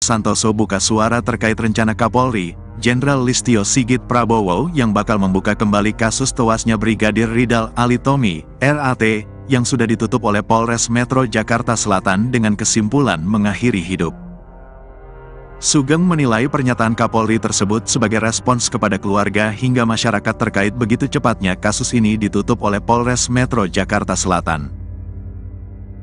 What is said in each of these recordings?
Santoso buka suara terkait rencana Kapolri, Jenderal Listio Sigit Prabowo yang bakal membuka kembali kasus tewasnya Brigadir Ridal Ali Tommy, RAT, yang sudah ditutup oleh Polres Metro Jakarta Selatan dengan kesimpulan mengakhiri hidup. Sugeng menilai pernyataan Kapolri tersebut sebagai respons kepada keluarga hingga masyarakat terkait begitu cepatnya kasus ini ditutup oleh Polres Metro Jakarta Selatan.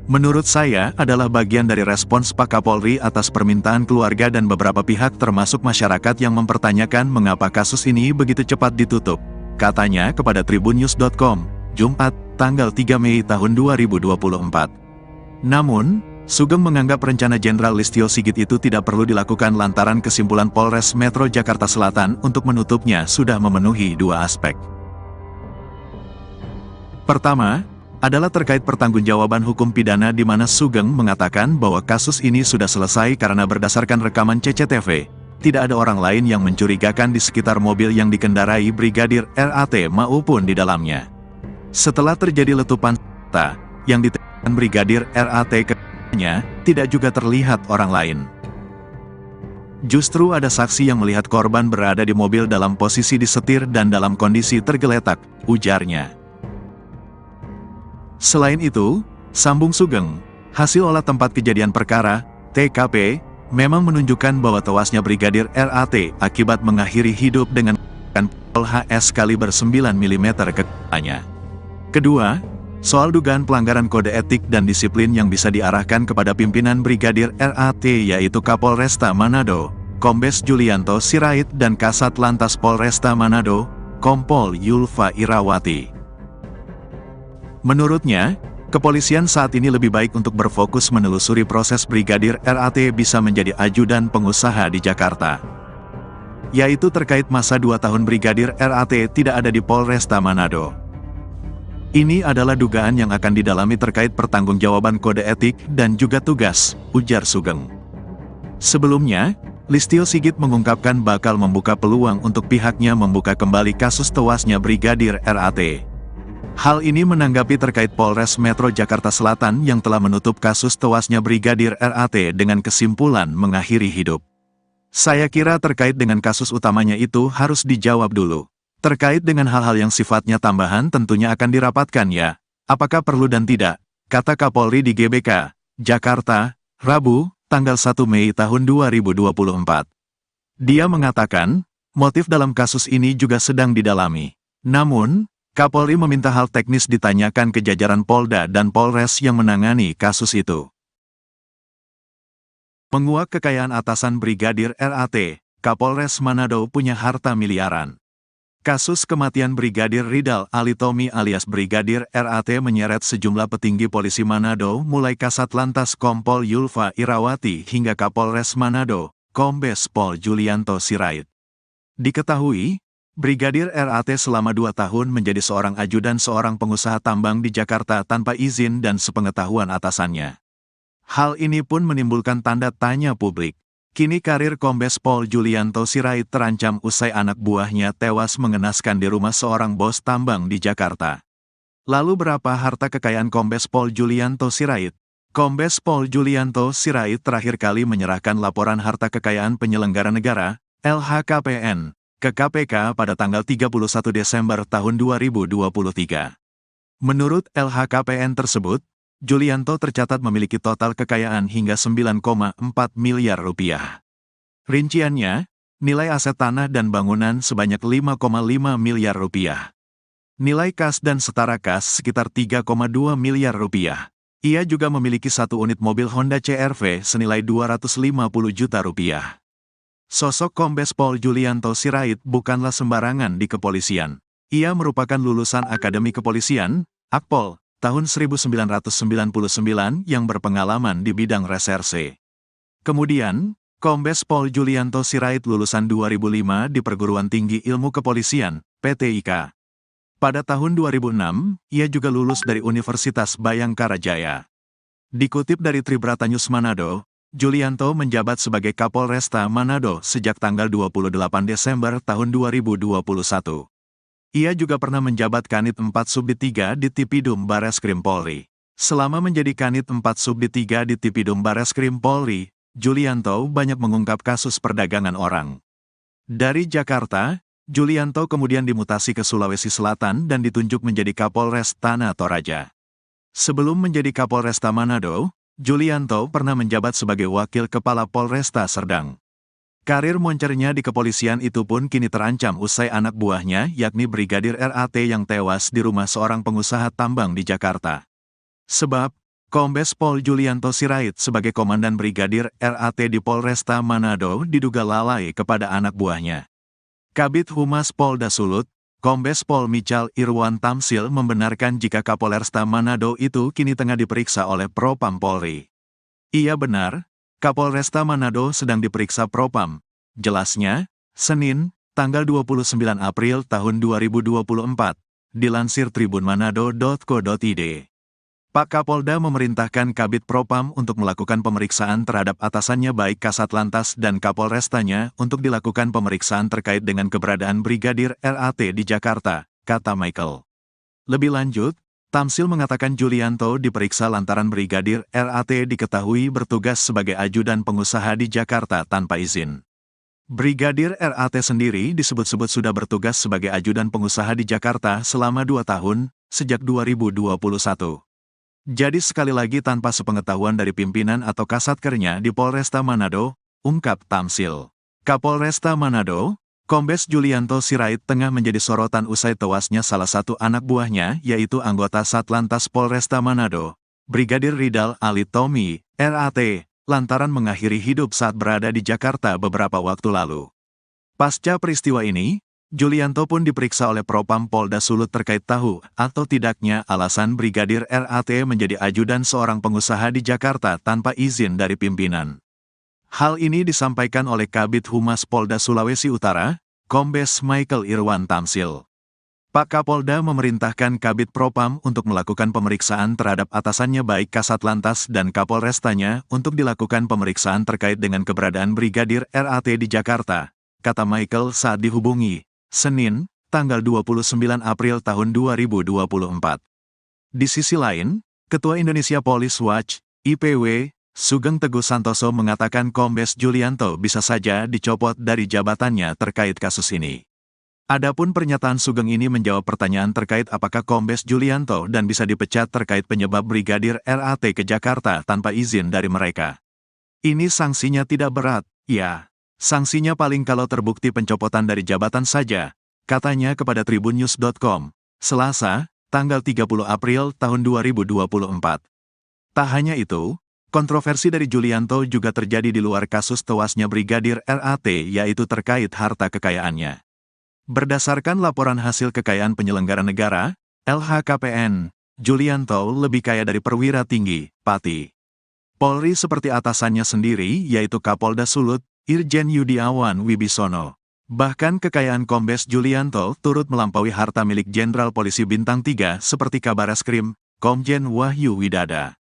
Menurut saya adalah bagian dari respons Pak Kapolri atas permintaan keluarga dan beberapa pihak termasuk masyarakat yang mempertanyakan mengapa kasus ini begitu cepat ditutup, katanya kepada tribunnews.com, Jumat, tanggal 3 Mei tahun 2024. Namun, Sugeng menganggap rencana Jenderal Listio Sigit itu tidak perlu dilakukan lantaran kesimpulan Polres Metro Jakarta Selatan untuk menutupnya sudah memenuhi dua aspek. Pertama, adalah terkait pertanggungjawaban hukum pidana di mana Sugeng mengatakan bahwa kasus ini sudah selesai karena berdasarkan rekaman CCTV, tidak ada orang lain yang mencurigakan di sekitar mobil yang dikendarai Brigadir RAT maupun di dalamnya. Setelah terjadi letupan senjata yang ditembakkan Brigadir RAT ke-nya, tidak juga terlihat orang lain. Justru ada saksi yang melihat korban berada di mobil dalam posisi disetir dan dalam kondisi tergeletak, ujarnya. Selain itu, sambung Sugeng, hasil olah tempat kejadian perkara, TKP, memang menunjukkan bahwa tewasnya Brigadir RAT akibat mengakhiri hidup dengan pistol HS kaliber 9 mm ke kepalanya. Kedua, soal dugaan pelanggaran kode etik dan disiplin yang bisa diarahkan kepada pimpinan Brigadir RAT yaitu Kapolresta Manado, Kombes Julianto Sirait dan Kasat Lantas Polresta Manado, Kompol Yulfa Irawati. Menurutnya, kepolisian saat ini lebih baik untuk berfokus menelusuri proses Brigadir RAT bisa menjadi ajudan pengusaha di Jakarta. Yaitu terkait masa 2 tahun Brigadir RAT tidak ada di Polresta Manado. Ini adalah dugaan yang akan didalami terkait pertanggungjawaban kode etik dan juga tugas, ujar Sugeng. Sebelumnya, Listio Sigit mengungkapkan bakal membuka peluang untuk pihaknya membuka kembali kasus tewasnya Brigadir RAT. Hal ini menanggapi terkait Polres Metro Jakarta Selatan yang telah menutup kasus tewasnya Brigadir RAT dengan kesimpulan mengakhiri hidup. Saya kira terkait dengan kasus utamanya itu harus dijawab dulu. Terkait dengan hal-hal yang sifatnya tambahan tentunya akan dirapatkan ya. Apakah perlu dan tidak, kata Kapolri di GBK, Jakarta, Rabu, tanggal 1 Mei tahun 2024. Dia mengatakan, motif dalam kasus ini juga sedang didalami. Namun, Kapolri meminta hal teknis ditanyakan ke jajaran Polda dan Polres yang menangani kasus itu. Menguak kekayaan atasan Brigadir RAT, Kapolres Manado punya harta miliaran. Kasus kematian Brigadir Ridal Ali Tommy alias Brigadir RAT menyeret sejumlah petinggi polisi Manado mulai Kasat Lantas Kompol Yulfa Irawati hingga Kapolres Manado, Kombes Pol Julianto Sirait. Diketahui, Brigadir RAT selama 2 tahun menjadi seorang ajudan seorang pengusaha tambang di Jakarta tanpa izin dan sepengetahuan atasannya. Hal ini pun menimbulkan tanda tanya publik. Kini karir Kombes Pol Julianto Sirait terancam usai anak buahnya tewas mengenaskan di rumah seorang bos tambang di Jakarta. Lalu berapa harta kekayaan Kombes Pol Julianto Sirait? Kombes Pol Julianto Sirait terakhir kali menyerahkan laporan harta kekayaan penyelenggara negara, LHKPN, ke KPK pada tanggal 31 Desember tahun 2023. Menurut LHKPN tersebut, Julianto tercatat memiliki total kekayaan hingga 9,4 miliar rupiah. Rinciannya, nilai aset tanah dan bangunan sebanyak 5,5 miliar rupiah. Nilai kas dan setara kas sekitar 3,2 miliar rupiah. Ia juga memiliki 1 unit mobil Honda CR-V senilai 250 juta rupiah. Sosok Kombes Pol Julianto Sirait bukanlah sembarangan di kepolisian. Ia merupakan lulusan Akademi Kepolisian, Akpol, tahun 1999 yang berpengalaman di bidang reserse. Kemudian, Kombes Pol Julianto Sirait lulusan 2005 di Perguruan Tinggi Ilmu Kepolisian, PTIK. Pada tahun 2006, ia juga lulus dari Universitas Bayangkara Jaya. Dikutip dari Tribratanyus Manado, Julianto menjabat sebagai Kapolresta Manado sejak tanggal 28 Desember tahun 2021. Ia juga pernah menjabat Kanit 4 Subdit 3 di Tipidum Bareskrim Polri. Selama menjadi Kanit 4 Subdit 3 di Tipidum Bareskrim Polri, Julianto banyak mengungkap kasus perdagangan orang. Dari Jakarta, Julianto kemudian dimutasi ke Sulawesi Selatan dan ditunjuk menjadi Kapolres Tanah Toraja. Sebelum menjadi Kapolresta Manado, Julianto pernah menjabat sebagai Wakil Kepala Polresta Serdang. Karir moncernya di kepolisian itu pun kini terancam usai anak buahnya yakni Brigadir RAT yang tewas di rumah seorang pengusaha tambang di Jakarta. Sebab, Kombes Pol Julianto Sirait sebagai Komandan Brigadir RAT di Polresta Manado diduga lalai kepada anak buahnya. Kabid Humas Polda Sulut, Kombes Pol Michal Irwan Tamsil membenarkan jika Kapolresta Manado itu kini tengah diperiksa oleh Propam Polri. Iya benar, Kapolresta Manado sedang diperiksa Propam. Jelasnya, Senin, tanggal 29 April tahun 2024, dilansir tribunmanado.co.id. Pak Kapolda memerintahkan Kabid Propam untuk melakukan pemeriksaan terhadap atasannya baik Kasat Lantas dan Kapolrestanya untuk dilakukan pemeriksaan terkait dengan keberadaan Brigadir RAT di Jakarta, kata Michael. Lebih lanjut, Tamsil mengatakan Julianto diperiksa lantaran Brigadir RAT diketahui bertugas sebagai ajudan pengusaha di Jakarta tanpa izin. Brigadir RAT sendiri disebut-sebut sudah bertugas sebagai ajudan pengusaha di Jakarta selama 2 tahun, sejak 2021. Jadi sekali lagi tanpa sepengetahuan dari pimpinan atau kasatkernya di Polresta Manado, ungkap Tamsil. Kapolresta Manado, Kombes Julianto Sirait tengah menjadi sorotan usai tewasnya salah satu anak buahnya yaitu anggota Satlantas Polresta Manado, Brigadir Ridal Alitomi, RAT, lantaran mengakhiri hidup saat berada di Jakarta beberapa waktu lalu. Pasca peristiwa ini, Julianto pun diperiksa oleh Propam Polda Sulut terkait tahu atau tidaknya alasan Brigadir RAT menjadi ajudan seorang pengusaha di Jakarta tanpa izin dari pimpinan. Hal ini disampaikan oleh Kabid Humas Polda Sulawesi Utara, Kombes Michael Irwan Tamsil. Pak Kapolda memerintahkan Kabid Propam untuk melakukan pemeriksaan terhadap atasannya baik Kasat Lantas dan Kapolrestanya untuk dilakukan pemeriksaan terkait dengan keberadaan Brigadir RAT di Jakarta, kata Michael saat dihubungi, Senin, tanggal 29 April tahun 2024. Di sisi lain, Ketua Indonesia Police Watch, IPW, Sugeng Teguh Santoso mengatakan Kombes Julianto bisa saja dicopot dari jabatannya terkait kasus ini. Adapun pernyataan Sugeng ini menjawab pertanyaan terkait apakah Kombes Julianto dan bisa dipecat terkait penyebab Brigadir RAT ke Jakarta tanpa izin dari mereka. Ini sanksinya tidak berat, ya. Sanksinya paling kalau terbukti pencopotan dari jabatan saja, katanya kepada tribunnews.com, Selasa, tanggal 30 April tahun 2024. Tak hanya itu, kontroversi dari Julianto juga terjadi di luar kasus tewasnya Brigadir RAT yaitu terkait harta kekayaannya. Berdasarkan laporan hasil kekayaan penyelenggara negara, LHKPN, Julianto lebih kaya dari perwira tinggi, Pati Polri seperti atasannya sendiri yaitu Kapolda Sulut, Irjen Yudiawan Wibisono. Bahkan kekayaan Kombes Julianto turut melampaui harta milik Jenderal Polisi Bintang 3 seperti Kabareskrim, Komjen Wahyu Widada.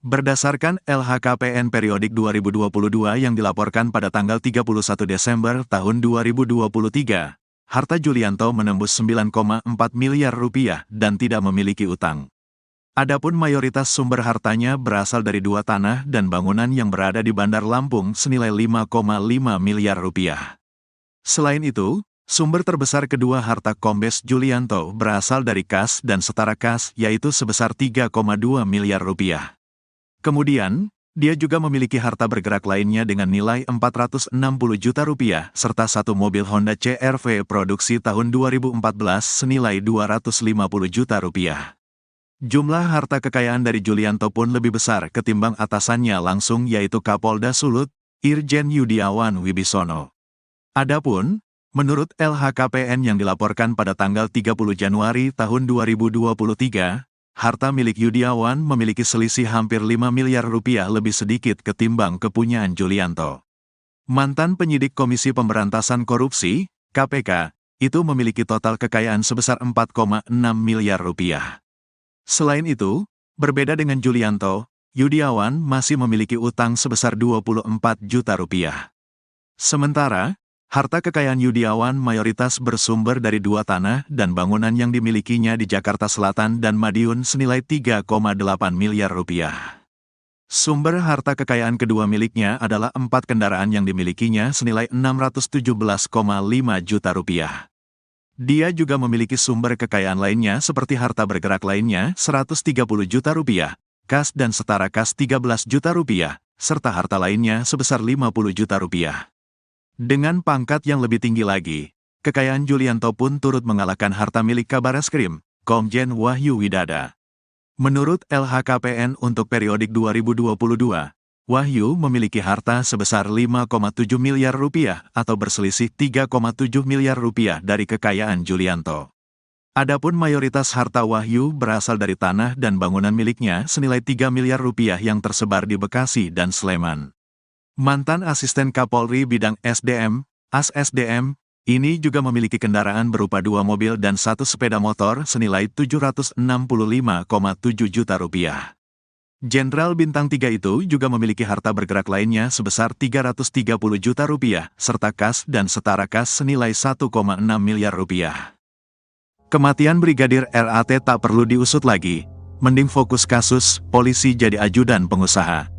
Berdasarkan LHKPN periodik 2022 yang dilaporkan pada tanggal 31 Desember tahun 2023, harta Julianto menembus 9,4 miliar rupiah dan tidak memiliki utang. Adapun mayoritas sumber hartanya berasal dari 2 tanah dan bangunan yang berada di Bandar Lampung senilai 5,5 miliar rupiah. Selain itu, sumber terbesar kedua harta Kombes Julianto berasal dari kas dan setara kas yaitu sebesar 3,2 miliar rupiah. Kemudian, dia juga memiliki harta bergerak lainnya dengan nilai 460 juta rupiah serta satu mobil Honda CR-V produksi tahun 2014 senilai 250 juta rupiah. Jumlah harta kekayaan dari Julianto pun lebih besar ketimbang atasannya langsung yaitu Kapolda Sulut, Irjen Yudiawan Wibisono. Adapun, menurut LHKPN yang dilaporkan pada tanggal 30 Januari tahun 2023, harta milik Yudiawan memiliki selisih hampir 5 miliar rupiah lebih sedikit ketimbang kepunyaan Julianto. Mantan penyidik Komisi Pemberantasan Korupsi, KPK, itu memiliki total kekayaan sebesar 4,6 miliar rupiah. Selain itu, berbeda dengan Julianto, Yudiawan masih memiliki utang sebesar 24 juta rupiah. Sementara, harta kekayaan Yudiawan mayoritas bersumber dari 2 tanah dan bangunan yang dimilikinya di Jakarta Selatan dan Madiun senilai 3,8 miliar rupiah. Sumber harta kekayaan kedua miliknya adalah 4 kendaraan yang dimilikinya senilai 617,5 juta rupiah. Dia juga memiliki sumber kekayaan lainnya seperti harta bergerak lainnya 130 juta rupiah, kas dan setara kas 13 juta rupiah, serta harta lainnya sebesar 50 juta rupiah. Dengan pangkat yang lebih tinggi lagi, kekayaan Julianto pun turut mengalahkan harta milik Kabareskrim, Komjen Wahyu Widada. Menurut LHKPN untuk periodik 2022, Wahyu memiliki harta sebesar 5,7 miliar rupiah atau berselisih 3,7 miliar rupiah dari kekayaan Julianto. Adapun mayoritas harta Wahyu berasal dari tanah dan bangunan miliknya senilai 3 miliar rupiah yang tersebar di Bekasi dan Sleman. Mantan Asisten Kapolri Bidang SDM, AS-SDM, ini juga memiliki kendaraan berupa 2 mobil dan 1 sepeda motor senilai 765,7 juta rupiah. Jenderal Bintang 3 itu juga memiliki harta bergerak lainnya sebesar 330 juta rupiah, serta kas dan setara kas senilai 1,6 miliar rupiah. Kematian Brigadir RAT tak perlu diusut lagi, mending fokus kasus, polisi jadi ajudan pengusaha.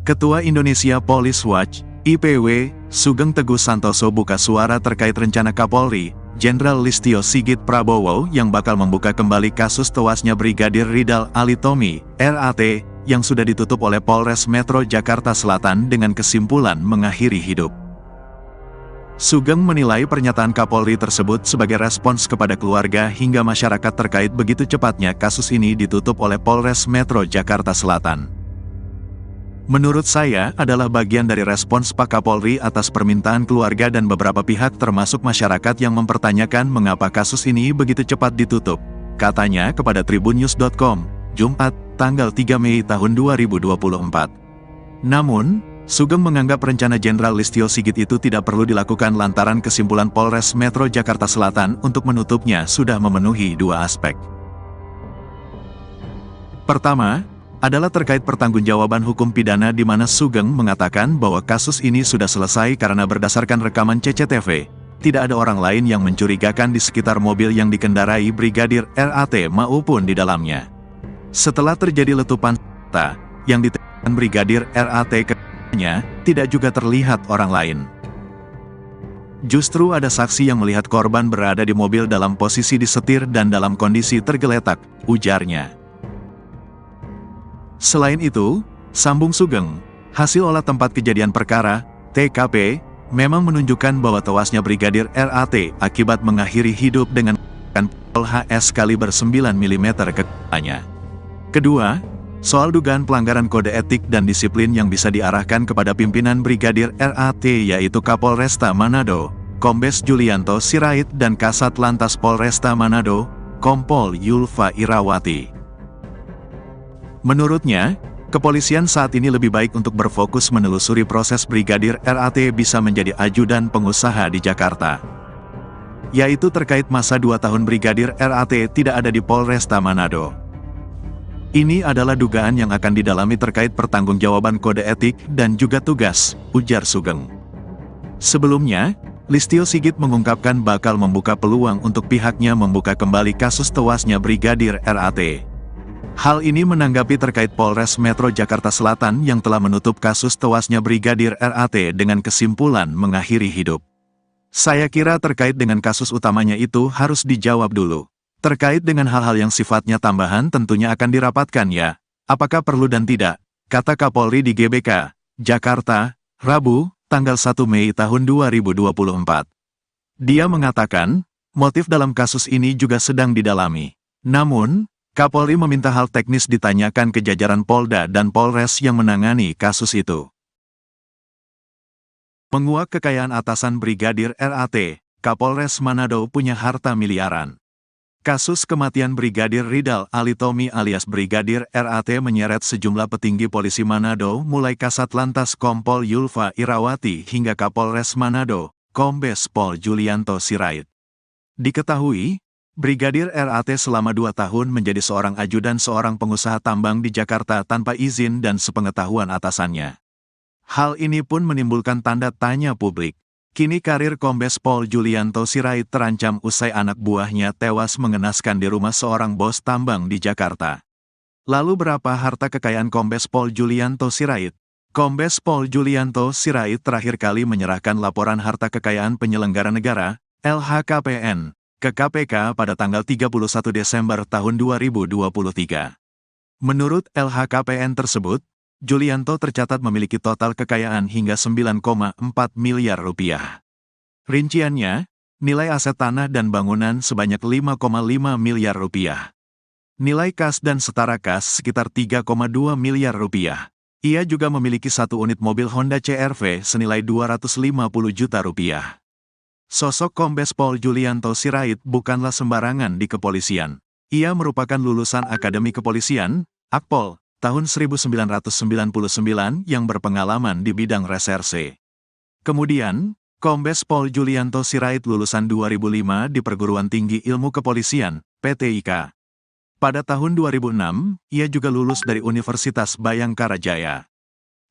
Ketua Indonesia Police Watch, IPW, Sugeng Teguh Santoso buka suara terkait rencana Kapolri, Jenderal Listio Sigit Prabowo yang bakal membuka kembali kasus tewasnya Brigadir Ridal Alitomi, RAT, yang sudah ditutup oleh Polres Metro Jakarta Selatan dengan kesimpulan mengakhiri hidup. Sugeng menilai pernyataan Kapolri tersebut sebagai respons kepada keluarga hingga masyarakat terkait begitu cepatnya kasus ini ditutup oleh Polres Metro Jakarta Selatan. Menurut saya adalah bagian dari respons Pak Kapolri atas permintaan keluarga dan beberapa pihak termasuk masyarakat yang mempertanyakan mengapa kasus ini begitu cepat ditutup, katanya kepada tribunnews.com, Jumat, tanggal 3 Mei tahun 2024. Namun, Sugeng menganggap rencana Jenderal Listio Sigit itu tidak perlu dilakukan lantaran kesimpulan Polres Metro Jakarta Selatan untuk menutupnya sudah memenuhi 2 aspek. Pertama, adalah terkait pertanggungjawaban hukum pidana di mana Sugeng mengatakan bahwa kasus ini sudah selesai karena berdasarkan rekaman CCTV, tidak ada orang lain yang mencurigakan di sekitar mobil yang dikendarai Brigadir RAT maupun di dalamnya. Setelah terjadi letupan senjata yang ditembakkan Brigadir RAT ke-nya, tidak juga terlihat orang lain. Justru ada saksi yang melihat korban berada di mobil dalam posisi disetir dan dalam kondisi tergeletak, ujarnya. Selain itu, sambung Sugeng, hasil olah tempat kejadian perkara, TKP, memang menunjukkan bahwa tewasnya Brigadir RAT akibat mengakhiri hidup dengan pistol HS kaliber 9 mm ke kepalanya. Kedua, soal dugaan pelanggaran kode etik dan disiplin yang bisa diarahkan kepada pimpinan Brigadir RAT yaitu Kapolresta Manado, Kombes Julianto Sirait dan Kasat Lantas Polresta Manado, Kompol Yulfa Irawati. Menurutnya, kepolisian saat ini lebih baik untuk berfokus menelusuri proses Brigadir RAT bisa menjadi ajudan pengusaha di Jakarta. Yaitu terkait masa 2 tahun Brigadir RAT tidak ada di Polresta Manado. Ini adalah dugaan yang akan didalami terkait pertanggungjawaban kode etik dan juga tugas, ujar Sugeng. Sebelumnya, Listio Sigit mengungkapkan bakal membuka peluang untuk pihaknya membuka kembali kasus tewasnya Brigadir RAT. Hal ini menanggapi terkait Polres Metro Jakarta Selatan yang telah menutup kasus tewasnya Brigadir RAT dengan kesimpulan mengakhiri hidup. Saya kira terkait dengan kasus utamanya itu harus dijawab dulu. Terkait dengan hal-hal yang sifatnya tambahan tentunya akan dirapatkan ya, apakah perlu dan tidak, kata Kapolri di GBK, Jakarta, Rabu, tanggal 1 Mei tahun 2024. Dia mengatakan, motif dalam kasus ini juga sedang didalami. Namun, Kapolri meminta hal teknis ditanyakan ke jajaran Polda dan Polres yang menangani kasus itu. Menguak kekayaan atasan Brigadir RAT, Kapolres Manado punya harta miliaran. Kasus kematian Brigadir Ridal Alitomi alias Brigadir RAT menyeret sejumlah petinggi polisi Manado mulai Kasat Lantas Kompol Yulfa Irawati hingga Kapolres Manado, Kombes Pol Julianto Sirait. Diketahui, Brigadir RAT selama 2 tahun menjadi seorang ajudan seorang pengusaha tambang di Jakarta tanpa izin dan sepengetahuan atasannya. Hal ini pun menimbulkan tanda tanya publik. Kini karir Kombes Pol Julianto Sirait terancam usai anak buahnya tewas mengenaskan di rumah seorang bos tambang di Jakarta. Lalu berapa harta kekayaan Kombes Pol Julianto Sirait? Kombes Pol Julianto Sirait terakhir kali menyerahkan laporan harta kekayaan penyelenggara negara, LHKPN, ke KPK pada tanggal 31 Desember tahun 2023. Menurut LHKPN tersebut, Julianto tercatat memiliki total kekayaan hingga 9,4 miliar rupiah. Rinciannya, nilai aset tanah dan bangunan sebanyak 5,5 miliar rupiah. Nilai kas dan setara kas sekitar 3,2 miliar rupiah. Ia juga memiliki satu unit mobil Honda CR-V senilai 250 juta rupiah. Sosok Kombes Pol Julianto Sirait bukanlah sembarangan di kepolisian. Ia merupakan lulusan Akademi Kepolisian, Akpol, tahun 1999 yang berpengalaman di bidang reserse. Kemudian, Kombes Pol Julianto Sirait lulusan 2005 di Perguruan Tinggi Ilmu Kepolisian, PTIK. Pada tahun 2006, ia juga lulus dari Universitas Bayangkara Jaya.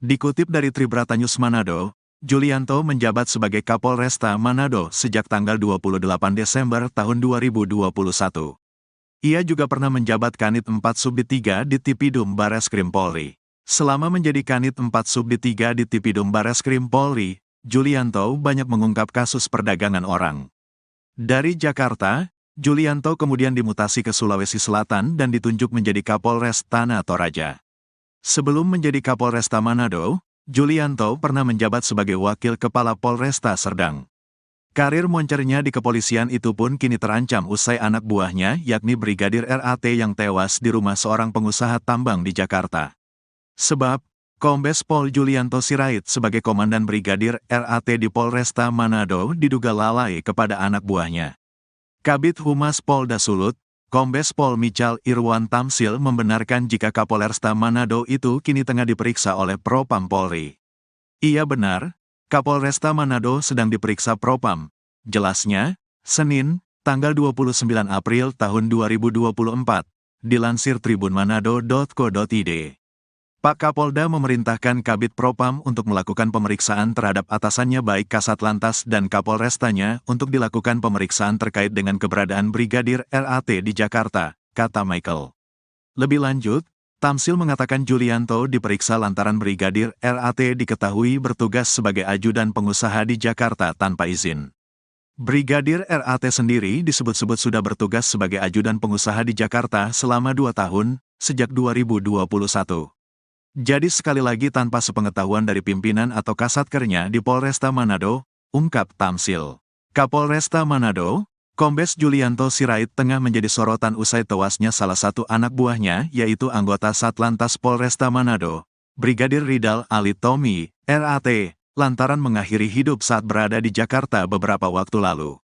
Dikutip dari Tribratanyus Manado, Julianto menjabat sebagai Kapolresta Manado sejak tanggal 28 Desember tahun 2021. Ia juga pernah menjabat Kanit 4 Subdit 3 di Tipidum Bareskrim Polri. Selama menjadi Kanit 4 Subdit 3 di Tipidum Bareskrim Polri, Julianto banyak mengungkap kasus perdagangan orang. Dari Jakarta, Julianto kemudian dimutasi ke Sulawesi Selatan dan ditunjuk menjadi Kapolres Tanah Toraja. Sebelum menjadi Kapolresta Manado, Julianto pernah menjabat sebagai Wakil Kepala Polresta Serdang. Karir moncernya di kepolisian itu pun kini terancam usai anak buahnya yakni Brigadir RAT yang tewas di rumah seorang pengusaha tambang di Jakarta. Sebab, Kombes Pol Julianto Sirait sebagai Komandan Brigadir RAT di Polresta Manado diduga lalai kepada anak buahnya. Kabid Humas Polda Sulut, Kombes Pol Michal Irwan Tamsil membenarkan jika Kapolresta Manado itu kini tengah diperiksa oleh Propam Polri. Iya benar, Kapolresta Manado sedang diperiksa Propam. Jelasnya, Senin, tanggal 29 April tahun 2024, dilansir tribunmanado.co.id. Pak Kapolda memerintahkan Kabid Propam untuk melakukan pemeriksaan terhadap atasannya baik Kasat Lantas dan Kapolrestanya untuk dilakukan pemeriksaan terkait dengan keberadaan Brigadir RAT di Jakarta, kata Michael. Lebih lanjut, Tamsil mengatakan Julianto diperiksa lantaran Brigadir RAT diketahui bertugas sebagai ajudan pengusaha di Jakarta tanpa izin. Brigadir RAT sendiri disebut-sebut sudah bertugas sebagai ajudan pengusaha di Jakarta selama 2 tahun, sejak 2021. Jadi sekali lagi tanpa sepengetahuan dari pimpinan atau kasatkernya di Polresta Manado, ungkap Tamsil. Kapolresta Manado, Kombes Julianto Sirait tengah menjadi sorotan usai tewasnya salah satu anak buahnya yaitu anggota Satlantas Polresta Manado, Brigadir Ridal Alitomi, RAT, lantaran mengakhiri hidup saat berada di Jakarta beberapa waktu lalu.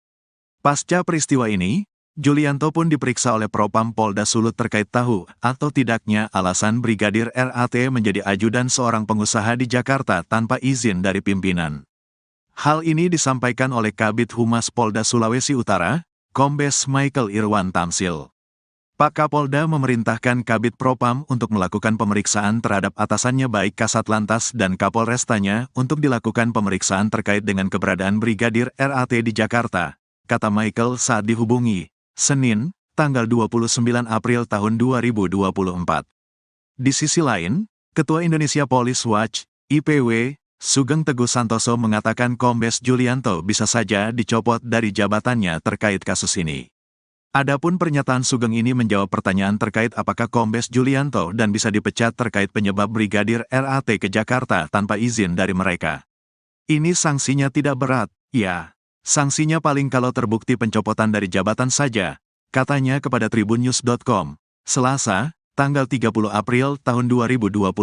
Pasca peristiwa ini, Julianto pun diperiksa oleh Propam Polda Sulut terkait tahu atau tidaknya alasan Brigadir RAT menjadi ajudan seorang pengusaha di Jakarta tanpa izin dari pimpinan. Hal ini disampaikan oleh Kabid Humas Polda Sulawesi Utara, Kombes Michael Irwan Tamsil. Pak Kapolda memerintahkan Kabid Propam untuk melakukan pemeriksaan terhadap atasannya baik Kasat Lantas dan Kapolrestanya untuk dilakukan pemeriksaan terkait dengan keberadaan Brigadir RAT di Jakarta, kata Michael saat dihubungi, Senin, tanggal 29 April tahun 2024. Di sisi lain, Ketua Indonesia Police Watch, IPW, Sugeng Teguh Santoso mengatakan Kombes Julianto bisa saja dicopot dari jabatannya terkait kasus ini. Adapun pernyataan Sugeng ini menjawab pertanyaan terkait apakah Kombes Julianto dan bisa dipecat terkait penyebab Brigadir RAT ke Jakarta tanpa izin dari mereka. Ini sanksinya tidak berat, ya. Sanksinya paling kalau terbukti pencopotan dari jabatan saja, katanya kepada tribunnews.com, Selasa, tanggal 30 April tahun 2024.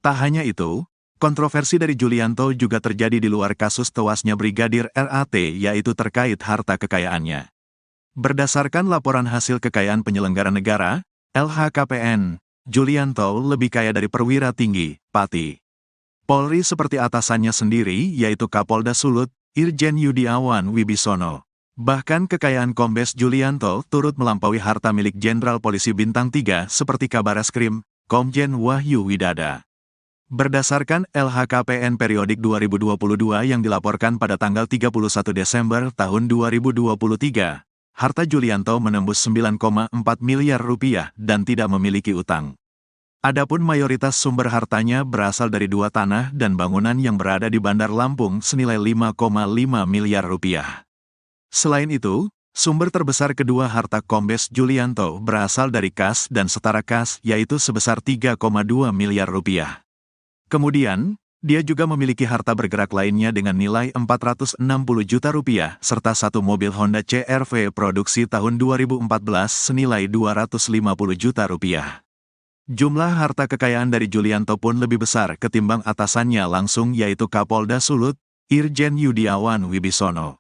Tak hanya itu, kontroversi dari Julianto juga terjadi di luar kasus tewasnya Brigadir RAT yaitu terkait harta kekayaannya. Berdasarkan laporan hasil kekayaan penyelenggara negara, LHKPN, Julianto lebih kaya dari perwira tinggi, Pati Polri seperti atasannya sendiri yaitu Kapolda Sulut, Irjen Yudiawan Wibisono. Bahkan kekayaan Kombes Julianto turut melampaui harta milik Jenderal Polisi Bintang 3 seperti Kabareskrim, Komjen Wahyu Widada. Berdasarkan LHKPN periodik 2022 yang dilaporkan pada tanggal 31 Desember tahun 2023, harta Julianto menembus 9,4 miliar rupiah dan tidak memiliki utang. Adapun mayoritas sumber hartanya berasal dari 2 tanah dan bangunan yang berada di Bandar Lampung senilai 5,5 miliar rupiah. Selain itu, sumber terbesar kedua harta Kombes Julianto berasal dari kas dan setara kas yaitu sebesar 3,2 miliar rupiah. Kemudian, dia juga memiliki harta bergerak lainnya dengan nilai 460 juta rupiah, serta 1 mobil Honda CR-V produksi tahun 2014 senilai 250 juta rupiah. Jumlah harta kekayaan dari Julianto pun lebih besar ketimbang atasannya langsung yaitu Kapolda Sulut, Irjen Yudiawan Wibisono.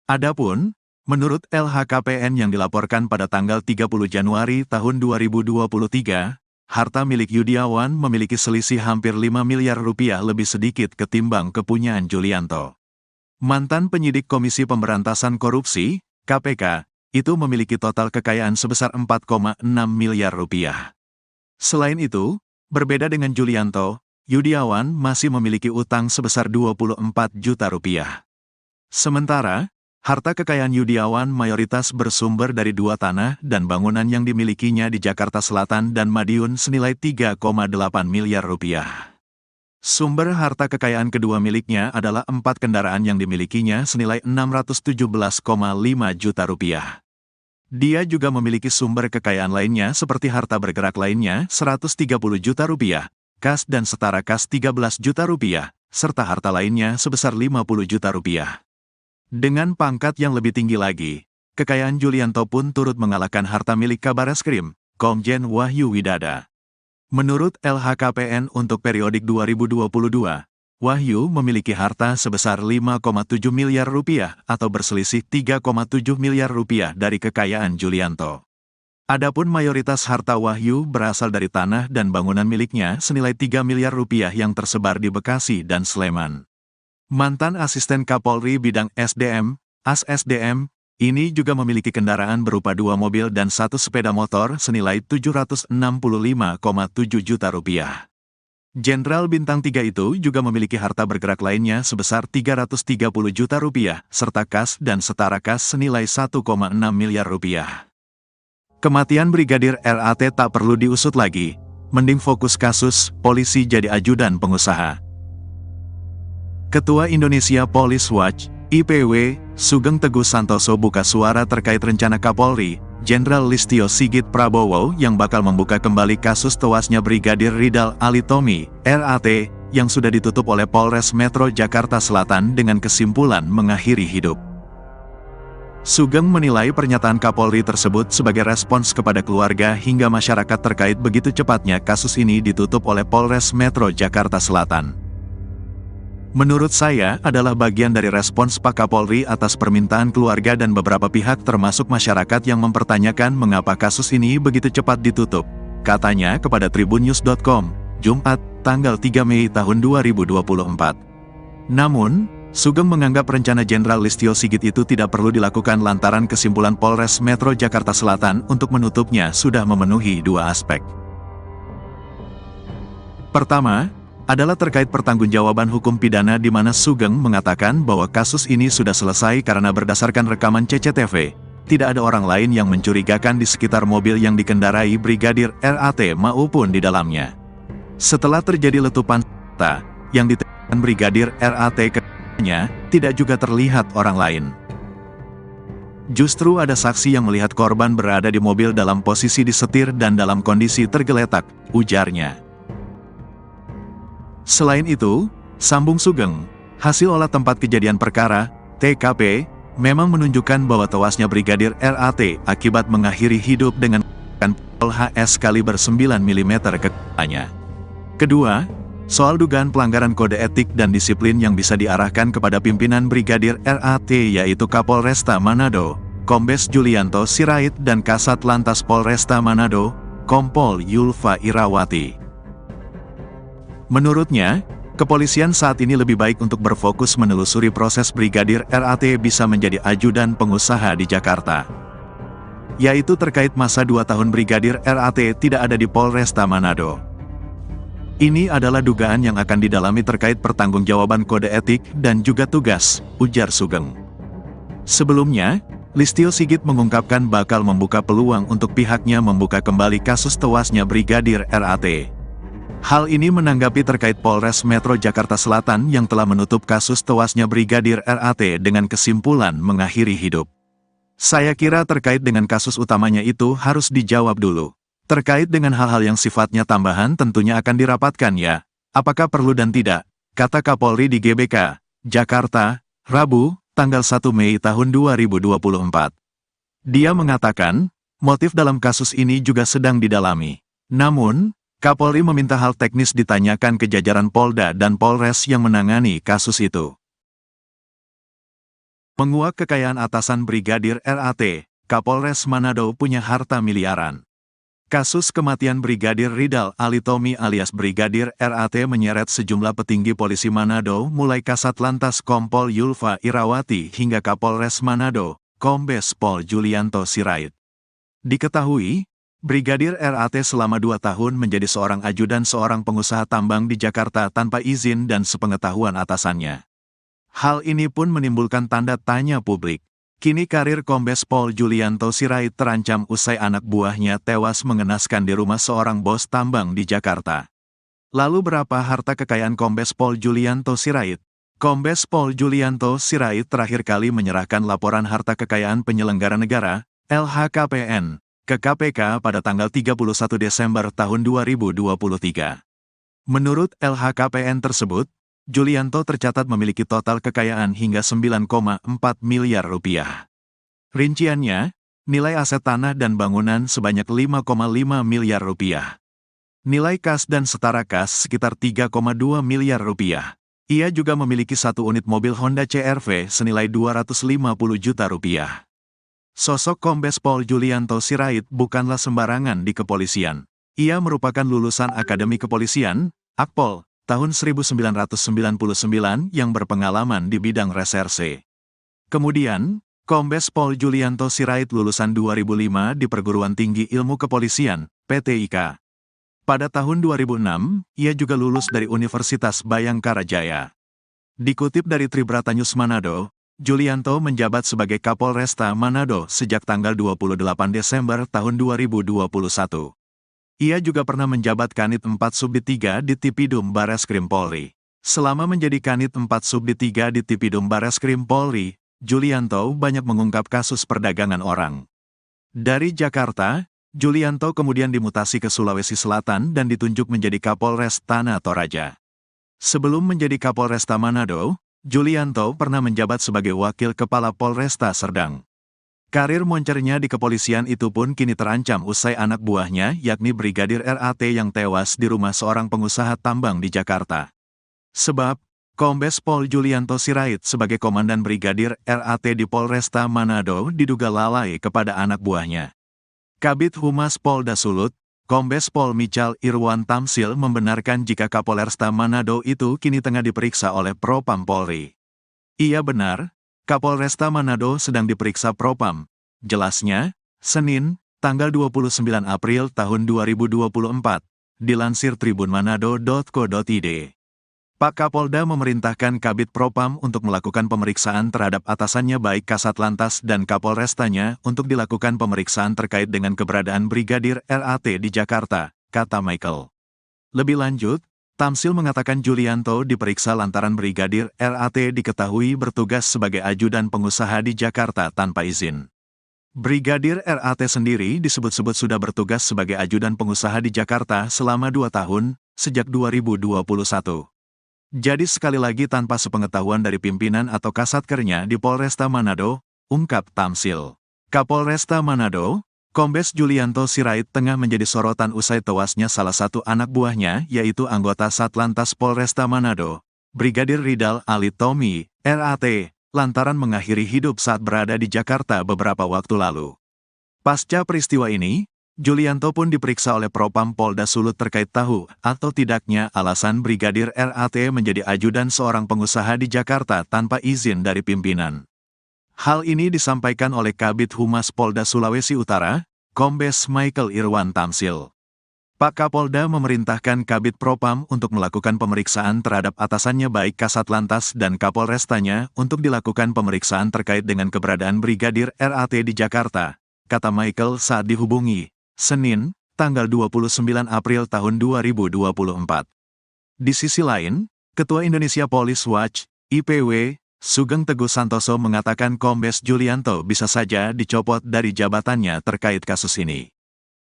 Adapun, menurut LHKPN yang dilaporkan pada tanggal 30 Januari tahun 2023, harta milik Yudiawan memiliki selisih hampir 5 miliar rupiah lebih sedikit ketimbang kepunyaan Julianto. Mantan penyidik Komisi Pemberantasan Korupsi, KPK, itu memiliki total kekayaan sebesar 4,6 miliar rupiah. Selain itu, berbeda dengan Julianto, Yudiawan masih memiliki utang sebesar 24 juta rupiah. Sementara, harta kekayaan Yudiawan mayoritas bersumber dari 2 tanah dan bangunan yang dimilikinya di Jakarta Selatan dan Madiun senilai 3,8 miliar rupiah. Sumber harta kekayaan kedua miliknya adalah 4 kendaraan yang dimilikinya senilai 617,5 juta rupiah. Dia juga memiliki sumber kekayaan lainnya seperti harta bergerak lainnya 130 juta rupiah, kas dan setara kas 13 juta rupiah, serta harta lainnya sebesar 50 juta rupiah. Dengan pangkat yang lebih tinggi lagi, kekayaan Julianto pun turut mengalahkan harta milik Kabareskrim, Komjen Wahyu Widada. Menurut LHKPN untuk periodik 2022, Wahyu memiliki harta sebesar 5,7 miliar rupiah atau berselisih 3,7 miliar rupiah dari kekayaan Julianto. Adapun mayoritas harta Wahyu berasal dari tanah dan bangunan miliknya senilai 3 miliar rupiah yang tersebar di Bekasi dan Sleman. Mantan Asisten Kapolri Bidang SDM, AS-SDM, ini juga memiliki kendaraan berupa 2 mobil dan 1 sepeda motor senilai 765,7 juta rupiah. Jenderal Bintang 3 itu juga memiliki harta bergerak lainnya sebesar 330 juta rupiah, serta kas dan setara kas senilai 1,6 miliar rupiah. Kematian Brigadir RAT tak perlu diusut lagi, mending fokus kasus, polisi jadi ajudan pengusaha. Ketua Indonesia Police Watch, IPW, Sugeng Teguh Santoso buka suara terkait rencana Kapolri, Jenderal Listio Sigit Prabowo yang bakal membuka kembali kasus tewasnya Brigadir Ridal Alitomi, RAT, yang sudah ditutup oleh Polres Metro Jakarta Selatan dengan kesimpulan mengakhiri hidup. Sugeng menilai pernyataan Kapolri tersebut sebagai respons kepada keluarga hingga masyarakat terkait begitu cepatnya kasus ini ditutup oleh Polres Metro Jakarta Selatan. Menurut saya adalah bagian dari respons Pak Kapolri atas permintaan keluarga dan beberapa pihak termasuk masyarakat yang mempertanyakan mengapa kasus ini begitu cepat ditutup, katanya kepada tribunnews.com, Jumat, tanggal 3 Mei tahun 2024. Namun, Sugeng menganggap rencana Jenderal Listio Sigit itu tidak perlu dilakukan lantaran kesimpulan Polres Metro Jakarta Selatan untuk menutupnya sudah memenuhi 2 aspek. Pertama, adalah terkait pertanggungjawaban hukum pidana di mana Sugeng mengatakan bahwa kasus ini sudah selesai karena berdasarkan rekaman CCTV, tidak ada orang lain yang mencurigakan di sekitar mobil yang dikendarai Brigadir RAT maupun di dalamnya. Setelah terjadi letupan senjata yang ditembakkan Brigadir RAT ke-nya, tidak juga terlihat orang lain. Justru ada saksi yang melihat korban berada di mobil dalam posisi disetir dan dalam kondisi tergeletak, ujarnya. Selain itu, sambung Sugeng, hasil olah tempat kejadian perkara, TKP, memang menunjukkan bahwa tewasnya Brigadir RAT akibat mengakhiri hidup dengan pistol HS kaliber 9 mm ke kepalanya. Kedua, soal dugaan pelanggaran kode etik dan disiplin yang bisa diarahkan kepada pimpinan Brigadir RAT yaitu Kapolresta Manado, Kombes Julianto Sirait dan Kasat Lantas Polresta Manado, Kompol Yulfa Irawati. Menurutnya, kepolisian saat ini lebih baik untuk berfokus menelusuri proses Brigadir RAT bisa menjadi ajudan pengusaha di Jakarta. Yaitu terkait masa 2 tahun Brigadir RAT tidak ada di Polresta Manado. Ini adalah dugaan yang akan didalami terkait pertanggungjawaban kode etik dan juga tugas, ujar Sugeng. Sebelumnya, Listio Sigit mengungkapkan bakal membuka peluang untuk pihaknya membuka kembali kasus tewasnya Brigadir RAT. Hal ini menanggapi terkait Polres Metro Jakarta Selatan yang telah menutup kasus tewasnya Brigadir RAT dengan kesimpulan mengakhiri hidup. Saya kira terkait dengan kasus utamanya itu harus dijawab dulu. Terkait dengan hal-hal yang sifatnya tambahan tentunya akan dirapatkan ya. Apakah perlu dan tidak, kata Kapolri di GBK, Jakarta, Rabu, tanggal 1 Mei tahun 2024. Dia mengatakan, motif dalam kasus ini juga sedang didalami. Namun, Kapolri meminta hal teknis ditanyakan ke jajaran Polda dan Polres yang menangani kasus itu. Menguak kekayaan atasan Brigadir RAT, Kapolres Manado punya harta miliaran. Kasus kematian Brigadir Ridal Alitomi alias Brigadir RAT menyeret sejumlah petinggi polisi Manado mulai Kasat Lantas Kompol Yulfa Irawati hingga Kapolres Manado, Kombes Pol Julianto Sirait. Diketahui, Brigadir RAT selama 2 tahun menjadi seorang ajudan seorang pengusaha tambang di Jakarta tanpa izin dan sepengetahuan atasannya. Hal ini pun menimbulkan tanda tanya publik. Kini karir Kombes Pol Julianto Sirait terancam usai anak buahnya tewas mengenaskan di rumah seorang bos tambang di Jakarta. Lalu berapa harta kekayaan Kombes Pol Julianto Sirait? Kombes Pol Julianto Sirait terakhir kali menyerahkan laporan harta kekayaan penyelenggara negara, LHKPN, ke KPK pada tanggal 31 Desember tahun 2023. Menurut LHKPN tersebut, Julianto tercatat memiliki total kekayaan hingga 9,4 miliar rupiah. Rinciannya, nilai aset tanah dan bangunan sebanyak 5,5 miliar rupiah. Nilai kas dan setara kas sekitar 3,2 miliar rupiah. Ia juga memiliki 1 unit mobil Honda CR-V senilai 250 juta rupiah. Sosok Kombes Pol Julianto Sirait bukanlah sembarangan di kepolisian. Ia merupakan lulusan Akademi Kepolisian, Akpol, tahun 1999 yang berpengalaman di bidang reserse. Kemudian, Kombes Pol Julianto Sirait lulusan 2005 di Perguruan Tinggi Ilmu Kepolisian, PTIK. Pada tahun 2006, ia juga lulus dari Universitas Bayangkara Jaya. Dikutip dari Tribrata News Manado, Julianto menjabat sebagai Kapolresta Manado sejak tanggal 28 Desember tahun 2021. Ia juga pernah menjabat Kanit 4 Subdit 3 di Tipidum Bareskrim Polri. Selama menjadi Kanit 4 Subdit 3 di Tipidum Bareskrim Polri, Julianto banyak mengungkap kasus perdagangan orang. Dari Jakarta, Julianto kemudian dimutasi ke Sulawesi Selatan dan ditunjuk menjadi Kapolres Tanah Toraja. Sebelum menjadi Kapolresta Manado, Julianto pernah menjabat sebagai Wakil Kepala Polresta Serdang. Karir moncernya di kepolisian itu pun kini terancam usai anak buahnya yakni Brigadir RAT yang tewas di rumah seorang pengusaha tambang di Jakarta. Sebab, Kombes Pol Julianto Sirait sebagai Komandan Brigadir RAT di Polresta Manado diduga lalai kepada anak buahnya. Kabid Humas Polda Sulut, Kombes Pol Michal Irwan Tamsil membenarkan jika Kapolresta Manado itu kini tengah diperiksa oleh Propam Polri. Iya benar, Kapolresta Manado sedang diperiksa Propam. Jelasnya, Senin, tanggal 29 April tahun 2024, dilansir tribunmanado.co.id. Pak Kapolda memerintahkan Kabid Propam untuk melakukan pemeriksaan terhadap atasannya baik Kasat Lantas dan Kapolrestanya untuk dilakukan pemeriksaan terkait dengan keberadaan Brigadir RAT di Jakarta, kata Michael. Lebih lanjut, Tamsil mengatakan Julianto diperiksa lantaran Brigadir RAT diketahui bertugas sebagai ajudan pengusaha di Jakarta tanpa izin. Brigadir RAT sendiri disebut-sebut sudah bertugas sebagai ajudan pengusaha di Jakarta selama 2 tahun, sejak 2021. Jadi sekali lagi tanpa sepengetahuan dari pimpinan atau kasatkernya di Polresta Manado, ungkap Tamsil. Kapolresta Manado, Kombes Julianto Sirait tengah menjadi sorotan usai tewasnya salah satu anak buahnya yaitu anggota Satlantas Polresta Manado, Brigadir Ridal Alitomi, RAT, lantaran mengakhiri hidup saat berada di Jakarta beberapa waktu lalu. Pasca peristiwa ini, Julianto pun diperiksa oleh Propam Polda Sulut terkait tahu atau tidaknya alasan Brigadir RAT menjadi ajudan seorang pengusaha di Jakarta tanpa izin dari pimpinan. Hal ini disampaikan oleh Kabid Humas Polda Sulawesi Utara, Kombes Michael Irwan Tamsil. Pak Kapolda memerintahkan Kabid Propam untuk melakukan pemeriksaan terhadap atasannya baik Kasat Lantas dan Kapolrestanya untuk dilakukan pemeriksaan terkait dengan keberadaan Brigadir RAT di Jakarta, kata Michael saat dihubungi, Senin, tanggal 29 April tahun 2024. Di sisi lain, Ketua Indonesia Police Watch, IPW, Sugeng Teguh Santoso mengatakan Kombes Julianto bisa saja dicopot dari jabatannya terkait kasus ini.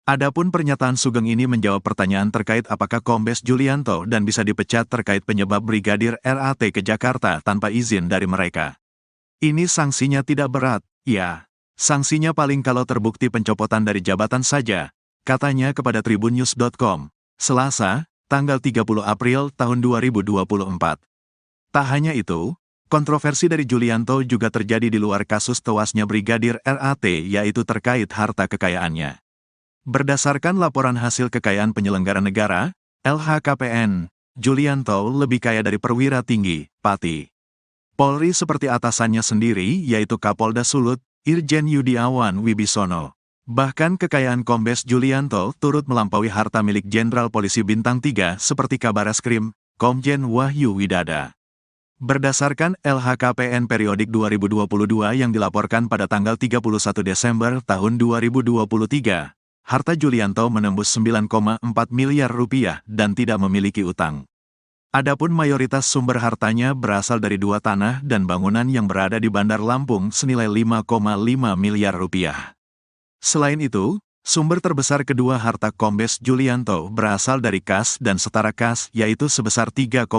Adapun pernyataan Sugeng ini menjawab pertanyaan terkait apakah Kombes Julianto dan bisa dipecat terkait penyebab Brigadir RAT ke Jakarta tanpa izin dari mereka. Ini sanksinya tidak berat, ya. Sanksinya paling kalau terbukti pencopotan dari jabatan saja, katanya kepada tribunnews.com, Selasa, tanggal 30 April tahun 2024. Tak hanya itu, kontroversi dari Julianto juga terjadi di luar kasus tewasnya Brigadir RAT yaitu terkait harta kekayaannya. Berdasarkan laporan hasil kekayaan penyelenggara negara, LHKPN, Julianto lebih kaya dari perwira tinggi, Pati Polri seperti atasannya sendiri yaitu Kapolda Sulut, Irjen Yudiawan Wibisono. Bahkan kekayaan Kombes Julianto turut melampaui harta milik Jenderal Polisi Bintang 3 seperti Kabareskrim, Komjen Wahyu Widada. Berdasarkan LHKPN periodik 2022 yang dilaporkan pada tanggal 31 Desember tahun 2023, harta Julianto menembus 9,4 miliar rupiah dan tidak memiliki utang. Adapun mayoritas sumber hartanya berasal dari 2 tanah dan bangunan yang berada di Bandar Lampung senilai 5,5 miliar rupiah. Selain itu, sumber terbesar kedua harta Kombes Julianto berasal dari kas dan setara kas yaitu sebesar 3,2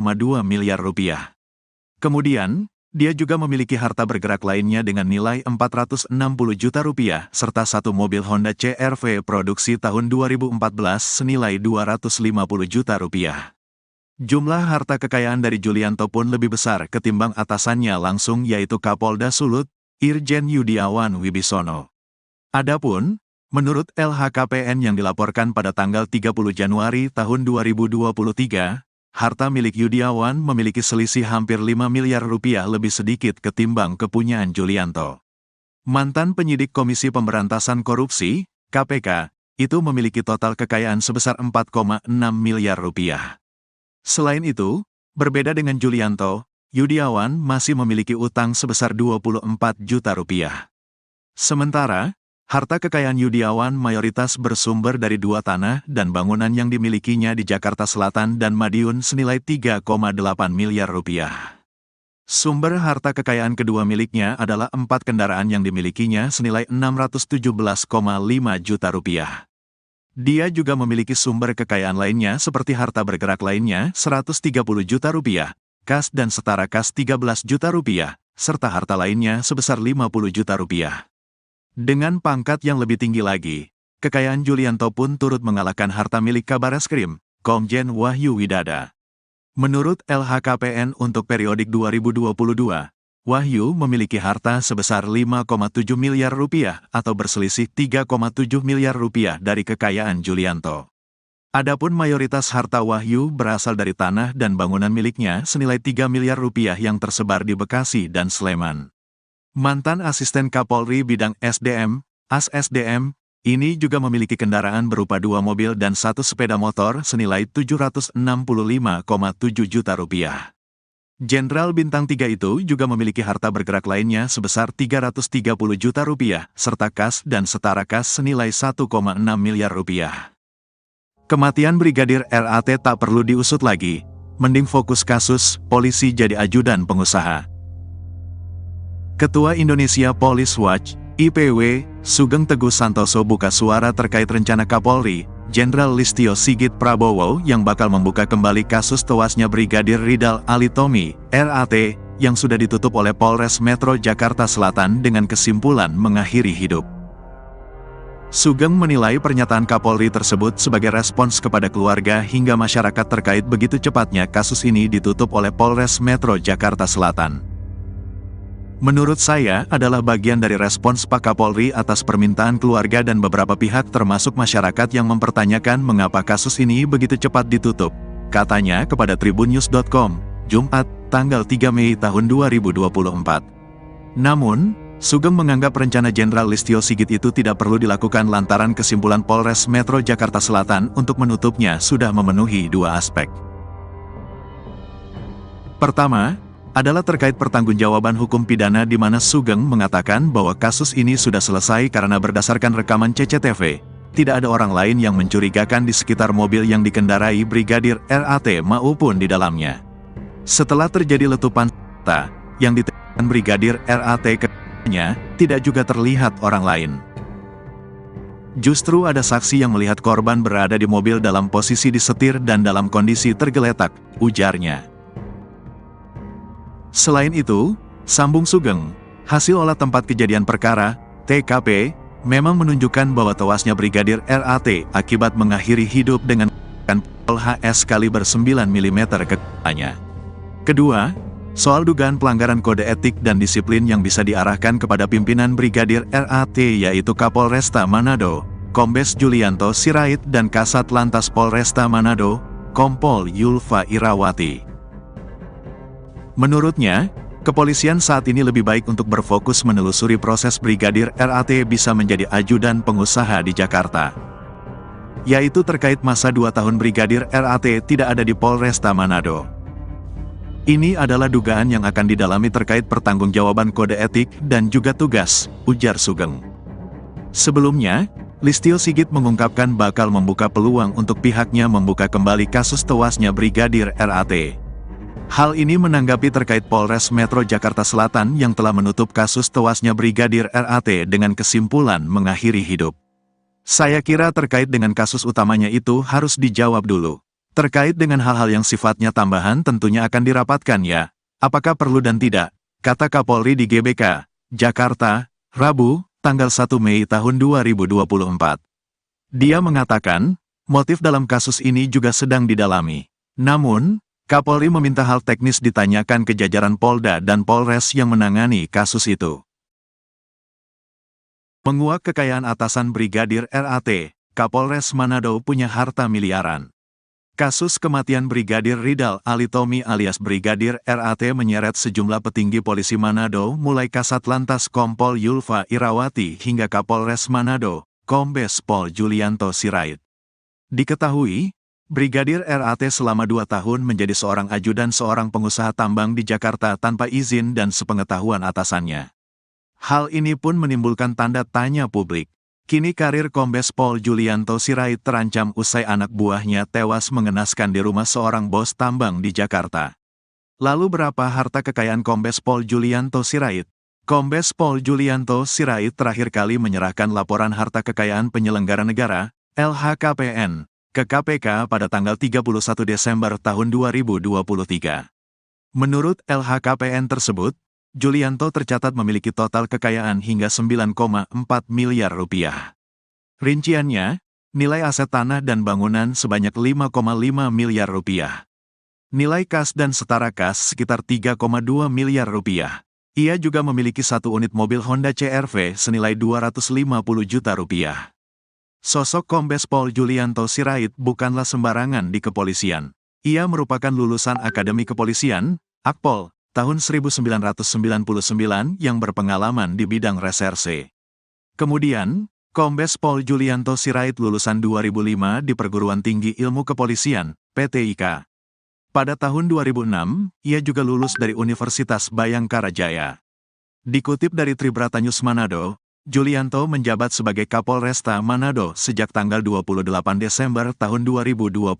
miliar rupiah. Kemudian, dia juga memiliki harta bergerak lainnya dengan nilai 460 juta rupiah, serta satu mobil Honda CR-V produksi tahun 2014 senilai 250 juta rupiah. Jumlah harta kekayaan dari Julianto pun lebih besar ketimbang atasannya langsung yaitu Kapolda Sulut, Irjen Yudiawan Wibisono. Adapun, menurut LHKPN yang dilaporkan pada tanggal 30 Januari tahun 2023, harta milik Yudiawan memiliki selisih hampir 5 miliar rupiah lebih sedikit ketimbang kepunyaan Julianto. Mantan penyidik Komisi Pemberantasan Korupsi, KPK, itu memiliki total kekayaan sebesar 4,6 miliar rupiah. Selain itu, berbeda dengan Julianto, Yudiawan masih memiliki utang sebesar 24 juta rupiah. Sementara, harta kekayaan Yudiawan mayoritas bersumber dari 2 tanah dan bangunan yang dimilikinya di Jakarta Selatan dan Madiun senilai 3,8 miliar rupiah. Sumber harta kekayaan kedua miliknya adalah 4 kendaraan yang dimilikinya senilai 617,5 juta rupiah. Dia juga memiliki sumber kekayaan lainnya seperti harta bergerak lainnya 130 juta rupiah, kas dan setara kas 13 juta rupiah, serta harta lainnya sebesar 50 juta rupiah. Dengan pangkat yang lebih tinggi lagi, kekayaan Julianto pun turut mengalahkan harta milik Kabareskrim, Komjen Wahyu Widada. Menurut LHKPN untuk periodik 2022, Wahyu memiliki harta sebesar 5,7 miliar rupiah atau berselisih 3,7 miliar rupiah dari kekayaan Julianto. Adapun mayoritas harta Wahyu berasal dari tanah dan bangunan miliknya senilai 3 miliar rupiah yang tersebar di Bekasi dan Sleman. Mantan Asisten Kapolri Bidang SDM, AS-SDM, ini juga memiliki kendaraan berupa 2 mobil dan 1 sepeda motor senilai 765,7 juta rupiah. Jenderal Bintang 3 itu juga memiliki harta bergerak lainnya sebesar 330 juta rupiah, serta kas dan setara kas senilai 1,6 miliar rupiah. Kematian Brigadir RAT tak perlu diusut lagi, mending fokus kasus, polisi jadi ajudan pengusaha. Ketua Indonesia Police Watch, IPW, Sugeng Teguh Santoso buka suara terkait rencana Kapolri, Jenderal Listio Sigit Prabowo yang bakal membuka kembali kasus tewasnya Brigadir Ridal Alitomi, RAT, yang sudah ditutup oleh Polres Metro Jakarta Selatan dengan kesimpulan mengakhiri hidup. Sugeng menilai pernyataan Kapolri tersebut sebagai respons kepada keluarga hingga masyarakat terkait begitu cepatnya kasus ini ditutup oleh Polres Metro Jakarta Selatan. Menurut saya adalah bagian dari respons Pak Kapolri atas permintaan keluarga dan beberapa pihak termasuk masyarakat yang mempertanyakan mengapa kasus ini begitu cepat ditutup, katanya kepada tribunnews.com, Jumat, tanggal 3 Mei tahun 2024. Namun, Sugeng menganggap rencana Jenderal Listio Sigit itu tidak perlu dilakukan lantaran kesimpulan Polres Metro Jakarta Selatan untuk menutupnya sudah memenuhi dua aspek. Pertama, adalah terkait pertanggungjawaban hukum pidana di mana Sugeng mengatakan bahwa kasus ini sudah selesai karena berdasarkan rekaman CCTV, tidak ada orang lain yang mencurigakan di sekitar mobil yang dikendarai Brigadir RAT maupun di dalamnya. Setelah terjadi letupan senjata yang ditembakkan Brigadir RAT ke-nya, tidak juga terlihat orang lain. Justru ada saksi yang melihat korban berada di mobil dalam posisi disetir dan dalam kondisi tergeletak, ujarnya. Selain itu, sambung Sugeng, hasil olah tempat kejadian perkara, TKP, memang menunjukkan bahwa tewasnya Brigadir RAT akibat mengakhiri hidup dengan pistol HS kaliber 9 mm ke kepalanya. Kedua, soal dugaan pelanggaran kode etik dan disiplin yang bisa diarahkan kepada pimpinan Brigadir RAT yaitu Kapolresta Manado, Kombes Julianto Sirait dan Kasat Lantas Polresta Manado, Kompol Yulfa Irawati. Menurutnya, kepolisian saat ini lebih baik untuk berfokus menelusuri proses Brigadir RAT bisa menjadi ajudan pengusaha di Jakarta. Yaitu terkait masa 2 tahun Brigadir RAT tidak ada di Polresta Manado. Ini adalah dugaan yang akan didalami terkait pertanggungjawaban kode etik dan juga tugas, ujar Sugeng. Sebelumnya, Listio Sigit mengungkapkan bakal membuka peluang untuk pihaknya membuka kembali kasus tewasnya Brigadir RAT. Hal ini menanggapi terkait Polres Metro Jakarta Selatan yang telah menutup kasus tewasnya Brigadir RAT dengan kesimpulan mengakhiri hidup. Saya kira terkait dengan kasus utamanya itu harus dijawab dulu. Terkait dengan hal-hal yang sifatnya tambahan tentunya akan dirapatkan ya. Apakah perlu dan tidak, kata Kapolri di GBK, Jakarta, Rabu, tanggal 1 Mei tahun 2024. Dia mengatakan, motif dalam kasus ini juga sedang didalami. Namun, Kapolri meminta hal teknis ditanyakan ke jajaran Polda dan Polres yang menangani kasus itu. Menguak kekayaan atasan Brigadir RAT, Kapolres Manado punya harta miliaran. Kasus kematian Brigadir Ridal Alitomi alias Brigadir RAT menyeret sejumlah petinggi polisi Manado mulai Kasat Lantas Kompol Yulfa Irawati hingga Kapolres Manado, Kombes Pol Julianto Sirait. Diketahui, Brigadir RAT selama 2 tahun menjadi seorang ajudan seorang pengusaha tambang di Jakarta tanpa izin dan sepengetahuan atasannya. Hal ini pun menimbulkan tanda tanya publik. Kini karir Kombes Pol Julianto Sirait terancam usai anak buahnya tewas mengenaskan di rumah seorang bos tambang di Jakarta. Lalu berapa harta kekayaan Kombes Pol Julianto Sirait? Kombes Pol Julianto Sirait terakhir kali menyerahkan laporan harta kekayaan penyelenggara negara, LHKPN, ke KPK pada tanggal 31 Desember tahun 2023. Menurut LHKPN tersebut, Julianto tercatat memiliki total kekayaan hingga 9,4 miliar rupiah. Rinciannya, nilai aset tanah dan bangunan sebanyak 5,5 miliar rupiah. Nilai kas dan setara kas sekitar 3,2 miliar rupiah. Ia juga memiliki 1 unit mobil Honda CR-V senilai 250 juta rupiah. Sosok Kombes Pol Julianto Sirait bukanlah sembarangan di kepolisian. Ia merupakan lulusan Akademi Kepolisian, Akpol, tahun 1999 yang berpengalaman di bidang reserse. Kemudian, Kombes Pol Julianto Sirait lulusan 2005 di Perguruan Tinggi Ilmu Kepolisian, PTIK. Pada tahun 2006, ia juga lulus dari Universitas Bayangkara Jaya. Dikutip dari Tribratanyus Manado, Julianto menjabat sebagai Kapolresta Manado sejak tanggal 28 Desember tahun 2021.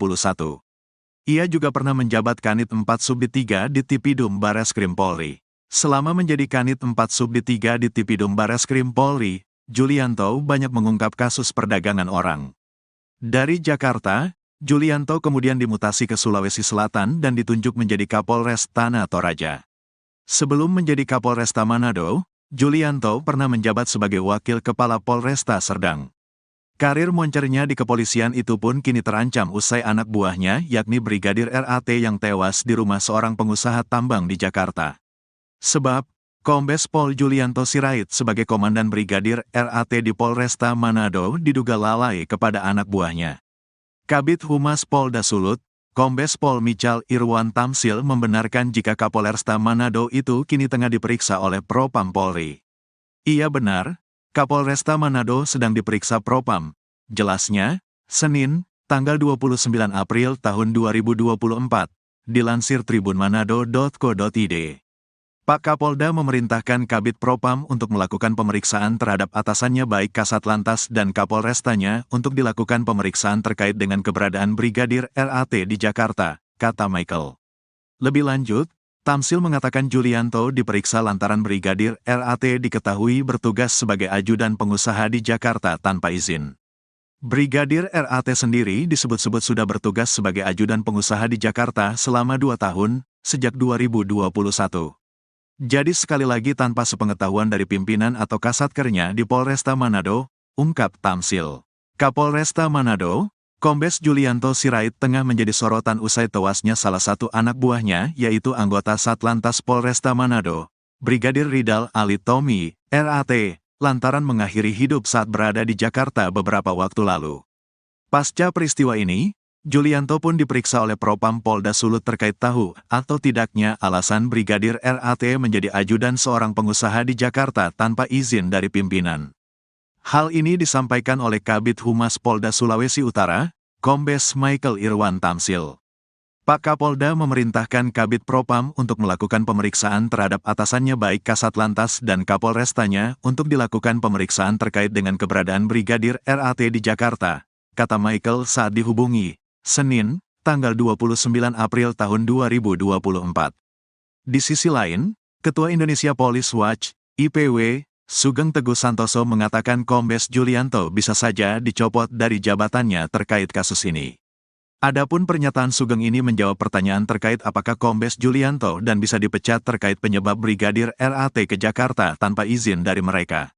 Ia juga pernah menjabat Kanit 4 Subdit 3 di Tipidum Bareskrim Polri. Selama menjadi Kanit 4 Subdit 3 di Tipidum Bareskrim Polri, Julianto banyak mengungkap kasus perdagangan orang. Dari Jakarta, Julianto kemudian dimutasi ke Sulawesi Selatan dan ditunjuk menjadi Kapolres Tanah Toraja. Sebelum menjadi Kapolresta Manado, Julianto pernah menjabat sebagai Wakil Kepala Polresta Serdang. Karir moncernya di kepolisian itu pun kini terancam usai anak buahnya yakni Brigadir RAT yang tewas di rumah seorang pengusaha tambang di Jakarta. Sebab, Kombes Pol Julianto Sirait sebagai Komandan Brigadir RAT di Polresta Manado diduga lalai kepada anak buahnya. Kabid Humas Polda Sulut, Kombes Pol Michal Irwan Tamsil membenarkan jika Kapolresta Manado itu kini tengah diperiksa oleh Propam Polri. Iya benar, Kapolresta Manado sedang diperiksa Propam. Jelasnya, Senin, tanggal 29 April tahun 2024, dilansir tribunmanado.co.id. Pak Kapolda memerintahkan Kabid Propam untuk melakukan pemeriksaan terhadap atasannya baik Kasat Lantas dan Kapolrestanya untuk dilakukan pemeriksaan terkait dengan keberadaan Brigadir RAT di Jakarta, kata Michael. Lebih lanjut, Tamsil mengatakan Julianto diperiksa lantaran Brigadir RAT diketahui bertugas sebagai ajudan pengusaha di Jakarta tanpa izin. Brigadir RAT sendiri disebut-sebut sudah bertugas sebagai ajudan pengusaha di Jakarta selama 2 tahun, sejak 2021. Jadi sekali lagi tanpa sepengetahuan dari pimpinan atau kasatkernya di Polresta Manado, ungkap Tamsil. Kapolresta Manado, Kombes Julianto Sirait tengah menjadi sorotan usai tewasnya salah satu anak buahnya yaitu anggota Satlantas Polresta Manado, Brigadir Ridal Alitomi, RAT, lantaran mengakhiri hidup saat berada di Jakarta beberapa waktu lalu. Pasca peristiwa ini, Julianto pun diperiksa oleh Propam Polda Sulut terkait tahu atau tidaknya alasan Brigadir RAT menjadi ajudan seorang pengusaha di Jakarta tanpa izin dari pimpinan. Hal ini disampaikan oleh Kabid Humas Polda Sulawesi Utara, Kombes Michael Irwan Tamsil. Pak Kapolda memerintahkan Kabid Propam untuk melakukan pemeriksaan terhadap atasannya baik Kasat Lantas dan Kapolrestanya untuk dilakukan pemeriksaan terkait dengan keberadaan Brigadir RAT di Jakarta, kata Michael saat dihubungi, Senin, tanggal 29 April tahun 2024. Di sisi lain, Ketua Indonesia Police Watch, IPW, Sugeng Teguh Santoso mengatakan Kombes Julianto bisa saja dicopot dari jabatannya terkait kasus ini. Adapun pernyataan Sugeng ini menjawab pertanyaan terkait apakah Kombes Julianto dan bisa dipecat terkait penyebab Brigadir RAT ke Jakarta tanpa izin dari mereka.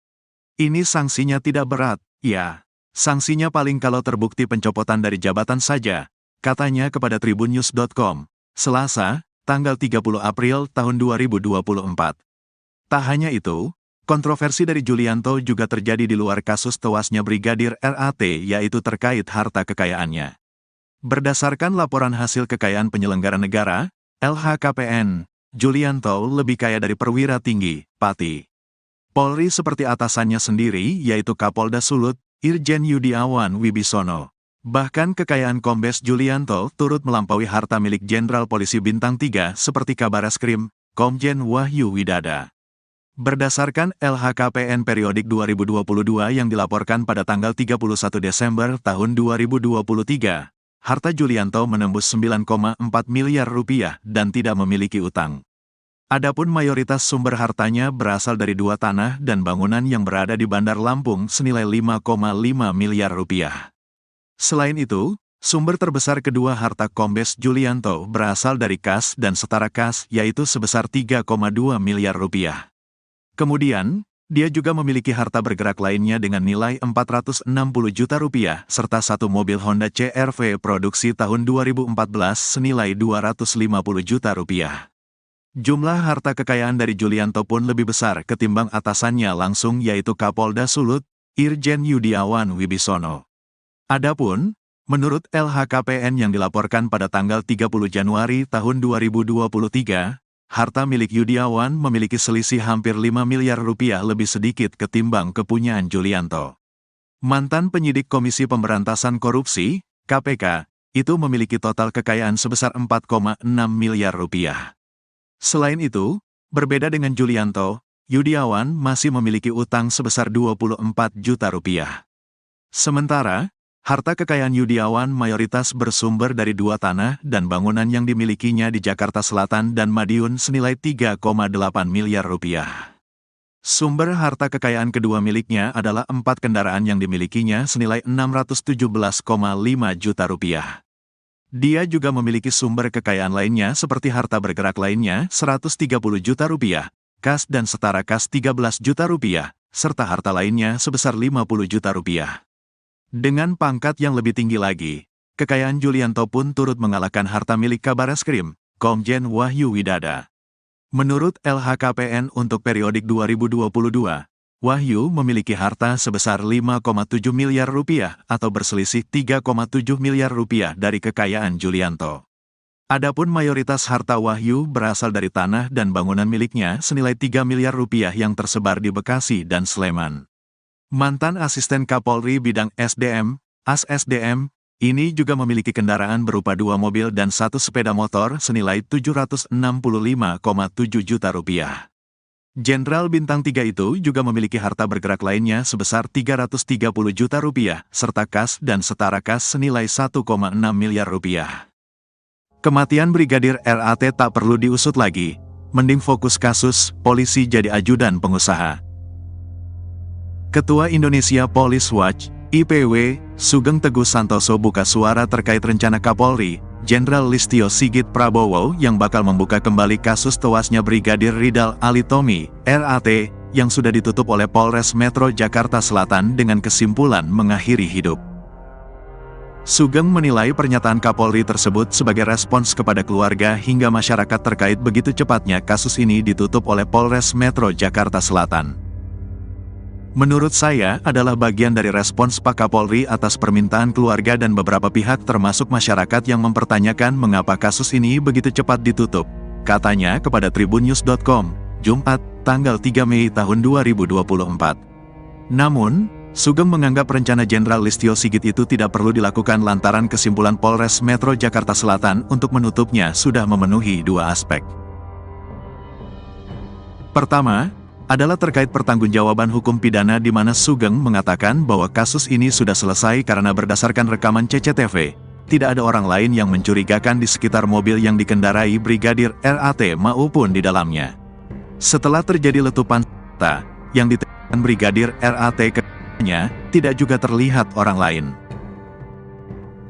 Ini sanksinya tidak berat, ya. Sanksinya paling kalau terbukti pencopotan dari jabatan saja, katanya kepada tribunnews.com, Selasa, tanggal 30 April tahun 2024. Tak hanya itu, kontroversi dari Julianto juga terjadi di luar kasus tewasnya Brigadir RAT yaitu terkait harta kekayaannya. Berdasarkan laporan hasil kekayaan penyelenggara negara, LHKPN, Julianto lebih kaya dari perwira tinggi, Pati Polri seperti atasannya sendiri yaitu Kapolda Sulut, Irjen Yudiawan Wibisono. Bahkan kekayaan Kombes Julianto turut melampaui harta milik Jenderal Polisi Bintang 3 seperti Kabareskrim, Komjen Wahyu Widada. Berdasarkan LHKPN periodik 2022 yang dilaporkan pada tanggal 31 Desember tahun 2023, harta Julianto menembus 9,4 miliar rupiah dan tidak memiliki utang. Adapun mayoritas sumber hartanya berasal dari 2 tanah dan bangunan yang berada di Bandar Lampung senilai 5,5 miliar rupiah. Selain itu, sumber terbesar kedua harta Kombes Julianto berasal dari kas dan setara kas yaitu sebesar 3,2 miliar rupiah. Kemudian, dia juga memiliki harta bergerak lainnya dengan nilai 460 juta rupiah serta satu mobil Honda CR-V produksi tahun 2014 senilai 250 juta rupiah. Jumlah harta kekayaan dari Julianto pun lebih besar ketimbang atasannya langsung yaitu Kapolda Sulut, Irjen Yudiawan Wibisono. Adapun, menurut LHKPN yang dilaporkan pada tanggal 30 Januari tahun 2023, harta milik Yudiawan memiliki selisih hampir 5 miliar rupiah lebih sedikit ketimbang kepunyaan Julianto. Mantan penyidik Komisi Pemberantasan Korupsi, KPK, itu memiliki total kekayaan sebesar 4,6 miliar rupiah. Selain itu, berbeda dengan Julianto, Yudiawan masih memiliki utang sebesar 24 juta rupiah. Sementara, harta kekayaan Yudiawan mayoritas bersumber dari 2 tanah dan bangunan yang dimilikinya di Jakarta Selatan dan Madiun senilai 3,8 miliar rupiah. Sumber harta kekayaan kedua miliknya adalah 4 kendaraan yang dimilikinya senilai 617,5 juta rupiah. Dia juga memiliki sumber kekayaan lainnya seperti harta bergerak lainnya 130 juta rupiah, kas dan setara kas 13 juta rupiah, serta harta lainnya sebesar 50 juta rupiah. Dengan pangkat yang lebih tinggi lagi, kekayaan Julianto pun turut mengalahkan harta milik Kabareskrim, Komjen Wahyu Widada. Menurut LHKPN untuk periodik 2022, Wahyu memiliki harta sebesar 5,7 miliar rupiah atau berselisih 3,7 miliar rupiah dari kekayaan Julianto. Adapun mayoritas harta Wahyu berasal dari tanah dan bangunan miliknya senilai 3 miliar rupiah yang tersebar di Bekasi dan Sleman. Mantan asisten Kapolri bidang SDM, AS SDM, ini juga memiliki kendaraan berupa 2 mobil dan 1 sepeda motor senilai 765,7 juta rupiah. Jenderal Bintang 3 itu juga memiliki harta bergerak lainnya sebesar 330 juta rupiah, serta kas dan setara kas senilai 1,6 miliar rupiah. Kematian Brigadir RAT tak perlu diusut lagi, mending fokus kasus, polisi jadi ajudan pengusaha. Ketua Indonesia Police Watch, IPW, Sugeng Teguh Santoso buka suara terkait rencana Kapolri, Jenderal Listio Sigit Prabowo yang bakal membuka kembali kasus tewasnya Brigadir Ridal Alitomi, RAT, yang sudah ditutup oleh Polres Metro Jakarta Selatan dengan kesimpulan mengakhiri hidup. Sugeng menilai pernyataan Kapolri tersebut sebagai respons kepada keluarga hingga masyarakat terkait begitu cepatnya kasus ini ditutup oleh Polres Metro Jakarta Selatan. Menurut saya adalah bagian dari respons Pak Kapolri atas permintaan keluarga dan beberapa pihak termasuk masyarakat yang mempertanyakan mengapa kasus ini begitu cepat ditutup, katanya kepada tribunnews.com, Jumat, tanggal 3 Mei tahun 2024. Namun, Sugeng menganggap rencana Jenderal Listio Sigit itu tidak perlu dilakukan lantaran kesimpulan Polres Metro Jakarta Selatan untuk menutupnya sudah memenuhi 2 aspek. Pertama, adalah terkait pertanggungjawaban hukum pidana di mana Sugeng mengatakan bahwa kasus ini sudah selesai karena berdasarkan rekaman CCTV, tidak ada orang lain yang mencurigakan di sekitar mobil yang dikendarai Brigadir RAT maupun di dalamnya. Setelah terjadi letupan senjata yang ditembakkan Brigadir RAT tidak juga terlihat orang lain.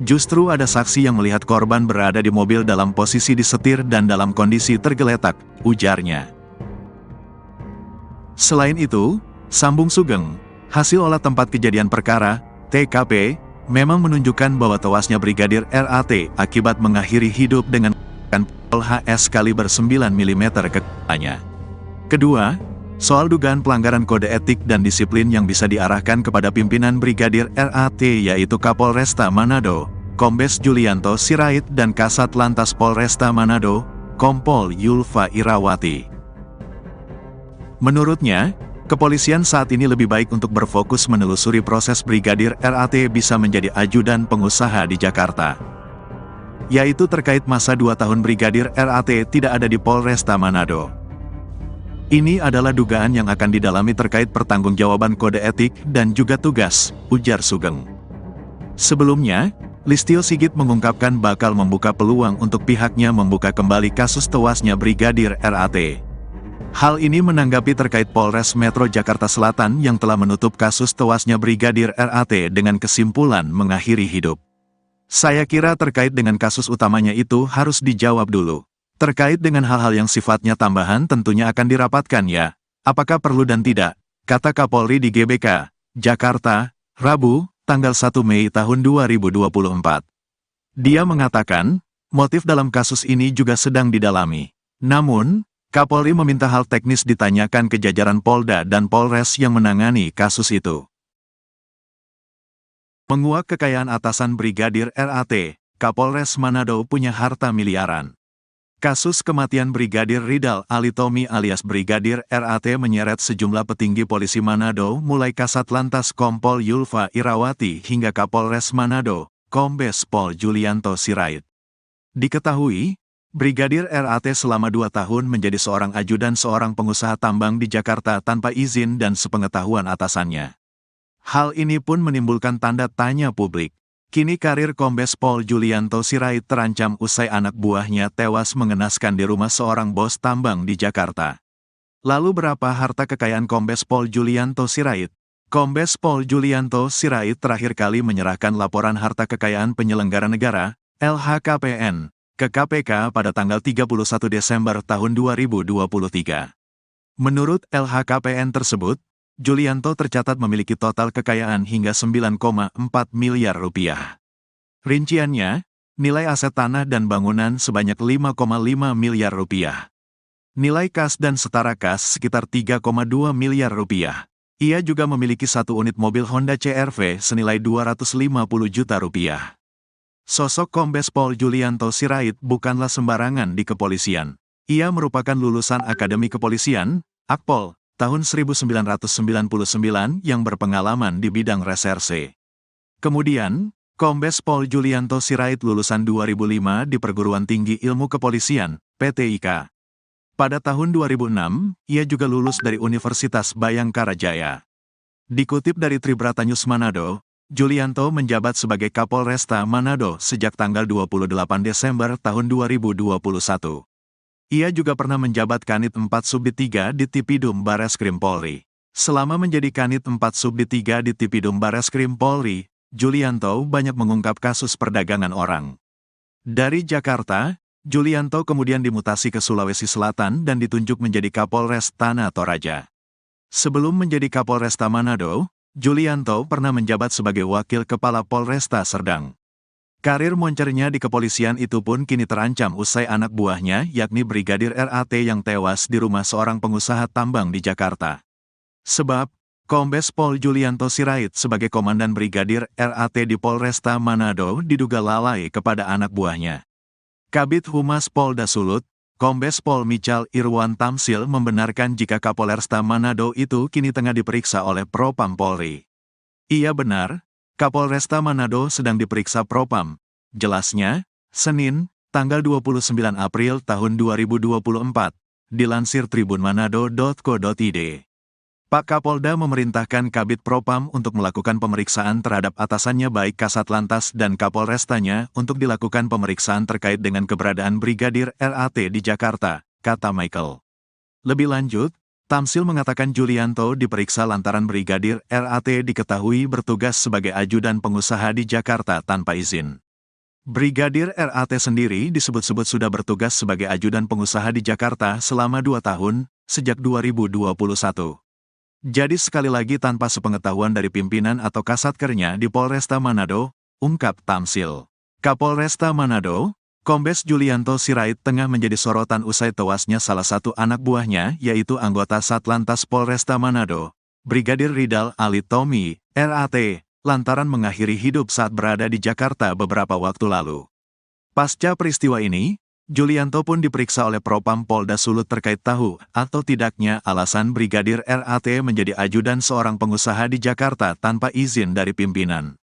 Justru ada saksi yang melihat korban berada di mobil dalam posisi disetir dan dalam kondisi tergeletak, ujarnya. Selain itu, sambung Sugeng, hasil olah tempat kejadian perkara, TKP, memang menunjukkan bahwa tewasnya Brigadir RAT akibat mengakhiri hidup dengan pistol HS kaliber 9 mm ke kepalanya. Kedua, soal dugaan pelanggaran kode etik dan disiplin yang bisa diarahkan kepada pimpinan Brigadir RAT yaitu Kapolresta Manado, Kombes Julianto Sirait dan Kasat Lantas Polresta Manado, Kompol Yulfa Irawati. Menurutnya, kepolisian saat ini lebih baik untuk berfokus menelusuri proses Brigadir RAT bisa menjadi ajudan pengusaha di Jakarta. Yaitu terkait masa 2 tahun Brigadir RAT tidak ada di Polresta Manado. Ini adalah dugaan yang akan didalami terkait pertanggungjawaban kode etik dan juga tugas, ujar Sugeng. Sebelumnya, Listio Sigit mengungkapkan bakal membuka peluang untuk pihaknya membuka kembali kasus tewasnya Brigadir RAT. Hal ini menanggapi terkait Polres Metro Jakarta Selatan yang telah menutup kasus tewasnya Brigadir RAT dengan kesimpulan mengakhiri hidup. Saya kira terkait dengan kasus utamanya itu harus dijawab dulu. Terkait dengan hal-hal yang sifatnya tambahan tentunya akan dirapatkan ya, apakah perlu dan tidak, kata Kapolri di GBK, Jakarta, Rabu, tanggal 1 Mei tahun 2024. Dia mengatakan, motif dalam kasus ini juga sedang didalami. Namun, Kapolri meminta hal teknis ditanyakan ke jajaran Polda dan Polres yang menangani kasus itu. Menguak kekayaan atasan Brigadir RAT, Kapolres Manado punya harta miliaran. Kasus kematian Brigadir Ridal Alitomi alias Brigadir RAT menyeret sejumlah petinggi polisi Manado mulai Kasat Lantas Kompol Yulfa Irawati hingga Kapolres Manado, Kombes Pol Julianto Sirait. Diketahui, Brigadir RAT selama 2 tahun menjadi seorang ajudan seorang pengusaha tambang di Jakarta tanpa izin dan sepengetahuan atasannya. Hal ini pun menimbulkan tanda tanya publik. Kini karir Kombes Pol Julianto Sirait terancam usai anak buahnya tewas mengenaskan di rumah seorang bos tambang di Jakarta. Lalu berapa harta kekayaan Kombes Pol Julianto Sirait? Kombes Pol Julianto Sirait terakhir kali menyerahkan laporan harta kekayaan penyelenggara negara, LHKPN, ke KPK pada tanggal 31 Desember tahun 2023. Menurut LHKPN tersebut, Julianto tercatat memiliki total kekayaan hingga 9,4 miliar rupiah. Rinciannya, nilai aset tanah dan bangunan sebanyak 5,5 miliar rupiah. Nilai kas dan setara kas sekitar 3,2 miliar rupiah. Ia juga memiliki 1 unit mobil Honda CR-V senilai 250 juta rupiah. Sosok Kombes Pol Julianto Sirait bukanlah sembarangan di kepolisian. Ia merupakan lulusan Akademi Kepolisian, Akpol, tahun 1999 yang berpengalaman di bidang reserse. Kemudian, Kombes Pol Julianto Sirait lulusan 2005 di Perguruan Tinggi Ilmu Kepolisian, PTIK. Pada tahun 2006, ia juga lulus dari Universitas Bayangkara Jaya. Dikutip dari Tribratanyus Manado, Julianto menjabat sebagai Kapolresta Manado sejak tanggal 28 Desember tahun 2021. Ia juga pernah menjabat Kanit 4 Subdit 3 di Tipidum Bareskrim Polri. Selama menjadi Kanit 4 Subdit 3 di Tipidum Bareskrim Polri, Julianto banyak mengungkap kasus perdagangan orang. Dari Jakarta, Julianto kemudian dimutasi ke Sulawesi Selatan dan ditunjuk menjadi Kapolres Tanah Toraja. Sebelum menjadi Kapolresta Manado, Julianto pernah menjabat sebagai Wakil Kepala Polresta Serdang. Karir moncernya di kepolisian itu pun kini terancam usai anak buahnya yakni Brigadir RAT yang tewas di rumah seorang pengusaha tambang di Jakarta. Sebab, Kombes Pol Julianto Sirait sebagai Komandan Brigadir RAT di Polresta Manado diduga lalai kepada anak buahnya. Kabid Humas Polda Sulut, Kombes Pol Michal Irwan Tamsil membenarkan jika Kapolresta Manado itu kini tengah diperiksa oleh Propam Polri. Iya benar, Kapolresta Manado sedang diperiksa Propam. Jelasnya, Senin, tanggal 29 April tahun 2024, dilansir tribunmanado.co.id. Pak Kapolda memerintahkan Kabid Propam untuk melakukan pemeriksaan terhadap atasannya baik Kasat Lantas dan Kapolrestanya untuk dilakukan pemeriksaan terkait dengan keberadaan Brigadir RAT di Jakarta, kata Michael. Lebih lanjut, Tamsil mengatakan Julianto diperiksa lantaran Brigadir RAT diketahui bertugas sebagai ajudan pengusaha di Jakarta tanpa izin. Brigadir RAT sendiri disebut-sebut sudah bertugas sebagai ajudan pengusaha di Jakarta selama 2 tahun, sejak 2021. Jadi sekali lagi tanpa sepengetahuan dari pimpinan atau kasatkernya di Polresta Manado, ungkap Tamsil. Kapolresta Manado, Kombes Julianto Sirait tengah menjadi sorotan usai tewasnya salah satu anak buahnya yaitu anggota Satlantas Polresta Manado, Brigadir Ridal Alitomi, RAT, lantaran mengakhiri hidup saat berada di Jakarta beberapa waktu lalu. Pasca peristiwa ini, Julianto pun diperiksa oleh Propam Polda Sulut terkait tahu atau tidaknya alasan Brigadir RAT menjadi ajudan seorang pengusaha di Jakarta tanpa izin dari pimpinan.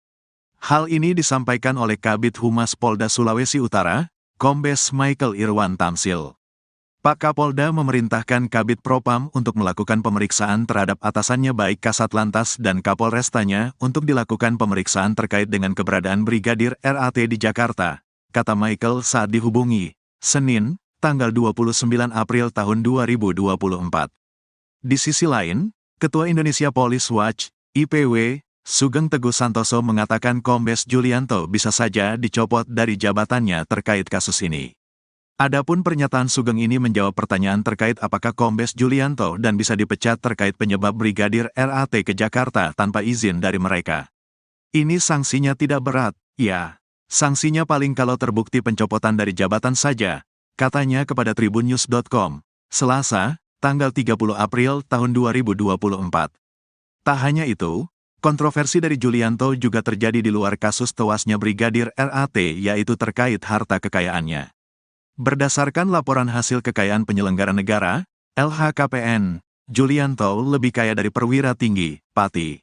Hal ini disampaikan oleh Kabid Humas Polda Sulawesi Utara, Kombes Michael Irwan Tamsil. Pak Kapolda memerintahkan Kabid Propam untuk melakukan pemeriksaan terhadap atasannya baik Kasat Lantas dan Kapolrestanya untuk dilakukan pemeriksaan terkait dengan keberadaan Brigadir RAT di Jakarta, kata Michael saat dihubungi, Senin, tanggal 29 April tahun 2024. Di sisi lain, Ketua Indonesia Police Watch, IPW, Sugeng Teguh Santoso mengatakan Kombes Julianto bisa saja dicopot dari jabatannya terkait kasus ini. Adapun pernyataan Sugeng ini menjawab pertanyaan terkait apakah Kombes Julianto dan bisa dipecat terkait penyebab Brigadir RAT ke Jakarta tanpa izin dari mereka. Ini sanksinya tidak berat, ya. Sanksinya paling kalau terbukti pencopotan dari jabatan saja, katanya kepada tribunnews.com, Selasa, tanggal 30 April tahun 2024. Tak hanya itu, kontroversi dari Julianto juga terjadi di luar kasus tewasnya Brigadir RAT yaitu terkait harta kekayaannya. Berdasarkan laporan hasil kekayaan penyelenggara negara, LHKPN, Julianto lebih kaya dari perwira tinggi, Pati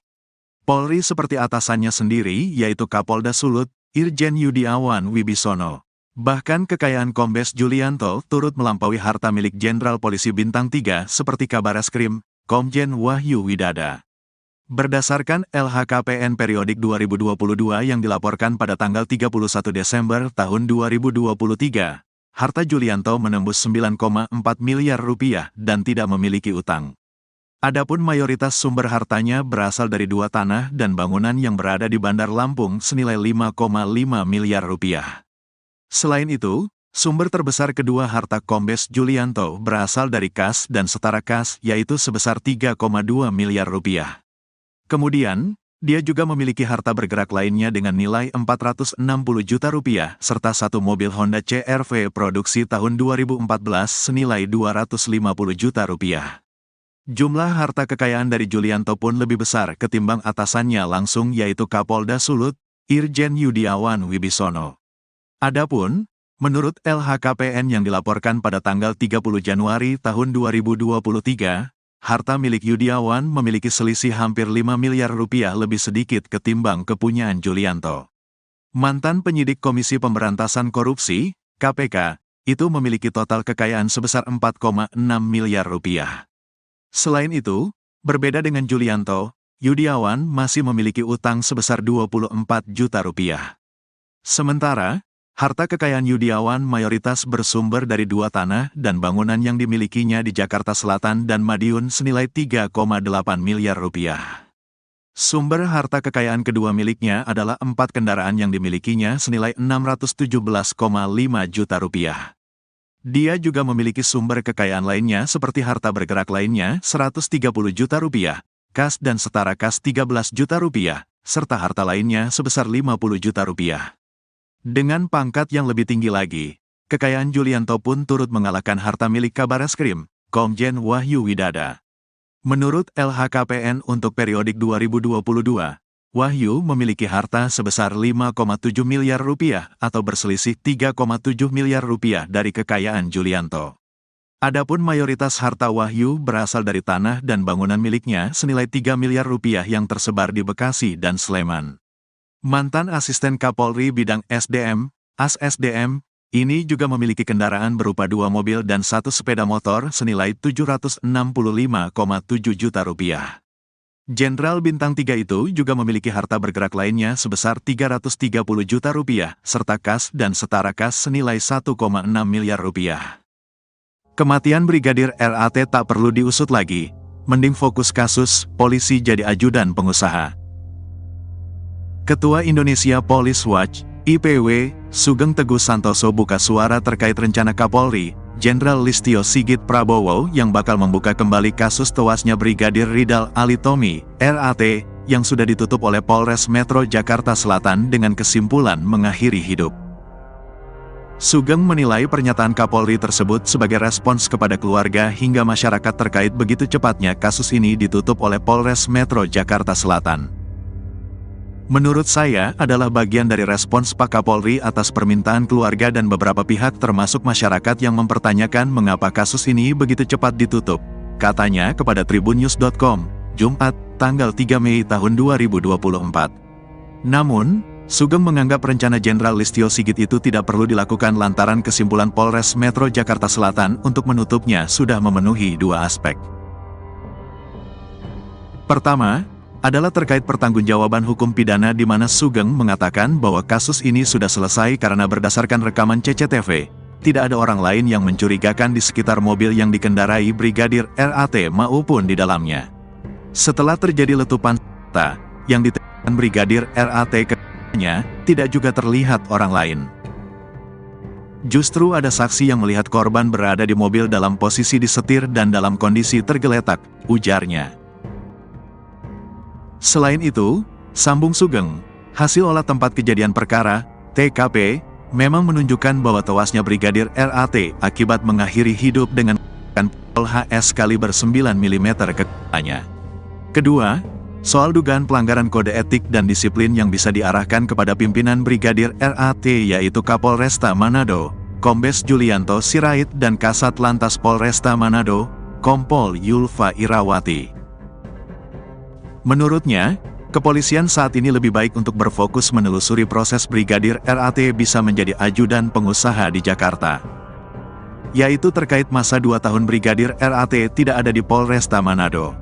Polri seperti atasannya sendiri yaitu Kapolda Sulut, Irjen Yudiawan Wibisono. Bahkan kekayaan Kombes Julianto turut melampaui harta milik Jenderal Polisi Bintang 3 seperti Kabareskrim, Komjen Wahyu Widada. Berdasarkan LHKPN periodik 2022 yang dilaporkan pada tanggal 31 Desember tahun 2023, harta Julianto menembus 9,4 miliar rupiah dan tidak memiliki utang. Adapun mayoritas sumber hartanya berasal dari 2 tanah dan bangunan yang berada di Bandar Lampung senilai 5,5 miliar rupiah. Selain itu, sumber terbesar kedua harta Kombes Julianto berasal dari kas dan setara kas yaitu sebesar 3,2 miliar rupiah. Kemudian, dia juga memiliki harta bergerak lainnya dengan nilai 460 juta rupiah serta satu mobil Honda CR-V produksi tahun 2014 senilai 250 juta rupiah. Jumlah harta kekayaan dari Julianto pun lebih besar ketimbang atasannya langsung yaitu Kapolda Sulut, Irjen Yudiawan Wibisono. Adapun, menurut LHKPN yang dilaporkan pada tanggal 30 Januari tahun 2023, harta milik Yudiawan memiliki selisih hampir 5 miliar rupiah lebih sedikit ketimbang kepunyaan Julianto. Mantan penyidik Komisi Pemberantasan Korupsi, KPK, itu memiliki total kekayaan sebesar 4,6 miliar rupiah. Selain itu, berbeda dengan Julianto, Yudiawan masih memiliki utang sebesar 24 juta rupiah. Sementara, harta kekayaan Yudiawan mayoritas bersumber dari 2 tanah dan bangunan yang dimilikinya di Jakarta Selatan dan Madiun senilai 3,8 miliar rupiah. Sumber harta kekayaan kedua miliknya adalah 4 kendaraan yang dimilikinya senilai 617,5 juta rupiah. Dia juga memiliki sumber kekayaan lainnya seperti harta bergerak lainnya 130 juta rupiah, kas dan setara kas 13 juta rupiah, serta harta lainnya sebesar 50 juta rupiah. Dengan pangkat yang lebih tinggi lagi, kekayaan Julianto pun turut mengalahkan harta milik Kabareskrim, Komjen Wahyu Widada. Menurut LHKPN untuk periodik 2022, Wahyu memiliki harta sebesar 5,7 miliar rupiah atau berselisih 3,7 miliar rupiah dari kekayaan Julianto. Adapun mayoritas harta Wahyu berasal dari tanah dan bangunan miliknya senilai 3 miliar rupiah yang tersebar di Bekasi dan Sleman. Mantan Asisten Kapolri Bidang SDM, AS-SDM, ini juga memiliki kendaraan berupa 2 mobil dan 1 sepeda motor senilai 765,7 juta rupiah. Jenderal Bintang 3 itu juga memiliki harta bergerak lainnya sebesar 330 juta rupiah, serta kas dan setara kas senilai 1,6 miliar rupiah. Kematian Brigadir RAT tak perlu diusut lagi, mending fokus kasus, polisi jadi ajudan pengusaha. Ketua Indonesia Police Watch, IPW, Sugeng Teguh Santoso buka suara terkait rencana Kapolri, Jenderal Listio Sigit Prabowo yang bakal membuka kembali kasus tewasnya Brigadir Ridal Alitomi, RAT, yang sudah ditutup oleh Polres Metro Jakarta Selatan dengan kesimpulan mengakhiri hidup. Sugeng menilai pernyataan Kapolri tersebut sebagai respons kepada keluarga hingga masyarakat terkait begitu cepatnya kasus ini ditutup oleh Polres Metro Jakarta Selatan. Menurut saya adalah bagian dari respons Pak Kapolri atas permintaan keluarga dan beberapa pihak termasuk masyarakat yang mempertanyakan mengapa kasus ini begitu cepat ditutup, katanya kepada tribunnews.com, Jumat, tanggal 3 Mei tahun 2024. Namun, Sugeng menganggap rencana Jenderal Listio Sigit itu tidak perlu dilakukan lantaran kesimpulan Polres Metro Jakarta Selatan untuk menutupnya sudah memenuhi 2 aspek. Pertama, adalah terkait pertanggungjawaban hukum pidana di mana Sugeng mengatakan bahwa kasus ini sudah selesai karena berdasarkan rekaman CCTV, tidak ada orang lain yang mencurigakan di sekitar mobil yang dikendarai Brigadir RAT maupun di dalamnya. Setelah terjadi letupan senjata yang ditembakkan Brigadir RAT ke-nya, tidak juga terlihat orang lain. Justru ada saksi yang melihat korban berada di mobil dalam posisi disetir dan dalam kondisi tergeletak, ujarnya. Selain itu, sambung Sugeng, hasil olah tempat kejadian perkara, TKP, memang menunjukkan bahwa tewasnya Brigadir RAT akibat mengakhiri hidup dengan pistol HS kaliber 9 mm ke kepalanya. Kedua, soal dugaan pelanggaran kode etik dan disiplin yang bisa diarahkan kepada pimpinan Brigadir RAT yaitu Kapolresta Manado, Kombes Julianto Sirait dan Kasat Lantas Polresta Manado, Kompol Yulfa Irawati. Menurutnya, kepolisian saat ini lebih baik untuk berfokus menelusuri proses Brigadir RAT bisa menjadi ajudan pengusaha di Jakarta. Yaitu terkait masa 2 tahun Brigadir RAT tidak ada di Polresta Manado.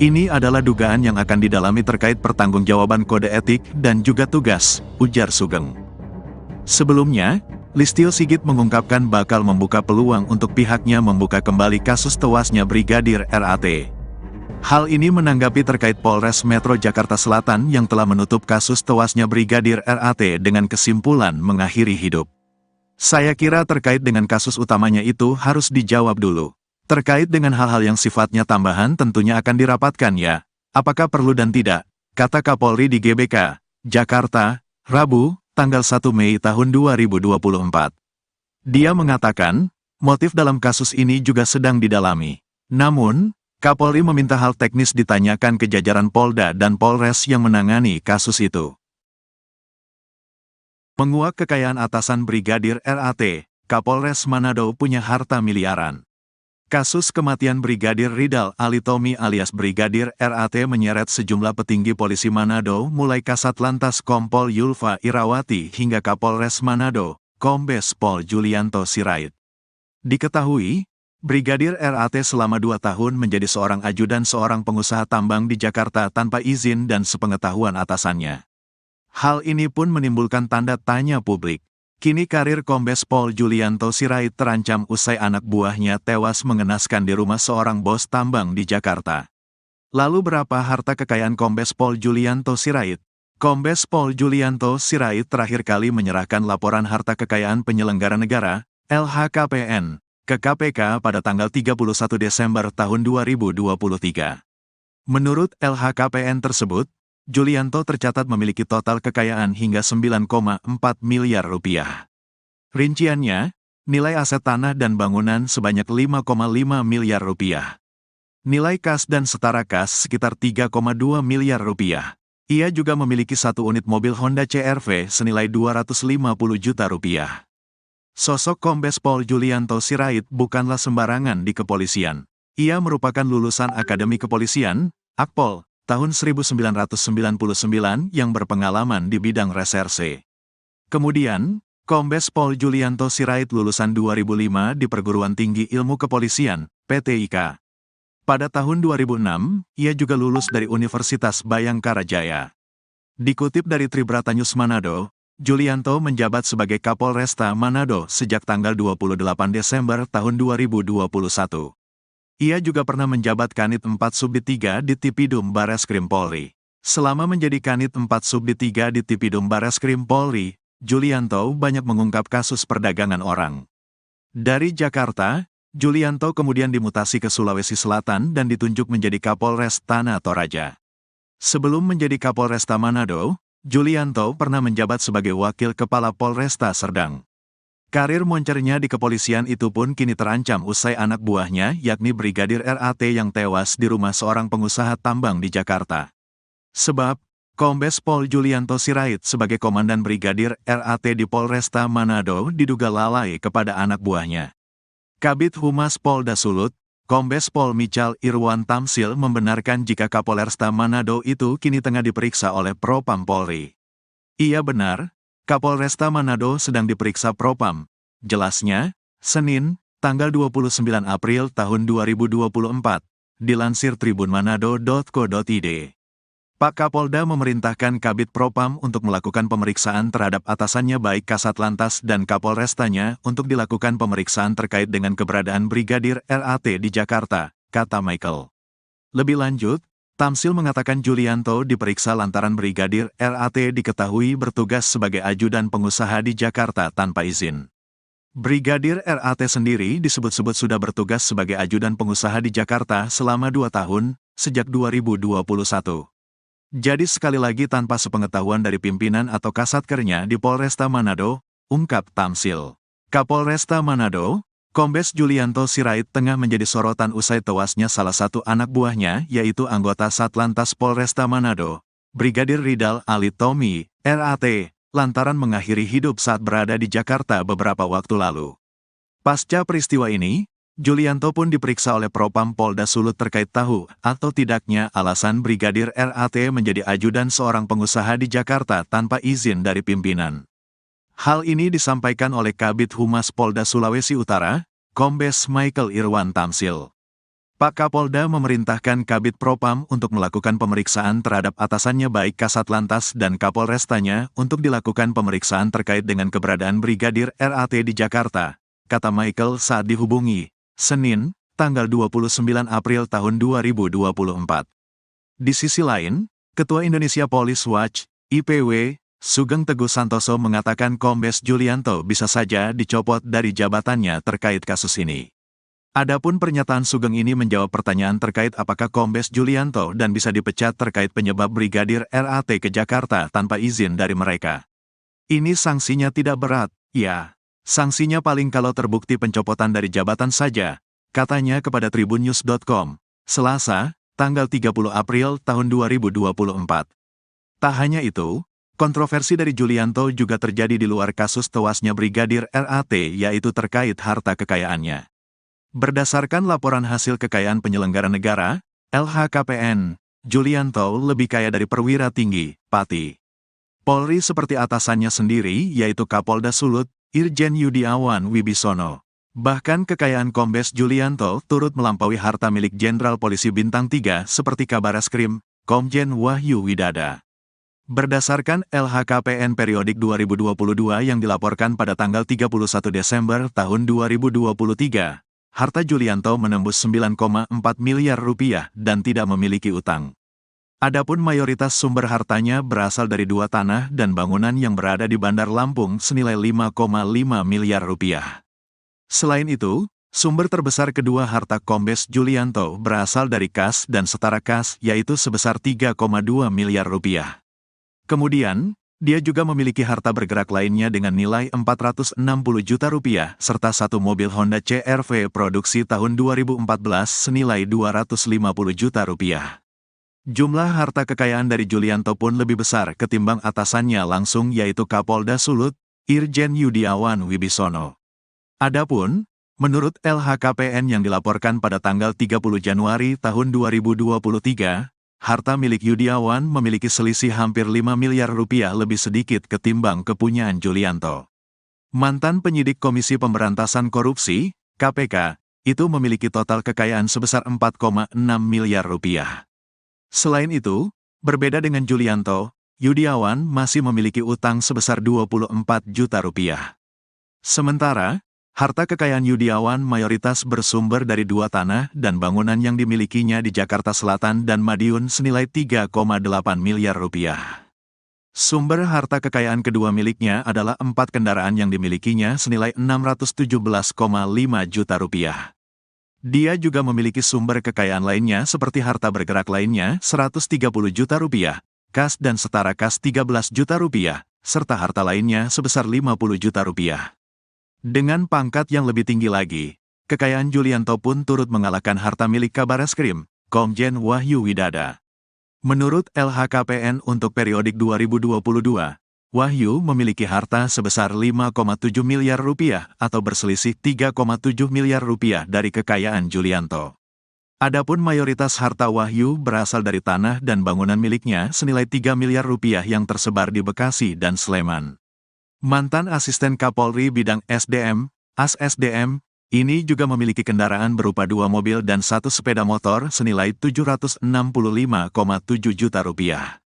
Ini adalah dugaan yang akan didalami terkait pertanggungjawaban kode etik dan juga tugas, ujar Sugeng. Sebelumnya, Listio Sigit mengungkapkan bakal membuka peluang untuk pihaknya membuka kembali kasus tewasnya Brigadir RAT. Hal ini menanggapi terkait Polres Metro Jakarta Selatan yang telah menutup kasus tewasnya Brigadir RAT dengan kesimpulan mengakhiri hidup. Saya kira terkait dengan kasus utamanya itu harus dijawab dulu. Terkait dengan hal-hal yang sifatnya tambahan tentunya akan dirapatkan ya, apakah perlu dan tidak, kata Kapolri di GBK, Jakarta, Rabu, tanggal 1 Mei tahun 2024. Dia mengatakan, motif dalam kasus ini juga sedang didalami. Namun, Kapolri meminta hal teknis ditanyakan ke jajaran Polda dan Polres yang menangani kasus itu. Menguak kekayaan atasan Brigadir RAT, Kapolres Manado punya harta miliaran. Kasus kematian Brigadir Ridal Alitomi alias Brigadir RAT menyeret sejumlah petinggi polisi Manado mulai Kasat Lantas Kompol Yulfa Irawati hingga Kapolres Manado, Kombes Pol Julianto Sirait. Diketahui, Brigadir RAT selama 2 tahun menjadi seorang ajudan seorang pengusaha tambang di Jakarta tanpa izin dan sepengetahuan atasannya. Hal ini pun menimbulkan tanda tanya publik. Kini karir Kombes Pol Julianto Sirait terancam usai anak buahnya tewas mengenaskan di rumah seorang bos tambang di Jakarta. Lalu berapa harta kekayaan Kombes Pol Julianto Sirait? Kombes Pol Julianto Sirait terakhir kali menyerahkan laporan harta kekayaan penyelenggara negara, LHKPN, ke KPK pada tanggal 31 Desember tahun 2023. Menurut LHKPN tersebut, Julianto tercatat memiliki total kekayaan hingga 9,4 miliar rupiah. Rinciannya, nilai aset tanah dan bangunan sebanyak 5,5 miliar rupiah. Nilai kas dan setara kas sekitar 3,2 miliar rupiah. Ia juga memiliki 1 unit mobil Honda CR-V senilai 250 juta rupiah. Sosok Kombes Pol Julianto Sirait bukanlah sembarangan di kepolisian. Ia merupakan lulusan Akademi Kepolisian, Akpol, tahun 1999 yang berpengalaman di bidang reserse. Kemudian, Kombes Pol Julianto Sirait lulusan 2005 di Perguruan Tinggi Ilmu Kepolisian, PTIK. Pada tahun 2006, ia juga lulus dari Universitas Bayangkara Jaya. Dikutip dari Tribrata News Manado, Julianto menjabat sebagai Kapolresta Manado sejak tanggal 28 Desember tahun 2021. Ia juga pernah menjabat Kanit 4 Subdit 3 di Tipidum Bareskrim Polri. Selama menjadi Kanit 4 Subdit 3 di Tipidum Bareskrim Polri, Julianto banyak mengungkap kasus perdagangan orang. Dari Jakarta, Julianto kemudian dimutasi ke Sulawesi Selatan dan ditunjuk menjadi Kapolres Tanah Toraja. Sebelum menjadi Kapolresta Manado, Julianto pernah menjabat sebagai Wakil Kepala Polresta Serdang. Karir moncernya di kepolisian itu pun kini terancam usai anak buahnya yakni Brigadir RAT yang tewas di rumah seorang pengusaha tambang di Jakarta. Sebab, Kombes Pol Julianto Sirait sebagai Komandan Brigadir RAT di Polresta Manado diduga lalai kepada anak buahnya. Kabid Humas Polda Sulut, Kombes Pol Michal Irwan Tamsil membenarkan jika Kapolresta Manado itu kini tengah diperiksa oleh Propam Polri. Iya benar, Kapolresta Manado sedang diperiksa Propam. Jelasnya, Senin, tanggal 29 April tahun 2024, dilansir tribunmanado.co.id. Pak Kapolda memerintahkan Kabid Propam untuk melakukan pemeriksaan terhadap atasannya baik Kasat Lantas dan Kapolrestanya untuk dilakukan pemeriksaan terkait dengan keberadaan Brigadir RAT di Jakarta, kata Michael. Lebih lanjut, Tamsil mengatakan Julianto diperiksa lantaran Brigadir RAT diketahui bertugas sebagai ajudan pengusaha di Jakarta tanpa izin. Brigadir RAT sendiri disebut-sebut sudah bertugas sebagai ajudan pengusaha di Jakarta selama 2 tahun, sejak 2021. Jadi sekali lagi tanpa sepengetahuan dari pimpinan atau kasatkernya di Polresta Manado, ungkap Tamsil. Kapolresta Manado, Kombes Julianto Sirait tengah menjadi sorotan usai tewasnya salah satu anak buahnya yaitu anggota Satlantas Polresta Manado, Brigadir Ridal Alitomi, RAT, lantaran mengakhiri hidup saat berada di Jakarta beberapa waktu lalu. Pasca peristiwa ini, Julianto pun diperiksa oleh Propam Polda Sulut terkait tahu atau tidaknya alasan Brigadir RAT menjadi ajudan seorang pengusaha di Jakarta tanpa izin dari pimpinan. Hal ini disampaikan oleh Kabid Humas Polda Sulawesi Utara, Kombes Michael Irwan Tamsil. Pak Kapolda memerintahkan Kabid Propam untuk melakukan pemeriksaan terhadap atasannya baik Kasat Lantas dan Kapolrestanya untuk dilakukan pemeriksaan terkait dengan keberadaan Brigadir RAT di Jakarta, kata Michael saat dihubungi, Senin, tanggal 29 April tahun 2024. Di sisi lain, Ketua Indonesia Police Watch, IPW, Sugeng Teguh Santoso mengatakan Kombes Julianto bisa saja dicopot dari jabatannya terkait kasus ini. Adapun pernyataan Sugeng ini menjawab pertanyaan terkait apakah Kombes Julianto dan bisa dipecat terkait penyebab Brigadir RAT ke Jakarta tanpa izin dari mereka. Ini sanksinya tidak berat, ya. Sanksinya paling kalau terbukti pencopotan dari jabatan saja, katanya kepada tribunnews.com, Selasa, tanggal 30 April tahun 2024. Tak hanya itu, Kontroversi dari Julianto juga terjadi di luar kasus tewasnya Brigadir RAT, yaitu terkait harta kekayaannya. Berdasarkan laporan hasil kekayaan penyelenggara negara, LHKPN, Julianto lebih kaya dari perwira tinggi, Pati Polri seperti atasannya sendiri, yaitu Kapolda Sulut, Irjen Yudiawan Wibisono. Bahkan kekayaan Kombes Julianto turut melampaui harta milik Jenderal Polisi Bintang 3 seperti Kabareskrim, Komjen Wahyu Widada. Berdasarkan LHKPN periodik 2022 yang dilaporkan pada tanggal 31 Desember tahun 2023, harta Julianto menembus 9,4 miliar rupiah dan tidak memiliki utang. Adapun mayoritas sumber hartanya berasal dari 2 tanah dan bangunan yang berada di Bandar Lampung senilai 5,5 miliar rupiah. Selain itu, sumber terbesar kedua harta Kombes Julianto berasal dari kas dan setara kas, yaitu sebesar 3,2 miliar rupiah. Kemudian, dia juga memiliki harta bergerak lainnya dengan nilai 460 juta rupiah, serta 1 mobil Honda CR-V produksi tahun 2014 senilai 250 juta rupiah. Jumlah harta kekayaan dari Julianto pun lebih besar ketimbang atasannya langsung, yaitu Kapolda Sulut, Irjen Yudiawan Wibisono. Adapun, menurut LHKPN yang dilaporkan pada tanggal 30 Januari tahun 2023, harta milik Yudiawan memiliki selisih hampir 5 miliar rupiah lebih sedikit ketimbang kepunyaan Julianto. Mantan penyidik Komisi Pemberantasan Korupsi, KPK, itu memiliki total kekayaan sebesar 4,6 miliar rupiah. Selain itu, berbeda dengan Julianto, Yudiawan masih memiliki utang sebesar 24 juta rupiah. Sementara, harta kekayaan Yudiawan mayoritas bersumber dari 2 tanah dan bangunan yang dimilikinya di Jakarta Selatan dan Madiun senilai 3,8 miliar rupiah. Sumber harta kekayaan kedua miliknya adalah 4 kendaraan yang dimilikinya senilai 617,5 juta rupiah. Dia juga memiliki sumber kekayaan lainnya seperti harta bergerak lainnya 130 juta rupiah, kas dan setara kas 13 juta rupiah, serta harta lainnya sebesar 50 juta rupiah. Dengan pangkat yang lebih tinggi lagi, kekayaan Julianto pun turut mengalahkan harta milik Kabareskrim, Komjen Wahyu Widada. Menurut LHKPN untuk periodik 2022, Wahyu memiliki harta sebesar 5,7 miliar rupiah atau berselisih 3,7 miliar rupiah dari kekayaan Julianto. Adapun mayoritas harta Wahyu berasal dari tanah dan bangunan miliknya senilai 3 miliar rupiah yang tersebar di Bekasi dan Sleman. Mantan asisten Kapolri bidang SDM, AS-SDM, ini juga memiliki kendaraan berupa 2 mobil dan 1 sepeda motor senilai 765,7 juta rupiah.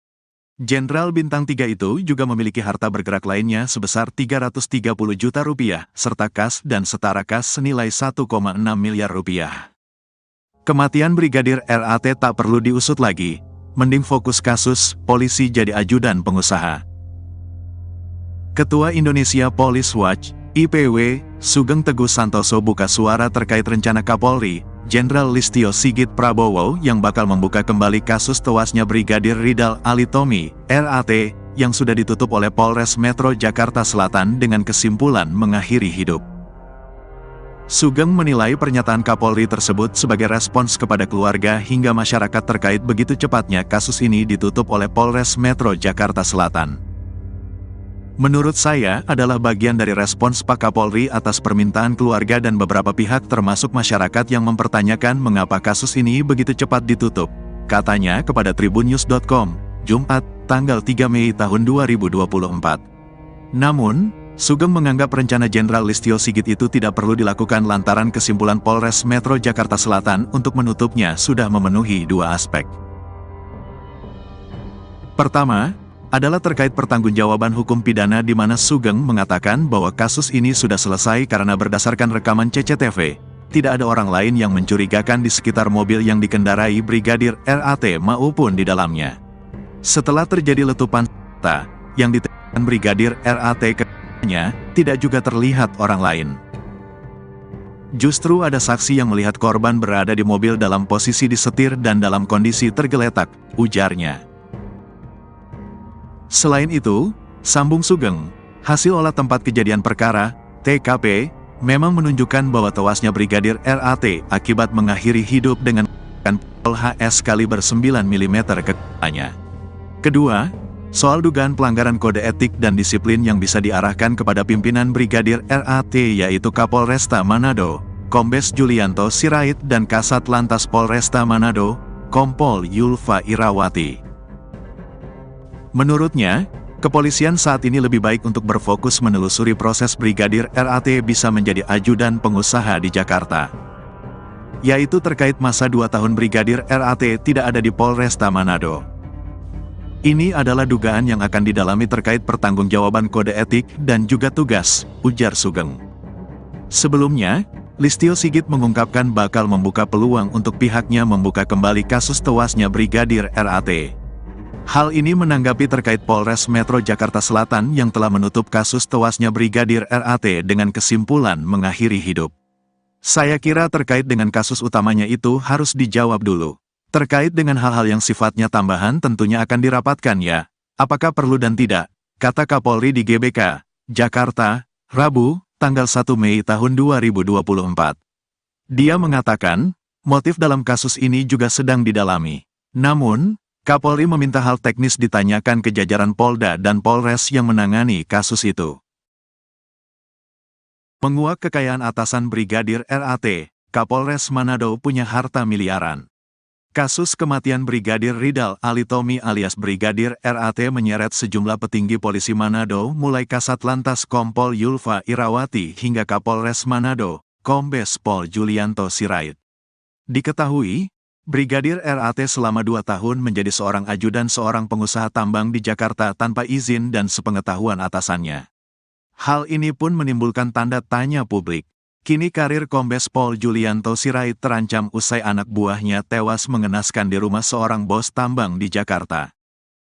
Jenderal Bintang 3 itu juga memiliki harta bergerak lainnya sebesar 330 juta rupiah, serta kas dan setara kas senilai 1,6 miliar rupiah. Kematian Brigadir RAT tak perlu diusut lagi, mending fokus kasus, polisi jadi ajudan pengusaha. Ketua Indonesia Police Watch, IPW, Sugeng Teguh Santoso buka suara terkait rencana Kapolri, Jenderal Listio Sigit Prabowo yang bakal membuka kembali kasus tewasnya Brigadir Ridal Alitomi, RAT, yang sudah ditutup oleh Polres Metro Jakarta Selatan dengan kesimpulan mengakhiri hidup. Sugeng menilai pernyataan Kapolri tersebut sebagai respons kepada keluarga hingga masyarakat terkait begitu cepatnya kasus ini ditutup oleh Polres Metro Jakarta Selatan. Menurut saya adalah bagian dari respons Pak Kapolri atas permintaan keluarga dan beberapa pihak termasuk masyarakat yang mempertanyakan mengapa kasus ini begitu cepat ditutup, katanya kepada tribunnews.com, Jumat, tanggal 3 Mei tahun 2024. Namun, Sugeng menganggap rencana Jenderal Listio Sigit itu tidak perlu dilakukan lantaran kesimpulan Polres Metro Jakarta Selatan untuk menutupnya sudah memenuhi 2 aspek. Pertama, adalah terkait pertanggungjawaban hukum pidana di mana Sugeng mengatakan bahwa kasus ini sudah selesai karena berdasarkan rekaman CCTV, tidak ada orang lain yang mencurigakan di sekitar mobil yang dikendarai Brigadir RAT maupun di dalamnya. Setelah terjadi letupan senjata yang ditembakkan Brigadir RAT ke-nya, tidak juga terlihat orang lain. Justru ada saksi yang melihat korban berada di mobil dalam posisi disetir dan dalam kondisi tergeletak, ujarnya. Selain itu, sambung Sugeng, hasil olah tempat kejadian perkara, TKP, memang menunjukkan bahwa tewasnya Brigadir RAT akibat mengakhiri hidup dengan pistol HS kaliber 9 mm ke kepalanya. Kedua, Soal dugaan pelanggaran kode etik dan disiplin yang bisa diarahkan kepada pimpinan Brigadir RAT yaitu Kapolresta Manado, Kombes Julianto Sirait dan Kasat Lantas Polresta Manado, Kompol Yulfa Irawati. Menurutnya, kepolisian saat ini lebih baik untuk berfokus menelusuri proses Brigadir RAT bisa menjadi ajudan pengusaha di Jakarta. Yaitu terkait masa 2 tahun Brigadir RAT tidak ada di Polresta Manado. Ini adalah dugaan yang akan didalami terkait pertanggungjawaban kode etik dan juga tugas, ujar Sugeng. Sebelumnya, Listio Sigit mengungkapkan bakal membuka peluang untuk pihaknya membuka kembali kasus tewasnya Brigadir RAT. Hal ini menanggapi terkait Polres Metro Jakarta Selatan yang telah menutup kasus tewasnya Brigadir RAT dengan kesimpulan mengakhiri hidup. Saya kira terkait dengan kasus utamanya itu harus dijawab dulu. Terkait dengan hal-hal yang sifatnya tambahan tentunya akan dirapatkan ya, apakah perlu dan tidak, kata Kapolri di GBK, Jakarta, Rabu, tanggal 1 Mei tahun 2024. Dia mengatakan, motif dalam kasus ini juga sedang didalami. Namun, Kapolri meminta hal teknis ditanyakan ke jajaran Polda dan Polres yang menangani kasus itu. Menguak kekayaan atasan Brigadir RAT, Kapolres Manado punya harta miliaran. Kasus kematian Brigadir Ridal Alitomi alias Brigadir RAT menyeret sejumlah petinggi polisi Manado mulai Kasat Lantas Kompol Yulfa Irawati hingga Kapolres Manado, Kombes Pol Julianto Sirait. Diketahui, Brigadir RAT selama 2 tahun menjadi seorang ajudan seorang pengusaha tambang di Jakarta tanpa izin dan sepengetahuan atasannya. Hal ini pun menimbulkan tanda tanya publik. Kini karir Kombes Pol Julianto Sirait terancam usai anak buahnya tewas mengenaskan di rumah seorang bos tambang di Jakarta.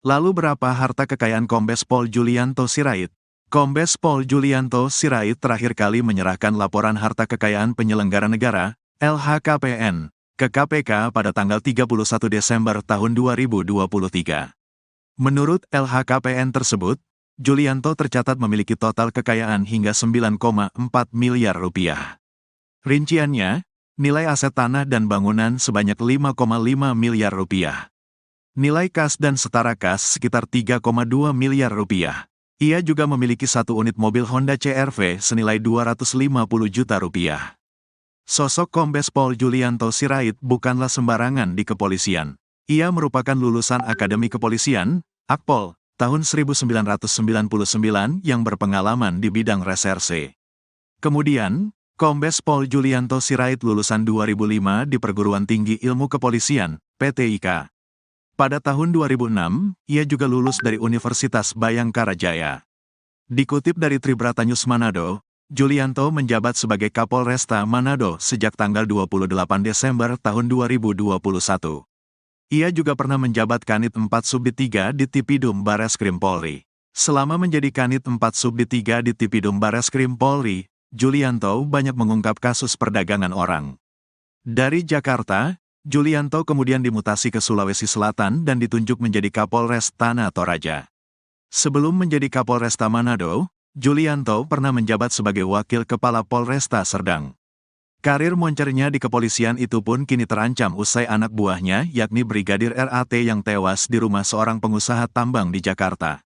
Lalu berapa harta kekayaan Kombes Pol Julianto Sirait? Kombes Pol Julianto Sirait terakhir kali menyerahkan laporan harta kekayaan penyelenggara negara, LHKPN, ke KPK pada tanggal 31 Desember tahun 2023. Menurut LHKPN tersebut, Julianto tercatat memiliki total kekayaan hingga 9,4 miliar rupiah. Rinciannya, nilai aset tanah dan bangunan sebanyak 5,5 miliar rupiah. Nilai kas dan setara kas sekitar 3,2 miliar rupiah. Ia juga memiliki 1 unit mobil Honda CR-V senilai 250 juta rupiah. Sosok Kombes Pol Julianto Sirait bukanlah sembarangan di kepolisian. Ia merupakan lulusan Akademi Kepolisian, Akpol, tahun 1999 yang berpengalaman di bidang reserse. Kemudian, Kombes Pol Julianto Sirait lulusan 2005 di Perguruan Tinggi Ilmu Kepolisian, PTIK. Pada tahun 2006, ia juga lulus dari Universitas Bayangkara Jaya. Dikutip dari Tribrata News Manado, Julianto menjabat sebagai Kapolresta Manado sejak tanggal 28 Desember tahun 2021. Ia juga pernah menjabat Kanit 4 Subdit 3 di Tipidum Bareskrim Polri. Selama menjadi Kanit 4 Subdit 3 di Tipidum Bareskrim Polri, Julianto banyak mengungkap kasus perdagangan orang. Dari Jakarta, Julianto kemudian dimutasi ke Sulawesi Selatan dan ditunjuk menjadi Kapolres Tanah Toraja. Sebelum menjadi Kapolresta Manado, Julianto pernah menjabat sebagai Wakil Kepala Polresta Serdang. Karir moncernya di kepolisian itu pun kini terancam usai anak buahnya yakni Brigadir RAT yang tewas di rumah seorang pengusaha tambang di Jakarta.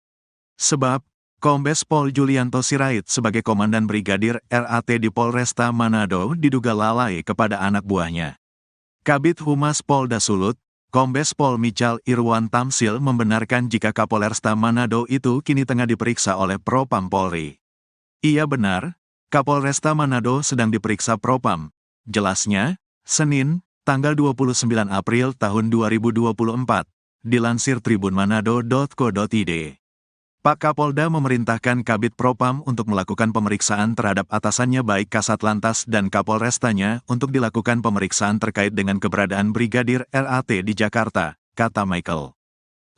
Sebab, Kombes Pol Julianto Sirait sebagai Komandan Brigadir RAT di Polresta Manado diduga lalai kepada anak buahnya. Kabid Humas Polda Sulut, Kombes Pol Michal Irwan Tamsil membenarkan jika Kapolresta Manado itu kini tengah diperiksa oleh Propam Polri. Iya benar, Kapolresta Manado sedang diperiksa Propam. Jelasnya, Senin, tanggal 29 April tahun 2024, dilansir tribunmanado.co.id. Pak Kapolda memerintahkan Kabid Propam untuk melakukan pemeriksaan terhadap atasannya baik Kasat Lantas dan Kapolrestanya untuk dilakukan pemeriksaan terkait dengan keberadaan Brigadir RAT di Jakarta, kata Michael.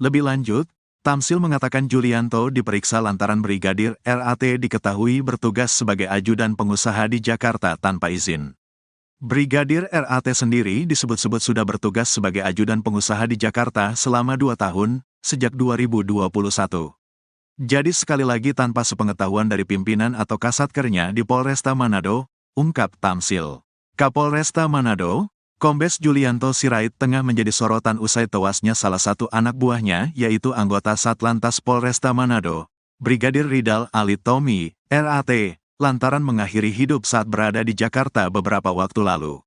Lebih lanjut, Tamsil mengatakan Julianto diperiksa lantaran Brigadir RAT diketahui bertugas sebagai ajudan pengusaha di Jakarta tanpa izin. Brigadir RAT sendiri disebut-sebut sudah bertugas sebagai ajudan pengusaha di Jakarta selama 2 tahun, sejak 2021. Jadi sekali lagi tanpa sepengetahuan dari pimpinan atau kasatkernya di Polresta Manado, ungkap Tamsil. Kapolresta Manado, Kombes Julianto Sirait tengah menjadi sorotan usai tewasnya salah satu anak buahnya, yaitu anggota Satlantas Polresta Manado, Brigadir Ridal Alitomi, RAT, lantaran mengakhiri hidup saat berada di Jakarta beberapa waktu lalu.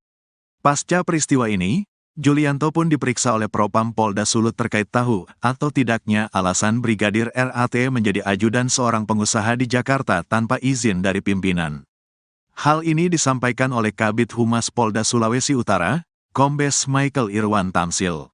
Pasca peristiwa ini, Julianto pun diperiksa oleh Propam Polda Sulut terkait tahu atau tidaknya alasan Brigadir RAT menjadi ajudan seorang pengusaha di Jakarta tanpa izin dari pimpinan. Hal ini disampaikan oleh Kabid Humas Polda Sulawesi Utara, Kombes Michael Irwan Tamsil.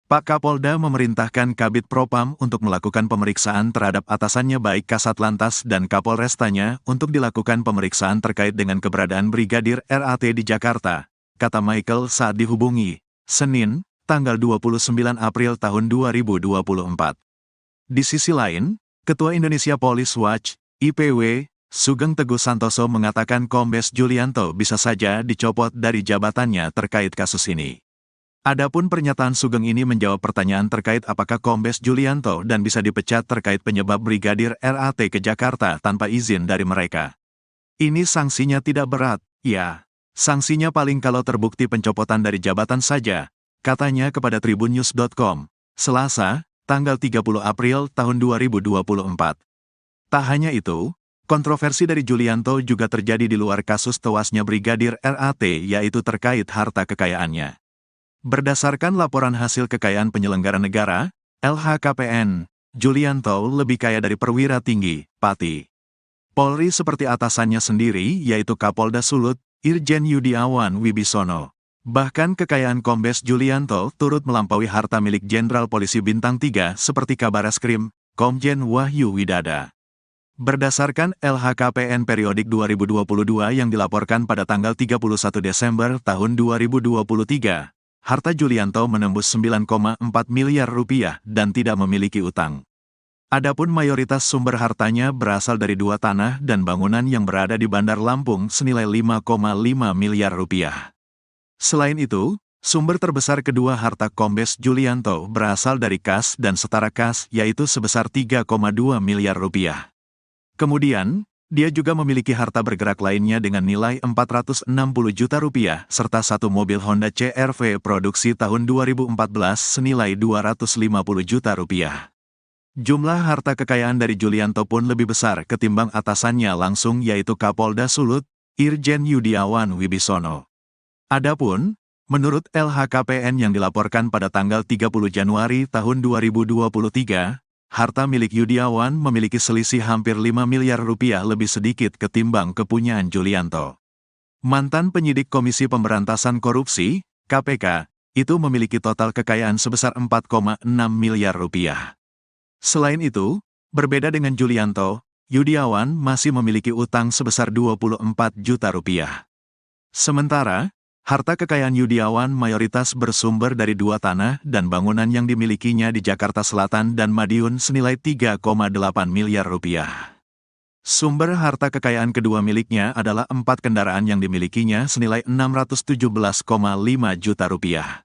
Pak Kapolda memerintahkan Kabid Propam untuk melakukan pemeriksaan terhadap atasannya baik Kasatlantas dan Kapolrestanya untuk dilakukan pemeriksaan terkait dengan keberadaan Brigadir RAT di Jakarta, kata Michael saat dihubungi, Senin, tanggal 29 April tahun 2024. Di sisi lain, Ketua Indonesia Police Watch, IPW, Sugeng Teguh Santoso mengatakan Kombes Julianto bisa saja dicopot dari jabatannya terkait kasus ini. Adapun pernyataan Sugeng ini menjawab pertanyaan terkait apakah Kombes Julianto dan bisa dipecat terkait penyebab Brigadir RAT ke Jakarta tanpa izin dari mereka. Ini sanksinya tidak berat, ya. Sanksinya paling kalau terbukti pencopotan dari jabatan saja, katanya kepada tribunnews.com, Selasa, tanggal 30 April tahun 2024. Tak hanya itu, kontroversi dari Julianto juga terjadi di luar kasus tewasnya Brigadir RAT, yaitu terkait harta kekayaannya. Berdasarkan laporan hasil kekayaan penyelenggara negara, LHKPN, Julianto lebih kaya dari perwira tinggi, Pati Polri seperti atasannya sendiri, yaitu Kapolda Sulut, Irjen Yudiawan Wibisono. Bahkan kekayaan Kombes Julianto turut melampaui harta milik Jenderal Polisi Bintang 3 seperti Kabareskrim, Komjen Wahyu Widada. Berdasarkan LHKPN periodik 2022 yang dilaporkan pada tanggal 31 Desember tahun 2023, harta Julianto menembus 9,4 miliar rupiah dan tidak memiliki utang. Adapun mayoritas sumber hartanya berasal dari 2 tanah dan bangunan yang berada di Bandar Lampung senilai 5,5 miliar rupiah. Selain itu, sumber terbesar kedua harta Kombes Julianto berasal dari kas dan setara kas, yaitu sebesar 3,2 miliar rupiah. Kemudian, dia juga memiliki harta bergerak lainnya dengan nilai 460 juta rupiah, serta satu mobil Honda CR-V produksi tahun 2014 senilai 250 juta rupiah. Jumlah harta kekayaan dari Julianto pun lebih besar ketimbang atasannya langsung, yaitu Kapolda Sulut, Irjen Yudiawan Wibisono. Adapun, menurut LHKPN yang dilaporkan pada tanggal 30 Januari tahun 2023, harta milik Yudiawan memiliki selisih hampir 5 miliar rupiah lebih sedikit ketimbang kepunyaan Julianto. Mantan penyidik Komisi Pemberantasan Korupsi, KPK, itu memiliki total kekayaan sebesar 4,6 miliar rupiah. Selain itu, berbeda dengan Julianto, Yudiawan masih memiliki utang sebesar 24 juta rupiah. Sementara, harta kekayaan Yudiawan mayoritas bersumber dari 2 tanah dan bangunan yang dimilikinya di Jakarta Selatan dan Madiun senilai 3,8 miliar rupiah. Sumber harta kekayaan kedua miliknya adalah 4 kendaraan yang dimilikinya senilai 617,5 juta rupiah.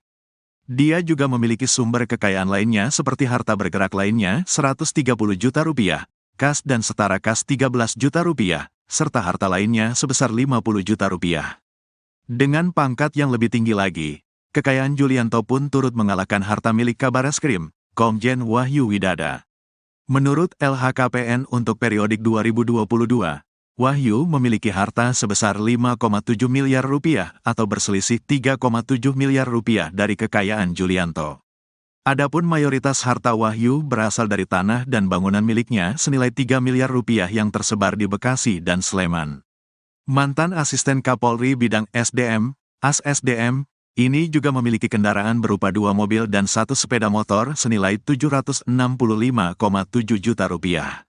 Dia juga memiliki sumber kekayaan lainnya seperti harta bergerak lainnya 130 juta rupiah, kas dan setara kas 13 juta rupiah, serta harta lainnya sebesar 50 juta rupiah. Dengan pangkat yang lebih tinggi lagi, kekayaan Julianto pun turut mengalahkan harta milik Kabareskrim, Komjen Wahyu Widada. Menurut LHKPN untuk periodik 2022, Wahyu memiliki harta sebesar 5,7 miliar rupiah atau berselisih 3,7 miliar rupiah dari kekayaan Julianto. Adapun mayoritas harta Wahyu berasal dari tanah dan bangunan miliknya senilai 3 miliar rupiah yang tersebar di Bekasi dan Sleman. Mantan asisten Kapolri bidang SDM, AS-SDM, ini juga memiliki kendaraan berupa 2 mobil dan 1 sepeda motor senilai 765,7 juta rupiah.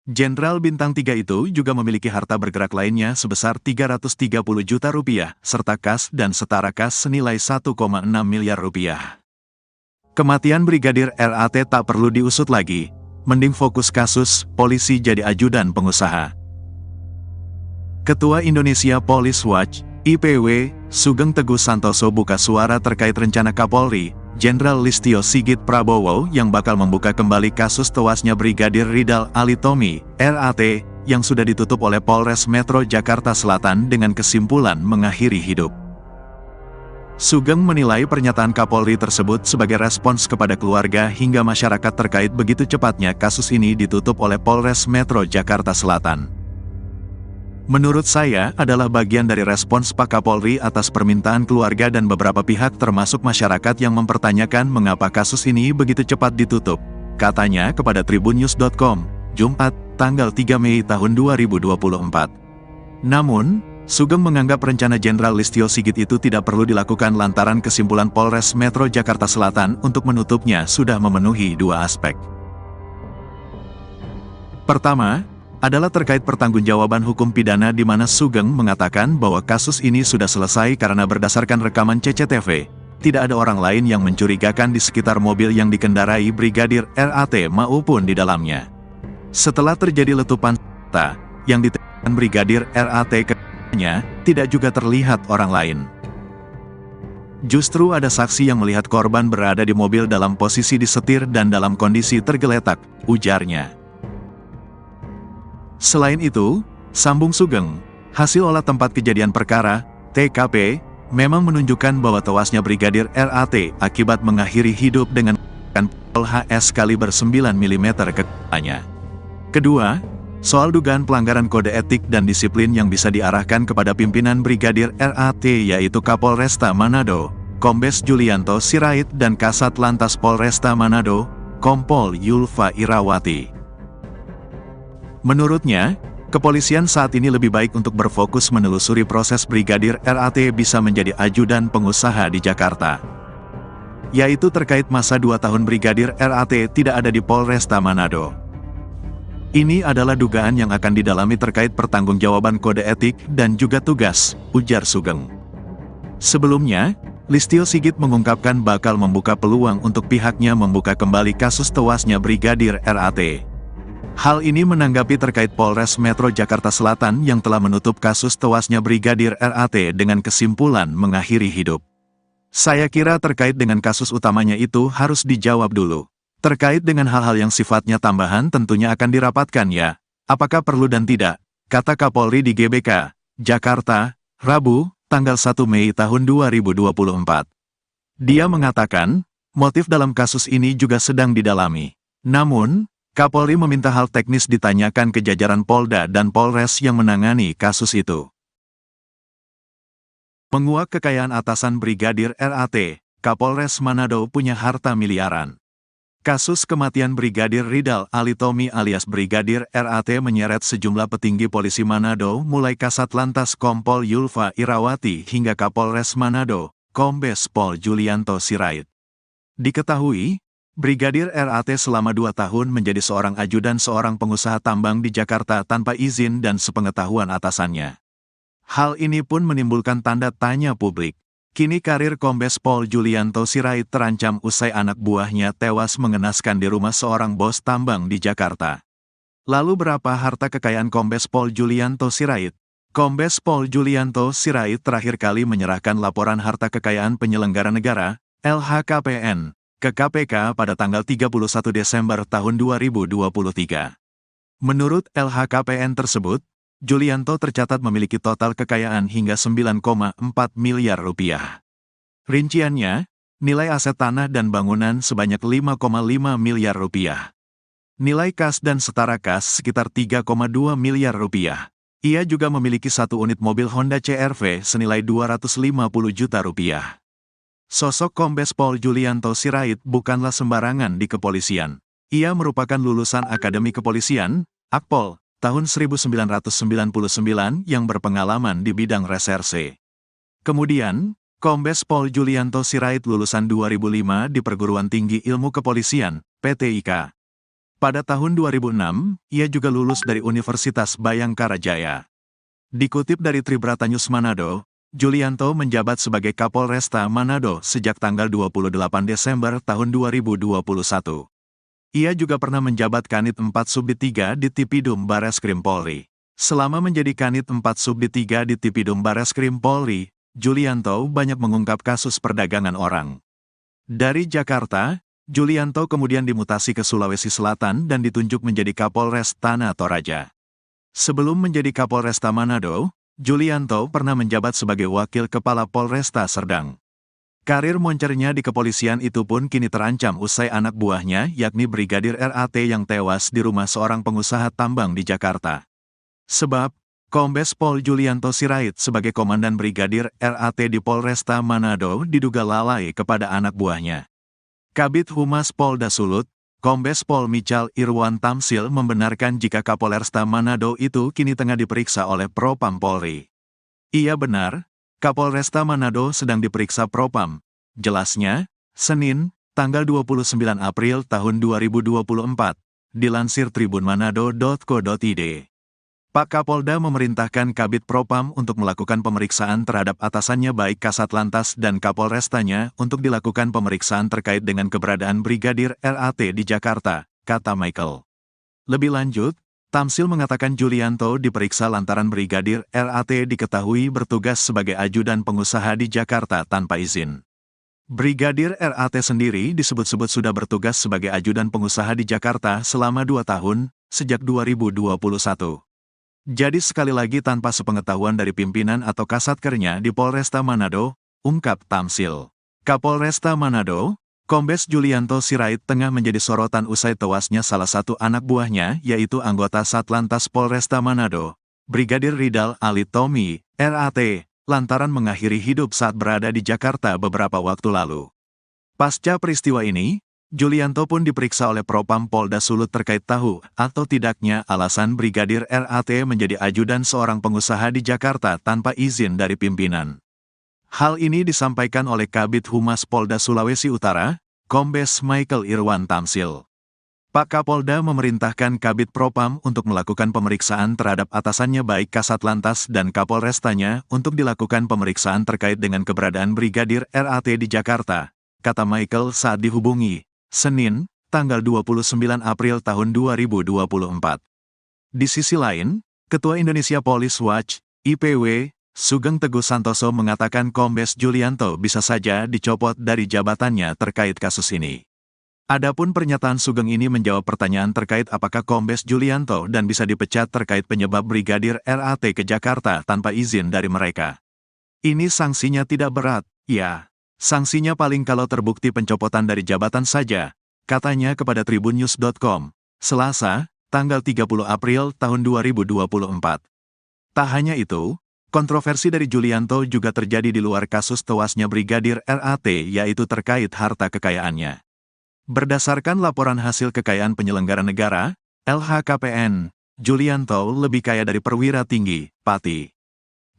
Jenderal Bintang 3 itu juga memiliki harta bergerak lainnya sebesar 330 juta rupiah, serta kas dan setara kas senilai 1,6 miliar rupiah. Kematian Brigadir RAT tak perlu diusut lagi, mending fokus kasus, polisi jadi ajudan pengusaha. Ketua Indonesia Police Watch, IPW, Sugeng Teguh Santoso buka suara terkait rencana Kapolri, Jenderal Listio Sigit Prabowo yang bakal membuka kembali kasus tewasnya Brigadir Ridal Alitomi, RAT, yang sudah ditutup oleh Polres Metro Jakarta Selatan dengan kesimpulan mengakhiri hidup. Sugeng menilai pernyataan Kapolri tersebut sebagai respons kepada keluarga hingga masyarakat terkait begitu cepatnya kasus ini ditutup oleh Polres Metro Jakarta Selatan. Menurut saya adalah bagian dari respons Pak Kapolri atas permintaan keluarga dan beberapa pihak termasuk masyarakat yang mempertanyakan mengapa kasus ini begitu cepat ditutup, katanya kepada tribunnews.com, Jumat, tanggal 3 Mei tahun 2024. Namun, Sugeng menganggap rencana Jenderal Listio Sigit itu tidak perlu dilakukan lantaran kesimpulan Polres Metro Jakarta Selatan untuk menutupnya sudah memenuhi dua aspek. Pertama, adalah terkait pertanggungjawaban hukum pidana di mana Sugeng mengatakan bahwa kasus ini sudah selesai karena berdasarkan rekaman CCTV, tidak ada orang lain yang mencurigakan di sekitar mobil yang dikendarai Brigadir RAT maupun di dalamnya. Setelah terjadi letupan senjata yang ditembakkan Brigadir RAT tidak juga terlihat orang lain. Justru ada saksi yang melihat korban berada di mobil dalam posisi disetir dan dalam kondisi tergeletak, ujarnya. Selain itu, sambung Sugeng, hasil olah tempat kejadian perkara, TKP, memang menunjukkan bahwa tewasnya Brigadir RAT akibat mengakhiri hidup dengan pistol HS kaliber 9 mm ke kepalanya. Kedua, soal dugaan pelanggaran kode etik dan disiplin yang bisa diarahkan kepada pimpinan Brigadir RAT yaitu Kapolresta Manado, Kombes Julianto Sirait dan Kasat Lantas Polresta Manado, Kompol Yulfa Irawati. Menurutnya, kepolisian saat ini lebih baik untuk berfokus menelusuri proses Brigadir RAT bisa menjadi ajudan pengusaha di Jakarta. Yaitu terkait masa 2 tahun Brigadir RAT tidak ada di Polresta Manado. Ini adalah dugaan yang akan didalami terkait pertanggungjawaban kode etik dan juga tugas, ujar Sugeng. Sebelumnya, Listio Sigit mengungkapkan bakal membuka peluang untuk pihaknya membuka kembali kasus tewasnya Brigadir RAT. Hal ini menanggapi terkait Polres Metro Jakarta Selatan yang telah menutup kasus tewasnya Brigadir RAT dengan kesimpulan mengakhiri hidup. Saya kira terkait dengan kasus utamanya itu harus dijawab dulu. Terkait dengan hal-hal yang sifatnya tambahan tentunya akan dirapatkan ya, apakah perlu dan tidak, kata Kapolri di GBK, Jakarta, Rabu, tanggal 1 Mei tahun 2024. Dia mengatakan, motif dalam kasus ini juga sedang didalami. Namun, Kapolri meminta hal teknis ditanyakan ke jajaran Polda dan Polres yang menangani kasus itu. Menguak kekayaan atasan Brigadir RAT, Kapolres Manado punya harta miliaran. Kasus kematian Brigadir Ridal Alitomi alias Brigadir RAT menyeret sejumlah petinggi polisi Manado mulai Kasat Lantas Kompol Yulfa Irawati hingga Kapolres Manado, Kombes Pol Julianto Sirait. Diketahui, Brigadir RAT selama 2 tahun menjadi seorang ajudan seorang pengusaha tambang di Jakarta tanpa izin dan sepengetahuan atasannya. Hal ini pun menimbulkan tanda tanya publik. Kini karir Kombes Pol Julianto Sirait terancam usai anak buahnya tewas mengenaskan di rumah seorang bos tambang di Jakarta. Lalu berapa harta kekayaan Kombes Pol Julianto Sirait? Kombes Pol Julianto Sirait terakhir kali menyerahkan laporan harta kekayaan penyelenggara negara, LHKPN, ke KPK pada tanggal 31 Desember tahun 2023. Menurut LHKPN tersebut, Julianto tercatat memiliki total kekayaan hingga 9,4 miliar rupiah. Rinciannya, nilai aset tanah dan bangunan sebanyak 5,5 miliar rupiah. Nilai kas dan setara kas sekitar 3,2 miliar rupiah. Ia juga memiliki 1 unit mobil Honda CR-V senilai 250 juta rupiah. Sosok Kombes Pol Julianto Sirait bukanlah sembarangan di kepolisian. Ia merupakan lulusan Akademi Kepolisian, Akpol, tahun 1999 yang berpengalaman di bidang reserse. Kemudian, Kombes Pol Julianto Sirait lulusan 2005 di Perguruan Tinggi Ilmu Kepolisian, PTIK. Pada tahun 2006, ia juga lulus dari Universitas Bayangkara Jaya. Dikutip dari Tribratanyus Manado, Julianto menjabat sebagai Kapolresta Manado sejak tanggal 28 Desember tahun 2021. Ia juga pernah menjabat Kanit 4 Subdit 3 di Tipidum Bareskrim Polri. Selama menjadi Kanit 4 Subdit 3 di Tipidum Bareskrim Polri, Julianto banyak mengungkap kasus perdagangan orang. Dari Jakarta, Julianto kemudian dimutasi ke Sulawesi Selatan dan ditunjuk menjadi Kapolres Tanah Toraja. Sebelum menjadi Kapolresta Manado, Julianto pernah menjabat sebagai Wakil Kepala Polresta Serdang. Karir moncernya di kepolisian itu pun kini terancam usai anak buahnya yakni Brigadir RAT yang tewas di rumah seorang pengusaha tambang di Jakarta. Sebab, Kombes Pol Julianto Sirait sebagai Komandan Brigadir RAT di Polresta Manado diduga lalai kepada anak buahnya. Kabid Humas Polda Sulut, Kombes Pol Michal Irwan Tamsil membenarkan jika Kapolresta Manado itu kini tengah diperiksa oleh Propam Polri. Iya benar, Kapolresta Manado sedang diperiksa Propam. Jelasnya, Senin, tanggal 29 April tahun 2024, dilansir tribunmanado.co.id. Pak Kapolda memerintahkan Kabid Propam untuk melakukan pemeriksaan terhadap atasannya baik Kasat Lantas dan Kapolrestanya untuk dilakukan pemeriksaan terkait dengan keberadaan Brigadir RAT di Jakarta, kata Michael. Lebih lanjut, Tamsil mengatakan Julianto diperiksa lantaran Brigadir RAT diketahui bertugas sebagai ajudan pengusaha di Jakarta tanpa izin. Brigadir RAT sendiri disebut-sebut sudah bertugas sebagai ajudan pengusaha di Jakarta selama 2 tahun, sejak 2021. Jadi sekali lagi tanpa sepengetahuan dari pimpinan atau kasatkernya di Polresta Manado, ungkap Tamsil. Kapolresta Manado, Kombes Julianto Sirait tengah menjadi sorotan usai tewasnya salah satu anak buahnya yaitu anggota Satlantas Polresta Manado, Brigadir Ridal Alitomi, RAT, lantaran mengakhiri hidup saat berada di Jakarta beberapa waktu lalu. Pasca peristiwa ini, Julianto pun diperiksa oleh Propam Polda Sulut terkait tahu atau tidaknya alasan Brigadir RAT menjadi ajudan seorang pengusaha di Jakarta tanpa izin dari pimpinan. Hal ini disampaikan oleh Kabid Humas Polda Sulawesi Utara, Kombes Michael Irwan Tamsil. Pak Kapolda memerintahkan Kabid Propam untuk melakukan pemeriksaan terhadap atasannya baik Kasat Lantas dan Kapolrestanya untuk dilakukan pemeriksaan terkait dengan keberadaan Brigadir RAT di Jakarta, kata Michael saat dihubungi, Senin, tanggal 29 April tahun 2024. Di sisi lain, Ketua Indonesia Police Watch, IPW, Sugeng Teguh Santoso mengatakan Kombes Julianto bisa saja dicopot dari jabatannya terkait kasus ini. Adapun pernyataan Sugeng ini menjawab pertanyaan terkait apakah Kombes Julianto dan bisa dipecat terkait penyebab Brigadir RAT ke Jakarta tanpa izin dari mereka. Ini sanksinya tidak berat, ya. Sanksinya paling kalau terbukti pencopotan dari jabatan saja, katanya kepada tribunnews.com, Selasa, tanggal 30 April tahun 2024. Tak hanya itu, kontroversi dari Julianto juga terjadi di luar kasus tewasnya Brigadir RAT yaitu terkait harta kekayaannya. Berdasarkan laporan hasil kekayaan penyelenggara negara, LHKPN, Julianto lebih kaya dari perwira tinggi, Pati.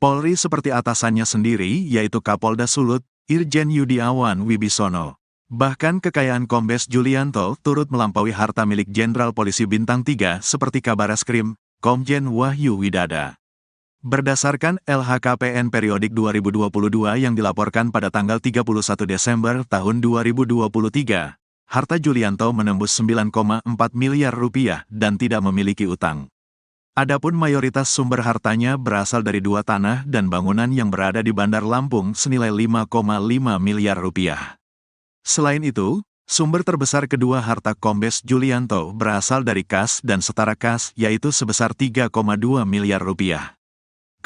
Polri seperti atasannya sendiri yaitu Kapolda Sulut, Irjen Yudiawan Wibisono. Bahkan kekayaan Kombes Julianto turut melampaui harta milik Jenderal Polisi Bintang 3 seperti Kabareskrim, Komjen Wahyu Widada. Berdasarkan LHKPN periodik 2022 yang dilaporkan pada tanggal 31 Desember tahun 2023, harta Julianto menembus 9,4 miliar rupiah dan tidak memiliki utang. Adapun mayoritas sumber hartanya berasal dari 2 tanah dan bangunan yang berada di Bandar Lampung senilai 5,5 miliar rupiah. Selain itu, sumber terbesar kedua harta Kombes Julianto berasal dari kas dan setara kas yaitu sebesar 3,2 miliar rupiah.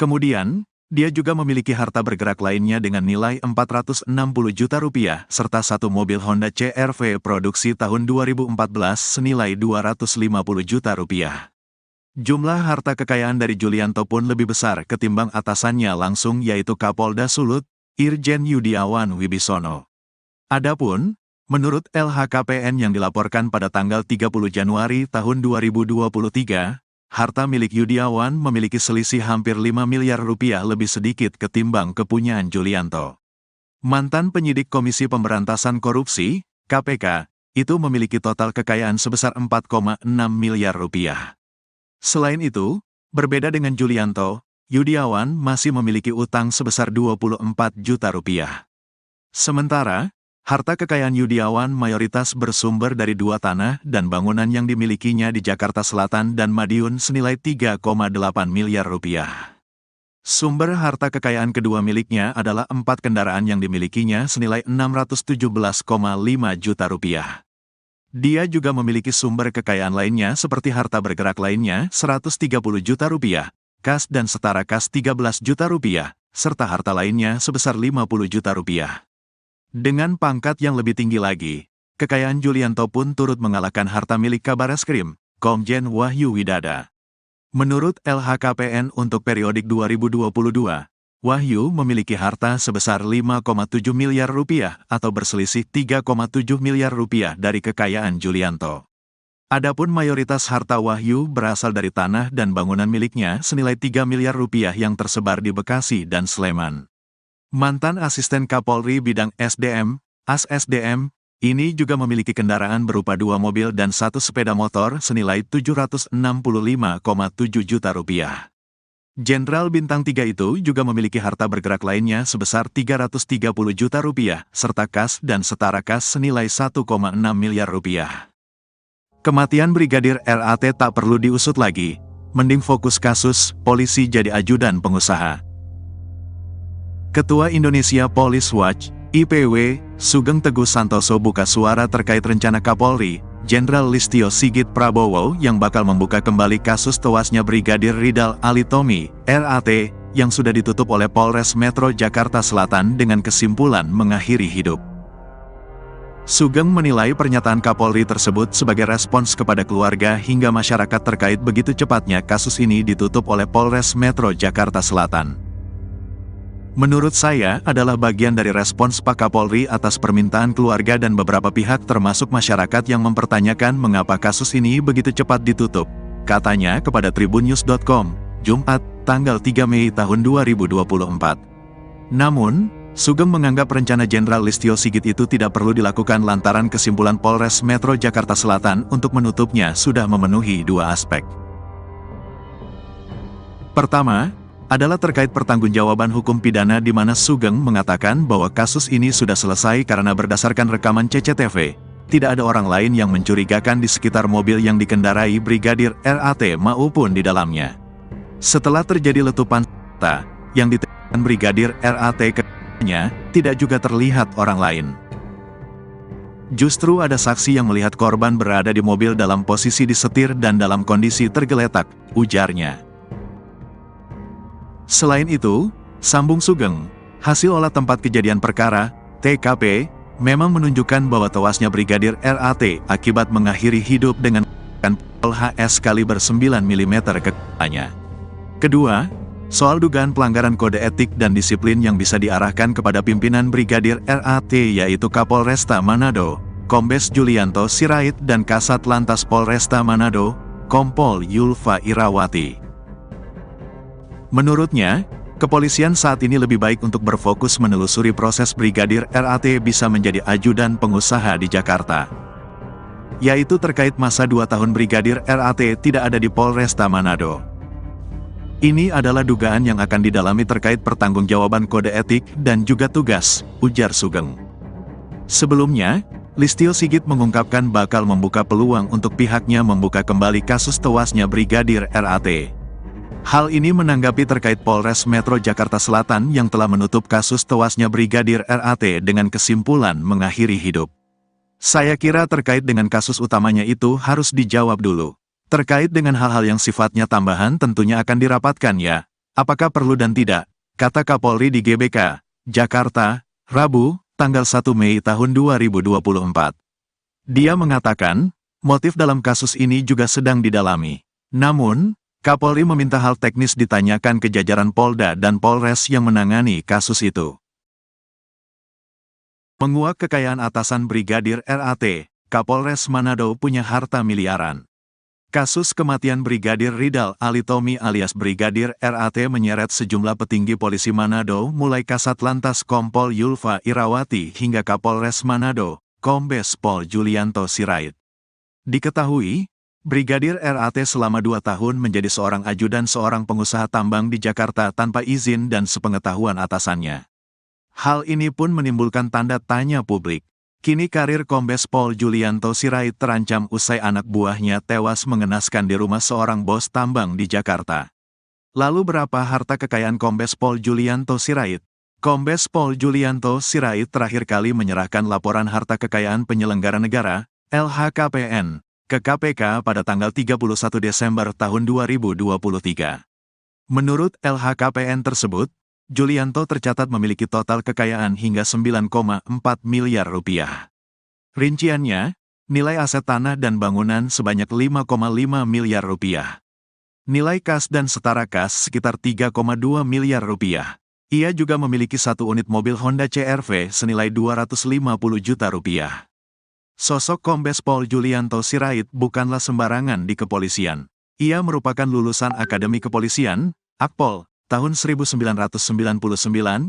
Kemudian, dia juga memiliki harta bergerak lainnya dengan nilai 460 juta rupiah serta satu mobil Honda CR-V produksi tahun 2014 senilai 250 juta rupiah. Jumlah harta kekayaan dari Julianto pun lebih besar ketimbang atasannya langsung yaitu Kapolda Sulut, Irjen Yudiawan Wibisono. Adapun, menurut LHKPN yang dilaporkan pada tanggal 30 Januari tahun 2023, harta milik Yudiawan memiliki selisih hampir 5 miliar rupiah lebih sedikit ketimbang kepunyaan Julianto. Mantan penyidik Komisi Pemberantasan Korupsi, KPK, itu memiliki total kekayaan sebesar 4,6 miliar rupiah. Selain itu, berbeda dengan Julianto, Yudiawan masih memiliki utang sebesar 24 juta rupiah. Sementara, harta kekayaan Yudiawan mayoritas bersumber dari 2 tanah dan bangunan yang dimilikinya di Jakarta Selatan dan Madiun senilai 3,8 miliar rupiah. Sumber harta kekayaan kedua miliknya adalah 4 kendaraan yang dimilikinya senilai 617,5 juta rupiah. Dia juga memiliki sumber kekayaan lainnya seperti harta bergerak lainnya 130 juta rupiah, kas dan setara kas 13 juta rupiah, serta harta lainnya sebesar 50 juta rupiah. Dengan pangkat yang lebih tinggi lagi, kekayaan Julianto pun turut mengalahkan harta milik Kabareskrim, Komjen Wahyu Widada. Menurut LHKPN untuk periodik 2022, Wahyu memiliki harta sebesar 5,7 miliar rupiah atau berselisih 3,7 miliar rupiah dari kekayaan Julianto. Adapun mayoritas harta Wahyu berasal dari tanah dan bangunan miliknya senilai 3 miliar rupiah yang tersebar di Bekasi dan Sleman. Mantan Asisten Kapolri Bidang SDM, AS-SDM, ini juga memiliki kendaraan berupa 2 mobil dan 1 sepeda motor senilai 765,7 juta rupiah. Jenderal Bintang 3 itu juga memiliki harta bergerak lainnya sebesar 330 juta rupiah, serta kas dan setara kas senilai 1,6 miliar rupiah. Kematian Brigadir RAT tak perlu diusut lagi, mending fokus kasus, polisi jadi ajudan pengusaha. Ketua Indonesia Police Watch, IPW, Sugeng Teguh Santoso buka suara terkait rencana Kapolri, Jenderal Listio Sigit Prabowo yang bakal membuka kembali kasus tewasnya Brigadir Ridal Alitomi, RAT, yang sudah ditutup oleh Polres Metro Jakarta Selatan dengan kesimpulan mengakhiri hidup. Sugeng menilai pernyataan Kapolri tersebut sebagai respons kepada keluarga hingga masyarakat terkait begitu cepatnya kasus ini ditutup oleh Polres Metro Jakarta Selatan. Menurut saya adalah bagian dari respons Pak Kapolri atas permintaan keluarga dan beberapa pihak termasuk masyarakat yang mempertanyakan mengapa kasus ini begitu cepat ditutup, katanya kepada tribunnews.com, Jumat, tanggal 3 Mei tahun 2024. Namun, Sugeng menganggap rencana Jenderal Listio Sigit itu tidak perlu dilakukan lantaran kesimpulan Polres Metro Jakarta Selatan untuk menutupnya sudah memenuhi 2 aspek. Pertama, adalah terkait pertanggungjawaban hukum pidana di mana Sugeng mengatakan bahwa kasus ini sudah selesai karena berdasarkan rekaman CCTV, tidak ada orang lain yang mencurigakan di sekitar mobil yang dikendarai Brigadir RAT maupun di dalamnya. Setelah terjadi letupan senjata yang ditembakkan Brigadir RAT ke-nya, tidak juga terlihat orang lain. Justru ada saksi yang melihat korban berada di mobil dalam posisi disetir dan dalam kondisi tergeletak, ujarnya. Selain itu, sambung Sugeng, hasil olah tempat kejadian perkara, TKP, memang menunjukkan bahwa tewasnya Brigadir RAT akibat mengakhiri hidup dengan pistol HS kaliber 9 mm ke kepalanya. Kedua, soal dugaan pelanggaran kode etik dan disiplin yang bisa diarahkan kepada pimpinan Brigadir RAT yaitu Kapolresta Manado, Kombes Julianto Sirait dan Kasat Lantas Polresta Manado, Kompol Yulfa Irawati. Menurutnya, kepolisian saat ini lebih baik untuk berfokus menelusuri proses Brigadir RAT bisa menjadi ajudan pengusaha di Jakarta. Yaitu terkait masa 2 tahun Brigadir RAT tidak ada di Polresta Manado. Ini adalah dugaan yang akan didalami terkait pertanggungjawaban kode etik dan juga tugas, ujar Sugeng. Sebelumnya, Listio Sigit mengungkapkan bakal membuka peluang untuk pihaknya membuka kembali kasus tewasnya Brigadir RAT. Hal ini menanggapi terkait Polres Metro Jakarta Selatan yang telah menutup kasus tewasnya Brigadir RAT dengan kesimpulan mengakhiri hidup. Saya kira terkait dengan kasus utamanya itu harus dijawab dulu. Terkait dengan hal-hal yang sifatnya tambahan tentunya akan dirapatkan ya, apakah perlu dan tidak, kata Kapolri di GBK, Jakarta, Rabu, tanggal 1 Mei tahun 2024. Dia mengatakan, motif dalam kasus ini juga sedang didalami. Namun, Kapolri meminta hal teknis ditanyakan ke jajaran Polda dan Polres yang menangani kasus itu. Menguak kekayaan atasan Brigadir RAT, Kapolres Manado punya harta miliaran. Kasus kematian Brigadir Ridal Alitomi alias Brigadir RAT menyeret sejumlah petinggi polisi Manado mulai Kasat Lantas Kompol Yulfa Irawati hingga Kapolres Manado, Kombes Pol Julianto Sirait. Diketahui, Brigadir RAT selama 2 tahun menjadi seorang ajudan seorang pengusaha tambang di Jakarta tanpa izin dan sepengetahuan atasannya. Hal ini pun menimbulkan tanda tanya publik. Kini karir Kombes Pol Julianto Sirait terancam usai anak buahnya tewas mengenaskan di rumah seorang bos tambang di Jakarta. Lalu berapa harta kekayaan Kombes Pol Julianto Sirait? Kombes Pol Julianto Sirait terakhir kali menyerahkan laporan harta kekayaan penyelenggara negara, LHKPN, ke KPK pada tanggal 31 Desember tahun 2023. Menurut LHKPN tersebut, Julianto tercatat memiliki total kekayaan hingga 9,4 miliar rupiah. Rinciannya, nilai aset tanah dan bangunan sebanyak 5,5 miliar rupiah. Nilai kas dan setara kas sekitar 3,2 miliar rupiah. Ia juga memiliki satu unit mobil Honda CR-V senilai 250 juta rupiah. Sosok Kombes Pol Julianto Sirait bukanlah sembarangan di kepolisian. Ia merupakan lulusan Akademi Kepolisian, Akpol, tahun 1999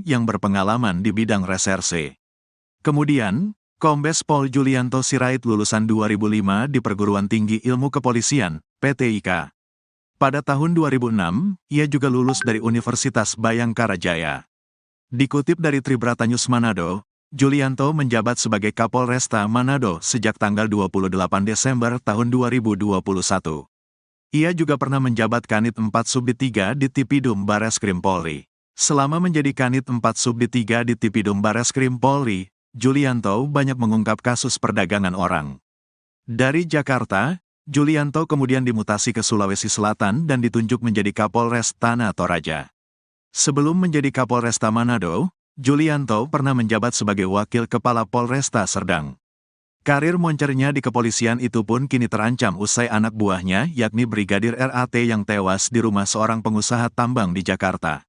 yang berpengalaman di bidang reserse. Kemudian, Kombes Pol Julianto Sirait lulusan 2005 di Perguruan Tinggi Ilmu Kepolisian, PTIK. Pada tahun 2006, ia juga lulus dari Universitas Bayangkara Jaya. Dikutip dari Tribratanyus Manado, Julianto menjabat sebagai Kapolresta Manado sejak tanggal 28 Desember tahun 2021. Ia juga pernah menjabat Kanit 4 Subdit 3 di Tipidum Bareskrim Polri. Selama menjadi Kanit 4 Subdit 3 di Tipidum Bareskrim Polri, Julianto banyak mengungkap kasus perdagangan orang. Dari Jakarta, Julianto kemudian dimutasi ke Sulawesi Selatan dan ditunjuk menjadi Kapolres Tanah Toraja. Sebelum menjadi Kapolresta Manado, Julianto pernah menjabat sebagai Wakil Kepala Polresta Serdang. Karir moncernya di kepolisian itu pun kini terancam usai anak buahnya yakni Brigadir RAT yang tewas di rumah seorang pengusaha tambang di Jakarta.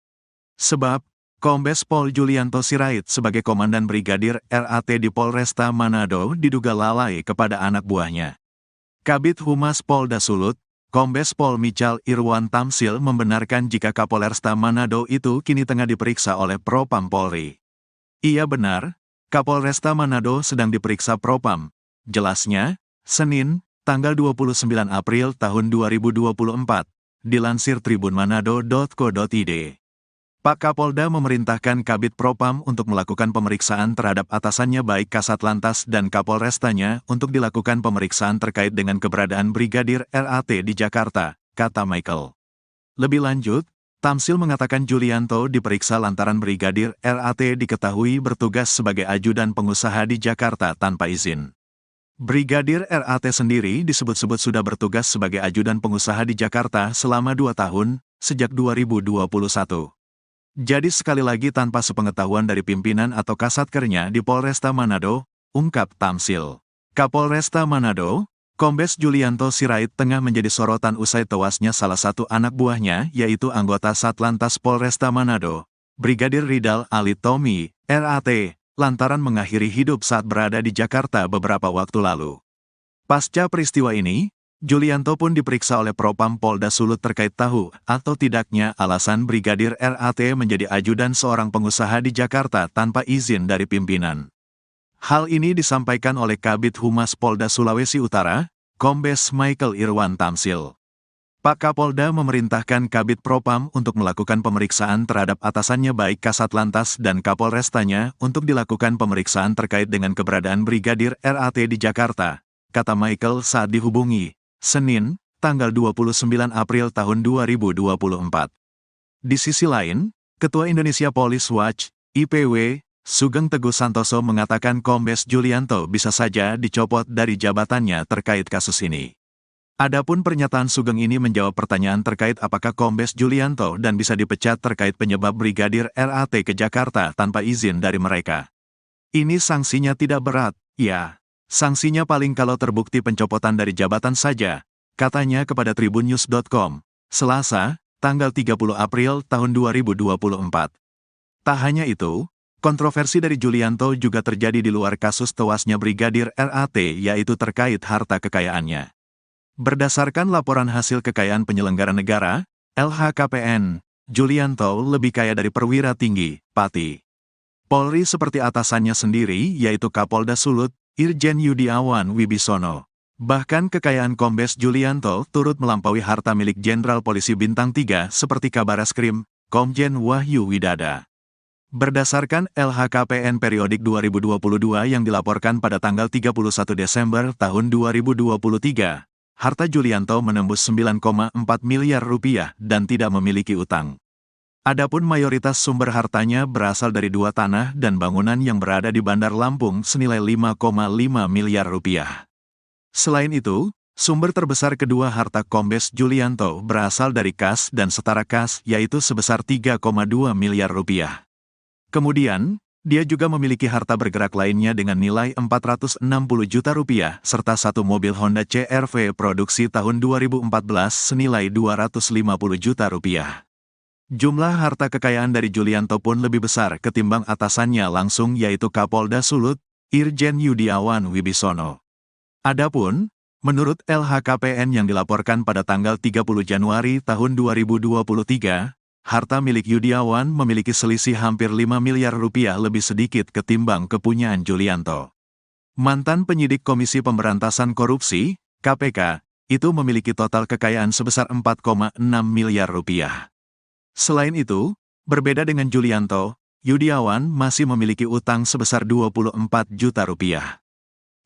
Sebab, Kombes Pol Julianto Sirait sebagai Komandan Brigadir RAT di Polresta Manado diduga lalai kepada anak buahnya. Kabid Humas Polda Sulut, Kombes Pol Michal Irwan Tamsil membenarkan jika Kapolresta Manado itu kini tengah diperiksa oleh Propam Polri. Iya benar, Kapolresta Manado sedang diperiksa Propam. Jelasnya, Senin, tanggal 29 April tahun 2024, dilansir tribunmanado.co.id. Pak Kapolda memerintahkan Kabid Propam untuk melakukan pemeriksaan terhadap atasannya baik Kasat Lantas dan Kapolrestanya untuk dilakukan pemeriksaan terkait dengan keberadaan Brigadir RAT di Jakarta, kata Michael. Lebih lanjut, Tamsil mengatakan Julianto diperiksa lantaran Brigadir RAT diketahui bertugas sebagai ajudan pengusaha di Jakarta tanpa izin. Brigadir RAT sendiri disebut-sebut sudah bertugas sebagai ajudan pengusaha di Jakarta selama 2 tahun, sejak 2021. Jadi sekali lagi tanpa sepengetahuan dari pimpinan atau kasatkernya di Polresta Manado, ungkap Tamsil. Kapolresta Manado, Kombes Julianto Sirait tengah menjadi sorotan usai tewasnya salah satu anak buahnya yaitu anggota Satlantas Polresta Manado, Brigadir Ridal Alitomi, RAT, lantaran mengakhiri hidup saat berada di Jakarta beberapa waktu lalu. Pasca peristiwa ini, Julianto pun diperiksa oleh Propam Polda Sulut terkait tahu atau tidaknya alasan Brigadir RAT menjadi ajudan seorang pengusaha di Jakarta tanpa izin dari pimpinan. Hal ini disampaikan oleh Kabid Humas Polda Sulawesi Utara, Kombes Michael Irwan Tamsil. Pak Kapolda memerintahkan Kabid Propam untuk melakukan pemeriksaan terhadap atasannya baik Kasat Lantas dan Kapolrestanya untuk dilakukan pemeriksaan terkait dengan keberadaan Brigadir RAT di Jakarta, kata Michael saat dihubungi, Senin, tanggal 29 April tahun 2024. Di sisi lain, Ketua Indonesia Police Watch, IPW, Sugeng Teguh Santoso mengatakan Kombes Julianto bisa saja dicopot dari jabatannya terkait kasus ini. Adapun pernyataan Sugeng ini menjawab pertanyaan terkait apakah Kombes Julianto dan bisa dipecat terkait penyebab Brigadir RAT ke Jakarta tanpa izin dari mereka. Ini sanksinya tidak berat, ya. Sanksinya paling kalau terbukti pencopotan dari jabatan saja, katanya kepada tribunnews.com, Selasa, tanggal 30 April tahun 2024. Tak hanya itu, kontroversi dari Julianto juga terjadi di luar kasus tewasnya Brigadir RAT yaitu terkait harta kekayaannya. Berdasarkan laporan hasil kekayaan penyelenggara negara, LHKPN, Julianto lebih kaya dari perwira tinggi, Pati Polri seperti atasannya sendiri yaitu Kapolda Sulut, Irjen Yudiawan Wibisono. Bahkan kekayaan Kombes Julianto turut melampaui harta milik Jenderal Polisi Bintang 3 seperti Kabareskrim, Komjen Wahyu Widada. Berdasarkan LHKPN periodik 2022 yang dilaporkan pada tanggal 31 Desember tahun 2023, harta Julianto menembus 9,4 miliar rupiah dan tidak memiliki utang. Adapun mayoritas sumber hartanya berasal dari 2 tanah dan bangunan yang berada di Bandar Lampung senilai 5,5 miliar rupiah. Selain itu, Sumber terbesar kedua harta Kombes Julianto berasal dari kas dan setara kas, yaitu sebesar 3,2 miliar rupiah. Kemudian, dia juga memiliki harta bergerak lainnya dengan nilai 460 juta rupiah, serta satu mobil Honda CR-V produksi tahun 2014 senilai 250 juta rupiah. Jumlah harta kekayaan dari Julianto pun lebih besar ketimbang atasannya langsung, yaitu Kapolda Sulut, Irjen Yudiawan Wibisono. Adapun, menurut LHKPN yang dilaporkan pada tanggal 30 Januari tahun 2023, harta milik Yudiawan memiliki selisih hampir 5 miliar rupiah lebih sedikit ketimbang kepunyaan Julianto. Mantan penyidik Komisi Pemberantasan Korupsi, KPK, itu memiliki total kekayaan sebesar 4,6 miliar rupiah. Selain itu, berbeda dengan Julianto, Yudiawan masih memiliki utang sebesar 24 juta rupiah.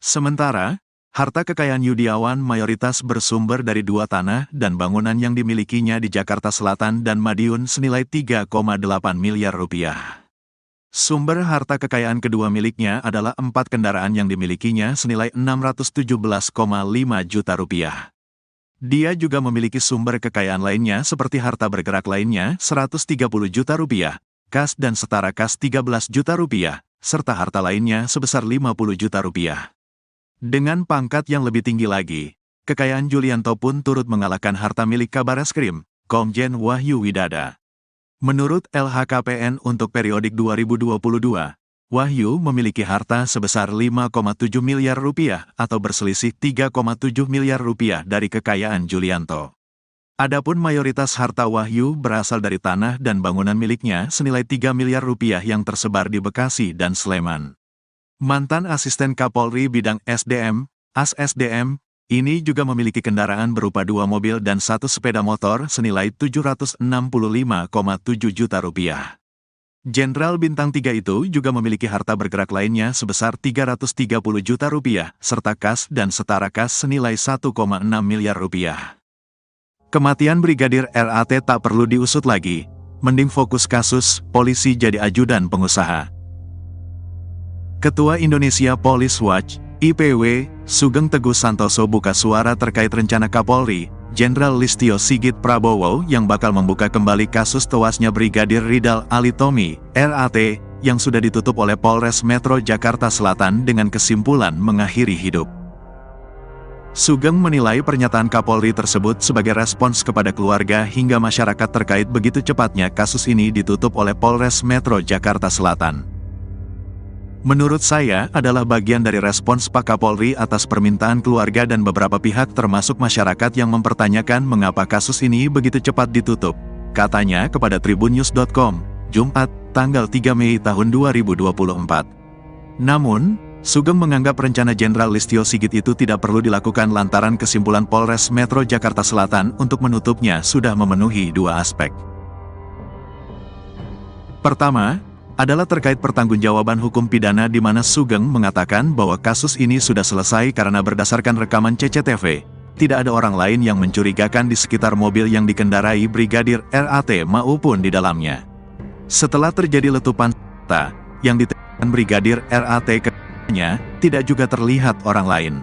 Sementara, harta kekayaan Yudiawan mayoritas bersumber dari dua tanah dan bangunan yang dimilikinya di Jakarta Selatan dan Madiun senilai 3,8 miliar rupiah. Sumber harta kekayaan kedua miliknya adalah 4 kendaraan yang dimilikinya senilai 617,5 juta rupiah. Dia juga memiliki sumber kekayaan lainnya seperti harta bergerak lainnya 130 juta rupiah, kas dan setara kas 13 juta rupiah, serta harta lainnya sebesar 50 juta rupiah. Dengan pangkat yang lebih tinggi lagi, kekayaan Julianto pun turut mengalahkan harta milik Kabareskrim, Komjen Wahyu Widada. Menurut LHKPN untuk periodik 2022, Wahyu memiliki harta sebesar 5,7 miliar rupiah atau berselisih 3,7 miliar rupiah dari kekayaan Julianto. Adapun mayoritas harta Wahyu berasal dari tanah dan bangunan miliknya senilai 3 miliar rupiah yang tersebar di Bekasi dan Sleman. Mantan Asisten Kapolri Bidang SDM, AS-SDM, ini juga memiliki kendaraan berupa 2 mobil dan 1 sepeda motor senilai 765,7 juta rupiah. Jenderal Bintang 3 itu juga memiliki harta bergerak lainnya sebesar 330 juta rupiah, serta kas dan setara kas senilai 1,6 miliar rupiah. Kematian Brigadir RAT tak perlu diusut lagi, mending fokus kasus, polisi jadi ajudan pengusaha. Ketua Indonesia Police Watch, IPW, Sugeng Teguh Santoso buka suara terkait rencana Kapolri, Jenderal Listio Sigit Prabowo yang bakal membuka kembali kasus tewasnya Brigadir Ridal Alitomi, RAT, yang sudah ditutup oleh Polres Metro Jakarta Selatan dengan kesimpulan mengakhiri hidup. Sugeng menilai pernyataan Kapolri tersebut sebagai respons kepada keluarga hingga masyarakat terkait begitu cepatnya kasus ini ditutup oleh Polres Metro Jakarta Selatan. Menurut saya adalah bagian dari respons Pak Kapolri atas permintaan keluarga dan beberapa pihak termasuk masyarakat yang mempertanyakan mengapa kasus ini begitu cepat ditutup, katanya kepada tribunnews.com, Jumat, tanggal 3 Mei tahun 2024. Namun, Sugeng menganggap rencana Jenderal Listio Sigit itu tidak perlu dilakukan lantaran kesimpulan Polres Metro Jakarta Selatan untuk menutupnya sudah memenuhi 2 aspek. Pertama, adalah terkait pertanggungjawaban hukum pidana di mana Sugeng mengatakan bahwa kasus ini sudah selesai karena berdasarkan rekaman CCTV, tidak ada orang lain yang mencurigakan di sekitar mobil yang dikendarai Brigadir RAT maupun di dalamnya. Setelah terjadi letupan senjata yang ditembakkan Brigadir RAT ke-nya, tidak juga terlihat orang lain.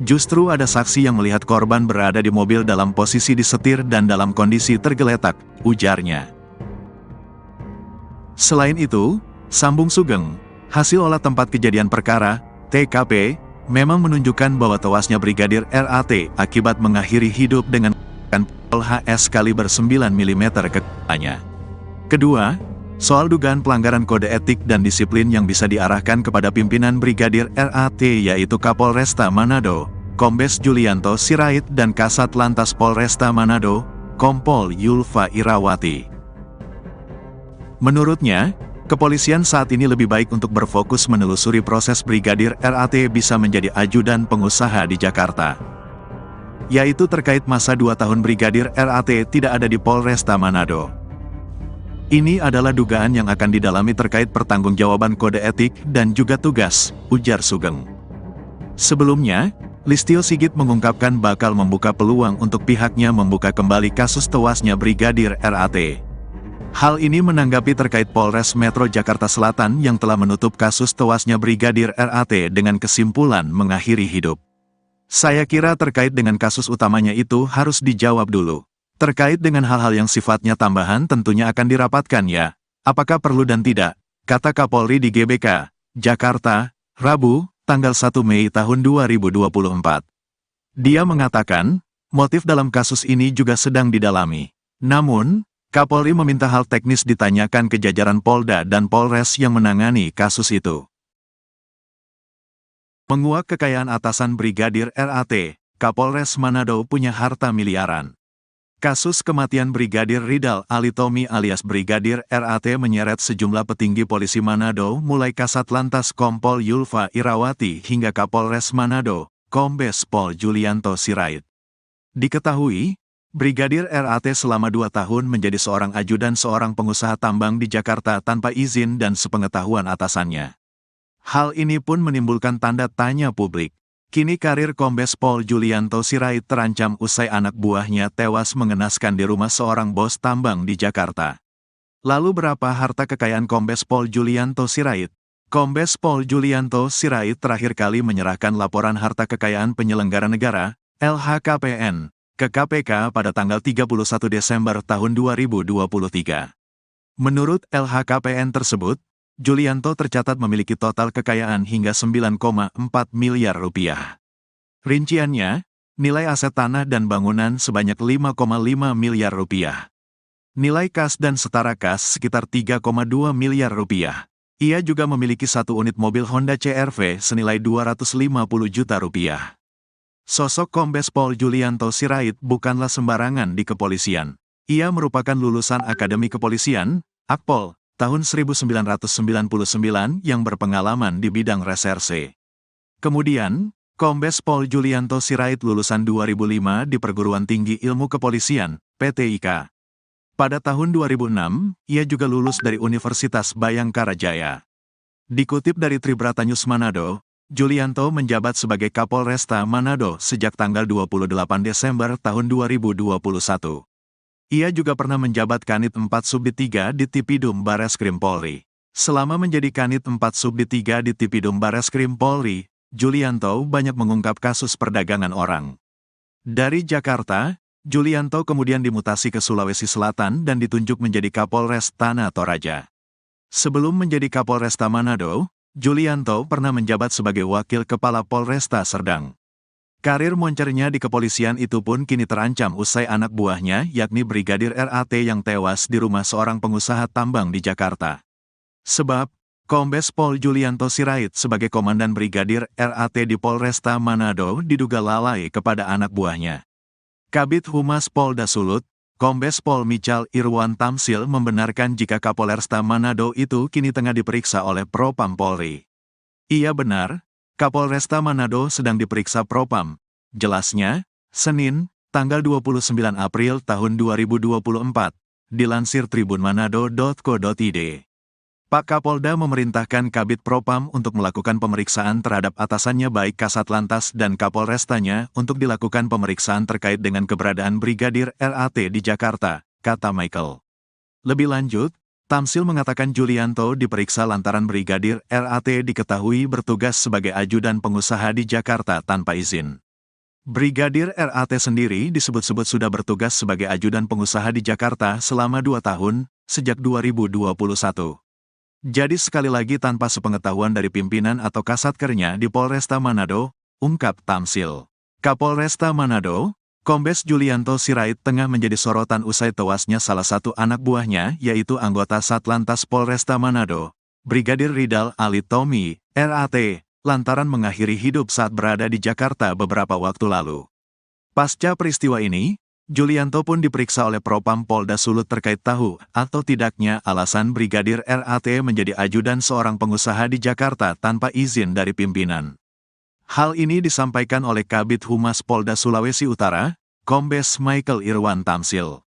Justru ada saksi yang melihat korban berada di mobil dalam posisi disetir dan dalam kondisi tergeletak, ujarnya. Selain itu, sambung Sugeng, hasil olah tempat kejadian perkara, TKP, memang menunjukkan bahwa tewasnya Brigadir RAT akibat mengakhiri hidup dengan pistol HS kaliber 9 mm ke kepalanya. Kedua, soal dugaan pelanggaran kode etik dan disiplin yang bisa diarahkan kepada pimpinan Brigadir RAT yaitu Kapolresta Manado, Kombes Julianto Sirait dan Kasat Lantas Polresta Manado, Kompol Yulfa Irawati. Menurutnya, kepolisian saat ini lebih baik untuk berfokus menelusuri proses Brigadir RAT bisa menjadi ajudan pengusaha di Jakarta. Yaitu terkait masa 2 tahun Brigadir RAT tidak ada di Polresta Manado. Ini adalah dugaan yang akan didalami terkait pertanggungjawaban kode etik dan juga tugas, ujar Sugeng. Sebelumnya, Listio Sigit mengungkapkan bakal membuka peluang untuk pihaknya membuka kembali kasus tewasnya Brigadir RAT. Hal ini menanggapi terkait Polres Metro Jakarta Selatan yang telah menutup kasus tewasnya Brigadir RAT dengan kesimpulan mengakhiri hidup. Saya kira terkait dengan kasus utamanya itu harus dijawab dulu. Terkait dengan hal-hal yang sifatnya tambahan tentunya akan dirapatkan ya. Apakah perlu dan tidak? Kata Kapolri di GBK, Jakarta, Rabu, tanggal 1 Mei tahun 2024. Dia mengatakan, motif dalam kasus ini juga sedang didalami. Namun, Kapolri meminta hal teknis ditanyakan ke jajaran Polda dan Polres yang menangani kasus itu. Menguak kekayaan atasan Brigadir RAT, Kapolres Manado punya harta miliaran. Kasus kematian Brigadir Ridal Alitomi alias Brigadir RAT menyeret sejumlah petinggi polisi Manado mulai Kasat Lantas Kompol Yulfa Irawati hingga Kapolres Manado, Kombes Pol Julianto Sirait. Diketahui, Brigadir RAT selama 2 tahun menjadi seorang ajudan seorang pengusaha tambang di Jakarta tanpa izin dan sepengetahuan atasannya. Hal ini pun menimbulkan tanda tanya publik. Kini karir Kombes Pol Julianto Sirait terancam usai anak buahnya tewas mengenaskan di rumah seorang bos tambang di Jakarta. Lalu berapa harta kekayaan Kombes Pol Julianto Sirait? Kombes Pol Julianto Sirait terakhir kali menyerahkan laporan harta kekayaan penyelenggara negara, LHKPN, ke KPK pada tanggal 31 Desember tahun 2023. Menurut LHKPN tersebut, Julianto tercatat memiliki total kekayaan hingga 9,4 miliar rupiah. Rinciannya, nilai aset tanah dan bangunan sebanyak 5,5 miliar rupiah. Nilai kas dan setara kas sekitar 3,2 miliar rupiah. Ia juga memiliki 1 unit mobil Honda CR-V senilai 250 juta rupiah. Sosok Kombes Pol Julianto Sirait bukanlah sembarangan di kepolisian. Ia merupakan lulusan Akademi Kepolisian, Akpol, tahun 1999 yang berpengalaman di bidang reserse. Kemudian, Kombes Pol Julianto Sirait lulusan 2005 di Perguruan Tinggi Ilmu Kepolisian, PTIK. Pada tahun 2006, ia juga lulus dari Universitas Bayangkara Jaya. Dikutip dari Tribrata News Manado, Julianto menjabat sebagai Kapolresta Manado sejak tanggal 28 Desember tahun 2021. Ia juga pernah menjabat Kanit 4 Subdit 3 di Tipidum Bareskrim Polri. Selama menjadi Kanit 4 Subdit 3 di Tipidum Bareskrim Polri, Julianto banyak mengungkap kasus perdagangan orang. Dari Jakarta, Julianto kemudian dimutasi ke Sulawesi Selatan dan ditunjuk menjadi Kapolres Tanah Toraja. Sebelum menjadi Kapolresta Manado, Julianto pernah menjabat sebagai Wakil Kepala Polresta Serdang. Karir moncernya di kepolisian itu pun kini terancam usai anak buahnya yakni Brigadir RAT yang tewas di rumah seorang pengusaha tambang di Jakarta. Sebab, Kombes Pol Julianto Sirait sebagai Komandan Brigadir RAT di Polresta Manado diduga lalai kepada anak buahnya. Kabid Humas Polda Sulut, Kombes Pol Michal Irwan Tamsil membenarkan jika Kapolresta Manado itu kini tengah diperiksa oleh Propam Polri. Iya benar, Kapolresta Manado sedang diperiksa Propam. Jelasnya, Senin, tanggal 29 April tahun 2024, dilansir tribunmanado.co.id. Pak Kapolda memerintahkan Kabid Propam untuk melakukan pemeriksaan terhadap atasannya baik Kasat Lantas dan Kapolrestanya untuk dilakukan pemeriksaan terkait dengan keberadaan Brigadir RAT di Jakarta, kata Michael. Lebih lanjut, Tamsil mengatakan Julianto diperiksa lantaran Brigadir RAT diketahui bertugas sebagai ajudan pengusaha di Jakarta tanpa izin. Brigadir RAT sendiri disebut-sebut sudah bertugas sebagai ajudan pengusaha di Jakarta selama 2 tahun, sejak 2021. Jadi sekali lagi tanpa sepengetahuan dari pimpinan atau kasatkernya di Polresta Manado, ungkap Tamsil. Kapolresta Manado, Kombes Julianto Sirait tengah menjadi sorotan usai tewasnya salah satu anak buahnya yaitu anggota Satlantas Polresta Manado, Brigadir Ridal Alitomi, RAT, lantaran mengakhiri hidup saat berada di Jakarta beberapa waktu lalu. Pasca peristiwa ini, Julianto pun diperiksa oleh Propam Polda Sulut terkait tahu atau tidaknya alasan Brigadir RAT menjadi ajudan seorang pengusaha di Jakarta tanpa izin dari pimpinan. Hal ini disampaikan oleh Kabid Humas Polda Sulawesi Utara, Kombes Michael Irwan Tamsil.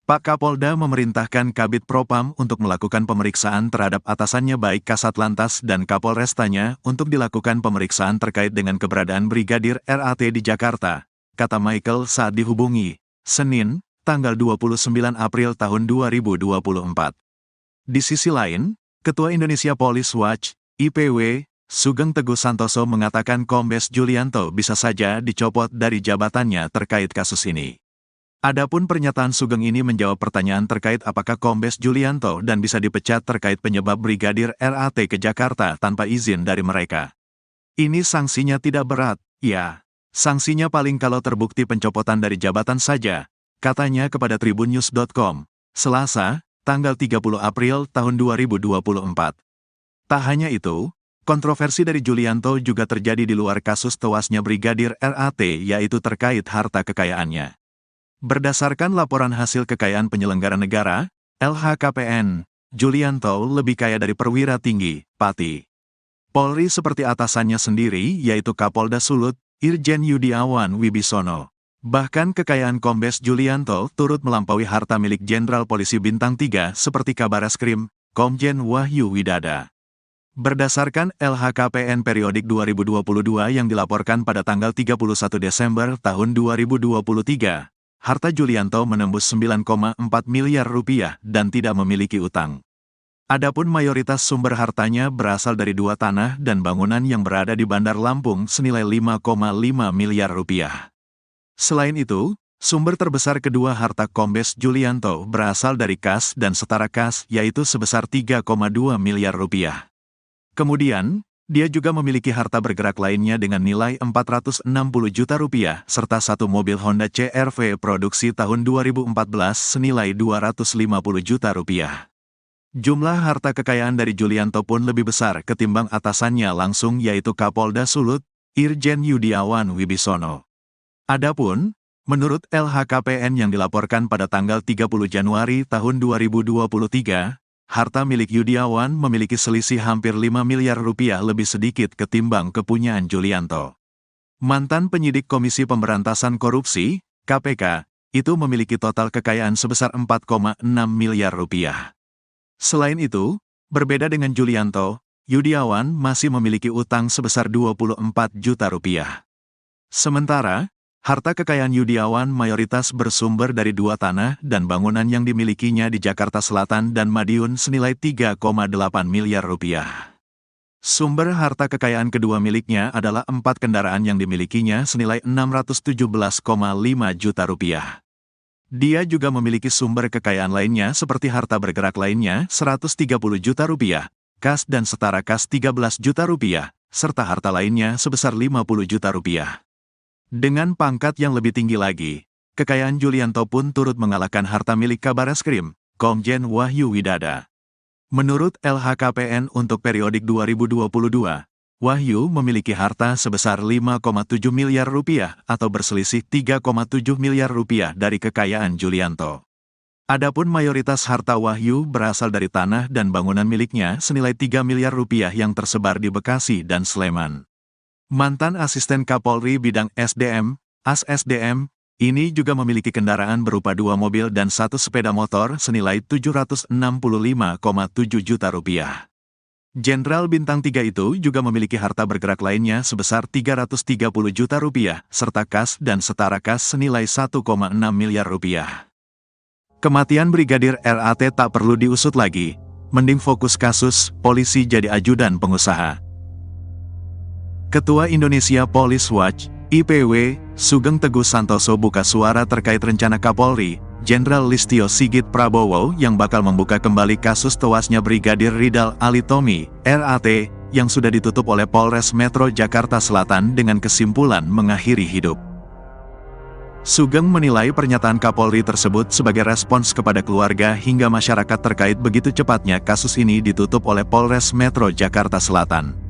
Pak Kapolda memerintahkan Kabid Propam untuk melakukan pemeriksaan terhadap atasannya baik Kasat Lantas dan Kapolrestanya untuk dilakukan pemeriksaan terkait dengan keberadaan Brigadir RAT di Jakarta, kata Michael saat dihubungi, Senin, tanggal 29 April tahun 2024. Di sisi lain, Ketua Indonesia Police Watch, IPW, Sugeng Teguh Santoso mengatakan Kombes Julianto bisa saja dicopot dari jabatannya terkait kasus ini. Adapun pernyataan Sugeng ini menjawab pertanyaan terkait apakah Kombes Julianto dan bisa dipecat terkait penyebab Brigadir RAT ke Jakarta tanpa izin dari mereka. Ini sanksinya tidak berat, ya. Sanksinya paling kalau terbukti pencopotan dari jabatan saja, katanya kepada tribunnews.com, Selasa, tanggal 30 April tahun 2024. Tak hanya itu, kontroversi dari Julianto juga terjadi di luar kasus tewasnya Brigadir RAT yaitu terkait harta kekayaannya. Berdasarkan laporan hasil kekayaan penyelenggara negara, LHKPN, Julianto lebih kaya dari perwira tinggi, Pati Polri seperti atasannya sendiri yaitu Kapolda Sulut, Irjen Yudiawan Wibisono. Bahkan kekayaan Kombes Julianto turut melampaui harta milik Jenderal Polisi Bintang 3 seperti Kabareskrim, Komjen Wahyu Widada. Berdasarkan LHKPN periodik 2022 yang dilaporkan pada tanggal 31 Desember tahun 2023, harta Julianto menembus 9,4 miliar rupiah dan tidak memiliki utang. Adapun mayoritas sumber hartanya berasal dari 2 tanah dan bangunan yang berada di Bandar Lampung senilai 5,5 miliar rupiah. Selain itu, sumber terbesar kedua harta Kombes Julianto berasal dari kas dan setara kas yaitu sebesar 3,2 miliar rupiah. Kemudian, dia juga memiliki harta bergerak lainnya dengan nilai 460 juta rupiah serta satu mobil Honda CR-V produksi tahun 2014 senilai 250 juta rupiah. Jumlah harta kekayaan dari Julianto pun lebih besar ketimbang atasannya langsung yaitu Kapolda Sulut, Irjen Yudiawan Wibisono. Adapun, menurut LHKPN yang dilaporkan pada tanggal 30 Januari tahun 2023, harta milik Yudiawan memiliki selisih hampir 5 miliar rupiah lebih sedikit ketimbang kepunyaan Julianto. Mantan penyidik Komisi Pemberantasan Korupsi, KPK, itu memiliki total kekayaan sebesar 4,6 miliar rupiah. Selain itu, berbeda dengan Julianto, Yudiawan masih memiliki utang sebesar 24 juta rupiah. Sementara, harta kekayaan Yudiawan mayoritas bersumber dari 2 tanah dan bangunan yang dimilikinya di Jakarta Selatan dan Madiun senilai 3,8 miliar rupiah. Sumber harta kekayaan kedua miliknya adalah 4 kendaraan yang dimilikinya senilai 617,5 juta rupiah. Dia juga memiliki sumber kekayaan lainnya seperti harta bergerak lainnya 130 juta rupiah, kas dan setara kas 13 juta rupiah, serta harta lainnya sebesar 50 juta rupiah. Dengan pangkat yang lebih tinggi lagi, kekayaan Julianto pun turut mengalahkan harta milik Kabareskrim, Komjen Wahyu Widada. Menurut LHKPN untuk periodik 2022, Wahyu memiliki harta sebesar 5,7 miliar rupiah atau berselisih 3,7 miliar rupiah dari kekayaan Julianto. Adapun mayoritas harta Wahyu berasal dari tanah dan bangunan miliknya senilai 3 miliar rupiah yang tersebar di Bekasi dan Sleman. Mantan asisten Kapolri bidang SDM, AS-SDM, ini juga memiliki kendaraan berupa 2 mobil dan 1 sepeda motor senilai 765,7 juta rupiah. Jenderal Bintang 3 itu juga memiliki harta bergerak lainnya sebesar 330 juta rupiah, serta kas dan setara kas senilai 1,6 miliar rupiah. Kematian Brigadir RAT tak perlu diusut lagi, mending fokus kasus, polisi jadi ajudan pengusaha. Ketua Indonesia Police Watch, IPW, Sugeng Teguh Santoso buka suara terkait rencana Kapolri, Jenderal Listio Sigit Prabowo yang bakal membuka kembali kasus tewasnya Brigadir Ridal Alitomi, RAT, yang sudah ditutup oleh Polres Metro Jakarta Selatan dengan kesimpulan mengakhiri hidup. Sugeng menilai pernyataan Kapolri tersebut sebagai respons kepada keluarga hingga masyarakat terkait begitu cepatnya kasus ini ditutup oleh Polres Metro Jakarta Selatan.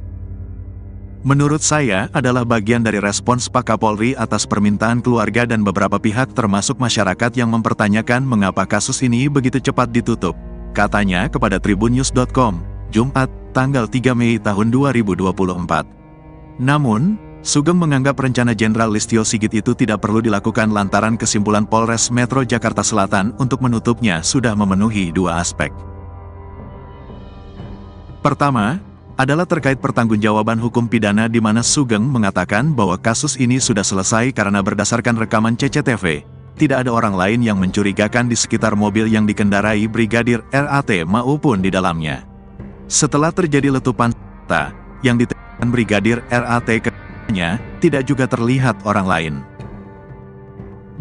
Menurut saya adalah bagian dari respons Pak Kapolri atas permintaan keluarga dan beberapa pihak termasuk masyarakat yang mempertanyakan mengapa kasus ini begitu cepat ditutup, katanya kepada tribunnews.com, Jumat, tanggal 3 Mei tahun 2024. Namun, Sugeng menganggap rencana Jenderal Listio Sigit itu tidak perlu dilakukan lantaran kesimpulan Polres Metro Jakarta Selatan untuk menutupnya sudah memenuhi 2 aspek. Pertama, adalah terkait pertanggungjawaban hukum pidana di mana Sugeng mengatakan bahwa kasus ini sudah selesai karena berdasarkan rekaman CCTV, tidak ada orang lain yang mencurigakan di sekitar mobil yang dikendarai Brigadir RAT maupun di dalamnya. Setelah terjadi letupan senjata yang Brigadir RAT kepadanya, tidak juga terlihat orang lain.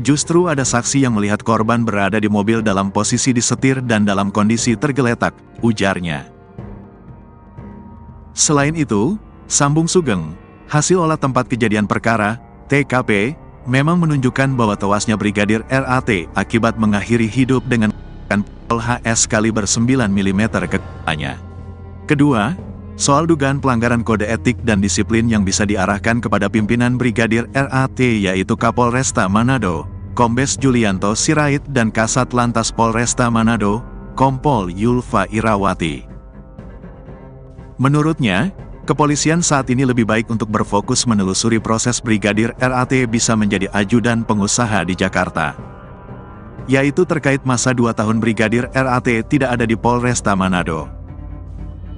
Justru ada saksi yang melihat korban berada di mobil dalam posisi disetir dan dalam kondisi tergeletak, ujarnya. Selain itu, sambung Sugeng, hasil olah tempat kejadian perkara, TKP, memang menunjukkan bahwa tewasnya Brigadir RAT akibat mengakhiri hidup dengan pistol HS kaliber 9 mm ke kepalanya. Kedua, soal dugaan pelanggaran kode etik dan disiplin yang bisa diarahkan kepada pimpinan Brigadir RAT yaitu Kapolresta Manado, Kombes Julianto Sirait dan Kasat Lantas Polresta Manado, Kompol Yulfa Irawati. Menurutnya, kepolisian saat ini lebih baik untuk berfokus menelusuri proses Brigadir RAT bisa menjadi ajudan pengusaha di Jakarta. Yaitu terkait masa 2 tahun Brigadir RAT tidak ada di Polresta Manado.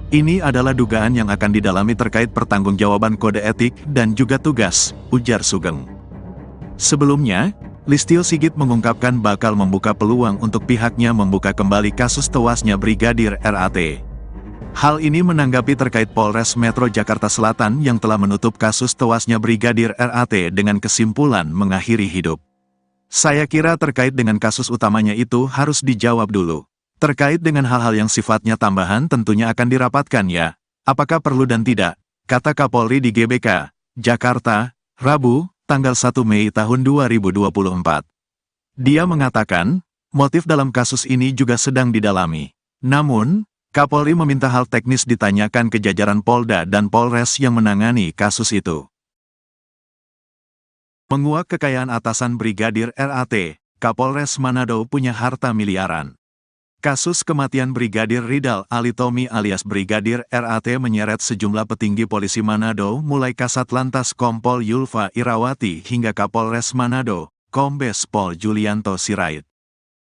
Ini adalah dugaan yang akan didalami terkait pertanggungjawaban kode etik dan juga tugas, ujar Sugeng. Sebelumnya, Listio Sigit mengungkapkan bakal membuka peluang untuk pihaknya membuka kembali kasus tewasnya Brigadir RAT. Hal ini menanggapi terkait Polres Metro Jakarta Selatan yang telah menutup kasus tewasnya Brigadir RAT dengan kesimpulan mengakhiri hidup. Saya kira terkait dengan kasus utamanya itu harus dijawab dulu. Terkait dengan hal-hal yang sifatnya tambahan tentunya akan dirapatkan ya, apakah perlu dan tidak, kata Kapolri di GBK, Jakarta, Rabu, tanggal 1 Mei tahun 2024. Dia mengatakan, motif dalam kasus ini juga sedang didalami. Namun, Kapolri meminta hal teknis ditanyakan ke jajaran Polda dan Polres yang menangani kasus itu. Menguak kekayaan atasan Brigadir RAT, Kapolres Manado punya harta miliaran. Kasus kematian Brigadir Ridal Alitomi alias Brigadir RAT menyeret sejumlah petinggi polisi Manado mulai Kasat Lantas Kompol Yulfa Irawati hingga Kapolres Manado, Kombes Pol Julianto Sirait.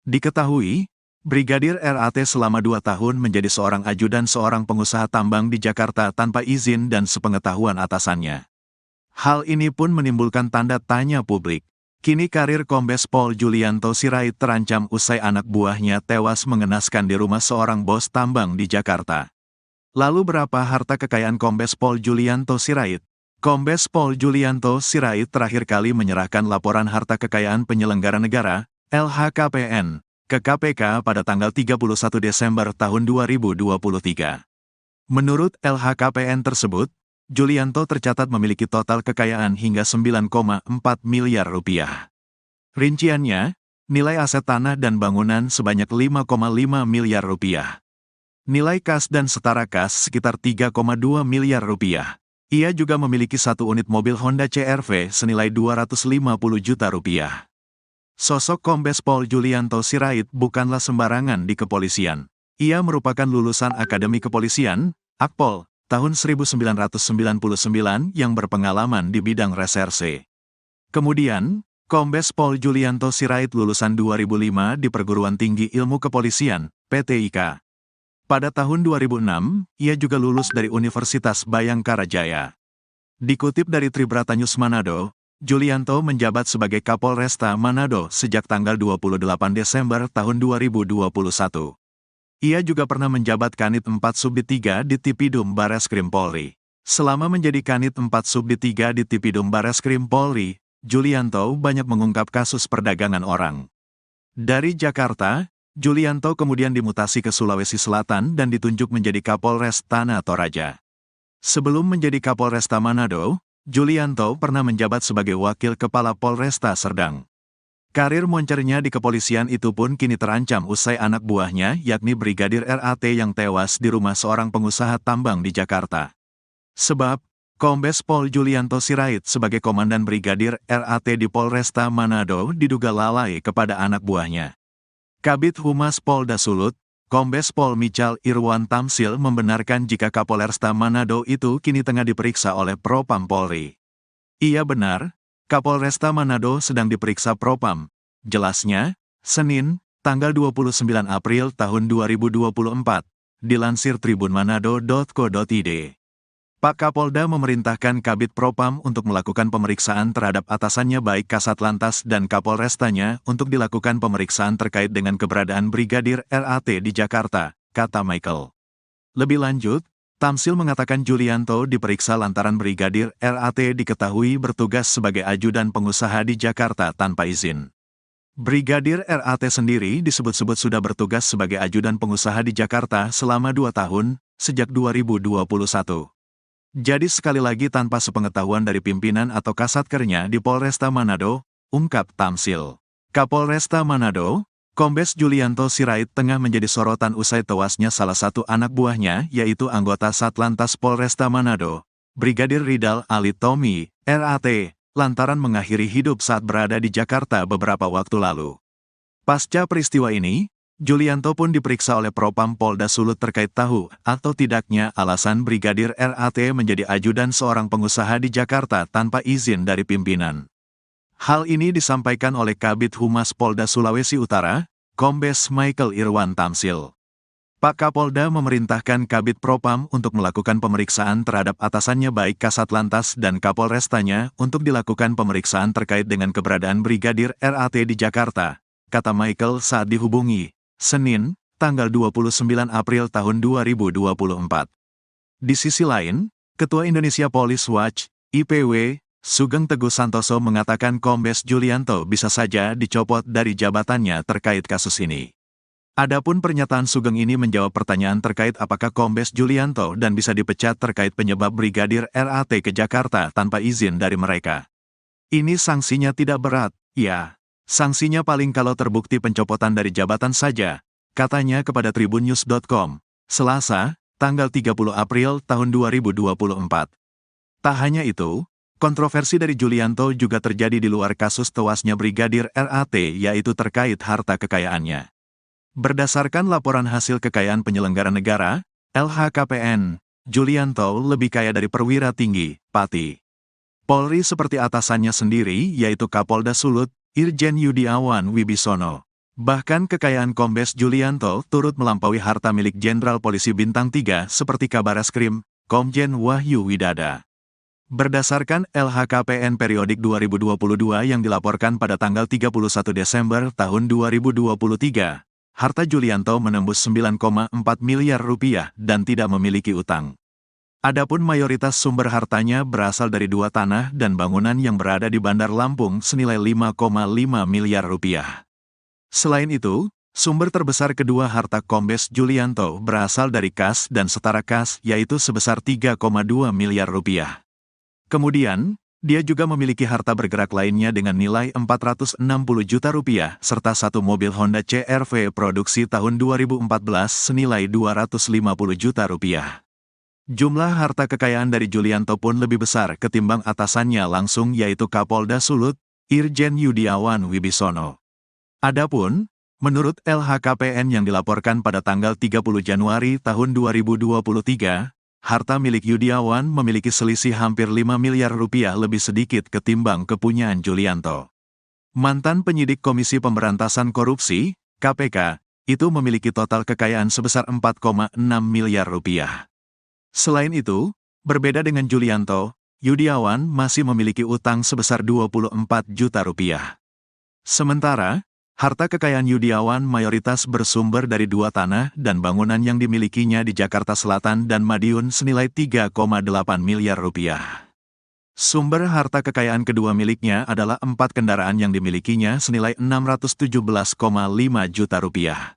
Diketahui, Brigadir RAT selama 2 tahun menjadi seorang ajudan seorang pengusaha tambang di Jakarta tanpa izin dan sepengetahuan atasannya. Hal ini pun menimbulkan tanda tanya publik. Kini karir Kombes Pol Julianto Sirait terancam usai anak buahnya tewas mengenaskan di rumah seorang bos tambang di Jakarta. Lalu berapa harta kekayaan Kombes Pol Julianto Sirait? Kombes Pol Julianto Sirait terakhir kali menyerahkan laporan harta kekayaan penyelenggara negara, LHKPN, ke KPK pada tanggal 31 Desember tahun 2023. Menurut LHKPN tersebut, Julianto tercatat memiliki total kekayaan hingga 9,4 miliar rupiah. Rinciannya, nilai aset tanah dan bangunan sebanyak 5,5 miliar rupiah. Nilai kas dan setara kas sekitar 3,2 miliar rupiah. Ia juga memiliki 1 unit mobil Honda CR-V senilai 250 juta rupiah. Sosok Kombes Pol Julianto Sirait bukanlah sembarangan di kepolisian. Ia merupakan lulusan Akademi Kepolisian, Akpol, tahun 1999 yang berpengalaman di bidang reserse. Kemudian, Kombes Pol Julianto Sirait lulusan 2005 di Perguruan Tinggi Ilmu Kepolisian, PTIK. Pada tahun 2006, ia juga lulus dari Universitas Bayangkara Jaya. Dikutip dari Tribrata News Manado, Julianto menjabat sebagai Kapolresta Manado sejak tanggal 28 Desember tahun 2021. Ia juga pernah menjabat Kanit 4 Subdit 3 di Tipidum Bareskrim Polri. Selama menjadi Kanit 4 Subdit 3 di Tipidum Bareskrim Polri, Julianto banyak mengungkap kasus perdagangan orang. Dari Jakarta, Julianto kemudian dimutasi ke Sulawesi Selatan dan ditunjuk menjadi Kapolres Tanah Toraja. Sebelum menjadi Kapolresta Manado, Julianto pernah menjabat sebagai Wakil Kepala Polresta Serdang. Karir moncernya di kepolisian itu pun kini terancam usai anak buahnya yakni Brigadir RAT yang tewas di rumah seorang pengusaha tambang di Jakarta. Sebab, Kombes Pol Julianto Sirait sebagai Komandan Brigadir RAT di Polresta Manado diduga lalai kepada anak buahnya. Kabid Humas Polda Sulut, Kombes Pol Michal Irwan Tamsil membenarkan jika Kapolresta Manado itu kini tengah diperiksa oleh Propam Polri. Iya benar, Kapolresta Manado sedang diperiksa Propam. Jelasnya, Senin, tanggal 29 April tahun 2024, dilansir tribunmanado.co.id. Pak Kapolda memerintahkan Kabid Propam untuk melakukan pemeriksaan terhadap atasannya baik Kasat Lantas dan Kapolrestanya untuk dilakukan pemeriksaan terkait dengan keberadaan Brigadir RAT di Jakarta, kata Michael. Lebih lanjut, Tamsil mengatakan Julianto diperiksa lantaran Brigadir RAT diketahui bertugas sebagai ajudan pengusaha di Jakarta tanpa izin. Brigadir RAT sendiri disebut-sebut sudah bertugas sebagai ajudan pengusaha di Jakarta selama 2 tahun, sejak 2021. Jadi sekali lagi tanpa sepengetahuan dari pimpinan atau kasatkernya di Polresta Manado, ungkap Tamsil. Kapolresta Manado, Kombes Julianto Sirait tengah menjadi sorotan usai tewasnya salah satu anak buahnya, yaitu anggota Satlantas Polresta Manado, Brigadir Ridal Alitomi, RAT, lantaran mengakhiri hidup saat berada di Jakarta beberapa waktu lalu. Pasca peristiwa ini, Julianto pun diperiksa oleh Propam Polda Sulut terkait tahu atau tidaknya alasan Brigadir RAT menjadi ajudan seorang pengusaha di Jakarta tanpa izin dari pimpinan. Hal ini disampaikan oleh Kabid Humas Polda Sulawesi Utara, Kombes Michael Irwan Tamsil. Pak Kapolda memerintahkan Kabid Propam untuk melakukan pemeriksaan terhadap atasannya baik Kasatlantas dan Kapolrestanya untuk dilakukan pemeriksaan terkait dengan keberadaan Brigadir RAT di Jakarta, kata Michael saat dihubungi, Senin, tanggal 29 April tahun 2024. Di sisi lain, Ketua Indonesia Police Watch, IPW, Sugeng Teguh Santoso mengatakan Kombes Julianto bisa saja dicopot dari jabatannya terkait kasus ini. Adapun pernyataan Sugeng ini menjawab pertanyaan terkait apakah Kombes Julianto dan bisa dipecat terkait penyebab Brigadir RAT ke Jakarta tanpa izin dari mereka. Ini sanksinya tidak berat, ya. Sanksinya paling kalau terbukti pencopotan dari jabatan saja, katanya kepada tribunnews.com, Selasa, tanggal 30 April tahun 2024. Tak hanya itu, kontroversi dari Julianto juga terjadi di luar kasus tewasnya Brigadir RAT, yaitu terkait harta kekayaannya. Berdasarkan laporan hasil kekayaan penyelenggara negara, LHKPN, Julianto lebih kaya dari perwira tinggi, Pati Polri seperti atasannya sendiri, yaitu Kapolda Sulut, Irjen Yudiawan Wibisono. Bahkan kekayaan Kombes Julianto turut melampaui harta milik Jenderal Polisi Bintang 3 seperti Kabareskrim, Komjen Wahyu Widada. Berdasarkan LHKPN periodik 2022 yang dilaporkan pada tanggal 31 Desember tahun 2023, harta Julianto menembus 9,4 miliar rupiah dan tidak memiliki utang. Adapun mayoritas sumber hartanya berasal dari 2 tanah dan bangunan yang berada di Bandar Lampung senilai 5,5 miliar rupiah. Selain itu, sumber terbesar kedua harta Kombes Julianto berasal dari kas dan setara kas, yaitu sebesar 3,2 miliar rupiah. Kemudian, dia juga memiliki harta bergerak lainnya dengan nilai 460 juta rupiah, serta 1 mobil Honda CR-V produksi tahun 2014 senilai 250 juta rupiah. Jumlah harta kekayaan dari Julianto pun lebih besar ketimbang atasannya langsung, yaitu Kapolda Sulut, Irjen Yudiawan Wibisono. Adapun, menurut LHKPN yang dilaporkan pada tanggal 30 Januari tahun 2023, harta milik Yudiawan memiliki selisih hampir 5 miliar rupiah lebih sedikit ketimbang kepunyaan Julianto. Mantan penyidik Komisi Pemberantasan Korupsi, KPK, itu memiliki total kekayaan sebesar 4,6 miliar rupiah. Selain itu, berbeda dengan Julianto, Yudiawan masih memiliki utang sebesar 24 juta rupiah. Sementara, harta kekayaan Yudiawan mayoritas bersumber dari 2 tanah dan bangunan yang dimilikinya di Jakarta Selatan dan Madiun senilai 3,8 miliar rupiah. Sumber harta kekayaan kedua miliknya adalah 4 kendaraan yang dimilikinya senilai 617,5 juta rupiah.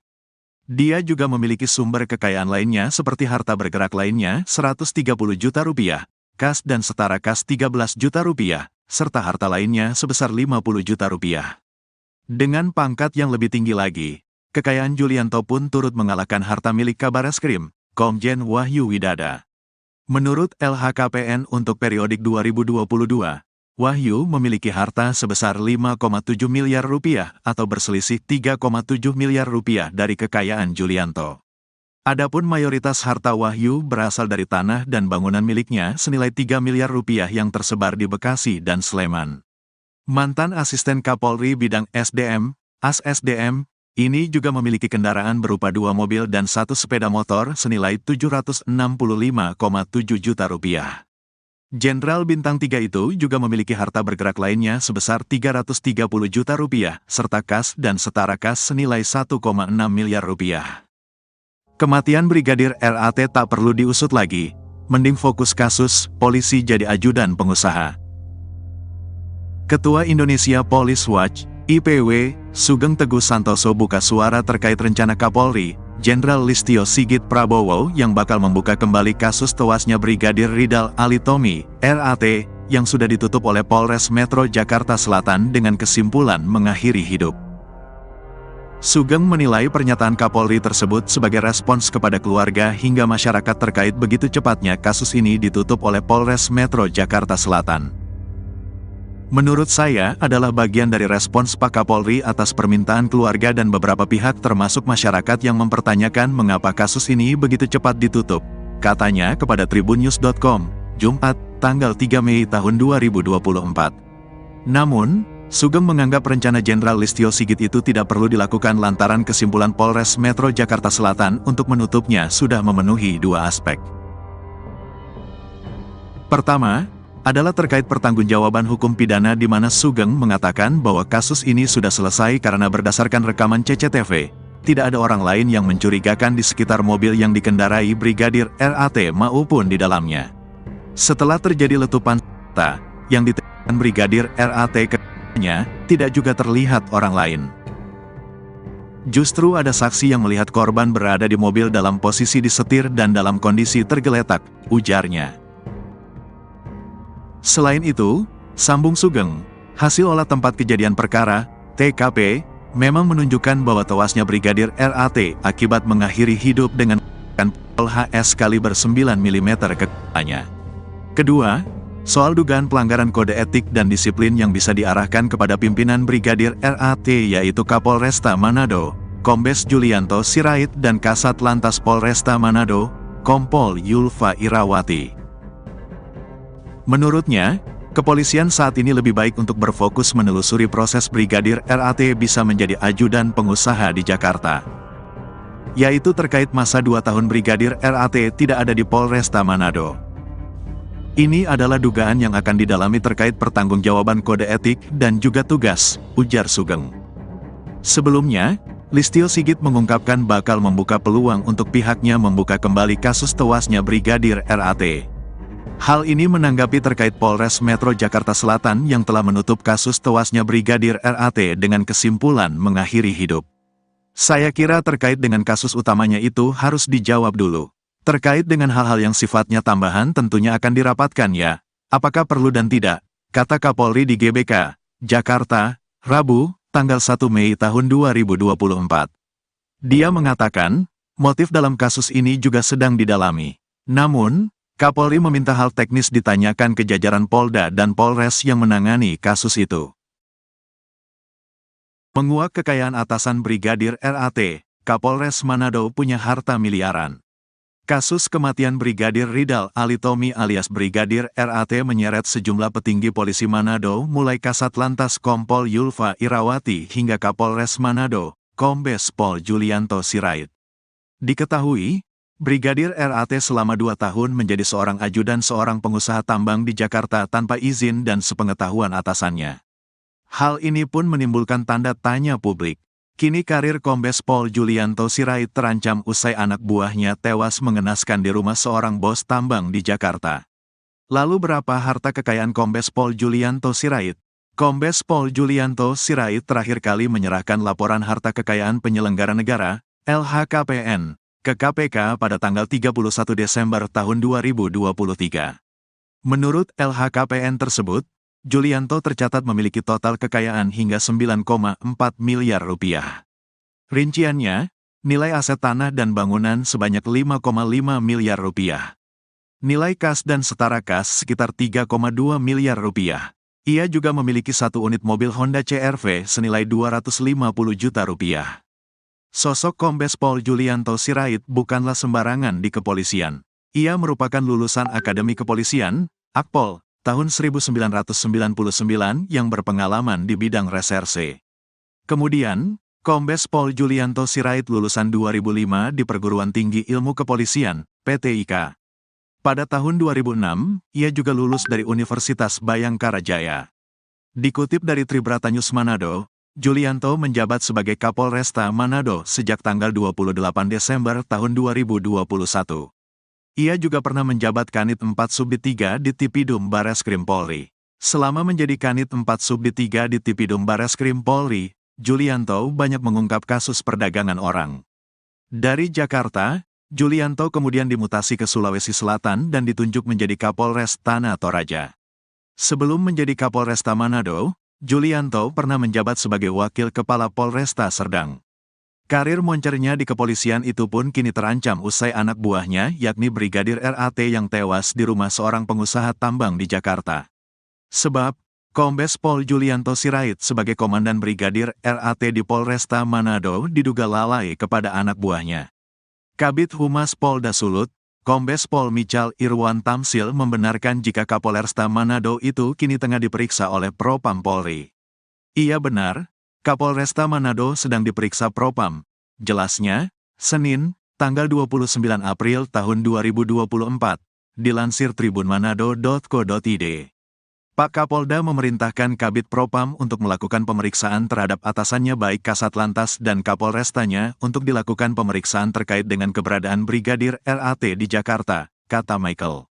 Dia juga memiliki sumber kekayaan lainnya seperti harta bergerak lainnya 130 juta rupiah, kas dan setara kas 13 juta rupiah, serta harta lainnya sebesar 50 juta rupiah. Dengan pangkat yang lebih tinggi lagi, kekayaan Julianto pun turut mengalahkan harta milik Kabareskrim, Komjen Wahyu Widada. Menurut LHKPN untuk periodik 2022, Wahyu memiliki harta sebesar 5,7 miliar rupiah atau berselisih 3,7 miliar rupiah dari kekayaan Julianto. Adapun mayoritas harta Wahyu berasal dari tanah dan bangunan miliknya senilai 3 miliar rupiah yang tersebar di Bekasi dan Sleman. Mantan asisten Kapolri bidang SDM, AS-SDM, ini juga memiliki kendaraan berupa 2 mobil dan 1 sepeda motor senilai 765,7 juta rupiah. Jenderal Bintang 3 itu juga memiliki harta bergerak lainnya sebesar 330 juta rupiah, serta kas dan setara kas senilai 1,6 miliar rupiah. Kematian Brigadir RAT tak perlu diusut lagi, mending fokus kasus, polisi jadi ajudan pengusaha. Ketua Indonesia Police Watch, IPW, Sugeng Teguh Santoso buka suara terkait rencana Kapolri, Jenderal Listio Sigit Prabowo yang bakal membuka kembali kasus tewasnya Brigadir Ridal Alitomi, RAT, yang sudah ditutup oleh Polres Metro Jakarta Selatan dengan kesimpulan mengakhiri hidup. Sugeng menilai pernyataan Kapolri tersebut sebagai respons kepada keluarga hingga masyarakat terkait begitu cepatnya kasus ini ditutup oleh Polres Metro Jakarta Selatan. Menurut saya adalah bagian dari respons Pak Kapolri atas permintaan keluarga dan beberapa pihak termasuk masyarakat yang mempertanyakan mengapa kasus ini begitu cepat ditutup, katanya kepada tribunnews.com, Jumat, tanggal 3 Mei tahun 2024. Namun, Sugeng menganggap rencana Jenderal Listio Sigit itu tidak perlu dilakukan lantaran kesimpulan Polres Metro Jakarta Selatan untuk menutupnya sudah memenuhi dua aspek. Pertama, adalah terkait pertanggungjawaban hukum pidana di mana Sugeng mengatakan bahwa kasus ini sudah selesai karena berdasarkan rekaman CCTV, tidak ada orang lain yang mencurigakan di sekitar mobil yang dikendarai Brigadir RAT maupun di dalamnya. Setelah terjadi letupan senjata yang ditembakkan Brigadir RAT ke-nya, tidak juga terlihat orang lain. Justru ada saksi yang melihat korban berada di mobil dalam posisi disetir dan dalam kondisi tergeletak, ujarnya. Selain itu, sambung Sugeng, hasil olah tempat kejadian perkara, TKP, memang menunjukkan bahwa tewasnya Brigadir RAT akibat mengakhiri hidup dengan pistol HS kaliber 9 mm ke kepalanya. Kedua, soal dugaan pelanggaran kode etik dan disiplin yang bisa diarahkan kepada pimpinan Brigadir RAT yaitu Kapolresta Manado, Kombes Julianto Sirait dan Kasat Lantas Polresta Manado, Kompol Yulfa Irawati. Menurutnya, kepolisian saat ini lebih baik untuk berfokus menelusuri proses Brigadir RAT bisa menjadi ajudan pengusaha di Jakarta. Yaitu terkait masa 2 tahun Brigadir RAT tidak ada di Polresta Manado. Ini adalah dugaan yang akan didalami terkait pertanggungjawaban kode etik dan juga tugas, ujar Sugeng. Sebelumnya, Listio Sigit mengungkapkan bakal membuka peluang untuk pihaknya membuka kembali kasus tewasnya Brigadir RAT. Hal ini menanggapi terkait Polres Metro Jakarta Selatan yang telah menutup kasus tewasnya Brigadir RAT dengan kesimpulan mengakhiri hidup. Saya kira terkait dengan kasus utamanya itu harus dijawab dulu. Terkait dengan hal-hal yang sifatnya tambahan tentunya akan dirapatkan ya, apakah perlu dan tidak, kata Kapolri di GBK, Jakarta, Rabu, tanggal 1 Mei tahun 2024. Dia mengatakan, motif dalam kasus ini juga sedang didalami. Namun, Kapolri meminta hal teknis ditanyakan ke jajaran Polda dan Polres yang menangani kasus itu. Menguak kekayaan atasan Brigadir RAT, Kapolres Manado punya harta miliaran. Kasus kematian Brigadir Ridal Alitomi alias Brigadir RAT menyeret sejumlah petinggi polisi Manado mulai Kasat Lantas Kompol Yulfa Irawati hingga Kapolres Manado, Kombes Pol Julianto Sirait. Diketahui, Brigadir RAT selama 2 tahun menjadi seorang ajudan seorang pengusaha tambang di Jakarta tanpa izin dan sepengetahuan atasannya. Hal ini pun menimbulkan tanda tanya publik. Kini karir Kombes Pol Julianto Sirait terancam usai anak buahnya tewas mengenaskan di rumah seorang bos tambang di Jakarta. Lalu berapa harta kekayaan Kombes Pol Julianto Sirait? Kombes Pol Julianto Sirait terakhir kali menyerahkan laporan harta kekayaan penyelenggara negara, LHKPN, ke KPK pada tanggal 31 Desember tahun 2023. Menurut LHKPN tersebut, Julianto tercatat memiliki total kekayaan hingga 9,4 miliar rupiah. Rinciannya, nilai aset tanah dan bangunan sebanyak 5,5 miliar rupiah. Nilai kas dan setara kas sekitar 3,2 miliar rupiah. Ia juga memiliki 1 unit mobil Honda CR-V senilai 250 juta rupiah. Sosok Kombes Pol Julianto Sirait bukanlah sembarangan di kepolisian. Ia merupakan lulusan Akademi Kepolisian, Akpol, tahun 1999 yang berpengalaman di bidang reserse. Kemudian, Kombes Pol Julianto Sirait lulusan 2005 di Perguruan Tinggi Ilmu Kepolisian, PTIK. Pada tahun 2006, ia juga lulus dari Universitas Bayangkara Jaya. Dikutip dari Tribrata News Manado, Julianto menjabat sebagai Kapolresta Manado sejak tanggal 28 Desember tahun 2021. Ia juga pernah menjabat Kanit 4 Subdit 3 di Tipidum Bareskrim Polri. Selama menjadi Kanit 4 Subdit 3 di Tipidum Bareskrim Polri, Julianto banyak mengungkap kasus perdagangan orang. Dari Jakarta, Julianto kemudian dimutasi ke Sulawesi Selatan dan ditunjuk menjadi Kapolres Tanah Toraja. Sebelum menjadi Kapolresta Manado, Julianto pernah menjabat sebagai Wakil Kepala Polresta Serdang. Karir moncernya di kepolisian itu pun kini terancam usai anak buahnya yakni Brigadir RAT yang tewas di rumah seorang pengusaha tambang di Jakarta. Sebab, Kombes Pol Julianto Sirait sebagai Komandan Brigadir RAT di Polresta Manado diduga lalai kepada anak buahnya. Kabid Humas Polda Sulut, Kombes Pol Michal Irwan Tamsil membenarkan jika Kapolresta Manado itu kini tengah diperiksa oleh Propam Polri. Iya benar, Kapolresta Manado sedang diperiksa Propam. Jelasnya, Senin, tanggal 29 April tahun 2024, dilansir tribunmanado.co.id. Pak Kapolda memerintahkan Kabid Propam untuk melakukan pemeriksaan terhadap atasannya baik Kasat Lantas dan Kapolrestanya untuk dilakukan pemeriksaan terkait dengan keberadaan Brigadir RAT di Jakarta, kata Michael.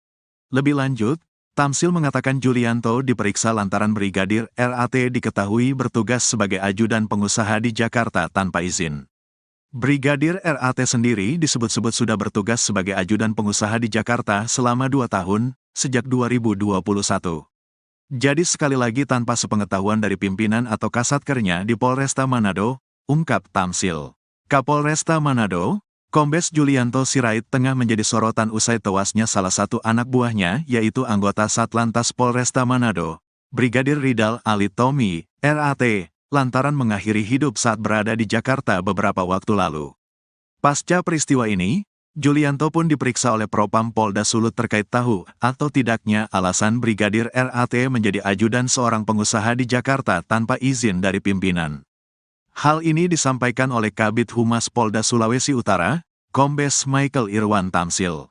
Lebih lanjut, Tamsil mengatakan Julianto diperiksa lantaran Brigadir RAT diketahui bertugas sebagai ajudan pengusaha di Jakarta tanpa izin. Brigadir RAT sendiri disebut-sebut sudah bertugas sebagai ajudan pengusaha di Jakarta selama 2 tahun, sejak 2021. Jadi sekali lagi tanpa sepengetahuan dari pimpinan atau kasatkernya di Polresta Manado, ungkap Tamsil. Kapolresta Manado, Kombes Julianto Sirait tengah menjadi sorotan usai tewasnya salah satu anak buahnya yaitu anggota Satlantas Polresta Manado, Brigadir Ridal Alitomi, RAT, lantaran mengakhiri hidup saat berada di Jakarta beberapa waktu lalu. Pasca peristiwa ini, Julianto pun diperiksa oleh Propam Polda Sulut terkait tahu atau tidaknya alasan Brigadir RAT menjadi ajudan seorang pengusaha di Jakarta tanpa izin dari pimpinan. Hal ini disampaikan oleh Kabid Humas Polda Sulawesi Utara, Kombes Michael Irwan Tamsil.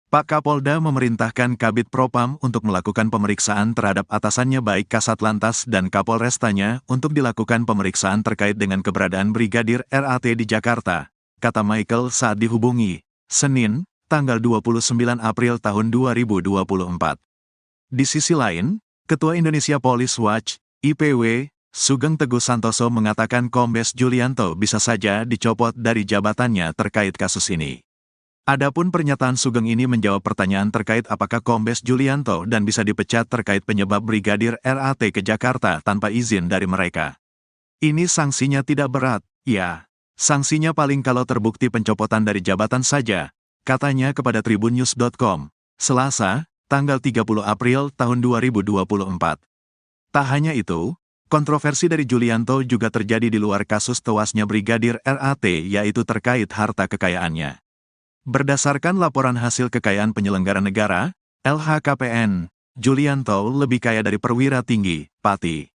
Pak Kapolda memerintahkan Kabid Propam untuk melakukan pemeriksaan terhadap atasannya baik Kasat Lantas dan Kapolrestanya untuk dilakukan pemeriksaan terkait dengan keberadaan Brigadir RAT di Jakarta, kata Michael saat dihubungi, Senin, tanggal 29 April tahun 2024. Di sisi lain, Ketua Indonesia Police Watch, IPW, Sugeng Teguh Santoso mengatakan Kombes Julianto bisa saja dicopot dari jabatannya terkait kasus ini. Adapun pernyataan Sugeng ini menjawab pertanyaan terkait apakah Kombes Julianto dan bisa dipecat terkait penyebab Brigadir RAT ke Jakarta tanpa izin dari mereka. Ini sanksinya tidak berat, ya. Sanksinya paling kalau terbukti pencopotan dari jabatan saja, katanya kepada tribunnews.com, Selasa, tanggal 30 April tahun 2024. Tak hanya itu, kontroversi dari Julianto juga terjadi di luar kasus tewasnya Brigadir RAT yaitu terkait harta kekayaannya. Berdasarkan laporan hasil kekayaan penyelenggara negara, LHKPN, Julianto lebih kaya dari perwira tinggi, Pati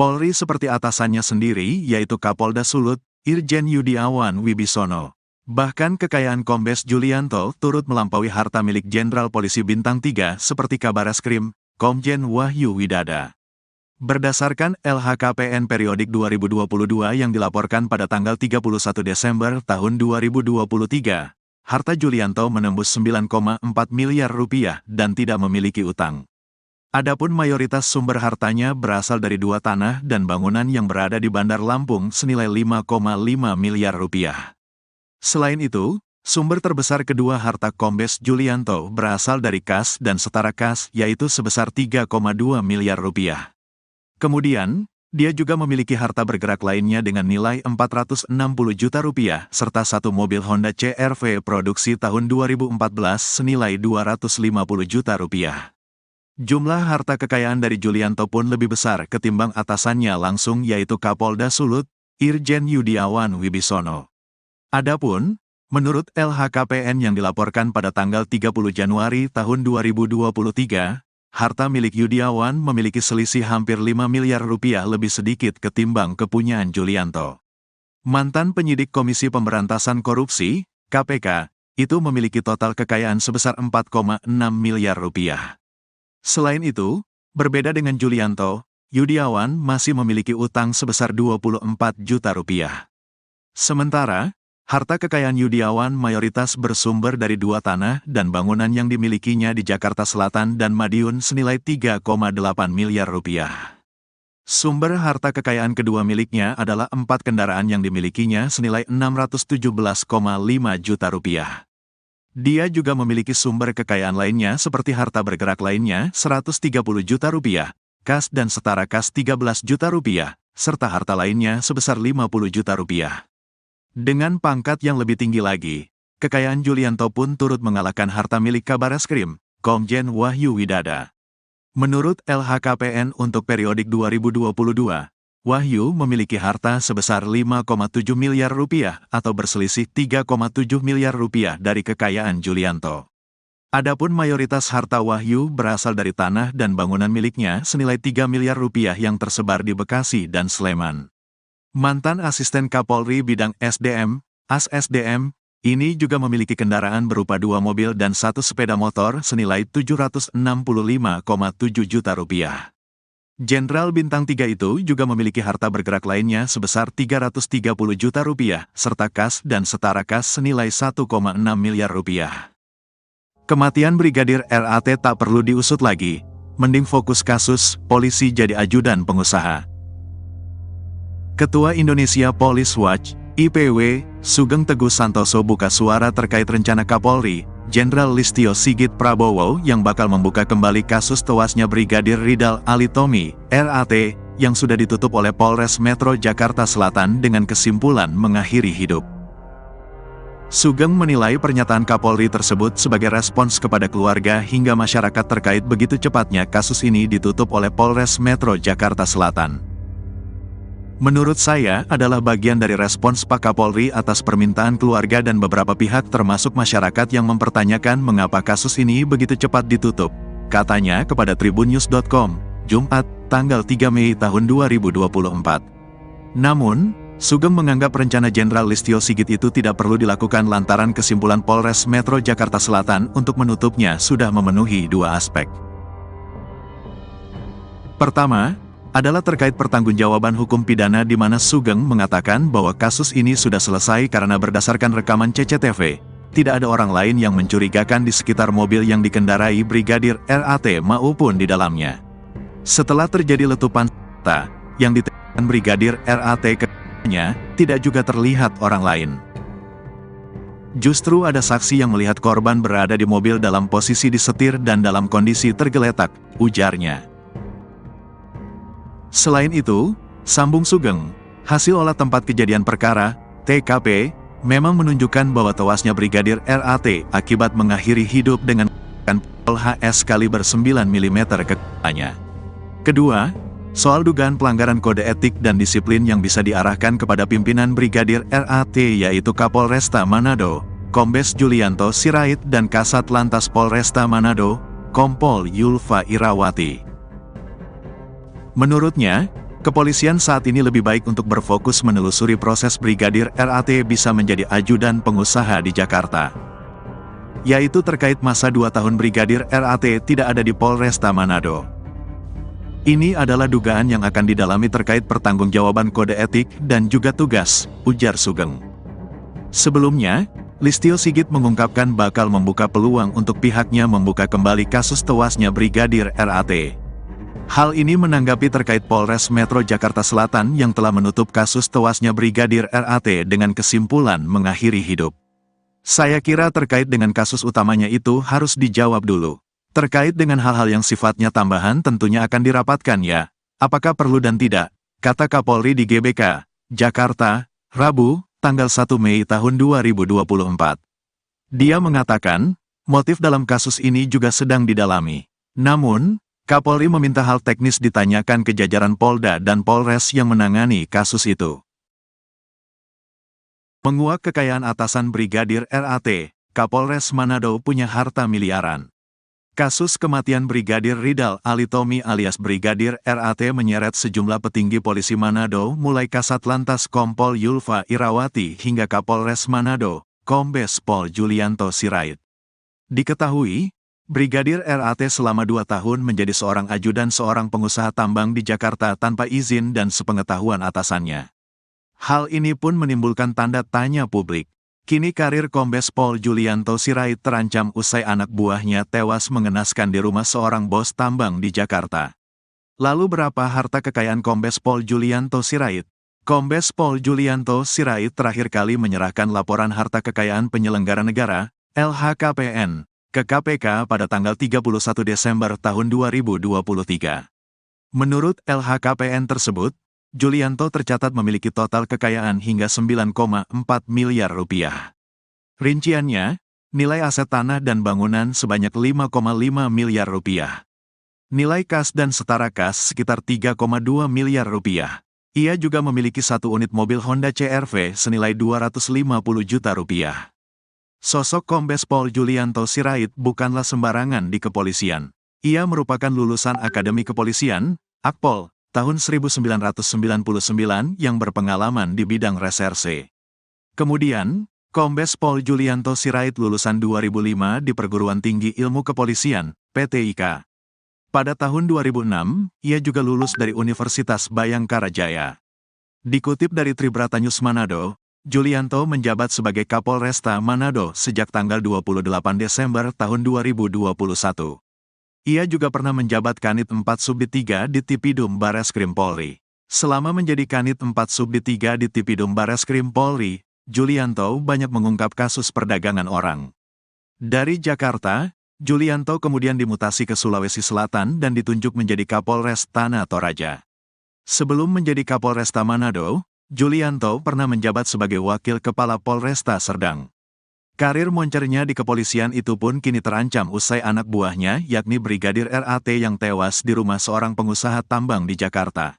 Polri seperti atasannya sendiri yaitu Kapolda Sulut, Irjen Yudiawan Wibisono. Bahkan kekayaan Kombes Julianto turut melampaui harta milik Jenderal Polisi Bintang 3 seperti Kabareskrim, Komjen Wahyu Widada. Berdasarkan LHKPN periodik 2022 yang dilaporkan pada tanggal 31 Desember tahun 2023, harta Julianto menembus 9,4 miliar rupiah dan tidak memiliki utang. Adapun mayoritas sumber hartanya berasal dari 2 tanah dan bangunan yang berada di Bandar Lampung senilai 5,5 miliar rupiah. Selain itu, sumber terbesar kedua harta Kombes Julianto berasal dari kas dan setara kas yaitu sebesar 3,2 miliar rupiah. Kemudian, dia juga memiliki harta bergerak lainnya dengan nilai 460 juta rupiah serta satu mobil Honda CR-V produksi tahun 2014 senilai 250 juta rupiah. Jumlah harta kekayaan dari Julianto pun lebih besar ketimbang atasannya langsung yaitu Kapolda Sulut, Irjen Yudiawan Wibisono. Adapun, menurut LHKPN yang dilaporkan pada tanggal 30 Januari tahun 2023, harta milik Yudiawan memiliki selisih hampir 5 miliar rupiah lebih sedikit ketimbang kepunyaan Julianto. Mantan penyidik Komisi Pemberantasan Korupsi, KPK, itu memiliki total kekayaan sebesar 4,6 miliar rupiah. Selain itu, berbeda dengan Julianto, Yudiawan masih memiliki utang sebesar 24 juta rupiah. Sementara, harta kekayaan Yudiawan mayoritas bersumber dari dua tanah dan bangunan yang dimilikinya di Jakarta Selatan dan Madiun senilai 3,8 miliar rupiah. Sumber harta kekayaan kedua miliknya adalah 4 kendaraan yang dimilikinya senilai 617,5 juta rupiah. Dia juga memiliki sumber kekayaan lainnya seperti harta bergerak lainnya 130 juta rupiah, kas dan setara kas 13 juta rupiah, serta harta lainnya sebesar 50 juta rupiah. Dengan pangkat yang lebih tinggi lagi, kekayaan Julianto pun turut mengalahkan harta milik Kabareskrim, Komjen Wahyu Widada. Menurut LHKPN untuk periodik 2022, Wahyu memiliki harta sebesar 5,7 miliar rupiah atau berselisih 3,7 miliar rupiah dari kekayaan Julianto. Adapun mayoritas harta Wahyu berasal dari tanah dan bangunan miliknya senilai 3 miliar rupiah yang tersebar di Bekasi dan Sleman. Mantan Asisten Kapolri Bidang SDM, AS-SDM, ini juga memiliki kendaraan berupa 2 mobil dan 1 sepeda motor senilai 765,7 juta rupiah. Jenderal Bintang 3 itu juga memiliki harta bergerak lainnya sebesar 330 juta rupiah, serta kas dan setara kas senilai 1,6 miliar rupiah. Kematian Brigadir RAT tak perlu diusut lagi, mending fokus kasus, polisi jadi ajudan pengusaha. Ketua Indonesia Police Watch, IPW, Sugeng Teguh Santoso buka suara terkait rencana Kapolri, Jenderal Listio Sigit Prabowo yang bakal membuka kembali kasus tewasnya Brigadir Ridal Alitomi, RAT, yang sudah ditutup oleh Polres Metro Jakarta Selatan dengan kesimpulan mengakhiri hidup. Sugeng menilai pernyataan Kapolri tersebut sebagai respons kepada keluarga hingga masyarakat terkait begitu cepatnya kasus ini ditutup oleh Polres Metro Jakarta Selatan. Menurut saya adalah bagian dari respons Pak Kapolri atas permintaan keluarga dan beberapa pihak termasuk masyarakat yang mempertanyakan mengapa kasus ini begitu cepat ditutup, katanya kepada tribunnews.com, Jumat, tanggal 3 Mei tahun 2024. Namun, Sugeng menganggap rencana Jenderal Listio Sigit itu tidak perlu dilakukan lantaran kesimpulan Polres Metro Jakarta Selatan untuk menutupnya sudah memenuhi 2 aspek. Pertama, adalah terkait pertanggungjawaban hukum pidana di mana Sugeng mengatakan bahwa kasus ini sudah selesai karena berdasarkan rekaman CCTV, tidak ada orang lain yang mencurigakan di sekitar mobil yang dikendarai Brigadir RAT maupun di dalamnya. Setelah terjadi letupan senjata yang ditembakkan Brigadir RAT ke-nya, tidak juga terlihat orang lain. Justru ada saksi yang melihat korban berada di mobil dalam posisi disetir dan dalam kondisi tergeletak, ujarnya. Selain itu, sambung Sugeng, hasil olah tempat kejadian perkara, TKP, memang menunjukkan bahwa tewasnya Brigadir RAT akibat mengakhiri hidup dengan pistol HS kaliber 9 mm ke kepalanya. Kedua, soal dugaan pelanggaran kode etik dan disiplin yang bisa diarahkan kepada pimpinan Brigadir RAT yaitu Kapolresta Manado, Kombes Julianto Sirait dan Kasat Lantas Polresta Manado, Kompol Yulfa Irawati. Menurutnya, kepolisian saat ini lebih baik untuk berfokus menelusuri proses Brigadir RAT bisa menjadi ajudan pengusaha di Jakarta. Yaitu terkait masa 2 tahun Brigadir RAT tidak ada di Polresta Manado. Ini adalah dugaan yang akan didalami terkait pertanggungjawaban kode etik dan juga tugas, ujar Sugeng. Sebelumnya, Listio Sigit mengungkapkan bakal membuka peluang untuk pihaknya membuka kembali kasus tewasnya Brigadir RAT. Hal ini menanggapi terkait Polres Metro Jakarta Selatan yang telah menutup kasus tewasnya Brigadir RAT dengan kesimpulan mengakhiri hidup. Saya kira terkait dengan kasus utamanya itu harus dijawab dulu. Terkait dengan hal-hal yang sifatnya tambahan tentunya akan dirapatkan ya, apakah perlu dan tidak, kata Kapolri di GBK, Jakarta, Rabu, tanggal 1 Mei tahun 2024. Dia mengatakan, motif dalam kasus ini juga sedang didalami. Namun, Kapolri meminta hal teknis ditanyakan ke jajaran Polda dan Polres yang menangani kasus itu. Menguak kekayaan atasan Brigadir RAT, Kapolres Manado punya harta miliaran. Kasus kematian Brigadir Ridal Alitomi alias Brigadir RAT menyeret sejumlah petinggi polisi Manado mulai Kasat Lantas Kompol Yulfa Irawati hingga Kapolres Manado, Kombes Pol Julianto Sirait. Diketahui, Brigadir RAT selama 2 tahun menjadi seorang ajudan seorang pengusaha tambang di Jakarta tanpa izin dan sepengetahuan atasannya. Hal ini pun menimbulkan tanda tanya publik. Kini karir Kombes Pol Julianto Sirait terancam usai anak buahnya tewas mengenaskan di rumah seorang bos tambang di Jakarta. Lalu berapa harta kekayaan Kombes Pol Julianto Sirait? Kombes Pol Julianto Sirait terakhir kali menyerahkan laporan harta kekayaan penyelenggara negara, LHKPN, ke KPK pada tanggal 31 Desember tahun 2023. Menurut LHKPN tersebut, Julianto tercatat memiliki total kekayaan hingga 9,4 miliar rupiah. Rinciannya, nilai aset tanah dan bangunan sebanyak 5,5 miliar rupiah. Nilai kas dan setara kas sekitar 3,2 miliar rupiah. Ia juga memiliki 1 unit mobil Honda CR-V senilai 250 juta rupiah. Sosok Kombes Pol Julianto Sirait bukanlah sembarangan di kepolisian. Ia merupakan lulusan Akademi Kepolisian, Akpol, tahun 1999 yang berpengalaman di bidang reserse. Kemudian, Kombes Pol Julianto Sirait lulusan 2005 di Perguruan Tinggi Ilmu Kepolisian, PTIK. Pada tahun 2006, ia juga lulus dari Universitas Bayangkara Jaya. Dikutip dari Tribratanyus Manado, Julianto menjabat sebagai Kapolresta Manado sejak tanggal 28 Desember tahun 2021. Ia juga pernah menjabat Kanit 4 Subdit 3 di Tipidum Bareskrim Polri. Selama menjadi Kanit 4 Subdit 3 di Tipidum Bareskrim Polri, Julianto banyak mengungkap kasus perdagangan orang. Dari Jakarta, Julianto kemudian dimutasi ke Sulawesi Selatan dan ditunjuk menjadi Kapolres Tanah Toraja. Sebelum menjadi Kapolresta Manado, Julianto pernah menjabat sebagai Wakil Kepala Polresta Serdang. Karir moncernya di kepolisian itu pun kini terancam usai anak buahnya yakni Brigadir RAT yang tewas di rumah seorang pengusaha tambang di Jakarta.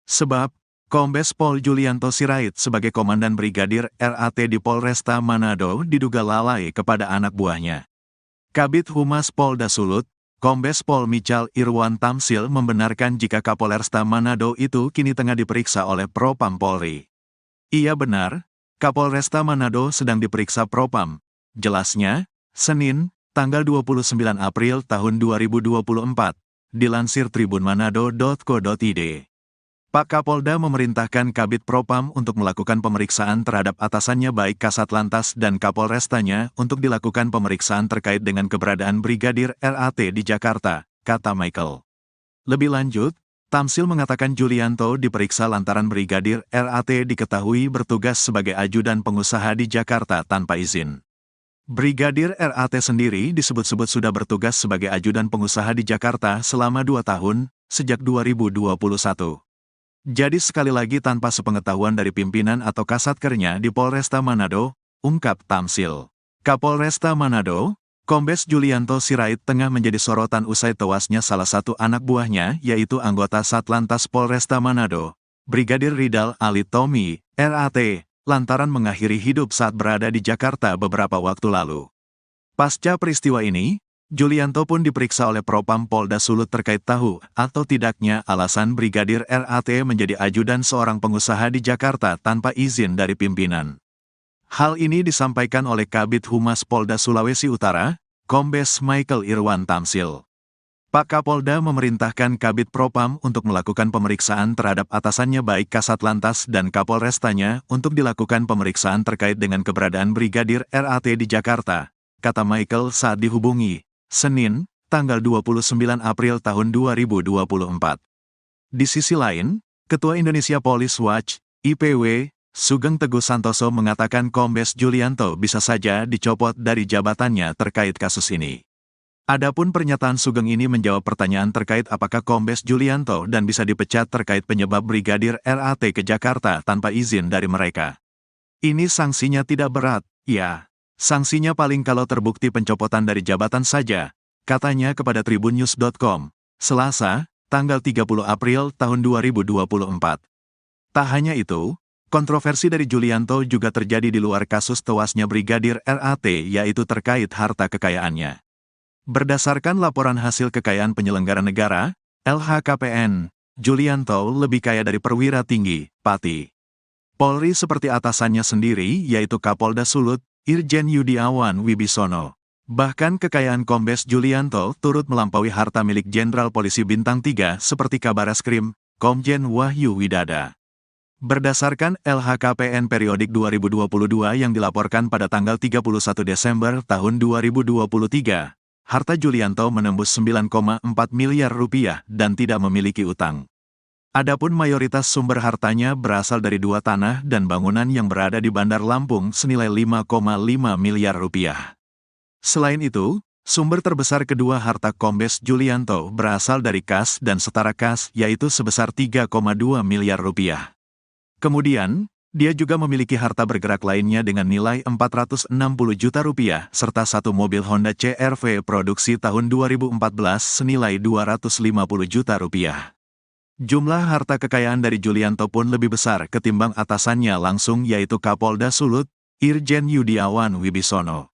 Sebab, Kombes Pol Julianto Sirait sebagai Komandan Brigadir RAT di Polresta Manado diduga lalai kepada anak buahnya. Kabid Humas Polda Sulut, Kombes Pol Michal Irwan Tamsil membenarkan jika Kapolresta Manado itu kini tengah diperiksa oleh Propam Polri. Iya benar, Kapolresta Manado sedang diperiksa Propam. Jelasnya, Senin, tanggal 29 April tahun 2024, dilansir tribunmanado.co.id. Pak Kapolda memerintahkan Kabid Propam untuk melakukan pemeriksaan terhadap atasannya baik Kasat Lantas dan Kapolrestanya untuk dilakukan pemeriksaan terkait dengan keberadaan Brigadir RAT di Jakarta, kata Michael. Lebih lanjut, Tamsil mengatakan Julianto diperiksa lantaran Brigadir RAT diketahui bertugas sebagai ajudan pengusaha di Jakarta tanpa izin. Brigadir RAT sendiri disebut-sebut sudah bertugas sebagai ajudan pengusaha di Jakarta selama 2 tahun, sejak 2021. Jadi sekali lagi tanpa sepengetahuan dari pimpinan atau kasatkernya di Polresta Manado, ungkap Tamsil. Kapolresta Manado, Kombes Julianto Sirait tengah menjadi sorotan usai tewasnya salah satu anak buahnya yaitu anggota Satlantas Polresta Manado, Brigadir Ridal Alitomi, RAT, lantaran mengakhiri hidup saat berada di Jakarta beberapa waktu lalu. Pasca peristiwa ini, Julianto pun diperiksa oleh Propam Polda Sulut terkait tahu atau tidaknya alasan Brigadir RAT menjadi ajudan seorang pengusaha di Jakarta tanpa izin dari pimpinan. Hal ini disampaikan oleh Kabid Humas Polda Sulawesi Utara, Kombes Michael Irwan Tamsil. Pak Kapolda memerintahkan Kabid Propam untuk melakukan pemeriksaan terhadap atasannya baik Kasat Lantas dan Kapolrestanya untuk dilakukan pemeriksaan terkait dengan keberadaan Brigadir RAT di Jakarta, kata Michael saat dihubungi, Senin, tanggal 29 April tahun 2024. Di sisi lain, Ketua Indonesia Police Watch, IPW, Sugeng Teguh Santoso mengatakan Kombes Julianto bisa saja dicopot dari jabatannya terkait kasus ini. Adapun pernyataan Sugeng ini menjawab pertanyaan terkait apakah Kombes Julianto dan bisa dipecat terkait penyebab Brigadir RAT ke Jakarta tanpa izin dari mereka. Ini sanksinya tidak berat, ya. Sanksinya paling kalau terbukti pencopotan dari jabatan saja, katanya kepada tribunnews.com, Selasa, tanggal 30 April tahun 2024. Tak hanya itu, kontroversi dari Julianto juga terjadi di luar kasus tewasnya Brigadir RAT yaitu terkait harta kekayaannya. Berdasarkan laporan hasil kekayaan penyelenggara negara, LHKPN, Julianto lebih kaya dari perwira tinggi, Pati Polri seperti atasannya sendiri yaitu Kapolda Sulut, Irjen Yudiawan Wibisono. Bahkan kekayaan Kombes Julianto turut melampaui harta milik Jenderal Polisi Bintang 3 seperti Kabareskrim, Komjen Wahyu Widada. Berdasarkan LHKPN periodik 2022 yang dilaporkan pada tanggal 31 Desember tahun 2023, harta Julianto menembus 9,4 miliar rupiah dan tidak memiliki utang. Adapun mayoritas sumber hartanya berasal dari 2 tanah dan bangunan yang berada di Bandar Lampung senilai 5,5 miliar rupiah. Selain itu, sumber terbesar kedua harta Kombes Julianto berasal dari kas dan setara kas yaitu sebesar 3,2 miliar rupiah. Kemudian, dia juga memiliki harta bergerak lainnya dengan nilai 460 juta rupiah serta satu mobil Honda CR-V produksi tahun 2014 senilai 250 juta rupiah. Jumlah harta kekayaan dari Julianto pun lebih besar ketimbang atasannya langsung yaitu Kapolda Sulut, Irjen Yudiawan Wibisono.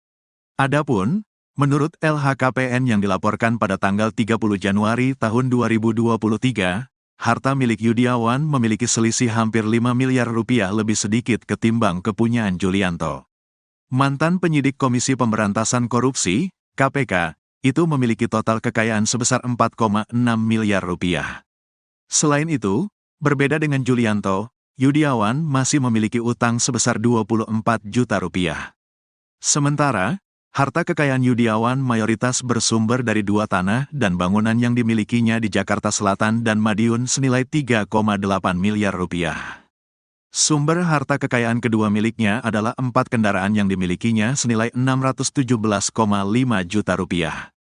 Adapun, menurut LHKPN yang dilaporkan pada tanggal 30 Januari tahun 2023, harta milik Yudiawan memiliki selisih hampir 5 miliar rupiah lebih sedikit ketimbang kepunyaan Julianto. Mantan penyidik Komisi Pemberantasan Korupsi, KPK, itu memiliki total kekayaan sebesar 4,6 miliar rupiah. Selain itu, berbeda dengan Julianto, Yudiawan masih memiliki utang sebesar 24 juta rupiah. Sementara, harta kekayaan Yudiawan mayoritas bersumber dari 2 tanah dan bangunan yang dimilikinya di Jakarta Selatan dan Madiun senilai 3,8 miliar rupiah. Sumber harta kekayaan kedua miliknya adalah 4 kendaraan yang dimilikinya senilai 617,5 juta rupiah.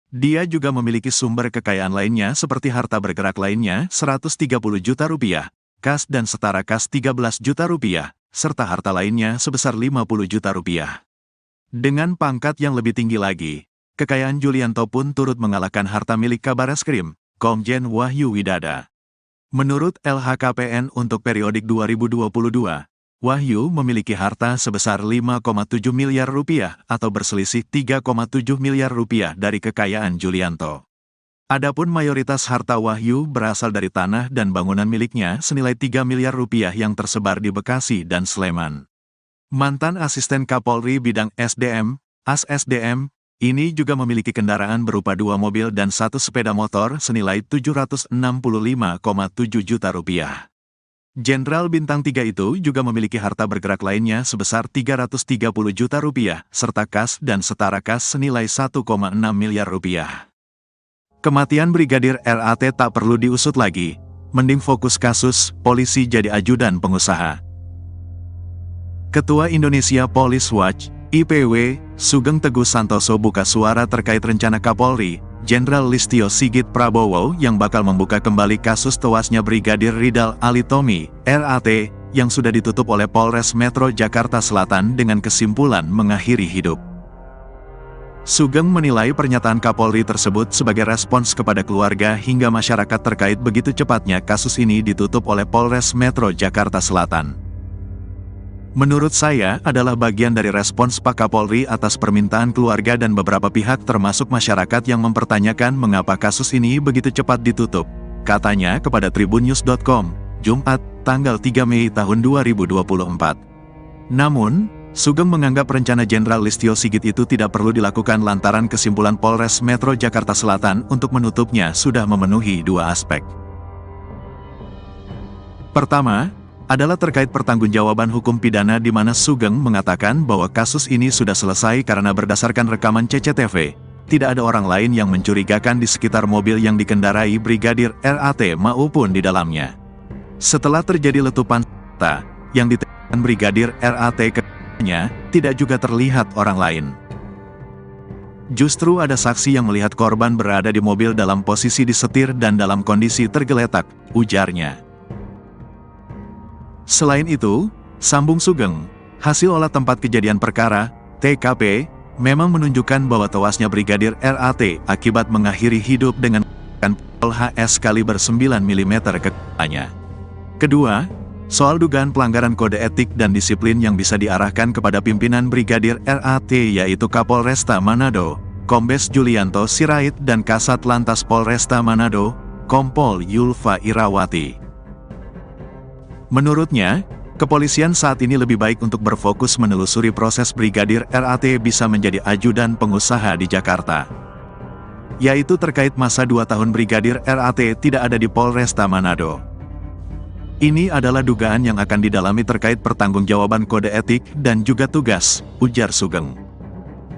Dia juga memiliki sumber kekayaan lainnya seperti harta bergerak lainnya 130 juta rupiah, kas dan setara kas 13 juta rupiah, serta harta lainnya sebesar 50 juta rupiah. Dengan pangkat yang lebih tinggi lagi, kekayaan Julianto pun turut mengalahkan harta milik Kabareskrim, Komjen Wahyu Widada. Menurut LHKPN untuk periodik 2022, Wahyu memiliki harta sebesar 5,7 miliar rupiah atau berselisih 3,7 miliar rupiah dari kekayaan Julianto. Adapun mayoritas harta Wahyu berasal dari tanah dan bangunan miliknya senilai 3 miliar rupiah yang tersebar di Bekasi dan Sleman. Mantan Asisten Kapolri Bidang SDM, AS-SDM, ini juga memiliki kendaraan berupa 2 mobil dan 1 sepeda motor senilai 765,7 juta rupiah. Jenderal Bintang 3 itu juga memiliki harta bergerak lainnya sebesar 330 juta rupiah, serta kas dan setara kas senilai 1,6 miliar rupiah. Kematian Brigadir RAT tak perlu diusut lagi, mending fokus kasus, polisi jadi ajudan pengusaha. Ketua Indonesia Police Watch, IPW, Sugeng Teguh Santoso buka suara terkait rencana Kapolri, Jenderal Listio Sigit Prabowo yang bakal membuka kembali kasus tewasnya Brigadir Ridal Alitomi, RAT, yang sudah ditutup oleh Polres Metro Jakarta Selatan dengan kesimpulan mengakhiri hidup. Sugeng menilai pernyataan Kapolri tersebut sebagai respons kepada keluarga hingga masyarakat terkait begitu cepatnya kasus ini ditutup oleh Polres Metro Jakarta Selatan. Menurut saya adalah bagian dari respons Pak Kapolri atas permintaan keluarga dan beberapa pihak termasuk masyarakat yang mempertanyakan mengapa kasus ini begitu cepat ditutup, katanya kepada tribunnews.com, Jumat, tanggal 3 Mei tahun 2024. Namun, Sugeng menganggap rencana Jenderal Listio Sigit itu tidak perlu dilakukan lantaran kesimpulan Polres Metro Jakarta Selatan untuk menutupnya sudah memenuhi 2 aspek. Pertama, adalah terkait pertanggungjawaban hukum pidana di mana Sugeng mengatakan bahwa kasus ini sudah selesai karena berdasarkan rekaman CCTV, tidak ada orang lain yang mencurigakan di sekitar mobil yang dikendarai Brigadir RAT maupun di dalamnya. Setelah terjadi letupan senjata yang ditembakkan Brigadir RAT ke-nya, tidak juga terlihat orang lain. Justru ada saksi yang melihat korban berada di mobil dalam posisi disetir dan dalam kondisi tergeletak, ujarnya. Selain itu, sambung Sugeng, hasil olah tempat kejadian perkara, TKP, memang menunjukkan bahwa tewasnya Brigadir RAT akibat mengakhiri hidup dengan pistol HS kaliber 9 mm ke kepalanya. Kedua, soal dugaan pelanggaran kode etik dan disiplin yang bisa diarahkan kepada pimpinan Brigadir RAT yaitu Kapolresta Manado, Kombes Julianto Sirait dan Kasat Lantas Polresta Manado, Kompol Yulfa Irawati. Menurutnya, Kepolisian saat ini lebih baik untuk berfokus menelusuri proses Brigadir RAT bisa menjadi ajudan pengusaha di Jakarta. Yaitu terkait masa 2 tahun Brigadir RAT tidak ada di Polresta Manado. Ini adalah dugaan yang akan didalami terkait pertanggungjawaban kode etik dan juga tugas, ujar Sugeng.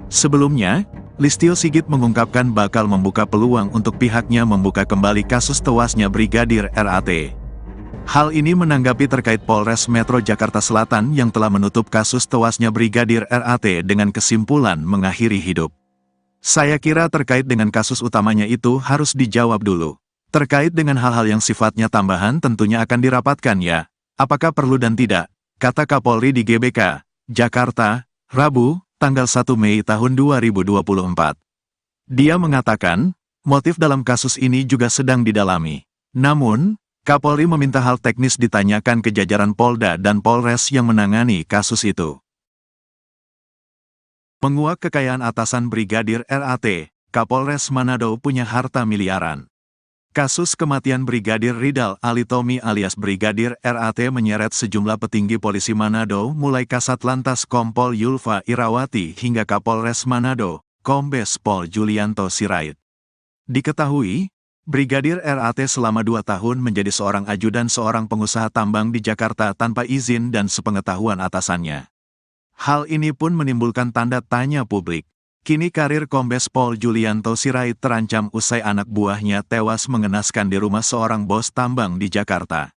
Sebelumnya, Listio Sigit mengungkapkan bakal membuka peluang untuk pihaknya membuka kembali kasus tewasnya Brigadir RAT. Hal ini menanggapi terkait Polres Metro Jakarta Selatan yang telah menutup kasus tewasnya Brigadir RAT dengan kesimpulan mengakhiri hidup. Saya kira terkait dengan kasus utamanya itu harus dijawab dulu. Terkait dengan hal-hal yang sifatnya tambahan tentunya akan dirapatkan ya. Apakah perlu dan tidak, kata Kapolri di GBK, Jakarta, Rabu, tanggal 1 Mei tahun 2024. Dia mengatakan, motif dalam kasus ini juga sedang didalami. Namun, Kapolri meminta hal teknis ditanyakan ke jajaran Polda dan Polres yang menangani kasus itu. Menguak kekayaan atasan Brigadir RAT, Kapolres Manado punya harta miliaran. Kasus kematian Brigadir Ridal Alitomi alias Brigadir RAT menyeret sejumlah petinggi polisi Manado mulai Kasat Lantas Kompol Yulfa Irawati hingga Kapolres Manado, Kombes Pol Julianto Sirait. Diketahui, Brigadir RAT selama 2 tahun menjadi seorang ajudan seorang pengusaha tambang di Jakarta tanpa izin dan sepengetahuan atasannya. Hal ini pun menimbulkan tanda tanya publik. Kini karir Kombes Pol Julianto Sirait terancam usai anak buahnya tewas mengenaskan di rumah seorang bos tambang di Jakarta.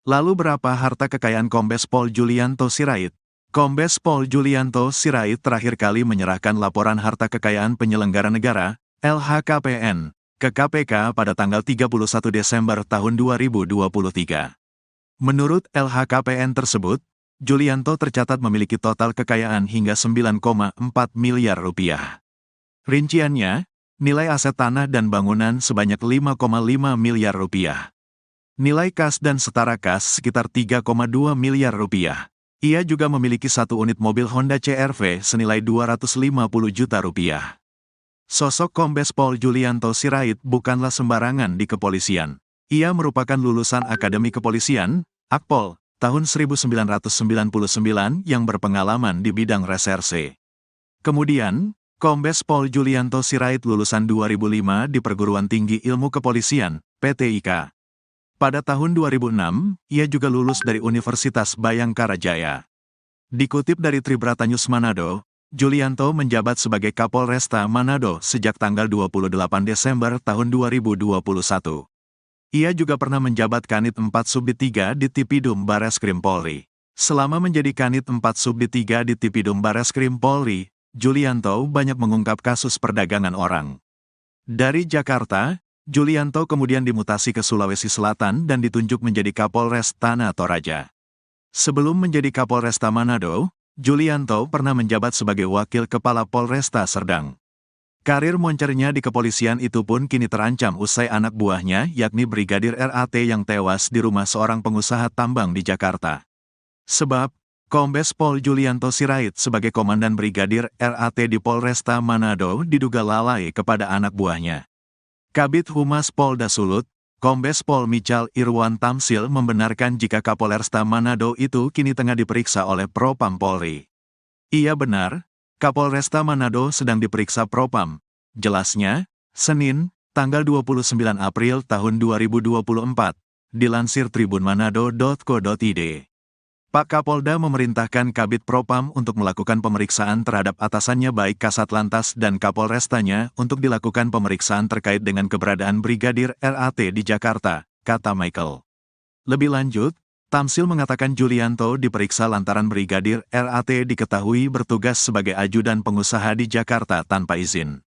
Lalu berapa harta kekayaan Kombes Pol Julianto Sirait? Kombes Pol Julianto Sirait terakhir kali menyerahkan laporan harta kekayaan penyelenggara negara, LHKPN, ke KPK pada tanggal 31 Desember tahun 2023. Menurut LHKPN tersebut, Julianto tercatat memiliki total kekayaan hingga 9,4 miliar rupiah. Rinciannya, nilai aset tanah dan bangunan sebanyak 5,5 miliar rupiah. Nilai kas dan setara kas sekitar 3,2 miliar rupiah. Ia juga memiliki 1 unit mobil Honda CR-V senilai 250 juta rupiah. Sosok Kombes Pol Julianto Sirait bukanlah sembarangan di kepolisian. Ia merupakan lulusan Akademi Kepolisian, Akpol, tahun 1999 yang berpengalaman di bidang reserse. Kemudian, Kombes Pol Julianto Sirait lulusan 2005 di Perguruan Tinggi Ilmu Kepolisian, PTIK. Pada tahun 2006, ia juga lulus dari Universitas Bayangkara Jaya. Dikutip dari Tribrata News Manado, Julianto menjabat sebagai Kapolresta Manado sejak tanggal 28 Desember tahun 2021. Ia juga pernah menjabat Kanit 4 Subdit 3 di Tipidum Bareskrim Polri. Selama menjadi Kanit 4 Subdit 3 di Tipidum Bareskrim Polri, Julianto banyak mengungkap kasus perdagangan orang. Dari Jakarta, Julianto kemudian dimutasi ke Sulawesi Selatan dan ditunjuk menjadi Kapolres Tanah Toraja. Sebelum menjadi Kapolresta Manado, Julianto pernah menjabat sebagai Wakil Kepala Polresta Serdang. Karir moncernya di kepolisian itu pun kini terancam usai anak buahnya yakni Brigadir RAT yang tewas di rumah seorang pengusaha tambang di Jakarta. Sebab, Kombes Pol Julianto Sirait sebagai Komandan Brigadir RAT di Polresta Manado diduga lalai kepada anak buahnya. Kabid Humas Polda Sulut, Kombes Pol Michal Irwan Tamsil membenarkan jika Kapolresta Manado itu kini tengah diperiksa oleh Propam Polri. Iya benar, Kapolresta Manado sedang diperiksa Propam. Jelasnya, Senin, tanggal 29 April tahun 2024, dilansir tribunmanado.co.id. Pak Kapolda memerintahkan Kabid Propam untuk melakukan pemeriksaan terhadap atasannya baik Kasat Lantas dan Kapolrestanya untuk dilakukan pemeriksaan terkait dengan keberadaan Brigadir RAT di Jakarta, kata Michael. Lebih lanjut, Tamsil mengatakan Julianto diperiksa lantaran Brigadir RAT diketahui bertugas sebagai ajudan pengusaha di Jakarta tanpa izin.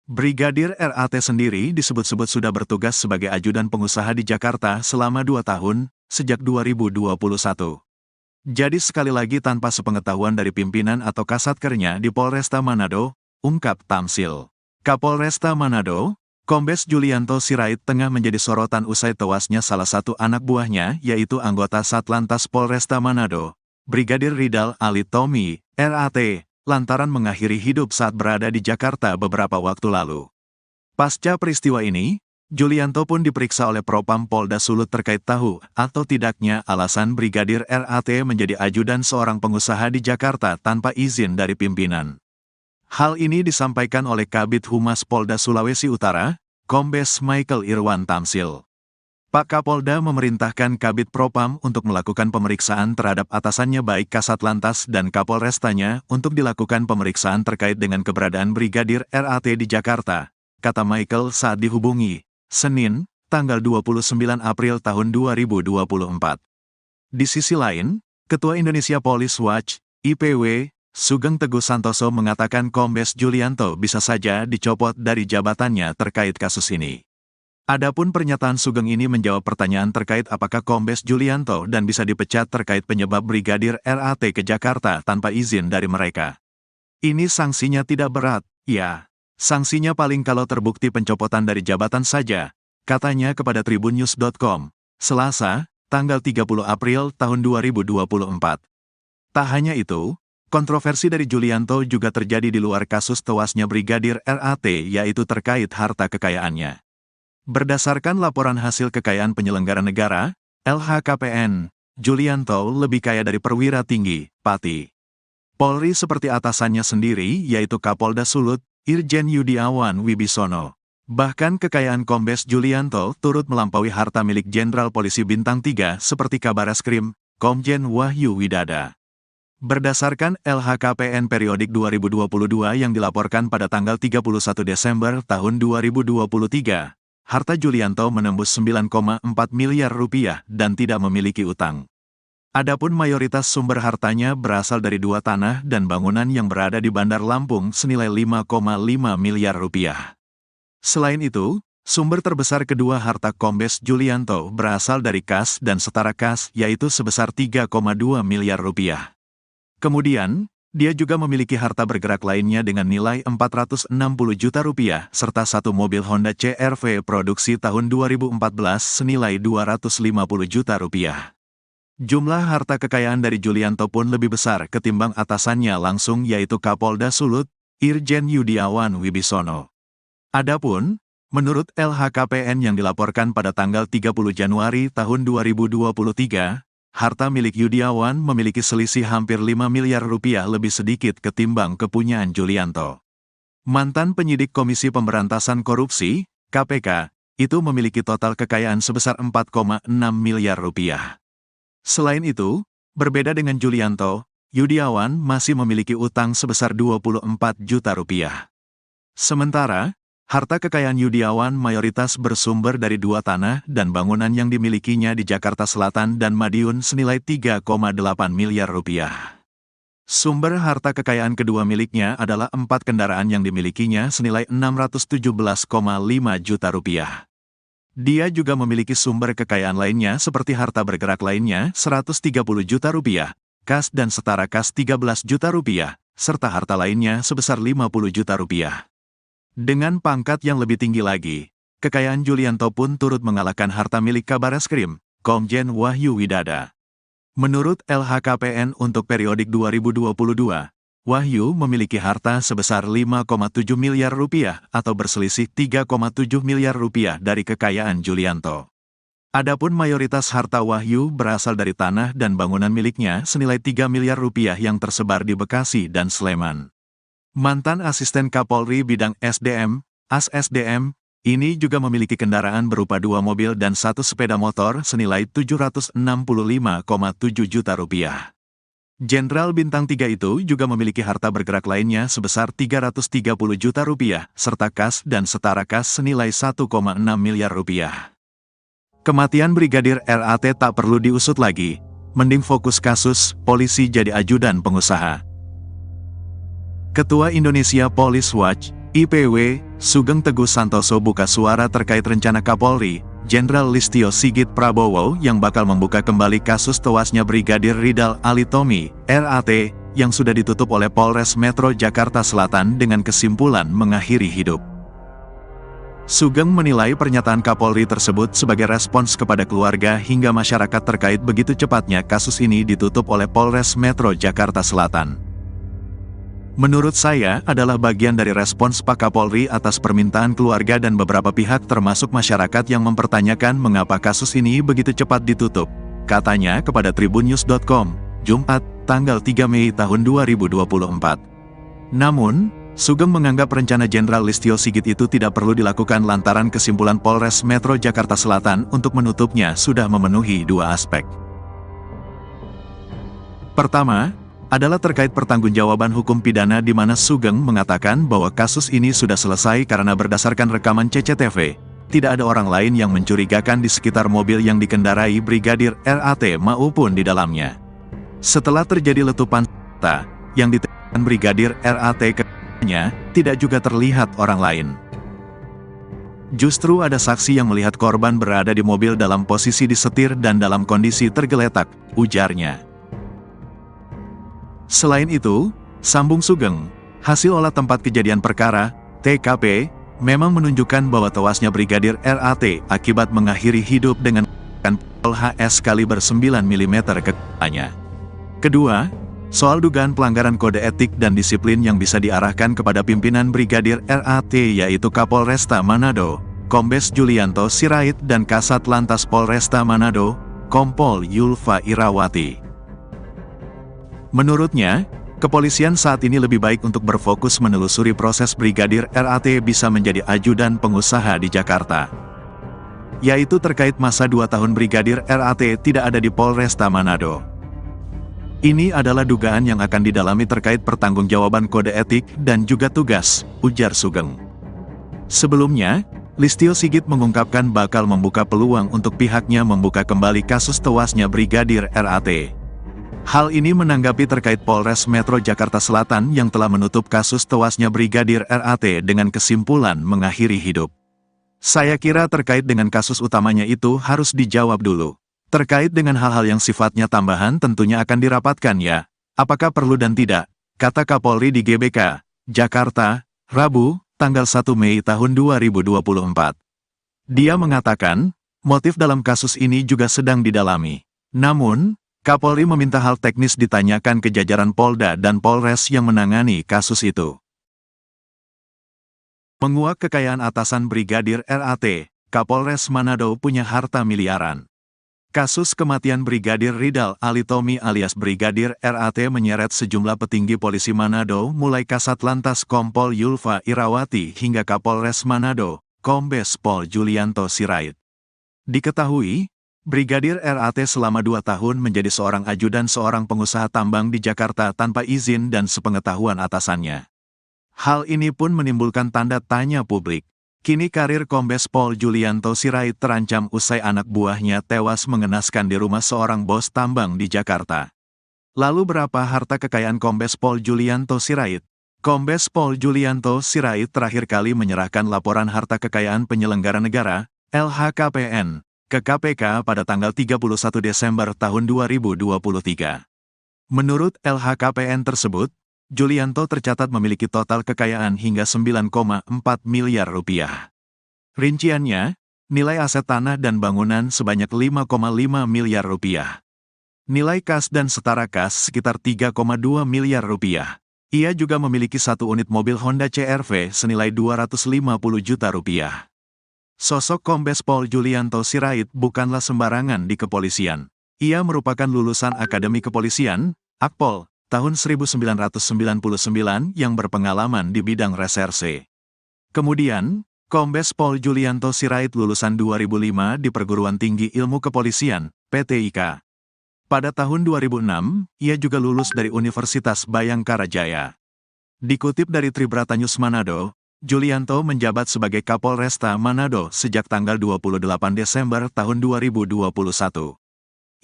Brigadir RAT sendiri disebut-sebut sudah bertugas sebagai ajudan pengusaha di Jakarta selama 2 tahun, sejak 2021. Jadi sekali lagi tanpa sepengetahuan dari pimpinan atau kasatkernya di Polresta Manado, ungkap Tamsil. Kapolresta Manado, Kombes Julianto Sirait tengah menjadi sorotan usai tewasnya salah satu anak buahnya yaitu anggota Satlantas Polresta Manado, Brigadir Ridal Alitomi, RAT, lantaran mengakhiri hidup saat berada di Jakarta beberapa waktu lalu. Pasca peristiwa ini, Julianto pun diperiksa oleh Propam Polda Sulut terkait tahu atau tidaknya alasan Brigadir RAT menjadi ajudan seorang pengusaha di Jakarta tanpa izin dari pimpinan. Hal ini disampaikan oleh Kabid Humas Polda Sulawesi Utara, Kombes Michael Irwan Tamsil. Pak Kapolda memerintahkan Kabid Propam untuk melakukan pemeriksaan terhadap atasannya baik Kasat Lantas dan Kapolrestanya untuk dilakukan pemeriksaan terkait dengan keberadaan Brigadir RAT di Jakarta, kata Michael saat dihubungi, Senin, tanggal 29 April tahun 2024. Di sisi lain, Ketua Indonesia Police Watch, IPW, Sugeng Teguh Santoso mengatakan Kombes Julianto bisa saja dicopot dari jabatannya terkait kasus ini. Adapun pernyataan Sugeng ini menjawab pertanyaan terkait apakah Kombes Julianto dan bisa dipecat terkait penyebab Brigadir RAT ke Jakarta tanpa izin dari mereka. Ini sanksinya tidak berat, ya. Sanksinya paling kalau terbukti pencopotan dari jabatan saja, katanya kepada tribunnews.com, Selasa, tanggal 30 April tahun 2024. Tak hanya itu, kontroversi dari Julianto juga terjadi di luar kasus tewasnya Brigadir RAT yaitu terkait harta kekayaannya. Berdasarkan laporan hasil kekayaan penyelenggara negara, LHKPN, Julianto lebih kaya dari perwira tinggi, Pati Polri seperti atasannya sendiri yaitu Kapolda Sulut, Irjen Yudiawan Wibisono. Bahkan kekayaan Kombes Julianto turut melampaui harta milik Jenderal Polisi Bintang 3 seperti Kabareskrim, Komjen Wahyu Widada. Berdasarkan LHKPN periodik 2022 yang dilaporkan pada tanggal 31 Desember tahun 2023, harta Julianto menembus 9,4 miliar rupiah dan tidak memiliki utang. Adapun mayoritas sumber hartanya berasal dari 2 tanah dan bangunan yang berada di Bandar Lampung senilai 5,5 miliar rupiah. Selain itu, sumber terbesar kedua harta Kombes Julianto berasal dari kas dan setara kas yaitu sebesar 3,2 miliar rupiah. Kemudian, dia juga memiliki harta bergerak lainnya dengan nilai 460 juta rupiah serta satu mobil Honda CR-V produksi tahun 2014 senilai 250 juta rupiah. Jumlah harta kekayaan dari Julianto pun lebih besar ketimbang atasannya langsung yaitu Kapolda Sulut, Irjen Yudiawan Wibisono. Adapun, menurut LHKPN yang dilaporkan pada tanggal 30 Januari tahun 2023, harta milik Yudiawan memiliki selisih hampir 5 miliar rupiah lebih sedikit ketimbang kepunyaan Julianto. Mantan penyidik Komisi Pemberantasan Korupsi, KPK, itu memiliki total kekayaan sebesar 4,6 miliar rupiah. Selain itu, berbeda dengan Julianto, Yudiawan masih memiliki utang sebesar 24 juta rupiah. Sementara, harta kekayaan Yudiawan mayoritas bersumber dari 2 tanah dan bangunan yang dimilikinya di Jakarta Selatan dan Madiun senilai 3,8 miliar rupiah. Sumber harta kekayaan kedua miliknya adalah 4 kendaraan yang dimilikinya senilai 617,5 juta rupiah. Dia juga memiliki sumber kekayaan lainnya seperti harta bergerak lainnya 130 juta rupiah, kas dan setara kas 13 juta rupiah, serta harta lainnya sebesar 50 juta rupiah. Dengan pangkat yang lebih tinggi lagi, kekayaan Julianto pun turut mengalahkan harta milik Kabareskrim, Komjen Wahyu Widada. Menurut LHKPN untuk periodik 2022, Wahyu memiliki harta sebesar 5,7 miliar rupiah atau berselisih 3,7 miliar rupiah dari kekayaan Julianto. Adapun mayoritas harta Wahyu berasal dari tanah dan bangunan miliknya senilai 3 miliar rupiah yang tersebar di Bekasi dan Sleman. Mantan Asisten Kapolri Bidang SDM, ASSDM, ini juga memiliki kendaraan berupa 2 mobil dan 1 sepeda motor senilai 765,7 juta rupiah. Jenderal Bintang 3 itu juga memiliki harta bergerak lainnya sebesar 330 juta rupiah, serta kas dan setara kas senilai 1,6 miliar rupiah. Kematian Brigadir RAT tak perlu diusut lagi, mending fokus kasus, polisi jadi ajudan pengusaha. Ketua Indonesia Police Watch, IPW, Sugeng Teguh Santoso buka suara terkait rencana Kapolri, Jenderal Listio Sigit Prabowo yang bakal membuka kembali kasus tewasnya Brigadir Ridal Alitomi, RAT, yang sudah ditutup oleh Polres Metro Jakarta Selatan dengan kesimpulan mengakhiri hidup. Sugeng menilai pernyataan Kapolri tersebut sebagai respons kepada keluarga hingga masyarakat terkait begitu cepatnya kasus ini ditutup oleh Polres Metro Jakarta Selatan. Menurut saya adalah bagian dari respons Pak Kapolri atas permintaan keluarga dan beberapa pihak termasuk masyarakat yang mempertanyakan mengapa kasus ini begitu cepat ditutup. Katanya kepada tribunnews.com, Jumat, tanggal 3 Mei tahun 2024. Namun, Sugeng menganggap rencana Jenderal Listio Sigit itu tidak perlu dilakukan lantaran kesimpulan Polres Metro Jakarta Selatan untuk menutupnya sudah memenuhi dua aspek. Pertama, adalah terkait pertanggungjawaban hukum pidana di mana Sugeng mengatakan bahwa kasus ini sudah selesai karena berdasarkan rekaman CCTV, tidak ada orang lain yang mencurigakan di sekitar mobil yang dikendarai Brigadir RAT maupun di dalamnya. Setelah terjadi letupan senjata yang ditembakkan Brigadir RAT ke-nya, tidak juga terlihat orang lain. Justru ada saksi yang melihat korban berada di mobil dalam posisi disetir dan dalam kondisi tergeletak, ujarnya. Selain itu, sambung Sugeng, hasil olah tempat kejadian perkara, TKP, memang menunjukkan bahwa tewasnya Brigadir RAT akibat mengakhiri hidup dengan pistol HS kaliber 9 mm ke kepalanya. Kedua, soal dugaan pelanggaran kode etik dan disiplin yang bisa diarahkan kepada pimpinan Brigadir RAT yaitu Kapolresta Manado, Kombes Julianto Sirait dan Kasat Lantas Polresta Manado, Kompol Yulfa Irawati. Menurutnya, kepolisian saat ini lebih baik untuk berfokus menelusuri proses Brigadir RAT bisa menjadi ajudan pengusaha di Jakarta. Yaitu terkait masa 2 tahun Brigadir RAT tidak ada di Polresta Manado. Ini adalah dugaan yang akan didalami terkait pertanggungjawaban kode etik dan juga tugas, ujar Sugeng. Sebelumnya, Listio Sigit mengungkapkan bakal membuka peluang untuk pihaknya membuka kembali kasus tewasnya Brigadir RAT. Hal ini menanggapi terkait Polres Metro Jakarta Selatan yang telah menutup kasus tewasnya Brigadir RAT dengan kesimpulan mengakhiri hidup. Saya kira terkait dengan kasus utamanya itu harus dijawab dulu. Terkait dengan hal-hal yang sifatnya tambahan tentunya akan dirapatkan ya. Apakah perlu dan tidak, kata Kapolri di GBK, Jakarta, Rabu, tanggal 1 Mei tahun 2024. Dia mengatakan, motif dalam kasus ini juga sedang didalami. Namun, Kapolri meminta hal teknis ditanyakan ke jajaran Polda dan Polres yang menangani kasus itu. Menguak kekayaan atasan Brigadir RAT, Kapolres Manado punya harta miliaran. Kasus kematian Brigadir Ridal Alitomi alias Brigadir RAT menyeret sejumlah petinggi polisi Manado mulai Kasat Lantas Kompol Yulfa Irawati hingga Kapolres Manado, Kombes Pol Julianto Sirait. Diketahui, Brigadir RAT selama 2 tahun menjadi seorang ajudan seorang pengusaha tambang di Jakarta tanpa izin dan sepengetahuan atasannya. Hal ini pun menimbulkan tanda tanya publik. Kini karir Kombes Pol Julianto Sirait terancam usai anak buahnya tewas mengenaskan di rumah seorang bos tambang di Jakarta. Lalu berapa harta kekayaan Kombes Pol Julianto Sirait? Kombes Pol Julianto Sirait terakhir kali menyerahkan laporan harta kekayaan penyelenggara negara, LHKPN, ke KPK pada tanggal 31 Desember tahun 2023. Menurut LHKPN tersebut, Julianto tercatat memiliki total kekayaan hingga 9,4 miliar rupiah. Rinciannya, nilai aset tanah dan bangunan sebanyak 5,5 miliar rupiah. Nilai kas dan setara kas sekitar 3,2 miliar rupiah. Ia juga memiliki 1 unit mobil Honda CR-V senilai 250 juta rupiah. Sosok Kombes Pol Julianto Sirait bukanlah sembarangan di kepolisian. Ia merupakan lulusan Akademi Kepolisian, Akpol, tahun 1999 yang berpengalaman di bidang reserse. Kemudian, Kombes Pol Julianto Sirait lulusan 2005 di Perguruan Tinggi Ilmu Kepolisian, PTIK. Pada tahun 2006, ia juga lulus dari Universitas Bayangkara Jaya. Dikutip dari Tribrata News Manado, Julianto menjabat sebagai Kapolresta Manado sejak tanggal 28 Desember tahun 2021.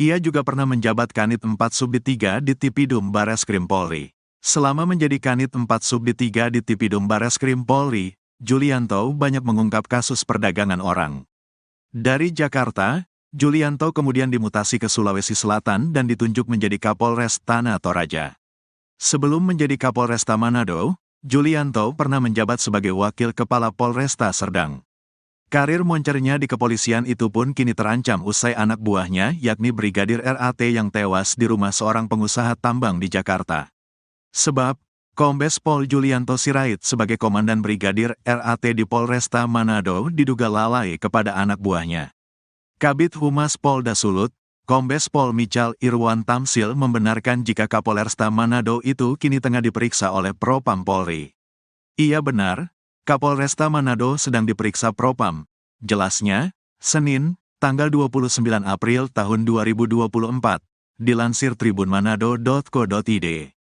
Ia juga pernah menjabat Kanit 4 Subdit 3 di Tipidum Bareskrim Polri. Selama menjadi Kanit 4 Subdit 3 di Tipidum Bareskrim Polri, Julianto banyak mengungkap kasus perdagangan orang. Dari Jakarta, Julianto kemudian dimutasi ke Sulawesi Selatan dan ditunjuk menjadi Kapolres Tanah Toraja. Sebelum menjadi Kapolresta Manado, Julianto pernah menjabat sebagai Wakil Kepala Polresta Serdang. Karir moncernya di kepolisian itu pun kini terancam usai anak buahnya yakni Brigadir RAT yang tewas di rumah seorang pengusaha tambang di Jakarta. Sebab, Kombes Pol Julianto Sirait sebagai Komandan Brigadir RAT di Polresta Manado diduga lalai kepada anak buahnya. Kabid Humas Polda Sulut, Kombes Pol Michal Irwan Tamsil membenarkan jika Kapolresta Manado itu kini tengah diperiksa oleh Propam Polri. Iya benar, Kapolresta Manado sedang diperiksa Propam. Jelasnya, Senin, tanggal 29 April tahun 2024, dilansir tribunmanado.co.id.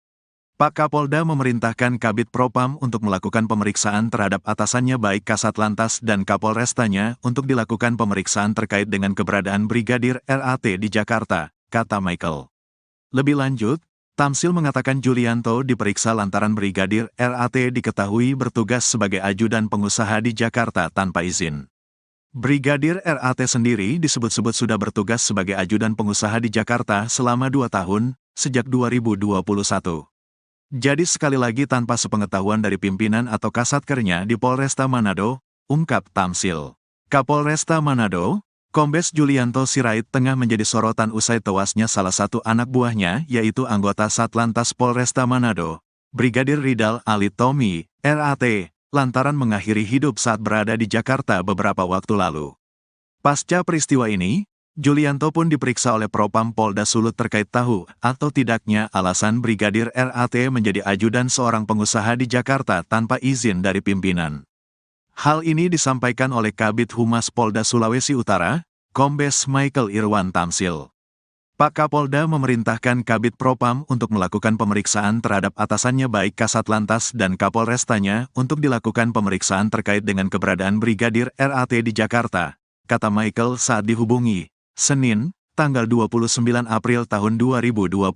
Pak Kapolda memerintahkan Kabid Propam untuk melakukan pemeriksaan terhadap atasannya baik Kasat Lantas dan Kapolrestanya untuk dilakukan pemeriksaan terkait dengan keberadaan Brigadir RAT di Jakarta, kata Michael. Lebih lanjut, Tamsil mengatakan Julianto diperiksa lantaran Brigadir RAT diketahui bertugas sebagai ajudan pengusaha di Jakarta tanpa izin. Brigadir RAT sendiri disebut-sebut sudah bertugas sebagai ajudan pengusaha di Jakarta selama 2 tahun, sejak 2021. Jadi sekali lagi tanpa sepengetahuan dari pimpinan atau kasatkernya di Polresta Manado, ungkap Tamsil. Kapolresta Manado, Kombes Julianto Sirait tengah menjadi sorotan usai tewasnya salah satu anak buahnya yaitu anggota Satlantas Polresta Manado, Brigadir Ridal Alitomi, RAT, lantaran mengakhiri hidup saat berada di Jakarta beberapa waktu lalu. Pasca peristiwa ini, Julianto pun diperiksa oleh Propam Polda Sulut terkait tahu atau tidaknya alasan Brigadir RAT menjadi ajudan seorang pengusaha di Jakarta tanpa izin dari pimpinan. Hal ini disampaikan oleh Kabid Humas Polda Sulawesi Utara, Kombes Michael Irwan Tamsil. Pak Kapolda memerintahkan Kabid Propam untuk melakukan pemeriksaan terhadap atasannya baik Kasat Lantas dan Kapolrestanya untuk dilakukan pemeriksaan terkait dengan keberadaan Brigadir RAT di Jakarta, kata Michael saat dihubungi, Senin, tanggal 29 April tahun 2024.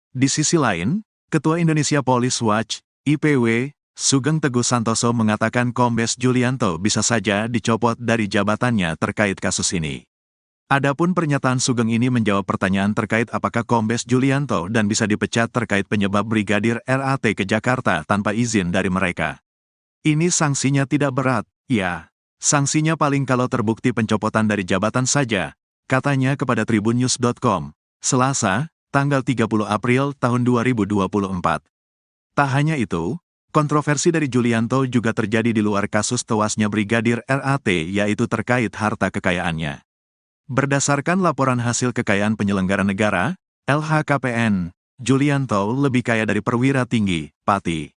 Di sisi lain, Ketua Indonesia Police Watch, IPW, Sugeng Teguh Santoso mengatakan Kombes Julianto bisa saja dicopot dari jabatannya terkait kasus ini. Adapun pernyataan Sugeng ini menjawab pertanyaan terkait apakah Kombes Julianto dan bisa dipecat terkait penyebab Brigadir RAT ke Jakarta tanpa izin dari mereka. Ini sanksinya tidak berat, ya. Sanksinya paling kalau terbukti pencopotan dari jabatan saja, katanya kepada tribunnews.com, Selasa, tanggal 30 April tahun 2024. Tak hanya itu, kontroversi dari Julianto juga terjadi di luar kasus tewasnya Brigadir RAT yaitu terkait harta kekayaannya. Berdasarkan laporan hasil kekayaan penyelenggara negara, LHKPN, Julianto lebih kaya dari perwira tinggi, Pati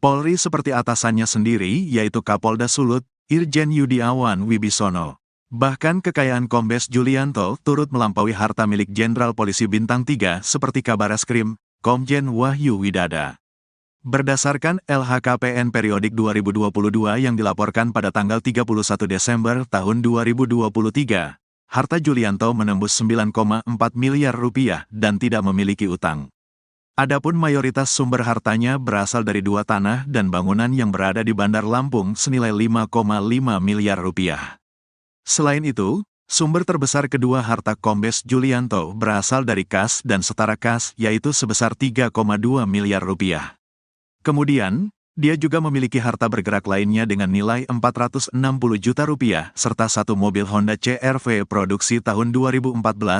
Polri seperti atasannya sendiri yaitu Kapolda Sulut, Irjen Yudiawan Wibisono. Bahkan kekayaan Kombes Julianto turut melampaui harta milik Jenderal Polisi Bintang 3 seperti Kabareskrim, Komjen Wahyu Widada. Berdasarkan LHKPN periodik 2022 yang dilaporkan pada tanggal 31 Desember tahun 2023, harta Julianto menembus 9,4 miliar rupiah dan tidak memiliki utang. Adapun mayoritas sumber hartanya berasal dari 2 tanah dan bangunan yang berada di Bandar Lampung senilai 5,5 miliar rupiah. Selain itu, sumber terbesar kedua harta Kombes Julianto berasal dari kas dan setara kas yaitu sebesar 3,2 miliar rupiah. Kemudian, dia juga memiliki harta bergerak lainnya dengan nilai 460 juta rupiah serta satu mobil Honda CR-V produksi tahun 2014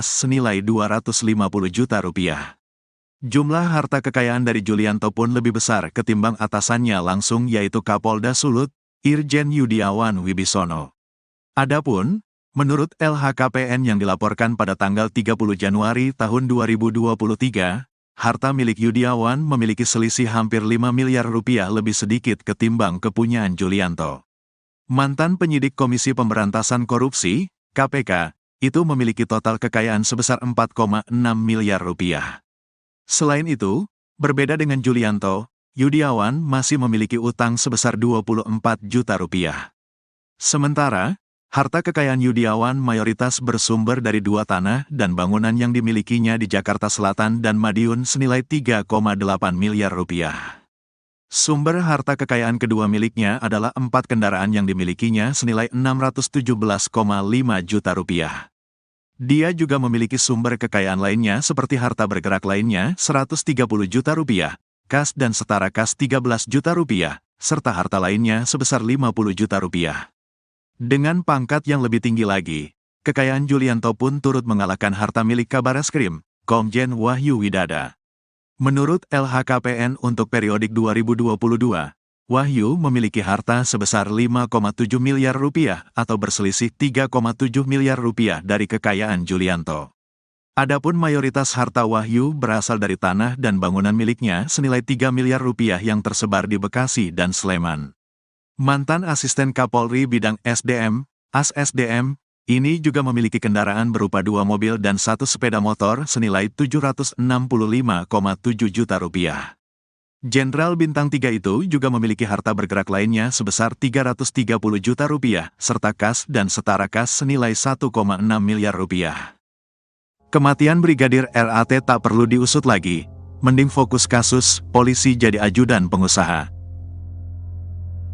senilai 250 juta rupiah. Jumlah harta kekayaan dari Julianto pun lebih besar ketimbang atasannya langsung yaitu Kapolda Sulut, Irjen Yudiawan Wibisono. Adapun, menurut LHKPN yang dilaporkan pada tanggal 30 Januari tahun 2023, harta milik Yudiawan memiliki selisih hampir 5 miliar rupiah lebih sedikit ketimbang kepunyaan Julianto. Mantan penyidik Komisi Pemberantasan Korupsi, KPK, itu memiliki total kekayaan sebesar 4,6 miliar rupiah. Selain itu, berbeda dengan Julianto, Yudiawan masih memiliki utang sebesar 24 juta rupiah. Sementara, harta kekayaan Yudiawan mayoritas bersumber dari 2 tanah dan bangunan yang dimilikinya di Jakarta Selatan dan Madiun senilai 3,8 miliar rupiah. Sumber harta kekayaan kedua miliknya adalah 4 kendaraan yang dimilikinya senilai 617,5 juta rupiah. Dia juga memiliki sumber kekayaan lainnya seperti harta bergerak lainnya 130 juta rupiah, kas dan setara kas 13 juta rupiah, serta harta lainnya sebesar 50 juta rupiah. Dengan pangkat yang lebih tinggi lagi, kekayaan Julianto pun turut mengalahkan harta milik Kabareskrim, Komjen Wahyu Widada. Menurut LHKPN untuk periodik 2022, Wahyu memiliki harta sebesar 5,7 miliar rupiah atau berselisih 3,7 miliar rupiah dari kekayaan Julianto. Adapun mayoritas harta Wahyu berasal dari tanah dan bangunan miliknya senilai 3 miliar rupiah yang tersebar di Bekasi dan Sleman. Mantan Asisten Kapolri Bidang SDM, AS-SDM, ini juga memiliki kendaraan berupa 2 mobil dan 1 sepeda motor senilai 765,7 juta rupiah. Jenderal Bintang 3 itu juga memiliki harta bergerak lainnya sebesar 330 juta rupiah, serta kas dan setara kas senilai 1,6 miliar rupiah. Kematian Brigadir RAT tak perlu diusut lagi, mending fokus kasus, polisi jadi ajudan pengusaha.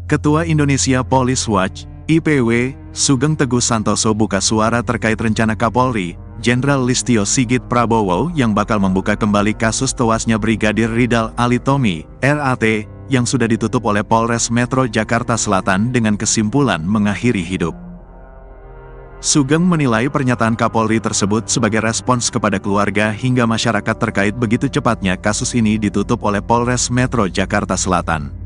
Ketua Indonesia Police Watch, IPW, Sugeng Teguh Santoso buka suara terkait rencana Kapolri, Jenderal Listio Sigit Prabowo yang bakal membuka kembali kasus tewasnya Brigadir Ridal Alitomi, RAT, yang sudah ditutup oleh Polres Metro Jakarta Selatan dengan kesimpulan mengakhiri hidup. Sugeng menilai pernyataan Kapolri tersebut sebagai respons kepada keluarga hingga masyarakat terkait begitu cepatnya kasus ini ditutup oleh Polres Metro Jakarta Selatan.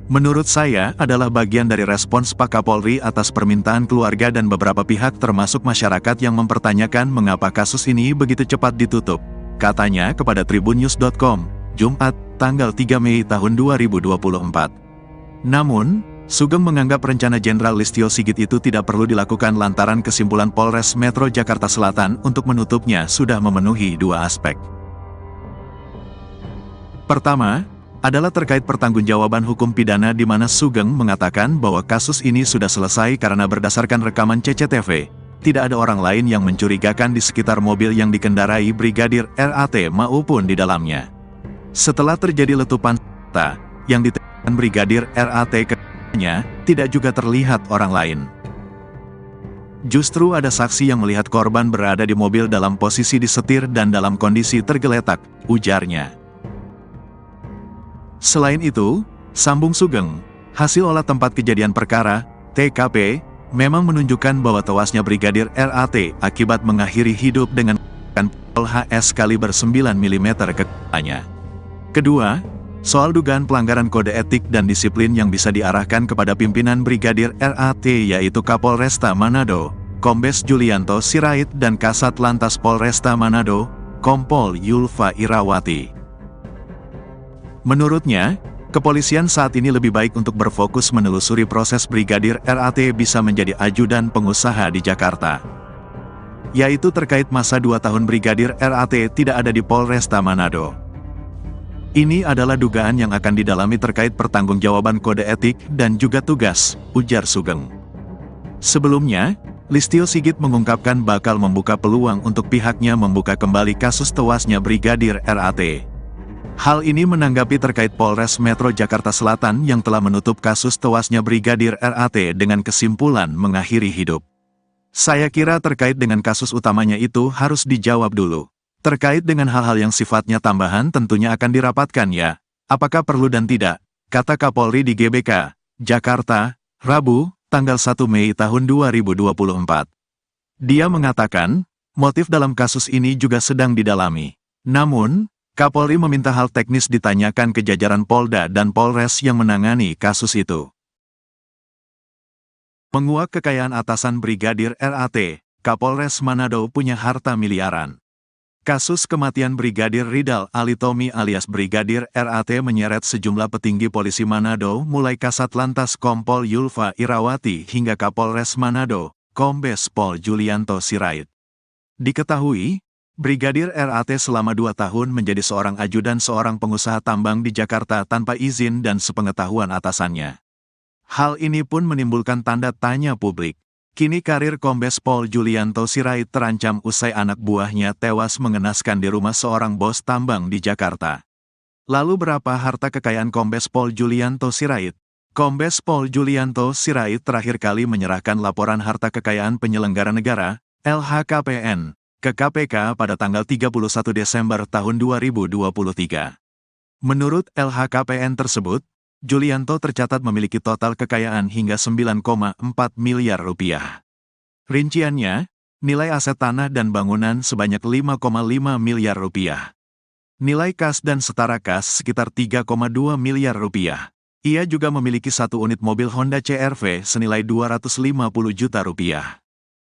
Menurut saya adalah bagian dari respons Pak Kapolri atas permintaan keluarga dan beberapa pihak termasuk masyarakat yang mempertanyakan mengapa kasus ini begitu cepat ditutup, katanya kepada tribunnews.com, Jumat, tanggal 3 Mei tahun 2024. Namun, Sugeng menganggap rencana Jenderal Listio Sigit itu tidak perlu dilakukan lantaran kesimpulan Polres Metro Jakarta Selatan untuk menutupnya sudah memenuhi 2 aspek. Pertama, adalah terkait pertanggungjawaban hukum pidana di mana Sugeng mengatakan bahwa kasus ini sudah selesai karena berdasarkan rekaman CCTV, tidak ada orang lain yang mencurigakan di sekitar mobil yang dikendarai Brigadir RAT maupun di dalamnya. Setelah terjadi letupan senjata yang ditembakkan Brigadir RAT ke-nya, tidak juga terlihat orang lain. Justru ada saksi yang melihat korban berada di mobil dalam posisi disetir dan dalam kondisi tergeletak, ujarnya. Selain itu, sambung Sugeng, hasil olah tempat kejadian perkara, TKP, memang menunjukkan bahwa tewasnya Brigadir RAT akibat mengakhiri hidup dengan pistol HS kaliber 9 mm ke kepalanya. Kedua, soal dugaan pelanggaran kode etik dan disiplin yang bisa diarahkan kepada pimpinan Brigadir RAT yaitu Kapolresta Manado, Kombes Julianto Sirait dan Kasat Lantas Polresta Manado, Kompol Yulfa Irawati. Menurutnya, kepolisian saat ini lebih baik untuk berfokus menelusuri proses Brigadir RAT bisa menjadi ajudan pengusaha di Jakarta. Yaitu terkait masa 2 tahun Brigadir RAT tidak ada di Polresta Manado. Ini adalah dugaan yang akan didalami terkait pertanggungjawaban kode etik dan juga tugas, ujar Sugeng. Sebelumnya, Listio Sigit mengungkapkan bakal membuka peluang untuk pihaknya membuka kembali kasus tewasnya Brigadir RAT. Hal ini menanggapi terkait Polres Metro Jakarta Selatan yang telah menutup kasus tewasnya Brigadir RAT dengan kesimpulan mengakhiri hidup. Saya kira terkait dengan kasus utamanya itu harus dijawab dulu. Terkait dengan hal-hal yang sifatnya tambahan tentunya akan dirapatkan ya, apakah perlu dan tidak, kata Kapolri di GBK, Jakarta, Rabu, tanggal 1 Mei tahun 2024. Dia mengatakan, motif dalam kasus ini juga sedang didalami. Namun, Kapolri meminta hal teknis ditanyakan ke jajaran Polda dan Polres yang menangani kasus itu. Menguak kekayaan atasan Brigadir RAT, Kapolres Manado punya harta miliaran. Kasus kematian Brigadir Ridal Alitomi alias Brigadir RAT menyeret sejumlah petinggi polisi Manado mulai Kasat Lantas Kompol Yulfa Irawati hingga Kapolres Manado, Kombes Pol Julianto Sirait. Diketahui, Brigadir RAT selama 2 tahun menjadi seorang ajudan seorang pengusaha tambang di Jakarta tanpa izin dan sepengetahuan atasannya. Hal ini pun menimbulkan tanda tanya publik. Kini karir Kombes Pol Julianto Sirait terancam usai anak buahnya tewas mengenaskan di rumah seorang bos tambang di Jakarta. Lalu berapa harta kekayaan Kombes Pol Julianto Sirait? Kombes Pol Julianto Sirait terakhir kali menyerahkan laporan harta kekayaan penyelenggara negara, LHKPN, ke KPK pada tanggal 31 Desember tahun 2023. Menurut LHKPN tersebut, Julianto tercatat memiliki total kekayaan hingga 9,4 miliar rupiah. Rinciannya, nilai aset tanah dan bangunan sebanyak 5,5 miliar rupiah. Nilai kas dan setara kas sekitar 3,2 miliar rupiah. Ia juga memiliki satu unit mobil Honda CR-V senilai 250 juta rupiah.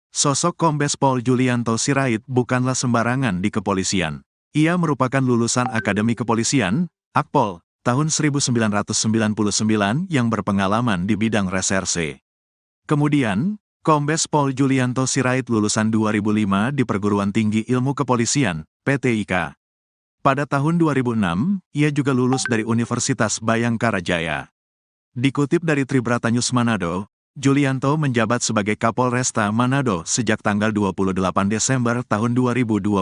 Sosok Kombes Pol Julianto Sirait bukanlah sembarangan di kepolisian. Ia merupakan lulusan Akademi Kepolisian, Akpol, tahun 1999 yang berpengalaman di bidang reserse. Kemudian, Kombes Pol Julianto Sirait lulusan 2005 di Perguruan Tinggi Ilmu Kepolisian, PTIK. Pada tahun 2006, ia juga lulus dari Universitas Bayangkara Jaya. Dikutip dari Tribrata News Manado, Julianto menjabat sebagai Kapolresta Manado sejak tanggal 28 Desember tahun 2021.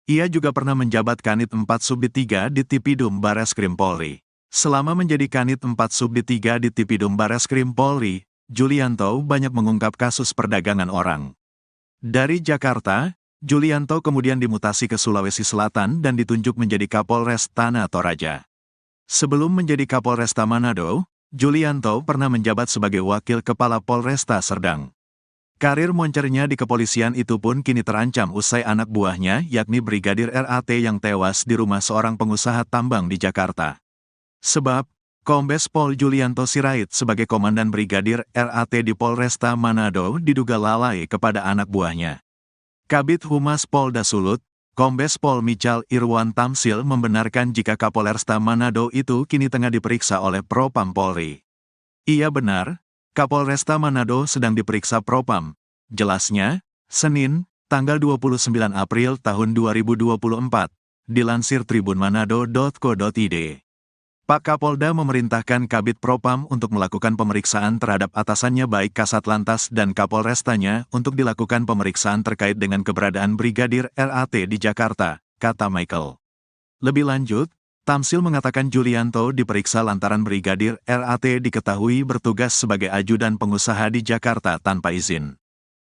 Ia juga pernah menjabat Kanit 4 Subdit 3 di Tipidum Bareskrim Polri. Selama menjadi Kanit 4 Subdit 3 di Tipidum Bareskrim Polri, Julianto banyak mengungkap kasus perdagangan orang. Dari Jakarta, Julianto kemudian dimutasi ke Sulawesi Selatan dan ditunjuk menjadi Kapolres Tanah Toraja. Sebelum menjadi Kapolresta Manado, Julianto pernah menjabat sebagai Wakil Kepala Polresta Serdang. Karir moncernya di kepolisian itu pun kini terancam usai anak buahnya yakni Brigadir RAT yang tewas di rumah seorang pengusaha tambang di Jakarta. Sebab, Kombes Pol Julianto Sirait sebagai Komandan Brigadir RAT di Polresta Manado diduga lalai kepada anak buahnya. Kabid Humas Polda Sulut, Kombes Pol Michal Irwan Tamsil membenarkan jika Kapolresta Manado itu kini tengah diperiksa oleh Propam Polri. Iya benar, Kapolresta Manado sedang diperiksa Propam. Jelasnya, Senin, tanggal 29 April tahun 2024, dilansir tribunmanado.co.id. Pak Kapolda memerintahkan Kabid Propam untuk melakukan pemeriksaan terhadap atasannya baik Kasat Lantas dan Kapolrestanya untuk dilakukan pemeriksaan terkait dengan keberadaan Brigadir RAT di Jakarta, kata Michael. Lebih lanjut, Tamsil mengatakan Julianto diperiksa lantaran Brigadir RAT diketahui bertugas sebagai ajudan pengusaha di Jakarta tanpa izin.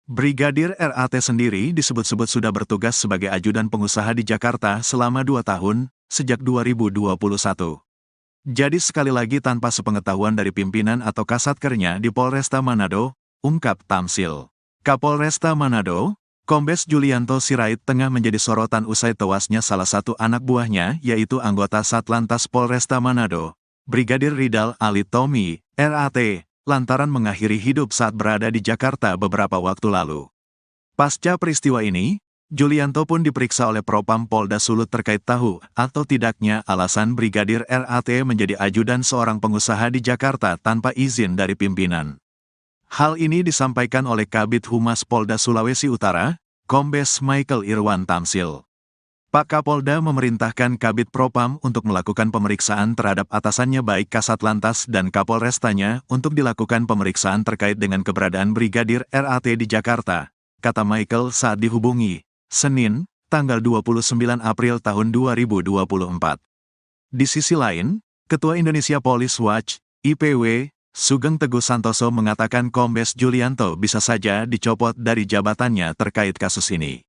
Brigadir RAT sendiri disebut-sebut sudah bertugas sebagai ajudan pengusaha di Jakarta selama 2 tahun, sejak 2021. Jadi sekali lagi tanpa sepengetahuan dari pimpinan atau kasatkernya di Polresta Manado, ungkap Tamsil. Kapolresta Manado, Kombes Julianto Sirait tengah menjadi sorotan usai tewasnya salah satu anak buahnya yaitu anggota Satlantas Polresta Manado, Brigadir Ridal Alitomi, RAT, lantaran mengakhiri hidup saat berada di Jakarta beberapa waktu lalu. Pasca peristiwa ini, Julianto pun diperiksa oleh Propam Polda Sulut terkait tahu atau tidaknya alasan Brigadir RAT menjadi ajudan seorang pengusaha di Jakarta tanpa izin dari pimpinan. Hal ini disampaikan oleh Kabid Humas Polda Sulawesi Utara, Kombes Michael Irwan Tamsil. Pak Kapolda memerintahkan Kabid Propam untuk melakukan pemeriksaan terhadap atasannya baik Kasat Lantas dan Kapolrestanya untuk dilakukan pemeriksaan terkait dengan keberadaan Brigadir RAT di Jakarta, kata Michael saat dihubungi, Senin, tanggal 29 April tahun 2024. Di sisi lain, Ketua Indonesia Police Watch, IPW, Sugeng Teguh Santoso mengatakan Kombes Julianto bisa saja dicopot dari jabatannya terkait kasus ini.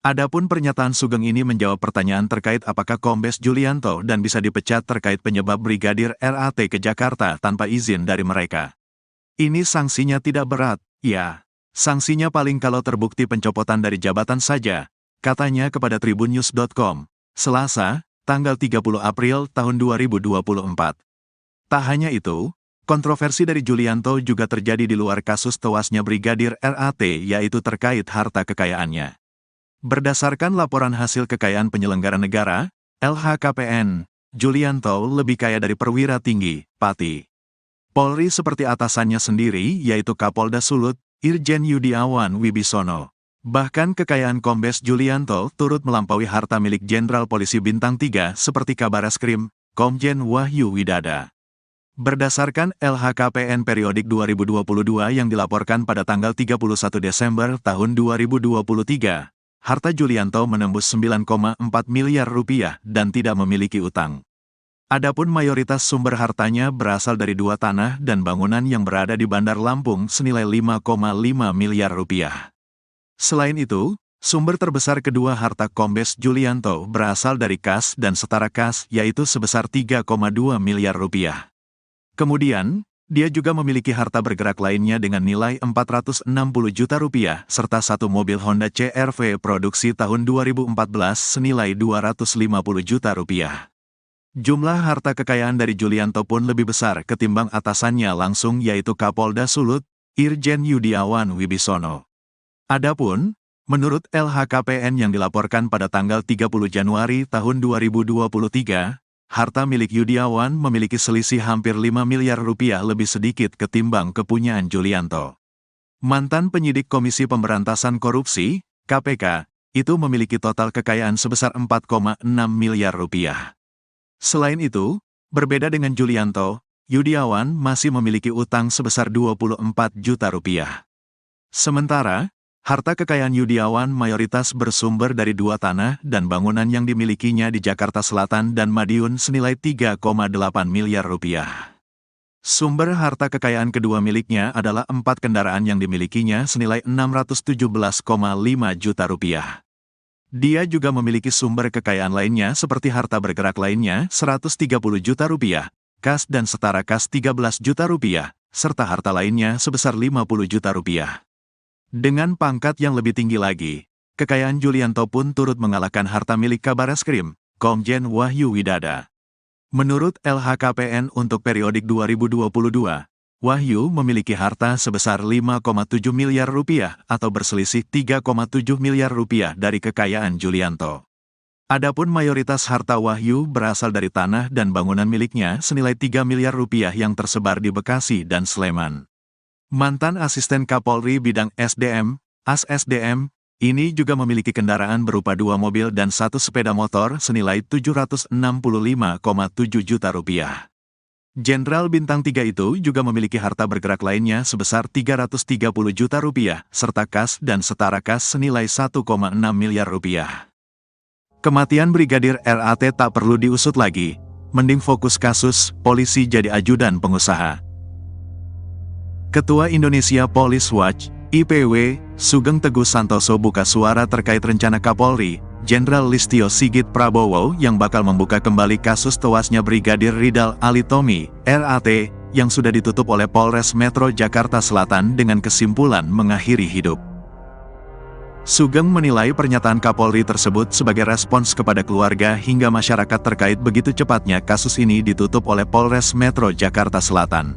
Adapun pernyataan Sugeng ini menjawab pertanyaan terkait apakah Kombes Julianto dan bisa dipecat terkait penyebab Brigadir RAT ke Jakarta tanpa izin dari mereka. Ini sanksinya tidak berat, ya. Sanksinya paling kalau terbukti pencopotan dari jabatan saja, katanya kepada tribunnews.com, Selasa, tanggal 30 April tahun 2024. Tak hanya itu, kontroversi dari Julianto juga terjadi di luar kasus tewasnya Brigadir RAT yaitu terkait harta kekayaannya. Berdasarkan laporan hasil kekayaan penyelenggara negara, LHKPN, Julianto lebih kaya dari perwira tinggi, Pati Polri seperti atasannya sendiri yaitu Kapolda Sulut, Irjen Yudiawan Wibisono. Bahkan kekayaan Kombes Julianto turut melampaui harta milik Jenderal Polisi Bintang 3 seperti Kabareskrim, Komjen Wahyu Widada. Berdasarkan LHKPN periodik 2022 yang dilaporkan pada tanggal 31 Desember tahun 2023, harta Julianto menembus 9,4 miliar rupiah dan tidak memiliki utang. Adapun mayoritas sumber hartanya berasal dari 2 tanah dan bangunan yang berada di Bandar Lampung senilai 5,5 miliar rupiah. Selain itu, sumber terbesar kedua harta Kombes Julianto berasal dari kas dan setara kas yaitu sebesar 3,2 miliar rupiah. Kemudian, Dia juga memiliki harta bergerak lainnya dengan nilai 460 juta rupiah, serta satu mobil Honda CR-V produksi tahun 2014 senilai 250 juta rupiah. Jumlah harta kekayaan dari Julianto pun lebih besar ketimbang atasannya langsung yaitu Kapolda Sulut, Irjen Yudiawan Wibisono. Adapun, menurut LHKPN yang dilaporkan pada tanggal 30 Januari tahun 2023, harta milik Yudiawan memiliki selisih hampir 5 miliar rupiah lebih sedikit ketimbang kepunyaan Julianto. Mantan penyidik Komisi Pemberantasan Korupsi, KPK, itu memiliki total kekayaan sebesar 4,6 miliar rupiah. Selain itu, berbeda dengan Julianto, Yudiawan masih memiliki utang sebesar 24 juta rupiah. Sementara, harta kekayaan Yudiawan mayoritas bersumber dari dua tanah dan bangunan yang dimilikinya di Jakarta Selatan dan Madiun senilai 3,8 miliar rupiah. Sumber harta kekayaan kedua miliknya adalah 4 kendaraan yang dimilikinya senilai 617,5 juta rupiah. Dia juga memiliki sumber kekayaan lainnya seperti harta bergerak lainnya 130 juta rupiah, kas dan setara kas 13 juta rupiah, serta harta lainnya sebesar 50 juta rupiah. Dengan pangkat yang lebih tinggi lagi, kekayaan Julianto pun turut mengalahkan harta milik Kabareskrim, Komjen Wahyu Widada. Menurut LHKPN untuk periodik 2022, Wahyu memiliki harta sebesar 5,7 miliar rupiah atau berselisih 3,7 miliar rupiah dari kekayaan Julianto. Adapun mayoritas harta Wahyu berasal dari tanah dan bangunan miliknya senilai 3 miliar rupiah yang tersebar di Bekasi dan Sleman. Mantan asisten Kapolri bidang SDM, AS-SDM, ini juga memiliki kendaraan berupa 2 mobil dan 1 sepeda motor senilai 765,7 juta rupiah. Jenderal Bintang 3 itu juga memiliki harta bergerak lainnya sebesar 330 juta rupiah, serta kas dan setara kas senilai 1,6 miliar rupiah. Kematian Brigadir RAT tak perlu diusut lagi, mending fokus kasus, polisi jadi ajudan pengusaha. Ketua Indonesia Police Watch, IPW, Sugeng Teguh Santoso buka suara terkait rencana Kapolri, Jenderal Listio Sigit Prabowo yang bakal membuka kembali kasus tewasnya Brigadir Ridal Alitomi, RAT, yang sudah ditutup oleh Polres Metro Jakarta Selatan dengan kesimpulan mengakhiri hidup. Sugeng menilai pernyataan Kapolri tersebut sebagai respons kepada keluarga hingga masyarakat terkait begitu cepatnya kasus ini ditutup oleh Polres Metro Jakarta Selatan.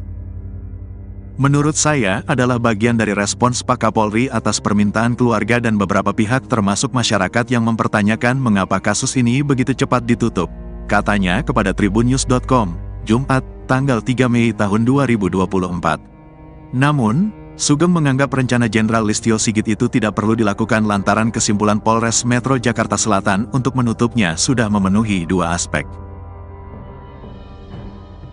Menurut saya adalah bagian dari respons Pak Kapolri atas permintaan keluarga dan beberapa pihak termasuk masyarakat yang mempertanyakan mengapa kasus ini begitu cepat ditutup, katanya kepada tribunnews.com, Jumat, tanggal 3 Mei tahun 2024. Namun, Sugeng menganggap rencana Jenderal Listio Sigit itu tidak perlu dilakukan lantaran kesimpulan Polres Metro Jakarta Selatan untuk menutupnya sudah memenuhi 2 aspek.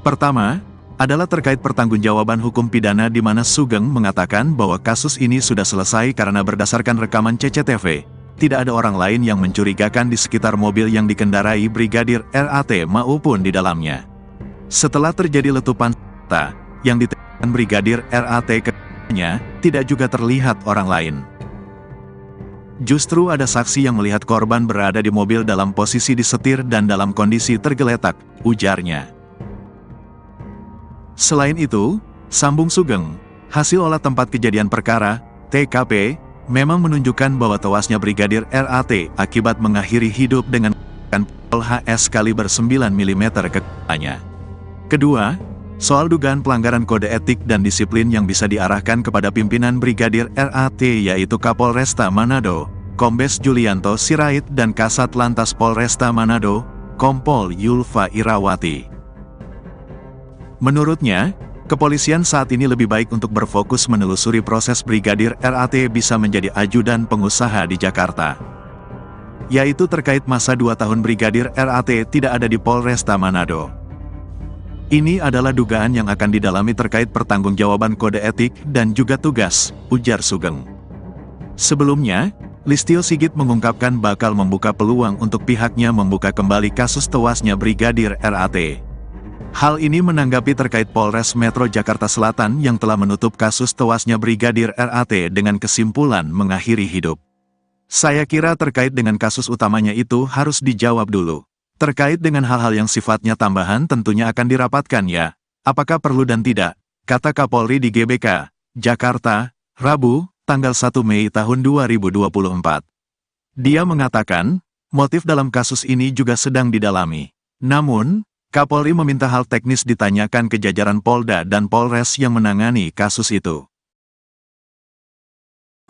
Pertama, adalah terkait pertanggungjawaban hukum pidana di mana Sugeng mengatakan bahwa kasus ini sudah selesai karena berdasarkan rekaman CCTV, tidak ada orang lain yang mencurigakan di sekitar mobil yang dikendarai Brigadir RAT maupun di dalamnya. Setelah terjadi letupan senjata yang ditembakkan Brigadir RAT ke-nya, tidak juga terlihat orang lain. Justru ada saksi yang melihat korban berada di mobil dalam posisi disetir dan dalam kondisi tergeletak, ujarnya. Selain itu, sambung Sugeng, hasil olah tempat kejadian perkara, TKP, memang menunjukkan bahwa tewasnya Brigadir RAT akibat mengakhiri hidup dengan pistol HS kaliber 9 mm ke kepalanya. Kedua, soal dugaan pelanggaran kode etik dan disiplin yang bisa diarahkan kepada pimpinan Brigadir RAT yaitu Kapolresta Manado, Kombes Julianto Sirait dan Kasat Lantas Polresta Manado, Kompol Yulfa Irawati. Menurutnya, kepolisian saat ini lebih baik untuk berfokus menelusuri proses Brigadir RAT bisa menjadi ajudan pengusaha di Jakarta. Yaitu terkait masa 2 tahun Brigadir RAT tidak ada di Polresta Manado. Ini adalah dugaan yang akan didalami terkait pertanggungjawaban kode etik dan juga tugas, ujar Sugeng. Sebelumnya, Listio Sigit mengungkapkan bakal membuka peluang untuk pihaknya membuka kembali kasus tewasnya Brigadir RAT. Hal ini menanggapi terkait Polres Metro Jakarta Selatan yang telah menutup kasus tewasnya Brigadir RAT dengan kesimpulan mengakhiri hidup. Saya kira terkait dengan kasus utamanya itu harus dijawab dulu. Terkait dengan hal-hal yang sifatnya tambahan tentunya akan dirapatkan ya, apakah perlu dan tidak, kata Kapolri di GBK, Jakarta, Rabu, tanggal 1 Mei tahun 2024. Dia mengatakan, motif dalam kasus ini juga sedang didalami. Namun, Kapolri meminta hal teknis ditanyakan ke jajaran Polda dan Polres yang menangani kasus itu.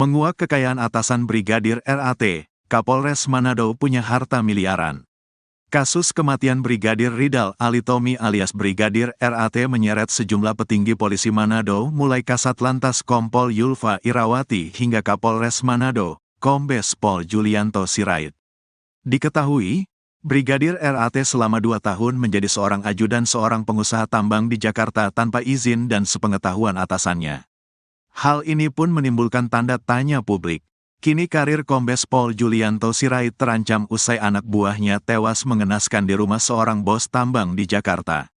Menguak kekayaan atasan Brigadir RAT, Kapolres Manado punya harta miliaran. Kasus kematian Brigadir Ridal Alitomi alias Brigadir RAT menyeret sejumlah petinggi polisi Manado mulai Kasat Lantas Kompol Yulfa Irawati hingga Kapolres Manado, Kombes Pol Julianto Sirait. Diketahui, Brigadir RAT selama 2 tahun menjadi seorang ajudan seorang pengusaha tambang di Jakarta tanpa izin dan sepengetahuan atasannya. Hal ini pun menimbulkan tanda tanya publik. Kini karir Kombes Pol Julianto Sirait terancam usai anak buahnya tewas mengenaskan di rumah seorang bos tambang di Jakarta.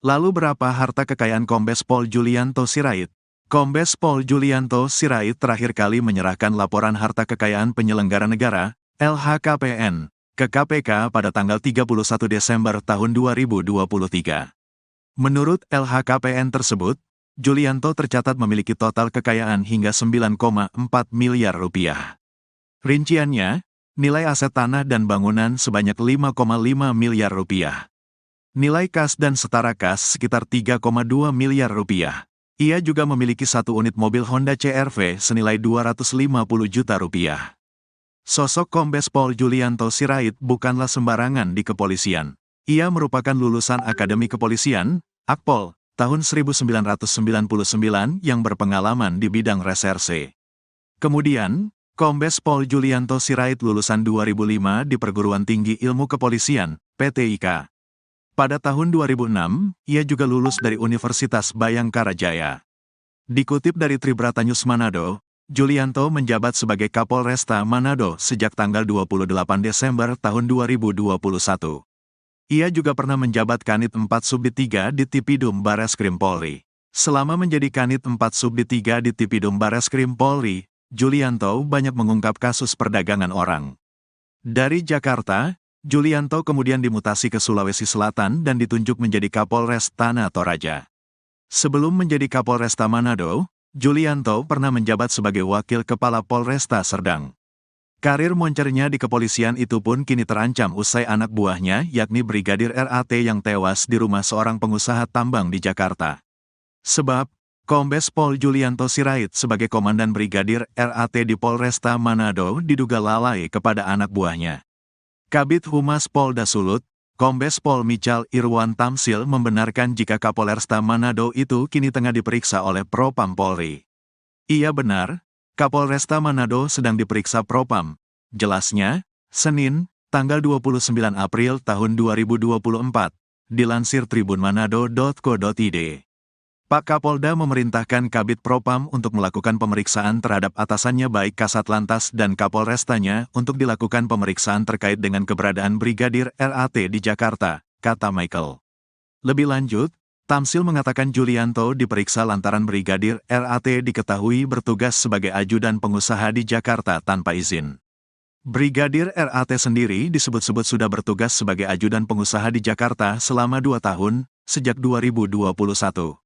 Lalu berapa harta kekayaan Kombes Pol Julianto Sirait? Kombes Pol Julianto Sirait terakhir kali menyerahkan laporan harta kekayaan penyelenggara negara, LHKPN, ke KPK pada tanggal 31 Desember tahun 2023. Menurut LHKPN tersebut, Julianto tercatat memiliki total kekayaan hingga 9,4 miliar rupiah. Rinciannya, nilai aset tanah dan bangunan sebanyak 5,5 miliar rupiah. Nilai kas dan setara kas sekitar 3,2 miliar rupiah. Ia juga memiliki 1 unit mobil Honda CR-V senilai 250 juta rupiah. Sosok Kombes Pol Julianto Sirait bukanlah sembarangan di kepolisian. Ia merupakan lulusan Akademi Kepolisian, Akpol, tahun 1999 yang berpengalaman di bidang reserse. Kemudian, Kombes Pol Julianto Sirait lulusan 2005 di Perguruan Tinggi Ilmu Kepolisian, PTIK. Pada tahun 2006, ia juga lulus dari Universitas Bayangkara Jaya. Dikutip dari Tribrata News Manado, Julianto menjabat sebagai Kapolresta Manado sejak tanggal 28 Desember tahun 2021. Ia juga pernah menjabat Kanit 4 Subdit 3 di Tipidum Bareskrim Polri. Selama menjadi Kanit 4 Subdit 3 di Tipidum Bareskrim Polri, Julianto banyak mengungkap kasus perdagangan orang. Dari Jakarta, Julianto kemudian dimutasi ke Sulawesi Selatan dan ditunjuk menjadi Kapolres Tanah Toraja. Sebelum menjadi Kapolresta Manado, Julianto pernah menjabat sebagai Wakil Kepala Polresta Serdang. Karir moncernya di kepolisian itu pun kini terancam usai anak buahnya yakni Brigadir RAT yang tewas di rumah seorang pengusaha tambang di Jakarta. Sebab, Kombes Pol Julianto Sirait sebagai Komandan Brigadir RAT di Polresta Manado diduga lalai kepada anak buahnya. Kabid Humas Polda Sulut, Kombes Pol Michal Irwan Tamsil membenarkan jika Kapolresta Manado itu kini tengah diperiksa oleh Propam Polri. Iya benar, Kapolresta Manado sedang diperiksa Propam. Jelasnya, Senin, tanggal 29 April tahun 2024, dilansir tribunmanado.co.id. Pak Kapolda memerintahkan Kabid Propam untuk melakukan pemeriksaan terhadap atasannya baik Kasat Lantas dan Kapolrestanya untuk dilakukan pemeriksaan terkait dengan keberadaan Brigadir RAT di Jakarta, kata Michael. Lebih lanjut, Tamsil mengatakan Julianto diperiksa lantaran Brigadir RAT diketahui bertugas sebagai ajudan pengusaha di Jakarta tanpa izin. Brigadir RAT sendiri disebut-sebut sudah bertugas sebagai ajudan pengusaha di Jakarta selama 2 tahun, sejak 2021.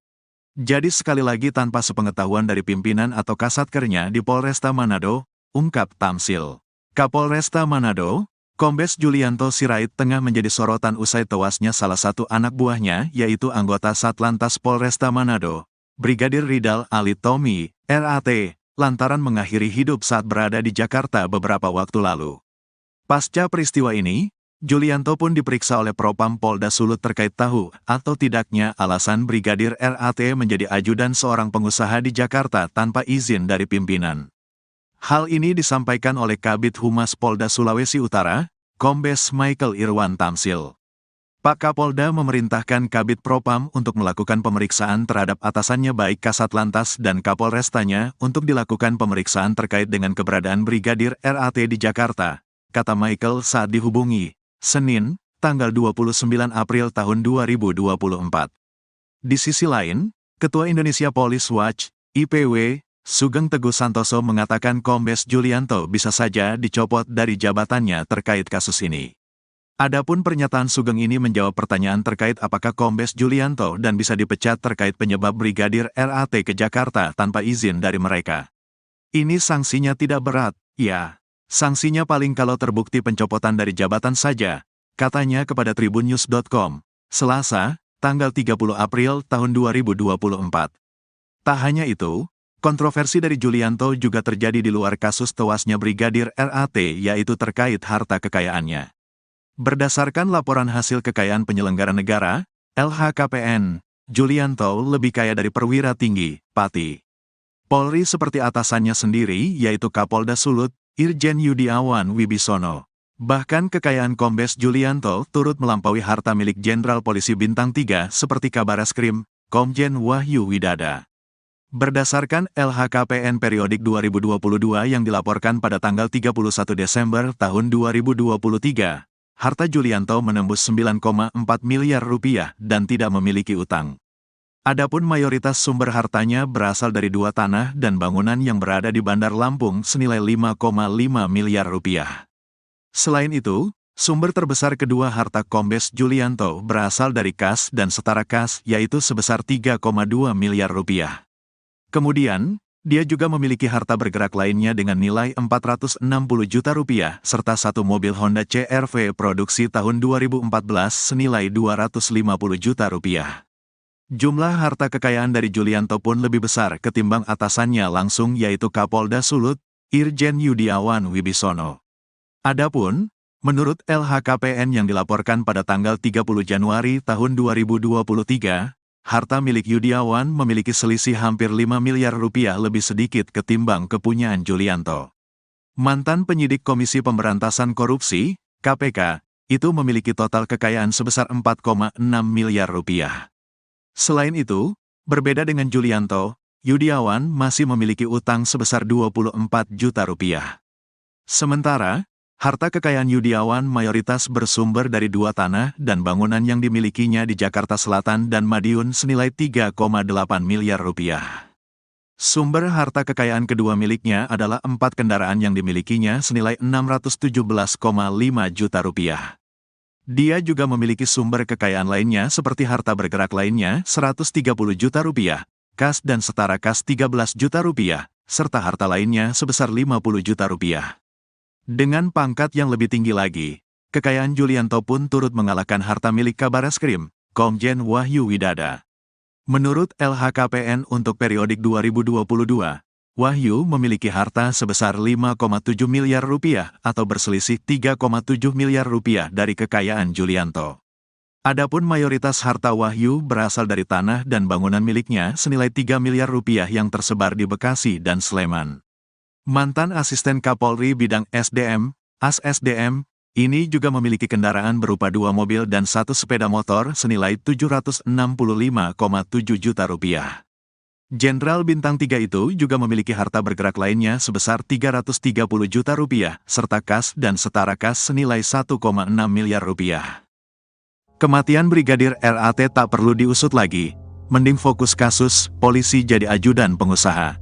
Jadi sekali lagi tanpa sepengetahuan dari pimpinan atau kasatkernya di Polresta Manado, ungkap Tamsil. Kapolresta Manado, Kombes Julianto Sirait tengah menjadi sorotan usai tewasnya salah satu anak buahnya yaitu anggota Satlantas Polresta Manado, Brigadir Ridal Alitomi, RAT, lantaran mengakhiri hidup saat berada di Jakarta beberapa waktu lalu. Pasca peristiwa ini, Julianto pun diperiksa oleh Propam Polda Sulut terkait tahu atau tidaknya alasan Brigadir RAT menjadi ajudan seorang pengusaha di Jakarta tanpa izin dari pimpinan. Hal ini disampaikan oleh Kabid Humas Polda Sulawesi Utara, Kombes Michael Irwan Tamsil. Pak Kapolda memerintahkan Kabid Propam untuk melakukan pemeriksaan terhadap atasannya baik Kasat Lantas dan Kapolrestanya untuk dilakukan pemeriksaan terkait dengan keberadaan Brigadir RAT di Jakarta, kata Michael saat dihubungi, Senin, tanggal 29 April tahun 2024. Di sisi lain, Ketua Indonesia Police Watch, IPW, Sugeng Teguh Santoso mengatakan Kombes Julianto bisa saja dicopot dari jabatannya terkait kasus ini. Adapun pernyataan Sugeng ini menjawab pertanyaan terkait apakah Kombes Julianto dan bisa dipecat terkait penyebab Brigadir RAT ke Jakarta tanpa izin dari mereka. Ini sanksinya tidak berat, ya. Sanksinya paling kalau terbukti pencopotan dari jabatan saja, katanya kepada tribunnews.com, Selasa, tanggal 30 April tahun 2024. Tak hanya itu, kontroversi dari Julianto juga terjadi di luar kasus tewasnya Brigadir RAT, yaitu terkait harta kekayaannya. Berdasarkan laporan hasil kekayaan penyelenggara negara, LHKPN, Julianto lebih kaya dari perwira tinggi, Pati Polri seperti atasannya sendiri, yaitu Kapolda Sulut, Irjen Yudiawan Wibisono. Bahkan kekayaan Kombes Julianto turut melampaui harta milik Jenderal Polisi Bintang 3 seperti Kabareskrim, Komjen Wahyu Widada. Berdasarkan LHKPN periodik 2022 yang dilaporkan pada tanggal 31 Desember tahun 2023, harta Julianto menembus 9,4 miliar rupiah dan tidak memiliki utang. Adapun mayoritas sumber hartanya berasal dari 2 tanah dan bangunan yang berada di Bandar Lampung senilai 5,5 miliar rupiah. Selain itu, sumber terbesar kedua harta Kombes Julianto berasal dari kas dan setara kas, yaitu sebesar 3,2 miliar rupiah. Kemudian, dia juga memiliki harta bergerak lainnya dengan nilai 460 juta rupiah, serta 1 mobil Honda CR-V produksi tahun 2014 senilai 250 juta rupiah. Jumlah harta kekayaan dari Julianto pun lebih besar ketimbang atasannya langsung, yaitu Kapolda Sulut, Irjen Yudiawan Wibisono. Adapun, menurut LHKPN yang dilaporkan pada tanggal 30 Januari tahun 2023, harta milik Yudiawan memiliki selisih hampir 5 miliar rupiah lebih sedikit ketimbang kepunyaan Julianto. Mantan penyidik Komisi Pemberantasan Korupsi, KPK, itu memiliki total kekayaan sebesar 4,6 miliar rupiah. Selain itu, berbeda dengan Julianto, Yudiawan masih memiliki utang sebesar 24 juta rupiah. Sementara, harta kekayaan Yudiawan mayoritas bersumber dari 2 tanah dan bangunan yang dimilikinya di Jakarta Selatan dan Madiun senilai 3,8 miliar rupiah. Sumber harta kekayaan kedua miliknya adalah 4 kendaraan yang dimilikinya senilai 617,5 juta rupiah. Dia juga memiliki sumber kekayaan lainnya seperti harta bergerak lainnya 130 juta rupiah, kas dan setara kas 13 juta rupiah, serta harta lainnya sebesar 50 juta rupiah. Dengan pangkat yang lebih tinggi lagi, kekayaan Julianto pun turut mengalahkan harta milik Kabareskrim, Komjen Wahyu Widada. Menurut LHKPN untuk periodik 2022, Wahyu memiliki harta sebesar 5,7 miliar rupiah atau berselisih 3,7 miliar rupiah dari kekayaan Julianto. Adapun mayoritas harta Wahyu berasal dari tanah dan bangunan miliknya senilai 3 miliar rupiah yang tersebar di Bekasi dan Sleman. Mantan asisten Kapolri bidang SDM, AS-SDM, ini juga memiliki kendaraan berupa 2 mobil dan 1 sepeda motor senilai 765,7 juta rupiah. Jenderal Bintang 3 itu juga memiliki harta bergerak lainnya sebesar 330 juta rupiah, serta kas dan setara kas senilai 1,6 miliar rupiah. Kematian Brigadir RAT tak perlu diusut lagi, mending fokus kasus, polisi jadi ajudan pengusaha.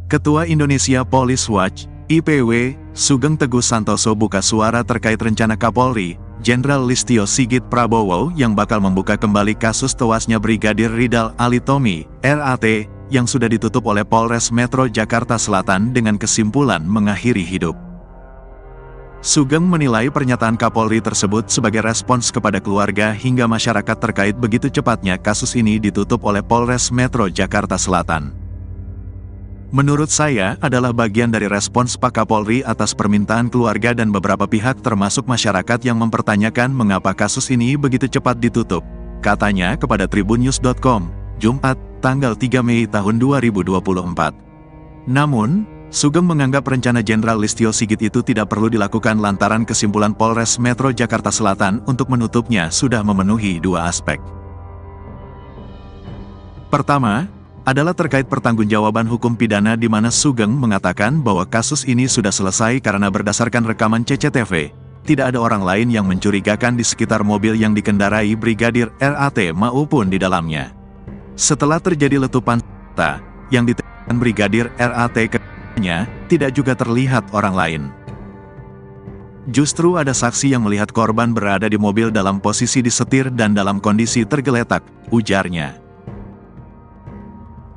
Ketua Indonesia Police Watch, IPW, Sugeng Teguh Santoso buka suara terkait rencana Kapolri, Jenderal Listio Sigit Prabowo yang bakal membuka kembali kasus tewasnya Brigadir Ridal Alitomi, RAT, yang sudah ditutup oleh Polres Metro Jakarta Selatan dengan kesimpulan mengakhiri hidup. Sugeng menilai pernyataan Kapolri tersebut sebagai respons kepada keluarga hingga masyarakat terkait begitu cepatnya kasus ini ditutup oleh Polres Metro Jakarta Selatan. Menurut saya adalah bagian dari respons Pak Kapolri atas permintaan keluarga dan beberapa pihak termasuk masyarakat yang mempertanyakan mengapa kasus ini begitu cepat ditutup, katanya kepada tribunnews.com, Jumat, tanggal 3 Mei tahun 2024. Namun, Sugeng menganggap rencana Jenderal Listio Sigit itu tidak perlu dilakukan lantaran kesimpulan Polres Metro Jakarta Selatan untuk menutupnya sudah memenuhi 2 aspek. Pertama, adalah terkait pertanggungjawaban hukum pidana di mana Sugeng mengatakan bahwa kasus ini sudah selesai karena berdasarkan rekaman CCTV, tidak ada orang lain yang mencurigakan di sekitar mobil yang dikendarai Brigadir RAT maupun di dalamnya. Setelah terjadi letupan senjata yang ditembakkan Brigadir RAT ke-nya, tidak juga terlihat orang lain. Justru ada saksi yang melihat korban berada di mobil dalam posisi disetir dan dalam kondisi tergeletak, ujarnya.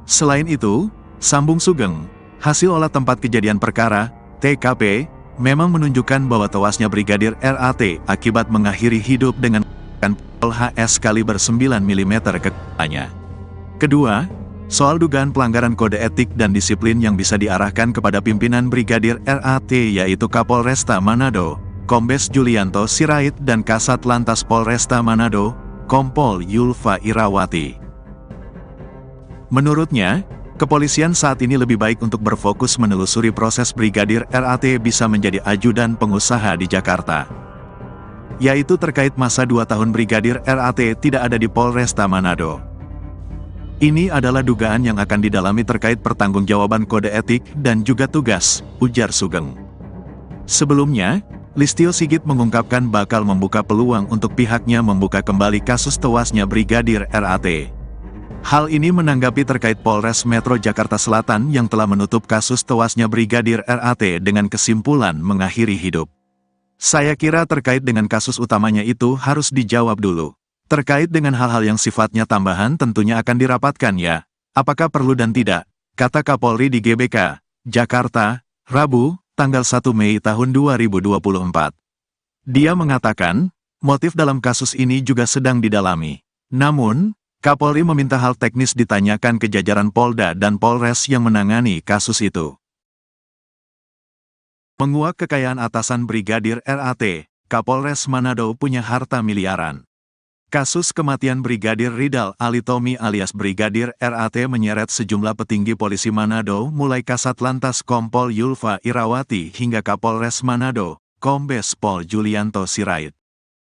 Selain itu, sambung Sugeng, hasil olah tempat kejadian perkara, TKP, memang menunjukkan bahwa tewasnya Brigadir RAT akibat mengakhiri hidup dengan pistol HS kaliber 9 mm ke kepalanya. Kedua, soal dugaan pelanggaran kode etik dan disiplin yang bisa diarahkan kepada pimpinan Brigadir RAT yaitu Kapolresta Manado, Kombes Julianto Sirait dan Kasat Lantas Polresta Manado, Kompol Yulfa Irawati. Menurutnya, kepolisian saat ini lebih baik untuk berfokus menelusuri proses Brigadir RAT bisa menjadi ajudan pengusaha di Jakarta. Yaitu terkait masa 2 tahun Brigadir RAT tidak ada di Polresta Manado. Ini adalah dugaan yang akan didalami terkait pertanggungjawaban kode etik dan juga tugas, ujar Sugeng. Sebelumnya, Listio Sigit mengungkapkan bakal membuka peluang untuk pihaknya membuka kembali kasus tewasnya Brigadir RAT. Hal ini menanggapi terkait Polres Metro Jakarta Selatan yang telah menutup kasus tewasnya Brigadir RAT dengan kesimpulan mengakhiri hidup. Saya kira terkait dengan kasus utamanya itu harus dijawab dulu. Terkait dengan hal-hal yang sifatnya tambahan tentunya akan dirapatkan ya. Apakah perlu dan tidak, kata Kapolri di GBK, Jakarta, Rabu, tanggal 1 Mei tahun 2024. Dia mengatakan, motif dalam kasus ini juga sedang didalami. Namun, Kapolri meminta hal teknis ditanyakan ke jajaran Polda dan Polres yang menangani kasus itu. Menguak kekayaan atasan Brigadir RAT, Kapolres Manado punya harta miliaran. Kasus kematian Brigadir Ridal Alitomi alias Brigadir RAT menyeret sejumlah petinggi polisi Manado mulai Kasat Lantas Kompol Yulfa Irawati hingga Kapolres Manado, Kombes Pol Julianto Sirait.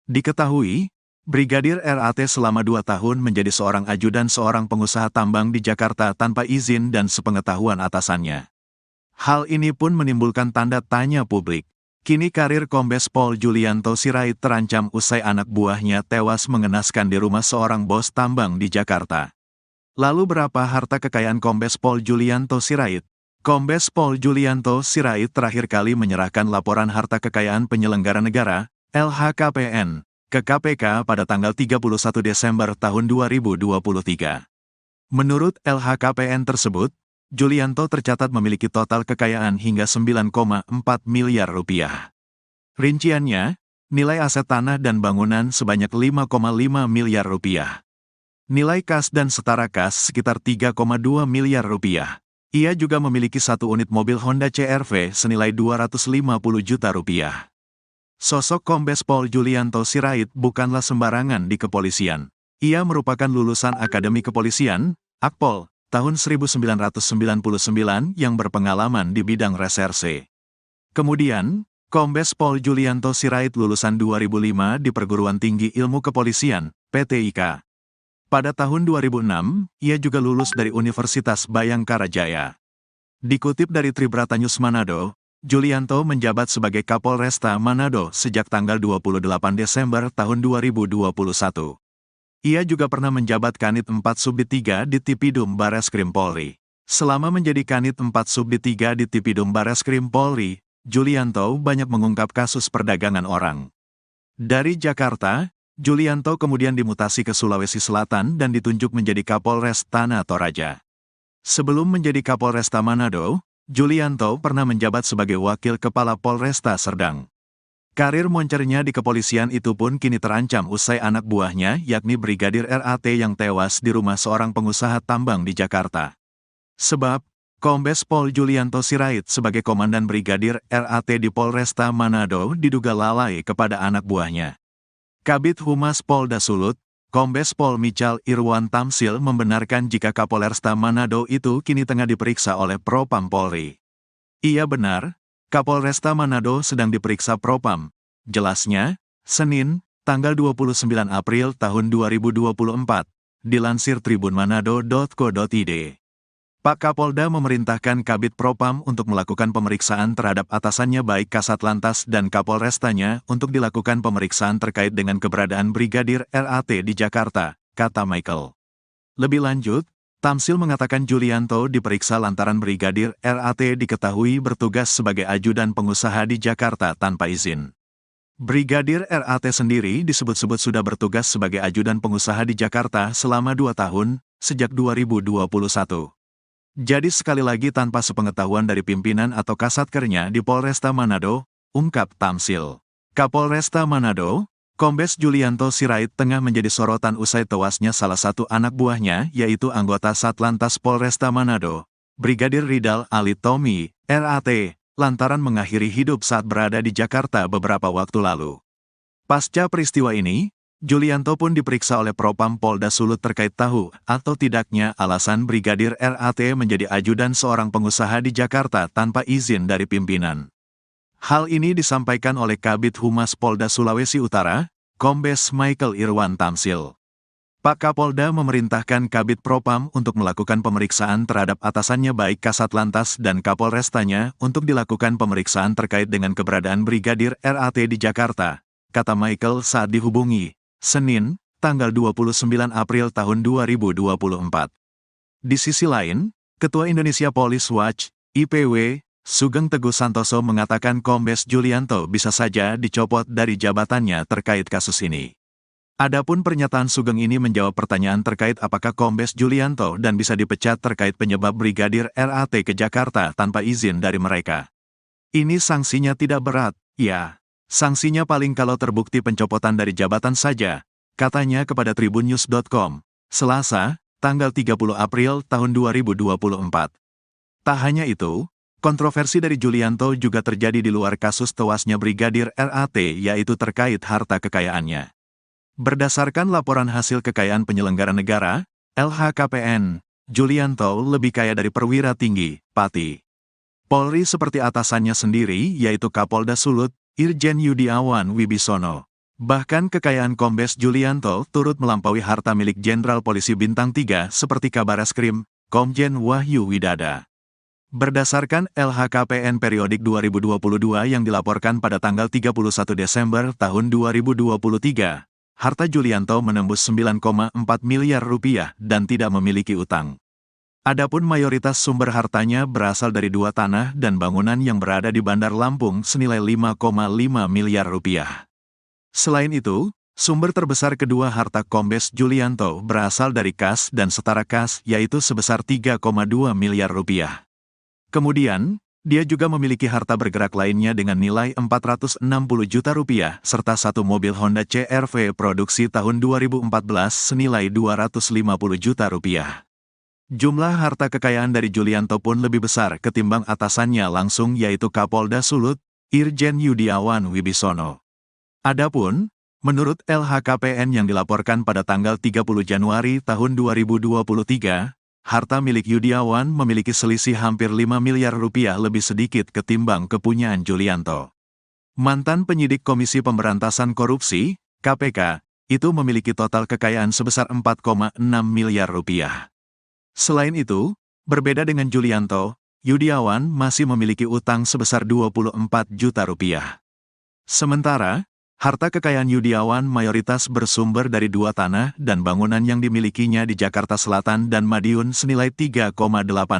Diketahui, Brigadir RAT selama 2 tahun menjadi seorang ajudan seorang pengusaha tambang di Jakarta tanpa izin dan sepengetahuan atasannya. Hal ini pun menimbulkan tanda tanya publik. Kini karir Kombes Pol Julianto Sirait terancam usai anak buahnya tewas mengenaskan di rumah seorang bos tambang di Jakarta. Lalu berapa harta kekayaan Kombes Pol Julianto Sirait? Kombes Pol Julianto Sirait terakhir kali menyerahkan laporan harta kekayaan penyelenggara negara, LHKPN, ke KPK pada tanggal 31 Desember tahun 2023. Menurut LHKPN tersebut, Julianto tercatat memiliki total kekayaan hingga 9,4 miliar rupiah. Rinciannya, nilai aset tanah dan bangunan sebanyak 5,5 miliar rupiah. Nilai kas dan setara kas sekitar 3,2 miliar rupiah. Ia juga memiliki 1 unit mobil Honda CR-V senilai 250 juta rupiah. Sosok Kombes Pol Julianto Sirait bukanlah sembarangan di kepolisian. Ia merupakan lulusan Akademi Kepolisian, Akpol, tahun 1999 yang berpengalaman di bidang reserse. Kemudian, Kombes Pol Julianto Sirait lulusan 2005 di Perguruan Tinggi Ilmu Kepolisian, PTIK. Pada tahun 2006, ia juga lulus dari Universitas Bayangkara Jaya. Dikutip dari Tribrata News Manado, Julianto menjabat sebagai Kapolresta Manado sejak tanggal 28 Desember tahun 2021. Ia juga pernah menjabat Kanit 4 Subdit 3 di Tipidum Bareskrim Polri. Selama menjadi Kanit 4 Subdit 3 di Tipidum Bareskrim Polri, Julianto banyak mengungkap kasus perdagangan orang. Dari Jakarta, Julianto kemudian dimutasi ke Sulawesi Selatan dan ditunjuk menjadi Kapolres Tanah Toraja. Sebelum menjadi Kapolresta Manado, Julianto pernah menjabat sebagai Wakil Kepala Polresta Serdang. Karir moncernya di kepolisian itu pun kini terancam usai anak buahnya yakni Brigadir RAT yang tewas di rumah seorang pengusaha tambang di Jakarta. Sebab, Kombes Pol Julianto Sirait sebagai Komandan Brigadir RAT di Polresta Manado diduga lalai kepada anak buahnya. Kabid Humas Polda Sulut, Kombes Pol Michal Irwan Tamsil membenarkan jika Kapolresta Manado itu kini tengah diperiksa oleh Propam Polri. Iya benar, Kapolresta Manado sedang diperiksa Propam. Jelasnya, Senin, tanggal 29 April tahun 2024, dilansir tribunmanado.co.id. Pak Kapolda memerintahkan Kabid Propam untuk melakukan pemeriksaan terhadap atasannya baik Kasat Lantas dan Kapolrestanya untuk dilakukan pemeriksaan terkait dengan keberadaan Brigadir RAT di Jakarta, kata Michael. Lebih lanjut, Tamsil mengatakan Julianto diperiksa lantaran Brigadir RAT diketahui bertugas sebagai ajudan pengusaha di Jakarta tanpa izin. Brigadir RAT sendiri disebut-sebut sudah bertugas sebagai ajudan pengusaha di Jakarta selama 2 tahun, sejak 2021. Jadi sekali lagi tanpa sepengetahuan dari pimpinan atau kasatkernya di Polresta Manado, ungkap Tamsil. Kapolresta Manado, Kombes Julianto Sirait tengah menjadi sorotan usai tewasnya salah satu anak buahnya yaitu anggota Satlantas Polresta Manado, Brigadir Ridal Alitomi, RAT, lantaran mengakhiri hidup saat berada di Jakarta beberapa waktu lalu. Pasca peristiwa ini, Julianto pun diperiksa oleh Propam Polda Sulut terkait tahu atau tidaknya alasan Brigadir RAT menjadi ajudan seorang pengusaha di Jakarta tanpa izin dari pimpinan. Hal ini disampaikan oleh Kabid Humas Polda Sulawesi Utara, Kombes Michael Irwan Tamsil. Pak Kapolda memerintahkan Kabid Propam untuk melakukan pemeriksaan terhadap atasannya baik Kasatlantas dan Kapolrestanya untuk dilakukan pemeriksaan terkait dengan keberadaan Brigadir RAT di Jakarta, kata Michael saat dihubungi, Senin, tanggal 29 April tahun 2024. Di sisi lain, Ketua Indonesia Police Watch, IPW, Sugeng Teguh Santoso mengatakan Kombes Julianto bisa saja dicopot dari jabatannya terkait kasus ini. Adapun pernyataan Sugeng ini menjawab pertanyaan terkait apakah Kombes Julianto dan bisa dipecat terkait penyebab Brigadir RAT ke Jakarta tanpa izin dari mereka. Ini sanksinya tidak berat, ya. Sanksinya paling kalau terbukti pencopotan dari jabatan saja, katanya kepada tribunnews.com, Selasa, tanggal 30 April tahun 2024. Tak hanya itu, kontroversi dari Julianto juga terjadi di luar kasus tewasnya Brigadir RAT yaitu terkait harta kekayaannya. Berdasarkan laporan hasil kekayaan penyelenggara negara, LHKPN, Julianto lebih kaya dari perwira tinggi, Pati Polri seperti atasannya sendiri yaitu Kapolda Sulut, Irjen Yudiawan Wibisono. Bahkan kekayaan Kombes Julianto turut melampaui harta milik Jenderal Polisi Bintang 3 seperti Kabareskrim, Komjen Wahyu Widada. Berdasarkan LHKPN periodik 2022 yang dilaporkan pada tanggal 31 Desember tahun 2023, harta Julianto menembus 9,4 miliar rupiah dan tidak memiliki utang. Adapun mayoritas sumber hartanya berasal dari 2 tanah dan bangunan yang berada di Bandar Lampung senilai 5,5 miliar rupiah. Selain itu, sumber terbesar kedua harta Kombes Julianto berasal dari kas dan setara kas yaitu sebesar 3,2 miliar rupiah. Kemudian, dia juga memiliki harta bergerak lainnya dengan nilai 460 juta rupiah, serta satu mobil Honda CR-V produksi tahun 2014 senilai 250 juta rupiah. Jumlah harta kekayaan dari Julianto pun lebih besar ketimbang atasannya langsung yaitu Kapolda Sulut, Irjen Yudiawan Wibisono. Adapun, menurut LHKPN yang dilaporkan pada tanggal 30 Januari tahun 2023, harta milik Yudiawan memiliki selisih hampir 5 miliar rupiah lebih sedikit ketimbang kepunyaan Julianto. Mantan penyidik Komisi Pemberantasan Korupsi, KPK, itu memiliki total kekayaan sebesar 4,6 miliar rupiah. Selain itu, berbeda dengan Julianto, Yudiawan masih memiliki utang sebesar 24 juta rupiah. Sementara, harta kekayaan Yudiawan mayoritas bersumber dari 2 tanah dan bangunan yang dimilikinya di Jakarta Selatan dan Madiun senilai 3,8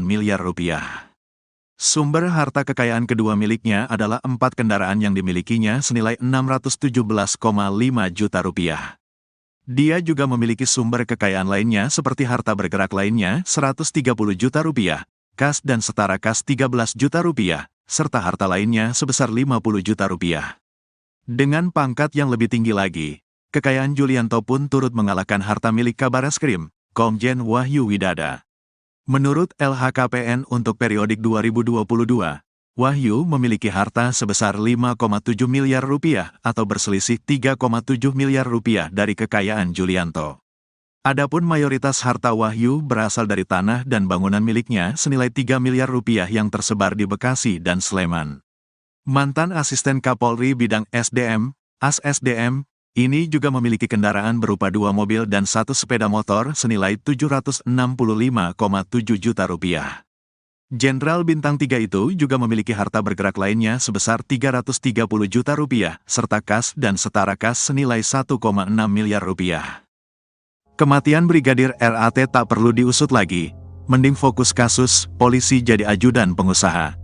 miliar rupiah. Sumber harta kekayaan kedua miliknya adalah 4 kendaraan yang dimilikinya senilai 617,5 juta rupiah. Dia juga memiliki sumber kekayaan lainnya seperti harta bergerak lainnya 130 juta rupiah, kas dan setara kas 13 juta rupiah, serta harta lainnya sebesar 50 juta rupiah. Dengan pangkat yang lebih tinggi lagi, kekayaan Julianto pun turut mengalahkan harta milik Kabareskrim, Komjen Wahyu Widada. Menurut LHKPN untuk periodik 2022, Wahyu memiliki harta sebesar 5,7 miliar rupiah atau berselisih 3,7 miliar rupiah dari kekayaan Julianto. Adapun mayoritas harta Wahyu berasal dari tanah dan bangunan miliknya senilai 3 miliar rupiah yang tersebar di Bekasi dan Sleman. Mantan Asisten Kapolri Bidang SDM, AS-SDM, ini juga memiliki kendaraan berupa 2 mobil dan 1 sepeda motor senilai 765,7 juta rupiah. Jenderal Bintang 3 itu juga memiliki harta bergerak lainnya sebesar 330 juta rupiah, serta kas dan setara kas senilai 1,6 miliar rupiah. Kematian Brigadir RAT tak perlu diusut lagi, mending fokus kasus, polisi jadi ajudan pengusaha.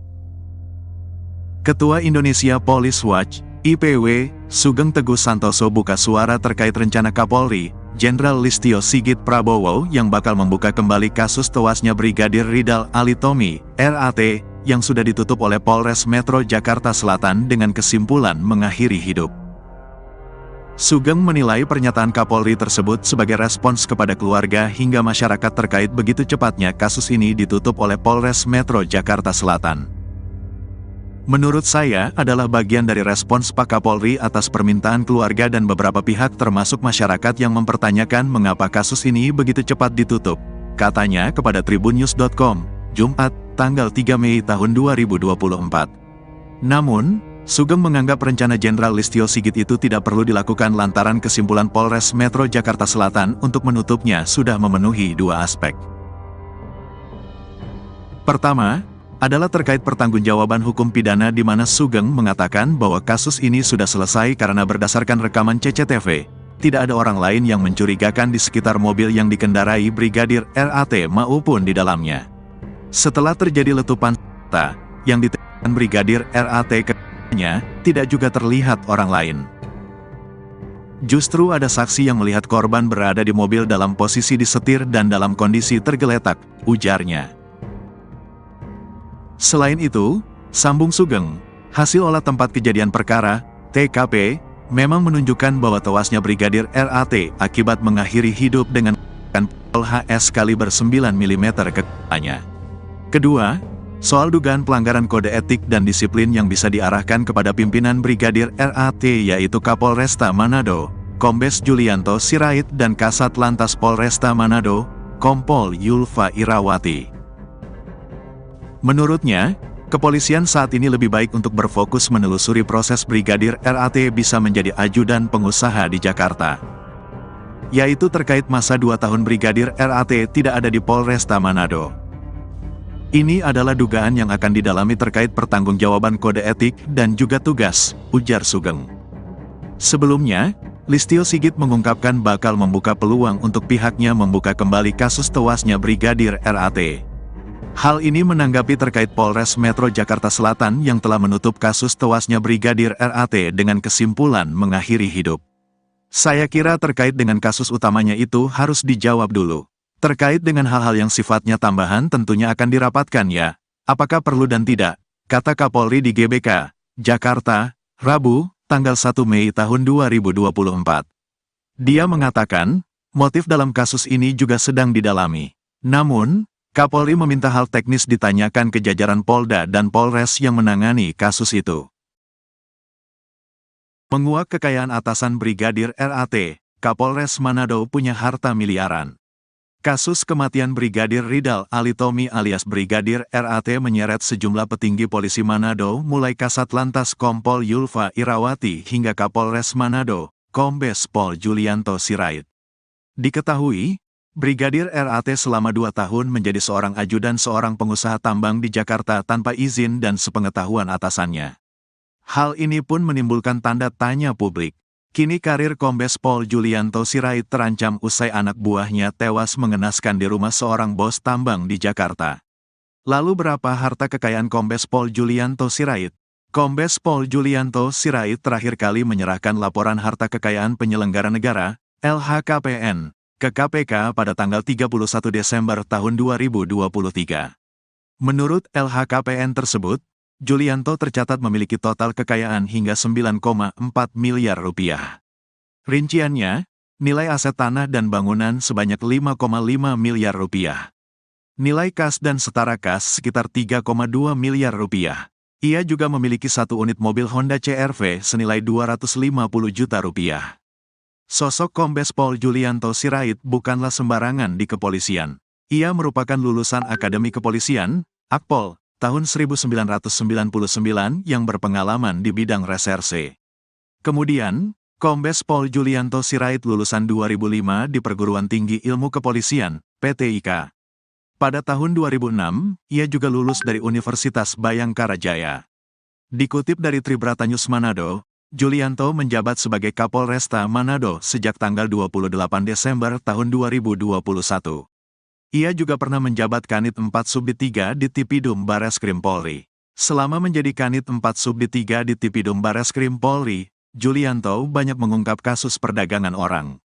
Ketua Indonesia Police Watch, IPW, Sugeng Teguh Santoso buka suara terkait rencana Kapolri, Jenderal Listio Sigit Prabowo yang bakal membuka kembali kasus tewasnya Brigadir Ridal Alitomi, RAT, yang sudah ditutup oleh Polres Metro Jakarta Selatan dengan kesimpulan mengakhiri hidup. Sugeng menilai pernyataan Kapolri tersebut sebagai respons kepada keluarga hingga masyarakat terkait begitu cepatnya kasus ini ditutup oleh Polres Metro Jakarta Selatan. Menurut saya adalah bagian dari respons Pak Kapolri atas permintaan keluarga dan beberapa pihak termasuk masyarakat yang mempertanyakan mengapa kasus ini begitu cepat ditutup, katanya kepada tribunnews.com, Jumat, tanggal 3 Mei tahun 2024. Namun, Sugeng menganggap rencana Jenderal Listio Sigit itu tidak perlu dilakukan lantaran kesimpulan Polres Metro Jakarta Selatan untuk menutupnya sudah memenuhi dua aspek. Pertama, adalah terkait pertanggungjawaban hukum pidana di mana Sugeng mengatakan bahwa kasus ini sudah selesai karena berdasarkan rekaman CCTV, tidak ada orang lain yang mencurigakan di sekitar mobil yang dikendarai Brigadir RAT maupun di dalamnya. Setelah terjadi letupan senjata yang ditembakkan Brigadir RAT ke-nya, tidak juga terlihat orang lain. Justru ada saksi yang melihat korban berada di mobil dalam posisi disetir dan dalam kondisi tergeletak, ujarnya. Selain itu, sambung Sugeng, hasil olah tempat kejadian perkara, TKP, memang menunjukkan bahwa tewasnya Brigadir RAT akibat mengakhiri hidup dengan pistol HS kaliber 9 mm ke kepalanya. Kedua, soal dugaan pelanggaran kode etik dan disiplin yang bisa diarahkan kepada pimpinan Brigadir RAT yaitu Kapolresta Manado, Kombes Julianto Sirait dan Kasat Lantas Polresta Manado, Kompol Yulfa Irawati. Menurutnya, kepolisian saat ini lebih baik untuk berfokus menelusuri proses Brigadir RAT bisa menjadi ajudan pengusaha di Jakarta. Yaitu terkait masa 2 tahun Brigadir RAT tidak ada di Polresta Manado. Ini adalah dugaan yang akan didalami terkait pertanggungjawaban kode etik dan juga tugas, ujar Sugeng. Sebelumnya, Listio Sigit mengungkapkan bakal membuka peluang untuk pihaknya membuka kembali kasus tewasnya Brigadir RAT. Hal ini menanggapi terkait Polres Metro Jakarta Selatan yang telah menutup kasus tewasnya Brigadir RAT dengan kesimpulan mengakhiri hidup. Saya kira terkait dengan kasus utamanya itu harus dijawab dulu. Terkait dengan hal-hal yang sifatnya tambahan tentunya akan dirapatkan ya. Apakah perlu dan tidak, kata Kapolri di GBK, Jakarta, Rabu, tanggal 1 Mei tahun 2024. Dia mengatakan, motif dalam kasus ini juga sedang didalami. Namun, Kapolri meminta hal teknis ditanyakan ke jajaran Polda dan Polres yang menangani kasus itu. Menguak kekayaan atasan Brigadir RAT, Kapolres Manado punya harta miliaran. Kasus kematian Brigadir Ridal Alitomi alias Brigadir RAT menyeret sejumlah petinggi polisi Manado mulai Kasat Lantas Kompol Yulfa Irawati hingga Kapolres Manado, Kombes Pol Julianto Sirait. Diketahui, Brigadir RAT selama 2 tahun menjadi seorang ajudan seorang pengusaha tambang di Jakarta tanpa izin dan sepengetahuan atasannya. Hal ini pun menimbulkan tanda tanya publik. Kini karir Kombes Pol Julianto Sirait terancam usai anak buahnya tewas mengenaskan di rumah seorang bos tambang di Jakarta. Lalu berapa harta kekayaan Kombes Pol Julianto Sirait? Kombes Pol Julianto Sirait terakhir kali menyerahkan laporan harta kekayaan penyelenggara negara, LHKPN, ke KPK pada tanggal 31 Desember tahun 2023. Menurut LHKPN tersebut, Julianto tercatat memiliki total kekayaan hingga 9,4 miliar rupiah. Rinciannya, nilai aset tanah dan bangunan sebanyak 5,5 miliar rupiah. Nilai kas dan setara kas sekitar 3,2 miliar rupiah. Ia juga memiliki 1 unit mobil Honda CR-V senilai 250 juta rupiah. Sosok Kombes Pol Julianto Sirait bukanlah sembarangan di kepolisian. Ia merupakan lulusan Akademi Kepolisian, Akpol, tahun 1999 yang berpengalaman di bidang reserse. Kemudian, Kombes Pol Julianto Sirait lulusan 2005 di Perguruan Tinggi Ilmu Kepolisian, PTIK. Pada tahun 2006, ia juga lulus dari Universitas Bayangkara Jaya. Dikutip dari Tribrata News Manado, Julianto menjabat sebagai Kapolresta Manado sejak tanggal 28 Desember tahun 2021. Ia juga pernah menjabat Kanit 4 Subdit 3 di Tipidum Bareskrim Polri. Selama menjadi Kanit 4 Subdit 3 di Tipidum Bareskrim Polri, Julianto banyak mengungkap kasus perdagangan orang.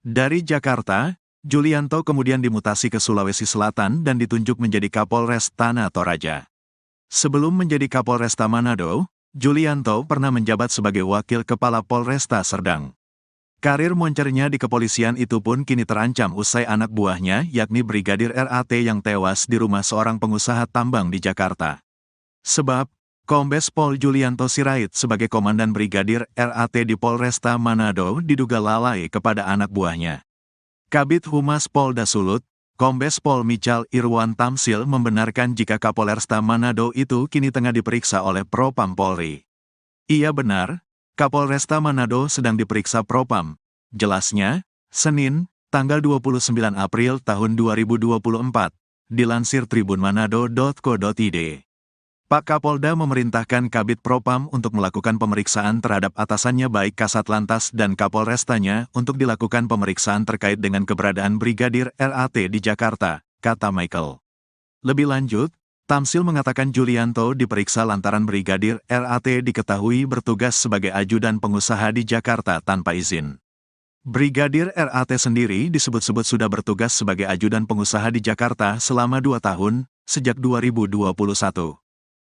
Dari Jakarta, Julianto kemudian dimutasi ke Sulawesi Selatan dan ditunjuk menjadi Kapolres Tanah Toraja. Sebelum menjadi Kapolresta Manado, Julianto pernah menjabat sebagai Wakil Kepala Polresta Serdang. Karir moncernya di kepolisian itu pun kini terancam usai anak buahnya yakni Brigadir RAT yang tewas di rumah seorang pengusaha tambang di Jakarta. Sebab, Kombes Pol Julianto Sirait sebagai Komandan Brigadir RAT di Polresta Manado diduga lalai kepada anak buahnya. Kabid Humas Polda Sulut, Kombes Pol Michal Irwan Tamsil membenarkan jika Kapolresta Manado itu kini tengah diperiksa oleh Propam Polri. Iya benar, Kapolresta Manado sedang diperiksa Propam. Jelasnya, Senin, tanggal 29 April tahun 2024, dilansir tribunmanado.co.id. Pak Kapolda memerintahkan Kabid Propam untuk melakukan pemeriksaan terhadap atasannya baik Kasat Lantas dan Kapolrestanya untuk dilakukan pemeriksaan terkait dengan keberadaan Brigadir RAT di Jakarta, kata Michael. Lebih lanjut, Tamsil mengatakan Julianto diperiksa lantaran Brigadir RAT diketahui bertugas sebagai ajudan pengusaha di Jakarta tanpa izin. Brigadir RAT sendiri disebut-sebut sudah bertugas sebagai ajudan pengusaha di Jakarta selama 2 tahun, sejak 2021.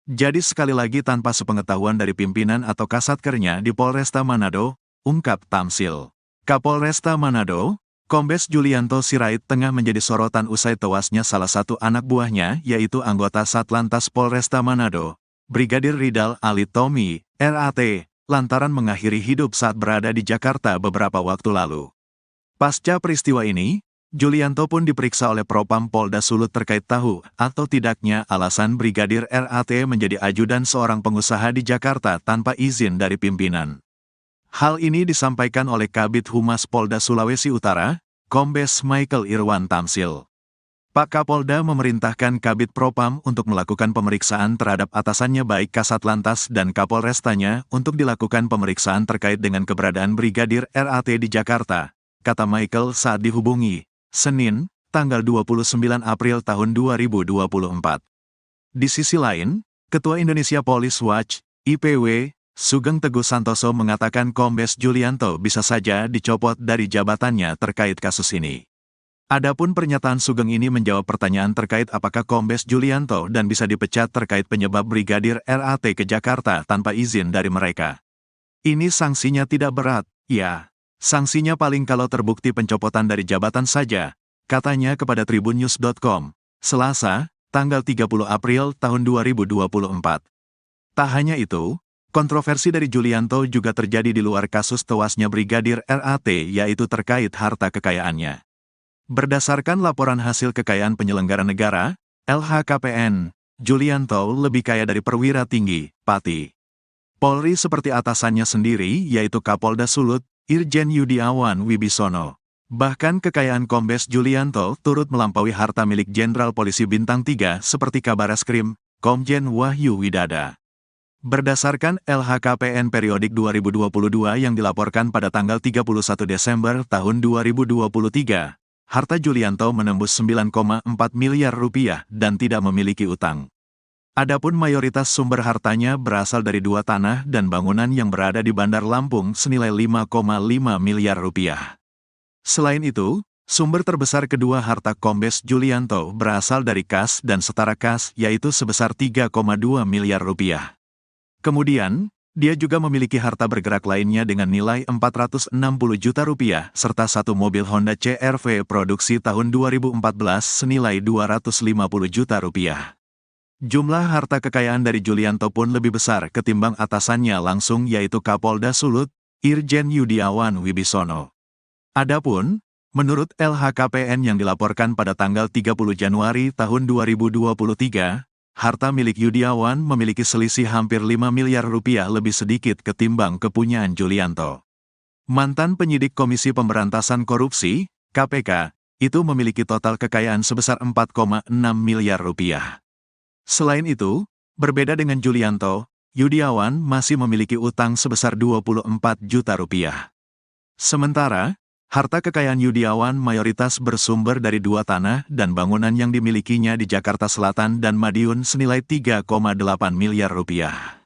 Jadi sekali lagi tanpa sepengetahuan dari pimpinan atau kasatkernya di Polresta Manado, ungkap Tamsil. Kapolresta Manado, Kombes Julianto Sirait tengah menjadi sorotan usai tewasnya salah satu anak buahnya yaitu anggota Satlantas Polresta Manado, Brigadir Ridal Alitomi, RAT, lantaran mengakhiri hidup saat berada di Jakarta beberapa waktu lalu. Pasca peristiwa ini, Julianto pun diperiksa oleh Propam Polda Sulut terkait tahu atau tidaknya alasan Brigadir RAT menjadi ajudan seorang pengusaha di Jakarta tanpa izin dari pimpinan. Hal ini disampaikan oleh Kabid Humas Polda Sulawesi Utara, Kombes Michael Irwan Tamsil. Pak Kapolda memerintahkan Kabid Propam untuk melakukan pemeriksaan terhadap atasannya baik Kasat Lantas dan Kapolrestanya untuk dilakukan pemeriksaan terkait dengan keberadaan Brigadir RAT di Jakarta, kata Michael saat dihubungi, Senin, tanggal 29 April tahun 2024. Di sisi lain, Ketua Indonesia Police Watch, IPW, Sugeng Teguh Santoso mengatakan Kombes Julianto bisa saja dicopot dari jabatannya terkait kasus ini. Adapun pernyataan Sugeng ini menjawab pertanyaan terkait apakah Kombes Julianto dan bisa dipecat terkait penyebab Brigadir RAT ke Jakarta tanpa izin dari mereka. Ini sanksinya tidak berat, ya. Sanksinya paling kalau terbukti pencopotan dari jabatan saja, katanya kepada tribunnews.com, Selasa, tanggal 30 April tahun 2024. Tak hanya itu, kontroversi dari Julianto juga terjadi di luar kasus tewasnya Brigadir RAT yaitu terkait harta kekayaannya. Berdasarkan laporan hasil kekayaan penyelenggara negara, LHKPN, Julianto lebih kaya dari perwira tinggi, Pati Polri seperti atasannya sendiri yaitu Kapolda Sulut, Irjen Yudiawan Wibisono. Bahkan kekayaan Kombes Julianto turut melampaui harta milik Jenderal Polisi Bintang 3 seperti Kabareskrim, Komjen Wahyu Widada. Berdasarkan LHKPN periodik 2022 yang dilaporkan pada tanggal 31 Desember tahun 2023, harta Julianto menembus 9,4 miliar rupiah dan tidak memiliki utang. Adapun mayoritas sumber hartanya berasal dari 2 tanah dan bangunan yang berada di Bandar Lampung senilai 5,5 miliar rupiah. Selain itu, sumber terbesar kedua harta Kombes Julianto berasal dari kas dan setara kas yaitu sebesar 3,2 miliar rupiah. Kemudian, dia juga memiliki harta bergerak lainnya dengan nilai 460 juta rupiah serta 1 mobil Honda CR-V produksi tahun 2014 senilai 250 juta rupiah. Jumlah harta kekayaan dari Julianto pun lebih besar ketimbang atasannya langsung yaitu Kapolda Sulut, Irjen Yudiawan Wibisono. Adapun, menurut LHKPN yang dilaporkan pada tanggal 30 Januari tahun 2023, harta milik Yudiawan memiliki selisih hampir 5 miliar rupiah lebih sedikit ketimbang kepunyaan Julianto. Mantan penyidik Komisi Pemberantasan Korupsi, KPK, itu memiliki total kekayaan sebesar 4,6 miliar rupiah. Selain itu, berbeda dengan Julianto, Yudiawan masih memiliki utang sebesar 24 juta rupiah. Sementara, Harta kekayaan Yudiawan mayoritas bersumber dari dua tanah dan bangunan yang dimilikinya di Jakarta Selatan dan Madiun senilai 3,8 miliar rupiah.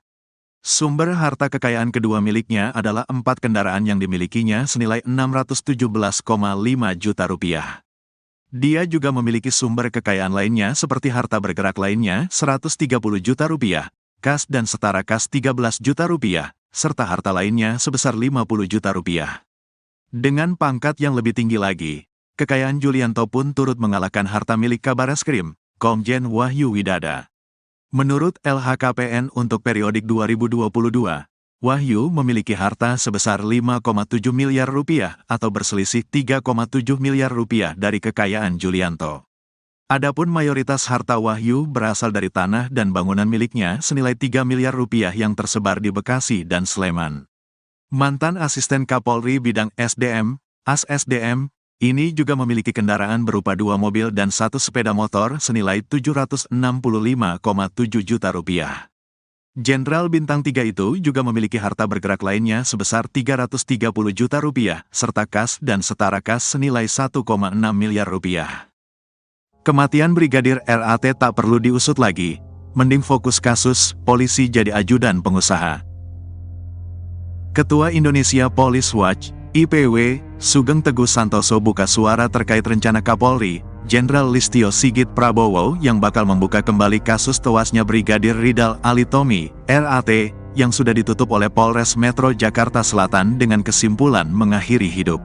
Sumber harta kekayaan kedua miliknya adalah 4 kendaraan yang dimilikinya senilai 617,5 juta rupiah. Dia juga memiliki sumber kekayaan lainnya seperti harta bergerak lainnya 130 juta rupiah, kas dan setara kas 13 juta rupiah, serta harta lainnya sebesar 50 juta rupiah. Dengan pangkat yang lebih tinggi lagi, kekayaan Julianto pun turut mengalahkan harta milik Kabareskrim, Komjen Wahyu Widada. Menurut LHKPN untuk periodik 2022, Wahyu memiliki harta sebesar 5,7 miliar rupiah atau berselisih 3,7 miliar rupiah dari kekayaan Julianto. Adapun mayoritas harta Wahyu berasal dari tanah dan bangunan miliknya senilai 3 miliar rupiah yang tersebar di Bekasi dan Sleman. Mantan Asisten Kapolri Bidang SDM, AS-SDM, ini juga memiliki kendaraan berupa 2 mobil dan 1 sepeda motor senilai 765,7 juta rupiah. Jenderal Bintang 3 itu juga memiliki harta bergerak lainnya sebesar 330 juta rupiah, serta kas dan setara kas senilai 1,6 miliar rupiah. Kematian Brigadir RAT tak perlu diusut lagi, mending fokus kasus, polisi jadi ajudan pengusaha. Ketua Indonesia Police Watch, IPW, Sugeng Teguh Santoso buka suara terkait rencana Kapolri, Jenderal Listio Sigit Prabowo yang bakal membuka kembali kasus tewasnya Brigadir Ridal Alitomi, RAT, yang sudah ditutup oleh Polres Metro Jakarta Selatan dengan kesimpulan mengakhiri hidup.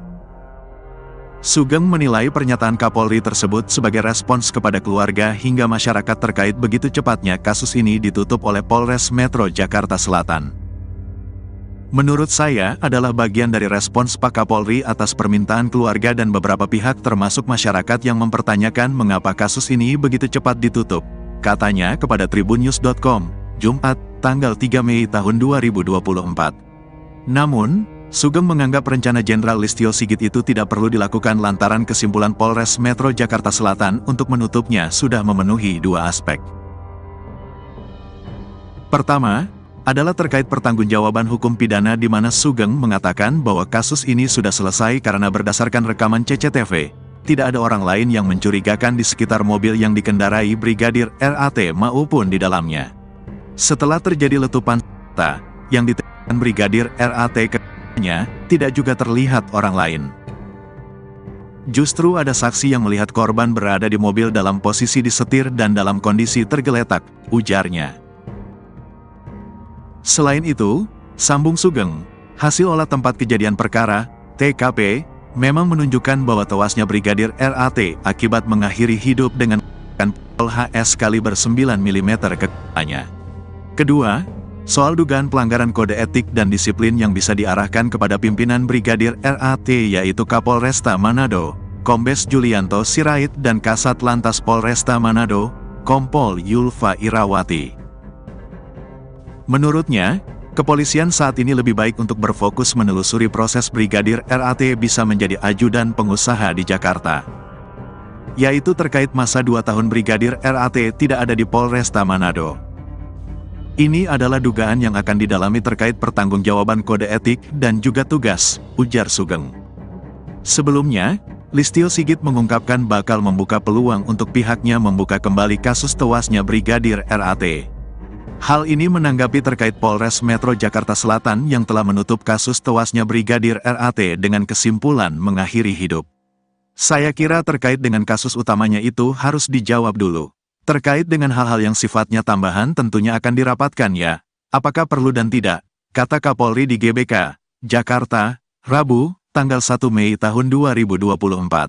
Sugeng menilai pernyataan Kapolri tersebut sebagai respons kepada keluarga hingga masyarakat terkait begitu cepatnya kasus ini ditutup oleh Polres Metro Jakarta Selatan. Menurut saya adalah bagian dari respons Pak Kapolri atas permintaan keluarga dan beberapa pihak termasuk masyarakat yang mempertanyakan mengapa kasus ini begitu cepat ditutup, katanya kepada tribunnews.com, Jumat, tanggal 3 Mei tahun 2024. Namun, Sugeng menganggap rencana Jenderal Listio Sigit itu tidak perlu dilakukan lantaran kesimpulan Polres Metro Jakarta Selatan untuk menutupnya sudah memenuhi 2 aspek. Pertama, adalah terkait pertanggungjawaban hukum pidana di mana Sugeng mengatakan bahwa kasus ini sudah selesai karena berdasarkan rekaman CCTV, tidak ada orang lain yang mencurigakan di sekitar mobil yang dikendarai Brigadir RAT maupun di dalamnya. Setelah terjadi letupan senjata yang ditembakkan Brigadir RAT ke-nya, tidak juga terlihat orang lain. Justru ada saksi yang melihat korban berada di mobil dalam posisi disetir dan dalam kondisi tergeletak, ujarnya. Selain itu, sambung Sugeng, hasil olah tempat kejadian perkara, TKP, memang menunjukkan bahwa tewasnya Brigadir RAT akibat mengakhiri hidup dengan pistol HS kaliber 9 mm ke kepalanya. Kedua, soal dugaan pelanggaran kode etik dan disiplin yang bisa diarahkan kepada pimpinan Brigadir RAT yaitu Kapolresta Manado, Kombes Julianto Sirait dan Kasat Lantas Polresta Manado, Kompol Yulfa Irawati. Menurutnya, kepolisian saat ini lebih baik untuk berfokus menelusuri proses Brigadir RAT bisa menjadi ajudan pengusaha di Jakarta. Yaitu terkait masa 2 tahun Brigadir RAT tidak ada di Polresta Manado. Ini adalah dugaan yang akan didalami terkait pertanggungjawaban kode etik dan juga tugas, ujar Sugeng. Sebelumnya, Listio Sigit mengungkapkan bakal membuka peluang untuk pihaknya membuka kembali kasus tewasnya Brigadir RAT. Hal ini menanggapi terkait Polres Metro Jakarta Selatan yang telah menutup kasus tewasnya Brigadir RAT dengan kesimpulan mengakhiri hidup. Saya kira terkait dengan kasus utamanya itu harus dijawab dulu. Terkait dengan hal-hal yang sifatnya tambahan tentunya akan dirapatkan ya. Apakah perlu dan tidak, kata Kapolri di GBK, Jakarta, Rabu, tanggal 1 Mei tahun 2024.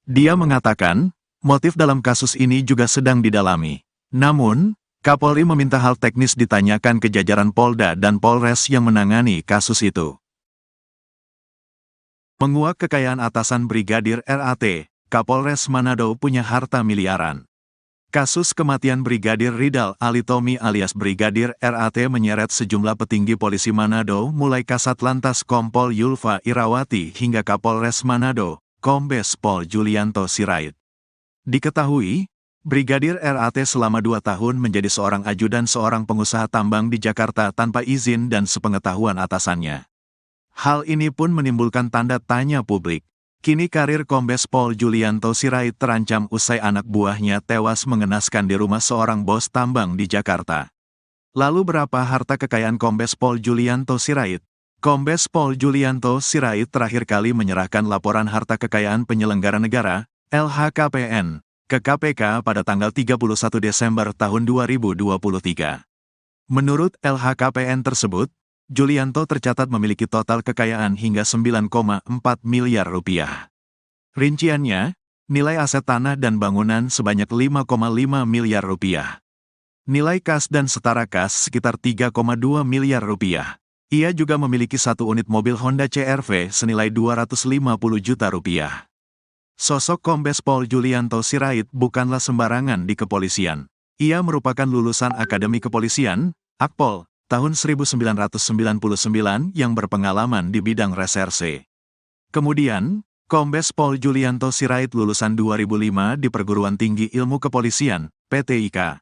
Dia mengatakan, motif dalam kasus ini juga sedang didalami. Namun, Kapolri meminta hal teknis ditanyakan ke jajaran Polda dan Polres yang menangani kasus itu. Menguak kekayaan atasan Brigadir RAT, Kapolres Manado punya harta miliaran. Kasus kematian Brigadir Ridal Alitomi alias Brigadir RAT menyeret sejumlah petinggi polisi Manado mulai Kasat Lantas Kompol Yulfa Irawati hingga Kapolres Manado, Kombes Pol Julianto Sirait. Diketahui, Brigadir RAT selama 2 tahun menjadi seorang ajudan seorang pengusaha tambang di Jakarta tanpa izin dan sepengetahuan atasannya. Hal ini pun menimbulkan tanda tanya publik. Kini karir Kombes Pol Julianto Sirait terancam usai anak buahnya tewas mengenaskan di rumah seorang bos tambang di Jakarta. Lalu berapa harta kekayaan Kombes Pol Julianto Sirait? Kombes Pol Julianto Sirait terakhir kali menyerahkan laporan harta kekayaan penyelenggara negara, LHKPN, ke KPK pada tanggal 31 Desember tahun 2023. Menurut LHKPN tersebut, Julianto tercatat memiliki total kekayaan hingga 9,4 miliar rupiah. Rinciannya, nilai aset tanah dan bangunan sebanyak 5,5 miliar rupiah. Nilai kas dan setara kas sekitar 3,2 miliar rupiah. Ia juga memiliki satu unit mobil Honda CR-V senilai 250 juta rupiah. Sosok Kombes Pol Julianto Sirait bukanlah sembarangan di kepolisian. Ia merupakan lulusan Akademi Kepolisian, Akpol, tahun 1999 yang berpengalaman di bidang reserse. Kemudian, Kombes Pol Julianto Sirait lulusan 2005 di Perguruan Tinggi Ilmu Kepolisian, PTIK.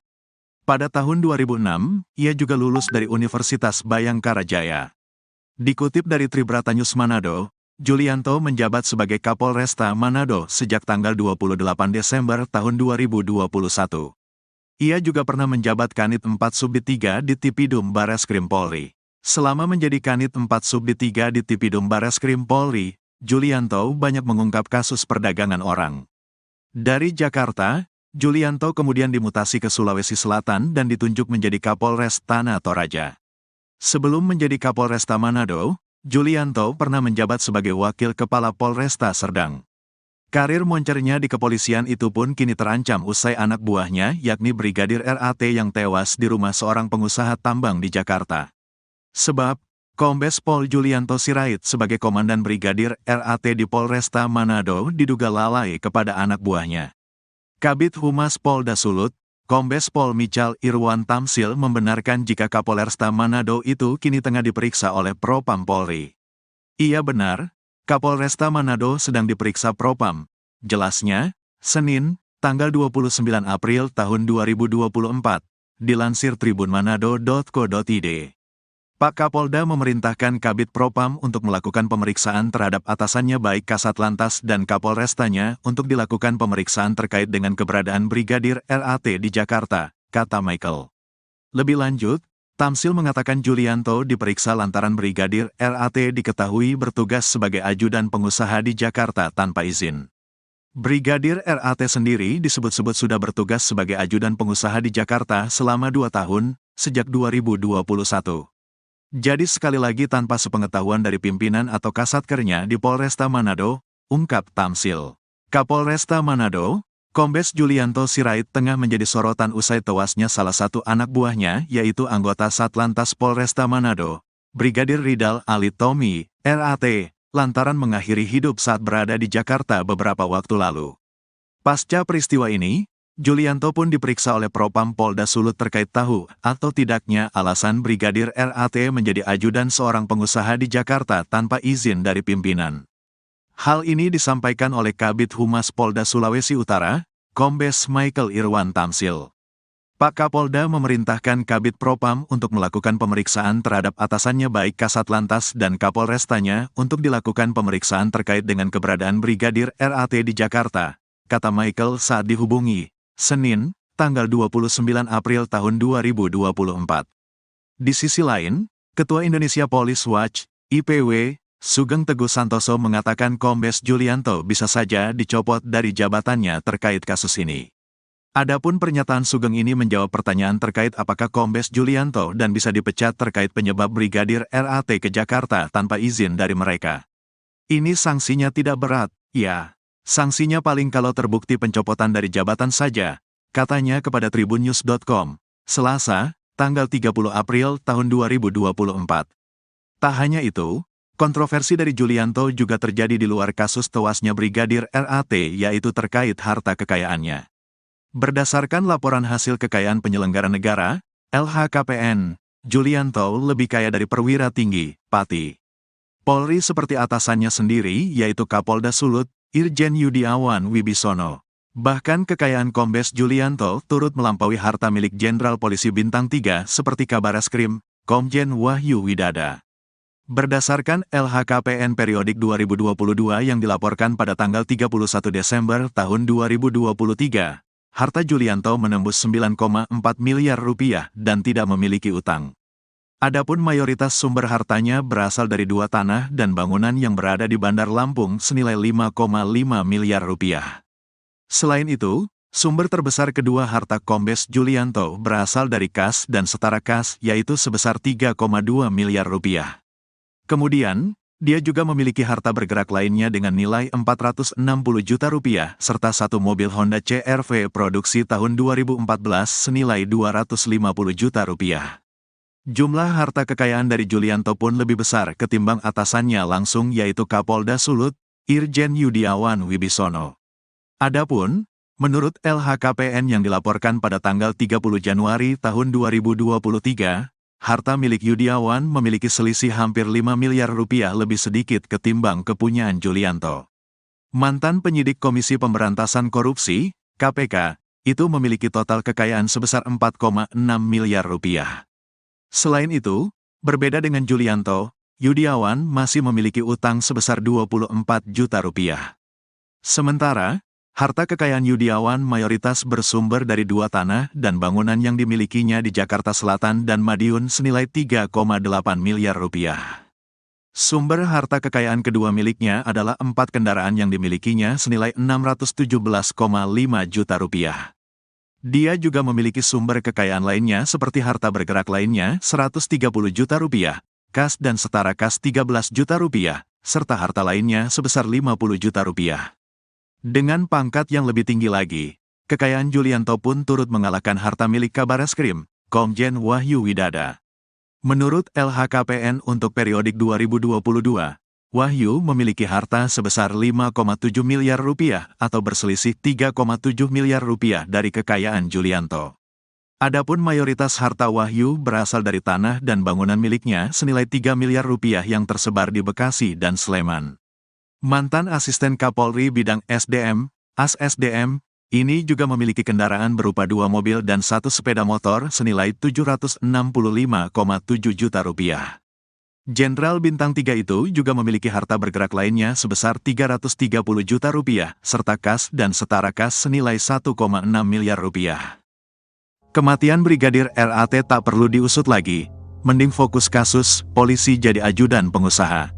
Pada tahun 2006, ia juga lulus dari Universitas Bhayangkara Jaya. Dikutip dari Tribrata News Manado, Julianto menjabat sebagai Kapolresta Manado sejak tanggal 28 Desember tahun 2021. Ia juga pernah menjabat Kanit 4 Subdit 3 di Tipidum Bareskrim Polri. Selama menjadi Kanit 4 Subdit 3 di Tipidum Bareskrim Polri, Julianto banyak mengungkap kasus perdagangan orang. Dari Jakarta, Julianto kemudian dimutasi ke Sulawesi Selatan dan ditunjuk menjadi Kapolres Tanah Toraja. Sebelum menjadi Kapolresta Manado, Julianto pernah menjabat sebagai Wakil Kepala Polresta Serdang. Karir moncernya di kepolisian itu pun kini terancam usai anak buahnya yakni Brigadir RAT yang tewas di rumah seorang pengusaha tambang di Jakarta. Sebab, Kombes Pol Julianto Sirait sebagai Komandan Brigadir RAT di Polresta Manado diduga lalai kepada anak buahnya. Kabid Humas Polda Sulut, Kombes Pol Michal Irwan Tamsil membenarkan jika Kapolresta Manado itu kini tengah diperiksa oleh Propam Polri. Iya benar, Kapolresta Manado sedang diperiksa Propam. Jelasnya, Senin, tanggal 29 April tahun 2024, dilansir tribunmanado.co.id. Pak Kapolda memerintahkan Kabid Propam untuk melakukan pemeriksaan terhadap atasannya baik Kasat Lantas dan Kapolrestanya untuk dilakukan pemeriksaan terkait dengan keberadaan Brigadir RAT di Jakarta, kata Michael. Lebih lanjut, Tamsil mengatakan Julianto diperiksa lantaran Brigadir RAT diketahui bertugas sebagai ajudan pengusaha di Jakarta tanpa izin. Brigadir RAT sendiri disebut-sebut sudah bertugas sebagai ajudan pengusaha di Jakarta selama 2 tahun, sejak 2021. Jadi sekali lagi tanpa sepengetahuan dari pimpinan atau kasatkernya di Polresta Manado, ungkap Tamsil. Kapolresta Manado, Kombes Julianto Sirait tengah menjadi sorotan usai tewasnya salah satu anak buahnya yaitu anggota Satlantas Polresta Manado, Brigadir Ridal Alitomi, RAT, lantaran mengakhiri hidup saat berada di Jakarta beberapa waktu lalu. Pasca peristiwa ini, Julianto pun diperiksa oleh Propam Polda Sulut terkait tahu atau tidaknya alasan Brigadir RAT menjadi ajudan seorang pengusaha di Jakarta tanpa izin dari pimpinan. Hal ini disampaikan oleh Kabid Humas Polda Sulawesi Utara, Kombes Michael Irwan Tamsil. Pak Kapolda memerintahkan Kabid Propam untuk melakukan pemeriksaan terhadap atasannya baik Kasat Lantas dan Kapolrestanya untuk dilakukan pemeriksaan terkait dengan keberadaan Brigadir RAT di Jakarta, kata Michael saat dihubungi, Senin, tanggal 29 April tahun 2024. Di sisi lain, Ketua Indonesia Police Watch, IPW, Sugeng Teguh Santoso mengatakan Kombes Julianto bisa saja dicopot dari jabatannya terkait kasus ini. Adapun pernyataan Sugeng ini menjawab pertanyaan terkait apakah Kombes Julianto dan bisa dipecat terkait penyebab Brigadir RAT ke Jakarta tanpa izin dari mereka. Ini sanksinya tidak berat, ya. Sanksinya paling kalau terbukti pencopotan dari jabatan saja, katanya kepada tribunnews.com, Selasa, tanggal 30 April tahun 2024. Tak hanya itu, kontroversi dari Julianto juga terjadi di luar kasus tewasnya Brigadir RAT yaitu terkait harta kekayaannya. Berdasarkan laporan hasil kekayaan penyelenggara negara, LHKPN, Julianto lebih kaya dari perwira tinggi, Pati Polri seperti atasannya sendiri yaitu Kapolda Sulut, Irjen Yudiawan Wibisono. Bahkan kekayaan Kombes Julianto turut melampaui harta milik Jenderal Polisi Bintang 3 seperti Kabareskrim, Komjen Wahyu Widada. Berdasarkan LHKPN periodik 2022 yang dilaporkan pada tanggal 31 Desember tahun 2023, harta Julianto menembus 9,4 miliar rupiah dan tidak memiliki utang. Adapun mayoritas sumber hartanya berasal dari 2 tanah dan bangunan yang berada di Bandar Lampung senilai 5,5 miliar rupiah. Selain itu, sumber terbesar kedua harta Kombes Julianto berasal dari kas dan setara kas yaitu sebesar 3,2 miliar rupiah. Kemudian, dia juga memiliki harta bergerak lainnya dengan nilai 460 juta rupiah serta satu mobil Honda CR-V produksi tahun 2014 senilai 250 juta rupiah. Jumlah harta kekayaan dari Julianto pun lebih besar ketimbang atasannya langsung yaitu Kapolda Sulut, Irjen Yudiawan Wibisono. Adapun, menurut LHKPN yang dilaporkan pada tanggal 30 Januari tahun 2023, harta milik Yudiawan memiliki selisih hampir 5 miliar rupiah lebih sedikit ketimbang kepunyaan Julianto. Mantan penyidik Komisi Pemberantasan Korupsi, KPK, itu memiliki total kekayaan sebesar 4,6 miliar rupiah. Selain itu, berbeda dengan Julianto, Yudiawan masih memiliki utang sebesar 24 juta rupiah. Sementara, harta kekayaan Yudiawan mayoritas bersumber dari 2 tanah dan bangunan yang dimilikinya di Jakarta Selatan dan Madiun senilai 3,8 miliar rupiah. Sumber harta kekayaan kedua miliknya adalah 4 kendaraan yang dimilikinya senilai 617,5 juta rupiah. Dia juga memiliki sumber kekayaan lainnya seperti harta bergerak lainnya 130 juta rupiah, kas dan setara kas 13 juta rupiah, serta harta lainnya sebesar 50 juta rupiah. Dengan pangkat yang lebih tinggi lagi, kekayaan Julianto pun turut mengalahkan harta milik Kabareskrim, Komjen Wahyu Widada. Menurut LHKPN untuk periodik 2022, Wahyu memiliki harta sebesar 5,7 miliar rupiah atau berselisih 3,7 miliar rupiah dari kekayaan Julianto. Adapun mayoritas harta Wahyu berasal dari tanah dan bangunan miliknya senilai 3 miliar rupiah yang tersebar di Bekasi dan Sleman. Mantan Asisten Kapolri Bidang SDM, AS-SDM, ini juga memiliki kendaraan berupa 2 mobil dan 1 sepeda motor senilai 765,7 juta rupiah. Jenderal Bintang 3 itu juga memiliki harta bergerak lainnya sebesar 330 juta rupiah, serta kas dan setara kas senilai 1,6 miliar rupiah. Kematian Brigadir RAT tak perlu diusut lagi, mending fokus kasus, polisi jadi ajudan pengusaha.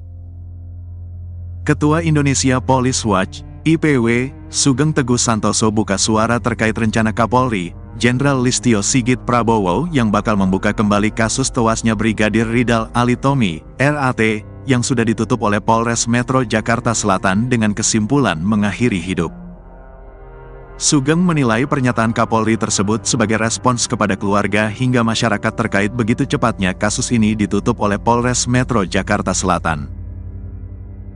Ketua Indonesia Police Watch, IPW, Sugeng Teguh Santoso buka suara terkait rencana Kapolri, Jenderal Listio Sigit Prabowo yang bakal membuka kembali kasus tewasnya Brigadir Ridal Alitomi, RAT, yang sudah ditutup oleh Polres Metro Jakarta Selatan dengan kesimpulan mengakhiri hidup. Sugeng menilai pernyataan Kapolri tersebut sebagai respons kepada keluarga hingga masyarakat terkait begitu cepatnya kasus ini ditutup oleh Polres Metro Jakarta Selatan.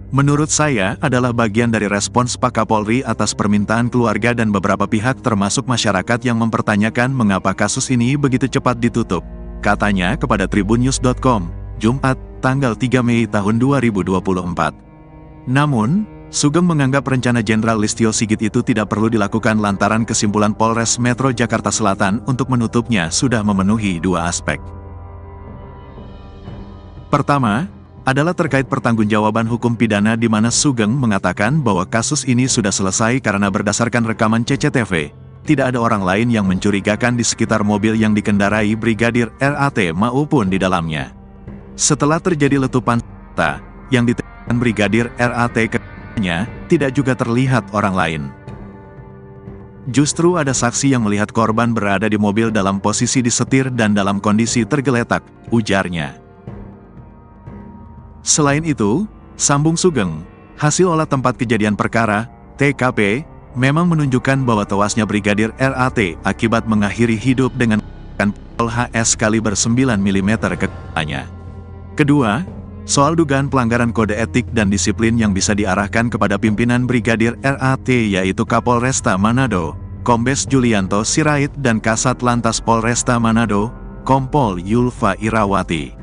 Menurut saya adalah bagian dari respons Pak Kapolri atas permintaan keluarga dan beberapa pihak termasuk masyarakat yang mempertanyakan mengapa kasus ini begitu cepat ditutup, katanya kepada tribunnews.com, Jumat, tanggal 3 Mei tahun 2024. Namun, Sugeng menganggap rencana Jenderal Listio Sigit itu tidak perlu dilakukan lantaran kesimpulan Polres Metro Jakarta Selatan untuk menutupnya sudah memenuhi 2 aspek. Pertama, adalah terkait pertanggungjawaban hukum pidana di mana Sugeng mengatakan bahwa kasus ini sudah selesai karena berdasarkan rekaman CCTV, tidak ada orang lain yang mencurigakan di sekitar mobil yang dikendarai Brigadir RAT maupun di dalamnya. Setelah terjadi letupan senjata yang ditembakkan Brigadir RAT ke-nya, tidak juga terlihat orang lain. Justru ada saksi yang melihat korban berada di mobil dalam posisi disetir dan dalam kondisi tergeletak, ujarnya. Selain itu, sambung Sugeng, hasil olah tempat kejadian perkara, TKP, memang menunjukkan bahwa tewasnya Brigadir RAT akibat mengakhiri hidup dengan pistol HS kaliber 9 mm ke kepalanya. Kedua, soal dugaan pelanggaran kode etik dan disiplin yang bisa diarahkan kepada pimpinan Brigadir RAT yaitu Kapolresta Manado, Kombes Julianto Sirait dan Kasat Lantas Polresta Manado, Kompol Yulfa Irawati.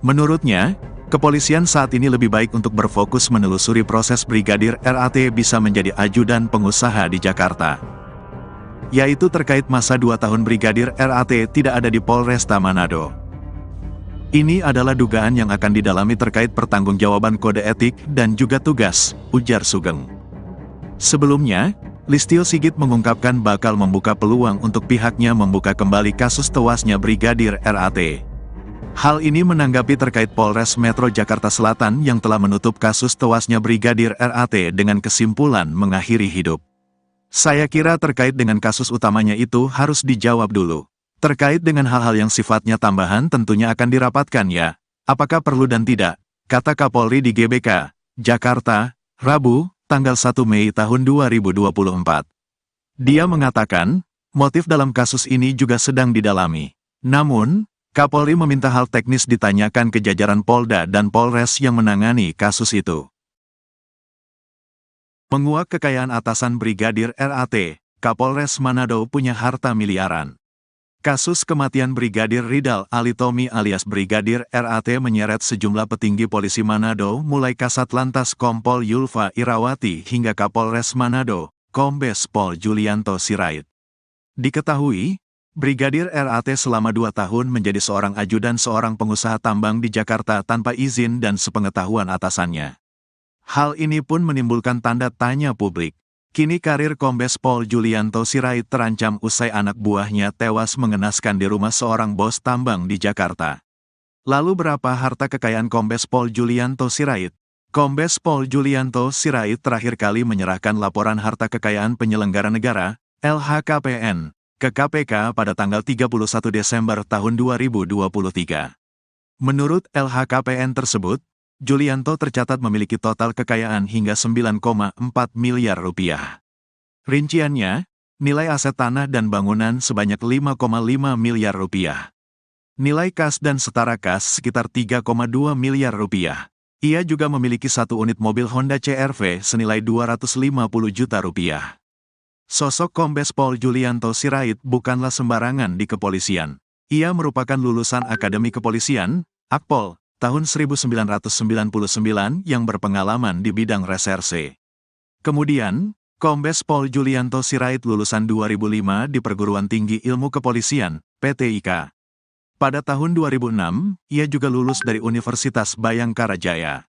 Menurutnya, kepolisian saat ini lebih baik untuk berfokus menelusuri proses Brigadir RAT bisa menjadi ajudan pengusaha di Jakarta. Yaitu terkait masa 2 tahun Brigadir RAT tidak ada di Polresta Manado. Ini adalah dugaan yang akan didalami terkait pertanggungjawaban kode etik dan juga tugas, ujar Sugeng. Sebelumnya, Listio Sigit mengungkapkan bakal membuka peluang untuk pihaknya membuka kembali kasus tewasnya Brigadir RAT. Hal ini menanggapi terkait Polres Metro Jakarta Selatan yang telah menutup kasus tewasnya Brigadir RAT dengan kesimpulan mengakhiri hidup. Saya kira terkait dengan kasus utamanya itu harus dijawab dulu. Terkait dengan hal-hal yang sifatnya tambahan tentunya akan dirapatkan ya, apakah perlu dan tidak, kata Kapolri di GBK, Jakarta, Rabu, tanggal 1 Mei tahun 2024. Dia mengatakan, motif dalam kasus ini juga sedang didalami. Namun, Kapolri meminta hal teknis ditanyakan ke jajaran Polda dan Polres yang menangani kasus itu. Menguak kekayaan atasan Brigadir RAT, Kapolres Manado punya harta miliaran. Kasus kematian Brigadir Ridal Alitomi alias Brigadir RAT menyeret sejumlah petinggi polisi Manado mulai Kasat Lantas Kompol Yulfa Irawati hingga Kapolres Manado, Kombes Pol Julianto Sirait. Diketahui, Brigadir RAT selama 2 tahun menjadi seorang ajudan seorang pengusaha tambang di Jakarta tanpa izin dan sepengetahuan atasannya. Hal ini pun menimbulkan tanda tanya publik. Kini karir Kombes Pol Julianto Sirait terancam usai anak buahnya tewas mengenaskan di rumah seorang bos tambang di Jakarta. Lalu berapa harta kekayaan Kombes Pol Julianto Sirait? Kombes Pol Julianto Sirait terakhir kali menyerahkan laporan harta kekayaan penyelenggara negara, LHKPN, ke KPK pada tanggal 31 Desember tahun 2023. Menurut LHKPN tersebut, Julianto tercatat memiliki total kekayaan hingga 9,4 miliar rupiah. Rinciannya, nilai aset tanah dan bangunan sebanyak 5,5 miliar rupiah. Nilai kas dan setara kas sekitar 3,2 miliar rupiah. Ia juga memiliki 1 unit mobil Honda CR-V senilai 250 juta rupiah. Sosok Kombes Pol Julianto Sirait bukanlah sembarangan di kepolisian. Ia merupakan lulusan Akademi Kepolisian, Akpol, tahun 1999 yang berpengalaman di bidang reserse. Kemudian, Kombes Pol Julianto Sirait lulusan 2005 di Perguruan Tinggi Ilmu Kepolisian, PTIK. Pada tahun 2006, ia juga lulus dari Universitas Bayangkara Jaya.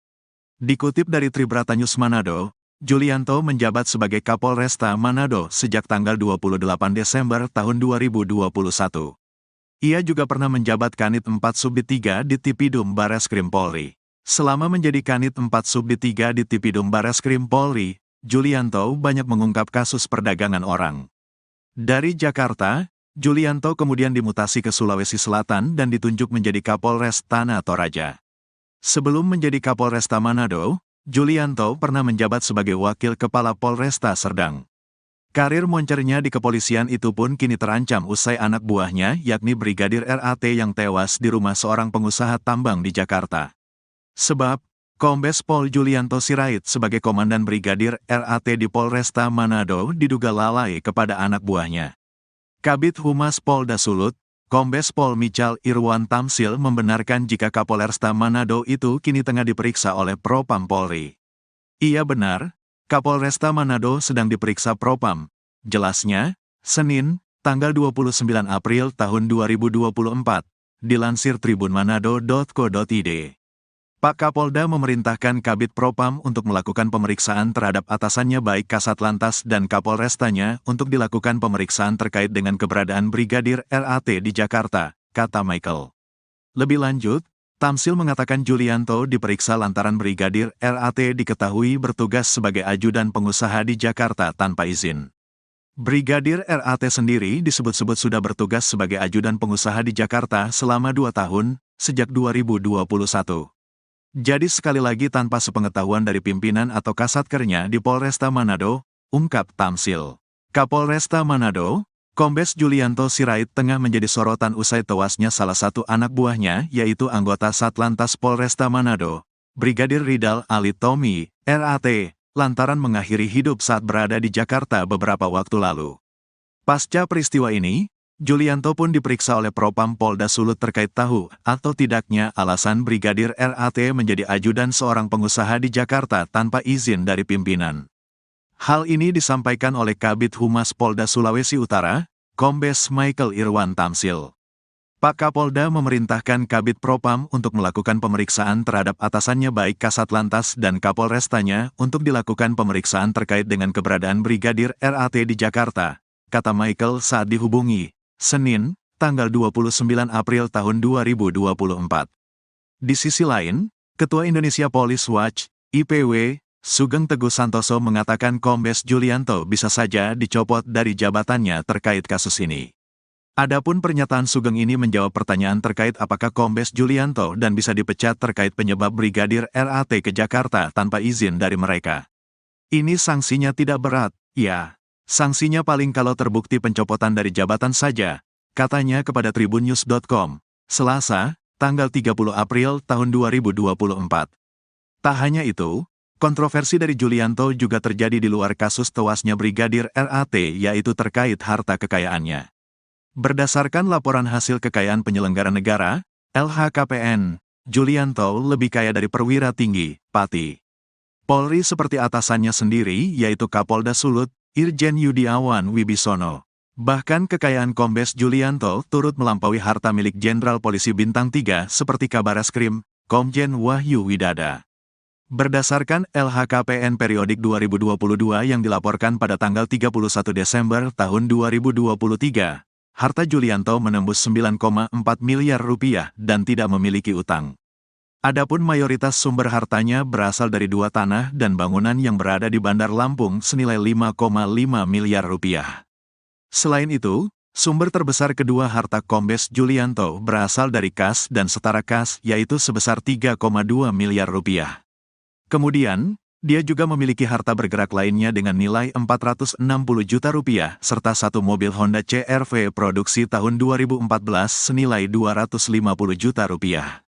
Dikutip dari Tribrata News Manado, Julianto menjabat sebagai Kapolresta Manado sejak tanggal 28 Desember tahun 2021. Ia juga pernah menjabat Kanit 4 Subdit 3 di Tipidum Bareskrim Polri. Selama menjadi Kanit 4 Subdit 3 di Tipidum Bareskrim Polri, Julianto banyak mengungkap kasus perdagangan orang. Dari Jakarta, Julianto kemudian dimutasi ke Sulawesi Selatan dan ditunjuk menjadi Kapolres Tanah Toraja. Sebelum menjadi Kapolresta Manado, Julianto pernah menjabat sebagai Wakil Kepala Polresta Serdang. Karir moncernya di kepolisian itu pun kini terancam usai anak buahnya yakni Brigadir RAT yang tewas di rumah seorang pengusaha tambang di Jakarta. Sebab, Kombes Pol Julianto Sirait sebagai Komandan Brigadir RAT di Polresta Manado diduga lalai kepada anak buahnya. Kabid Humas Polda Sulut, Kombes Pol Michal Irwan Tamsil membenarkan jika Kapolresta Manado itu kini tengah diperiksa oleh Propam Polri. Iya benar, Kapolresta Manado sedang diperiksa Propam. Jelasnya, Senin, tanggal 29 April tahun 2024, dilansir tribunmanado.co.id. Pak Kapolda memerintahkan Kabid Propam untuk melakukan pemeriksaan terhadap atasannya baik Kasat Lantas dan Kapolrestanya untuk dilakukan pemeriksaan terkait dengan keberadaan Brigadir RAT di Jakarta, kata Michael. Lebih lanjut, Tamsil mengatakan Julianto diperiksa lantaran Brigadir RAT diketahui bertugas sebagai ajudan pengusaha di Jakarta tanpa izin. Brigadir RAT sendiri disebut-sebut sudah bertugas sebagai ajudan pengusaha di Jakarta selama 2 tahun, sejak 2021. Jadi sekali lagi tanpa sepengetahuan dari pimpinan atau kasatkernya di Polresta Manado, ungkap Tamsil. Kapolresta Manado, Kombes Julianto Sirait tengah menjadi sorotan usai tewasnya salah satu anak buahnya yaitu anggota Satlantas Polresta Manado, Brigadir Ridal Alitomi, RAT, lantaran mengakhiri hidup saat berada di Jakarta beberapa waktu lalu. Pasca peristiwa ini, Julianto pun diperiksa oleh Propam Polda Sulut terkait tahu atau tidaknya alasan Brigadir RAT menjadi ajudan seorang pengusaha di Jakarta tanpa izin dari pimpinan. Hal ini disampaikan oleh Kabid Humas Polda Sulawesi Utara, Kombes Michael Irwan Tamsil. Pak Kapolda memerintahkan Kabid Propam untuk melakukan pemeriksaan terhadap atasannya baik Kasat Lantas dan Kapolrestanya untuk dilakukan pemeriksaan terkait dengan keberadaan Brigadir RAT di Jakarta, kata Michael saat dihubungi, Senin, tanggal 29 April tahun 2024. Di sisi lain, Ketua Indonesia Police Watch, IPW, Sugeng Teguh Santoso mengatakan Kombes Julianto bisa saja dicopot dari jabatannya terkait kasus ini. Adapun pernyataan Sugeng ini menjawab pertanyaan terkait apakah Kombes Julianto dan bisa dipecat terkait penyebab Brigadir RAT ke Jakarta tanpa izin dari mereka. Ini sanksinya tidak berat, ya. Sanksinya paling kalau terbukti pencopotan dari jabatan saja, katanya kepada tribunnews.com, Selasa, tanggal 30 April tahun 2024. Tak hanya itu, kontroversi dari Julianto juga terjadi di luar kasus tewasnya Brigadir RAT yaitu terkait harta kekayaannya. Berdasarkan laporan hasil kekayaan penyelenggara negara, LHKPN, Julianto lebih kaya dari perwira tinggi, Pati Polri seperti atasannya sendiri yaitu Kapolda Sulut, Irjen Yudiawan Wibisono. Bahkan kekayaan Kombes Julianto turut melampaui harta milik Jenderal Polisi Bintang 3 seperti Kabareskrim, Komjen Wahyu Widada. Berdasarkan LHKPN periodik 2022 yang dilaporkan pada tanggal 31 Desember tahun 2023, harta Julianto menembus 9,4 miliar rupiah dan tidak memiliki utang. Adapun mayoritas sumber hartanya berasal dari 2 tanah dan bangunan yang berada di Bandar Lampung senilai 5,5 miliar rupiah. Selain itu, sumber terbesar kedua harta Kombes Julianto berasal dari kas dan setara kas yaitu sebesar 3,2 miliar rupiah. Kemudian, dia juga memiliki harta bergerak lainnya dengan nilai 460 juta rupiah, serta 1 mobil Honda CR-V produksi tahun 2014 senilai 250 juta rupiah.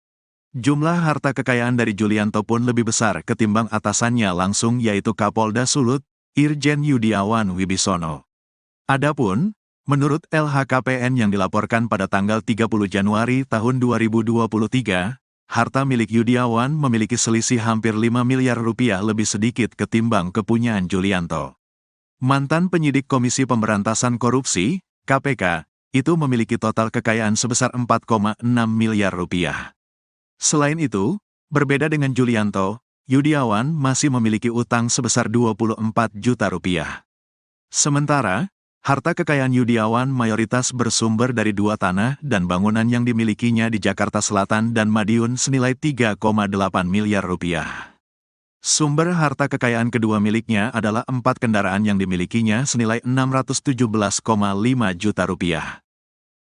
Jumlah harta kekayaan dari Julianto pun lebih besar ketimbang atasannya langsung yaitu Kapolda Sulut, Irjen Yudiawan Wibisono. Adapun, menurut LHKPN yang dilaporkan pada tanggal 30 Januari tahun 2023, harta milik Yudiawan memiliki selisih hampir 5 miliar rupiah lebih sedikit ketimbang kepunyaan Julianto. Mantan penyidik Komisi Pemberantasan Korupsi, KPK, itu memiliki total kekayaan sebesar 4,6 miliar rupiah. Selain itu, berbeda dengan Julianto, Yudiawan masih memiliki utang sebesar 24 juta rupiah. Sementara, harta kekayaan Yudiawan mayoritas bersumber dari 2 tanah dan bangunan yang dimilikinya di Jakarta Selatan dan Madiun senilai 3,8 miliar rupiah. Sumber harta kekayaan kedua miliknya adalah 4 kendaraan yang dimilikinya senilai 617,5 juta rupiah.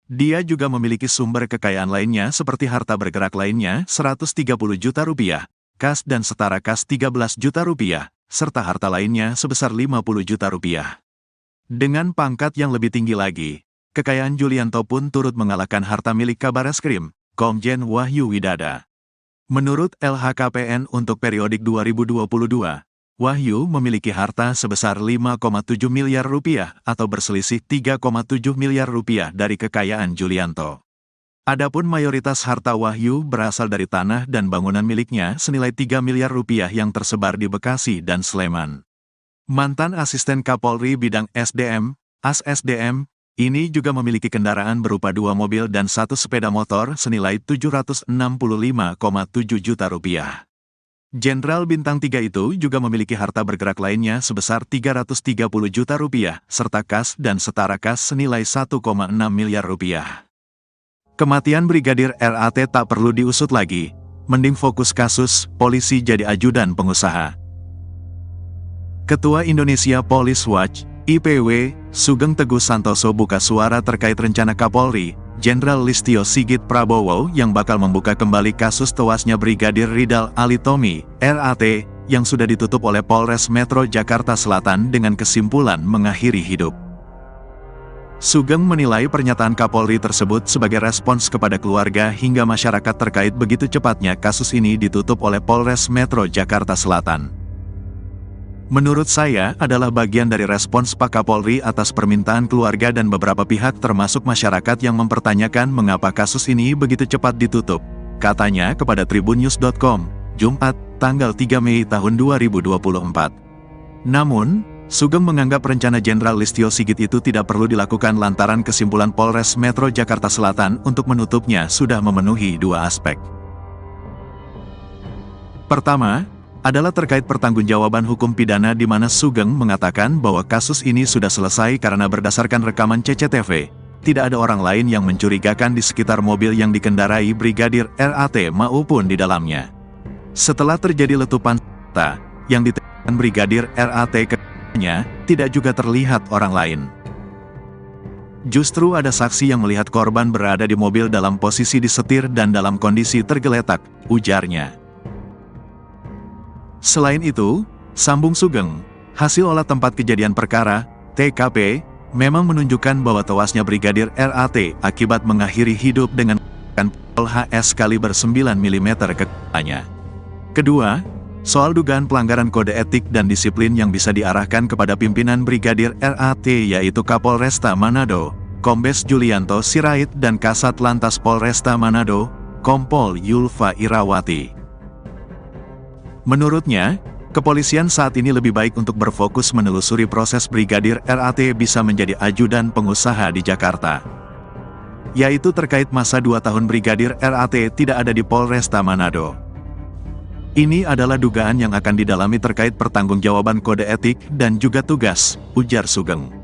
Dia juga memiliki sumber kekayaan lainnya seperti harta bergerak lainnya 130 juta rupiah, kas dan setara kas 13 juta rupiah, serta harta lainnya sebesar 50 juta rupiah. Dengan pangkat yang lebih tinggi lagi, kekayaan Julianto pun turut mengalahkan harta milik Kabareskrim, Komjen Wahyu Widada. Menurut LHKPN untuk periodik 2022, Wahyu memiliki harta sebesar 5,7 miliar rupiah atau berselisih 3,7 miliar rupiah dari kekayaan Julianto. Adapun mayoritas harta Wahyu berasal dari tanah dan bangunan miliknya senilai 3 miliar rupiah yang tersebar di Bekasi dan Sleman. Mantan Asisten Kapolri Bidang SDM, ASSDM, ini juga memiliki kendaraan berupa 2 mobil dan 1 sepeda motor senilai 765,7 juta rupiah. Jenderal Bintang 3 itu juga memiliki harta bergerak lainnya sebesar 330 juta rupiah, serta kas dan setara kas senilai 1,6 miliar rupiah. Kematian Brigadir RAT tak perlu diusut lagi, mending fokus kasus, polisi jadi ajudan pengusaha. Ketua Indonesia Police Watch, IPW, Sugeng Teguh Santoso buka suara terkait rencana Kapolri, Jenderal Listio Sigit Prabowo yang bakal membuka kembali kasus tewasnya Brigadir Ridal Alitomi, RAT, yang sudah ditutup oleh Polres Metro Jakarta Selatan dengan kesimpulan mengakhiri hidup. Sugeng menilai pernyataan Kapolri tersebut sebagai respons kepada keluarga hingga masyarakat terkait begitu cepatnya kasus ini ditutup oleh Polres Metro Jakarta Selatan. Menurut saya adalah bagian dari respons Pak Kapolri atas permintaan keluarga dan beberapa pihak termasuk masyarakat yang mempertanyakan mengapa kasus ini begitu cepat ditutup, katanya kepada tribunnews.com, Jumat, tanggal 3 Mei tahun 2024. Namun, Sugeng menganggap rencana Jenderal Listio Sigit itu tidak perlu dilakukan lantaran kesimpulan Polres Metro Jakarta Selatan untuk menutupnya sudah memenuhi dua aspek. Pertama, adalah terkait pertanggungjawaban hukum pidana di mana Sugeng mengatakan bahwa kasus ini sudah selesai karena berdasarkan rekaman CCTV, tidak ada orang lain yang mencurigakan di sekitar mobil yang dikendarai Brigadir RAT maupun di dalamnya. Setelah terjadi letupan senjata yang ditembakkan Brigadir RAT kepadanya, tidak juga terlihat orang lain. Justru ada saksi yang melihat korban berada di mobil dalam posisi disetir dan dalam kondisi tergeletak, ujarnya. Selain itu, sambung Sugeng, hasil olah tempat kejadian perkara, TKP, memang menunjukkan bahwa tewasnya Brigadir RAT akibat mengakhiri hidup dengan menggunakan pistol HS kaliber 9 mm ke kepalanya. Kedua, soal dugaan pelanggaran kode etik dan disiplin yang bisa diarahkan kepada pimpinan Brigadir RAT yaitu Kapolresta Manado, Kombes Julianto Sirait dan Kasat Lantas Polresta Manado, Kompol Yulfa Irawati. Menurutnya, kepolisian saat ini lebih baik untuk berfokus menelusuri proses Brigadir RAT bisa menjadi ajudan pengusaha di Jakarta. Yaitu terkait masa 2 tahun Brigadir RAT tidak ada di Polresta Manado. Ini adalah dugaan yang akan didalami terkait pertanggungjawaban kode etik dan juga tugas, ujar Sugeng.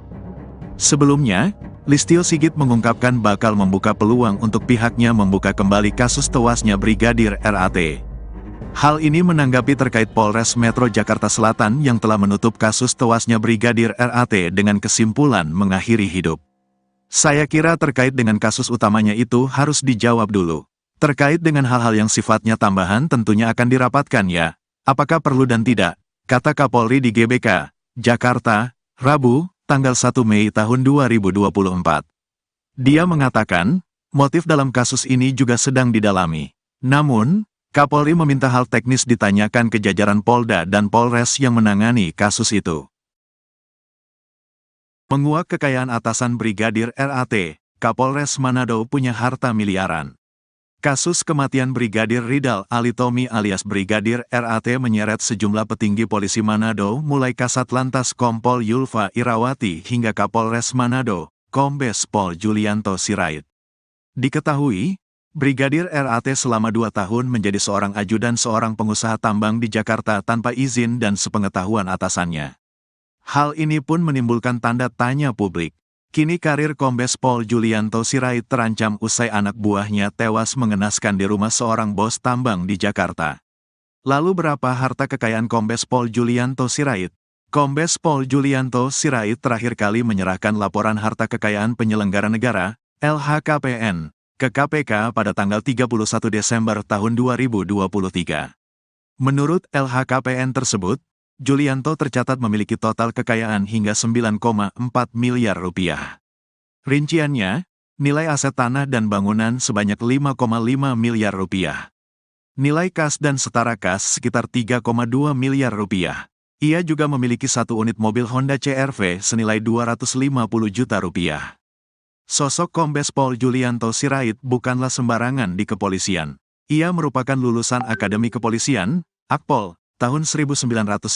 Sebelumnya, Listio Sigit mengungkapkan bakal membuka peluang untuk pihaknya membuka kembali kasus tewasnya Brigadir RAT. Hal ini menanggapi terkait Polres Metro Jakarta Selatan yang telah menutup kasus tewasnya Brigadir RAT dengan kesimpulan mengakhiri hidup. Saya kira terkait dengan kasus utamanya itu harus dijawab dulu. Terkait dengan hal-hal yang sifatnya tambahan tentunya akan dirapatkan ya. Apakah perlu dan tidak, kata Kapolri di GBK, Jakarta, Rabu, tanggal 1 Mei tahun 2024. Dia mengatakan, motif dalam kasus ini juga sedang didalami. Namun, Kapolri meminta hal teknis ditanyakan ke jajaran Polda dan Polres yang menangani kasus itu. Menguak kekayaan atasan Brigadir RAT, Kapolres Manado punya harta miliaran. Kasus kematian Brigadir Ridal Alitomi alias Brigadir RAT menyeret sejumlah petinggi polisi Manado mulai Kasat Lantas Kompol Yulfa Irawati hingga Kapolres Manado, Kombes Pol Julianto Sirait. Diketahui, Brigadir RAT selama 2 tahun menjadi seorang ajudan seorang pengusaha tambang di Jakarta tanpa izin dan sepengetahuan atasannya. Hal ini pun menimbulkan tanda tanya publik. Kini karir Kombes Pol Julianto Sirait terancam usai anak buahnya tewas mengenaskan di rumah seorang bos tambang di Jakarta. Lalu berapa harta kekayaan Kombes Pol Julianto Sirait? Kombes Pol Julianto Sirait terakhir kali menyerahkan laporan harta kekayaan penyelenggara negara, LHKPN, ke KPK pada tanggal 31 Desember tahun 2023. Menurut LHKPN tersebut, Julianto tercatat memiliki total kekayaan hingga 9,4 miliar rupiah. Rinciannya, nilai aset tanah dan bangunan sebanyak 5,5 miliar rupiah. Nilai kas dan setara kas sekitar 3,2 miliar rupiah. Ia juga memiliki 1 unit mobil Honda CR-V senilai 250 juta rupiah. Sosok Kombes Pol Julianto Sirait bukanlah sembarangan di kepolisian. Ia merupakan lulusan Akademi Kepolisian, Akpol, tahun 1999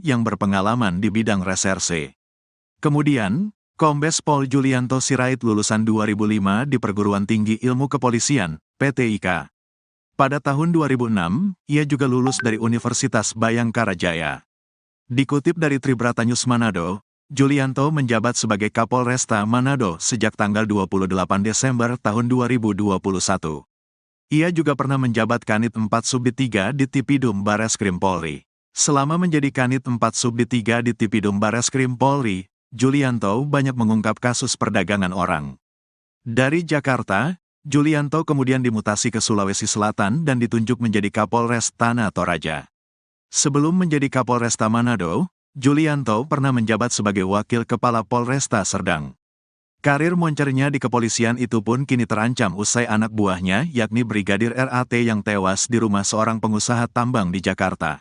yang berpengalaman di bidang reserse. Kemudian, Kombes Pol Julianto Sirait lulusan 2005 di Perguruan Tinggi Ilmu Kepolisian, PTIK. Pada tahun 2006, ia juga lulus dari Universitas Bayangkara Jaya. Dikutip dari Tribratanyus Manado, Julianto menjabat sebagai Kapolresta Manado sejak tanggal 28 Desember tahun 2021. Ia juga pernah menjabat Kanit 4 Subdit 3 di Tipidum Bareskrim Polri. Selama menjadi Kanit 4 Subdit 3 di Tipidum Bareskrim Polri, Julianto banyak mengungkap kasus perdagangan orang. Dari Jakarta, Julianto kemudian dimutasi ke Sulawesi Selatan dan ditunjuk menjadi Kapolres Tanah Toraja. Sebelum menjadi Kapolresta Manado, Julianto pernah menjabat sebagai Wakil Kepala Polresta Serdang. Karir moncernya di kepolisian itu pun kini terancam usai anak buahnya yakni Brigadir RAT yang tewas di rumah seorang pengusaha tambang di Jakarta.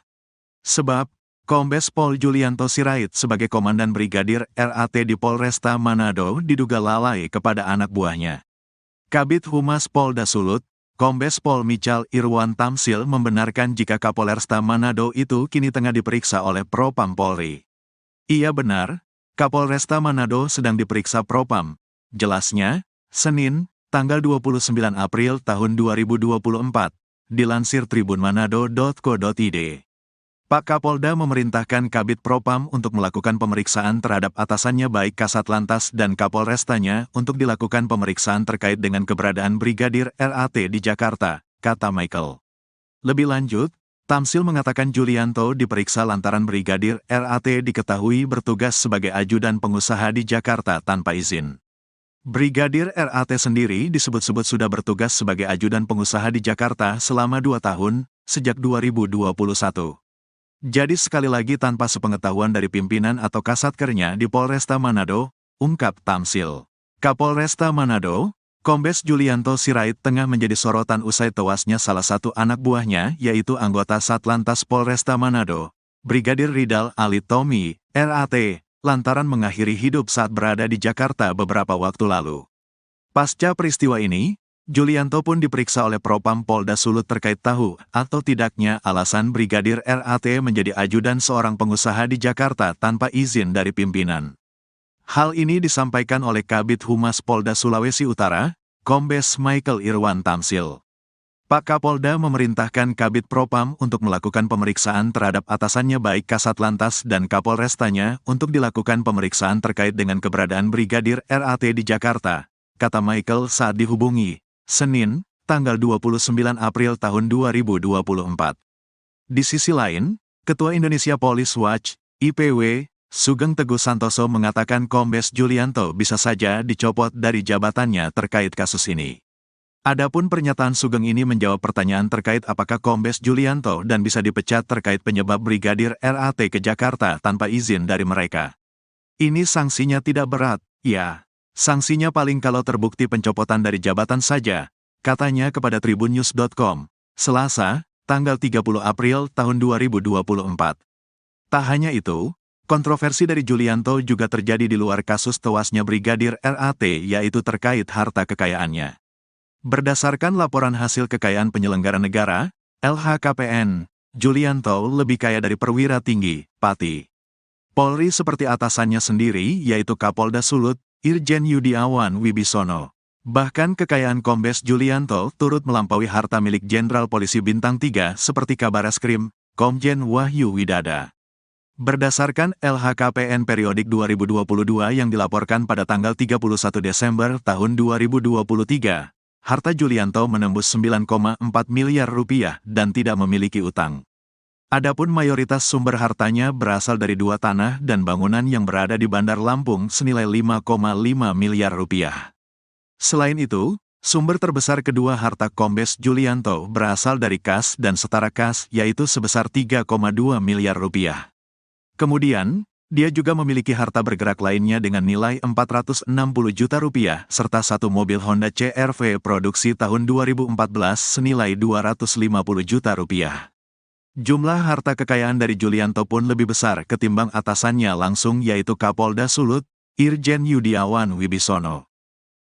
Sebab, Kombes Pol Julianto Sirait sebagai Komandan Brigadir RAT di Polresta Manado diduga lalai kepada anak buahnya. Kabid Humas Polda Sulut, Kombes Pol Michal Irwan Tamsil membenarkan jika Kapolresta Manado itu kini tengah diperiksa oleh Propam Polri. Iya benar, Kapolresta Manado sedang diperiksa Propam. Jelasnya, Senin, tanggal 29 April tahun 2024, dilansir tribunmanado.co.id. Pak Kapolda memerintahkan Kabid Propam untuk melakukan pemeriksaan terhadap atasannya baik Kasat Lantas dan Kapolrestanya untuk dilakukan pemeriksaan terkait dengan keberadaan Brigadir RAT di Jakarta, kata Michael. Lebih lanjut, Tamsil mengatakan Julianto diperiksa lantaran Brigadir RAT diketahui bertugas sebagai ajudan pengusaha di Jakarta tanpa izin. Brigadir RAT sendiri disebut-sebut sudah bertugas sebagai ajudan pengusaha di Jakarta selama 2 tahun, sejak 2021. Jadi sekali lagi tanpa sepengetahuan dari pimpinan atau kasatkernya di Polresta Manado, ungkap Tamsil. Kapolresta Manado, Kombes Julianto Sirait tengah menjadi sorotan usai tewasnya salah satu anak buahnya, yaitu anggota Satlantas Polresta Manado, Brigadir Ridal Alitomi, RAT, lantaran mengakhiri hidup saat berada di Jakarta beberapa waktu lalu. Pasca peristiwa ini, Julianto pun diperiksa oleh Propam Polda Sulut terkait tahu atau tidaknya alasan Brigadir RAT menjadi ajudan seorang pengusaha di Jakarta tanpa izin dari pimpinan. Hal ini disampaikan oleh Kabid Humas Polda Sulawesi Utara, Kombes Michael Irwan Tamsil. Pak Kapolda memerintahkan Kabid Propam untuk melakukan pemeriksaan terhadap atasannya baik Kasat Lantas dan Kapolrestanya untuk dilakukan pemeriksaan terkait dengan keberadaan Brigadir RAT di Jakarta, kata Michael saat dihubungi, Senin, tanggal 29 April tahun 2024. Di sisi lain, Ketua Indonesia Police Watch, IPW, Sugeng Teguh Santoso mengatakan Kombes Julianto bisa saja dicopot dari jabatannya terkait kasus ini. Adapun pernyataan Sugeng ini menjawab pertanyaan terkait apakah Kombes Julianto dan bisa dipecat terkait penyebab Brigadir RAT ke Jakarta tanpa izin dari mereka. Ini sanksinya tidak berat, ya. Sanksinya paling kalau terbukti pencopotan dari jabatan saja, katanya kepada tribunnews.com, Selasa, tanggal 30 April tahun 2024. Tak hanya itu, kontroversi dari Julianto juga terjadi di luar kasus tewasnya Brigadir RAT, yaitu terkait harta kekayaannya. Berdasarkan laporan hasil kekayaan penyelenggara negara, LHKPN, Julianto lebih kaya dari perwira tinggi, Pati Polri seperti atasannya sendiri, yaitu Kapolda Sulut, Irjen Yudiawan Wibisono. Bahkan kekayaan Kombes Julianto turut melampaui harta milik Jenderal Polisi Bintang 3 seperti Kabareskrim, Komjen Wahyu Widada. Berdasarkan LHKPN periodik 2022 yang dilaporkan pada tanggal 31 Desember tahun 2023, harta Julianto menembus 9,4 miliar rupiah dan tidak memiliki utang. Adapun mayoritas sumber hartanya berasal dari 2 tanah dan bangunan yang berada di Bandar Lampung senilai 5,5 miliar rupiah. Selain itu, sumber terbesar kedua harta Kombes Julianto berasal dari kas dan setara kas, yaitu sebesar 3,2 miliar rupiah. Kemudian, dia juga memiliki harta bergerak lainnya dengan nilai 460 juta rupiah, serta satu mobil Honda CR-V produksi tahun 2014 senilai 250 juta rupiah. Jumlah harta kekayaan dari Julianto pun lebih besar ketimbang atasannya langsung, yaitu Kapolda Sulut, Irjen Yudiawan Wibisono.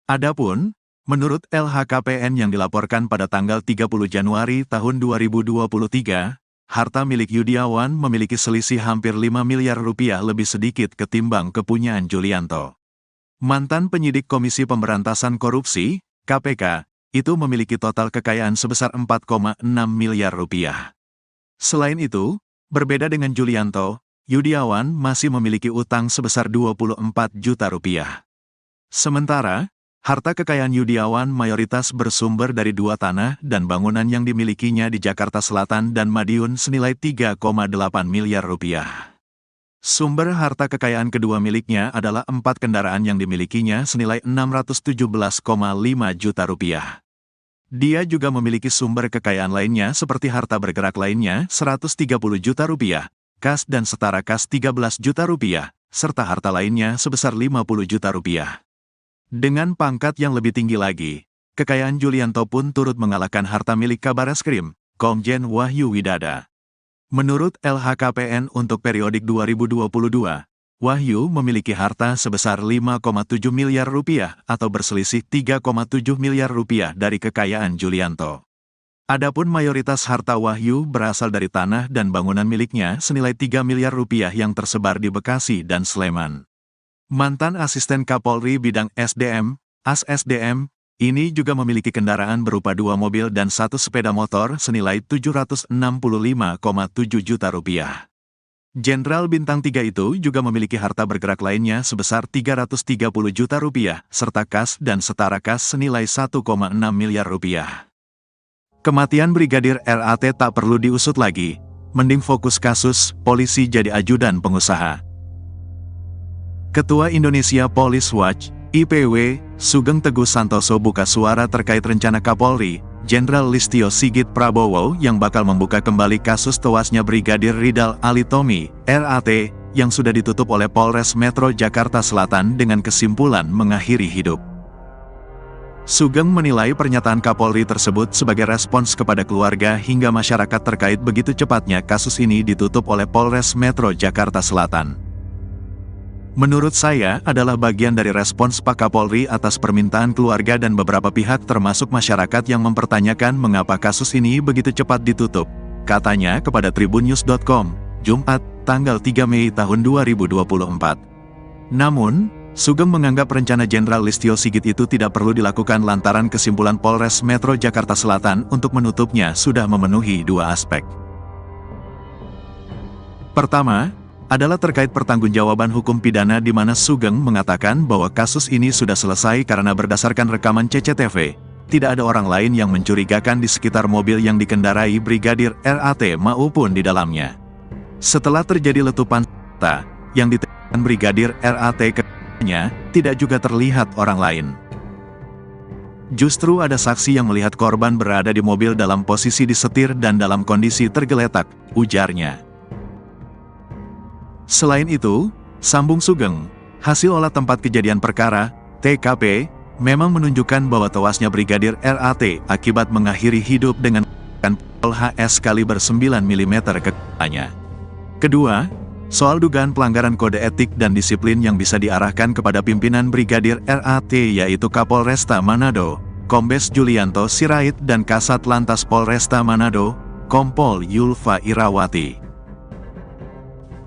Adapun, menurut LHKPN yang dilaporkan pada tanggal 30 Januari tahun 2023, harta milik Yudiawan memiliki selisih hampir 5 miliar rupiah lebih sedikit ketimbang kepunyaan Julianto. Mantan penyidik Komisi Pemberantasan Korupsi, KPK, itu memiliki total kekayaan sebesar 4,6 miliar rupiah. Selain itu, berbeda dengan Julianto, Yudiawan masih memiliki utang sebesar 24 juta rupiah. Sementara, harta kekayaan Yudiawan mayoritas bersumber dari 2 tanah dan bangunan yang dimilikinya di Jakarta Selatan dan Madiun senilai 3,8 miliar rupiah. Sumber harta kekayaan kedua miliknya adalah 4 kendaraan yang dimilikinya senilai 617,5 juta rupiah. Dia juga memiliki sumber kekayaan lainnya seperti harta bergerak lainnya 130 juta rupiah, kas dan setara kas 13 juta rupiah, serta harta lainnya sebesar 50 juta rupiah. Dengan pangkat yang lebih tinggi lagi, kekayaan Julianto pun turut mengalahkan harta milik Kabareskrim, Komjen Wahyu Widada. Menurut LHKPN untuk periodik 2022, Wahyu memiliki harta sebesar 5,7 miliar rupiah atau berselisih 3,7 miliar rupiah dari kekayaan Julianto. Adapun mayoritas harta Wahyu berasal dari tanah dan bangunan miliknya senilai 3 miliar rupiah yang tersebar di Bekasi dan Sleman. Mantan Asisten Kapolri Bidang SDM, AS/SDM, ini juga memiliki kendaraan berupa 2 mobil dan 1 sepeda motor senilai 765,7 juta rupiah. Jenderal Bintang 3 itu juga memiliki harta bergerak lainnya sebesar 330 juta rupiah, serta kas dan setara kas senilai 1,6 miliar rupiah. Kematian Brigadir RAT tak perlu diusut lagi, mending fokus kasus, polisi jadi ajudan pengusaha. Ketua Indonesia Police Watch, IPW, Sugeng Teguh Santoso buka suara terkait rencana Kapolri, Jenderal Listio Sigit Prabowo yang bakal membuka kembali kasus tewasnya Brigadir Ridal Alitomi, RAT, yang sudah ditutup oleh Polres Metro Jakarta Selatan dengan kesimpulan mengakhiri hidup. Sugeng menilai pernyataan Kapolri tersebut sebagai respons kepada keluarga hingga masyarakat terkait begitu cepatnya kasus ini ditutup oleh Polres Metro Jakarta Selatan. Menurut saya adalah bagian dari respons Pak Kapolri atas permintaan keluarga dan beberapa pihak termasuk masyarakat yang mempertanyakan mengapa kasus ini begitu cepat ditutup, katanya kepada tribunnews.com, Jumat, tanggal 3 Mei tahun 2024. Namun, Sugeng menganggap rencana Jenderal Listio Sigit itu tidak perlu dilakukan lantaran kesimpulan Polres Metro Jakarta Selatan untuk menutupnya sudah memenuhi 2 aspek. Pertama, adalah terkait pertanggungjawaban hukum pidana di mana Sugeng mengatakan bahwa kasus ini sudah selesai karena berdasarkan rekaman CCTV, tidak ada orang lain yang mencurigakan di sekitar mobil yang dikendarai Brigadir RAT maupun di dalamnya. Setelah terjadi letupan senjata yang ditembakkan Brigadir RAT ke-nya, tidak juga terlihat orang lain. Justru ada saksi yang melihat korban berada di mobil dalam posisi disetir dan dalam kondisi tergeletak, ujarnya. Selain itu, sambung Sugeng, hasil olah tempat kejadian perkara, TKP, memang menunjukkan bahwa tewasnya Brigadir RAT akibat mengakhiri hidup dengan pistol HS kaliber 9 mm ke kepalanya. Kedua, soal dugaan pelanggaran kode etik dan disiplin yang bisa diarahkan kepada pimpinan Brigadir RAT yaitu Kapolresta Manado, Kombes Julianto Sirait dan Kasat Lantas Polresta Manado, Kompol Yulfa Irawati.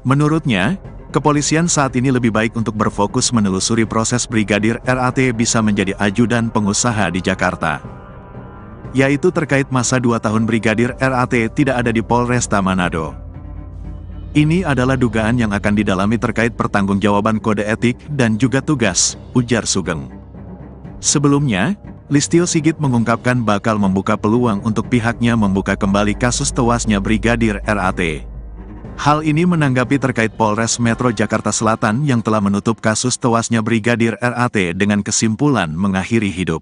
Menurutnya, kepolisian saat ini lebih baik untuk berfokus menelusuri proses Brigadir RAT bisa menjadi ajudan pengusaha di Jakarta. Yaitu terkait masa 2 tahun Brigadir RAT tidak ada di Polresta Manado. Ini adalah dugaan yang akan didalami terkait pertanggungjawaban kode etik dan juga tugas, ujar Sugeng. Sebelumnya, Listio Sigit mengungkapkan bakal membuka peluang untuk pihaknya membuka kembali kasus tewasnya Brigadir RAT. Hal ini menanggapi terkait Polres Metro Jakarta Selatan yang telah menutup kasus tewasnya Brigadir RAT dengan kesimpulan mengakhiri hidup.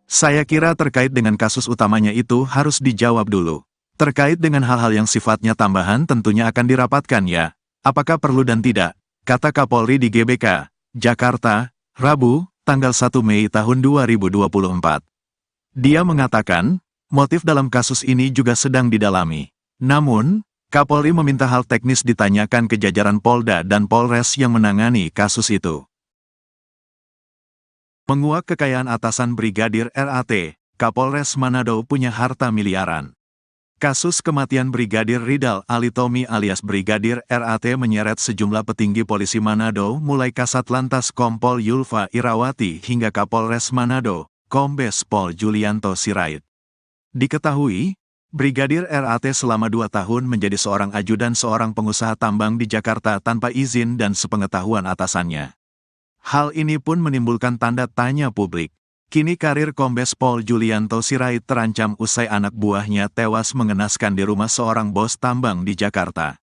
Saya kira terkait dengan kasus utamanya itu harus dijawab dulu. Terkait dengan hal-hal yang sifatnya tambahan tentunya akan dirapatkan ya, apakah perlu dan tidak, kata Kapolri di GBK, Jakarta, Rabu, tanggal 1 Mei tahun 2024. Dia mengatakan, motif dalam kasus ini juga sedang didalami. Namun, Kapolri meminta hal teknis ditanyakan ke jajaran Polda dan Polres yang menangani kasus itu. Menguak kekayaan atasan Brigadir RAT, Kapolres Manado punya harta miliaran. Kasus kematian Brigadir Ridal Alitomi alias Brigadir RAT menyeret sejumlah petinggi polisi Manado mulai Kasat Lantas Kompol Yulfa Irawati hingga Kapolres Manado, Kombes Pol Julianto Sirait. Diketahui, Brigadir RAT selama 2 tahun menjadi seorang ajudan seorang pengusaha tambang di Jakarta tanpa izin dan sepengetahuan atasannya. Hal ini pun menimbulkan tanda tanya publik. Kini karir Kombes Pol Julianto Sirait terancam usai anak buahnya tewas mengenaskan di rumah seorang bos tambang di Jakarta.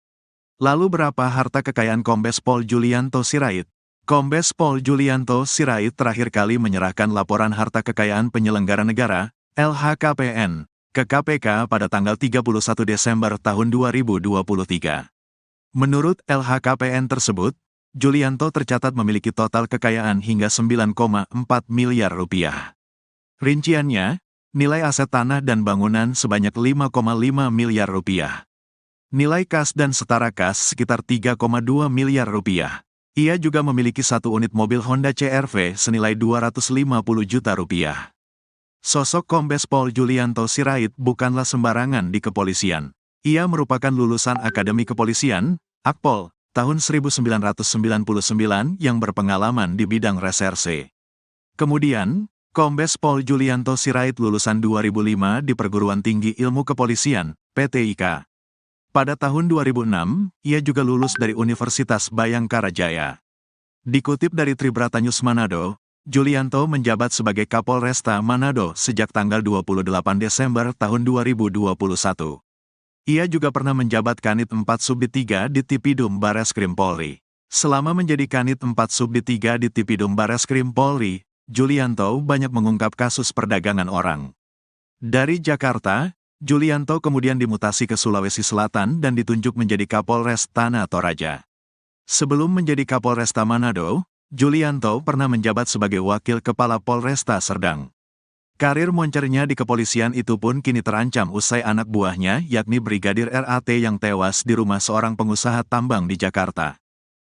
Lalu berapa harta kekayaan Kombes Pol Julianto Sirait? Kombes Pol Julianto Sirait terakhir kali menyerahkan laporan harta kekayaan penyelenggara negara, LHKPN, ke KPK pada tanggal 31 Desember tahun 2023. Menurut LHKPN tersebut, Julianto tercatat memiliki total kekayaan hingga 9,4 miliar rupiah. Rinciannya, nilai aset tanah dan bangunan sebanyak 5,5 miliar rupiah. Nilai kas dan setara kas sekitar 3,2 miliar rupiah. Ia juga memiliki 1 unit mobil Honda CR-V senilai 250 juta rupiah. Sosok Kombes Pol Julianto Sirait bukanlah sembarangan di kepolisian. Ia merupakan lulusan Akademi Kepolisian, Akpol, tahun 1999 yang berpengalaman di bidang reserse. Kemudian, Kombes Pol Julianto Sirait lulusan 2005 di Perguruan Tinggi Ilmu Kepolisian, PTIK. Pada tahun 2006, ia juga lulus dari Universitas Bhayangkara Jaya. Dikutip dari Tribrata News Manado, Julianto menjabat sebagai Kapolresta Manado sejak tanggal 28 Desember tahun 2021. Ia juga pernah menjabat Kanit 4 Subdit 3 di Tipidum Bareskrim Polri. Selama menjadi Kanit 4 Subdit 3 di Tipidum Bareskrim Polri, Julianto banyak mengungkap kasus perdagangan orang. Dari Jakarta, Julianto kemudian dimutasi ke Sulawesi Selatan dan ditunjuk menjadi Kapolres Tanah Toraja. Sebelum menjadi Kapolresta Manado, Julianto pernah menjabat sebagai Wakil Kepala Polresta Serdang. Karir moncernya di kepolisian itu pun kini terancam usai anak buahnya yakni Brigadir RAT yang tewas di rumah seorang pengusaha tambang di Jakarta.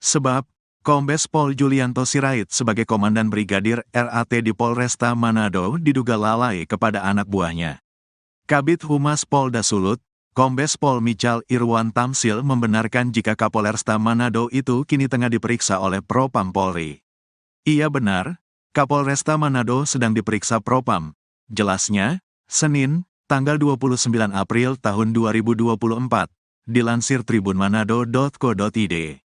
Sebab, Kombes Pol Julianto Sirait sebagai Komandan Brigadir RAT di Polresta Manado diduga lalai kepada anak buahnya. Kabid Humas Polda Sulut, Kombes Pol Michal Irwan Tamsil membenarkan jika Kapolresta Manado itu kini tengah diperiksa oleh Propam Polri. Iya benar, Kapolresta Manado sedang diperiksa Propam. Jelasnya, Senin, tanggal 29 April tahun 2024, dilansir tribunmanado.co.id.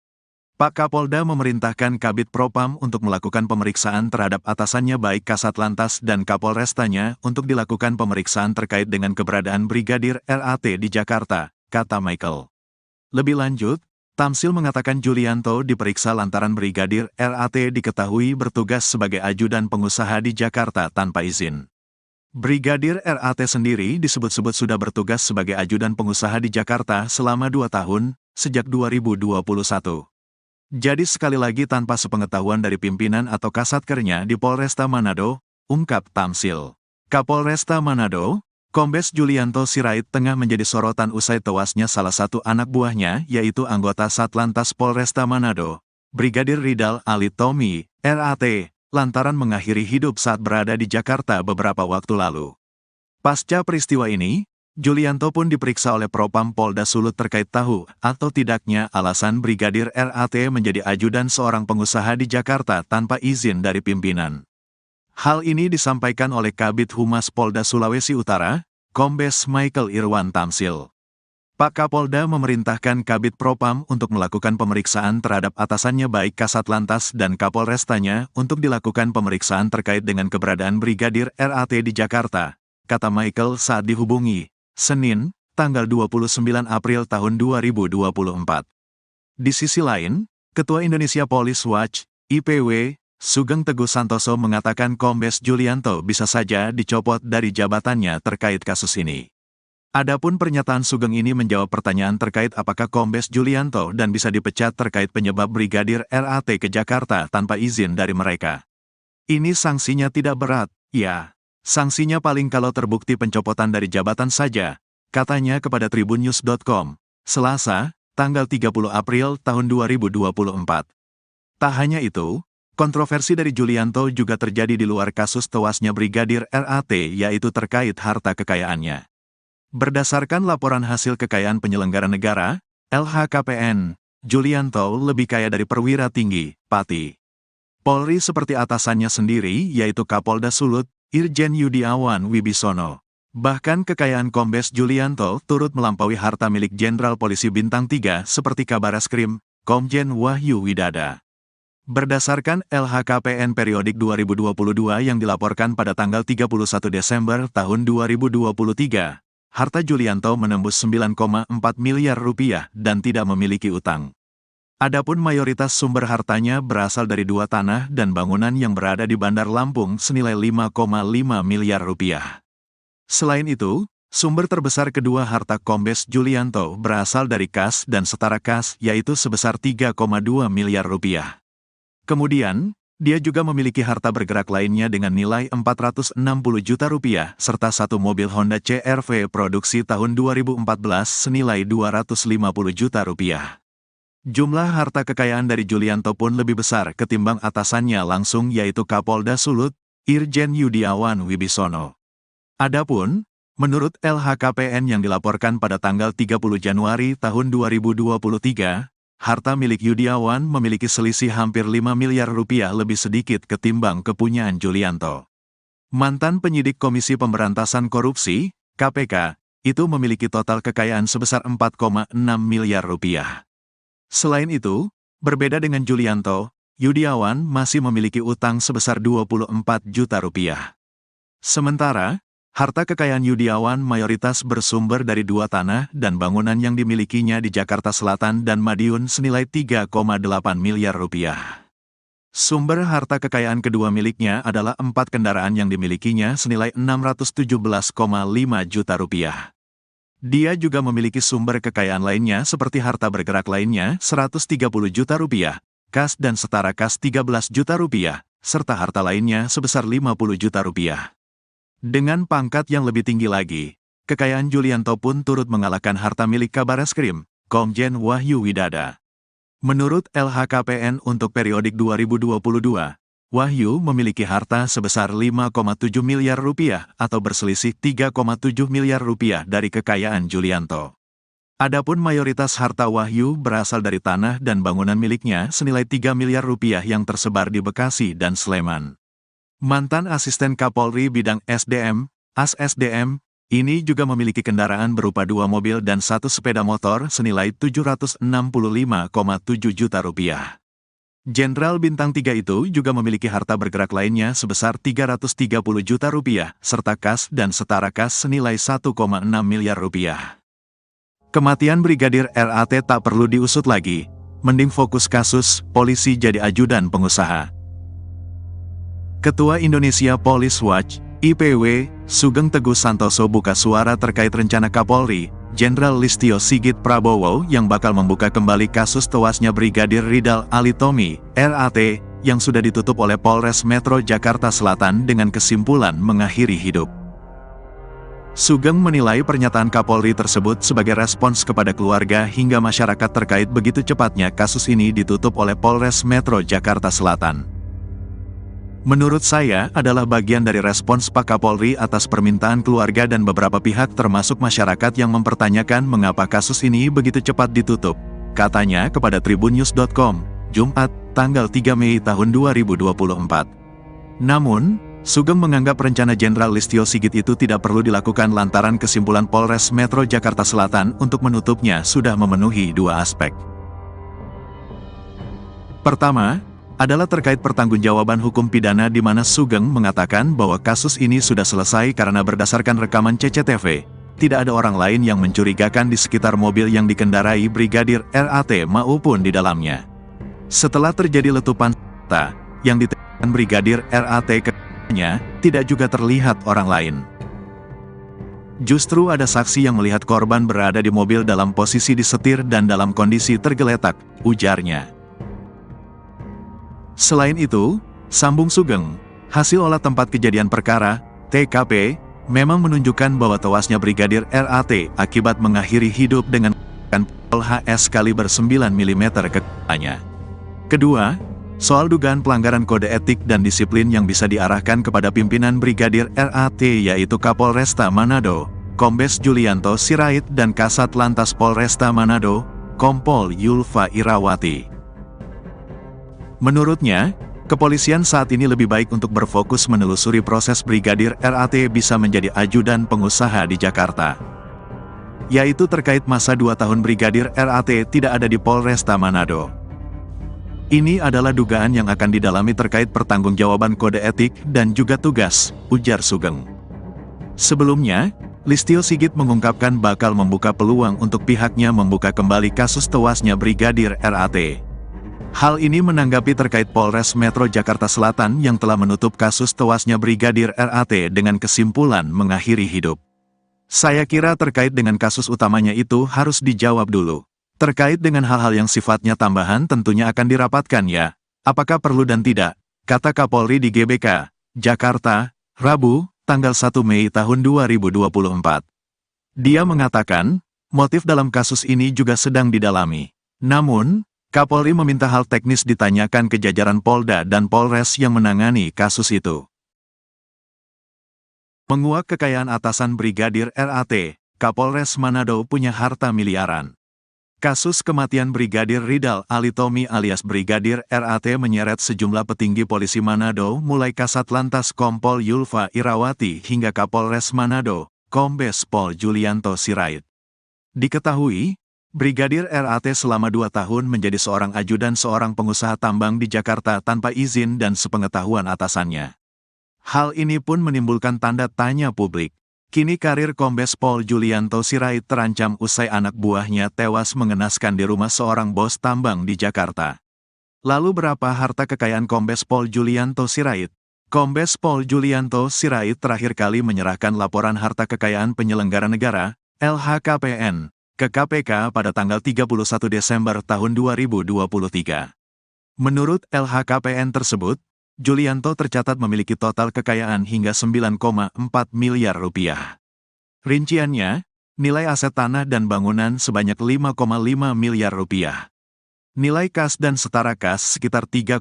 Pak Kapolda memerintahkan Kabid Propam untuk melakukan pemeriksaan terhadap atasannya baik Kasat Lantas dan Kapolrestanya untuk dilakukan pemeriksaan terkait dengan keberadaan Brigadir RAT di Jakarta, kata Michael. Lebih lanjut, Tamsil mengatakan Julianto diperiksa lantaran Brigadir RAT diketahui bertugas sebagai ajudan pengusaha di Jakarta tanpa izin. Brigadir RAT sendiri disebut-sebut sudah bertugas sebagai ajudan pengusaha di Jakarta selama 2 tahun, sejak 2021. Jadi sekali lagi tanpa sepengetahuan dari pimpinan atau kasatkernya di Polresta Manado, ungkap Tamsil. Kapolresta Manado, Kombes Julianto Sirait tengah menjadi sorotan usai tewasnya salah satu anak buahnya yaitu anggota Satlantas Polresta Manado, Brigadir Ridal Alitomi, RAT, lantaran mengakhiri hidup saat berada di Jakarta beberapa waktu lalu. Pasca peristiwa ini, Julianto pun diperiksa oleh Propam Polda Sulut terkait tahu atau tidaknya alasan Brigadir RAT menjadi ajudan seorang pengusaha di Jakarta tanpa izin dari pimpinan. Hal ini disampaikan oleh Kabid Humas Polda Sulawesi Utara, Kombes Michael Irwan Tamsil. Pak Kapolda memerintahkan Kabid Propam untuk melakukan pemeriksaan terhadap atasannya baik Kasat Lantas dan Kapolrestanya untuk dilakukan pemeriksaan terkait dengan keberadaan Brigadir RAT di Jakarta, kata Michael saat dihubungi, Senin, tanggal 29 April tahun 2024. Di sisi lain, Ketua Indonesia Police Watch, IPW, Sugeng Teguh Santoso mengatakan Kombes Julianto bisa saja dicopot dari jabatannya terkait kasus ini. Adapun pernyataan Sugeng ini menjawab pertanyaan terkait apakah Kombes Julianto dan bisa dipecat terkait penyebab Brigadir RAT ke Jakarta tanpa izin dari mereka. Ini sanksinya tidak berat, ya. Sanksinya paling kalau terbukti pencopotan dari jabatan saja, katanya kepada tribunnews.com, Selasa, tanggal 30 April tahun 2024. Tak hanya itu, kontroversi dari Julianto juga terjadi di luar kasus tewasnya Brigadir RAT yaitu terkait harta kekayaannya. Berdasarkan laporan hasil kekayaan penyelenggara negara, LHKPN, Julianto lebih kaya dari perwira tinggi, Pati Polri seperti atasannya sendiri yaitu Kapolda Sulut, Irjen Yudiawan Wibisono. Bahkan kekayaan Kombes Julianto turut melampaui harta milik Jenderal Polisi Bintang 3 seperti Kabareskrim, Komjen Wahyu Widada. Berdasarkan LHKPN periodik 2022 yang dilaporkan pada tanggal 31 Desember tahun 2023, harta Julianto menembus 9,4 miliar rupiah dan tidak memiliki utang. Adapun mayoritas sumber hartanya berasal dari 2 tanah dan bangunan yang berada di Bandar Lampung senilai 5,5 miliar rupiah. Selain itu, sumber terbesar kedua harta Kombes Julianto berasal dari kas dan setara kas yaitu sebesar 3,2 miliar rupiah. Kemudian, dia juga memiliki harta bergerak lainnya dengan nilai 460 juta rupiah serta satu mobil Honda CR-V produksi tahun 2014 senilai 250 juta rupiah. Jumlah harta kekayaan dari Julianto pun lebih besar ketimbang atasannya langsung yaitu Kapolda Sulut, Irjen Yudiawan Wibisono. Adapun, menurut LHKPN yang dilaporkan pada tanggal 30 Januari tahun 2023, harta milik Yudiawan memiliki selisih hampir 5 miliar rupiah lebih sedikit ketimbang kepunyaan Julianto. Mantan penyidik Komisi Pemberantasan Korupsi, KPK, itu memiliki total kekayaan sebesar 4,6 miliar rupiah. Selain itu, berbeda dengan Julianto, Yudiawan masih memiliki utang sebesar 24 juta rupiah. Sementara, harta kekayaan Yudiawan mayoritas bersumber dari dua tanah dan bangunan yang dimilikinya di Jakarta Selatan dan Madiun senilai 3,8 miliar rupiah. Sumber harta kekayaan kedua miliknya adalah 4 kendaraan yang dimilikinya senilai 617,5 juta rupiah. Dia juga memiliki sumber kekayaan lainnya seperti harta bergerak lainnya 130 juta rupiah, kas dan setara kas 13 juta rupiah, serta harta lainnya sebesar 50 juta rupiah. Dengan pangkat yang lebih tinggi lagi, kekayaan Julianto pun turut mengalahkan harta milik Kabareskrim, Komjen Wahyu Widada. Menurut LHKPN untuk periodik 2022, Wahyu memiliki harta sebesar 5,7 miliar rupiah atau berselisih 3,7 miliar rupiah dari kekayaan Julianto. Adapun mayoritas harta Wahyu berasal dari tanah dan bangunan miliknya senilai 3 miliar rupiah yang tersebar di Bekasi dan Sleman. Mantan asisten Kapolri bidang SDM, AS/SDM, ini juga memiliki kendaraan berupa 2 mobil dan 1 sepeda motor senilai 765,7 juta rupiah. Jenderal Bintang 3 itu juga memiliki harta bergerak lainnya sebesar 330 juta rupiah, serta kas dan setara kas senilai 1,6 miliar rupiah. Kematian Brigadir RAT tak perlu diusut lagi, mending fokus kasus, polisi jadi ajudan pengusaha. Ketua Indonesia Police Watch, IPW, Sugeng Teguh Santoso buka suara terkait rencana Kapolri, Jenderal Listio Sigit Prabowo yang bakal membuka kembali kasus tewasnya Brigadir Ridal Alitomi, RAT, yang sudah ditutup oleh Polres Metro Jakarta Selatan dengan kesimpulan mengakhiri hidup. Sugeng menilai pernyataan Kapolri tersebut sebagai respons kepada keluarga hingga masyarakat terkait begitu cepatnya kasus ini ditutup oleh Polres Metro Jakarta Selatan. Menurut saya adalah bagian dari respons Pak Kapolri atas permintaan keluarga dan beberapa pihak termasuk masyarakat yang mempertanyakan mengapa kasus ini begitu cepat ditutup, katanya kepada tribunnews.com, Jumat, tanggal 3 Mei tahun 2024. Namun, Sugeng menganggap rencana Jenderal Listio Sigit itu tidak perlu dilakukan lantaran kesimpulan Polres Metro Jakarta Selatan untuk menutupnya sudah memenuhi 2 aspek. Pertama, adalah terkait pertanggungjawaban hukum pidana di mana Sugeng mengatakan bahwa kasus ini sudah selesai karena berdasarkan rekaman CCTV, tidak ada orang lain yang mencurigakan di sekitar mobil yang dikendarai Brigadir RAT maupun di dalamnya. Setelah terjadi letupan senjata yang ditembakkan Brigadir RAT ke-nya, tidak juga terlihat orang lain. Justru ada saksi yang melihat korban berada di mobil dalam posisi disetir dan dalam kondisi tergeletak, ujarnya. Selain itu, sambung Sugeng, hasil olah tempat kejadian perkara, TKP, memang menunjukkan bahwa tewasnya Brigadir RAT akibat mengakhiri hidup dengan pistol HS kaliber 9 mm ke kepalanya. Kedua, soal dugaan pelanggaran kode etik dan disiplin yang bisa diarahkan kepada pimpinan Brigadir RAT yaitu Kapolresta Manado, Kombes Julianto Sirait dan Kasat Lantas Polresta Manado, Kompol Yulfa Irawati. Menurutnya, kepolisian saat ini lebih baik untuk berfokus menelusuri proses Brigadir RAT bisa menjadi ajudan pengusaha di Jakarta. Yaitu terkait masa 2 tahun Brigadir RAT tidak ada di Polresta Manado. Ini adalah dugaan yang akan didalami terkait pertanggungjawaban kode etik dan juga tugas, ujar Sugeng. Sebelumnya, Listio Sigit mengungkapkan bakal membuka peluang untuk pihaknya membuka kembali kasus tewasnya Brigadir RAT. Hal ini menanggapi terkait Polres Metro Jakarta Selatan yang telah menutup kasus tewasnya Brigadir RAT dengan kesimpulan mengakhiri hidup. Saya kira terkait dengan kasus utamanya itu harus dijawab dulu. Terkait dengan hal-hal yang sifatnya tambahan tentunya akan dirapatkan ya, apakah perlu dan tidak, kata Kapolri di GBK, Jakarta, Rabu, tanggal 1 Mei tahun 2024. Dia mengatakan, motif dalam kasus ini juga sedang didalami. Namun, Kapolri meminta hal teknis ditanyakan ke jajaran Polda dan Polres yang menangani kasus itu. Menguak kekayaan atasan Brigadir RAT, Kapolres Manado punya harta miliaran. Kasus kematian Brigadir Ridal Alitomi alias Brigadir RAT menyeret sejumlah petinggi polisi Manado mulai Kasat Lantas Kompol Yulfa Irawati hingga Kapolres Manado, Kombes Pol Julianto Sirait. Diketahui, Brigadir RAT selama 2 tahun menjadi seorang ajudan seorang pengusaha tambang di Jakarta tanpa izin dan sepengetahuan atasannya. Hal ini pun menimbulkan tanda tanya publik. Kini karir Kombes Pol Julianto Sirait terancam usai anak buahnya tewas mengenaskan di rumah seorang bos tambang di Jakarta. Lalu berapa harta kekayaan Kombes Pol Julianto Sirait? Kombes Pol Julianto Sirait terakhir kali menyerahkan laporan harta kekayaan penyelenggara negara, LHKPN, ke KPK pada tanggal 31 Desember tahun 2023. Menurut LHKPN tersebut, Julianto tercatat memiliki total kekayaan hingga 9,4 miliar rupiah. Rinciannya, nilai aset tanah dan bangunan sebanyak 5,5 miliar rupiah. Nilai kas dan setara kas sekitar 3,2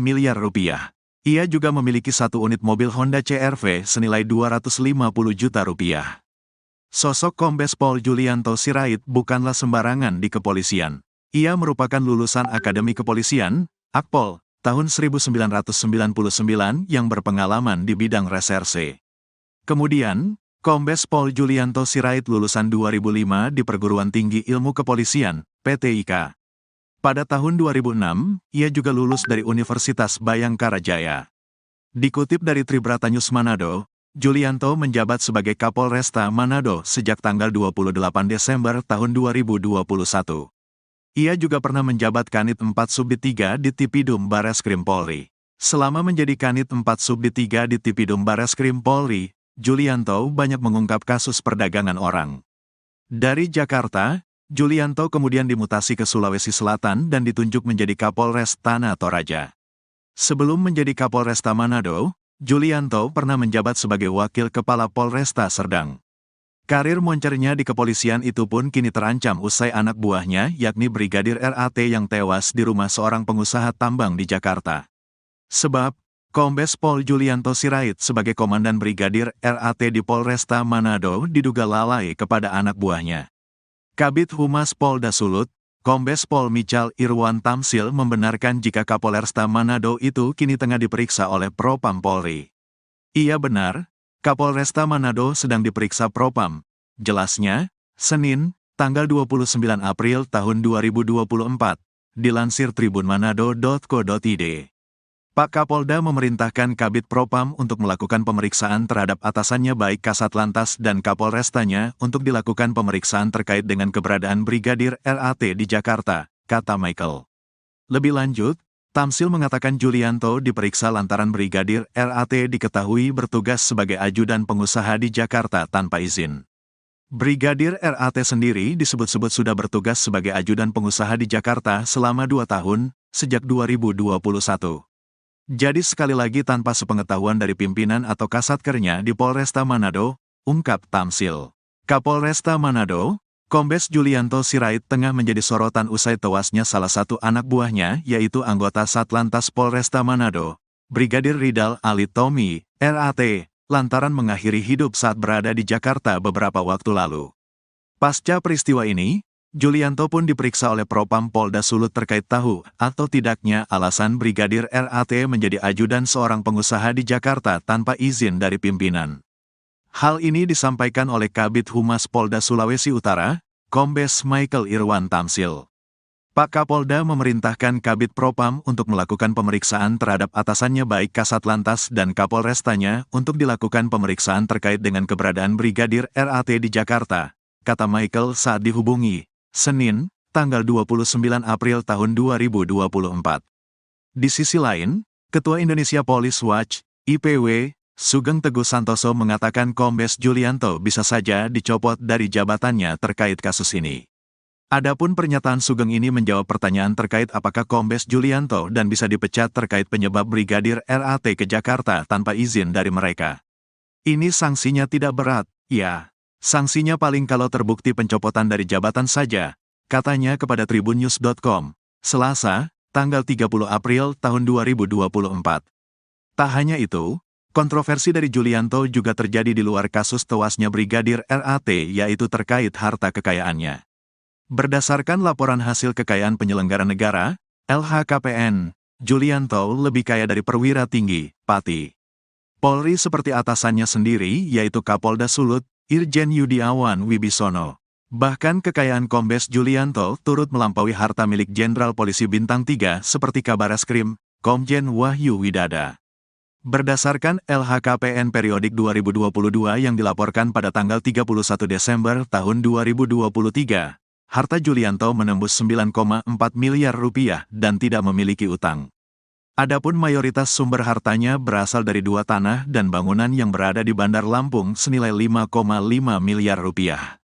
miliar rupiah. Ia juga memiliki 1 unit mobil Honda CR-V senilai 250 juta rupiah. Sosok Kombes Pol Julianto Sirait bukanlah sembarangan di kepolisian. Ia merupakan lulusan Akademi Kepolisian, Akpol, tahun 1999 yang berpengalaman di bidang reserse. Kemudian, Kombes Pol Julianto Sirait lulusan 2005 di Perguruan Tinggi Ilmu Kepolisian, PTIK. Pada tahun 2006, ia juga lulus dari Universitas Bayangkara Jaya. Dikutip dari Tribrata News Manado, Julianto menjabat sebagai Kapolresta Manado sejak tanggal 28 Desember tahun 2021. Ia juga pernah menjabat Kanit 4 Subdit 3 di Tipidum Bareskrim Polri. Selama menjadi Kanit 4 Subdit 3 di Tipidum Bareskrim Polri, Julianto banyak mengungkap kasus perdagangan orang. Dari Jakarta, Julianto kemudian dimutasi ke Sulawesi Selatan dan ditunjuk menjadi Kapolres Tanah Toraja. Sebelum menjadi Kapolresta Manado, Julianto pernah menjabat sebagai Wakil Kepala Polresta Serdang. Karir moncernya di kepolisian itu pun kini terancam usai anak buahnya yakni Brigadir RAT yang tewas di rumah seorang pengusaha tambang di Jakarta. Sebab, Kombes Pol Julianto Sirait sebagai Komandan Brigadir RAT di Polresta Manado diduga lalai kepada anak buahnya. Kabid Humas Polda Sulut, Kombes Pol Michal Irwan Tamsil membenarkan jika Kapolresta Manado itu kini tengah diperiksa oleh Propam Polri. Iya benar, Kapolresta Manado sedang diperiksa Propam. Jelasnya, Senin, tanggal 29 April tahun 2024, dilansir tribunmanado.co.id. Pak Kapolda memerintahkan Kabid Propam untuk melakukan pemeriksaan terhadap atasannya baik Kasat Lantas dan Kapolrestanya untuk dilakukan pemeriksaan terkait dengan keberadaan Brigadir RAT di Jakarta, kata Michael. Lebih lanjut, Tamsil mengatakan Julianto diperiksa lantaran Brigadir RAT diketahui bertugas sebagai ajudan pengusaha di Jakarta tanpa izin. Brigadir RAT sendiri disebut-sebut sudah bertugas sebagai ajudan pengusaha di Jakarta selama 2 tahun, sejak 2021. Jadi sekali lagi tanpa sepengetahuan dari pimpinan atau kasatkernya di Polresta Manado, ungkap Tamsil. Kapolresta Manado, Kombes Julianto Sirait tengah menjadi sorotan usai tewasnya salah satu anak buahnya yaitu anggota Satlantas Polresta Manado, Brigadir Ridal Alitomi, RAT, lantaran mengakhiri hidup saat berada di Jakarta beberapa waktu lalu. Pasca peristiwa ini, Julianto pun diperiksa oleh Propam Polda Sulut terkait tahu atau tidaknya alasan Brigadir RAT menjadi ajudan seorang pengusaha di Jakarta tanpa izin dari pimpinan. Hal ini disampaikan oleh Kabid Humas Polda Sulawesi Utara, Kombes Michael Irwan Tamsil. Pak Kapolda memerintahkan Kabid Propam untuk melakukan pemeriksaan terhadap atasannya baik Kasat Lantas dan Kapolrestanya untuk dilakukan pemeriksaan terkait dengan keberadaan Brigadir RAT di Jakarta, kata Michael saat dihubungi, Senin, tanggal 29 April tahun 2024. Di sisi lain, Ketua Indonesia Police Watch, IPW, Sugeng Teguh Santoso mengatakan Kombes Julianto bisa saja dicopot dari jabatannya terkait kasus ini. Adapun pernyataan Sugeng ini menjawab pertanyaan terkait apakah Kombes Julianto dan bisa dipecat terkait penyebab Brigadir RAT ke Jakarta tanpa izin dari mereka. Ini sanksinya tidak berat, ya. Sanksinya paling kalau terbukti pencopotan dari jabatan saja, katanya kepada tribunnews.com, Selasa, tanggal 30 April tahun 2024. Tak hanya itu, Kontroversi dari Julianto juga terjadi di luar kasus tewasnya Brigadir RAT, yaitu terkait harta kekayaannya. Berdasarkan laporan hasil kekayaan penyelenggara negara, LHKPN, Julianto lebih kaya dari perwira tinggi, Pati Polri seperti atasannya sendiri, yaitu Kapolda Sulut, Irjen Yudiawan Wibisono. Bahkan kekayaan Kombes Julianto turut melampaui harta milik Jenderal Polisi Bintang 3 seperti Kabareskrim, Komjen Wahyu Widada. Berdasarkan LHKPN periodik 2022 yang dilaporkan pada tanggal 31 Desember tahun 2023, harta Julianto menembus 9,4 miliar rupiah dan tidak memiliki utang. Adapun mayoritas sumber hartanya berasal dari 2 tanah dan bangunan yang berada di Bandar Lampung senilai 5,5 miliar rupiah.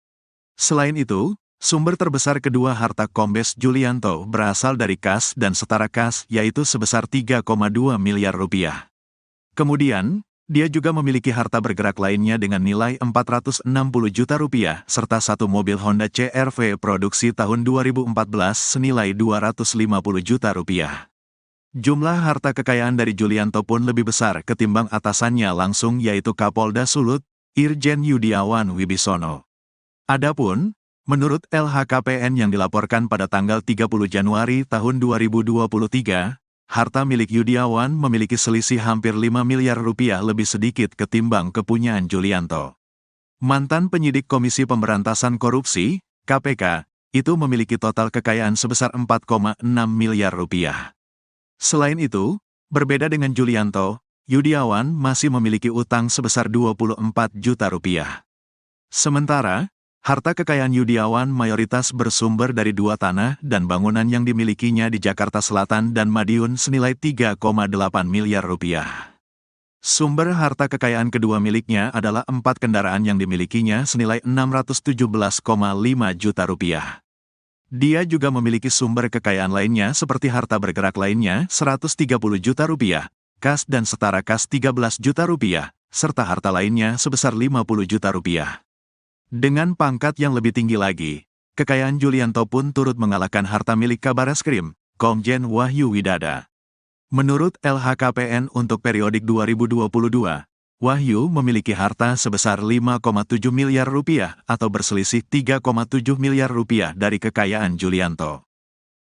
Selain itu, sumber terbesar kedua harta Kombes Julianto berasal dari kas dan setara kas, yaitu sebesar 3,2 miliar rupiah. Kemudian, dia juga memiliki harta bergerak lainnya dengan nilai 460 juta rupiah, serta 1 mobil Honda CR-V produksi tahun 2014 senilai 250 juta rupiah. Jumlah harta kekayaan dari Julianto pun lebih besar ketimbang atasannya langsung, yaitu Kapolda Sulut, Irjen Yudiawan Wibisono. Adapun, menurut LHKPN yang dilaporkan pada tanggal 30 Januari tahun 2023, harta milik Yudiawan memiliki selisih hampir 5 miliar rupiah lebih sedikit ketimbang kepunyaan Julianto. Mantan penyidik Komisi Pemberantasan Korupsi, KPK, itu memiliki total kekayaan sebesar 4,6 miliar rupiah. Selain itu, berbeda dengan Julianto, Yudiawan masih memiliki utang sebesar 24 juta rupiah. Sementara, harta kekayaan Yudiawan mayoritas bersumber dari 2 tanah dan bangunan yang dimilikinya di Jakarta Selatan dan Madiun senilai 3,8 miliar rupiah. Sumber harta kekayaan kedua miliknya adalah 4 kendaraan yang dimilikinya senilai 617,5 juta rupiah. Dia juga memiliki sumber kekayaan lainnya seperti harta bergerak lainnya 130 juta rupiah, kas dan setara kas 13 juta rupiah, serta harta lainnya sebesar 50 juta rupiah. Dengan pangkat yang lebih tinggi lagi, kekayaan Julianto pun turut mengalahkan harta milik Kabareskrim, Komjen Wahyu Widada. Menurut LHKPN untuk periodik 2022, Wahyu memiliki harta sebesar 5,7 miliar rupiah atau berselisih 3,7 miliar rupiah dari kekayaan Julianto.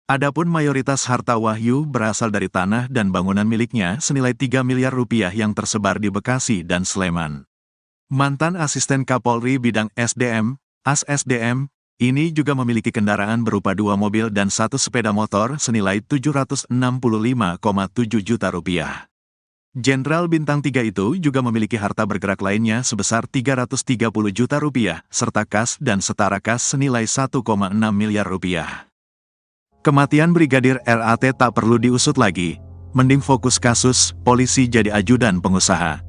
Adapun mayoritas harta Wahyu berasal dari tanah dan bangunan miliknya senilai 3 miliar rupiah yang tersebar di Bekasi dan Sleman. Mantan asisten Kapolri bidang SDM, AS-SDM, ini juga memiliki kendaraan berupa 2 mobil dan 1 sepeda motor senilai 765,7 juta rupiah. Jenderal Bintang 3 itu juga memiliki harta bergerak lainnya sebesar 330 juta rupiah, serta kas dan setara kas senilai 1,6 miliar rupiah. Kematian Brigadir RAT tak perlu diusut lagi, mending fokus kasus, polisi jadi ajudan pengusaha.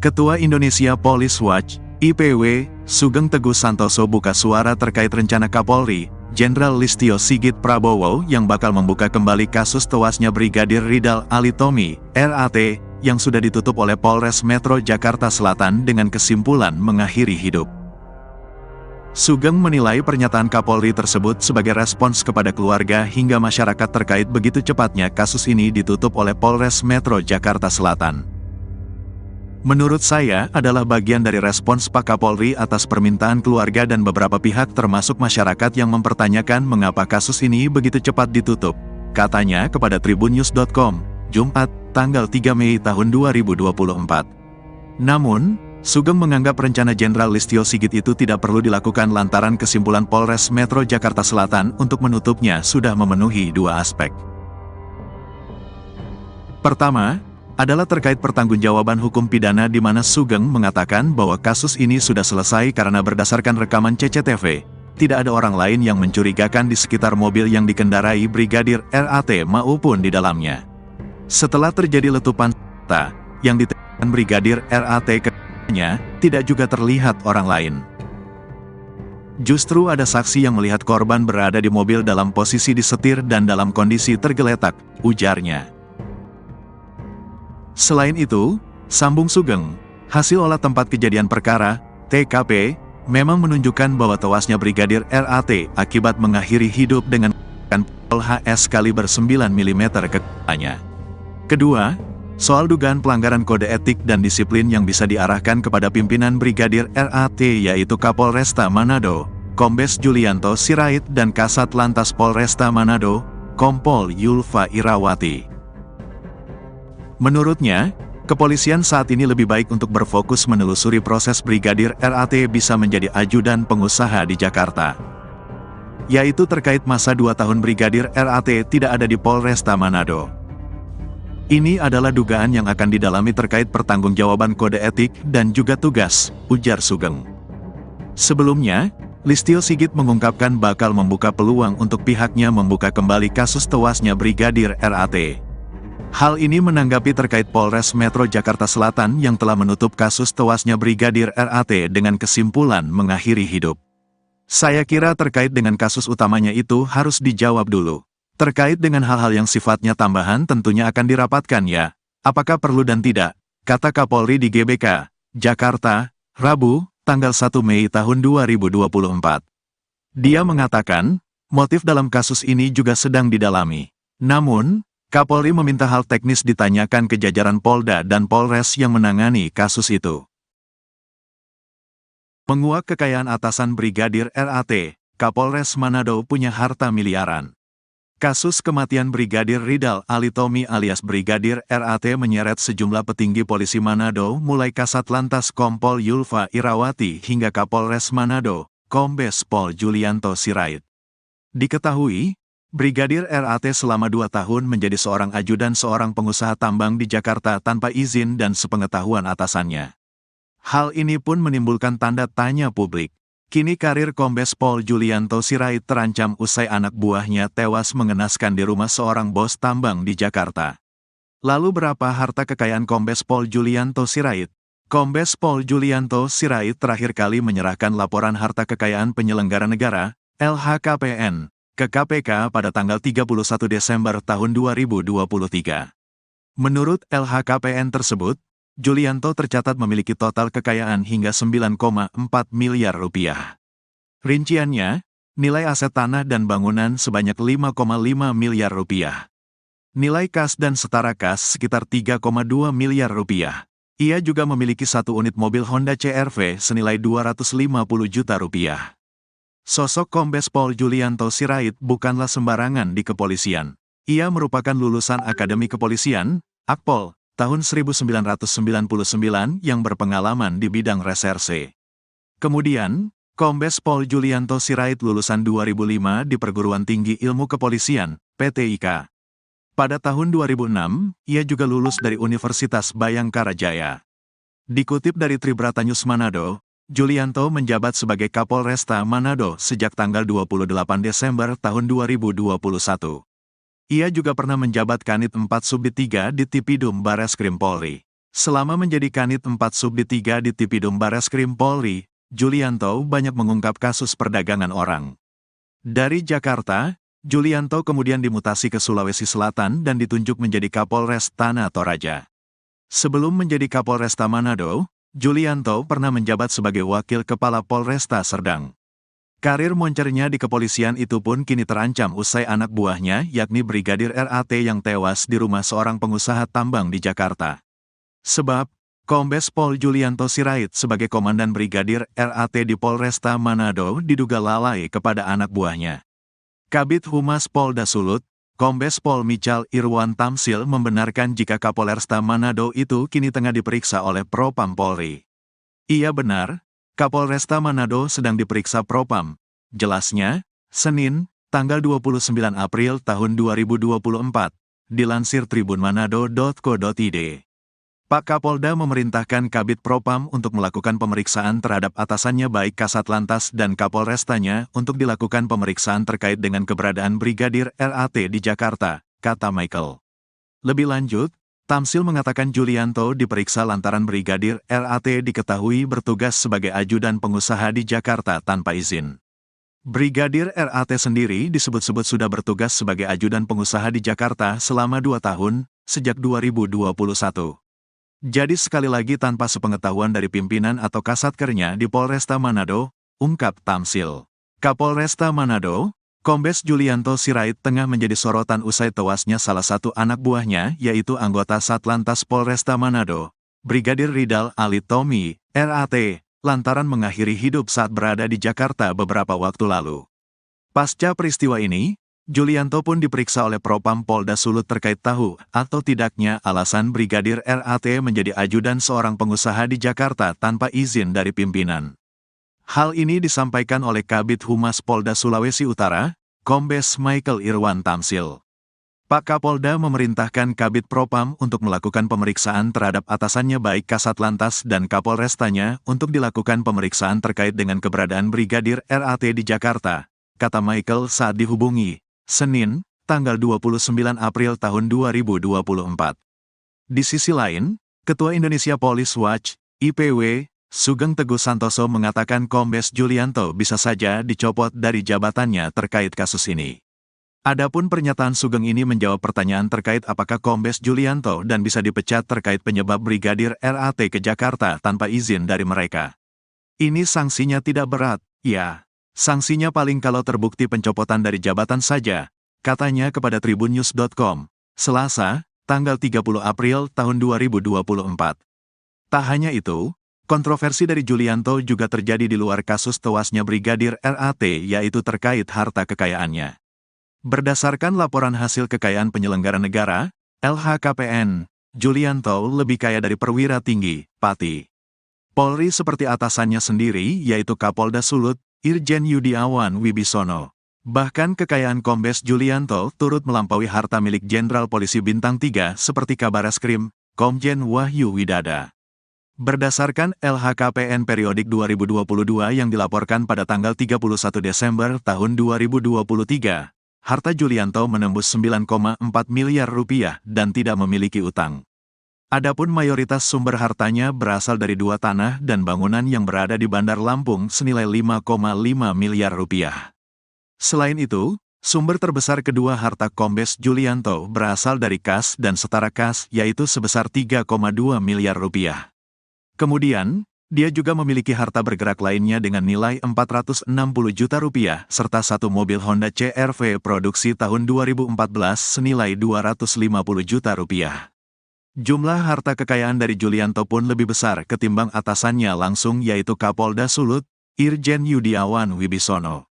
Ketua Indonesia Police Watch, IPW, Sugeng Teguh Santoso buka suara terkait rencana Kapolri, Jenderal Listio Sigit Prabowo yang bakal membuka kembali kasus tewasnya Brigadir Ridal Alitomi, RAT, yang sudah ditutup oleh Polres Metro Jakarta Selatan dengan kesimpulan mengakhiri hidup. Sugeng menilai pernyataan Kapolri tersebut sebagai respons kepada keluarga hingga masyarakat terkait begitu cepatnya kasus ini ditutup oleh Polres Metro Jakarta Selatan. Menurut saya adalah bagian dari respons Pak Kapolri atas permintaan keluarga dan beberapa pihak termasuk masyarakat yang mempertanyakan mengapa kasus ini begitu cepat ditutup, katanya kepada tribunnews.com, Jumat, tanggal 3 Mei tahun 2024. Namun, Sugeng menganggap rencana Jenderal Listio Sigit itu tidak perlu dilakukan lantaran kesimpulan Polres Metro Jakarta Selatan untuk menutupnya sudah memenuhi 2 aspek. Pertama, adalah terkait pertanggungjawaban hukum pidana di mana Sugeng mengatakan bahwa kasus ini sudah selesai karena berdasarkan rekaman CCTV, tidak ada orang lain yang mencurigakan di sekitar mobil yang dikendarai Brigadir RAT maupun di dalamnya. Setelah terjadi letupan senjata yang ditembakkan Brigadir RAT ke-nya, tidak juga terlihat orang lain. Justru ada saksi yang melihat korban berada di mobil dalam posisi disetir dan dalam kondisi tergeletak, ujarnya. Selain itu, sambung Sugeng, hasil olah tempat kejadian perkara, TKP, memang menunjukkan bahwa tewasnya Brigadir RAT akibat mengakhiri hidup dengan menggunakan pistol HS kaliber 9 mm ke kepalanya. Kedua, Soal dugaan pelanggaran kode etik dan disiplin yang bisa diarahkan kepada pimpinan Brigadir RAT yaitu Kapolresta Manado, Kombes Julianto Sirait dan Kasat Lantas Polresta Manado, Kompol Yulfa Irawati. Menurutnya, kepolisian saat ini lebih baik untuk berfokus menelusuri proses Brigadir RAT bisa menjadi ajudan pengusaha di Jakarta. Yaitu terkait masa 2 tahun Brigadir RAT tidak ada di Polresta Manado. Ini adalah dugaan yang akan didalami terkait pertanggungjawaban kode etik dan juga tugas, ujar Sugeng. Sebelumnya, Listio Sigit mengungkapkan bakal membuka peluang untuk pihaknya membuka kembali kasus tewasnya Brigadir RAT. Hal ini menanggapi terkait Polres Metro Jakarta Selatan yang telah menutup kasus tewasnya Brigadir RAT dengan kesimpulan mengakhiri hidup. Saya kira terkait dengan kasus utamanya itu harus dijawab dulu. Terkait dengan hal-hal yang sifatnya tambahan tentunya akan dirapatkan ya, apakah perlu dan tidak, kata Kapolri di GBK, Jakarta, Rabu, tanggal 1 Mei tahun 2024. Dia mengatakan, motif dalam kasus ini juga sedang didalami. Namun, Kapolri meminta hal teknis ditanyakan ke jajaran Polda dan Polres yang menangani kasus itu. Menguak kekayaan atasan Brigadir RAT, Kapolres Manado punya harta miliaran. Kasus kematian Brigadir Ridal Alitomi alias Brigadir RAT menyeret sejumlah petinggi polisi Manado mulai Kasat Lantas Kompol Yulfa Irawati hingga Kapolres Manado, Kombes Pol Julianto Sirait. Diketahui, Brigadir RAT selama 2 tahun menjadi seorang ajudan seorang pengusaha tambang di Jakarta tanpa izin dan sepengetahuan atasannya. Hal ini pun menimbulkan tanda tanya publik. Kini karir Kombes Pol Julianto Sirait terancam usai anak buahnya tewas mengenaskan di rumah seorang bos tambang di Jakarta. Lalu berapa harta kekayaan Kombes Pol Julianto Sirait? Kombes Pol Julianto Sirait terakhir kali menyerahkan laporan harta kekayaan penyelenggara negara, LHKPN, ke KPK pada tanggal 31 Desember tahun 2023. Menurut LHKPN tersebut, Julianto tercatat memiliki total kekayaan hingga 9,4 miliar rupiah. Rinciannya, nilai aset tanah dan bangunan sebanyak 5,5 miliar rupiah. Nilai kas dan setara kas sekitar 3,2 miliar rupiah. Ia juga memiliki 1 unit mobil Honda CR-V senilai 250 juta rupiah. Sosok Kombes Pol Julianto Sirait bukanlah sembarangan di kepolisian. Ia merupakan lulusan Akademi Kepolisian, Akpol, tahun 1999 yang berpengalaman di bidang reserse. Kemudian, Kombes Pol Julianto Sirait lulusan 2005 di Perguruan Tinggi Ilmu Kepolisian, PTIK. Pada tahun 2006, ia juga lulus dari Universitas Bayangkara Jaya. Dikutip dari Tribratanyus Manado, Julianto menjabat sebagai Kapolresta Manado sejak tanggal 28 Desember tahun 2021. Ia juga pernah menjabat Kanit 4 Subdit 3 di Tipidum Bareskrim Polri. Selama menjadi Kanit 4 Subdit 3 di Tipidum Bareskrim Polri, Julianto banyak mengungkap kasus perdagangan orang. Dari Jakarta, Julianto kemudian dimutasi ke Sulawesi Selatan dan ditunjuk menjadi Kapolres Tanah Toraja. Sebelum menjadi Kapolresta Manado, Julianto pernah menjabat sebagai Wakil Kepala Polresta Serdang. Karir moncernya di kepolisian itu pun kini terancam usai anak buahnya yakni Brigadir RAT yang tewas di rumah seorang pengusaha tambang di Jakarta. Sebab, Kombes Pol Julianto Sirait sebagai Komandan Brigadir RAT di Polresta Manado diduga lalai kepada anak buahnya. Kabid Humas Polda Sulut, Kombes Pol Michal Irwan Tamsil membenarkan jika Kapolresta Manado itu kini tengah diperiksa oleh Propam Polri. Iya benar, Kapolresta Manado sedang diperiksa Propam. Jelasnya, Senin, tanggal 29 April tahun 2024, dilansir tribunmanado.co.id. Pak Kapolda memerintahkan Kabid Propam untuk melakukan pemeriksaan terhadap atasannya baik Kasat Lantas dan Kapolrestanya untuk dilakukan pemeriksaan terkait dengan keberadaan Brigadir RAT di Jakarta, kata Michael. Lebih lanjut, Tamsil mengatakan Julianto diperiksa lantaran Brigadir RAT diketahui bertugas sebagai ajudan pengusaha di Jakarta tanpa izin. Brigadir RAT sendiri disebut-sebut sudah bertugas sebagai ajudan pengusaha di Jakarta selama 2 tahun, sejak 2021. Jadi sekali lagi tanpa sepengetahuan dari pimpinan atau kasatkernya di Polresta Manado, ungkap Tamsil. Kapolresta Manado, Kombes Julianto Sirait tengah menjadi sorotan usai tewasnya salah satu anak buahnya, yaitu anggota Satlantas Polresta Manado, Brigadir Ridal Ali Tommy, RAT, lantaran mengakhiri hidup saat berada di Jakarta beberapa waktu lalu. Pasca peristiwa ini, Julianto pun diperiksa oleh Propam Polda Sulut terkait tahu atau tidaknya alasan Brigadir RAT menjadi ajudan seorang pengusaha di Jakarta tanpa izin dari pimpinan. Hal ini disampaikan oleh Kabid Humas Polda Sulawesi Utara, Kombes Michael Irwan Tamsil. Pak Kapolda memerintahkan Kabid Propam untuk melakukan pemeriksaan terhadap atasannya baik Kasatlantas dan Kapolrestanya untuk dilakukan pemeriksaan terkait dengan keberadaan Brigadir RAT di Jakarta, kata Michael saat dihubungi, Senin, tanggal 29 April tahun 2024. Di sisi lain, Ketua Indonesia Police Watch, IPW, Sugeng Teguh Santoso mengatakan Kombes Julianto bisa saja dicopot dari jabatannya terkait kasus ini. Adapun pernyataan Sugeng ini menjawab pertanyaan terkait apakah Kombes Julianto dan bisa dipecat terkait penyebab Brigadir RAT ke Jakarta tanpa izin dari mereka. Ini sanksinya tidak berat, ya. Sanksinya paling kalau terbukti pencopotan dari jabatan saja, katanya kepada tribunnews.com, Selasa, tanggal 30 April tahun 2024. Tak hanya itu, kontroversi dari Julianto juga terjadi di luar kasus tewasnya Brigadir RAT, yaitu terkait harta kekayaannya. Berdasarkan laporan hasil kekayaan penyelenggara negara, LHKPN, Julianto lebih kaya dari perwira tinggi, Pati Polri seperti atasannya sendiri, yaitu Kapolda Sulut, Irjen Yudiawan Wibisono. Bahkan kekayaan Kombes Julianto turut melampaui harta milik Jenderal Polisi Bintang 3 seperti Kabareskrim, Komjen Wahyu Widada. Berdasarkan LHKPN periodik 2022 yang dilaporkan pada tanggal 31 Desember tahun 2023, harta Julianto menembus 9,4 miliar rupiah dan tidak memiliki utang. Adapun mayoritas sumber hartanya berasal dari 2 tanah dan bangunan yang berada di Bandar Lampung senilai 5,5 miliar rupiah. Selain itu, sumber terbesar kedua harta Kombes Julianto berasal dari kas dan setara kas, yaitu sebesar 3,2 miliar rupiah. Kemudian, dia juga memiliki harta bergerak lainnya dengan nilai 460 juta rupiah, serta satu mobil Honda CR-V produksi tahun 2014 senilai 250 juta rupiah. Jumlah harta kekayaan dari Julianto pun lebih besar ketimbang atasannya langsung, yaitu Kapolda Sulut, Irjen Yudiawan Wibisono.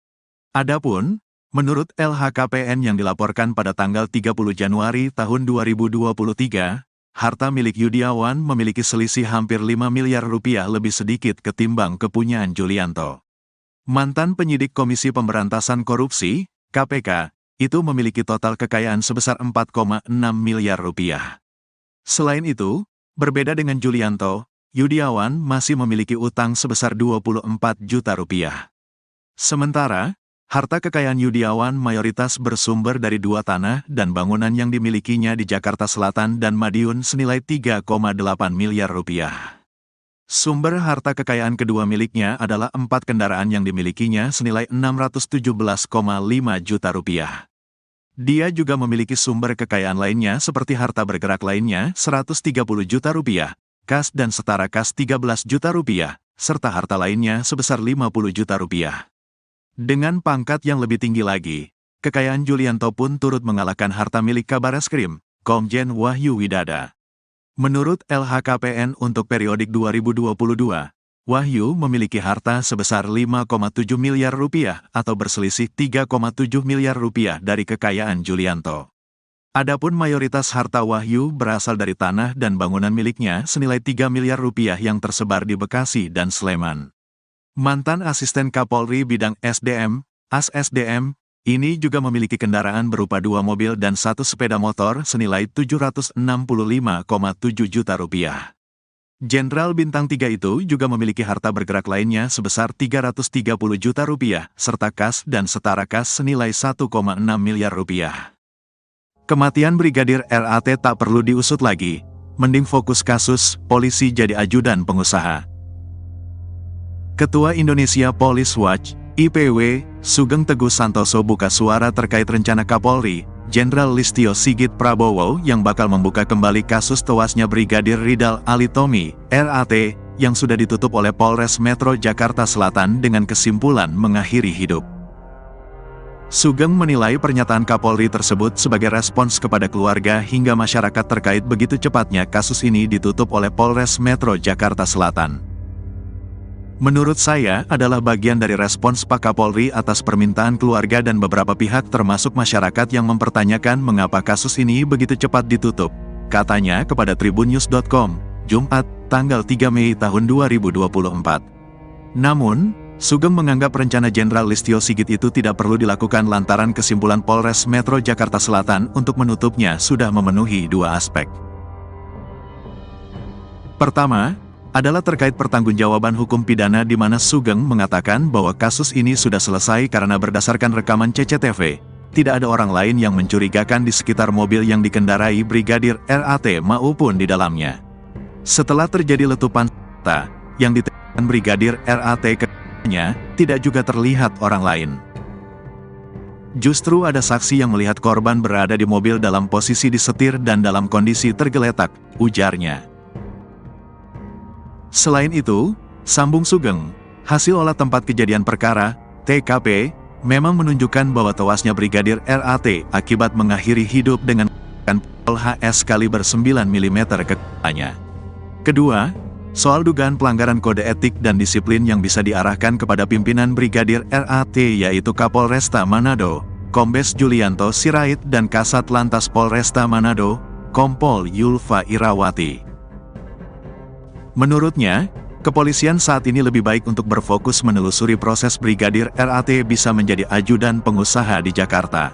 Adapun, menurut LHKPN yang dilaporkan pada tanggal 30 Januari tahun 2023, harta milik Yudiawan memiliki selisih hampir 5 miliar rupiah lebih sedikit ketimbang kepunyaan Julianto. Mantan penyidik Komisi Pemberantasan Korupsi, KPK, itu memiliki total kekayaan sebesar 4,6 miliar rupiah. Selain itu, berbeda dengan Julianto, Yudiawan masih memiliki utang sebesar 24 juta rupiah. Sementara, harta kekayaan Yudiawan mayoritas bersumber dari 2 tanah dan bangunan yang dimilikinya di Jakarta Selatan dan Madiun senilai 3,8 miliar rupiah. Sumber harta kekayaan kedua miliknya adalah 4 kendaraan yang dimilikinya senilai 617,5 juta rupiah. Dia juga memiliki sumber kekayaan lainnya seperti harta bergerak lainnya 130 juta rupiah, kas dan setara kas 13 juta rupiah, serta harta lainnya sebesar 50 juta rupiah. Dengan pangkat yang lebih tinggi lagi, kekayaan Julianto pun turut mengalahkan harta milik Kabareskrim, Komjen Wahyu Widada. Menurut LHKPN untuk periodik 2022, Wahyu memiliki harta sebesar 5,7 miliar rupiah atau berselisih 3,7 miliar rupiah dari kekayaan Julianto. Adapun mayoritas harta Wahyu berasal dari tanah dan bangunan miliknya senilai 3 miliar rupiah yang tersebar di Bekasi dan Sleman. Mantan Asisten Kapolri Bidang SDM, ASSDM, ini juga memiliki kendaraan berupa 2 mobil dan 1 sepeda motor senilai 765,7 juta rupiah. Jenderal Bintang 3 itu juga memiliki harta bergerak lainnya sebesar 330 juta rupiah, serta kas dan setara kas senilai 1,6 miliar rupiah. Kematian Brigadir RAT tak perlu diusut lagi, mending fokus kasus, polisi jadi ajudan pengusaha. Ketua Indonesia Police Watch, IPW, Sugeng Teguh Santoso buka suara terkait rencana Kapolri, Jenderal Listio Sigit Prabowo yang bakal membuka kembali kasus tewasnya Brigadir Ridal Ali Tommy, RAT, yang sudah ditutup oleh Polres Metro Jakarta Selatan dengan kesimpulan mengakhiri hidup. Sugeng menilai pernyataan Kapolri tersebut sebagai respons kepada keluarga hingga masyarakat terkait begitu cepatnya kasus ini ditutup oleh Polres Metro Jakarta Selatan. Menurut saya adalah bagian dari respons Pak Kapolri atas permintaan keluarga dan beberapa pihak termasuk masyarakat yang mempertanyakan mengapa kasus ini begitu cepat ditutup, katanya kepada tribunnews.com, Jumat, tanggal 3 Mei tahun 2024. Namun, Sugeng menganggap rencana Jenderal Listio Sigit itu tidak perlu dilakukan lantaran kesimpulan Polres Metro Jakarta Selatan untuk menutupnya sudah memenuhi dua aspek. Pertama, adalah terkait pertanggungjawaban hukum pidana di mana Sugeng mengatakan bahwa kasus ini sudah selesai karena berdasarkan rekaman CCTV, tidak ada orang lain yang mencurigakan di sekitar mobil yang dikendarai Brigadir RAT maupun di dalamnya. Setelah terjadi letupan senjata yang ditembakkan Brigadir RAT ke-nya, tidak juga terlihat orang lain. Justru ada saksi yang melihat korban berada di mobil dalam posisi disetir dan dalam kondisi tergeletak, ujarnya. Selain itu, sambung Sugeng, hasil olah tempat kejadian perkara, TKP, memang menunjukkan bahwa tewasnya Brigadir RAT akibat mengakhiri hidup dengan pistol HS kaliber 9 mm ke kepalanya. Kedua, soal dugaan pelanggaran kode etik dan disiplin yang bisa diarahkan kepada pimpinan Brigadir RAT yaitu Kapolresta Manado, Kombes Julianto Sirait dan Kasat Lantas Polresta Manado, Kompol Yulfa Irawati. Menurutnya, kepolisian saat ini lebih baik untuk berfokus menelusuri proses Brigadir RAT bisa menjadi ajudan pengusaha di Jakarta.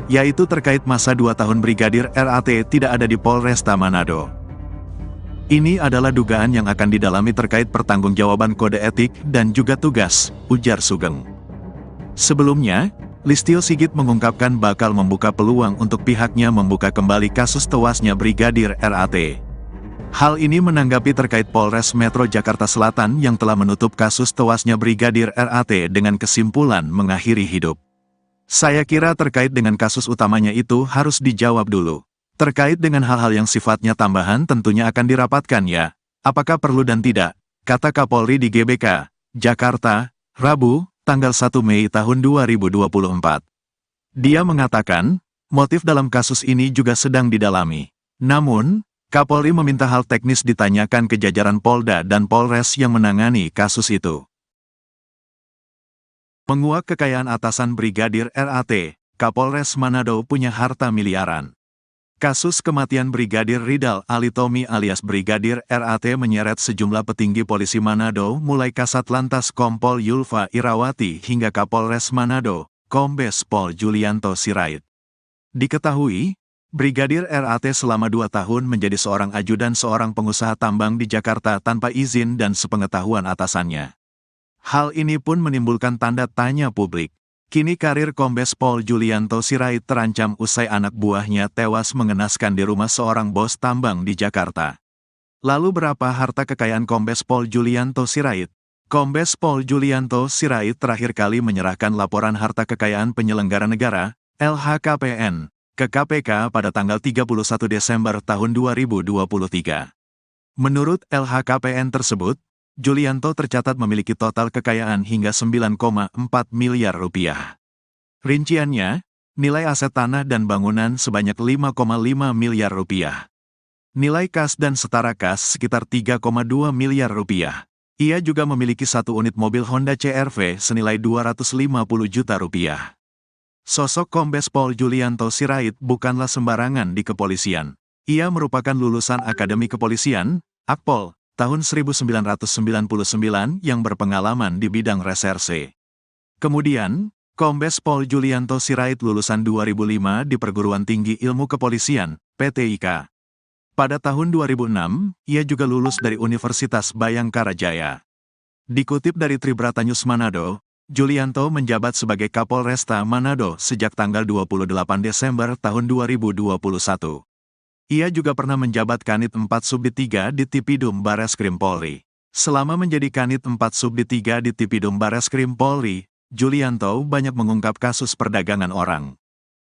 Yaitu terkait masa 2 tahun Brigadir RAT tidak ada di Polresta Manado. Ini adalah dugaan yang akan didalami terkait pertanggungjawaban kode etik dan juga tugas, ujar Sugeng. Sebelumnya, Listio Sigit mengungkapkan bakal membuka peluang untuk pihaknya membuka kembali kasus tewasnya Brigadir RAT. Hal ini menanggapi terkait Polres Metro Jakarta Selatan yang telah menutup kasus tewasnya Brigadir RAT dengan kesimpulan mengakhiri hidup. Saya kira terkait dengan kasus utamanya itu harus dijawab dulu. Terkait dengan hal-hal yang sifatnya tambahan tentunya akan dirapatkan ya, apakah perlu dan tidak, kata Kapolri di GBK, Jakarta, Rabu, tanggal 1 Mei tahun 2024. Dia mengatakan, motif dalam kasus ini juga sedang didalami. Namun, Kapolri meminta hal teknis ditanyakan ke jajaran Polda dan Polres yang menangani kasus itu. Menguak kekayaan atasan Brigadir RAT, Kapolres Manado punya harta miliaran. Kasus kematian Brigadir Ridal Alitomi alias Brigadir RAT menyeret sejumlah petinggi polisi Manado mulai Kasat Lantas Kompol Yulfa Irawati hingga Kapolres Manado, Kombes Pol Julianto Sirait. Diketahui, Brigadir RAT selama 2 tahun menjadi seorang ajudan seorang pengusaha tambang di Jakarta tanpa izin dan sepengetahuan atasannya. Hal ini pun menimbulkan tanda tanya publik. Kini karir Kombes Pol Julianto Sirait terancam usai anak buahnya tewas mengenaskan di rumah seorang bos tambang di Jakarta. Lalu berapa harta kekayaan Kombes Pol Julianto Sirait? Kombes Pol Julianto Sirait terakhir kali menyerahkan laporan harta kekayaan penyelenggara negara, LHKPN, ke KPK pada tanggal 31 Desember tahun 2023. Menurut LHKPN tersebut, Julianto tercatat memiliki total kekayaan hingga 9,4 miliar rupiah. Rinciannya, nilai aset tanah dan bangunan sebanyak 5,5 miliar rupiah. Nilai kas dan setara kas sekitar 3,2 miliar rupiah. Ia juga memiliki 1 unit mobil Honda CR-V senilai 250 juta rupiah. Sosok Kombes Pol Julianto Sirait bukanlah sembarangan di kepolisian. Ia merupakan lulusan Akademi Kepolisian, Akpol, tahun 1999 yang berpengalaman di bidang reserse. Kemudian, Kombes Pol Julianto Sirait lulusan 2005 di Perguruan Tinggi Ilmu Kepolisian, PTIK. Pada tahun 2006, ia juga lulus dari Universitas Bayangkara Jaya. Dikutip dari Tribrata News Manado, Julianto menjabat sebagai Kapolresta Manado sejak tanggal 28 Desember tahun 2021. Ia juga pernah menjabat Kanit 4 Subdit 3 di Tipidum Bareskrim Polri. Selama menjadi Kanit 4 Subdit 3 di Tipidum Bareskrim Polri, Julianto banyak mengungkap kasus perdagangan orang.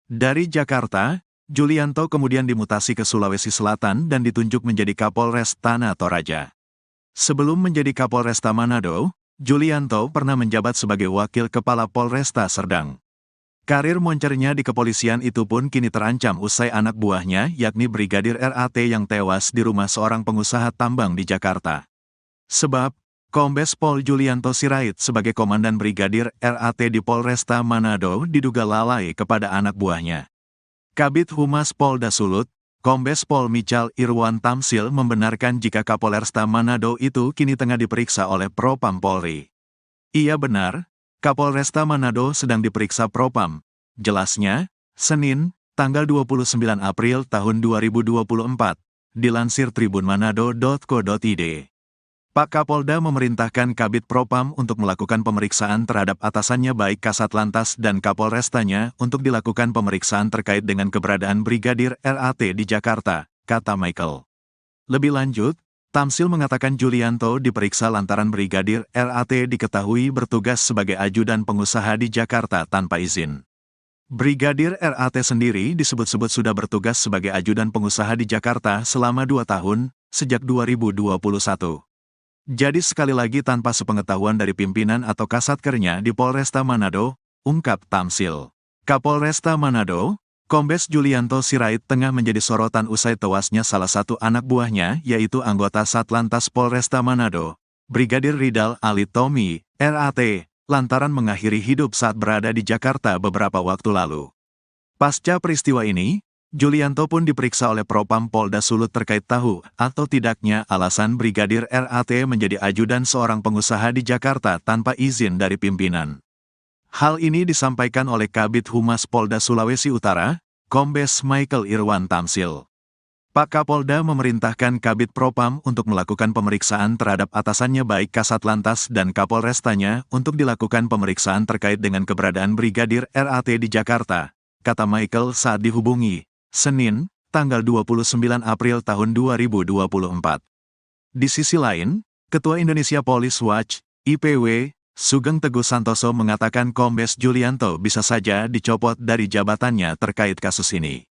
Dari Jakarta, Julianto kemudian dimutasi ke Sulawesi Selatan dan ditunjuk menjadi Kapolres Tanah Toraja. Sebelum menjadi Kapolresta Manado, Julianto pernah menjabat sebagai Wakil Kepala Polresta Serdang. Karir moncernya di kepolisian itu pun kini terancam usai anak buahnya yakni Brigadir RAT yang tewas di rumah seorang pengusaha tambang di Jakarta. Sebab, Kombes Pol Julianto Sirait sebagai Komandan Brigadir RAT di Polresta Manado diduga lalai kepada anak buahnya. Kabid Humas Polda Sulut, Kombes Pol Michal Irwan Tamsil membenarkan jika Kapolresta Manado itu kini tengah diperiksa oleh Propam Polri. Iya benar, Kapolresta Manado sedang diperiksa Propam. Jelasnya, Senin, tanggal 29 April tahun 2024, dilansir tribunmanado.co.id. Pak Kapolda memerintahkan Kabid Propam untuk melakukan pemeriksaan terhadap atasannya baik Kasat Lantas dan Kapolrestanya untuk dilakukan pemeriksaan terkait dengan keberadaan Brigadir RAT di Jakarta, kata Michael. Lebih lanjut, Tamsil mengatakan Julianto diperiksa lantaran Brigadir RAT diketahui bertugas sebagai ajudan pengusaha di Jakarta tanpa izin. Brigadir RAT sendiri disebut-sebut sudah bertugas sebagai ajudan pengusaha di Jakarta selama 2 tahun, sejak 2021. Jadi sekali lagi tanpa sepengetahuan dari pimpinan atau kasatkernya di Polresta Manado, ungkap Tamsil. Kapolresta Manado, Kombes Julianto Sirait tengah menjadi sorotan usai tewasnya salah satu anak buahnya yaitu anggota Satlantas Polresta Manado, Brigadir Ridal Alitomi, RAT, lantaran mengakhiri hidup saat berada di Jakarta beberapa waktu lalu. Pasca peristiwa ini, Julianto pun diperiksa oleh Propam Polda Sulut terkait tahu atau tidaknya alasan Brigadir RAT menjadi ajudan seorang pengusaha di Jakarta tanpa izin dari pimpinan. Hal ini disampaikan oleh Kabid Humas Polda Sulawesi Utara, Kombes Michael Irwan Tamsil. Pak Kapolda memerintahkan Kabid Propam untuk melakukan pemeriksaan terhadap atasannya baik Kasat Lantas dan Kapolrestanya untuk dilakukan pemeriksaan terkait dengan keberadaan Brigadir RAT di Jakarta, kata Michael saat dihubungi, Senin, tanggal 29 April tahun 2024. Di sisi lain, Ketua Indonesia Police Watch, IPW, Sugeng Teguh Santoso mengatakan Kombes Julianto bisa saja dicopot dari jabatannya terkait kasus ini.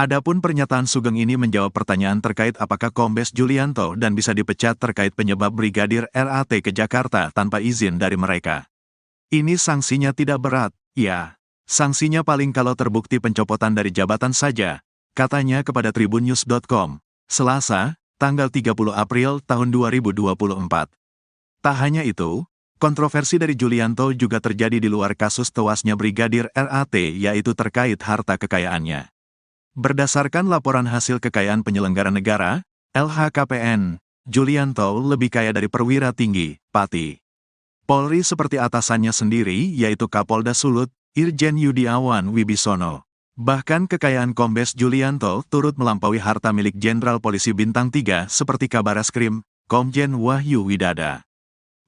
Adapun pernyataan Sugeng ini menjawab pertanyaan terkait apakah Kombes Julianto dan bisa dipecat terkait penyebab Brigadir RAT ke Jakarta tanpa izin dari mereka. Ini sanksinya tidak berat, ya. Sanksinya paling kalau terbukti pencopotan dari jabatan saja, katanya kepada tribunnews.com, Selasa, tanggal 30 April tahun 2024. Tak hanya itu, kontroversi dari Julianto juga terjadi di luar kasus tewasnya Brigadir RAT yaitu terkait harta kekayaannya. Berdasarkan laporan hasil kekayaan penyelenggara negara, LHKPN, Julianto lebih kaya dari perwira tinggi, Pati. Polri seperti atasannya sendiri yaitu Kapolda Sulut, Irjen Yudiawan Wibisono. Bahkan kekayaan Kombes Julianto turut melampaui harta milik Jenderal Polisi Bintang 3 seperti Kabareskrim, Komjen Wahyu Widada.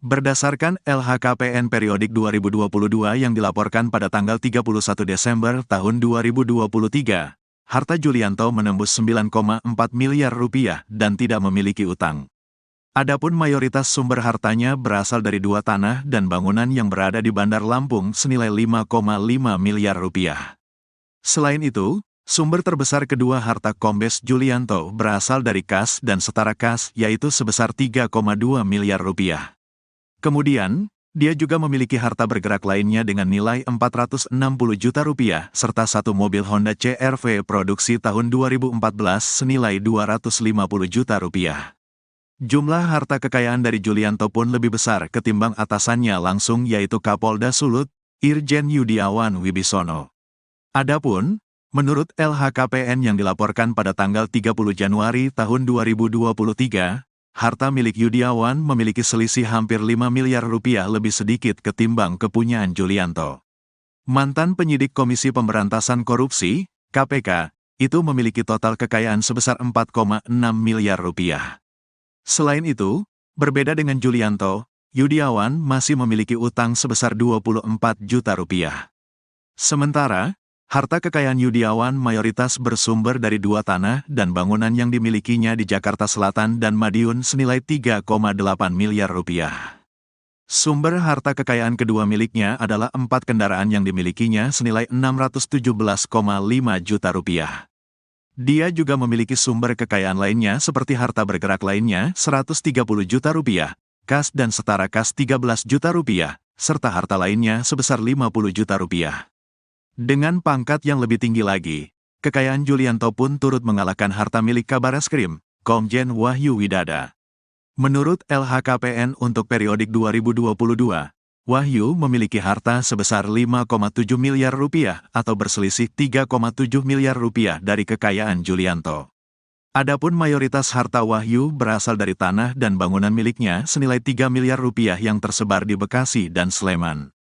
Berdasarkan LHKPN periodik 2022 yang dilaporkan pada tanggal 31 Desember tahun 2023, harta Julianto menembus 9,4 miliar rupiah dan tidak memiliki utang. Adapun mayoritas sumber hartanya berasal dari 2 tanah dan bangunan yang berada di Bandar Lampung senilai 5,5 miliar rupiah. Selain itu, sumber terbesar kedua harta Kombes Julianto berasal dari kas dan setara kas yaitu sebesar 3,2 miliar rupiah. Kemudian, dia juga memiliki harta bergerak lainnya dengan nilai 460 juta rupiah serta satu mobil Honda CR-V produksi tahun 2014 senilai 250 juta rupiah. Jumlah harta kekayaan dari Julianto pun lebih besar ketimbang atasannya langsung yaitu Kapolda Sulut, Irjen Yudiawan Wibisono. Adapun, menurut LHKPN yang dilaporkan pada tanggal 30 Januari tahun 2023, harta milik Yudiawan memiliki selisih hampir 5 miliar rupiah lebih sedikit ketimbang kepunyaan Julianto. Mantan penyidik Komisi Pemberantasan Korupsi, KPK, itu memiliki total kekayaan sebesar 4,6 miliar rupiah. Selain itu, berbeda dengan Julianto, Yudiawan masih memiliki utang sebesar 24 juta rupiah. Sementara, harta kekayaan Yudiawan mayoritas bersumber dari 2 tanah dan bangunan yang dimilikinya di Jakarta Selatan dan Madiun senilai 3,8 miliar rupiah. Sumber harta kekayaan kedua miliknya adalah 4 kendaraan yang dimilikinya senilai 617,5 juta rupiah. Dia juga memiliki sumber kekayaan lainnya seperti harta bergerak lainnya 130 juta rupiah, kas dan setara kas 13 juta rupiah, serta harta lainnya sebesar 50 juta rupiah. Dengan pangkat yang lebih tinggi lagi, kekayaan Julianto pun turut mengalahkan harta milik Kabareskrim, Komjen Wahyu Widada. Menurut LHKPN untuk periodik 2022, Wahyu memiliki harta sebesar 5,7 miliar rupiah atau berselisih 3,7 miliar rupiah dari kekayaan Julianto. Adapun mayoritas harta Wahyu berasal dari tanah dan bangunan miliknya senilai 3 miliar rupiah yang tersebar di Bekasi dan Sleman.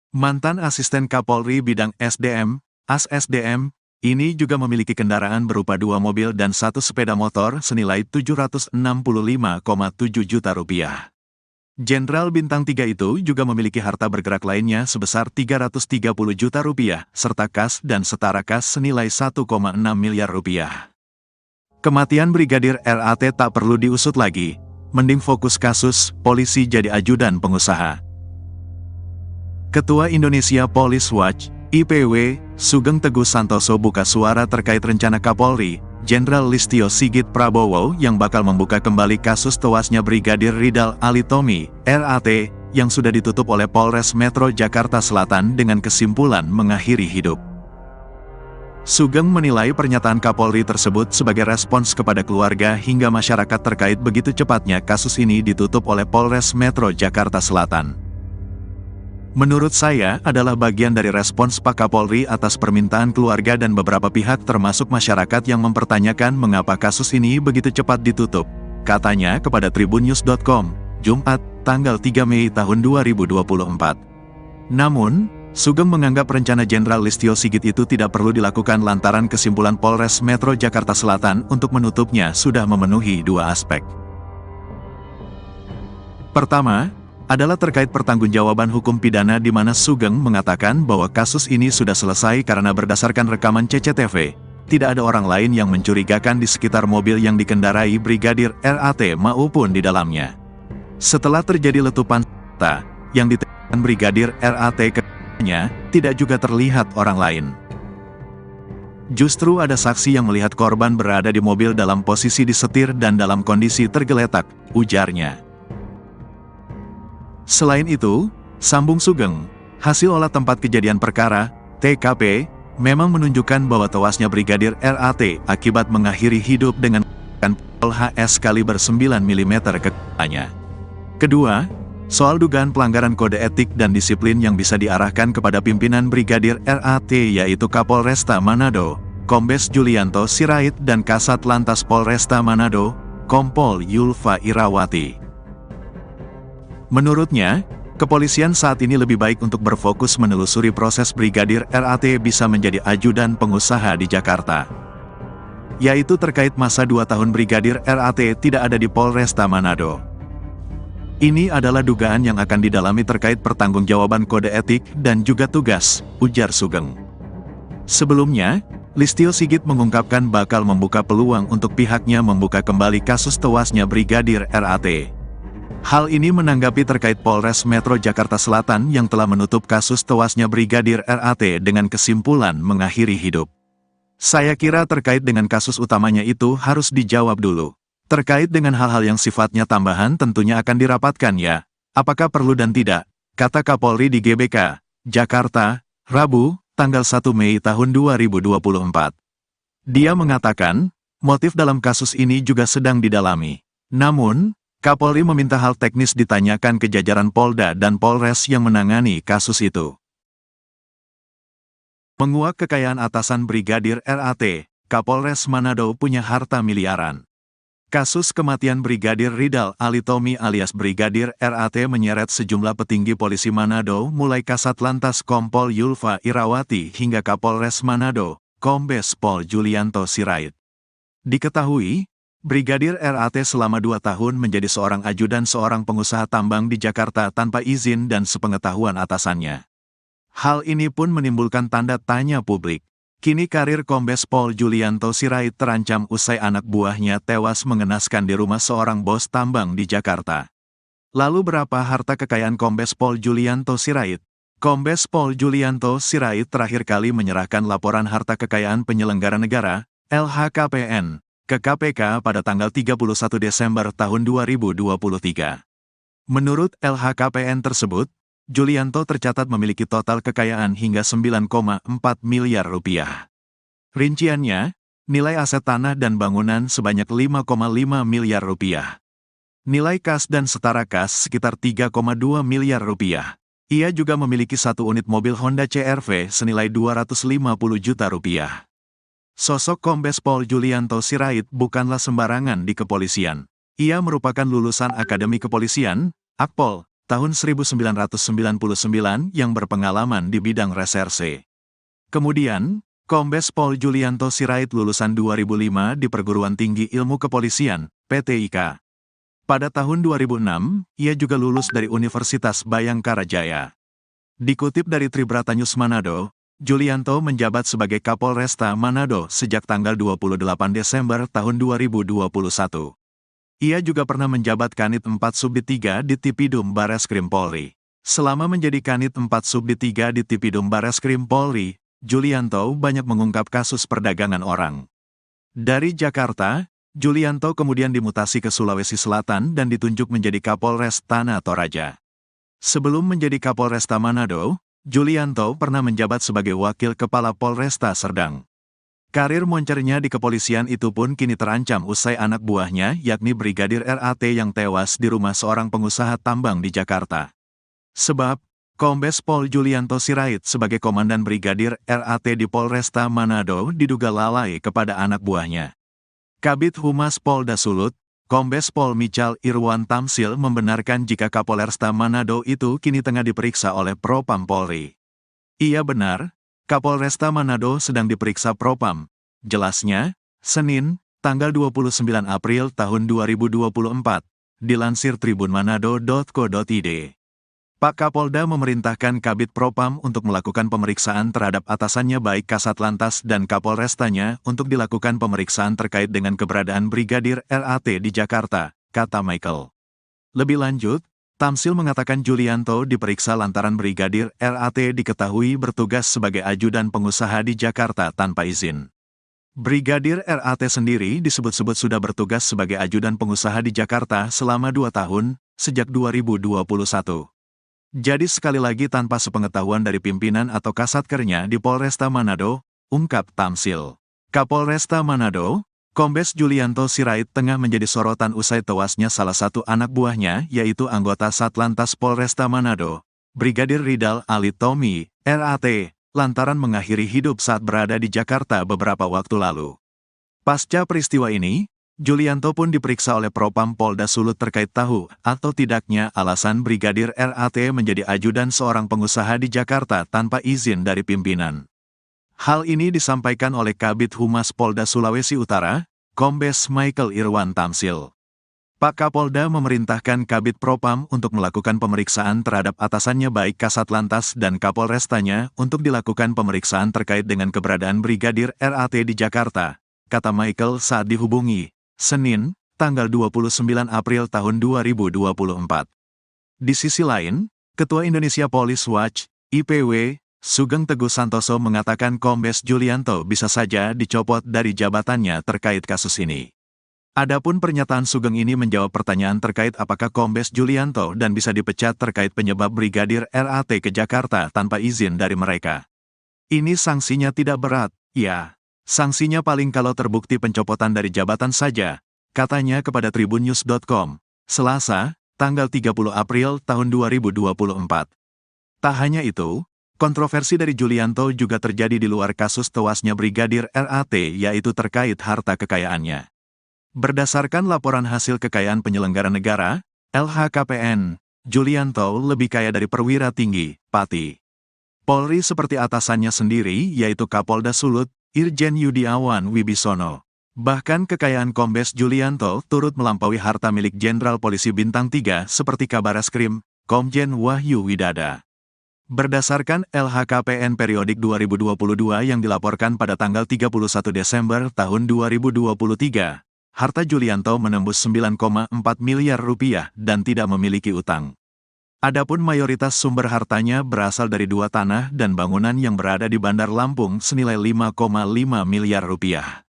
Mantan Asisten Kapolri Bidang SDM, AS-SDM, ini juga memiliki kendaraan berupa 2 mobil dan 1 sepeda motor senilai 765,7 juta rupiah. Jenderal Bintang 3 itu juga memiliki harta bergerak lainnya sebesar 330 juta rupiah, serta kas dan setara kas senilai 1,6 miliar rupiah. Kematian Brigadir RAT tak perlu diusut lagi, mending fokus kasus, polisi jadi ajudan pengusaha. Ketua Indonesia Police Watch, IPW, Sugeng Teguh Santoso buka suara terkait rencana Kapolri, Jenderal Listio Sigit Prabowo yang bakal membuka kembali kasus tewasnya Brigadir Ridal Alitomi, RAT, yang sudah ditutup oleh Polres Metro Jakarta Selatan dengan kesimpulan mengakhiri hidup. Sugeng menilai pernyataan Kapolri tersebut sebagai respons kepada keluarga hingga masyarakat terkait begitu cepatnya kasus ini ditutup oleh Polres Metro Jakarta Selatan. Menurut saya adalah bagian dari respons Pak Kapolri atas permintaan keluarga dan beberapa pihak termasuk masyarakat yang mempertanyakan mengapa kasus ini begitu cepat ditutup, katanya kepada tribunnews.com, Jumat, tanggal 3 Mei tahun 2024. Namun, Sugeng menganggap rencana Jenderal Listio Sigit itu tidak perlu dilakukan lantaran kesimpulan Polres Metro Jakarta Selatan untuk menutupnya sudah memenuhi 2 aspek. Pertama, adalah terkait pertanggungjawaban hukum pidana di mana Sugeng mengatakan bahwa kasus ini sudah selesai karena berdasarkan rekaman CCTV, tidak ada orang lain yang mencurigakan di sekitar mobil yang dikendarai Brigadir RAT maupun di dalamnya. Setelah terjadi letupan senjata yang ditembakkan Brigadir RAT ke-nya, tidak juga terlihat orang lain. Justru ada saksi yang melihat korban berada di mobil dalam posisi disetir dan dalam kondisi tergeletak, ujarnya. Selain itu, sambung Sugeng, hasil olah tempat kejadian perkara, TKP, memang menunjukkan bahwa tewasnya Brigadir RAT akibat mengakhiri hidup dengan pistol HS kaliber 9 mm ke kepalanya. Kedua, soal dugaan pelanggaran kode etik dan disiplin yang bisa diarahkan kepada pimpinan Brigadir RAT yaitu Kapolresta Manado, Kombes Julianto Sirait dan Kasat Lantas Polresta Manado, Kompol Yulfa Irawati. Menurutnya, kepolisian saat ini lebih baik untuk berfokus menelusuri proses Brigadir RAT bisa menjadi ajudan pengusaha di Jakarta. Yaitu terkait masa 2 tahun Brigadir RAT tidak ada di Polresta Manado. Ini adalah dugaan yang akan didalami terkait pertanggungjawaban kode etik dan juga tugas, ujar Sugeng. Sebelumnya, Listio Sigit mengungkapkan bakal membuka peluang untuk pihaknya membuka kembali kasus tewasnya Brigadir RAT. Hal ini menanggapi terkait Polres Metro Jakarta Selatan yang telah menutup kasus tewasnya Brigadir RAT dengan kesimpulan mengakhiri hidup. Saya kira terkait dengan kasus utamanya itu harus dijawab dulu. Terkait dengan hal-hal yang sifatnya tambahan tentunya akan dirapatkan ya, apakah perlu dan tidak, kata Kapolri di GBK, Jakarta, Rabu, tanggal 1 Mei tahun 2024. Dia mengatakan, motif dalam kasus ini juga sedang didalami. Namun, Kapolri meminta hal teknis ditanyakan ke jajaran Polda dan Polres yang menangani kasus itu. Menguak kekayaan atasan Brigadir RAT, Kapolres Manado punya harta miliaran. Kasus kematian Brigadir Ridal Alitomi alias Brigadir RAT menyeret sejumlah petinggi polisi Manado mulai Kasat Lantas Kompol Yulfa Irawati hingga Kapolres Manado, Kombes Pol Julianto Sirait. Diketahui, Brigadir RAT selama 2 tahun menjadi seorang ajudan seorang pengusaha tambang di Jakarta tanpa izin dan sepengetahuan atasannya. Hal ini pun menimbulkan tanda tanya publik. Kini karir Kombes Pol Julianto Sirait terancam usai anak buahnya tewas mengenaskan di rumah seorang bos tambang di Jakarta. Lalu berapa harta kekayaan Kombes Pol Julianto Sirait? Kombes Pol Julianto Sirait terakhir kali menyerahkan laporan harta kekayaan penyelenggara negara, LHKPN, ke KPK pada tanggal 31 Desember tahun 2023. Menurut LHKPN tersebut, Julianto tercatat memiliki total kekayaan hingga 9,4 miliar rupiah. Rinciannya, nilai aset tanah dan bangunan sebanyak 5,5 miliar rupiah. Nilai kas dan setara kas sekitar 3,2 miliar rupiah. Ia juga memiliki satu unit mobil Honda CR-V senilai 250 juta rupiah. Sosok Kombes Pol Julianto Sirait bukanlah sembarangan di kepolisian. Ia merupakan lulusan Akademi Kepolisian, Akpol, tahun 1999 yang berpengalaman di bidang reserse. Kemudian, Kombes Pol Julianto Sirait lulusan 2005 di Perguruan Tinggi Ilmu Kepolisian, PTIK. Pada tahun 2006, ia juga lulus dari Universitas Bhayangkara Jaya. Dikutip dari Tribrata News Manado, Julianto menjabat sebagai Kapolresta Manado sejak tanggal 28 Desember tahun 2021. Ia juga pernah menjabat Kanit 4 Subdit 3 di Tipidum Bareskrim Polri. Selama menjadi Kanit 4 Subdit 3 di Tipidum Bareskrim Polri, Julianto banyak mengungkap kasus perdagangan orang. Dari Jakarta, Julianto kemudian dimutasi ke Sulawesi Selatan dan ditunjuk menjadi Kapolres Tanah Toraja. Sebelum menjadi Kapolresta Manado, Julianto pernah menjabat sebagai Wakil Kepala Polresta Serdang. Karir moncernya di kepolisian itu pun kini terancam usai anak buahnya yakni Brigadir RAT yang tewas di rumah seorang pengusaha tambang di Jakarta. Sebab, Kombes Pol Julianto Sirait sebagai Komandan Brigadir RAT di Polresta Manado diduga lalai kepada anak buahnya. Kabid Humas Polda Sulut, Kombes Pol Michal Irwan Tamsil membenarkan jika Kapolresta Manado itu kini tengah diperiksa oleh Propam Polri. Iya benar, Kapolresta Manado sedang diperiksa Propam. Jelasnya, Senin, tanggal 29 April tahun 2024, dilansir tribunmanado.co.id. Pak Kapolda memerintahkan Kabid Propam untuk melakukan pemeriksaan terhadap atasannya baik Kasat Lantas dan Kapolrestanya untuk dilakukan pemeriksaan terkait dengan keberadaan Brigadir RAT di Jakarta, kata Michael. Lebih lanjut, Tamsil mengatakan Julianto diperiksa lantaran Brigadir RAT diketahui bertugas sebagai ajudan pengusaha di Jakarta tanpa izin. Brigadir RAT sendiri disebut-sebut sudah bertugas sebagai ajudan pengusaha di Jakarta selama 2 tahun, sejak 2021. Jadi sekali lagi tanpa sepengetahuan dari pimpinan atau kasatkernya di Polresta Manado, ungkap Tamsil. Kapolresta Manado, Kombes Julianto Sirait tengah menjadi sorotan usai tewasnya salah satu anak buahnya yaitu anggota Satlantas Polresta Manado, Brigadir Ridal Alitomi, RAT, lantaran mengakhiri hidup saat berada di Jakarta beberapa waktu lalu. Pasca peristiwa ini, Julianto pun diperiksa oleh Propam Polda Sulut terkait tahu atau tidaknya alasan Brigadir RAT menjadi ajudan seorang pengusaha di Jakarta tanpa izin dari pimpinan. Hal ini disampaikan oleh Kabid Humas Polda Sulawesi Utara, Kombes Michael Irwan Tamsil. Pak Kapolda memerintahkan Kabid Propam untuk melakukan pemeriksaan terhadap atasannya baik Kasat Lantas dan Kapolrestanya untuk dilakukan pemeriksaan terkait dengan keberadaan Brigadir RAT di Jakarta, kata Michael saat dihubungi, Senin, tanggal 29 April tahun 2024. Di sisi lain, Ketua Indonesia Police Watch, IPW, Sugeng Teguh Santoso mengatakan Kombes Julianto bisa saja dicopot dari jabatannya terkait kasus ini. Adapun pernyataan Sugeng ini menjawab pertanyaan terkait apakah Kombes Julianto dan bisa dipecat terkait penyebab Brigadir RAT ke Jakarta tanpa izin dari mereka. Ini sanksinya tidak berat, ya. Sanksinya paling kalau terbukti pencopotan dari jabatan saja, katanya kepada tribunnews.com, Selasa, tanggal 30 April tahun 2024. Tak hanya itu, kontroversi dari Julianto juga terjadi di luar kasus tewasnya Brigadir RAT yaitu terkait harta kekayaannya. Berdasarkan laporan hasil kekayaan penyelenggara negara, LHKPN, Julianto lebih kaya dari perwira tinggi, Pati Polri seperti atasannya sendiri yaitu Kapolda Sulut, Irjen Yudiawan Wibisono. Bahkan kekayaan Kombes Julianto turut melampaui harta milik Jenderal Polisi Bintang 3 seperti Kabareskrim, Komjen Wahyu Widada. Berdasarkan LHKPN periodik 2022 yang dilaporkan pada tanggal 31 Desember tahun 2023, harta Julianto menembus 9,4 miliar rupiah dan tidak memiliki utang. Adapun mayoritas sumber hartanya berasal dari 2 tanah dan bangunan yang berada di Bandar Lampung senilai 5,5 miliar rupiah.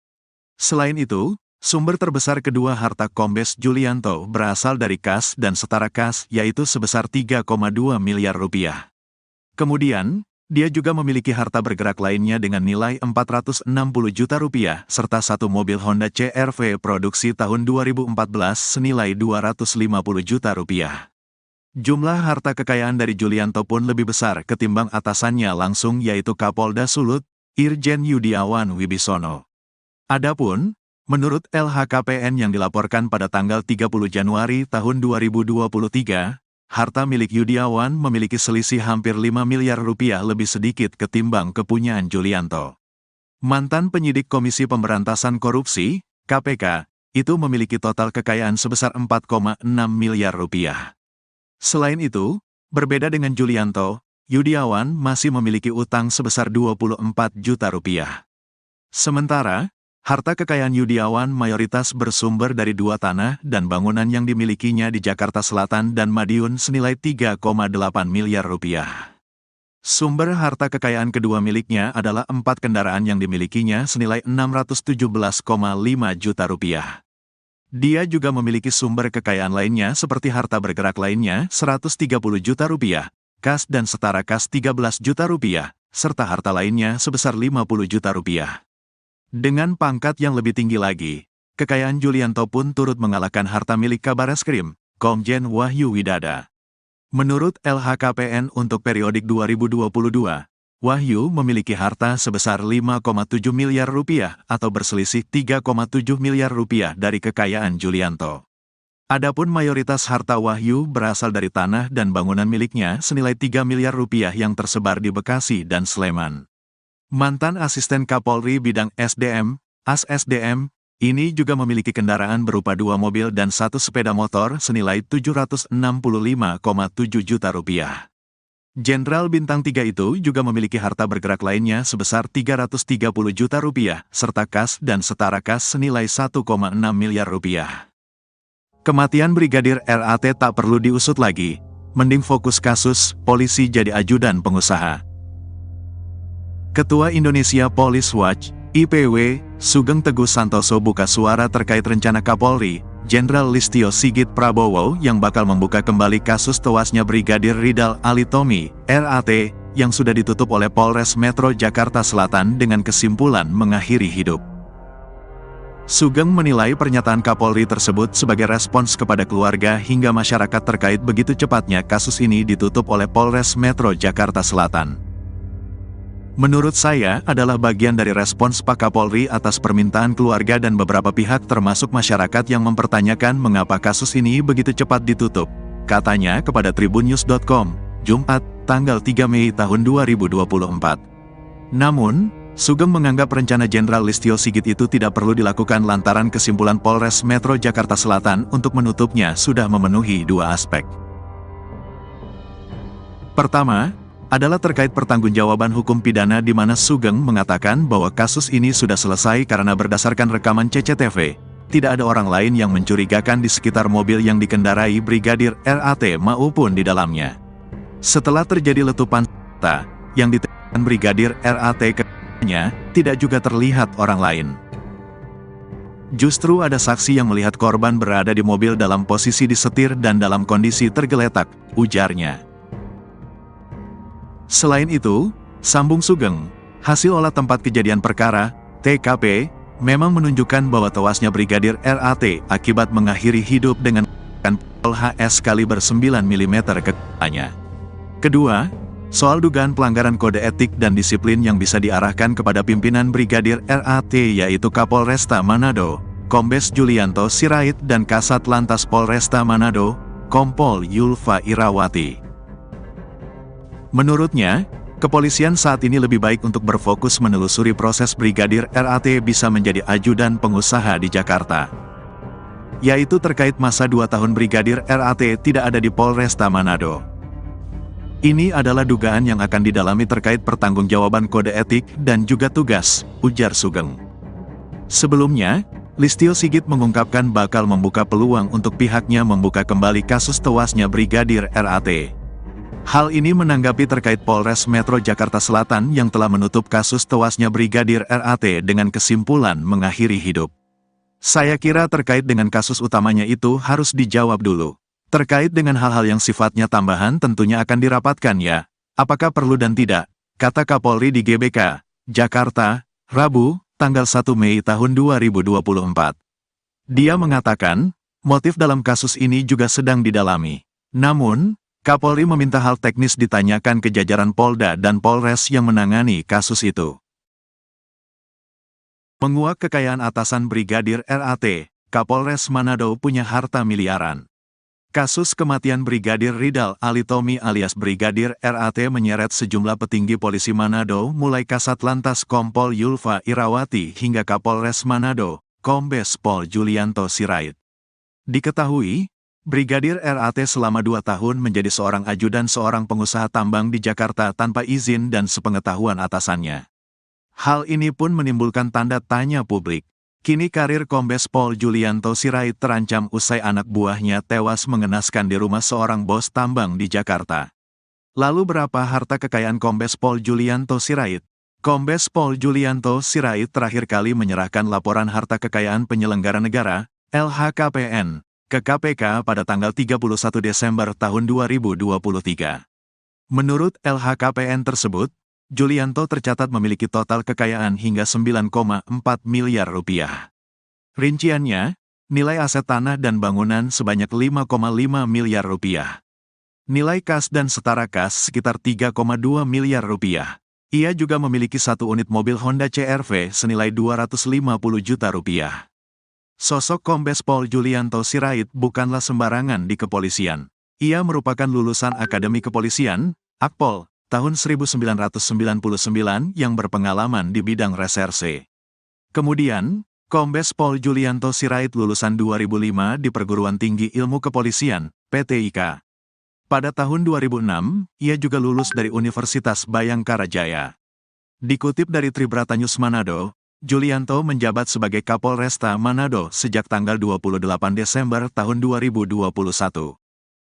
Selain itu, Sumber terbesar kedua harta Kombes Julianto berasal dari kas dan setara kas, yaitu sebesar 3,2 miliar rupiah. Kemudian, dia juga memiliki harta bergerak lainnya dengan nilai 460 juta rupiah, serta satu mobil Honda CR-V produksi tahun 2014 senilai 250 juta rupiah. Jumlah harta kekayaan dari Julianto pun lebih besar ketimbang atasannya langsung, yaitu Kapolda Sulut, Irjen Yudiawan Wibisono. Adapun, menurut LHKPN yang dilaporkan pada tanggal 30 Januari tahun 2023, harta milik Yudiawan memiliki selisih hampir 5 miliar rupiah lebih sedikit ketimbang kepunyaan Julianto. Mantan penyidik Komisi Pemberantasan Korupsi, KPK, itu memiliki total kekayaan sebesar 4,6 miliar rupiah. Selain itu, berbeda dengan Julianto, Yudiawan masih memiliki utang sebesar 24 juta rupiah. Sementara, harta kekayaan Yudiawan mayoritas bersumber dari dua tanah dan bangunan yang dimilikinya di Jakarta Selatan dan Madiun senilai 3,8 miliar rupiah. Sumber harta kekayaan kedua miliknya adalah 4 kendaraan yang dimilikinya senilai 617,5 juta rupiah. Dia juga memiliki sumber kekayaan lainnya seperti harta bergerak lainnya 130 juta rupiah, kas dan setara kas 13 juta rupiah, serta harta lainnya sebesar 50 juta rupiah. Dengan pangkat yang lebih tinggi lagi, kekayaan Julianto pun turut mengalahkan harta milik Kabareskrim, Komjen Wahyu Widada. Menurut LHKPN untuk periodik 2022, Wahyu memiliki harta sebesar 5,7 miliar rupiah atau berselisih 3,7 miliar rupiah dari kekayaan Julianto. Adapun mayoritas harta Wahyu berasal dari tanah dan bangunan miliknya senilai 3 miliar rupiah yang tersebar di Bekasi dan Sleman. Mantan Asisten Kapolri Bidang SDM, AS-SDM, ini juga memiliki kendaraan berupa 2 mobil dan 1 sepeda motor senilai 765,7 juta rupiah. Jenderal Bintang 3 itu juga memiliki harta bergerak lainnya sebesar 330 juta rupiah, serta kas dan setara kas senilai 1,6 miliar rupiah. Kematian Brigadir RAT tak perlu diusut lagi, mending fokus kasus, polisi jadi ajudan pengusaha. Ketua Indonesia Police Watch, IPW, Sugeng Teguh Santoso buka suara terkait rencana Kapolri, Jenderal Listio Sigit Prabowo yang bakal membuka kembali kasus tewasnya Brigadir Ridal Alitomi, RAT, yang sudah ditutup oleh Polres Metro Jakarta Selatan dengan kesimpulan mengakhiri hidup. Sugeng menilai pernyataan Kapolri tersebut sebagai respons kepada keluarga hingga masyarakat terkait begitu cepatnya kasus ini ditutup oleh Polres Metro Jakarta Selatan. Menurut saya adalah bagian dari respons Pak Kapolri atas permintaan keluarga dan beberapa pihak termasuk masyarakat yang mempertanyakan mengapa kasus ini begitu cepat ditutup, katanya kepada tribunnews.com, Jumat, tanggal 3 Mei tahun 2024. Namun, Sugeng menganggap rencana Jenderal Listio Sigit itu tidak perlu dilakukan lantaran kesimpulan Polres Metro Jakarta Selatan untuk menutupnya sudah memenuhi 2 aspek. Pertama, adalah terkait pertanggungjawaban hukum pidana di mana Sugeng mengatakan bahwa kasus ini sudah selesai karena berdasarkan rekaman CCTV, tidak ada orang lain yang mencurigakan di sekitar mobil yang dikendarai Brigadir RAT maupun di dalamnya. Setelah terjadi letupan senjata yang ditembakkan Brigadir RAT ke-nya, tidak juga terlihat orang lain. Justru ada saksi yang melihat korban berada di mobil dalam posisi disetir dan dalam kondisi tergeletak, ujarnya. Selain itu, sambung Sugeng, hasil olah tempat kejadian perkara, TKP, memang menunjukkan bahwa tewasnya Brigadir RAT akibat mengakhiri hidup dengan pistol HS kaliber 9 mm ke kepalanya. Kedua, soal dugaan pelanggaran kode etik dan disiplin yang bisa diarahkan kepada pimpinan Brigadir RAT yaitu Kapolresta Manado, Kombes Julianto Sirait dan Kasat Lantas Polresta Manado, Kompol Yulfa Irawati. Menurutnya, kepolisian saat ini lebih baik untuk berfokus menelusuri proses Brigadir RAT bisa menjadi ajudan pengusaha di Jakarta. Yaitu terkait masa 2 tahun Brigadir RAT tidak ada di Polresta Manado. Ini adalah dugaan yang akan didalami terkait pertanggungjawaban kode etik dan juga tugas, ujar Sugeng. Sebelumnya, Listio Sigit mengungkapkan bakal membuka peluang untuk pihaknya membuka kembali kasus tewasnya Brigadir RAT. Hal ini menanggapi terkait Polres Metro Jakarta Selatan yang telah menutup kasus tewasnya Brigadir RAT dengan kesimpulan mengakhiri hidup. Saya kira terkait dengan kasus utamanya itu harus dijawab dulu. Terkait dengan hal-hal yang sifatnya tambahan tentunya akan dirapatkan ya. Apakah perlu dan tidak? Kata Kapolri di GBK, Jakarta, Rabu, tanggal 1 Mei tahun 2024. Dia mengatakan, motif dalam kasus ini juga sedang didalami. Namun, Kapolri meminta hal teknis ditanyakan ke jajaran Polda dan Polres yang menangani kasus itu. Menguak kekayaan atasan Brigadir RAT, Kapolres Manado punya harta miliaran. Kasus kematian Brigadir Ridal Alitomi alias Brigadir RAT menyeret sejumlah petinggi polisi Manado mulai Kasat Lantas Kompol Yulfa Irawati hingga Kapolres Manado, Kombes Pol Julianto Sirait. Diketahui, Brigadir RAT selama 2 tahun menjadi seorang ajudan seorang pengusaha tambang di Jakarta tanpa izin dan sepengetahuan atasannya. Hal ini pun menimbulkan tanda tanya publik. Kini karir Kombes Pol Julianto Sirait terancam usai anak buahnya tewas mengenaskan di rumah seorang bos tambang di Jakarta. Lalu berapa harta kekayaan Kombes Pol Julianto Sirait? Kombes Pol Julianto Sirait terakhir kali menyerahkan laporan harta kekayaan penyelenggara negara, LHKPN, ke KPK pada tanggal 31 Desember tahun 2023. Menurut LHKPN tersebut, Julianto tercatat memiliki total kekayaan hingga 9,4 miliar rupiah. Rinciannya, nilai aset tanah dan bangunan sebanyak 5,5 miliar rupiah. Nilai kas dan setara kas sekitar 3,2 miliar rupiah. Ia juga memiliki 1 unit mobil Honda CR-V senilai 250 juta rupiah. Sosok Kombes Pol Julianto Sirait bukanlah sembarangan di kepolisian. Ia merupakan lulusan Akademi Kepolisian, Akpol, tahun 1999 yang berpengalaman di bidang reserse. Kemudian, Kombes Pol Julianto Sirait lulusan 2005 di Perguruan Tinggi Ilmu Kepolisian, PTIK. Pada tahun 2006, ia juga lulus dari Universitas Bayangkara Jaya. Dikutip dari Tribrata News Manado, Julianto menjabat sebagai Kapolresta Manado sejak tanggal 28 Desember tahun 2021.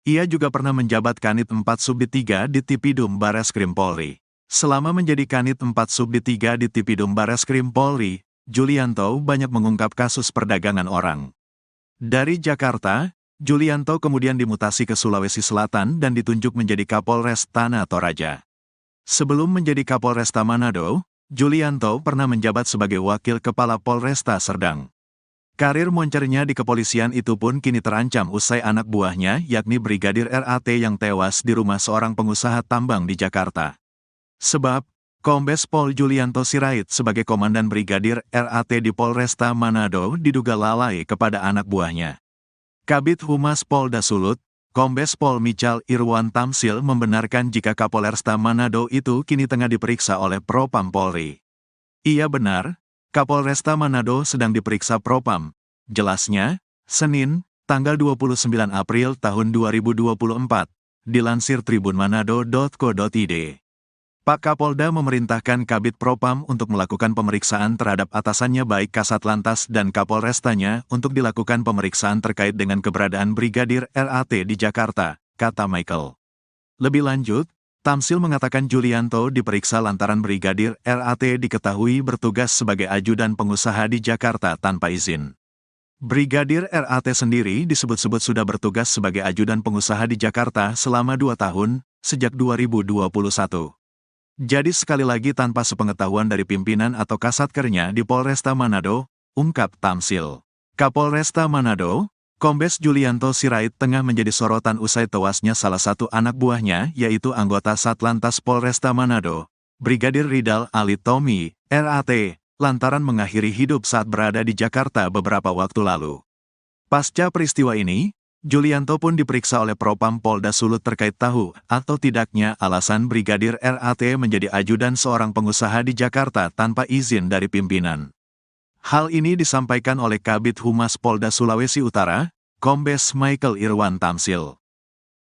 Ia juga pernah menjabat Kanit 4 Subdit 3 di Tipidum Bareskrim Polri. Selama menjadi Kanit 4 Subdit 3 di Tipidum Bareskrim Polri, Julianto banyak mengungkap kasus perdagangan orang. Dari Jakarta, Julianto kemudian dimutasi ke Sulawesi Selatan dan ditunjuk menjadi Kapolres Tanah Toraja. Sebelum menjadi Kapolresta Manado, Julianto pernah menjabat sebagai Wakil Kepala Polresta Serdang. Karir moncernya di kepolisian itu pun kini terancam usai anak buahnya yakni Brigadir RAT yang tewas di rumah seorang pengusaha tambang di Jakarta. Sebab, Kombes Pol Julianto Sirait sebagai Komandan Brigadir RAT di Polresta Manado diduga lalai kepada anak buahnya. Kabid Humas Polda Sulut, Kombes Pol Michal Irwan Tamsil membenarkan jika Kapolresta Manado itu kini tengah diperiksa oleh Propam Polri. Iya benar, Kapolresta Manado sedang diperiksa Propam. Jelasnya, Senin, tanggal 29 April tahun 2024, dilansir tribunmanado.co.id. Pak Kapolda memerintahkan Kabid Propam untuk melakukan pemeriksaan terhadap atasannya baik Kasat Lantas dan Kapolrestanya untuk dilakukan pemeriksaan terkait dengan keberadaan Brigadir RAT di Jakarta, kata Michael. Lebih lanjut, Tamsil mengatakan Julianto diperiksa lantaran Brigadir RAT diketahui bertugas sebagai ajudan pengusaha di Jakarta tanpa izin. Brigadir RAT sendiri disebut-sebut sudah bertugas sebagai ajudan pengusaha di Jakarta selama 2 tahun, sejak 2021. Jadi sekali lagi tanpa sepengetahuan dari pimpinan atau kasatkernya di Polresta Manado, ungkap Tamsil. Kapolresta Manado, Kombes Julianto Sirait tengah menjadi sorotan usai tewasnya salah satu anak buahnya yaitu anggota Satlantas Polresta Manado, Brigadir Ridal Alitomi, RAT, lantaran mengakhiri hidup saat berada di Jakarta beberapa waktu lalu. Pasca peristiwa ini, Julianto pun diperiksa oleh Propam Polda Sulut terkait tahu atau tidaknya alasan Brigadir RAT menjadi ajudan seorang pengusaha di Jakarta tanpa izin dari pimpinan. Hal ini disampaikan oleh Kabid Humas Polda Sulawesi Utara, Kombes Michael Irwan Tamsil.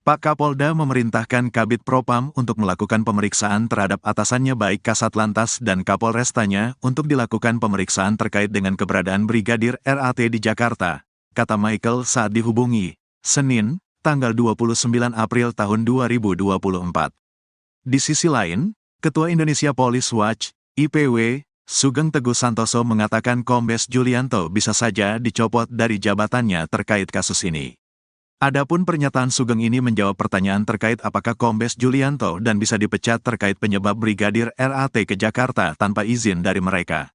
Pak Kapolda memerintahkan Kabid Propam untuk melakukan pemeriksaan terhadap atasannya baik Kasat Lantas dan Kapolrestanya untuk dilakukan pemeriksaan terkait dengan keberadaan Brigadir RAT di Jakarta, kata Michael saat dihubungi, Senin, tanggal 29 April tahun 2024. Di sisi lain, Ketua Indonesia Police Watch, IPW, Sugeng Teguh Santoso mengatakan Kombes Julianto bisa saja dicopot dari jabatannya terkait kasus ini. Adapun pernyataan Sugeng ini menjawab pertanyaan terkait apakah Kombes Julianto dan bisa dipecat terkait penyebab Brigadir RAT ke Jakarta tanpa izin dari mereka.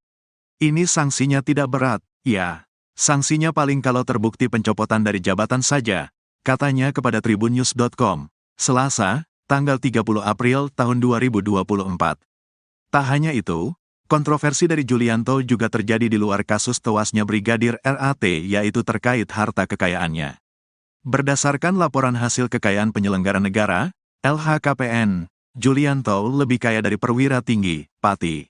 Ini sanksinya tidak berat, ya. Sanksinya paling kalau terbukti pencopotan dari jabatan saja, katanya kepada tribunnews.com, Selasa, tanggal 30 April tahun 2024. Tak hanya itu, kontroversi dari Julianto juga terjadi di luar kasus tewasnya Brigadir RAT yaitu terkait harta kekayaannya. Berdasarkan laporan hasil kekayaan penyelenggara negara, LHKPN, Julianto lebih kaya dari perwira tinggi, Pati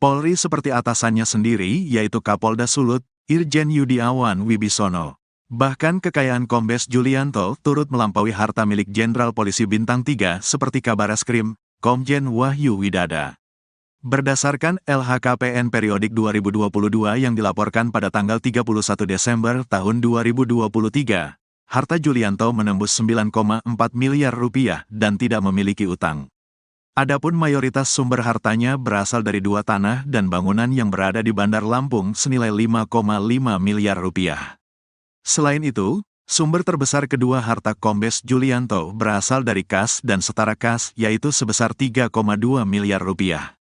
Polri seperti atasannya sendiri yaitu Kapolda Sulut, Irjen Yudiawan Wibisono. Bahkan kekayaan Kombes Julianto turut melampaui harta milik Jenderal Polisi Bintang 3 seperti Kabareskrim, Komjen Wahyu Widada. Berdasarkan LHKPN periodik 2022 yang dilaporkan pada tanggal 31 Desember tahun 2023, harta Julianto menembus 9,4 miliar rupiah dan tidak memiliki utang. Adapun mayoritas sumber hartanya berasal dari 2 tanah dan bangunan yang berada di Bandar Lampung senilai 5,5 miliar rupiah. Selain itu, sumber terbesar kedua harta Kombes Julianto berasal dari kas dan setara kas yaitu sebesar 3,2 miliar rupiah.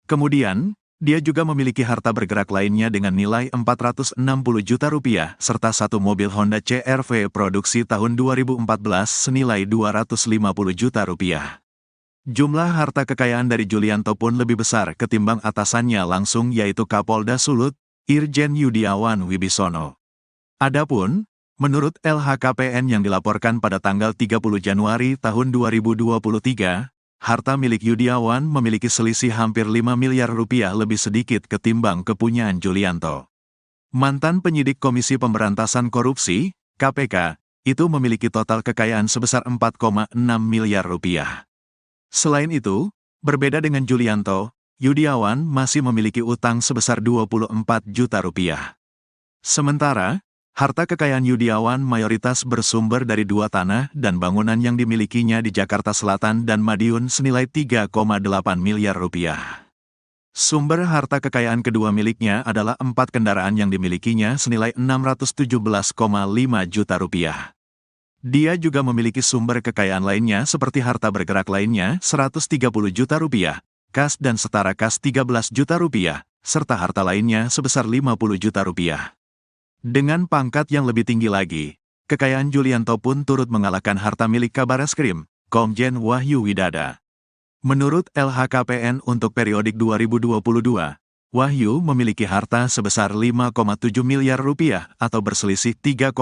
Kemudian, dia juga memiliki harta bergerak lainnya dengan nilai 460 juta rupiah serta satu mobil Honda CR-V produksi tahun 2014 senilai 250 juta rupiah. Jumlah harta kekayaan dari Julianto pun lebih besar ketimbang atasannya langsung yaitu Kapolda Sulut, Irjen Yudiawan Wibisono. Adapun, menurut LHKPN yang dilaporkan pada tanggal 30 Januari tahun 2023, harta milik Yudiawan memiliki selisih hampir 5 miliar rupiah lebih sedikit ketimbang kepunyaan Julianto. Mantan penyidik Komisi Pemberantasan Korupsi, KPK, itu memiliki total kekayaan sebesar 4,6 miliar rupiah. Selain itu, berbeda dengan Julianto, Yudiawan masih memiliki utang sebesar 24 juta rupiah. Sementara, harta kekayaan Yudiawan mayoritas bersumber dari 2 tanah dan bangunan yang dimilikinya di Jakarta Selatan dan Madiun senilai 3,8 miliar rupiah. Sumber harta kekayaan kedua miliknya adalah 4 kendaraan yang dimilikinya senilai 617,5 juta rupiah. Dia juga memiliki sumber kekayaan lainnya seperti harta bergerak lainnya 130 juta rupiah, kas dan setara kas 13 juta rupiah, serta harta lainnya sebesar 50 juta rupiah. Dengan pangkat yang lebih tinggi lagi, kekayaan Julianto pun turut mengalahkan harta milik Kabareskrim, Komjen Wahyu Widada. Menurut LHKPN untuk periodik 2022, Wahyu memiliki harta sebesar 5,7 miliar rupiah atau berselisih 3,7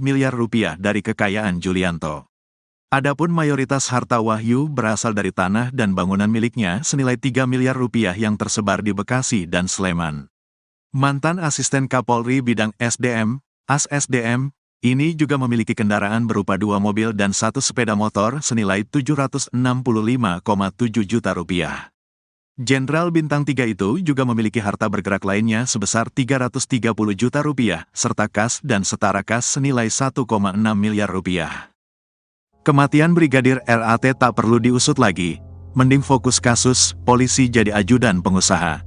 miliar rupiah dari kekayaan Julianto. Adapun mayoritas harta Wahyu berasal dari tanah dan bangunan miliknya senilai 3 miliar rupiah yang tersebar di Bekasi dan Sleman. Mantan asisten Kapolri bidang SDM, AS-SDM, ini juga memiliki kendaraan berupa 2 mobil dan 1 sepeda motor senilai 765,7 juta rupiah. Jenderal Bintang 3 itu juga memiliki harta bergerak lainnya sebesar 330 juta rupiah, serta kas dan setara kas senilai 1,6 miliar rupiah. Kematian Brigadir RAT tak perlu diusut lagi, mending fokus kasus, polisi jadi ajudan pengusaha.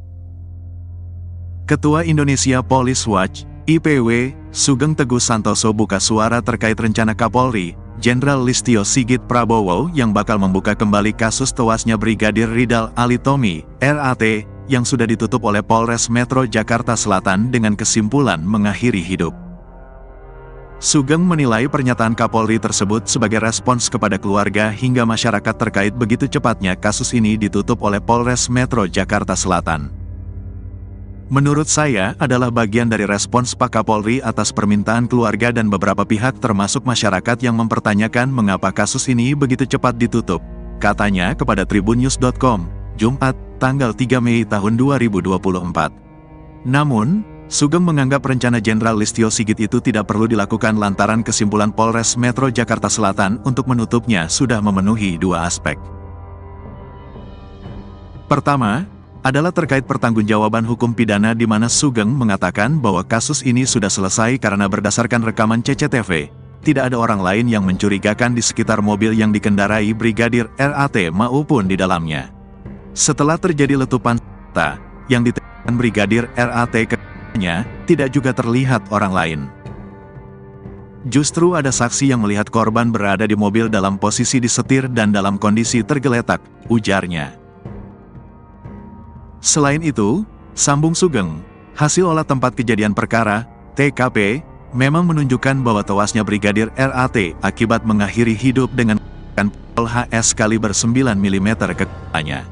Ketua Indonesia Police Watch, IPW, Sugeng Teguh Santoso buka suara terkait rencana Kapolri, Jenderal Listio Sigit Prabowo yang bakal membuka kembali kasus tewasnya Brigadir Ridal Alitomi, RAT, yang sudah ditutup oleh Polres Metro Jakarta Selatan dengan kesimpulan mengakhiri hidup. Sugeng menilai pernyataan Kapolri tersebut sebagai respons kepada keluarga hingga masyarakat terkait begitu cepatnya kasus ini ditutup oleh Polres Metro Jakarta Selatan. Menurut saya adalah bagian dari respons Pak Kapolri atas permintaan keluarga dan beberapa pihak termasuk masyarakat yang mempertanyakan mengapa kasus ini begitu cepat ditutup, katanya kepada tribunnews.com, Jumat, tanggal 3 Mei tahun 2024. Namun, Sugeng menganggap rencana Jenderal Listio Sigit itu tidak perlu dilakukan lantaran kesimpulan Polres Metro Jakarta Selatan untuk menutupnya sudah memenuhi 2 aspek. Pertama, adalah terkait pertanggungjawaban hukum pidana di mana Sugeng mengatakan bahwa kasus ini sudah selesai karena berdasarkan rekaman CCTV, tidak ada orang lain yang mencurigakan di sekitar mobil yang dikendarai Brigadir RAT maupun di dalamnya. Setelah terjadi letupan senjata yang Brigadir RAT kepadanya, tidak juga terlihat orang lain. Justru ada saksi yang melihat korban berada di mobil dalam posisi disetir dan dalam kondisi tergeletak, ujarnya. Selain itu, sambung Sugeng, hasil olah tempat kejadian perkara, TKP, memang menunjukkan bahwa tewasnya Brigadir RAT akibat mengakhiri hidup dengan pistol HS kaliber 9 mm ke kepalanya.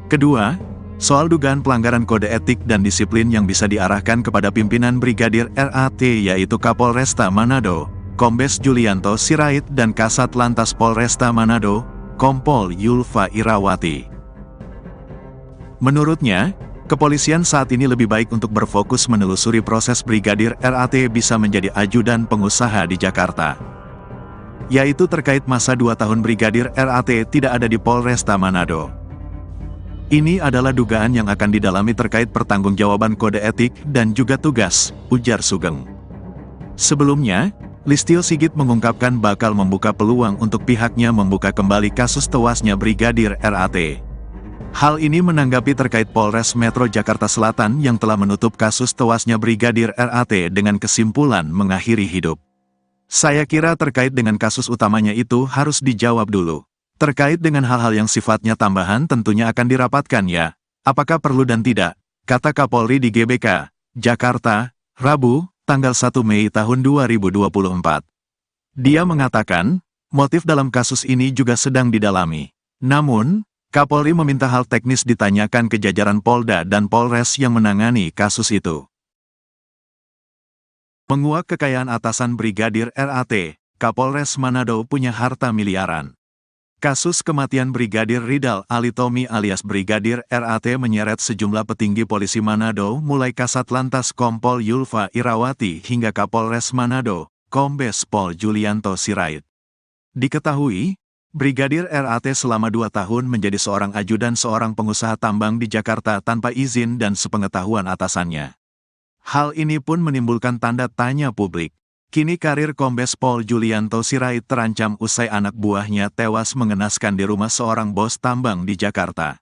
Kedua, soal dugaan pelanggaran kode etik dan disiplin yang bisa diarahkan kepada pimpinan Brigadir RAT yaitu Kapolresta Manado, Kombes Julianto Sirait dan Kasat Lantas Polresta Manado, Kompol Yulfa Irawati. Menurutnya, kepolisian saat ini lebih baik untuk berfokus menelusuri proses Brigadir RAT bisa menjadi ajudan pengusaha di Jakarta. Yaitu terkait masa 2 tahun Brigadir RAT tidak ada di Polresta Manado. Ini adalah dugaan yang akan didalami terkait pertanggungjawaban kode etik dan juga tugas, ujar Sugeng. Sebelumnya, Listio Sigit mengungkapkan bakal membuka peluang untuk pihaknya membuka kembali kasus tewasnya Brigadir RAT. Hal ini menanggapi terkait Polres Metro Jakarta Selatan yang telah menutup kasus tewasnya Brigadir RAT dengan kesimpulan mengakhiri hidup. Saya kira terkait dengan kasus utamanya itu harus dijawab dulu. Terkait dengan hal-hal yang sifatnya tambahan tentunya akan dirapatkan ya. Apakah perlu dan tidak, kata Kapolri di GBK, Jakarta, Rabu, tanggal 1 Mei tahun 2024. Dia mengatakan, motif dalam kasus ini juga sedang didalami. Namun, Kapolri meminta hal teknis ditanyakan ke jajaran Polda dan Polres yang menangani kasus itu. Menguak kekayaan atasan Brigadir RAT, Kapolres Manado punya harta miliaran. Kasus kematian Brigadir Ridal Alitomi alias Brigadir RAT menyeret sejumlah petinggi polisi Manado mulai Kasat Lantas Kompol Yulfa Irawati hingga Kapolres Manado, Kombes Pol Julianto Sirait. Diketahui, Brigadir RAT selama 2 tahun menjadi seorang ajudan seorang pengusaha tambang di Jakarta tanpa izin dan sepengetahuan atasannya. Hal ini pun menimbulkan tanda tanya publik. Kini karir Kombes Pol Julianto Sirait terancam usai anak buahnya tewas mengenaskan di rumah seorang bos tambang di Jakarta.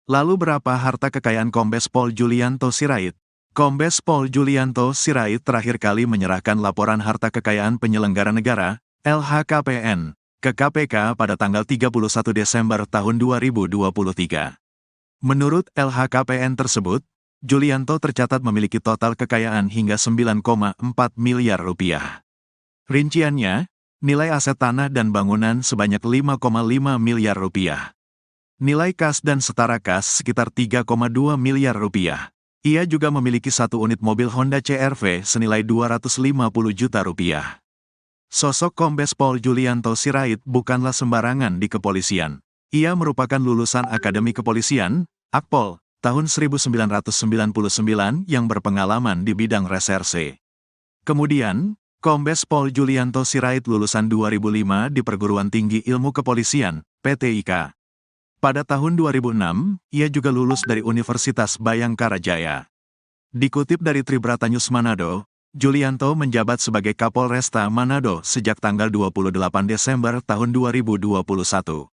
Lalu berapa harta kekayaan Kombes Pol Julianto Sirait? Kombes Pol Julianto Sirait terakhir kali menyerahkan laporan harta kekayaan penyelenggara negara, LHKPN, ke KPK pada tanggal 31 Desember tahun 2023. Menurut LHKPN tersebut, Julianto tercatat memiliki total kekayaan hingga 9,4 miliar rupiah. Rinciannya, nilai aset tanah dan bangunan sebanyak 5,5 miliar rupiah. Nilai kas dan setara kas sekitar 3,2 miliar rupiah. Ia juga memiliki 1 unit mobil Honda CR-V senilai 250 juta rupiah. Sosok Kombes Pol Julianto Sirait bukanlah sembarangan di kepolisian. Ia merupakan lulusan Akademi Kepolisian, Akpol, tahun 1999 yang berpengalaman di bidang reserse. Kemudian, Kombes Pol Julianto Sirait lulusan 2005 di Perguruan Tinggi Ilmu Kepolisian, PTIK. Pada tahun 2006, ia juga lulus dari Universitas Bayangkara Jaya. Dikutip dari Tribrata News Manado, Julianto menjabat sebagai Kapolresta Manado sejak tanggal 28 Desember tahun 2021.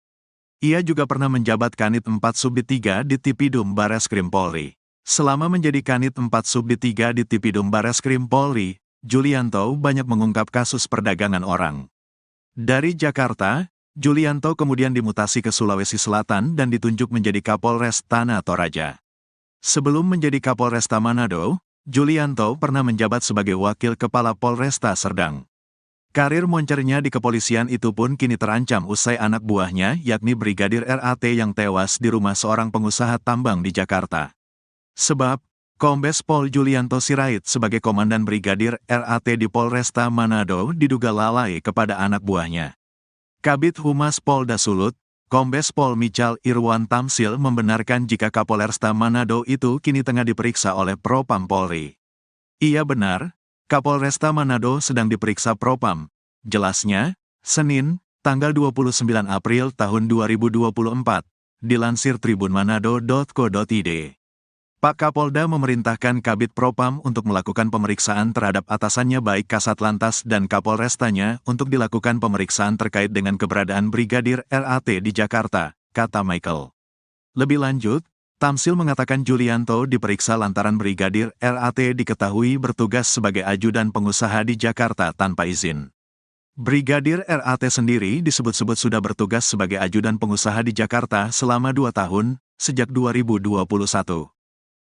Ia juga pernah menjabat Kanit 4 Subdit 3 di Tipidum Bareskrim Polri. Selama menjadi Kanit 4 Subdit 3 di Tipidum Bareskrim Polri, Julianto banyak mengungkap kasus perdagangan orang. Dari Jakarta, Julianto kemudian dimutasi ke Sulawesi Selatan dan ditunjuk menjadi Kapolres Tanah Toraja. Sebelum menjadi Kapolresta Manado, Julianto pernah menjabat sebagai Wakil Kepala Polresta Serdang. Karir moncernya di kepolisian itu pun kini terancam usai anak buahnya yakni Brigadir RAT yang tewas di rumah seorang pengusaha tambang di Jakarta. Sebab, Kombes Pol Julianto Sirait sebagai Komandan Brigadir RAT di Polresta Manado diduga lalai kepada anak buahnya. Kabid Humas Polda Sulut, Kombes Pol Michal Irwan Tamsil membenarkan jika Kapolresta Manado itu kini tengah diperiksa oleh Propam Polri. Iya benar, Kapolresta Manado sedang diperiksa Propam. Jelasnya, Senin, tanggal 29 April tahun 2024, dilansir tribunmanado.co.id. Pak Kapolda memerintahkan Kabid Propam untuk melakukan pemeriksaan terhadap atasannya baik Kasat Lantas dan Kapolrestanya untuk dilakukan pemeriksaan terkait dengan keberadaan Brigadir RAT di Jakarta, kata Michael. Lebih lanjut, Tamsil mengatakan Julianto diperiksa lantaran Brigadir RAT diketahui bertugas sebagai ajudan pengusaha di Jakarta tanpa izin. Brigadir RAT sendiri disebut-sebut sudah bertugas sebagai ajudan pengusaha di Jakarta selama 2 tahun, sejak 2021.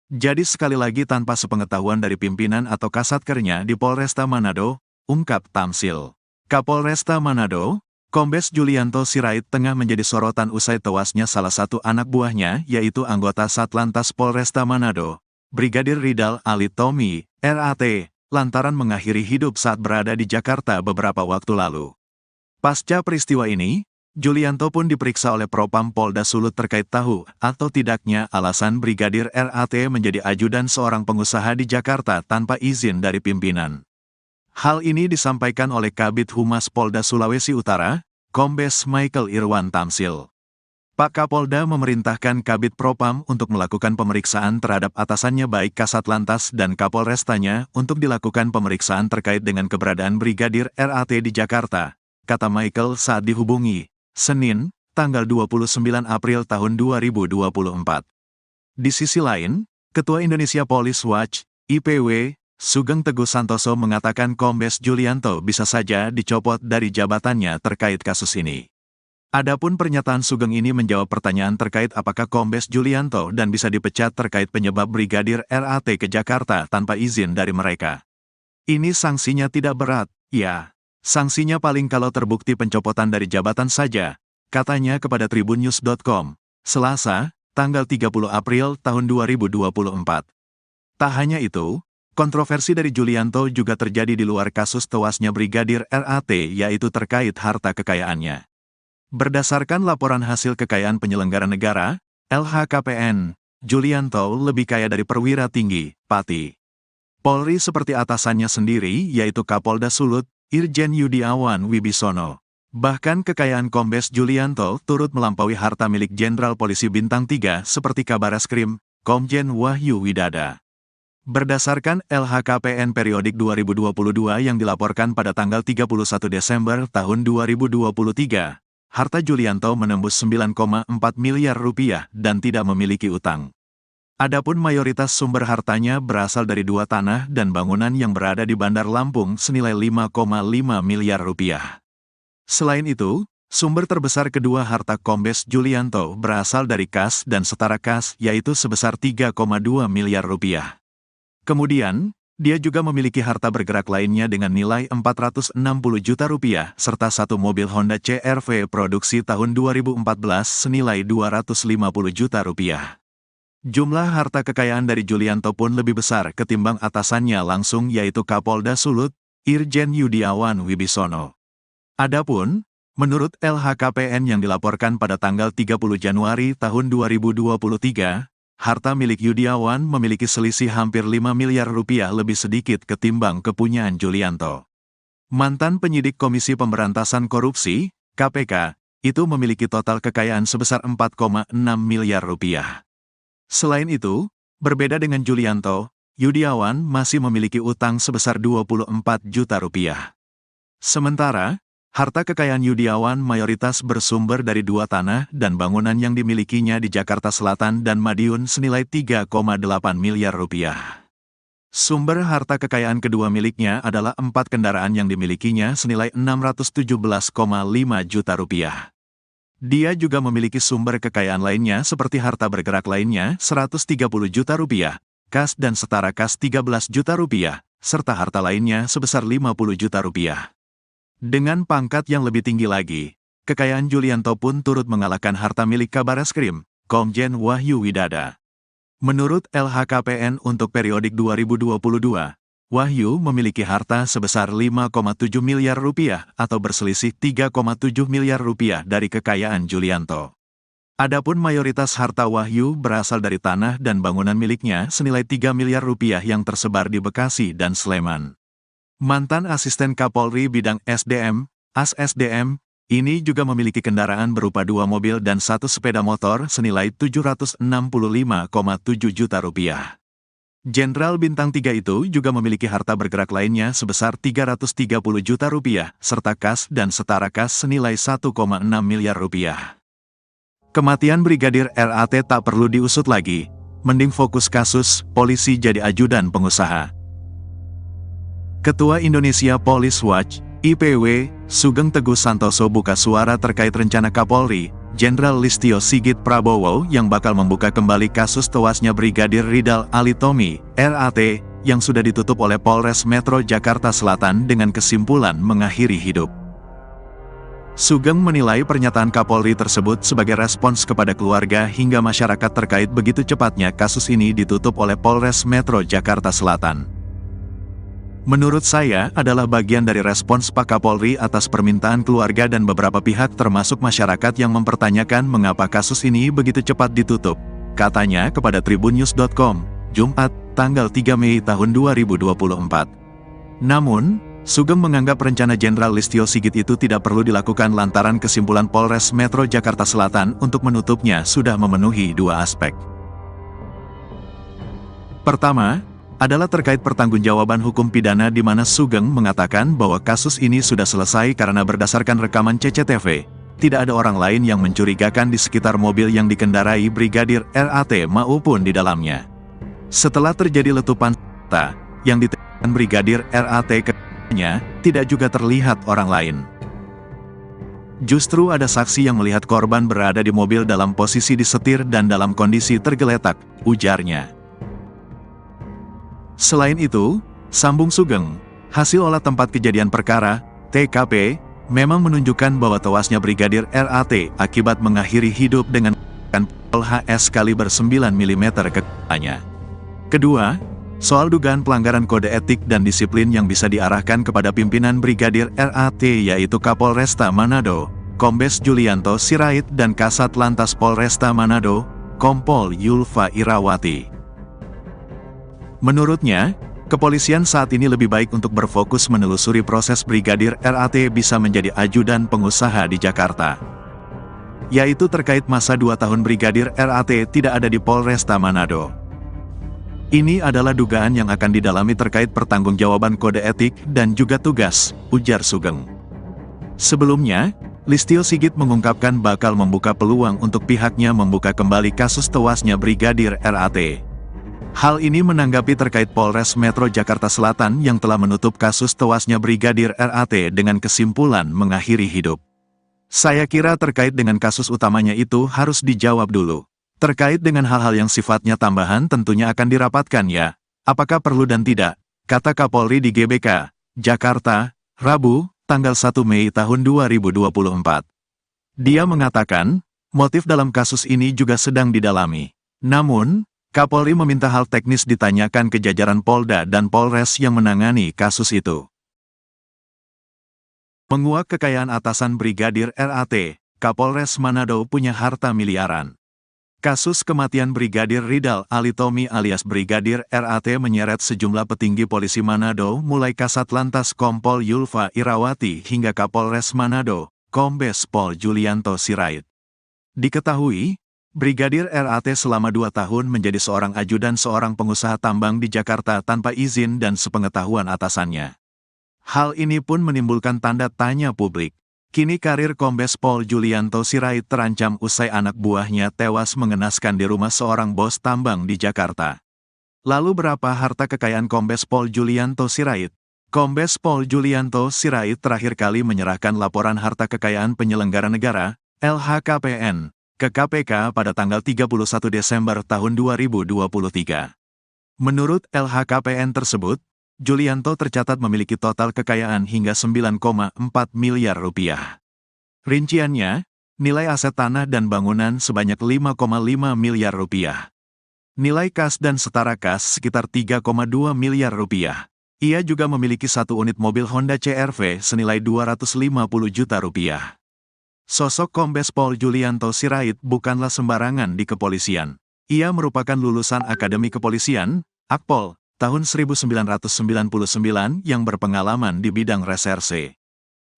Jadi sekali lagi tanpa sepengetahuan dari pimpinan atau kasatkernya di Polresta Manado, ungkap Tamsil. Kapolresta Manado, Kombes Julianto Sirait tengah menjadi sorotan usai tewasnya salah satu anak buahnya yaitu anggota Satlantas Polresta Manado, Brigadir Ridal Alitomi, RAT, lantaran mengakhiri hidup saat berada di Jakarta beberapa waktu lalu. Pasca peristiwa ini, Julianto pun diperiksa oleh Propam Polda Sulut terkait tahu atau tidaknya alasan Brigadir RAT menjadi ajudan seorang pengusaha di Jakarta tanpa izin dari pimpinan. Hal ini disampaikan oleh Kabid Humas Polda Sulawesi Utara, Kombes Michael Irwan Tamsil. Pak Kapolda memerintahkan Kabid Propam untuk melakukan pemeriksaan terhadap atasannya baik Kasatlantas dan Kapolrestanya untuk dilakukan pemeriksaan terkait dengan keberadaan Brigadir RAT di Jakarta, kata Michael saat dihubungi, Senin, tanggal 29 April tahun 2024. Di sisi lain, Ketua Indonesia Police Watch, IPW, Sugeng Teguh Santoso mengatakan Kombes Julianto bisa saja dicopot dari jabatannya terkait kasus ini. Adapun pernyataan Sugeng ini menjawab pertanyaan terkait apakah Kombes Julianto dan bisa dipecat terkait penyebab Brigadir RAT ke Jakarta tanpa izin dari mereka. Ini sanksinya tidak berat, ya. Sanksinya paling kalau terbukti pencopotan dari jabatan saja, katanya kepada tribunnews.com, Selasa, tanggal 30 April tahun 2024. Tak hanya itu, kontroversi dari Julianto juga terjadi di luar kasus tewasnya Brigadir RAT yaitu terkait harta kekayaannya. Berdasarkan laporan hasil kekayaan penyelenggara negara, LHKPN, Julianto lebih kaya dari perwira tinggi, Pati Polri seperti atasannya sendiri yaitu Kapolda Sulut, Irjen Yudiawan Wibisono. Bahkan kekayaan Kombes Julianto turut melampaui harta milik Jenderal Polisi Bintang 3 seperti Kabareskrim, Komjen Wahyu Widada. Berdasarkan LHKPN periodik 2022 yang dilaporkan pada tanggal 31 Desember tahun 2023, harta Julianto menembus 9,4 miliar rupiah dan tidak memiliki utang. Adapun mayoritas sumber hartanya berasal dari 2 tanah dan bangunan yang berada di Bandar Lampung senilai 5,5 miliar rupiah. Selain itu, sumber terbesar kedua harta Kombes Julianto berasal dari kas dan setara kas yaitu sebesar 3,2 miliar rupiah. Kemudian, dia juga memiliki harta bergerak lainnya dengan nilai 460 juta rupiah serta satu mobil Honda CR-V produksi tahun 2014 senilai 250 juta rupiah. Jumlah harta kekayaan dari Julianto pun lebih besar ketimbang atasannya langsung yaitu Kapolda Sulut, Irjen Yudiawan Wibisono. Adapun, menurut LHKPN yang dilaporkan pada tanggal 30 Januari tahun 2023, harta milik Yudiawan memiliki selisih hampir 5 miliar rupiah lebih sedikit ketimbang kepunyaan Julianto. Mantan penyidik Komisi Pemberantasan Korupsi, KPK, itu memiliki total kekayaan sebesar 4,6 miliar rupiah. Selain itu, berbeda dengan Julianto, Yudiawan masih memiliki utang sebesar 24 juta rupiah. Sementara, harta kekayaan Yudiawan mayoritas bersumber dari 2 tanah dan bangunan yang dimilikinya di Jakarta Selatan dan Madiun senilai 3,8 miliar rupiah. Sumber harta kekayaan kedua miliknya adalah 4 kendaraan yang dimilikinya senilai 617,5 juta rupiah. Dia juga memiliki sumber kekayaan lainnya seperti harta bergerak lainnya 130 juta rupiah, kas dan setara kas 13 juta rupiah, serta harta lainnya sebesar 50 juta rupiah. Dengan pangkat yang lebih tinggi lagi, kekayaan Julianto pun turut mengalahkan harta milik Kabareskrim, Komjen Wahyu Widada. Menurut LHKPN untuk periodik 2022, Wahyu memiliki harta sebesar 5,7 miliar rupiah atau berselisih 3,7 miliar rupiah dari kekayaan Julianto. Adapun mayoritas harta Wahyu berasal dari tanah dan bangunan miliknya senilai 3 miliar rupiah yang tersebar di Bekasi dan Sleman. Mantan Asisten Kapolri Bidang SDM, ASSDM, ini juga memiliki kendaraan berupa 2 mobil dan 1 sepeda motor senilai 765,7 juta rupiah. Jenderal Bintang 3 itu juga memiliki harta bergerak lainnya sebesar 330 juta rupiah, serta kas dan setara kas senilai 1,6 miliar rupiah. Kematian Brigadir RAT tak perlu diusut lagi, mending fokus kasus, polisi jadi ajudan pengusaha. Ketua Indonesia Police Watch, IPW, Sugeng Teguh Santoso buka suara terkait rencana Kapolri, Jenderal Listio Sigit Prabowo yang bakal membuka kembali kasus tewasnya Brigadir Ridal Alitomi, RAT, yang sudah ditutup oleh Polres Metro Jakarta Selatan dengan kesimpulan mengakhiri hidup. Sugeng menilai pernyataan Kapolri tersebut sebagai respons kepada keluarga hingga masyarakat terkait begitu cepatnya kasus ini ditutup oleh Polres Metro Jakarta Selatan. Menurut saya adalah bagian dari respons Pak Kapolri atas permintaan keluarga dan beberapa pihak termasuk masyarakat yang mempertanyakan mengapa kasus ini begitu cepat ditutup, katanya kepada tribunnews.com, Jumat, tanggal 3 Mei tahun 2024. Namun, Sugeng menganggap rencana Jenderal Listio Sigit itu tidak perlu dilakukan lantaran kesimpulan Polres Metro Jakarta Selatan untuk menutupnya sudah memenuhi dua aspek. Pertama, adalah terkait pertanggungjawaban hukum pidana di mana Sugeng mengatakan bahwa kasus ini sudah selesai karena berdasarkan rekaman CCTV, tidak ada orang lain yang mencurigakan di sekitar mobil yang dikendarai Brigadir RAT maupun di dalamnya. Setelah terjadi letupan senjata yang ditembakkan Brigadir RAT tidak juga terlihat orang lain. Justru ada saksi yang melihat korban berada di mobil dalam posisi disetir dan dalam kondisi tergeletak, ujarnya. Selain itu, sambung Sugeng, hasil olah tempat kejadian perkara, TKP, memang menunjukkan bahwa tewasnya Brigadir RAT akibat mengakhiri hidup dengan pistol HS kaliber 9 mm ke kepalanya. Kedua, soal dugaan pelanggaran kode etik dan disiplin yang bisa diarahkan kepada pimpinan Brigadir RAT yaitu Kapolresta Manado, Kombes Julianto Sirait dan Kasat Lantas Polresta Manado, Kompol Yulfa Irawati. Menurutnya, kepolisian saat ini lebih baik untuk berfokus menelusuri proses Brigadir RAT bisa menjadi ajudan pengusaha di Jakarta. Yaitu terkait masa 2 tahun Brigadir RAT tidak ada di Polresta Manado. Ini adalah dugaan yang akan didalami terkait pertanggungjawaban kode etik dan juga tugas, ujar Sugeng. Sebelumnya, Listio Sigit mengungkapkan bakal membuka peluang untuk pihaknya membuka kembali kasus tewasnya Brigadir RAT. Hal ini menanggapi terkait Polres Metro Jakarta Selatan yang telah menutup kasus tewasnya Brigadir RAT dengan kesimpulan mengakhiri hidup. Saya kira terkait dengan kasus utamanya itu harus dijawab dulu. Terkait dengan hal-hal yang sifatnya tambahan tentunya akan dirapatkan ya, apakah perlu dan tidak, kata Kapolri di GBK, Jakarta, Rabu, tanggal 1 Mei tahun 2024. Dia mengatakan, motif dalam kasus ini juga sedang didalami. Namun, Kapolri meminta hal teknis ditanyakan ke jajaran Polda dan Polres yang menangani kasus itu. Menguak kekayaan atasan Brigadir RAT, Kapolres Manado punya harta miliaran. Kasus kematian Brigadir Ridal Alitomi alias Brigadir RAT menyeret sejumlah petinggi polisi Manado mulai Kasat Lantas Kompol Yulfa Irawati hingga Kapolres Manado, Kombes Pol Julianto Sirait. Diketahui, Brigadir RAT selama 2 tahun menjadi seorang ajudan seorang pengusaha tambang di Jakarta tanpa izin dan sepengetahuan atasannya. Hal ini pun menimbulkan tanda tanya publik. Kini karir Kombes Pol Julianto Sirait terancam usai anak buahnya tewas mengenaskan di rumah seorang bos tambang di Jakarta. Lalu berapa harta kekayaan Kombes Pol Julianto Sirait? Kombes Pol Julianto Sirait terakhir kali menyerahkan laporan harta kekayaan penyelenggara negara, LHKPN, ke KPK pada tanggal 31 Desember tahun 2023. Menurut LHKPN tersebut, Julianto tercatat memiliki total kekayaan hingga 9,4 miliar rupiah. Rinciannya, nilai aset tanah dan bangunan sebanyak 5,5 miliar rupiah. Nilai kas dan setara kas sekitar 3,2 miliar rupiah. Ia juga memiliki 1 unit mobil Honda CR-V senilai 250 juta rupiah. Sosok Kombes Pol Julianto Sirait bukanlah sembarangan di kepolisian. Ia merupakan lulusan Akademi Kepolisian, Akpol, tahun 1999 yang berpengalaman di bidang reserse.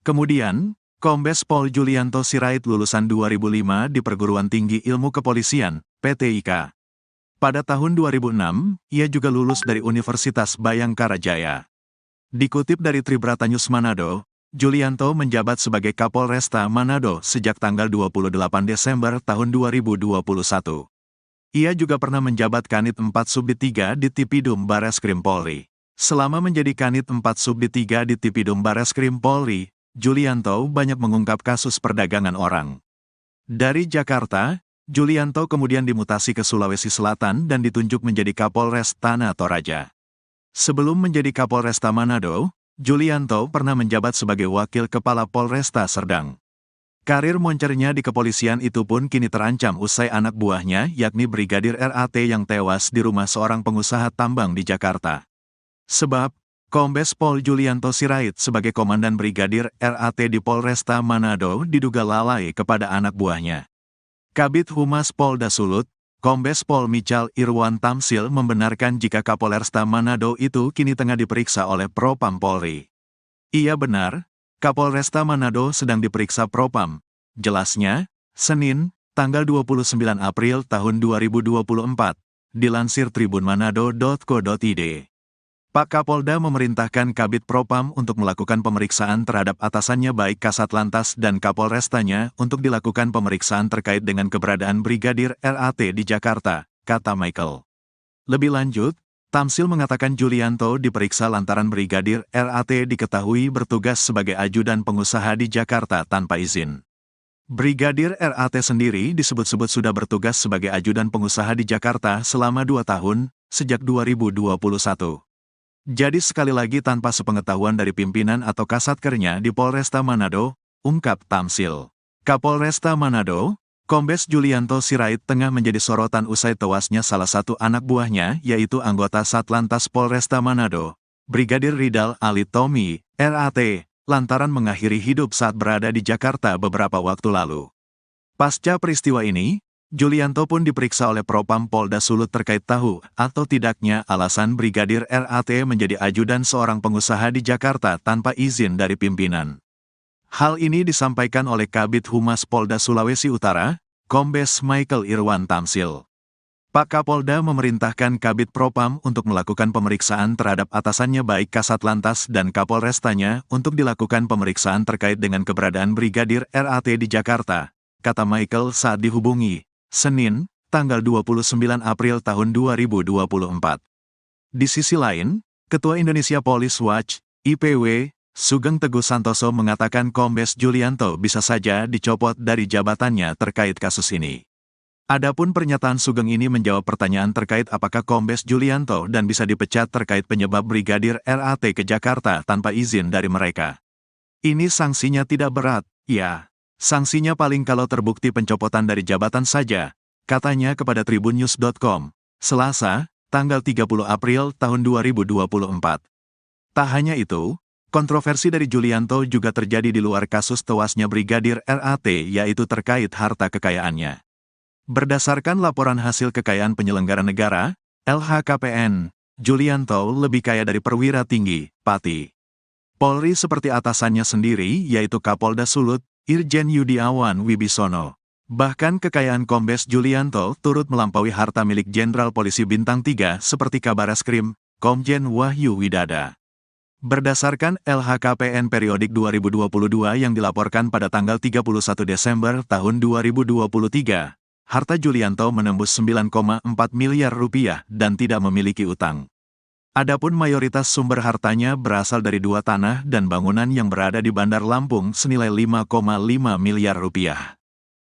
Kemudian, Kombes Pol Julianto Sirait lulusan 2005 di Perguruan Tinggi Ilmu Kepolisian, PTIK. Pada tahun 2006, ia juga lulus dari Universitas Bayangkara Jaya. Dikutip dari Tribrata News Manado, Julianto menjabat sebagai Kapolresta Manado sejak tanggal 28 Desember tahun 2021. Ia juga pernah menjabat Kanit 4 Subdit 3 di Tipidum Bareskrim Polri. Selama menjadi Kanit 4 Subdit 3 di Tipidum Bareskrim Polri, Julianto banyak mengungkap kasus perdagangan orang. Dari Jakarta, Julianto kemudian dimutasi ke Sulawesi Selatan dan ditunjuk menjadi Kapolres Tanah Toraja. Sebelum menjadi Kapolresta Manado, Julianto pernah menjabat sebagai Wakil Kepala Polresta Serdang. Karir moncernya di kepolisian itu pun kini terancam usai anak buahnya yakni Brigadir RAT yang tewas di rumah seorang pengusaha tambang di Jakarta. Sebab, Kombes Pol Julianto Sirait sebagai Komandan Brigadir RAT di Polresta Manado diduga lalai kepada anak buahnya. Kabid Humas Polda Sulut, Kombes Pol Michal Irwan Tamsil membenarkan jika Kapolresta Manado itu kini tengah diperiksa oleh Propam Polri. Iya benar, Kapolresta Manado sedang diperiksa Propam. Jelasnya, Senin, tanggal 29 April tahun 2024, dilansir tribunmanado.co.id. Pak Kapolda memerintahkan Kabid Propam untuk melakukan pemeriksaan terhadap atasannya baik Kasat Lantas dan Kapolrestanya untuk dilakukan pemeriksaan terkait dengan keberadaan Brigadir RAT di Jakarta, kata Michael. Lebih lanjut, Tamsil mengatakan Julianto diperiksa lantaran Brigadir RAT diketahui bertugas sebagai ajudan pengusaha di Jakarta tanpa izin. Brigadir RAT sendiri disebut-sebut sudah bertugas sebagai ajudan pengusaha di Jakarta selama 2 tahun, sejak 2021. Jadi sekali lagi tanpa sepengetahuan dari pimpinan atau kasatkernya di Polresta Manado, ungkap Tamsil. Kapolresta Manado, Kombes Julianto Sirait tengah menjadi sorotan usai tewasnya salah satu anak buahnya yaitu anggota Satlantas Polresta Manado, Brigadir Ridal Alitomi, RAT, lantaran mengakhiri hidup saat berada di Jakarta beberapa waktu lalu. Pasca peristiwa ini, Julianto pun diperiksa oleh Propam Polda Sulut terkait tahu atau tidaknya alasan Brigadir RAT menjadi ajudan seorang pengusaha di Jakarta tanpa izin dari pimpinan. Hal ini disampaikan oleh Kabid Humas Polda Sulawesi Utara, Kombes Michael Irwan Tamsil. Pak Kapolda memerintahkan Kabid Propam untuk melakukan pemeriksaan terhadap atasannya baik Kasat Lantas dan Kapolrestanya untuk dilakukan pemeriksaan terkait dengan keberadaan Brigadir RAT di Jakarta, kata Michael saat dihubungi, Senin, tanggal 29 April tahun 2024. Di sisi lain, Ketua Indonesia Police Watch, IPW, Sugeng Teguh Santoso mengatakan Kombes Julianto bisa saja dicopot dari jabatannya terkait kasus ini. Adapun pernyataan Sugeng ini menjawab pertanyaan terkait apakah Kombes Julianto dan bisa dipecat terkait penyebab Brigadir RAT ke Jakarta tanpa izin dari mereka. Ini sanksinya tidak berat, ya. Sanksinya paling kalau terbukti pencopotan dari jabatan saja, katanya kepada tribunnews.com, Selasa, tanggal 30 April tahun 2024. Tak hanya itu, kontroversi dari Julianto juga terjadi di luar kasus tewasnya Brigadir RAT yaitu terkait harta kekayaannya. Berdasarkan laporan hasil kekayaan penyelenggara negara, LHKPN, Julianto lebih kaya dari perwira tinggi, Pati Polri seperti atasannya sendiri yaitu Kapolda Sulut, Irjen Yudiawan Wibisono. Bahkan kekayaan Kombes Julianto turut melampaui harta milik Jenderal Polisi Bintang 3 seperti Kabareskrim, Komjen Wahyu Widada. Berdasarkan LHKPN periodik 2022 yang dilaporkan pada tanggal 31 Desember tahun 2023, harta Julianto menembus 9,4 miliar rupiah dan tidak memiliki utang. Adapun mayoritas sumber hartanya berasal dari 2 tanah dan bangunan yang berada di Bandar Lampung senilai 5,5 miliar rupiah.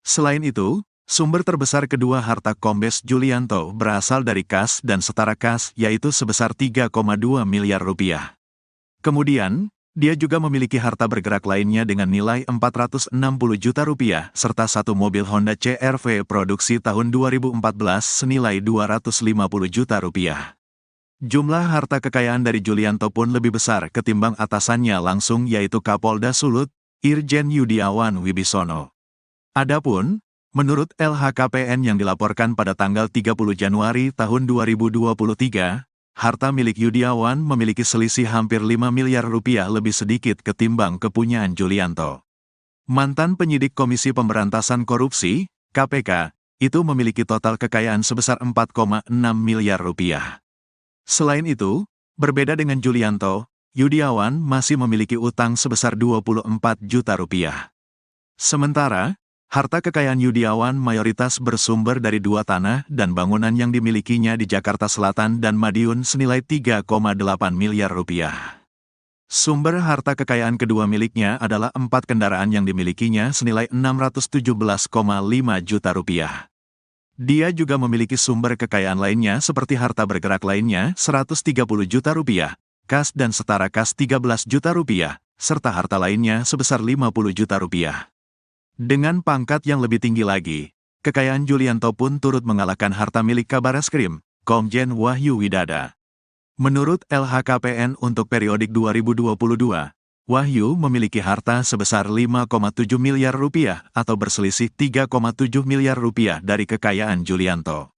Selain itu, sumber terbesar kedua harta Kombes Julianto berasal dari kas dan setara kas yaitu sebesar 3,2 miliar rupiah. Kemudian, dia juga memiliki harta bergerak lainnya dengan nilai 460 juta rupiah serta 1 mobil Honda CR-V produksi tahun 2014 senilai 250 juta rupiah. Jumlah harta kekayaan dari Julianto pun lebih besar ketimbang atasannya langsung yaitu Kapolda Sulut, Irjen Yudiawan Wibisono. Adapun, menurut LHKPN yang dilaporkan pada tanggal 30 Januari tahun 2023, harta milik Yudiawan memiliki selisih hampir 5 miliar rupiah lebih sedikit ketimbang kepunyaan Julianto. Mantan penyidik Komisi Pemberantasan Korupsi, KPK, itu memiliki total kekayaan sebesar 4,6 miliar rupiah. Selain itu, berbeda dengan Julianto, Yudiawan masih memiliki utang sebesar 24 juta rupiah. Sementara, harta kekayaan Yudiawan mayoritas bersumber dari dua tanah dan bangunan yang dimilikinya di Jakarta Selatan dan Madiun senilai 3,8 miliar rupiah. Sumber harta kekayaan kedua miliknya adalah 4 kendaraan yang dimilikinya senilai 617,5 juta rupiah. Dia juga memiliki sumber kekayaan lainnya seperti harta bergerak lainnya 130 juta rupiah, kas dan setara kas 13 juta rupiah, serta harta lainnya sebesar 50 juta rupiah. Dengan pangkat yang lebih tinggi lagi, kekayaan Julianto pun turut mengalahkan harta milik Kabareskrim, Komjen Wahyu Widada. Menurut LHKPN untuk periodik 2022, Wahyu memiliki harta sebesar 5,7 miliar rupiah atau berselisih 3,7 miliar rupiah dari kekayaan Julianto.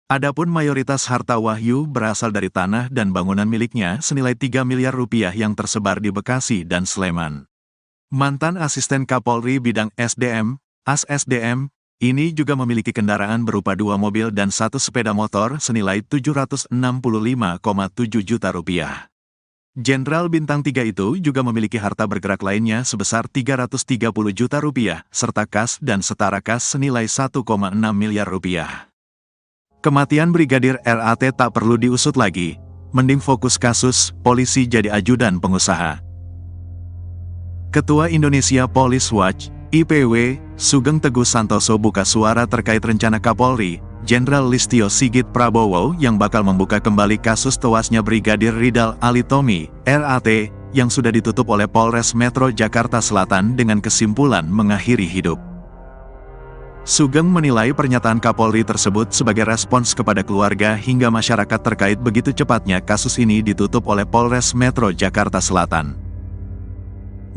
Adapun mayoritas harta Wahyu berasal dari tanah dan bangunan miliknya senilai 3 miliar rupiah yang tersebar di Bekasi dan Sleman. Mantan asisten Kapolri bidang SDM, AS-SDM, ini juga memiliki kendaraan berupa 2 mobil dan 1 sepeda motor senilai 765,7 juta rupiah. Jenderal Bintang 3 itu juga memiliki harta bergerak lainnya sebesar 330 juta rupiah, serta kas dan setara kas senilai 1,6 miliar rupiah. Kematian Brigadir RAT tak perlu diusut lagi, mending fokus kasus, polisi jadi ajudan pengusaha. Ketua Indonesia Police Watch, IPW, Sugeng Teguh Santoso buka suara terkait rencana Kapolri, Jenderal Listio Sigit Prabowo yang bakal membuka kembali kasus tewasnya Brigadir Ridal Alitomi, RAT, yang sudah ditutup oleh Polres Metro Jakarta Selatan dengan kesimpulan mengakhiri hidup. Sugeng menilai pernyataan Kapolri tersebut sebagai respons kepada keluarga hingga masyarakat terkait begitu cepatnya kasus ini ditutup oleh Polres Metro Jakarta Selatan.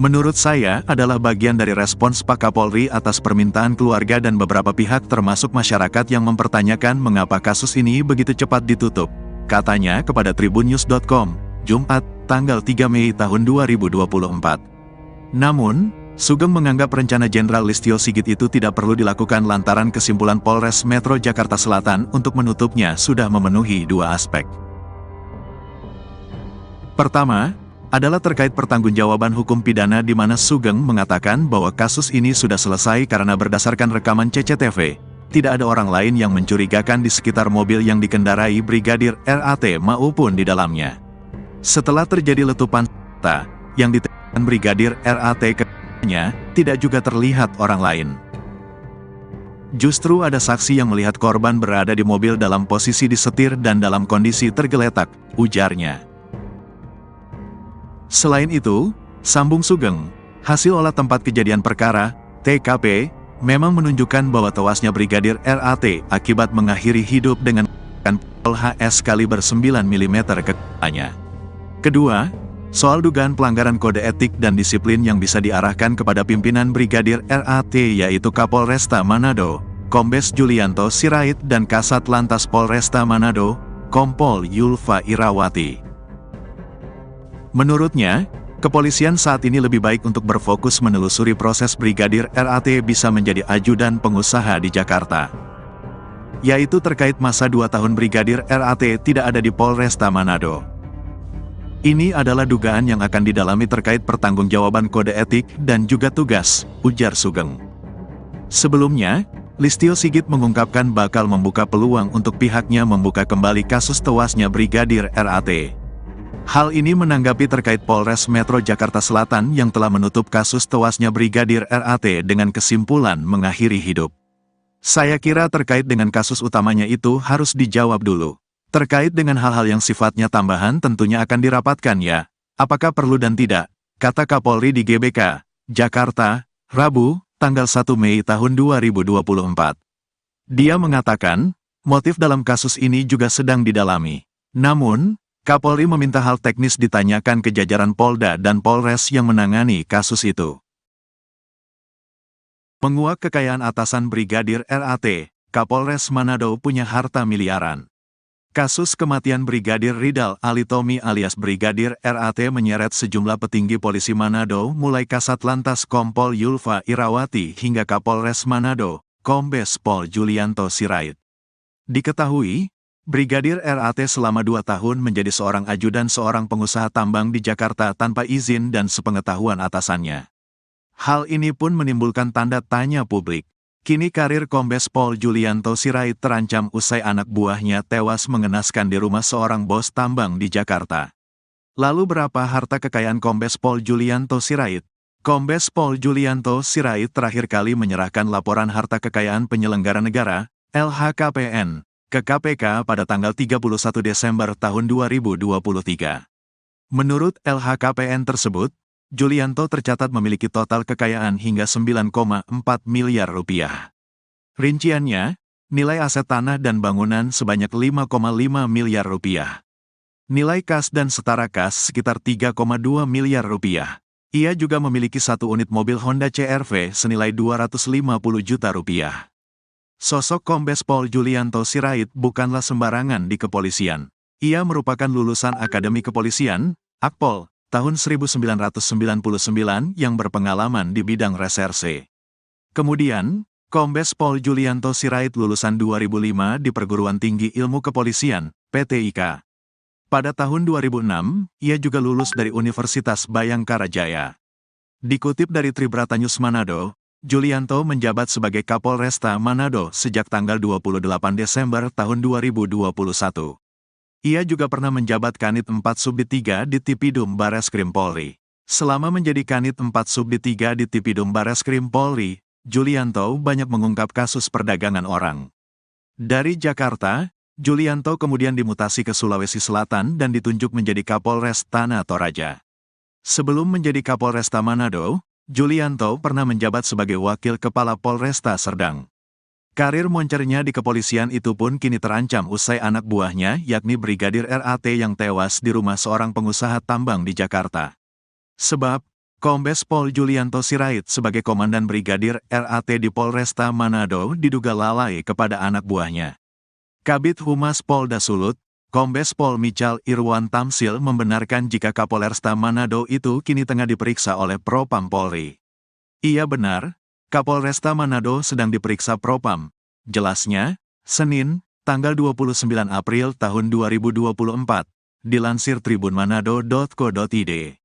Menurut saya adalah bagian dari respons Pak Kapolri atas permintaan keluarga dan beberapa pihak termasuk masyarakat yang mempertanyakan mengapa kasus ini begitu cepat ditutup, katanya kepada tribunnews.com, Jumat, tanggal 3 Mei tahun 2024. Namun, Sugeng menganggap rencana Jenderal Listio Sigit itu tidak perlu dilakukan lantaran kesimpulan Polres Metro Jakarta Selatan untuk menutupnya sudah memenuhi 2 aspek. Pertama, adalah terkait pertanggungjawaban hukum pidana di mana Sugeng mengatakan bahwa kasus ini sudah selesai karena berdasarkan rekaman CCTV, tidak ada orang lain yang mencurigakan di sekitar mobil yang dikendarai Brigadir RAT maupun di dalamnya. Setelah terjadi letupan senjata yang ditembakkan Brigadir RAT ke-nya, tidak juga terlihat orang lain. Justru ada saksi yang melihat korban berada di mobil dalam posisi disetir dan dalam kondisi tergeletak, ujarnya. Selain itu, sambung Sugeng, hasil olah tempat kejadian perkara, TKP, memang menunjukkan bahwa tewasnya Brigadir RAT akibat mengakhiri hidup dengan pistol HS kaliber 9 mm ke kepalanya. Kedua, soal dugaan pelanggaran kode etik dan disiplin yang bisa diarahkan kepada pimpinan Brigadir RAT yaitu Kapolresta Manado, Kombes Julianto Sirait dan Kasat Lantas Polresta Manado, Kompol Yulfa Irawati. Menurutnya, kepolisian saat ini lebih baik untuk berfokus menelusuri proses Brigadir RAT bisa menjadi ajudan pengusaha di Jakarta. Yaitu terkait masa 2 tahun Brigadir RAT tidak ada di Polresta Manado. Ini adalah dugaan yang akan didalami terkait pertanggungjawaban kode etik dan juga tugas, ujar Sugeng. Sebelumnya, Listio Sigit mengungkapkan bakal membuka peluang untuk pihaknya membuka kembali kasus tewasnya Brigadir RAT. Hal ini menanggapi terkait Polres Metro Jakarta Selatan yang telah menutup kasus tewasnya Brigadir RAT dengan kesimpulan mengakhiri hidup. Saya kira terkait dengan kasus utamanya itu harus dijawab dulu. Terkait dengan hal-hal yang sifatnya tambahan tentunya akan dirapatkan ya, apakah perlu dan tidak, kata Kapolri di GBK, Jakarta, Rabu, tanggal 1 Mei tahun 2024. Dia mengatakan, motif dalam kasus ini juga sedang didalami. Namun, Kapolri meminta hal teknis ditanyakan ke jajaran Polda dan Polres yang menangani kasus itu. Menguak kekayaan atasan Brigadir RAT, Kapolres Manado punya harta miliaran. Kasus kematian Brigadir Ridal Alitomi alias Brigadir RAT menyeret sejumlah petinggi polisi Manado mulai Kasat Lantas Kompol Yulfa Irawati hingga Kapolres Manado, Kombes Pol Julianto Sirait. Diketahui, Brigadir RAT selama 2 tahun menjadi seorang ajudan seorang pengusaha tambang di Jakarta tanpa izin dan sepengetahuan atasannya. Hal ini pun menimbulkan tanda tanya publik. Kini karir Kombes Pol Julianto Sirait terancam usai anak buahnya tewas mengenaskan di rumah seorang bos tambang di Jakarta. Lalu berapa harta kekayaan Kombes Pol Julianto Sirait? Kombes Pol Julianto Sirait terakhir kali menyerahkan laporan harta kekayaan penyelenggara negara, LHKPN, ke KPK pada tanggal 31 Desember tahun 2023. Menurut LHKPN tersebut, Julianto tercatat memiliki total kekayaan hingga 9,4 miliar rupiah. Rinciannya, nilai aset tanah dan bangunan sebanyak 5,5 miliar rupiah. Nilai kas dan setara kas sekitar 3,2 miliar rupiah. Ia juga memiliki 1 unit mobil Honda CR-V senilai 250 juta rupiah. Sosok Kombes Pol Julianto Sirait bukanlah sembarangan di kepolisian. Ia merupakan lulusan Akademi Kepolisian, Akpol, tahun 1999 yang berpengalaman di bidang reserse. Kemudian, Kombes Pol Julianto Sirait lulusan 2005 di Perguruan Tinggi Ilmu Kepolisian, PTIK. Pada tahun 2006, ia juga lulus dari Universitas Bayangkara Jaya. Dikutip dari Tribrata News Manado, Julianto menjabat sebagai Kapolresta Manado sejak tanggal 28 Desember tahun 2021. Ia juga pernah menjabat Kanit 4 Subdit 3 di Tipidum Bareskrim Polri. Selama menjadi Kanit 4 Subdit 3 di Tipidum Bareskrim Polri, Julianto banyak mengungkap kasus perdagangan orang. Dari Jakarta, Julianto kemudian dimutasi ke Sulawesi Selatan dan ditunjuk menjadi Kapolres Tanah Toraja. Sebelum menjadi Kapolresta Manado, Julianto pernah menjabat sebagai Wakil Kepala Polresta Serdang. Karir moncernya di kepolisian itu pun kini terancam usai anak buahnya yakni Brigadir RAT yang tewas di rumah seorang pengusaha tambang di Jakarta. Sebab, Kombes Pol Julianto Sirait sebagai Komandan Brigadir RAT di Polresta Manado diduga lalai kepada anak buahnya. Kabid Humas Polda Sulut, Kombes Pol Michal Irwan Tamsil membenarkan jika Kapolresta Manado itu kini tengah diperiksa oleh Propam Polri. Iya benar, Kapolresta Manado sedang diperiksa Propam. Jelasnya, Senin, tanggal 29 April tahun 2024, dilansir tribunmanado.co.id.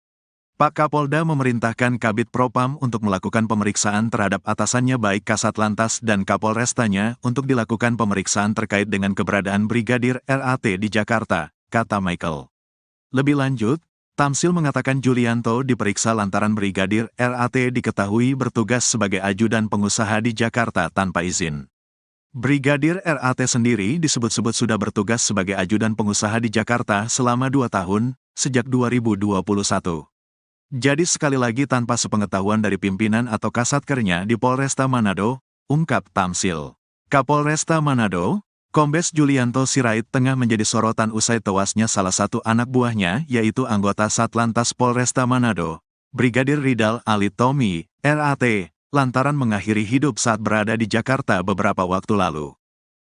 Pak Kapolda memerintahkan Kabid Propam untuk melakukan pemeriksaan terhadap atasannya baik Kasat Lantas dan Kapolrestanya untuk dilakukan pemeriksaan terkait dengan keberadaan Brigadir RAT di Jakarta, kata Michael. Lebih lanjut, Tamsil mengatakan Julianto diperiksa lantaran Brigadir RAT diketahui bertugas sebagai ajudan pengusaha di Jakarta tanpa izin. Brigadir RAT sendiri disebut-sebut sudah bertugas sebagai ajudan pengusaha di Jakarta selama 2 tahun, sejak 2021. Jadi sekali lagi tanpa sepengetahuan dari pimpinan atau kasatkernya di Polresta Manado, ungkap Tamsil. Kapolresta Manado, Kombes Julianto Sirait tengah menjadi sorotan usai tewasnya salah satu anak buahnya yaitu anggota Satlantas Polresta Manado, Brigadir Ridal Alitomi, RAT, lantaran mengakhiri hidup saat berada di Jakarta beberapa waktu lalu.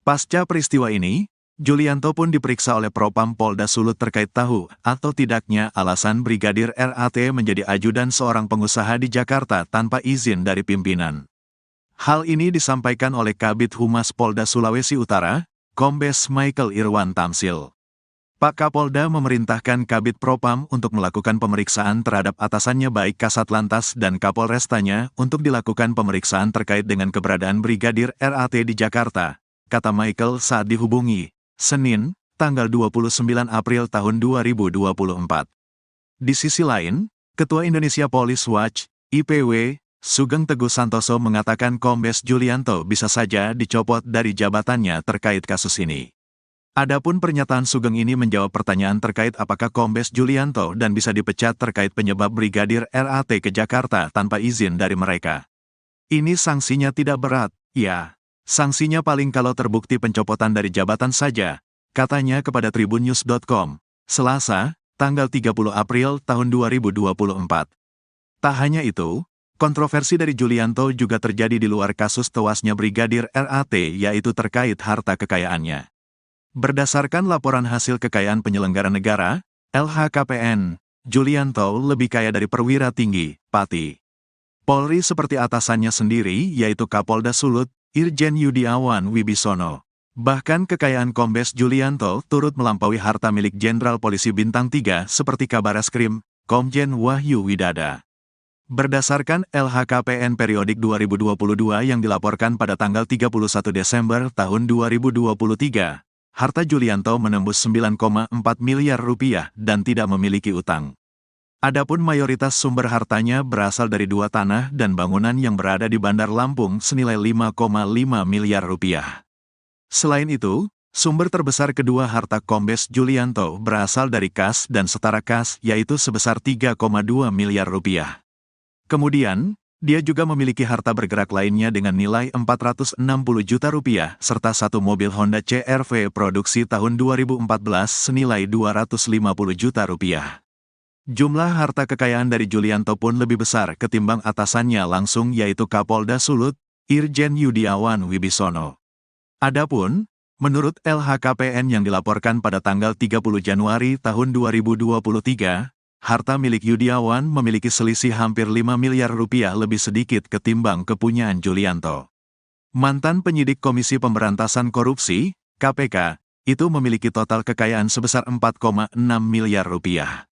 Pasca peristiwa ini, Julianto pun diperiksa oleh Propam Polda Sulut terkait tahu atau tidaknya alasan Brigadir RAT menjadi ajudan seorang pengusaha di Jakarta tanpa izin dari pimpinan. Hal ini disampaikan oleh Kabid Humas Polda Sulawesi Utara, Kombes Michael Irwan Tamsil. Pak Kapolda memerintahkan Kabid Propam untuk melakukan pemeriksaan terhadap atasannya baik Kasat Lantas dan Kapolrestanya untuk dilakukan pemeriksaan terkait dengan keberadaan Brigadir RAT di Jakarta, kata Michael saat dihubungi, Senin, tanggal 29 April tahun 2024. Di sisi lain, Ketua Indonesia Police Watch, IPW, Sugeng Teguh Santoso mengatakan Kombes Julianto bisa saja dicopot dari jabatannya terkait kasus ini. Adapun pernyataan Sugeng ini menjawab pertanyaan terkait apakah Kombes Julianto dan bisa dipecat terkait penyebab Brigadir RAT ke Jakarta tanpa izin dari mereka. Ini sanksinya tidak berat, ya. Sanksinya paling kalau terbukti pencopotan dari jabatan saja, katanya kepada tribunnews.com, Selasa, tanggal 30 April tahun 2024. Tak hanya itu, kontroversi dari Julianto juga terjadi di luar kasus tewasnya Brigadir RAT yaitu terkait harta kekayaannya. Berdasarkan laporan hasil kekayaan penyelenggara negara, LHKPN, Julianto lebih kaya dari perwira tinggi, Pati Polri seperti atasannya sendiri yaitu Kapolda Sulut, Irjen Yudiawan Wibisono. Bahkan kekayaan Kombes Julianto turut melampaui harta milik Jenderal Polisi Bintang 3 seperti Kabareskrim, Komjen Wahyu Widada. Berdasarkan LHKPN periodik 2022 yang dilaporkan pada tanggal 31 Desember tahun 2023, harta Julianto menembus 9,4 miliar rupiah dan tidak memiliki utang. Adapun mayoritas sumber hartanya berasal dari 2 tanah dan bangunan yang berada di Bandar Lampung senilai 5,5 miliar rupiah. Selain itu, sumber terbesar kedua harta Kombes Julianto berasal dari kas dan setara kas yaitu sebesar 3,2 miliar rupiah. Kemudian, dia juga memiliki harta bergerak lainnya dengan nilai 460 juta rupiah serta satu mobil Honda CR-V produksi tahun 2014 senilai 250 juta rupiah. Jumlah harta kekayaan dari Julianto pun lebih besar ketimbang atasannya langsung yaitu Kapolda Sulut, Irjen Yudiawan Wibisono. Adapun, menurut LHKPN yang dilaporkan pada tanggal 30 Januari tahun 2023, harta milik Yudiawan memiliki selisih hampir 5 miliar rupiah lebih sedikit ketimbang kepunyaan Julianto. Mantan penyidik Komisi Pemberantasan Korupsi, KPK, itu memiliki total kekayaan sebesar 4,6 miliar rupiah.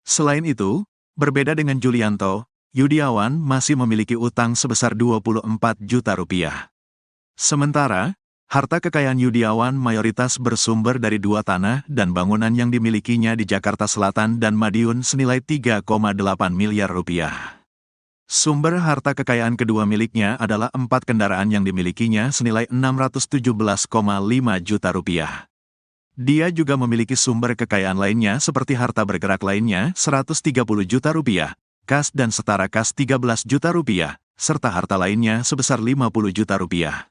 Selain itu, berbeda dengan Julianto, Yudiawan masih memiliki utang sebesar 24 juta rupiah. Sementara, harta kekayaan Yudiawan mayoritas bersumber dari 2 tanah dan bangunan yang dimilikinya di Jakarta Selatan dan Madiun senilai 3,8 miliar rupiah. Sumber harta kekayaan kedua miliknya adalah 4 kendaraan yang dimilikinya senilai 617,5 juta rupiah. Dia juga memiliki sumber kekayaan lainnya seperti harta bergerak lainnya 130 juta rupiah, kas dan setara kas 13 juta rupiah, serta harta lainnya sebesar 50 juta rupiah.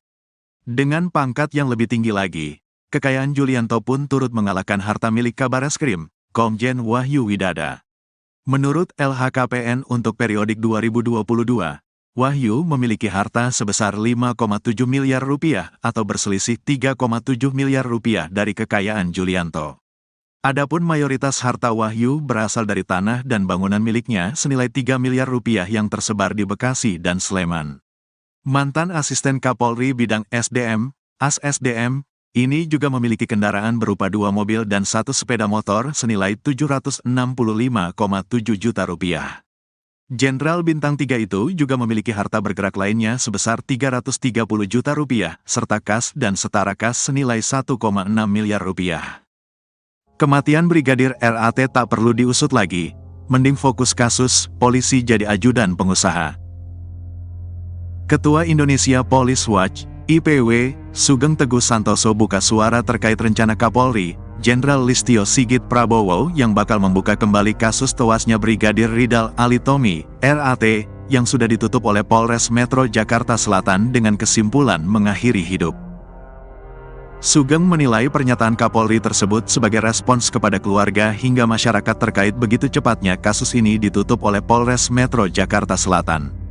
Dengan pangkat yang lebih tinggi lagi, kekayaan Julianto pun turut mengalahkan harta milik Kabareskrim, Komjen Wahyu Widada. Menurut LHKPN untuk periodik 2022, Wahyu memiliki harta sebesar 5,7 miliar rupiah atau berselisih 3,7 miliar rupiah dari kekayaan Julianto. Adapun mayoritas harta Wahyu berasal dari tanah dan bangunan miliknya senilai 3 miliar rupiah yang tersebar di Bekasi dan Sleman. Mantan asisten Kapolri bidang SDM, AS-SDM, ini juga memiliki kendaraan berupa 2 mobil dan 1 sepeda motor senilai 765,7 juta rupiah. Jenderal Bintang 3 itu juga memiliki harta bergerak lainnya sebesar 330 juta rupiah, serta kas dan setara kas senilai 1,6 miliar rupiah. Kematian Brigadir RAT tak perlu diusut lagi, mending fokus kasus, polisi jadi ajudan pengusaha. Ketua Indonesia Police Watch, IPW, Sugeng Teguh Santoso buka suara terkait rencana Kapolri, Jenderal Listio Sigit Prabowo yang bakal membuka kembali kasus tewasnya Brigadir Ridal Alitomi, RAT, yang sudah ditutup oleh Polres Metro Jakarta Selatan dengan kesimpulan mengakhiri hidup. Sugeng menilai pernyataan Kapolri tersebut sebagai respons kepada keluarga hingga masyarakat terkait begitu cepatnya kasus ini ditutup oleh Polres Metro Jakarta Selatan.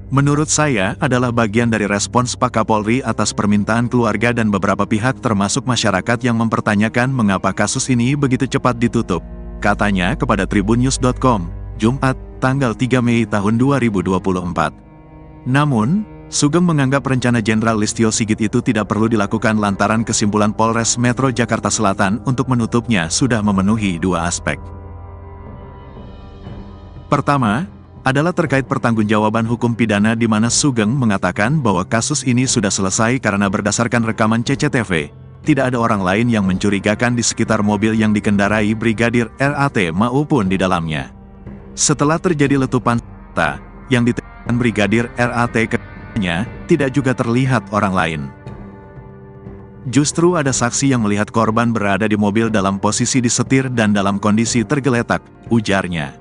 Menurut saya adalah bagian dari respons Pak Kapolri atas permintaan keluarga dan beberapa pihak termasuk masyarakat yang mempertanyakan mengapa kasus ini begitu cepat ditutup, katanya kepada tribunnews.com, Jumat, tanggal 3 Mei tahun 2024. Namun, Sugeng menganggap rencana Jenderal Listio Sigit itu tidak perlu dilakukan lantaran kesimpulan Polres Metro Jakarta Selatan untuk menutupnya sudah memenuhi 2 aspek. Pertama, adalah terkait pertanggungjawaban hukum pidana di mana Sugeng mengatakan bahwa kasus ini sudah selesai karena berdasarkan rekaman CCTV, tidak ada orang lain yang mencurigakan di sekitar mobil yang dikendarai Brigadir RAT maupun di dalamnya. Setelah terjadi letupan senjata yang ditembakkan Brigadir RAT ke-nya, tidak juga terlihat orang lain. Justru ada saksi yang melihat korban berada di mobil dalam posisi disetir dan dalam kondisi tergeletak, ujarnya.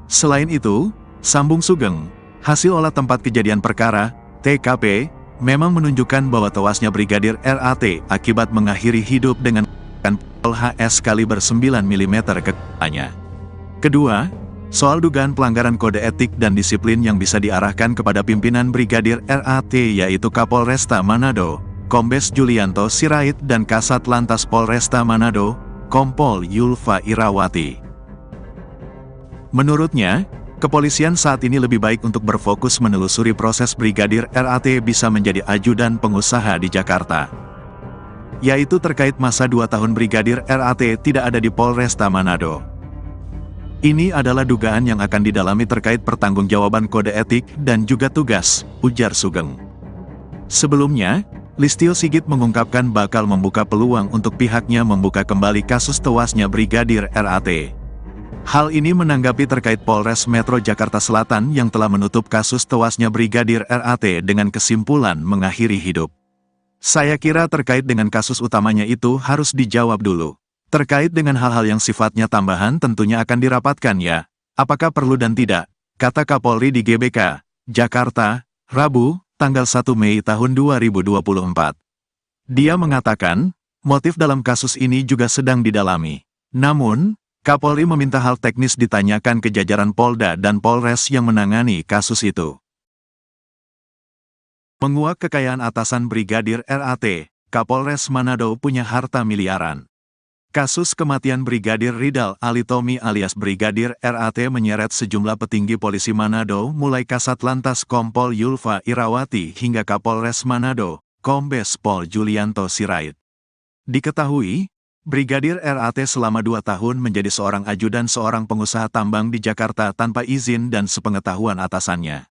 Selain itu, sambung Sugeng, hasil olah tempat kejadian perkara, TKP, memang menunjukkan bahwa tewasnya Brigadir RAT akibat mengakhiri hidup dengan pistol HS kaliber 9 mm ke kepalanya. Kedua, soal dugaan pelanggaran kode etik dan disiplin yang bisa diarahkan kepada pimpinan Brigadir RAT yaitu Kapolresta Manado, Kombes Julianto Sirait dan Kasat Lantas Polresta Manado, Kompol Yulfa Irawati. Menurutnya, Kepolisian saat ini lebih baik untuk berfokus menelusuri proses Brigadir RAT bisa menjadi ajudan pengusaha di Jakarta. Yaitu terkait masa 2 tahun Brigadir RAT tidak ada di Polresta Manado. Ini adalah dugaan yang akan didalami terkait pertanggungjawaban kode etik dan juga tugas, ujar Sugeng. Sebelumnya, Listio Sigit mengungkapkan bakal membuka peluang untuk pihaknya membuka kembali kasus tewasnya Brigadir RAT. Hal ini menanggapi terkait Polres Metro Jakarta Selatan yang telah menutup kasus tewasnya Brigadir RAT dengan kesimpulan mengakhiri hidup. Saya kira terkait dengan kasus utamanya itu harus dijawab dulu. Terkait dengan hal-hal yang sifatnya tambahan tentunya akan dirapatkan ya. Apakah perlu dan tidak, kata Kapolri di GBK, Jakarta, Rabu, tanggal 1 Mei tahun 2024. Dia mengatakan, motif dalam kasus ini juga sedang didalami. Namun, Kapolri meminta hal teknis ditanyakan ke jajaran Polda dan Polres yang menangani kasus itu. Menguak kekayaan atasan Brigadir RAT, Kapolres Manado punya harta miliaran. Kasus kematian Brigadir Ridal Alitomi alias Brigadir RAT menyeret sejumlah petinggi polisi Manado mulai Kasat Lantas Kompol Yulfa Irawati hingga Kapolres Manado, Kombes Pol Julianto Sirait. Diketahui, Brigadir RAT selama 2 tahun menjadi seorang ajudan seorang pengusaha tambang di Jakarta tanpa izin dan sepengetahuan atasannya.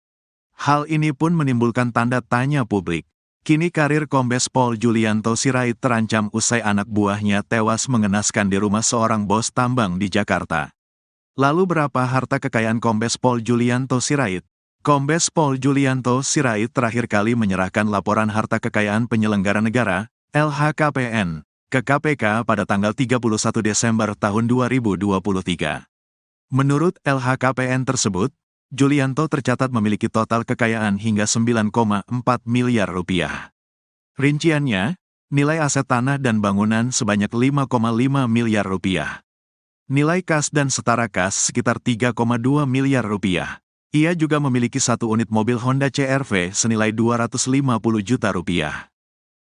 Hal ini pun menimbulkan tanda tanya publik. Kini karir Kombes Pol Julianto Sirait terancam usai anak buahnya tewas mengenaskan di rumah seorang bos tambang di Jakarta. Lalu berapa harta kekayaan Kombes Pol Julianto Sirait? Kombes Pol Julianto Sirait terakhir kali menyerahkan laporan harta kekayaan penyelenggara negara, LHKPN, ke KPK pada tanggal 31 Desember tahun 2023. Menurut LHKPN tersebut, Julianto tercatat memiliki total kekayaan hingga 9,4 miliar rupiah. Rinciannya, nilai aset tanah dan bangunan sebanyak 5,5 miliar rupiah. Nilai kas dan setara kas sekitar 3,2 miliar rupiah. Ia juga memiliki 1 unit mobil Honda CR-V senilai 250 juta rupiah.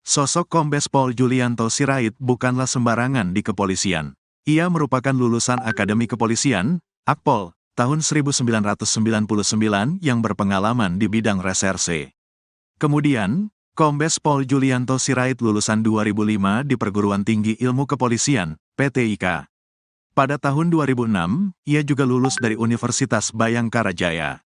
Sosok Kombes Pol Julianto Sirait bukanlah sembarangan di kepolisian. Ia merupakan lulusan Akademi Kepolisian, Akpol, tahun 1999 yang berpengalaman di bidang reserse. Kemudian, Kombes Pol Julianto Sirait lulusan 2005 di Perguruan Tinggi Ilmu Kepolisian, PTIK. Pada tahun 2006, ia juga lulus dari Universitas Bayangkara Jaya.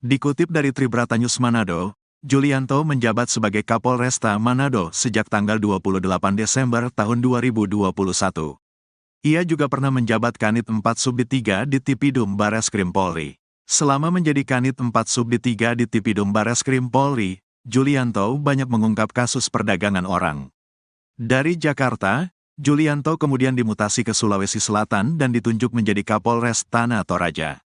Dikutip dari Tribratanyus Manado, Julianto menjabat sebagai Kapolresta Manado sejak tanggal 28 Desember tahun 2021. Ia juga pernah menjabat Kanit 4 Subdit 3 di Tipidum Bareskrim Polri. Selama menjadi Kanit 4 Subdit 3 di Tipidum Bareskrim Polri, Julianto banyak mengungkap kasus perdagangan orang. Dari Jakarta, Julianto kemudian dimutasi ke Sulawesi Selatan dan ditunjuk menjadi Kapolres Tanah Toraja.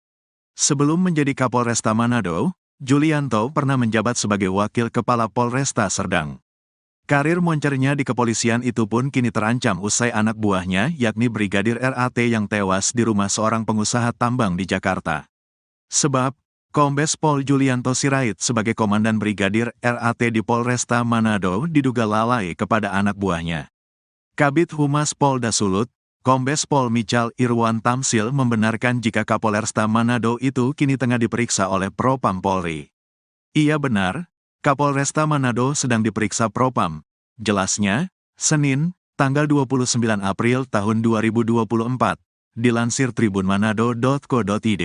Sebelum menjadi Kapolresta Manado, Julianto pernah menjabat sebagai Wakil Kepala Polresta Serdang. Karir moncernya di kepolisian itu pun kini terancam usai anak buahnya yakni Brigadir RAT yang tewas di rumah seorang pengusaha tambang di Jakarta. Sebab, Kombes Pol Julianto Sirait sebagai Komandan Brigadir RAT di Polresta Manado diduga lalai kepada anak buahnya. Kabid Humas Polda Sulut, Kombes Pol Michal Irwan Tamsil membenarkan jika Kapolresta Manado itu kini tengah diperiksa oleh Propam Polri. Iya benar, Kapolresta Manado sedang diperiksa Propam. Jelasnya, Senin, tanggal 29 April tahun 2024, dilansir tribunmanado.co.id.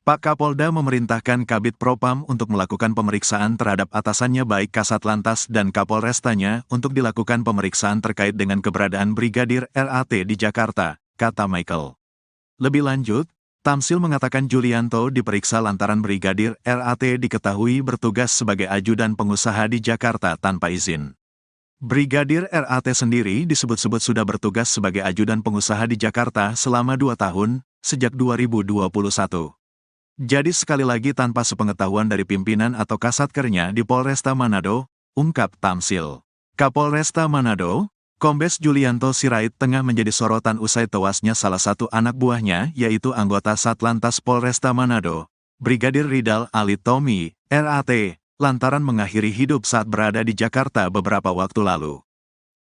Pak Kapolda memerintahkan Kabid Propam untuk melakukan pemeriksaan terhadap atasannya baik Kasat Lantas dan Kapolrestanya untuk dilakukan pemeriksaan terkait dengan keberadaan Brigadir RAT di Jakarta, kata Michael. Lebih lanjut, Tamsil mengatakan Julianto diperiksa lantaran Brigadir RAT diketahui bertugas sebagai ajudan pengusaha di Jakarta tanpa izin. Brigadir RAT sendiri disebut-sebut sudah bertugas sebagai ajudan pengusaha di Jakarta selama 2 tahun, sejak 2021. Jadi sekali lagi tanpa sepengetahuan dari pimpinan atau kasatkernya di Polresta Manado, ungkap Tamsil. Kapolresta Manado, Kombes Julianto Sirait tengah menjadi sorotan usai tewasnya salah satu anak buahnya yaitu anggota Satlantas Polresta Manado, Brigadir Ridal Alitomi, RAT, lantaran mengakhiri hidup saat berada di Jakarta beberapa waktu lalu.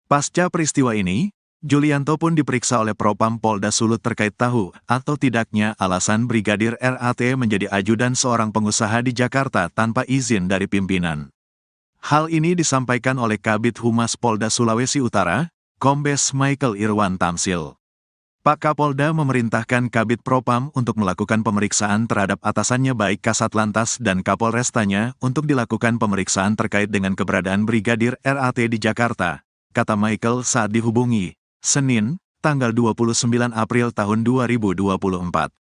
Pasca peristiwa ini, Julianto pun diperiksa oleh Propam Polda Sulut terkait tahu atau tidaknya alasan Brigadir RAT menjadi ajudan seorang pengusaha di Jakarta tanpa izin dari pimpinan. Hal ini disampaikan oleh Kabid Humas Polda Sulawesi Utara, Kombes Michael Irwan Tamsil. Pak Kapolda memerintahkan Kabid Propam untuk melakukan pemeriksaan terhadap atasannya baik Kasat Lantas dan Kapolrestanya untuk dilakukan pemeriksaan terkait dengan keberadaan Brigadir RAT di Jakarta, kata Michael saat dihubungi, Senin, tanggal 29 April tahun 2024.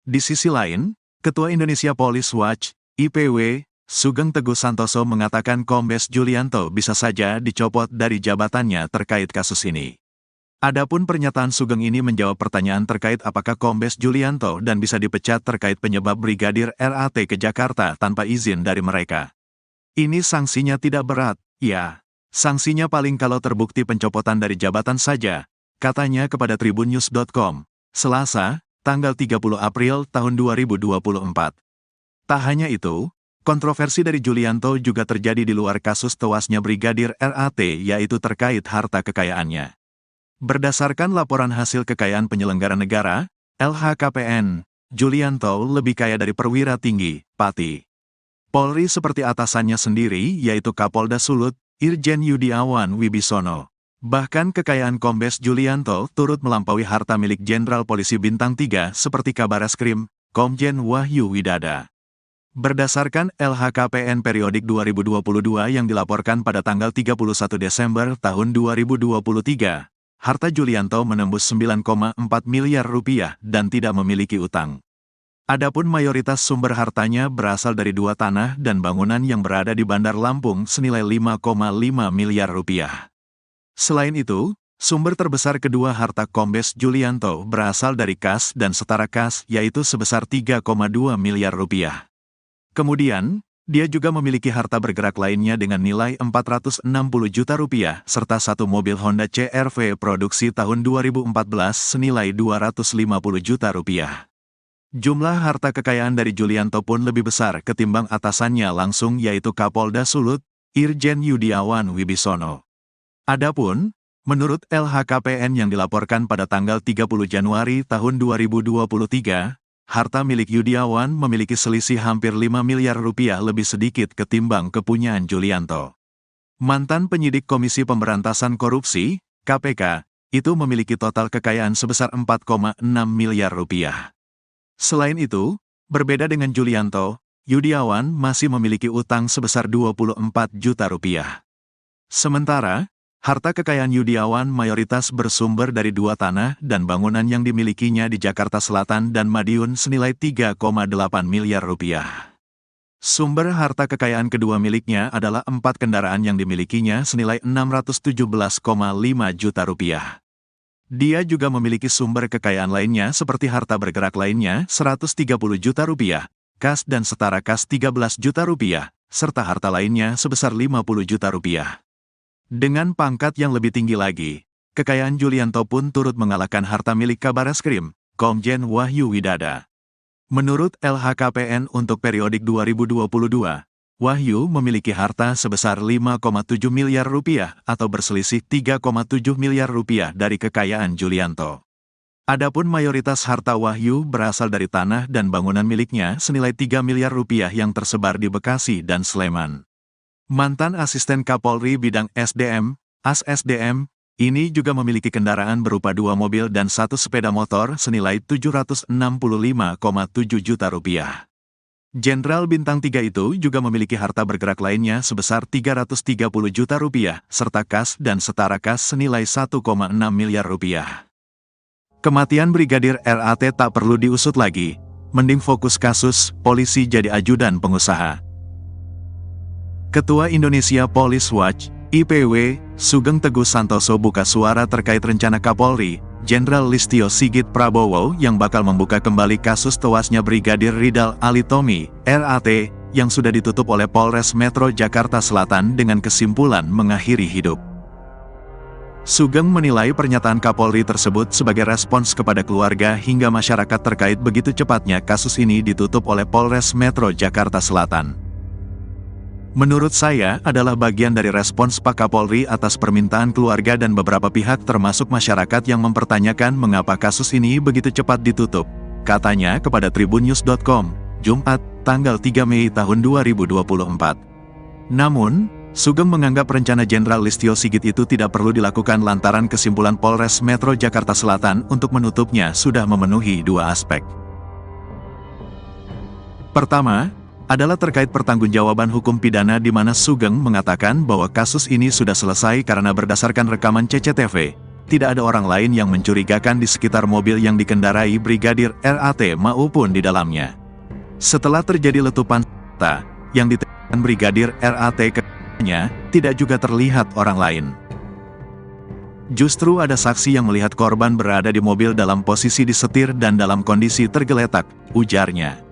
Di sisi lain, Ketua Indonesia Police Watch, IPW, Sugeng Teguh Santoso mengatakan Kombes Julianto bisa saja dicopot dari jabatannya terkait kasus ini. Adapun pernyataan Sugeng ini menjawab pertanyaan terkait apakah Kombes Julianto dan bisa dipecat terkait penyebab Brigadir RAT ke Jakarta tanpa izin dari mereka. Ini sanksinya tidak berat, ya. Sanksinya paling kalau terbukti pencopotan dari jabatan saja, katanya kepada tribunnews.com, Selasa, tanggal 30 April tahun 2024. Tak hanya itu, kontroversi dari Julianto juga terjadi di luar kasus tewasnya Brigadir RAT yaitu terkait harta kekayaannya. Berdasarkan laporan hasil kekayaan penyelenggara negara, LHKPN, Julianto lebih kaya dari perwira tinggi, Pati Polri seperti atasannya sendiri yaitu Kapolda Sulut, Irjen Yudiawan Wibisono. Bahkan kekayaan Kombes Julianto turut melampaui harta milik Jenderal Polisi Bintang 3 seperti Kabareskrim, Komjen Wahyu Widada. Berdasarkan LHKPN periodik 2022 yang dilaporkan pada tanggal 31 Desember tahun 2023, harta Julianto menembus 9,4 miliar rupiah dan tidak memiliki utang. Adapun mayoritas sumber hartanya berasal dari 2 tanah dan bangunan yang berada di Bandar Lampung senilai 5,5 miliar rupiah. Selain itu, sumber terbesar kedua harta Kombes Julianto berasal dari kas dan setara kas yaitu sebesar 3,2 miliar rupiah. Kemudian, dia juga memiliki harta bergerak lainnya dengan nilai 460 juta rupiah serta 1 mobil Honda CR-V produksi tahun 2014 senilai 250 juta rupiah. Jumlah harta kekayaan dari Julianto pun lebih besar ketimbang atasannya langsung yaitu Kapolda Sulut, Irjen Yudiawan Wibisono. Adapun, menurut LHKPN yang dilaporkan pada tanggal 30 Januari tahun 2023, harta milik Yudiawan memiliki selisih hampir 5 miliar rupiah lebih sedikit ketimbang kepunyaan Julianto. Mantan penyidik Komisi Pemberantasan Korupsi, KPK, itu memiliki total kekayaan sebesar 4,6 miliar rupiah. Selain itu, berbeda dengan Julianto, Yudiawan masih memiliki utang sebesar 24 juta rupiah. Sementara, harta kekayaan Yudiawan mayoritas bersumber dari 2 tanah dan bangunan yang dimilikinya di Jakarta Selatan dan Madiun senilai 3,8 miliar rupiah. Sumber harta kekayaan kedua miliknya adalah 4 kendaraan yang dimilikinya senilai 617,5 juta rupiah. Dia juga memiliki sumber kekayaan lainnya seperti harta bergerak lainnya 130 juta rupiah, kas dan setara kas 13 juta rupiah, serta harta lainnya sebesar 50 juta rupiah. Dengan pangkat yang lebih tinggi lagi, kekayaan Julianto pun turut mengalahkan harta milik Kabareskrim, Komjen Wahyu Widada. Menurut LHKPN untuk periodik 2022, Wahyu memiliki harta sebesar 5,7 miliar rupiah atau berselisih 3,7 miliar rupiah dari kekayaan Julianto. Adapun mayoritas harta Wahyu berasal dari tanah dan bangunan miliknya senilai 3 miliar rupiah yang tersebar di Bekasi dan Sleman. Mantan Asisten Kapolri Bidang SDM, ASSDM, ini juga memiliki kendaraan berupa 2 mobil dan 1 sepeda motor senilai 765,7 juta rupiah. Jenderal Bintang 3 itu juga memiliki harta bergerak lainnya sebesar 330 juta rupiah, serta kas dan setara kas senilai 1,6 miliar rupiah. Kematian Brigadir RAT tak perlu diusut lagi, mending fokus kasus, polisi jadi ajudan pengusaha. Ketua Indonesia Police Watch, IPW, Sugeng Teguh Santoso buka suara terkait rencana Kapolri, Jenderal Listio Sigit Prabowo yang bakal membuka kembali kasus tewasnya Brigadir Ridal Alitomi, RAT, yang sudah ditutup oleh Polres Metro Jakarta Selatan dengan kesimpulan mengakhiri hidup. Sugeng menilai pernyataan Kapolri tersebut sebagai respons kepada keluarga hingga masyarakat terkait begitu cepatnya kasus ini ditutup oleh Polres Metro Jakarta Selatan. Menurut saya adalah bagian dari respons Pak Kapolri atas permintaan keluarga dan beberapa pihak termasuk masyarakat yang mempertanyakan mengapa kasus ini begitu cepat ditutup. Katanya kepada tribunnews.com, Jumat, tanggal 3 Mei tahun 2024. Namun, Sugeng menganggap rencana Jenderal Listio Sigit itu tidak perlu dilakukan lantaran kesimpulan Polres Metro Jakarta Selatan untuk menutupnya sudah memenuhi dua aspek. Pertama, adalah terkait pertanggungjawaban hukum pidana di mana Sugeng mengatakan bahwa kasus ini sudah selesai karena berdasarkan rekaman CCTV, tidak ada orang lain yang mencurigakan di sekitar mobil yang dikendarai Brigadir RAT maupun di dalamnya. Setelah terjadi letupan senjata yang ditembakkan Brigadir RAT ke-nya, tidak juga terlihat orang lain. Justru ada saksi yang melihat korban berada di mobil dalam posisi disetir dan dalam kondisi tergeletak, ujarnya.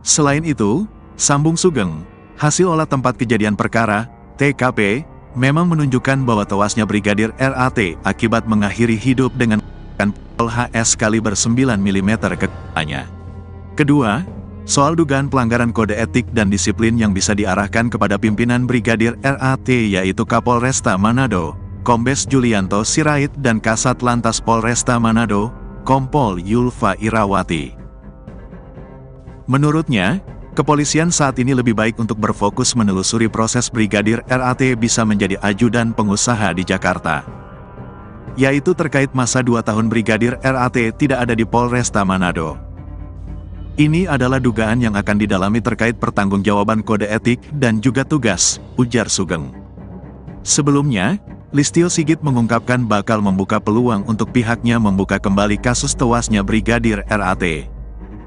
Selain itu, sambung Sugeng, hasil olah tempat kejadian perkara, TKP, memang menunjukkan bahwa tewasnya Brigadir RAT akibat mengakhiri hidup dengan pistol HS kaliber 9 mm ke kepalanya. Kedua, soal dugaan pelanggaran kode etik dan disiplin yang bisa diarahkan kepada pimpinan Brigadir RAT yaitu Kapolresta Manado, Kombes Julianto Sirait dan Kasat Lantas Polresta Manado, Kompol Yulfa Irawati. Menurutnya, kepolisian saat ini lebih baik untuk berfokus menelusuri proses Brigadir RAT bisa menjadi ajudan pengusaha di Jakarta. Yaitu terkait masa 2 tahun Brigadir RAT tidak ada di Polresta Manado. Ini adalah dugaan yang akan didalami terkait pertanggungjawaban kode etik dan juga tugas, ujar Sugeng. Sebelumnya, Listio Sigit mengungkapkan bakal membuka peluang untuk pihaknya membuka kembali kasus tewasnya Brigadir RAT.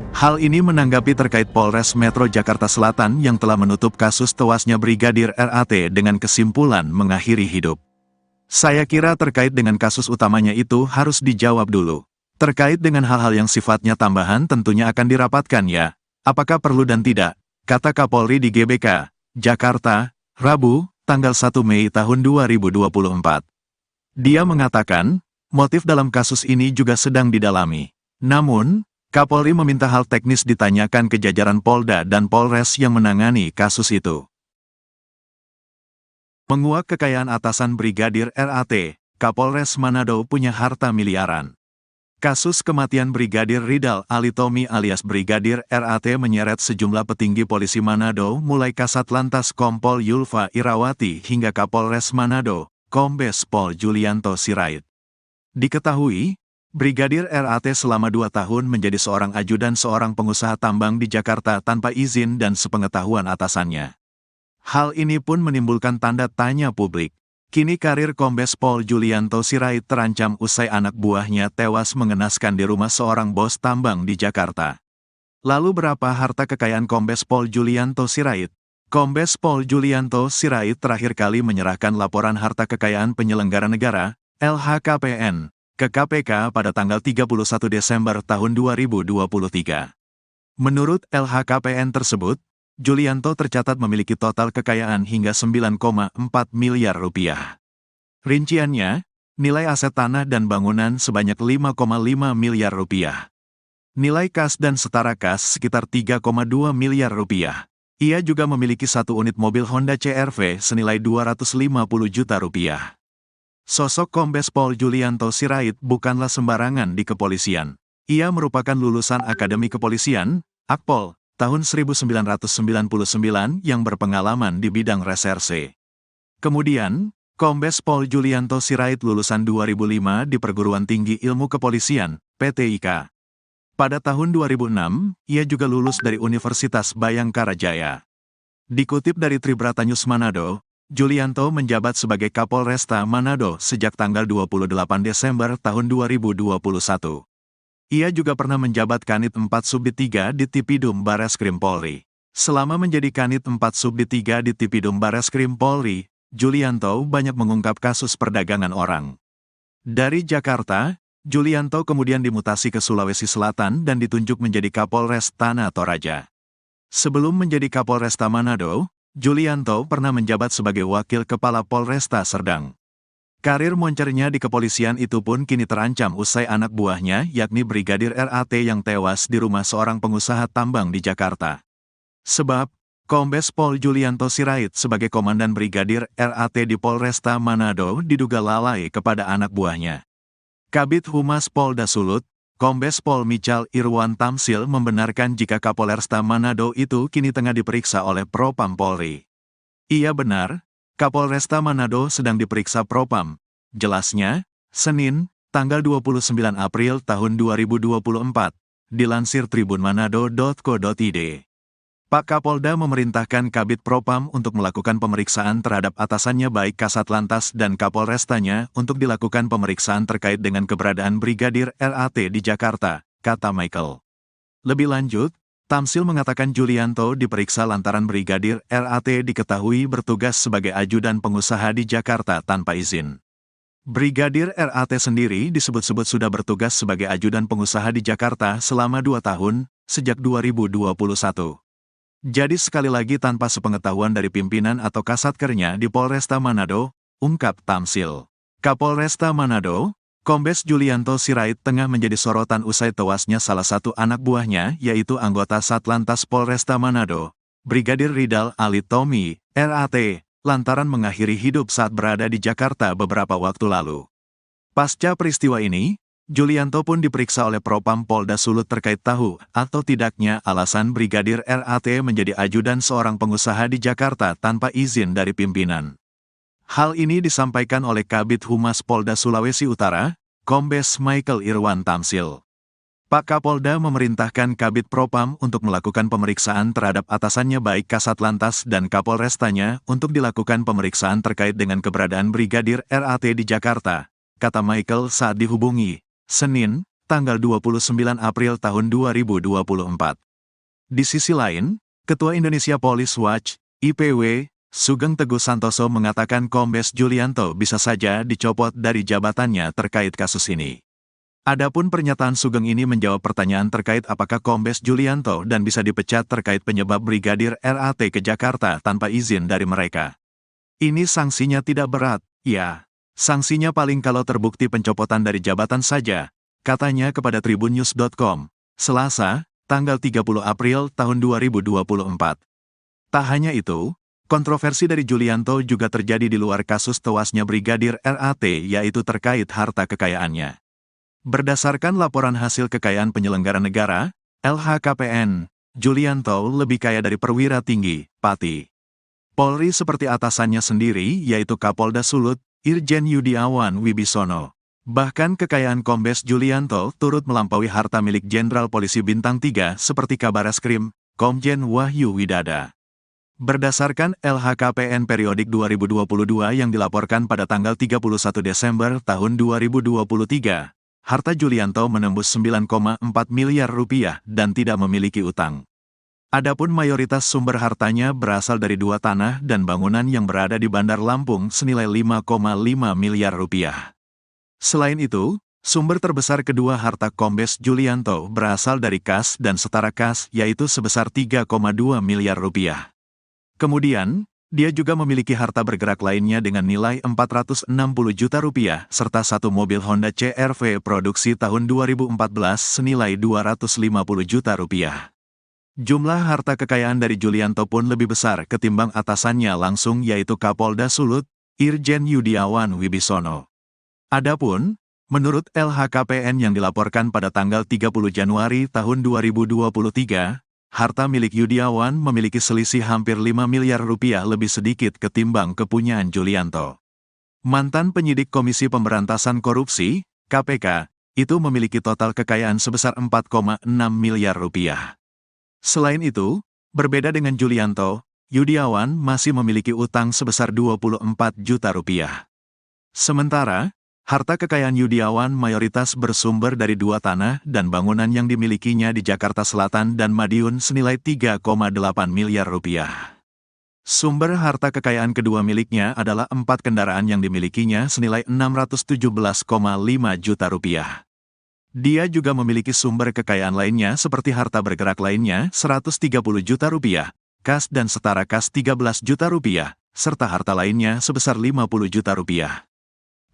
Hal ini menanggapi terkait Polres Metro Jakarta Selatan yang telah menutup kasus tewasnya Brigadir RAT dengan kesimpulan mengakhiri hidup. Saya kira terkait dengan kasus utamanya itu harus dijawab dulu. Terkait dengan hal-hal yang sifatnya tambahan tentunya akan dirapatkan ya. Apakah perlu dan tidak, kata Kapolri di GBK, Jakarta, Rabu, tanggal 1 Mei tahun 2024. Dia mengatakan, motif dalam kasus ini juga sedang didalami. Namun, Kapolri meminta hal teknis ditanyakan ke jajaran Polda dan Polres yang menangani kasus itu. Menguak kekayaan atasan Brigadir RAT, Kapolres Manado punya harta miliaran. Kasus kematian Brigadir Ridal Alitomi alias Brigadir RAT menyeret sejumlah petinggi polisi Manado mulai Kasat Lantas Kompol Yulfa Irawati hingga Kapolres Manado, Kombes Pol Julianto Sirait. Diketahui, Brigadir RAT selama 2 tahun menjadi seorang ajudan seorang pengusaha tambang di Jakarta tanpa izin dan sepengetahuan atasannya. Hal ini pun menimbulkan tanda tanya publik. Kini karir Kombes Pol Julianto Sirait terancam usai anak buahnya tewas mengenaskan di rumah seorang bos tambang di Jakarta. Lalu berapa harta kekayaan Kombes Pol Julianto Sirait? Kombes Pol Julianto Sirait terakhir kali menyerahkan laporan harta kekayaan penyelenggara negara, LHKPN, ke KPK pada tanggal 31 Desember tahun 2023. Menurut LHKPN tersebut, Julianto tercatat memiliki total kekayaan hingga 9,4 miliar rupiah. Rinciannya, nilai aset tanah dan bangunan sebanyak 5,5 miliar rupiah. Nilai kas dan setara kas sekitar 3,2 miliar rupiah. Ia juga memiliki 1 unit mobil Honda CR-V senilai 250 juta rupiah. Sosok Kombes Pol Julianto Sirait bukanlah sembarangan di kepolisian. Ia merupakan lulusan Akademi Kepolisian, Akpol, tahun 1999 yang berpengalaman di bidang reserse. Kemudian, Kombes Pol Julianto Sirait lulusan 2005 di Perguruan Tinggi Ilmu Kepolisian, PTIK. Pada tahun 2006, ia juga lulus dari Universitas Bayangkara Jaya. Dikutip dari Tribrata News Manado, Julianto menjabat sebagai Kapolresta Manado sejak tanggal 28 Desember tahun 2021. Ia juga pernah menjabat Kanit 4 Subdit 3 di Tipidum Bareskrim Polri. Selama menjadi Kanit 4 Subdit 3 di Tipidum Bareskrim Polri, Julianto banyak mengungkap kasus perdagangan orang. Dari Jakarta, Julianto kemudian dimutasi ke Sulawesi Selatan dan ditunjuk menjadi Kapolres Tanah Toraja. Sebelum menjadi Kapolresta Manado, Julianto pernah menjabat sebagai Wakil Kepala Polresta Serdang. Karir moncernya di kepolisian itu pun kini terancam usai anak buahnya yakni Brigadir RAT yang tewas di rumah seorang pengusaha tambang di Jakarta. Sebab, Kombes Pol Julianto Sirait sebagai Komandan Brigadir RAT di Polresta Manado diduga lalai kepada anak buahnya. Kabid Humas Polda Sulut, Kombes Pol Michal Irwan Tamsil membenarkan jika Kapolresta Manado itu kini tengah diperiksa oleh Propam Polri. Iya benar, Kapolresta Manado sedang diperiksa Propam. Jelasnya, Senin, tanggal 29 April tahun 2024, dilansir tribunmanado.co.id. Pak Kapolda memerintahkan Kabid Propam untuk melakukan pemeriksaan terhadap atasannya baik Kasat Lantas dan Kapolrestanya untuk dilakukan pemeriksaan terkait dengan keberadaan Brigadir RAT di Jakarta, kata Michael. Lebih lanjut, Tamsil mengatakan Julianto diperiksa lantaran Brigadir RAT diketahui bertugas sebagai ajudan pengusaha di Jakarta tanpa izin. Brigadir RAT sendiri disebut-sebut sudah bertugas sebagai ajudan pengusaha di Jakarta selama 2 tahun, sejak 2021. Jadi sekali lagi tanpa sepengetahuan dari pimpinan atau kasatkernya di Polresta Manado, ungkap Tamsil. Kapolresta Manado, Kombes Julianto Sirait tengah menjadi sorotan usai tewasnya salah satu anak buahnya yaitu anggota Satlantas Polresta Manado, Brigadir Ridal Alitomi, RAT, lantaran mengakhiri hidup saat berada di Jakarta beberapa waktu lalu. Pasca peristiwa ini, Julianto pun diperiksa oleh Propam Polda Sulut terkait tahu atau tidaknya alasan Brigadir RAT menjadi ajudan seorang pengusaha di Jakarta tanpa izin dari pimpinan. Hal ini disampaikan oleh Kabid Humas Polda Sulawesi Utara, Kombes Michael Irwan Tamsil. Pak Kapolda memerintahkan Kabid Propam untuk melakukan pemeriksaan terhadap atasannya baik Kasat Lantas dan Kapolrestanya untuk dilakukan pemeriksaan terkait dengan keberadaan Brigadir RAT di Jakarta, kata Michael saat dihubungi, Senin, tanggal 29 April tahun 2024. Di sisi lain, Ketua Indonesia Police Watch, IPW, Sugeng Teguh Santoso mengatakan Kombes Julianto bisa saja dicopot dari jabatannya terkait kasus ini. Adapun pernyataan Sugeng ini menjawab pertanyaan terkait apakah Kombes Julianto dan bisa dipecat terkait penyebab Brigadir RAT ke Jakarta tanpa izin dari mereka. Ini sanksinya tidak berat, ya. Sanksinya paling kalau terbukti pencopotan dari jabatan saja, katanya kepada tribunnews.com, Selasa, tanggal 30 April tahun 2024. Tak hanya itu, kontroversi dari Julianto juga terjadi di luar kasus tewasnya Brigadir RAT yaitu terkait harta kekayaannya. Berdasarkan laporan hasil kekayaan penyelenggara negara, LHKPN, Julianto lebih kaya dari perwira tinggi, Pati Polri seperti atasannya sendiri yaitu Kapolda Sulut, Irjen Yudiawan Wibisono. Bahkan kekayaan Kombes Julianto turut melampaui harta milik Jenderal Polisi Bintang 3 seperti Kabareskrim, Komjen Wahyu Widada. Berdasarkan LHKPN periodik 2022 yang dilaporkan pada tanggal 31 Desember tahun 2023, harta Julianto menembus 9,4 miliar rupiah dan tidak memiliki utang. Adapun mayoritas sumber hartanya berasal dari 2 tanah dan bangunan yang berada di Bandar Lampung senilai 5,5 miliar rupiah. Selain itu, sumber terbesar kedua harta Kombes Julianto berasal dari kas dan setara kas yaitu sebesar 3,2 miliar rupiah. Kemudian, dia juga memiliki harta bergerak lainnya dengan nilai 460 juta rupiah serta satu mobil Honda CR-V produksi tahun 2014 senilai 250 juta rupiah. Jumlah harta kekayaan dari Julianto pun lebih besar ketimbang atasannya langsung yaitu Kapolda Sulut, Irjen Yudiawan Wibisono. Adapun, menurut LHKPN yang dilaporkan pada tanggal 30 Januari tahun 2023, harta milik Yudiawan memiliki selisih hampir 5 miliar rupiah lebih sedikit ketimbang kepunyaan Julianto. Mantan penyidik Komisi Pemberantasan Korupsi, KPK, itu memiliki total kekayaan sebesar 4,6 miliar rupiah. Selain itu, berbeda dengan Julianto, Yudiawan masih memiliki utang sebesar 24 juta rupiah. Sementara, harta kekayaan Yudiawan mayoritas bersumber dari 2 tanah dan bangunan yang dimilikinya di Jakarta Selatan dan Madiun senilai 3,8 miliar rupiah. Sumber harta kekayaan kedua miliknya adalah 4 kendaraan yang dimilikinya senilai 617,5 juta rupiah. Dia juga memiliki sumber kekayaan lainnya seperti harta bergerak lainnya 130 juta rupiah, kas dan setara kas 13 juta rupiah, serta harta lainnya sebesar 50 juta rupiah.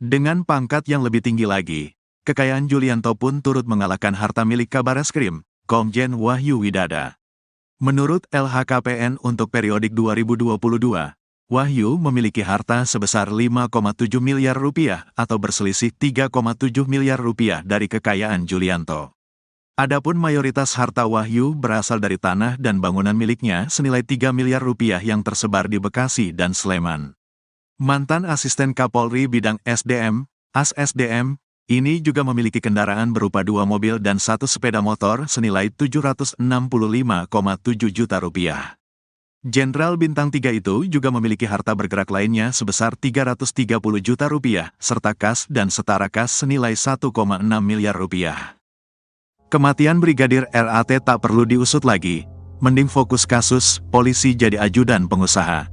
Dengan pangkat yang lebih tinggi lagi, kekayaan Julianto pun turut mengalahkan harta milik Kabareskrim, Komjen Wahyu Widada. Menurut LHKPN untuk periodik 2022, Wahyu memiliki harta sebesar 5,7 miliar rupiah atau berselisih 3,7 miliar rupiah dari kekayaan Julianto. Adapun mayoritas harta Wahyu berasal dari tanah dan bangunan miliknya senilai 3 miliar rupiah yang tersebar di Bekasi dan Sleman. Mantan asisten Kapolri bidang SDM, AS-SDM, ini juga memiliki kendaraan berupa 2 mobil dan 1 sepeda motor senilai 765,7 juta rupiah. Jenderal Bintang 3 itu juga memiliki harta bergerak lainnya sebesar 330 juta rupiah, serta kas dan setara kas senilai 1,6 miliar rupiah. Kematian Brigadir RAT tak perlu diusut lagi, mending fokus kasus, polisi jadi ajudan pengusaha.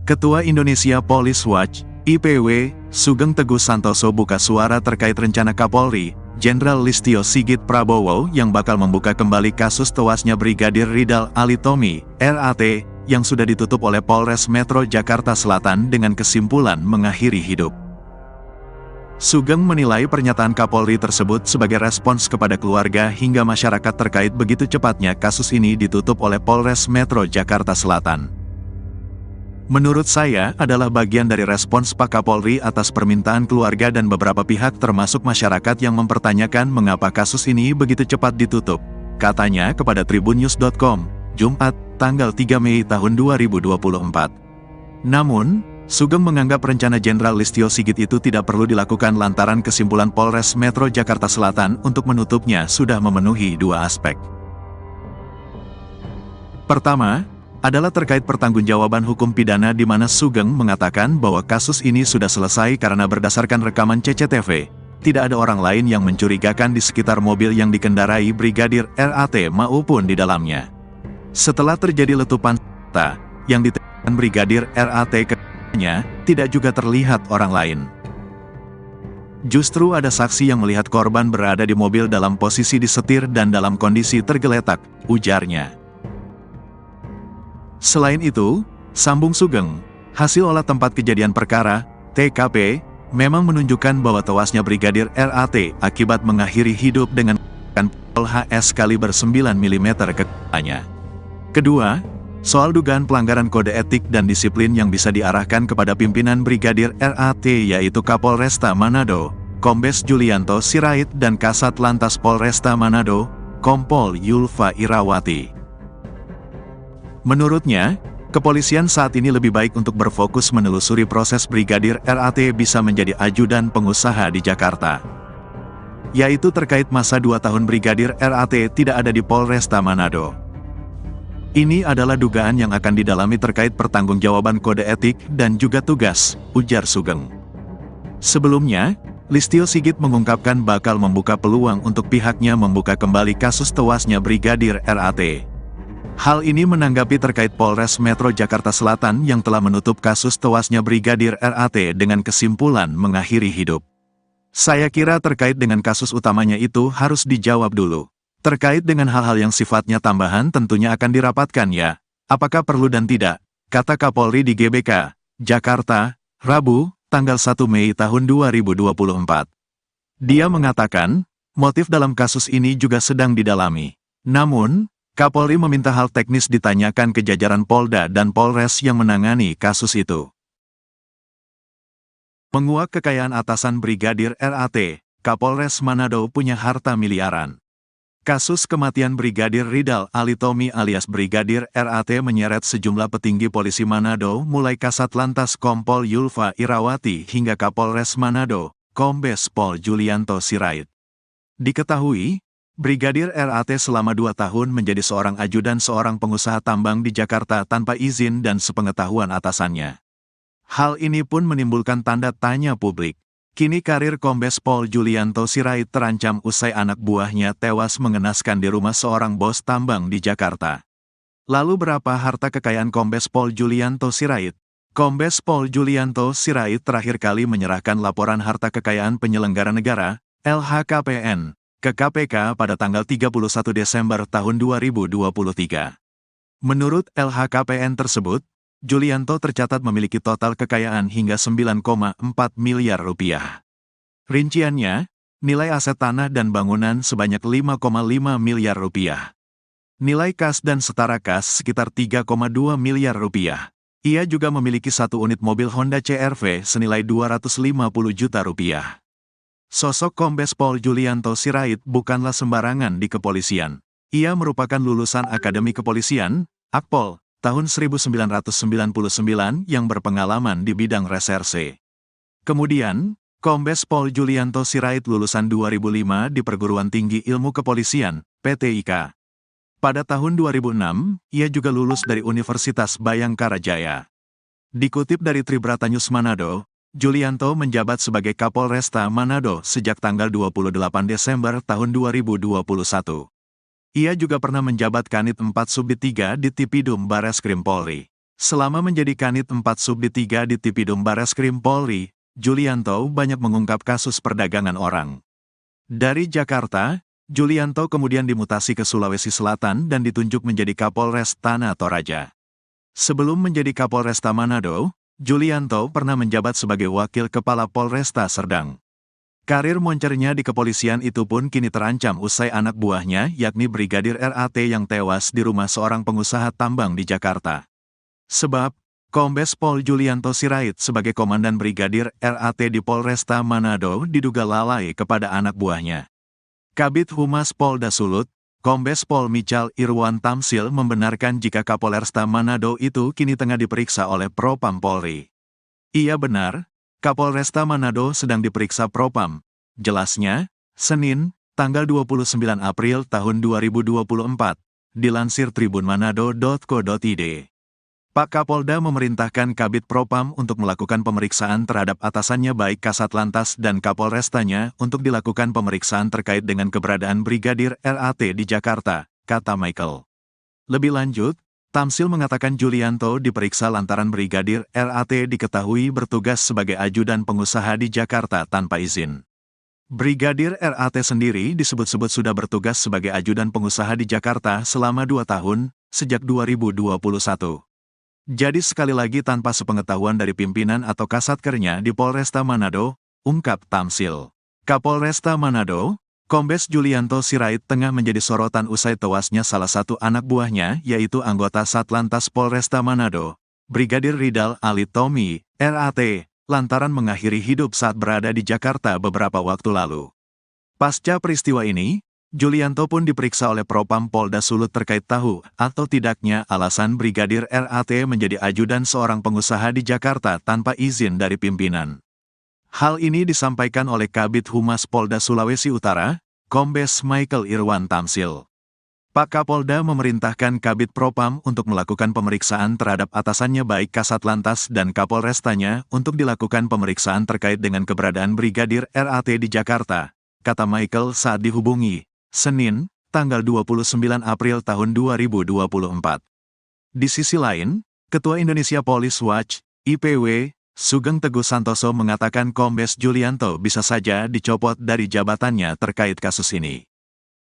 Ketua Indonesia Police Watch, IPW, Sugeng Teguh Santoso buka suara terkait rencana Kapolri, Jenderal Listio Sigit Prabowo yang bakal membuka kembali kasus tewasnya Brigadir Ridal Alitomi, RAT, yang sudah ditutup oleh Polres Metro Jakarta Selatan dengan kesimpulan mengakhiri hidup. Sugeng menilai pernyataan Kapolri tersebut sebagai respons kepada keluarga hingga masyarakat terkait begitu cepatnya kasus ini ditutup oleh Polres Metro Jakarta Selatan. Menurut saya adalah bagian dari respons Pak Kapolri atas permintaan keluarga dan beberapa pihak termasuk masyarakat yang mempertanyakan mengapa kasus ini begitu cepat ditutup, katanya kepada tribunnews.com, Jumat, tanggal 3 Mei tahun 2024. Namun, Sugeng menganggap rencana Jenderal Listio Sigit itu tidak perlu dilakukan lantaran kesimpulan Polres Metro Jakarta Selatan untuk menutupnya sudah memenuhi 2 aspek. Pertama, adalah terkait pertanggungjawaban hukum pidana di mana Sugeng mengatakan bahwa kasus ini sudah selesai karena berdasarkan rekaman CCTV, tidak ada orang lain yang mencurigakan di sekitar mobil yang dikendarai Brigadir RAT maupun di dalamnya. Setelah terjadi letupan senjata yang ditembakkan Brigadir RAT ke-nya, tidak juga terlihat orang lain. Justru ada saksi yang melihat korban berada di mobil dalam posisi disetir dan dalam kondisi tergeletak, ujarnya. Selain itu, sambung Sugeng, hasil olah tempat kejadian perkara, TKP, memang menunjukkan bahwa tewasnya Brigadir RAT akibat mengakhiri hidup dengan pistol HS kaliber 9 mm ke kepalanya. Kedua, soal dugaan pelanggaran kode etik dan disiplin yang bisa diarahkan kepada pimpinan Brigadir RAT yaitu Kapolresta Manado, Kombes Julianto Sirait dan Kasat Lantas Polresta Manado, Kompol Yulfa Irawati. Menurutnya, kepolisian saat ini lebih baik untuk berfokus menelusuri proses Brigadir RAT bisa menjadi ajudan pengusaha di Jakarta. Yaitu terkait masa 2 tahun Brigadir RAT tidak ada di Polresta Manado. Ini adalah dugaan yang akan didalami terkait pertanggungjawaban kode etik dan juga tugas, ujar Sugeng. Sebelumnya, Listio Sigit mengungkapkan bakal membuka peluang untuk pihaknya membuka kembali kasus tewasnya Brigadir RAT. Hal ini menanggapi terkait Polres Metro Jakarta Selatan yang telah menutup kasus tewasnya Brigadir RAT dengan kesimpulan mengakhiri hidup. Saya kira terkait dengan kasus utamanya itu harus dijawab dulu. Terkait dengan hal-hal yang sifatnya tambahan tentunya akan dirapatkan ya, apakah perlu dan tidak, kata Kapolri di GBK, Jakarta, Rabu, tanggal 1 Mei tahun 2024. Dia mengatakan, motif dalam kasus ini juga sedang didalami. Namun, Kapolri meminta hal teknis ditanyakan ke jajaran Polda dan Polres yang menangani kasus itu. Menguak kekayaan atasan Brigadir RAT, Kapolres Manado punya harta miliaran. Kasus kematian Brigadir Ridal Alitomi alias Brigadir RAT menyeret sejumlah petinggi polisi Manado mulai Kasat Lantas Kompol Yulfa Irawati hingga Kapolres Manado, Kombes Pol Julianto Sirait. Diketahui, Brigadir RAT selama 2 tahun menjadi seorang ajudan seorang pengusaha tambang di Jakarta tanpa izin dan sepengetahuan atasannya. Hal ini pun menimbulkan tanda tanya publik. Kini karir Kombes Pol Julianto Sirait terancam usai anak buahnya tewas mengenaskan di rumah seorang bos tambang di Jakarta. Lalu berapa harta kekayaan Kombes Pol Julianto Sirait? Kombes Pol Julianto Sirait terakhir kali menyerahkan laporan harta kekayaan penyelenggara negara, LHKPN, ke KPK pada tanggal 31 Desember tahun 2023. Menurut LHKPN tersebut, Julianto tercatat memiliki total kekayaan hingga 9,4 miliar rupiah. Rinciannya, nilai aset tanah dan bangunan sebanyak 5,5 miliar rupiah. Nilai kas dan setara kas sekitar 3,2 miliar rupiah. Ia juga memiliki satu unit mobil Honda CR-V senilai 250 juta rupiah. Sosok Kombes Pol Julianto Sirait bukanlah sembarangan di kepolisian. Ia merupakan lulusan Akademi Kepolisian, Akpol, tahun 1999 yang berpengalaman di bidang reserse. Kemudian, Kombes Pol Julianto Sirait lulusan 2005 di Perguruan Tinggi Ilmu Kepolisian, PTIK. Pada tahun 2006, ia juga lulus dari Universitas Bhayangkara Jaya. Dikutip dari Tribrata News Manado, Julianto menjabat sebagai Kapolresta Manado sejak tanggal 28 Desember tahun 2021. Ia juga pernah menjabat Kanit 4 Subdit 3 di Tipidum Bareskrim Polri. Selama menjadi Kanit 4 Subdit 3 di Tipidum Bareskrim Polri, Julianto banyak mengungkap kasus perdagangan orang. Dari Jakarta, Julianto kemudian dimutasi ke Sulawesi Selatan dan ditunjuk menjadi Kapolres Tanah Toraja. Sebelum menjadi Kapolresta Manado, Julianto pernah menjabat sebagai Wakil Kepala Polresta Serdang. Karir moncernya di kepolisian itu pun kini terancam usai anak buahnya yakni Brigadir RAT yang tewas di rumah seorang pengusaha tambang di Jakarta. Sebab, Kombes Pol Julianto Sirait sebagai Komandan Brigadir RAT di Polresta Manado diduga lalai kepada anak buahnya. Kabid Humas Polda Sulut, Kombes Pol Michal Irwan Tamsil membenarkan jika Kapolresta Manado itu kini tengah diperiksa oleh Propam Polri. Iya benar, Kapolresta Manado sedang diperiksa Propam. Jelasnya, Senin, tanggal 29 April tahun 2024, dilansir tribunmanado.co.id. Pak Kapolda memerintahkan Kabid Propam untuk melakukan pemeriksaan terhadap atasannya baik Kasat Lantas dan Kapolrestanya untuk dilakukan pemeriksaan terkait dengan keberadaan Brigadir RAT di Jakarta, kata Michael. Lebih lanjut, Tamsil mengatakan Julianto diperiksa lantaran Brigadir RAT diketahui bertugas sebagai ajudan pengusaha di Jakarta tanpa izin. Brigadir RAT sendiri disebut-sebut sudah bertugas sebagai ajudan pengusaha di Jakarta selama 2 tahun, sejak 2021. Jadi sekali lagi tanpa sepengetahuan dari pimpinan atau kasatkernya di Polresta Manado, ungkap Tamsil. Kapolresta Manado, Kombes Julianto Sirait tengah menjadi sorotan usai tewasnya salah satu anak buahnya yaitu anggota Satlantas Polresta Manado, Brigadir Ridal Alitomi, RAT, lantaran mengakhiri hidup saat berada di Jakarta beberapa waktu lalu. Pasca peristiwa ini, Julianto pun diperiksa oleh Propam Polda Sulut terkait tahu atau tidaknya alasan Brigadir RAT menjadi ajudan seorang pengusaha di Jakarta tanpa izin dari pimpinan. Hal ini disampaikan oleh Kabid Humas Polda Sulawesi Utara, Kombes Michael Irwan Tamsil. Pak Kapolda memerintahkan Kabid Propam untuk melakukan pemeriksaan terhadap atasannya baik Kasat Lantas dan Kapolrestanya untuk dilakukan pemeriksaan terkait dengan keberadaan Brigadir RAT di Jakarta, kata Michael saat dihubungi, Senin, tanggal 29 April tahun 2024. Di sisi lain, Ketua Indonesia Police Watch, IPW, Sugeng Teguh Santoso mengatakan Kombes Julianto bisa saja dicopot dari jabatannya terkait kasus ini.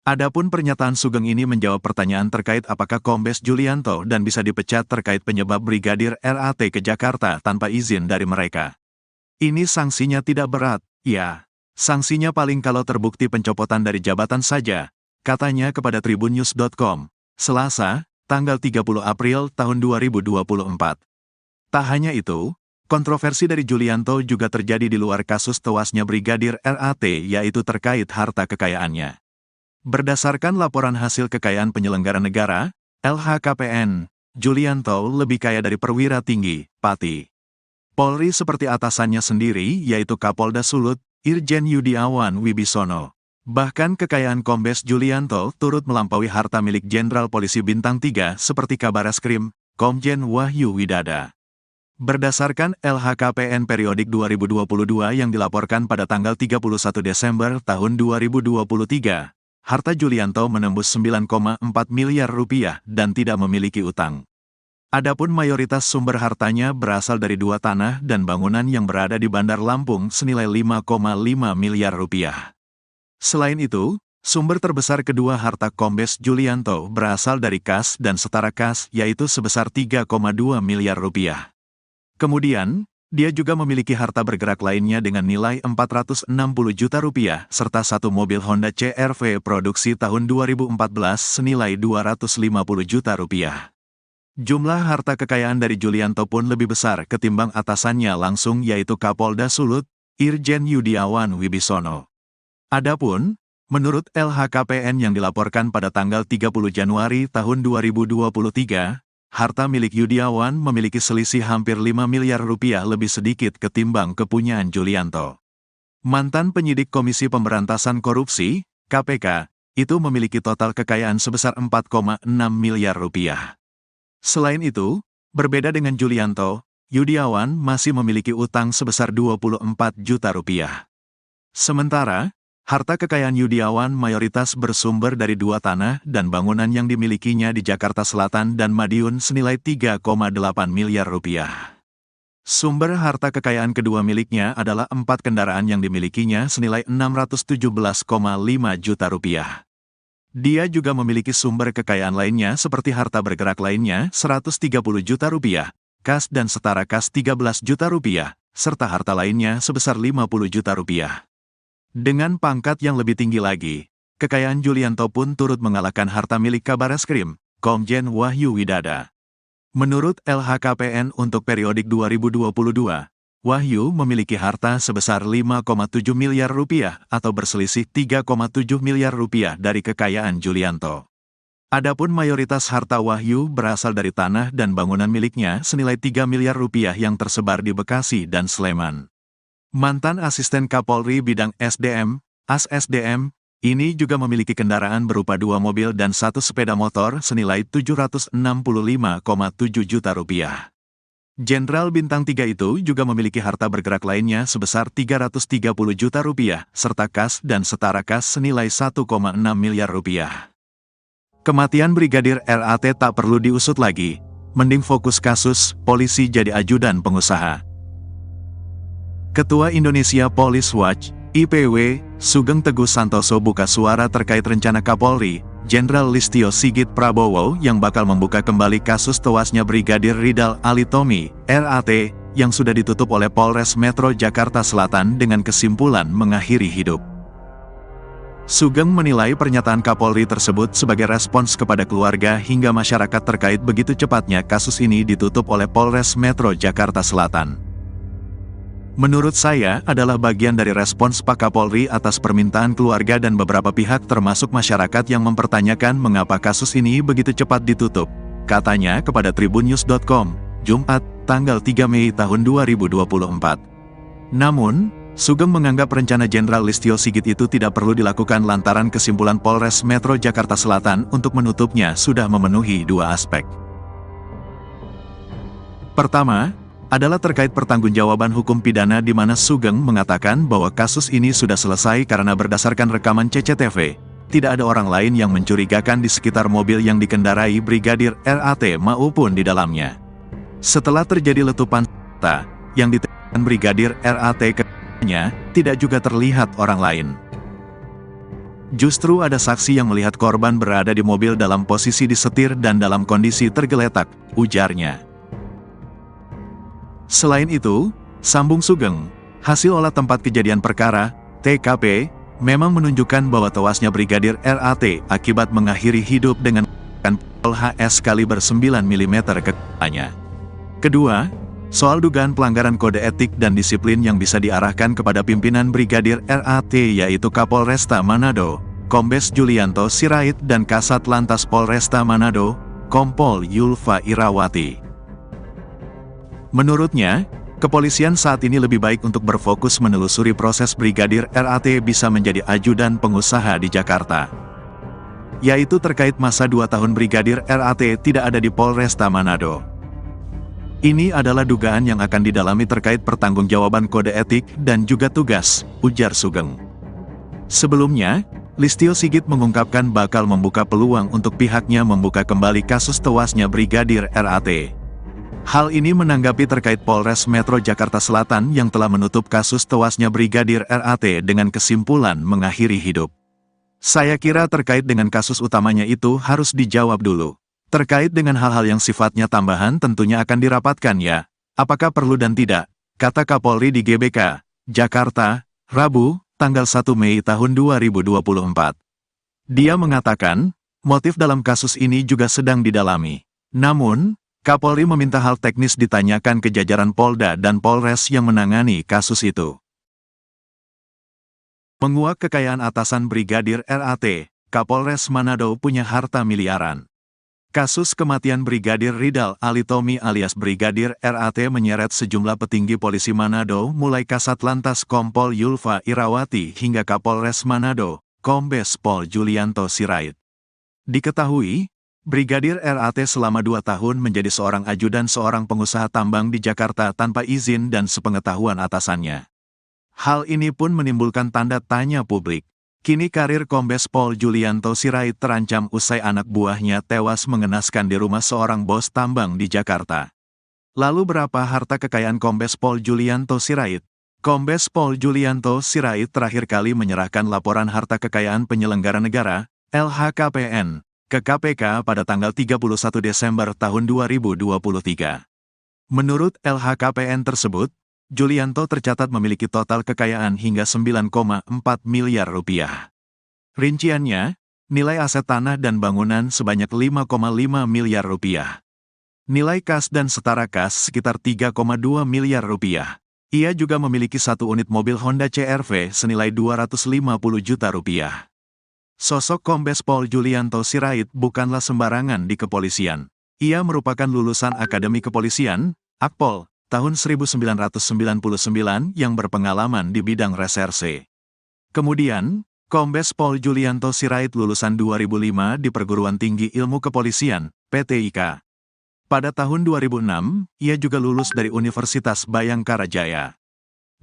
Adapun pernyataan Sugeng ini menjawab pertanyaan terkait apakah Kombes Julianto dan bisa dipecat terkait penyebab Brigadir RAT ke Jakarta tanpa izin dari mereka. Ini sanksinya tidak berat, ya. Sanksinya paling kalau terbukti pencopotan dari jabatan saja, katanya kepada tribunnews.com, Selasa, tanggal 30 April tahun 2024. Tak hanya itu, kontroversi dari Julianto juga terjadi di luar kasus tewasnya Brigadir RAT yaitu terkait harta kekayaannya. Berdasarkan laporan hasil kekayaan penyelenggara negara, LHKPN, Julianto lebih kaya dari perwira tinggi, Pati Polri seperti atasannya sendiri yaitu Kapolda Sulut, Irjen Yudiawan Wibisono. Bahkan kekayaan Kombes Julianto turut melampaui harta milik Jenderal Polisi Bintang 3 seperti Kabareskrim, Komjen Wahyu Widada. Berdasarkan LHKPN periodik 2022 yang dilaporkan pada tanggal 31 Desember tahun 2023, harta Julianto menembus 9,4 miliar rupiah dan tidak memiliki utang. Adapun mayoritas sumber hartanya berasal dari 2 tanah dan bangunan yang berada di Bandar Lampung senilai 5,5 miliar rupiah. Selain itu, sumber terbesar kedua harta Kombes Julianto berasal dari kas dan setara kas yaitu sebesar 3,2 miliar rupiah. Kemudian, Dia juga memiliki harta bergerak lainnya dengan nilai 460 juta rupiah, serta satu mobil Honda CR-V produksi tahun 2014 senilai 250 juta rupiah. Jumlah harta kekayaan dari Julianto pun lebih besar ketimbang atasannya langsung yaitu Kapolda Sulut, Irjen Yudiawan Wibisono. Adapun, menurut LHKPN yang dilaporkan pada tanggal 30 Januari tahun 2023, harta milik Yudiawan memiliki selisih hampir 5 miliar rupiah lebih sedikit ketimbang kepunyaan Julianto. Mantan penyidik Komisi Pemberantasan Korupsi, KPK, itu memiliki total kekayaan sebesar 4,6 miliar rupiah. Selain itu, berbeda dengan Julianto, Yudiawan masih memiliki utang sebesar 24 juta rupiah. Sementara, harta kekayaan Yudiawan mayoritas bersumber dari dua tanah dan bangunan yang dimilikinya di Jakarta Selatan dan Madiun senilai 3,8 miliar rupiah. Sumber harta kekayaan kedua miliknya adalah 4 kendaraan yang dimilikinya senilai 617,5 juta rupiah. Dia juga memiliki sumber kekayaan lainnya seperti harta bergerak lainnya 130 juta rupiah, kas dan setara kas 13 juta rupiah, serta harta lainnya sebesar 50 juta rupiah. Dengan pangkat yang lebih tinggi lagi, kekayaan Julianto pun turut mengalahkan harta milik Kabareskrim, Komjen Wahyu Widada. Menurut LHKPN untuk periodik 2022, Wahyu memiliki harta sebesar 5,7 miliar rupiah atau berselisih 3,7 miliar rupiah dari kekayaan Julianto. Adapun mayoritas harta Wahyu berasal dari tanah dan bangunan miliknya senilai 3 miliar rupiah yang tersebar di Bekasi dan Sleman. Mantan asisten Kapolri bidang SDM, AS-SDM, ini juga memiliki kendaraan berupa 2 mobil dan 1 sepeda motor senilai 765,7 juta rupiah. Jenderal Bintang 3 itu juga memiliki harta bergerak lainnya sebesar 330 juta rupiah, serta kas dan setara kas senilai 1,6 miliar rupiah. Kematian Brigadir RAT tak perlu diusut lagi, mending fokus kasus, polisi jadi ajudan pengusaha. Ketua Indonesia Police Watch, IPW, Sugeng Teguh Santoso buka suara terkait rencana Kapolri, Jenderal Listio Sigit Prabowo yang bakal membuka kembali kasus tewasnya Brigadir Ridal Alitomi, RAT, yang sudah ditutup oleh Polres Metro Jakarta Selatan dengan kesimpulan mengakhiri hidup. Sugeng menilai pernyataan Kapolri tersebut sebagai respons kepada keluarga hingga masyarakat terkait begitu cepatnya kasus ini ditutup oleh Polres Metro Jakarta Selatan. Menurut saya adalah bagian dari respons Pak Kapolri atas permintaan keluarga dan beberapa pihak termasuk masyarakat yang mempertanyakan mengapa kasus ini begitu cepat ditutup, katanya kepada tribunnews.com, Jumat, tanggal 3 Mei tahun 2024. Namun, Sugeng menganggap rencana Jenderal Listio Sigit itu tidak perlu dilakukan lantaran kesimpulan Polres Metro Jakarta Selatan untuk menutupnya sudah memenuhi 2 aspek. Pertama, adalah terkait pertanggungjawaban hukum pidana di mana Sugeng mengatakan bahwa kasus ini sudah selesai karena berdasarkan rekaman CCTV, tidak ada orang lain yang mencurigakan di sekitar mobil yang dikendarai Brigadir RAT maupun di dalamnya. Setelah terjadi letupan senjata yang ditembakkan Brigadir RAT ke-nya, tidak juga terlihat orang lain. Justru ada saksi yang melihat korban berada di mobil dalam posisi disetir dan dalam kondisi tergeletak, ujarnya. Selain itu, sambung Sugeng, hasil olah tempat kejadian perkara, TKP, memang menunjukkan bahwa tewasnya Brigadir RAT akibat mengakhiri hidup dengan pistol HS kaliber 9 mm ke kepalanya. Kedua, soal dugaan pelanggaran kode etik dan disiplin yang bisa diarahkan kepada pimpinan Brigadir RAT yaitu Kapolresta Manado, Kombes Julianto Sirait dan Kasat Lantas Polresta Manado, Kompol Yulfa Irawati. Menurutnya, kepolisian saat ini lebih baik untuk berfokus menelusuri proses Brigadir RAT bisa menjadi ajudan pengusaha di Jakarta. Yaitu terkait masa 2 tahun Brigadir RAT tidak ada di Polresta Manado. Ini adalah dugaan yang akan didalami terkait pertanggungjawaban kode etik dan juga tugas, ujar Sugeng. Sebelumnya, Listio Sigit mengungkapkan bakal membuka peluang untuk pihaknya membuka kembali kasus tewasnya Brigadir RAT. Hal ini menanggapi terkait Polres Metro Jakarta Selatan yang telah menutup kasus tewasnya Brigadir RAT dengan kesimpulan mengakhiri hidup. Saya kira terkait dengan kasus utamanya itu harus dijawab dulu. Terkait dengan hal-hal yang sifatnya tambahan tentunya akan dirapatkan ya, apakah perlu dan tidak, kata Kapolri di GBK, Jakarta, Rabu, tanggal 1 Mei tahun 2024. Dia mengatakan, motif dalam kasus ini juga sedang didalami. Namun, Kapolri meminta hal teknis ditanyakan ke jajaran Polda dan Polres yang menangani kasus itu. Menguak kekayaan atasan Brigadir RAT, Kapolres Manado punya harta miliaran. Kasus kematian Brigadir Ridal Alitomi alias Brigadir RAT menyeret sejumlah petinggi polisi Manado mulai Kasat Lantas Kompol Yulfa Irawati hingga Kapolres Manado, Kombes Pol Julianto Sirait. Diketahui, Brigadir RAT selama 2 tahun menjadi seorang ajudan seorang pengusaha tambang di Jakarta tanpa izin dan sepengetahuan atasannya. Hal ini pun menimbulkan tanda tanya publik. Kini karir Kombes Pol Julianto Sirait terancam usai anak buahnya tewas mengenaskan di rumah seorang bos tambang di Jakarta. Lalu berapa harta kekayaan Kombes Pol Julianto Sirait? Kombes Pol Julianto Sirait terakhir kali menyerahkan laporan harta kekayaan penyelenggara negara, LHKPN, ke KPK pada tanggal 31 Desember tahun 2023. Menurut LHKPN tersebut, Julianto tercatat memiliki total kekayaan hingga 9,4 miliar rupiah. Rinciannya, nilai aset tanah dan bangunan sebanyak 5,5 miliar rupiah. Nilai kas dan setara kas sekitar 3,2 miliar rupiah. Ia juga memiliki 1 unit mobil Honda CR-V senilai 250 juta rupiah. Sosok Kombes Pol Julianto Sirait bukanlah sembarangan di kepolisian. Ia merupakan lulusan Akademi Kepolisian, Akpol, tahun 1999 yang berpengalaman di bidang reserse. Kemudian, Kombes Pol Julianto Sirait lulusan 2005 di Perguruan Tinggi Ilmu Kepolisian, PTIK. Pada tahun 2006, ia juga lulus dari Universitas Bayangkara Jaya.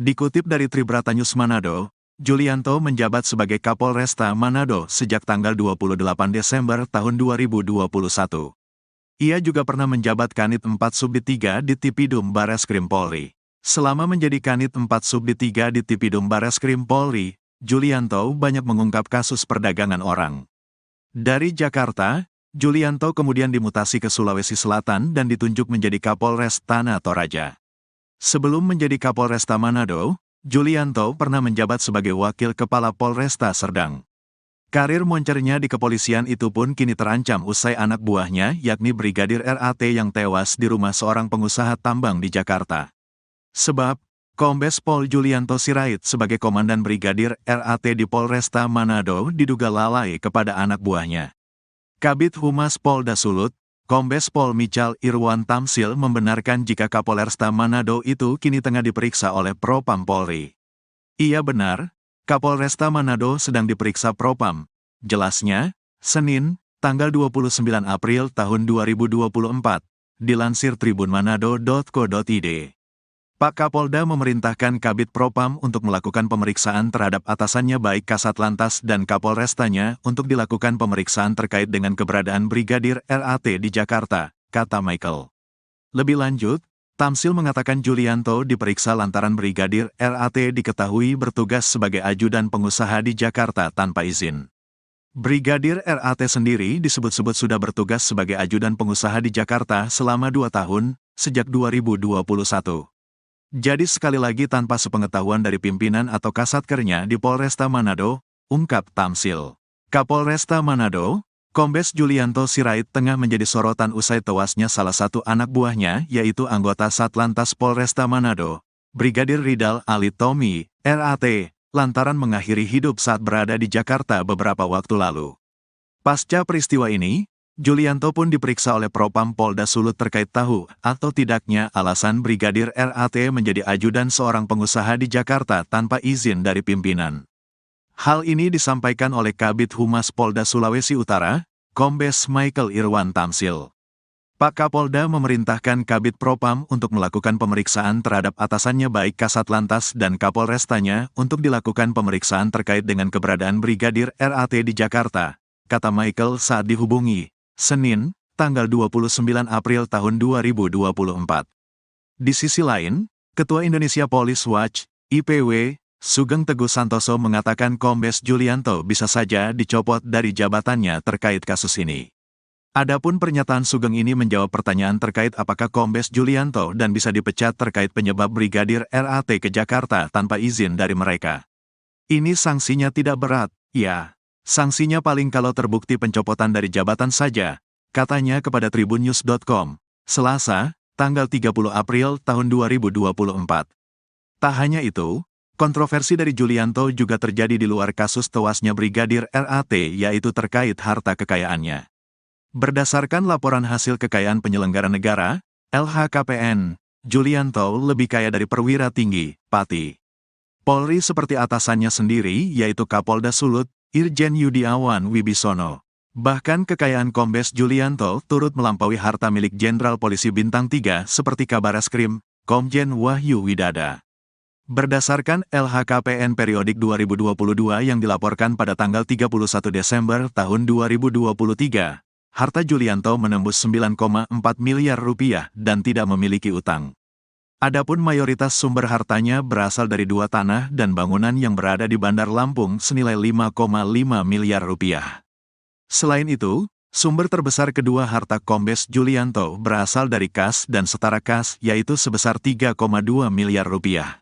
Dikutip dari Tribrata News Manado, Julianto menjabat sebagai Kapolresta Manado sejak tanggal 28 Desember tahun 2021. Ia juga pernah menjabat Kanit 4 Subdit 3 di Tipidum Bareskrim Polri. Selama menjadi Kanit 4 Subdit 3 di Tipidum Bareskrim Polri, Julianto banyak mengungkap kasus perdagangan orang. Dari Jakarta, Julianto kemudian dimutasi ke Sulawesi Selatan dan ditunjuk menjadi Kapolres Tanah Toraja. Sebelum menjadi Kapolresta Manado, Julianto pernah menjabat sebagai Wakil Kepala Polresta Serdang. Karir moncernya di kepolisian itu pun kini terancam usai anak buahnya yakni Brigadir RAT yang tewas di rumah seorang pengusaha tambang di Jakarta. Sebab, Kombes Pol Julianto Sirait sebagai Komandan Brigadir RAT di Polresta Manado diduga lalai kepada anak buahnya. Kabid Humas Polda Sulut, Kombes Pol Michal Irwan Tamsil membenarkan jika Kapolresta Manado itu kini tengah diperiksa oleh Propam Polri. Iya benar, Kapolresta Manado sedang diperiksa Propam. Jelasnya, Senin, tanggal 29 April tahun 2024, dilansir tribunmanado.co.id. Pak Kapolda memerintahkan Kabid Propam untuk melakukan pemeriksaan terhadap atasannya baik Kasat Lantas dan Kapolrestanya untuk dilakukan pemeriksaan terkait dengan keberadaan Brigadir RAT di Jakarta, kata Michael. Lebih lanjut, Tamsil mengatakan Julianto diperiksa lantaran Brigadir RAT diketahui bertugas sebagai ajudan pengusaha di Jakarta tanpa izin. Brigadir RAT sendiri disebut-sebut sudah bertugas sebagai ajudan pengusaha di Jakarta selama 2 tahun, sejak 2021. Jadi sekali lagi tanpa sepengetahuan dari pimpinan atau kasatkernya di Polresta Manado, ungkap Tamsil. Kapolresta Manado, Kombes Julianto Sirait tengah menjadi sorotan usai tewasnya salah satu anak buahnya yaitu anggota Satlantas Polresta Manado, Brigadir Ridal Alitomi, RAT, lantaran mengakhiri hidup saat berada di Jakarta beberapa waktu lalu. Pasca peristiwa ini, Julianto pun diperiksa oleh Propam Polda Sulut terkait tahu atau tidaknya alasan Brigadir RAT menjadi ajudan seorang pengusaha di Jakarta tanpa izin dari pimpinan. Hal ini disampaikan oleh Kabid Humas Polda Sulawesi Utara, Kombes Michael Irwan Tamsil. Pak Kapolda memerintahkan Kabid Propam untuk melakukan pemeriksaan terhadap atasannya baik Kasat Lantas dan Kapolrestanya untuk dilakukan pemeriksaan terkait dengan keberadaan Brigadir RAT di Jakarta, kata Michael saat dihubungi, Senin, tanggal 29 April tahun 2024. Di sisi lain, Ketua Indonesia Police Watch, IPW, Sugeng Teguh Santoso mengatakan Kombes Julianto bisa saja dicopot dari jabatannya terkait kasus ini. Adapun pernyataan Sugeng ini menjawab pertanyaan terkait apakah Kombes Julianto dan bisa dipecat terkait penyebab Brigadir RAT ke Jakarta tanpa izin dari mereka. Ini sanksinya tidak berat, ya. Sanksinya paling kalau terbukti pencopotan dari jabatan saja, katanya kepada tribunnews.com, Selasa, tanggal 30 April tahun 2024. Tak hanya itu, kontroversi dari Julianto juga terjadi di luar kasus tewasnya Brigadir RAT, yaitu terkait harta kekayaannya. Berdasarkan laporan hasil kekayaan penyelenggara negara, LHKPN, Julianto lebih kaya dari perwira tinggi, Pati Polri seperti atasannya sendiri, yaitu Kapolda Sulut, Irjen Yudiawan Wibisono. Bahkan kekayaan Kombes Julianto turut melampaui harta milik Jenderal Polisi Bintang 3 seperti Kabareskrim, Komjen Wahyu Widada. Berdasarkan LHKPN periodik 2022 yang dilaporkan pada tanggal 31 Desember tahun 2023, harta Julianto menembus 9,4 miliar rupiah dan tidak memiliki utang. Adapun mayoritas sumber hartanya berasal dari 2 tanah dan bangunan yang berada di Bandar Lampung senilai 5,5 miliar rupiah. Selain itu, sumber terbesar kedua harta Kombes Julianto berasal dari kas dan setara kas, yaitu sebesar 3,2 miliar rupiah.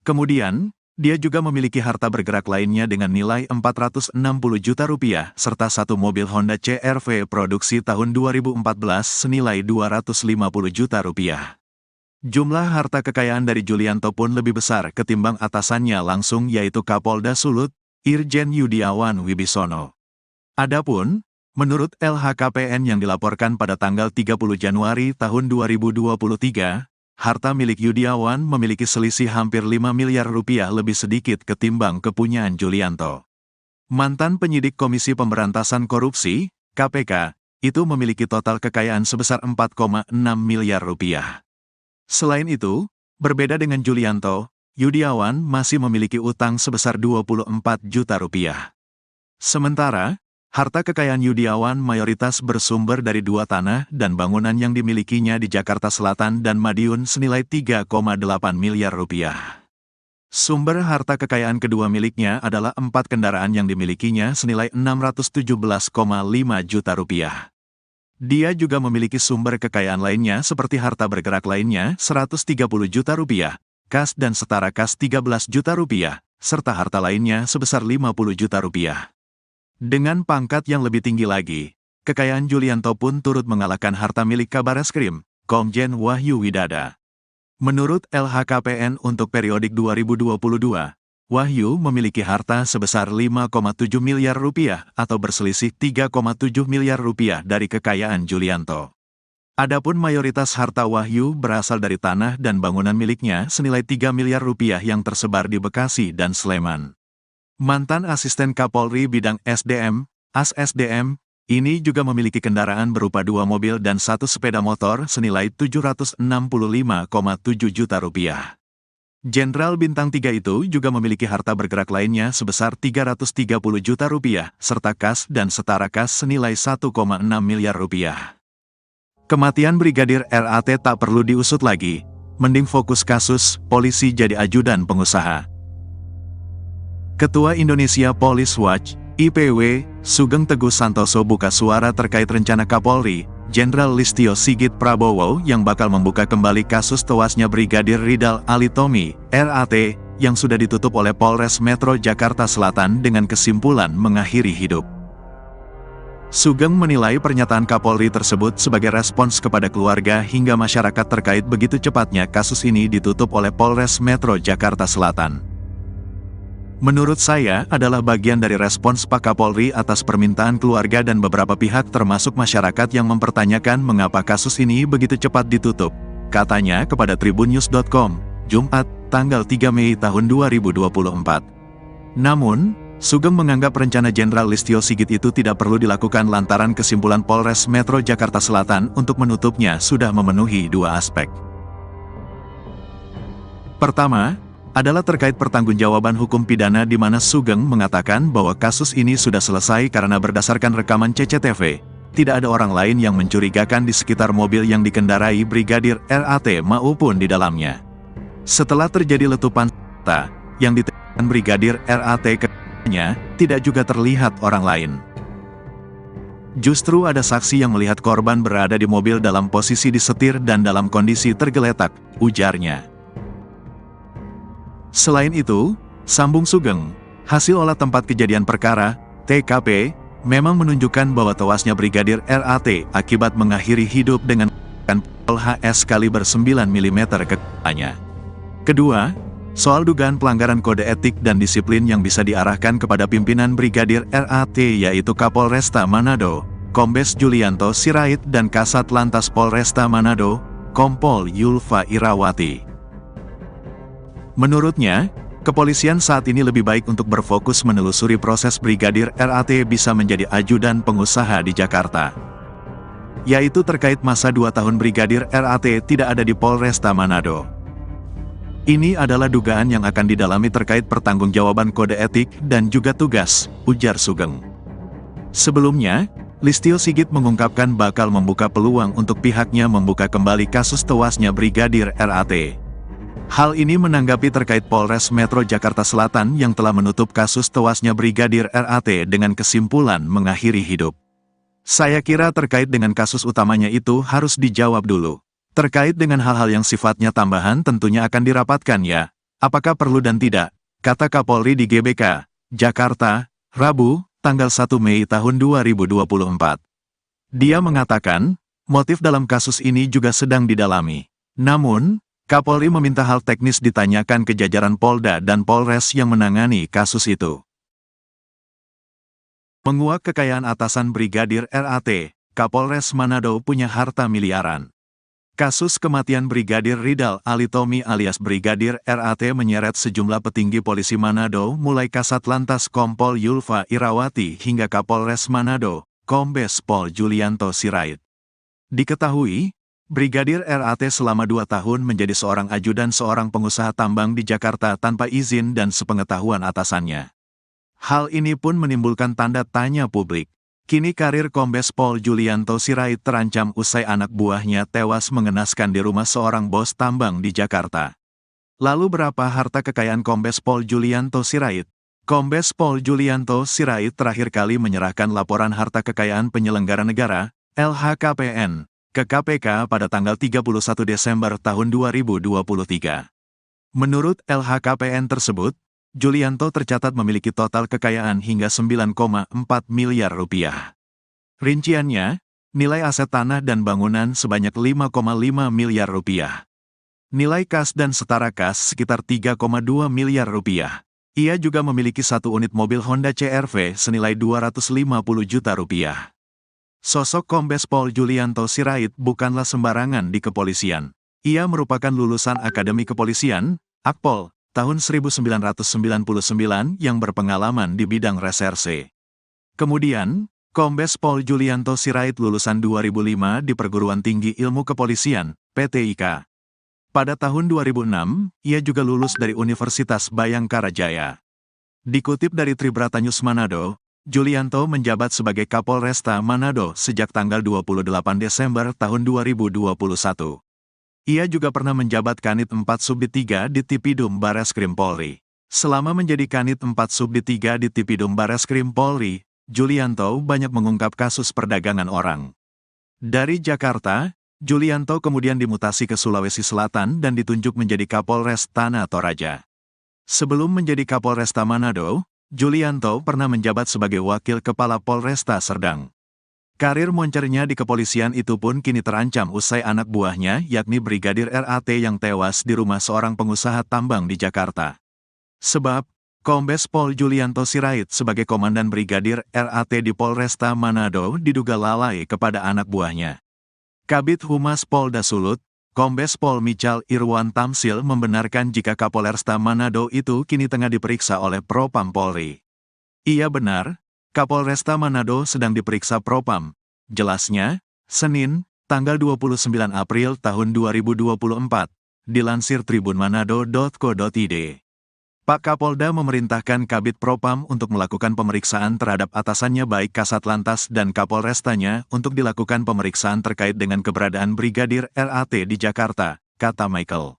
Kemudian, dia juga memiliki harta bergerak lainnya dengan nilai 460 juta rupiah, serta 1 mobil Honda CR-V produksi tahun 2014 senilai 250 juta rupiah. Jumlah harta kekayaan dari Julianto pun lebih besar ketimbang atasannya langsung, yaitu Kapolda Sulut, Irjen Yudiawan Wibisono. Adapun, menurut LHKPN yang dilaporkan pada tanggal 30 Januari tahun 2023, harta milik Yudiawan memiliki selisih hampir 5 miliar rupiah lebih sedikit ketimbang kepunyaan Julianto. Mantan penyidik Komisi Pemberantasan Korupsi, KPK, itu memiliki total kekayaan sebesar 4,6 miliar rupiah. Selain itu, berbeda dengan Julianto, Yudiawan masih memiliki utang sebesar 24 juta rupiah. Sementara, harta kekayaan Yudiawan mayoritas bersumber dari 2 tanah dan bangunan yang dimilikinya di Jakarta Selatan dan Madiun senilai 3,8 miliar rupiah. Sumber harta kekayaan kedua miliknya adalah 4 kendaraan yang dimilikinya senilai 617,5 juta rupiah. Dia juga memiliki sumber kekayaan lainnya seperti harta bergerak lainnya 130 juta rupiah, kas dan setara kas 13 juta rupiah, serta harta lainnya sebesar 50 juta rupiah. Dengan pangkat yang lebih tinggi lagi, kekayaan Julianto pun turut mengalahkan harta milik Kabareskrim, Komjen Wahyu Widada. Menurut LHKPN untuk periodik 2022, Wahyu memiliki harta sebesar 5,7 miliar rupiah atau berselisih 3,7 miliar rupiah dari kekayaan Julianto. Adapun mayoritas harta Wahyu berasal dari tanah dan bangunan miliknya senilai 3 miliar rupiah yang tersebar di Bekasi dan Sleman. Mantan asisten Kapolri bidang SDM, AS-SDM, ini juga memiliki kendaraan berupa 2 mobil dan 1 sepeda motor senilai 765,7 juta rupiah. Jenderal Bintang 3 itu juga memiliki harta bergerak lainnya sebesar 330 juta rupiah, serta kas dan setara kas senilai 1,6 miliar rupiah. Kematian Brigadir RAT tak perlu diusut lagi, mending fokus kasus, polisi jadi ajudan pengusaha. Ketua Indonesia Police Watch, IPW, Sugeng Teguh Santoso buka suara terkait rencana Kapolri, Jenderal Listio Sigit Prabowo yang bakal membuka kembali kasus tewasnya Brigadir Ridal Alitomi, RAT, yang sudah ditutup oleh Polres Metro Jakarta Selatan dengan kesimpulan mengakhiri hidup. Sugeng menilai pernyataan Kapolri tersebut sebagai respons kepada keluarga hingga masyarakat terkait begitu cepatnya kasus ini ditutup oleh Polres Metro Jakarta Selatan. Menurut saya adalah bagian dari respons Pak Kapolri atas permintaan keluarga dan beberapa pihak termasuk masyarakat yang mempertanyakan mengapa kasus ini begitu cepat ditutup, katanya kepada tribunnews.com, Jumat, tanggal 3 Mei tahun 2024. Namun, Sugeng menganggap rencana Jenderal Listio Sigit itu tidak perlu dilakukan lantaran kesimpulan Polres Metro Jakarta Selatan untuk menutupnya sudah memenuhi 2 aspek. Pertama, adalah terkait pertanggungjawaban hukum pidana di mana Sugeng mengatakan bahwa kasus ini sudah selesai karena berdasarkan rekaman CCTV, tidak ada orang lain yang mencurigakan di sekitar mobil yang dikendarai Brigadir RAT maupun di dalamnya. Setelah terjadi letupan senjata yang ditembakkan Brigadir RAT ke-nya, tidak juga terlihat orang lain. Justru ada saksi yang melihat korban berada di mobil dalam posisi disetir dan dalam kondisi tergeletak, ujarnya. Selain itu, sambung Sugeng, hasil olah tempat kejadian perkara, TKP, memang menunjukkan bahwa tewasnya Brigadir RAT akibat mengakhiri hidup dengan pistol HS kaliber 9 mm ke kepalanya. Kedua, soal dugaan pelanggaran kode etik dan disiplin yang bisa diarahkan kepada pimpinan Brigadir RAT yaitu Kapolresta Manado, Kombes Julianto Sirait dan Kasat Lantas Polresta Manado, Kompol Yulfa Irawati. Menurutnya, kepolisian saat ini lebih baik untuk berfokus menelusuri proses Brigadir RAT bisa menjadi ajudan pengusaha di Jakarta. Yaitu terkait masa 2 tahun Brigadir RAT tidak ada di Polresta Manado. Ini adalah dugaan yang akan didalami terkait pertanggungjawaban kode etik dan juga tugas, ujar Sugeng. Sebelumnya, Listio Sigit mengungkapkan bakal membuka peluang untuk pihaknya membuka kembali kasus tewasnya Brigadir RAT. Hal ini menanggapi terkait Polres Metro Jakarta Selatan yang telah menutup kasus tewasnya Brigadir RAT dengan kesimpulan mengakhiri hidup. Saya kira terkait dengan kasus utamanya itu harus dijawab dulu. Terkait dengan hal-hal yang sifatnya tambahan tentunya akan dirapatkan ya. Apakah perlu dan tidak, kata Kapolri di GBK, Jakarta, Rabu, tanggal 1 Mei tahun 2024. Dia mengatakan, motif dalam kasus ini juga sedang didalami. Namun, Kapolri meminta hal teknis ditanyakan ke jajaran Polda dan Polres yang menangani kasus itu. Menguak kekayaan atasan Brigadir RAT, Kapolres Manado punya harta miliaran. Kasus kematian Brigadir Ridal Alitomi alias Brigadir RAT menyeret sejumlah petinggi polisi Manado mulai Kasat Lantas Kompol Yulfa Irawati hingga Kapolres Manado, Kombes Pol Julianto Sirait. Diketahui, Brigadir RAT selama 2 tahun menjadi seorang ajudan seorang pengusaha tambang di Jakarta tanpa izin dan sepengetahuan atasannya. Hal ini pun menimbulkan tanda tanya publik. Kini karir Kombes Pol Julianto Sirait terancam usai anak buahnya tewas mengenaskan di rumah seorang bos tambang di Jakarta. Lalu berapa harta kekayaan Kombes Pol Julianto Sirait? Kombes Pol Julianto Sirait terakhir kali menyerahkan laporan harta kekayaan penyelenggara negara, LHKPN, ke KPK pada tanggal 31 Desember tahun 2023. Menurut LHKPN tersebut, Julianto tercatat memiliki total kekayaan hingga 9,4 miliar rupiah. Rinciannya, nilai aset tanah dan bangunan sebanyak 5,5 miliar rupiah. Nilai kas dan setara kas sekitar 3,2 miliar rupiah. Ia juga memiliki 1 unit mobil Honda CR-V senilai 250 juta rupiah. Sosok Kombes Pol Julianto Sirait bukanlah sembarangan di kepolisian. Ia merupakan lulusan Akademi Kepolisian, Akpol, tahun 1999 yang berpengalaman di bidang reserse. Kemudian, Kombes Pol Julianto Sirait lulusan 2005 di Perguruan Tinggi Ilmu Kepolisian, PTIK. Pada tahun 2006, ia juga lulus dari Universitas Bayangkara Jaya. Dikutip dari Tribratanyus Manado, Julianto menjabat sebagai Kapolresta Manado sejak tanggal 28 Desember tahun 2021. Ia juga pernah menjabat Kanit 4 Subdit 3 di Tipidum Bareskrim Polri. Selama menjadi Kanit 4 Subdit 3 di Tipidum Bareskrim Polri, Julianto banyak mengungkap kasus perdagangan orang. Dari Jakarta, Julianto kemudian dimutasi ke Sulawesi Selatan dan ditunjuk menjadi Kapolres Tanah Toraja. Sebelum menjadi Kapolresta Manado, Julianto pernah menjabat sebagai Wakil Kepala Polresta Serdang. Karir moncernya di kepolisian itu pun kini terancam usai anak buahnya yakni Brigadir RAT yang tewas di rumah seorang pengusaha tambang di Jakarta. Sebab, Kombes Pol Julianto Sirait sebagai Komandan Brigadir RAT di Polresta Manado diduga lalai kepada anak buahnya. Kabid Humas Polda Sulut, Kombes Pol Michal Irwan Tamsil membenarkan jika Kapolresta Manado itu kini tengah diperiksa oleh Propam Polri. Iya benar, Kapolresta Manado sedang diperiksa Propam. Jelasnya, Senin, tanggal 29 April tahun 2024, dilansir tribunmanado.co.id. Pak Kapolda memerintahkan Kabid Propam untuk melakukan pemeriksaan terhadap atasannya baik Kasat Lantas dan Kapolrestanya untuk dilakukan pemeriksaan terkait dengan keberadaan Brigadir RAT di Jakarta, kata Michael.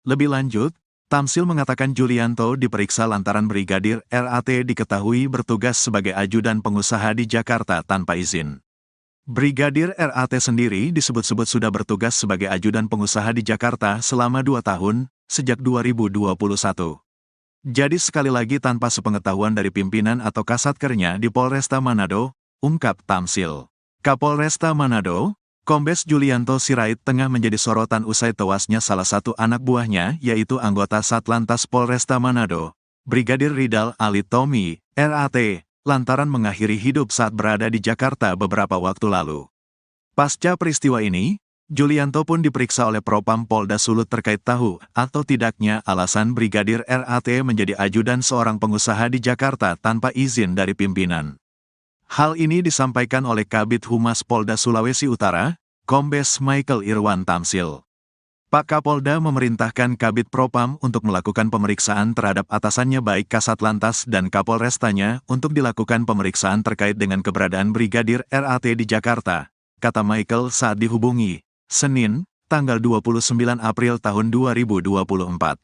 Lebih lanjut, Tamsil mengatakan Julianto diperiksa lantaran Brigadir RAT diketahui bertugas sebagai ajudan pengusaha di Jakarta tanpa izin. Brigadir RAT sendiri disebut-sebut sudah bertugas sebagai ajudan pengusaha di Jakarta selama 2 tahun, sejak 2021. Jadi sekali lagi tanpa sepengetahuan dari pimpinan atau kasatkernya di Polresta Manado, ungkap Tamsil. Kapolresta Manado, Kombes Julianto Sirait tengah menjadi sorotan usai tewasnya salah satu anak buahnya yaitu anggota Satlantas Polresta Manado, Brigadir Ridal Alitomi, RAT, lantaran mengakhiri hidup saat berada di Jakarta beberapa waktu lalu. Pasca peristiwa ini, Julianto pun diperiksa oleh Propam Polda Sulut terkait tahu atau tidaknya alasan Brigadir RAT menjadi ajudan seorang pengusaha di Jakarta tanpa izin dari pimpinan. Hal ini disampaikan oleh Kabid Humas Polda Sulawesi Utara, Kombes Michael Irwan Tamsil. Pak Kapolda memerintahkan Kabid Propam untuk melakukan pemeriksaan terhadap atasannya baik Kasatlantas dan Kapolrestanya untuk dilakukan pemeriksaan terkait dengan keberadaan Brigadir RAT di Jakarta, kata Michael saat dihubungi, Senin, tanggal 29 April tahun 2024.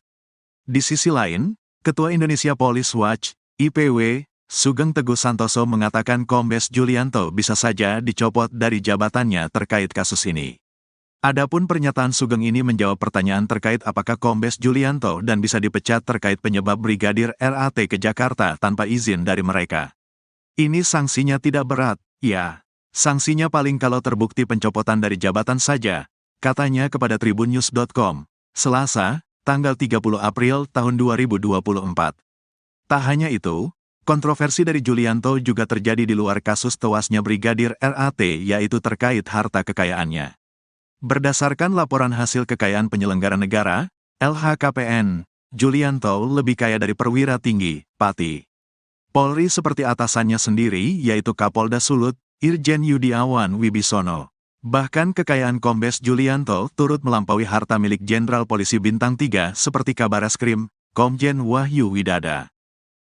Di sisi lain, Ketua Indonesia Police Watch, IPW, Sugeng Teguh Santoso mengatakan Kombes Julianto bisa saja dicopot dari jabatannya terkait kasus ini. Adapun pernyataan Sugeng ini menjawab pertanyaan terkait apakah Kombes Julianto dan bisa dipecat terkait penyebab Brigadir RAT ke Jakarta tanpa izin dari mereka. Ini sanksinya tidak berat, ya. Sanksinya paling kalau terbukti pencopotan dari jabatan saja, katanya kepada tribunnews.com, Selasa, tanggal 30 April tahun 2024. Tak hanya itu, kontroversi dari Julianto juga terjadi di luar kasus tewasnya Brigadir RAT yaitu terkait harta kekayaannya. Berdasarkan laporan hasil kekayaan penyelenggara negara, LHKPN, Julianto lebih kaya dari perwira tinggi, Pati Polri seperti atasannya sendiri yaitu Kapolda Sulut, Irjen Yudiawan Wibisono. Bahkan kekayaan Kombes Julianto turut melampaui harta milik Jenderal Polisi Bintang 3 seperti Kabareskrim, Komjen Wahyu Widada.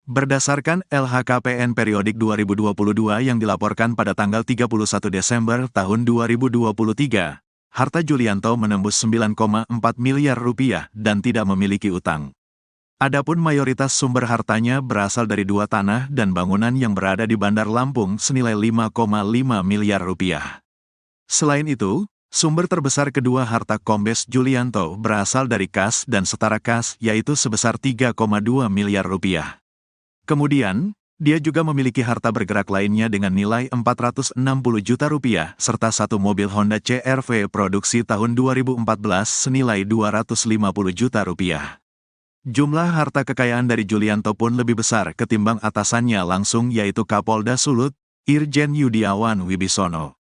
Berdasarkan LHKPN periodik 2022 yang dilaporkan pada tanggal 31 Desember tahun 2023, harta Julianto menembus 9,4 miliar rupiah dan tidak memiliki utang. Adapun mayoritas sumber hartanya berasal dari 2 tanah dan bangunan yang berada di Bandar Lampung senilai 5,5 miliar rupiah. Selain itu, sumber terbesar kedua harta Kombes Julianto berasal dari kas dan setara kas yaitu sebesar 3,2 miliar rupiah. Kemudian, dia juga memiliki harta bergerak lainnya dengan nilai 460 juta rupiah, serta satu mobil Honda CR-V produksi tahun 2014 senilai 250 juta rupiah. Jumlah harta kekayaan dari Julianto pun lebih besar ketimbang atasannya langsung yaitu Kapolda Sulut, Irjen Yudiawan Wibisono.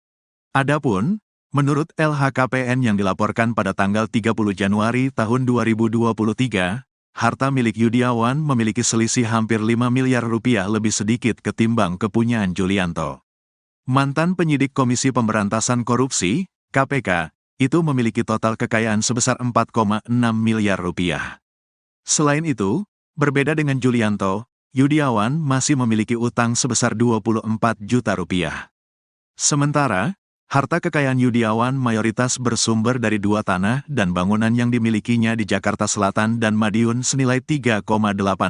Adapun, menurut LHKPN yang dilaporkan pada tanggal 30 Januari tahun 2023, harta milik Yudiawan memiliki selisih hampir 5 miliar rupiah lebih sedikit ketimbang kepunyaan Julianto. Mantan penyidik Komisi Pemberantasan Korupsi, KPK, itu memiliki total kekayaan sebesar 4,6 miliar rupiah. Selain itu, berbeda dengan Julianto, Yudiawan masih memiliki utang sebesar 24 juta rupiah. Sementara, harta kekayaan Yudiawan mayoritas bersumber dari 2 tanah dan bangunan yang dimilikinya di Jakarta Selatan dan Madiun senilai 3,8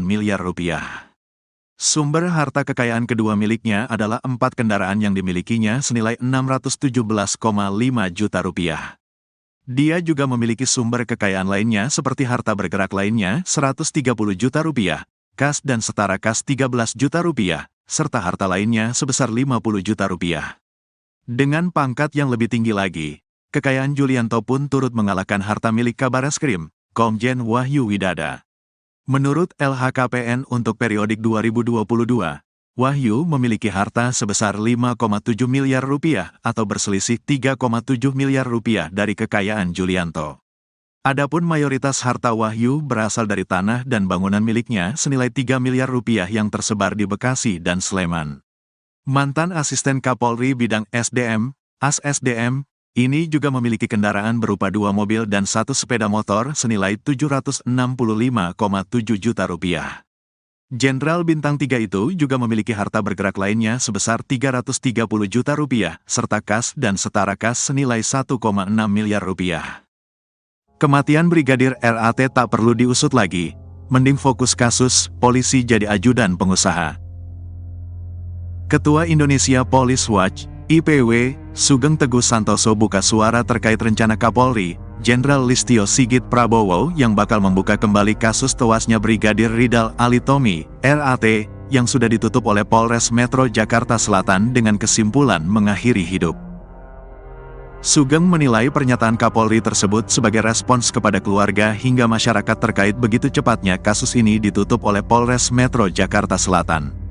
miliar rupiah. Sumber harta kekayaan kedua miliknya adalah 4 kendaraan yang dimilikinya senilai 617,5 juta rupiah. Dia juga memiliki sumber kekayaan lainnya seperti harta bergerak lainnya 130 juta rupiah, kas dan setara kas 13 juta rupiah, serta harta lainnya sebesar 50 juta rupiah. Dengan pangkat yang lebih tinggi lagi, kekayaan Julianto pun turut mengalahkan harta milik Kabareskrim, Komjen Wahyu Widada. Menurut LHKPN untuk periodik 2022, Wahyu memiliki harta sebesar 5,7 miliar rupiah atau berselisih 3,7 miliar rupiah dari kekayaan Julianto. Adapun mayoritas harta Wahyu berasal dari tanah dan bangunan miliknya senilai 3 miliar rupiah yang tersebar di Bekasi dan Sleman. Mantan asisten Kapolri bidang SDM, AS-SDM, ini juga memiliki kendaraan berupa 2 mobil dan 1 sepeda motor senilai 765,7 juta rupiah. Jenderal Bintang 3 itu juga memiliki harta bergerak lainnya sebesar 330 juta rupiah, serta kas dan setara kas senilai 1,6 miliar rupiah. Kematian Brigadir RAT tak perlu diusut lagi, mending fokus kasus, polisi jadi ajudan pengusaha. Ketua Indonesia Police Watch, IPW, Sugeng Teguh Santoso buka suara terkait rencana Kapolri, Jenderal Listio Sigit Prabowo yang bakal membuka kembali kasus tewasnya Brigadir Ridal Alitomi, RAT, yang sudah ditutup oleh Polres Metro Jakarta Selatan dengan kesimpulan mengakhiri hidup. Sugeng menilai pernyataan Kapolri tersebut sebagai respons kepada keluarga hingga masyarakat terkait begitu cepatnya kasus ini ditutup oleh Polres Metro Jakarta Selatan.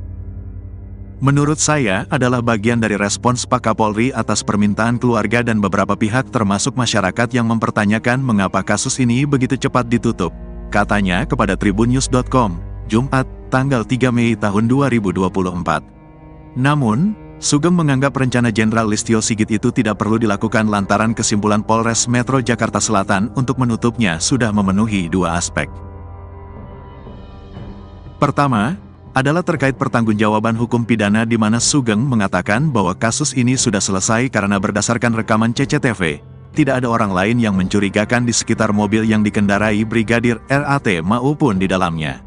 Menurut saya adalah bagian dari respons Pak Kapolri atas permintaan keluarga dan beberapa pihak termasuk masyarakat yang mempertanyakan mengapa kasus ini begitu cepat ditutup, katanya kepada tribunnews.com, Jumat, tanggal 3 Mei tahun 2024. Namun, Sugeng menganggap rencana Jenderal Listio Sigit itu tidak perlu dilakukan lantaran kesimpulan Polres Metro Jakarta Selatan untuk menutupnya sudah memenuhi dua aspek. Pertama, adalah terkait pertanggungjawaban hukum pidana di mana Sugeng mengatakan bahwa kasus ini sudah selesai karena berdasarkan rekaman CCTV, tidak ada orang lain yang mencurigakan di sekitar mobil yang dikendarai Brigadir RAT maupun di dalamnya.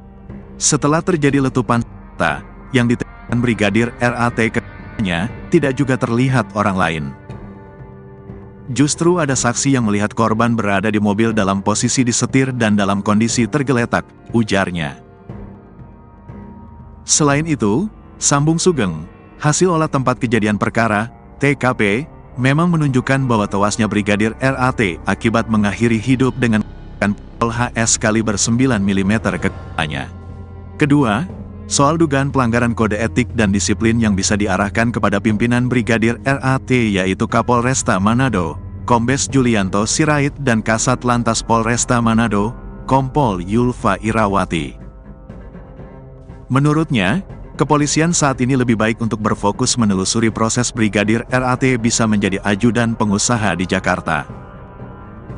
Setelah terjadi letupan senjata yang ditembakkan Brigadir RAT ke-nya, tidak juga terlihat orang lain. Justru ada saksi yang melihat korban berada di mobil dalam posisi disetir dan dalam kondisi tergeletak, ujarnya. Selain itu, sambung Sugeng, hasil olah tempat kejadian perkara, TKP, memang menunjukkan bahwa tewasnya Brigadir RAT akibat mengakhiri hidup dengan pistol HS kaliber 9 mm ke kepalanya. Kedua, soal dugaan pelanggaran kode etik dan disiplin yang bisa diarahkan kepada pimpinan Brigadir RAT yaitu Kapolresta Manado, Kombes Julianto Sirait dan Kasat Lantas Polresta Manado, Kompol Yulfa Irawati. Menurutnya, kepolisian saat ini lebih baik untuk berfokus menelusuri proses Brigadir RAT bisa menjadi ajudan pengusaha di Jakarta.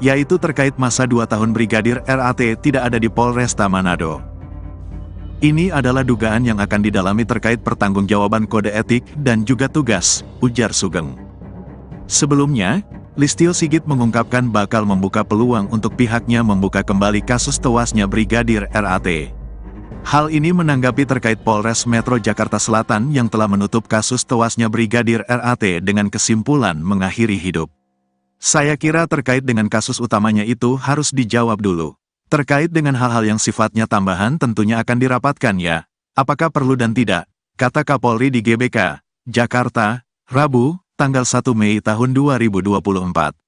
Yaitu terkait masa 2 tahun Brigadir RAT tidak ada di Polresta Manado. Ini adalah dugaan yang akan didalami terkait pertanggungjawaban kode etik dan juga tugas, ujar Sugeng. Sebelumnya, Listio Sigit mengungkapkan bakal membuka peluang untuk pihaknya membuka kembali kasus tewasnya Brigadir RAT. Hal ini menanggapi terkait Polres Metro Jakarta Selatan yang telah menutup kasus tewasnya Brigadir RAT dengan kesimpulan mengakhiri hidup. Saya kira terkait dengan kasus utamanya itu harus dijawab dulu. Terkait dengan hal-hal yang sifatnya tambahan tentunya akan dirapatkan ya, apakah perlu dan tidak, kata Kapolri di GBK, Jakarta, Rabu, tanggal 1 Mei tahun 2024.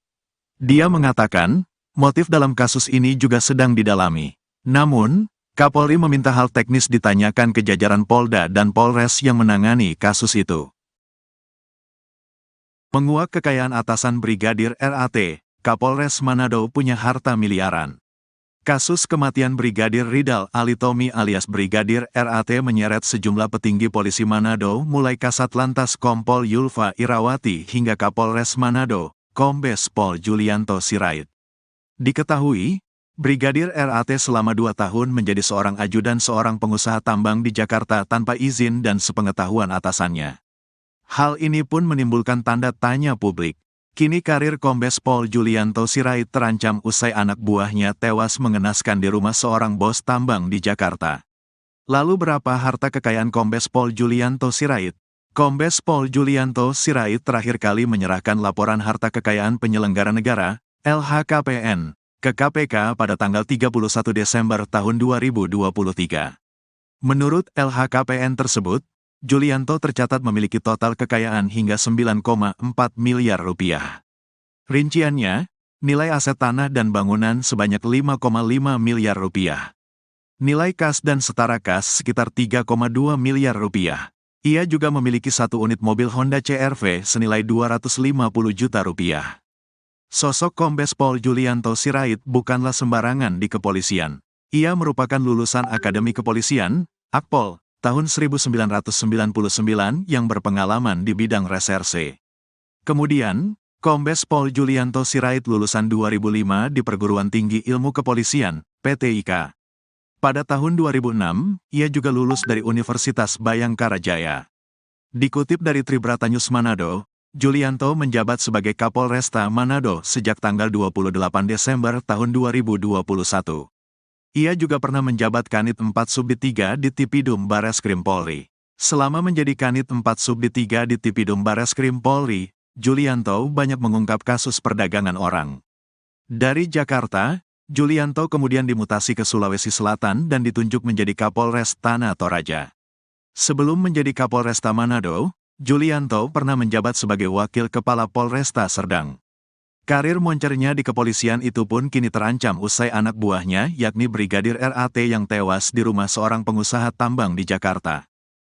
Dia mengatakan, motif dalam kasus ini juga sedang didalami. Namun, Kapolri meminta hal teknis ditanyakan ke jajaran Polda dan Polres yang menangani kasus itu. Menguak kekayaan atasan Brigadir RAT, Kapolres Manado punya harta miliaran. Kasus kematian Brigadir Ridal Alitomi alias Brigadir RAT menyeret sejumlah petinggi polisi Manado mulai Kasat Lantas Kompol Yulfa Irawati hingga Kapolres Manado, Kombes Pol Julianto Sirait. Diketahui, Brigadir RAT selama 2 tahun menjadi seorang ajudan seorang pengusaha tambang di Jakarta tanpa izin dan sepengetahuan atasannya. Hal ini pun menimbulkan tanda tanya publik. Kini karir Kombes Pol Julianto Sirait terancam usai anak buahnya tewas mengenaskan di rumah seorang bos tambang di Jakarta. Lalu berapa harta kekayaan Kombes Pol Julianto Sirait? Kombes Pol Julianto Sirait terakhir kali menyerahkan laporan harta kekayaan penyelenggara negara, LHKPN, ke KPK pada tanggal 31 Desember tahun 2023. Menurut LHKPN tersebut, Julianto tercatat memiliki total kekayaan hingga 9,4 miliar rupiah. Rinciannya, nilai aset tanah dan bangunan sebanyak 5,5 miliar rupiah. Nilai kas dan setara kas sekitar 3,2 miliar rupiah. Ia juga memiliki 1 unit mobil Honda CR-V senilai 250 juta rupiah. Sosok Kombes Pol Julianto Sirait bukanlah sembarangan di kepolisian. Ia merupakan lulusan Akademi Kepolisian, Akpol, tahun 1999 yang berpengalaman di bidang reserse. Kemudian, Kombes Pol Julianto Sirait lulusan 2005 di Perguruan Tinggi Ilmu Kepolisian, PTIK. Pada tahun 2006, ia juga lulus dari Universitas Bayangkara Jaya. Dikutip dari Tribratanyus Manado, Julianto menjabat sebagai Kapolresta Manado sejak tanggal 28 Desember tahun 2021. Ia juga pernah menjabat Kanit 4 Subdit 3 di Tipidum Bareskrim Polri. Selama menjadi Kanit 4 Subdit 3 di Tipidum Bareskrim Polri, Julianto banyak mengungkap kasus perdagangan orang. Dari Jakarta, Julianto kemudian dimutasi ke Sulawesi Selatan dan ditunjuk menjadi Kapolres Tanah Toraja. Sebelum menjadi Kapolresta Manado, Julianto pernah menjabat sebagai Wakil Kepala Polresta Serdang. Karir moncernya di kepolisian itu pun kini terancam usai anak buahnya yakni Brigadir RAT yang tewas di rumah seorang pengusaha tambang di Jakarta.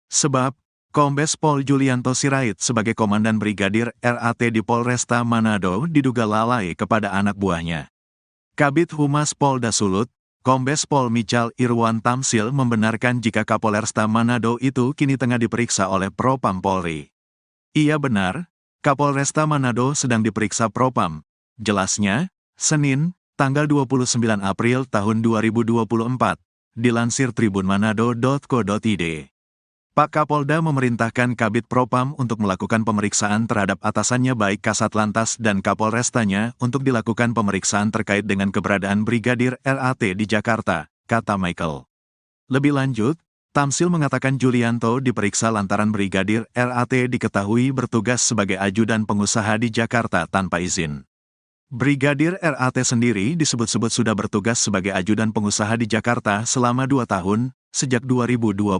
Sebab, Kombes Pol Julianto Sirait sebagai Komandan Brigadir RAT di Polresta Manado diduga lalai kepada anak buahnya. Kabid Humas Polda Sulut, Kombes Pol Michal Irwan Tamsil membenarkan jika Kapolresta Manado itu kini tengah diperiksa oleh Propam Polri. Iya benar, Kapolresta Manado sedang diperiksa Propam. Jelasnya, Senin, tanggal 29 April tahun 2024, dilansir tribunmanado.co.id. Pak Kapolda memerintahkan Kabid Propam untuk melakukan pemeriksaan terhadap atasannya baik Kasat Lantas dan Kapolrestanya untuk dilakukan pemeriksaan terkait dengan keberadaan Brigadir RAT di Jakarta, kata Michael. Lebih lanjut, Tamsil mengatakan Julianto diperiksa lantaran Brigadir RAT diketahui bertugas sebagai ajudan pengusaha di Jakarta tanpa izin. Brigadir RAT sendiri disebut-sebut sudah bertugas sebagai ajudan pengusaha di Jakarta selama 2 tahun, sejak 2021.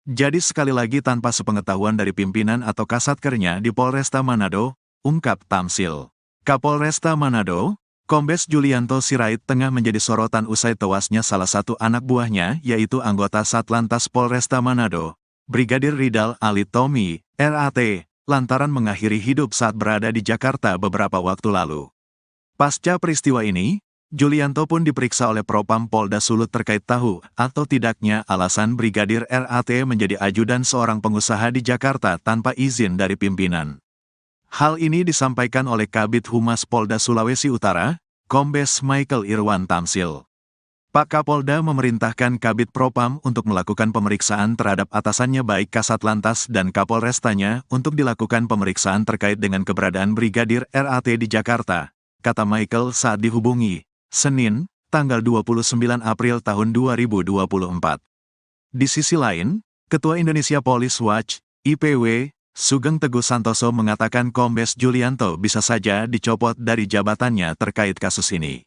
Jadi sekali lagi tanpa sepengetahuan dari pimpinan atau kasatkernya di Polresta Manado, ungkap Tamsil. Kapolresta Manado, Kombes Julianto Sirait tengah menjadi sorotan usai tewasnya salah satu anak buahnya yaitu anggota Satlantas Polresta Manado, Brigadir Ridal Alitomi, RAT, lantaran mengakhiri hidup saat berada di Jakarta beberapa waktu lalu. Pasca peristiwa ini, Julianto pun diperiksa oleh Propam Polda Sulut terkait tahu atau tidaknya alasan Brigadir RAT menjadi ajudan seorang pengusaha di Jakarta tanpa izin dari pimpinan. Hal ini disampaikan oleh Kabid Humas Polda Sulawesi Utara, Kombes Michael Irwan Tamsil. Pak Kapolda memerintahkan Kabid Propam untuk melakukan pemeriksaan terhadap atasannya baik Kasat Lantas dan Kapolrestanya untuk dilakukan pemeriksaan terkait dengan keberadaan Brigadir RAT di Jakarta, kata Michael saat dihubungi, Senin, tanggal 29 April tahun 2024. Di sisi lain, Ketua Indonesia Police Watch, IPW, Sugeng Teguh Santoso mengatakan Kombes Julianto bisa saja dicopot dari jabatannya terkait kasus ini.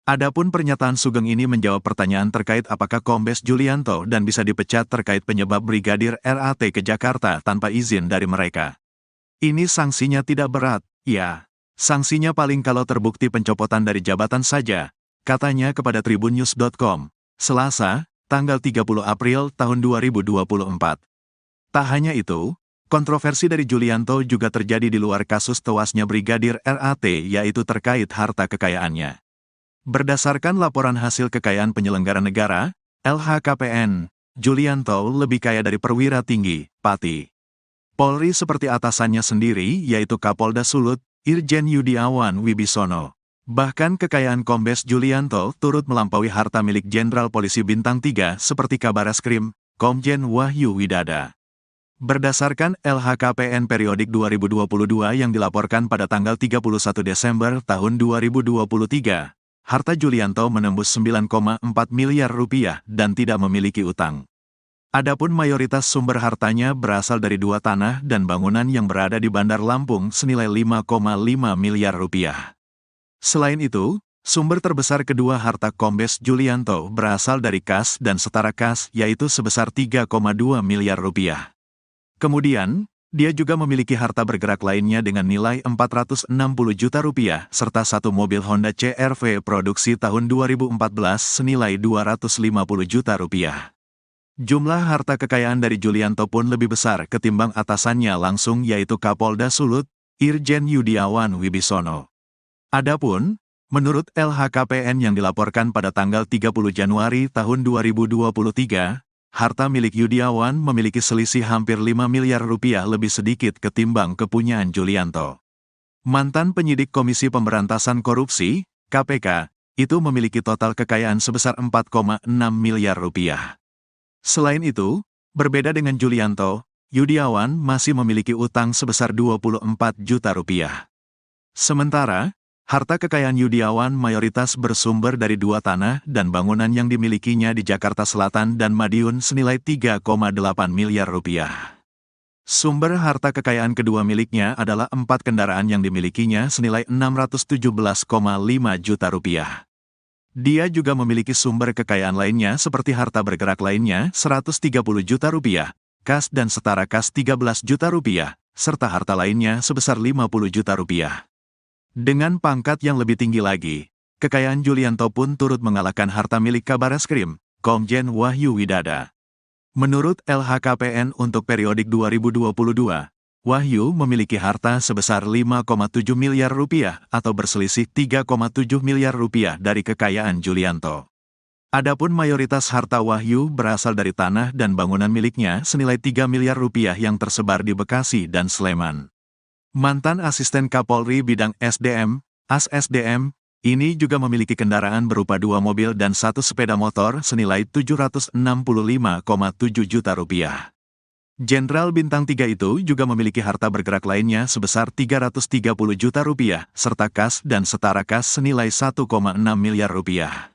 Adapun pernyataan Sugeng ini menjawab pertanyaan terkait apakah Kombes Julianto dan bisa dipecat terkait penyebab Brigadir RAT ke Jakarta tanpa izin dari mereka. Ini sanksinya tidak berat, ya. Sanksinya paling kalau terbukti pencopotan dari jabatan saja, katanya kepada tribunnews.com, Selasa, tanggal 30 April tahun 2024. Tak hanya itu, kontroversi dari Julianto juga terjadi di luar kasus tewasnya Brigadir RAT yaitu terkait harta kekayaannya. Berdasarkan laporan hasil kekayaan penyelenggara negara, LHKPN, Julianto lebih kaya dari perwira tinggi, Pati Polri seperti atasannya sendiri yaitu Kapolda Sulut, Irjen Yudiawan Wibisono. Bahkan kekayaan Kombes Julianto turut melampaui harta milik Jenderal Polisi Bintang 3 seperti Kabareskrim, Komjen Wahyu Widada. Berdasarkan LHKPN periodik 2022 yang dilaporkan pada tanggal 31 Desember tahun 2023, harta Julianto menembus 9,4 miliar rupiah dan tidak memiliki utang. Adapun mayoritas sumber hartanya berasal dari 2 tanah dan bangunan yang berada di Bandar Lampung senilai 5,5 miliar rupiah. Selain itu, sumber terbesar kedua harta Kombes Julianto berasal dari kas dan setara kas yaitu sebesar 3,2 miliar rupiah. Kemudian, dia juga memiliki harta bergerak lainnya dengan nilai 460 juta rupiah serta satu mobil Honda CR-V produksi tahun 2014 senilai 250 juta rupiah. Jumlah harta kekayaan dari Julianto pun lebih besar ketimbang atasannya langsung yaitu Kapolda Sulut, Irjen Yudiawan Wibisono. Adapun, menurut LHKPN yang dilaporkan pada tanggal 30 Januari tahun 2023, harta milik Yudiawan memiliki selisih hampir 5 miliar rupiah lebih sedikit ketimbang kepunyaan Julianto. Mantan penyidik Komisi Pemberantasan Korupsi, KPK, itu memiliki total kekayaan sebesar 4,6 miliar rupiah. Selain itu, berbeda dengan Julianto, Yudiawan masih memiliki utang sebesar 24 juta rupiah. Sementara, Harta kekayaan Yudiawan mayoritas bersumber dari dua tanah dan bangunan yang dimilikinya di Jakarta Selatan dan Madiun senilai 3,8 miliar rupiah. Sumber harta kekayaan kedua miliknya adalah 4 kendaraan yang dimilikinya senilai 617,5 juta rupiah. Dia juga memiliki sumber kekayaan lainnya seperti harta bergerak lainnya 130 juta rupiah, kas dan setara kas 13 juta rupiah, serta harta lainnya sebesar 50 juta rupiah. Dengan pangkat yang lebih tinggi lagi, kekayaan Julianto pun turut mengalahkan harta milik Kabareskrim, Komjen Wahyu Widada. Menurut LHKPN untuk periodik 2022, Wahyu memiliki harta sebesar 5,7 miliar rupiah atau berselisih 3,7 miliar rupiah dari kekayaan Julianto. Adapun mayoritas harta Wahyu berasal dari tanah dan bangunan miliknya senilai 3 miliar rupiah yang tersebar di Bekasi dan Sleman. Mantan Asisten Kapolri Bidang SDM, AS-SDM, ini juga memiliki kendaraan berupa 2 mobil dan 1 sepeda motor senilai 765,7 juta rupiah. Jenderal Bintang 3 itu juga memiliki harta bergerak lainnya sebesar 330 juta rupiah, serta kas dan setara kas senilai 1,6 miliar rupiah.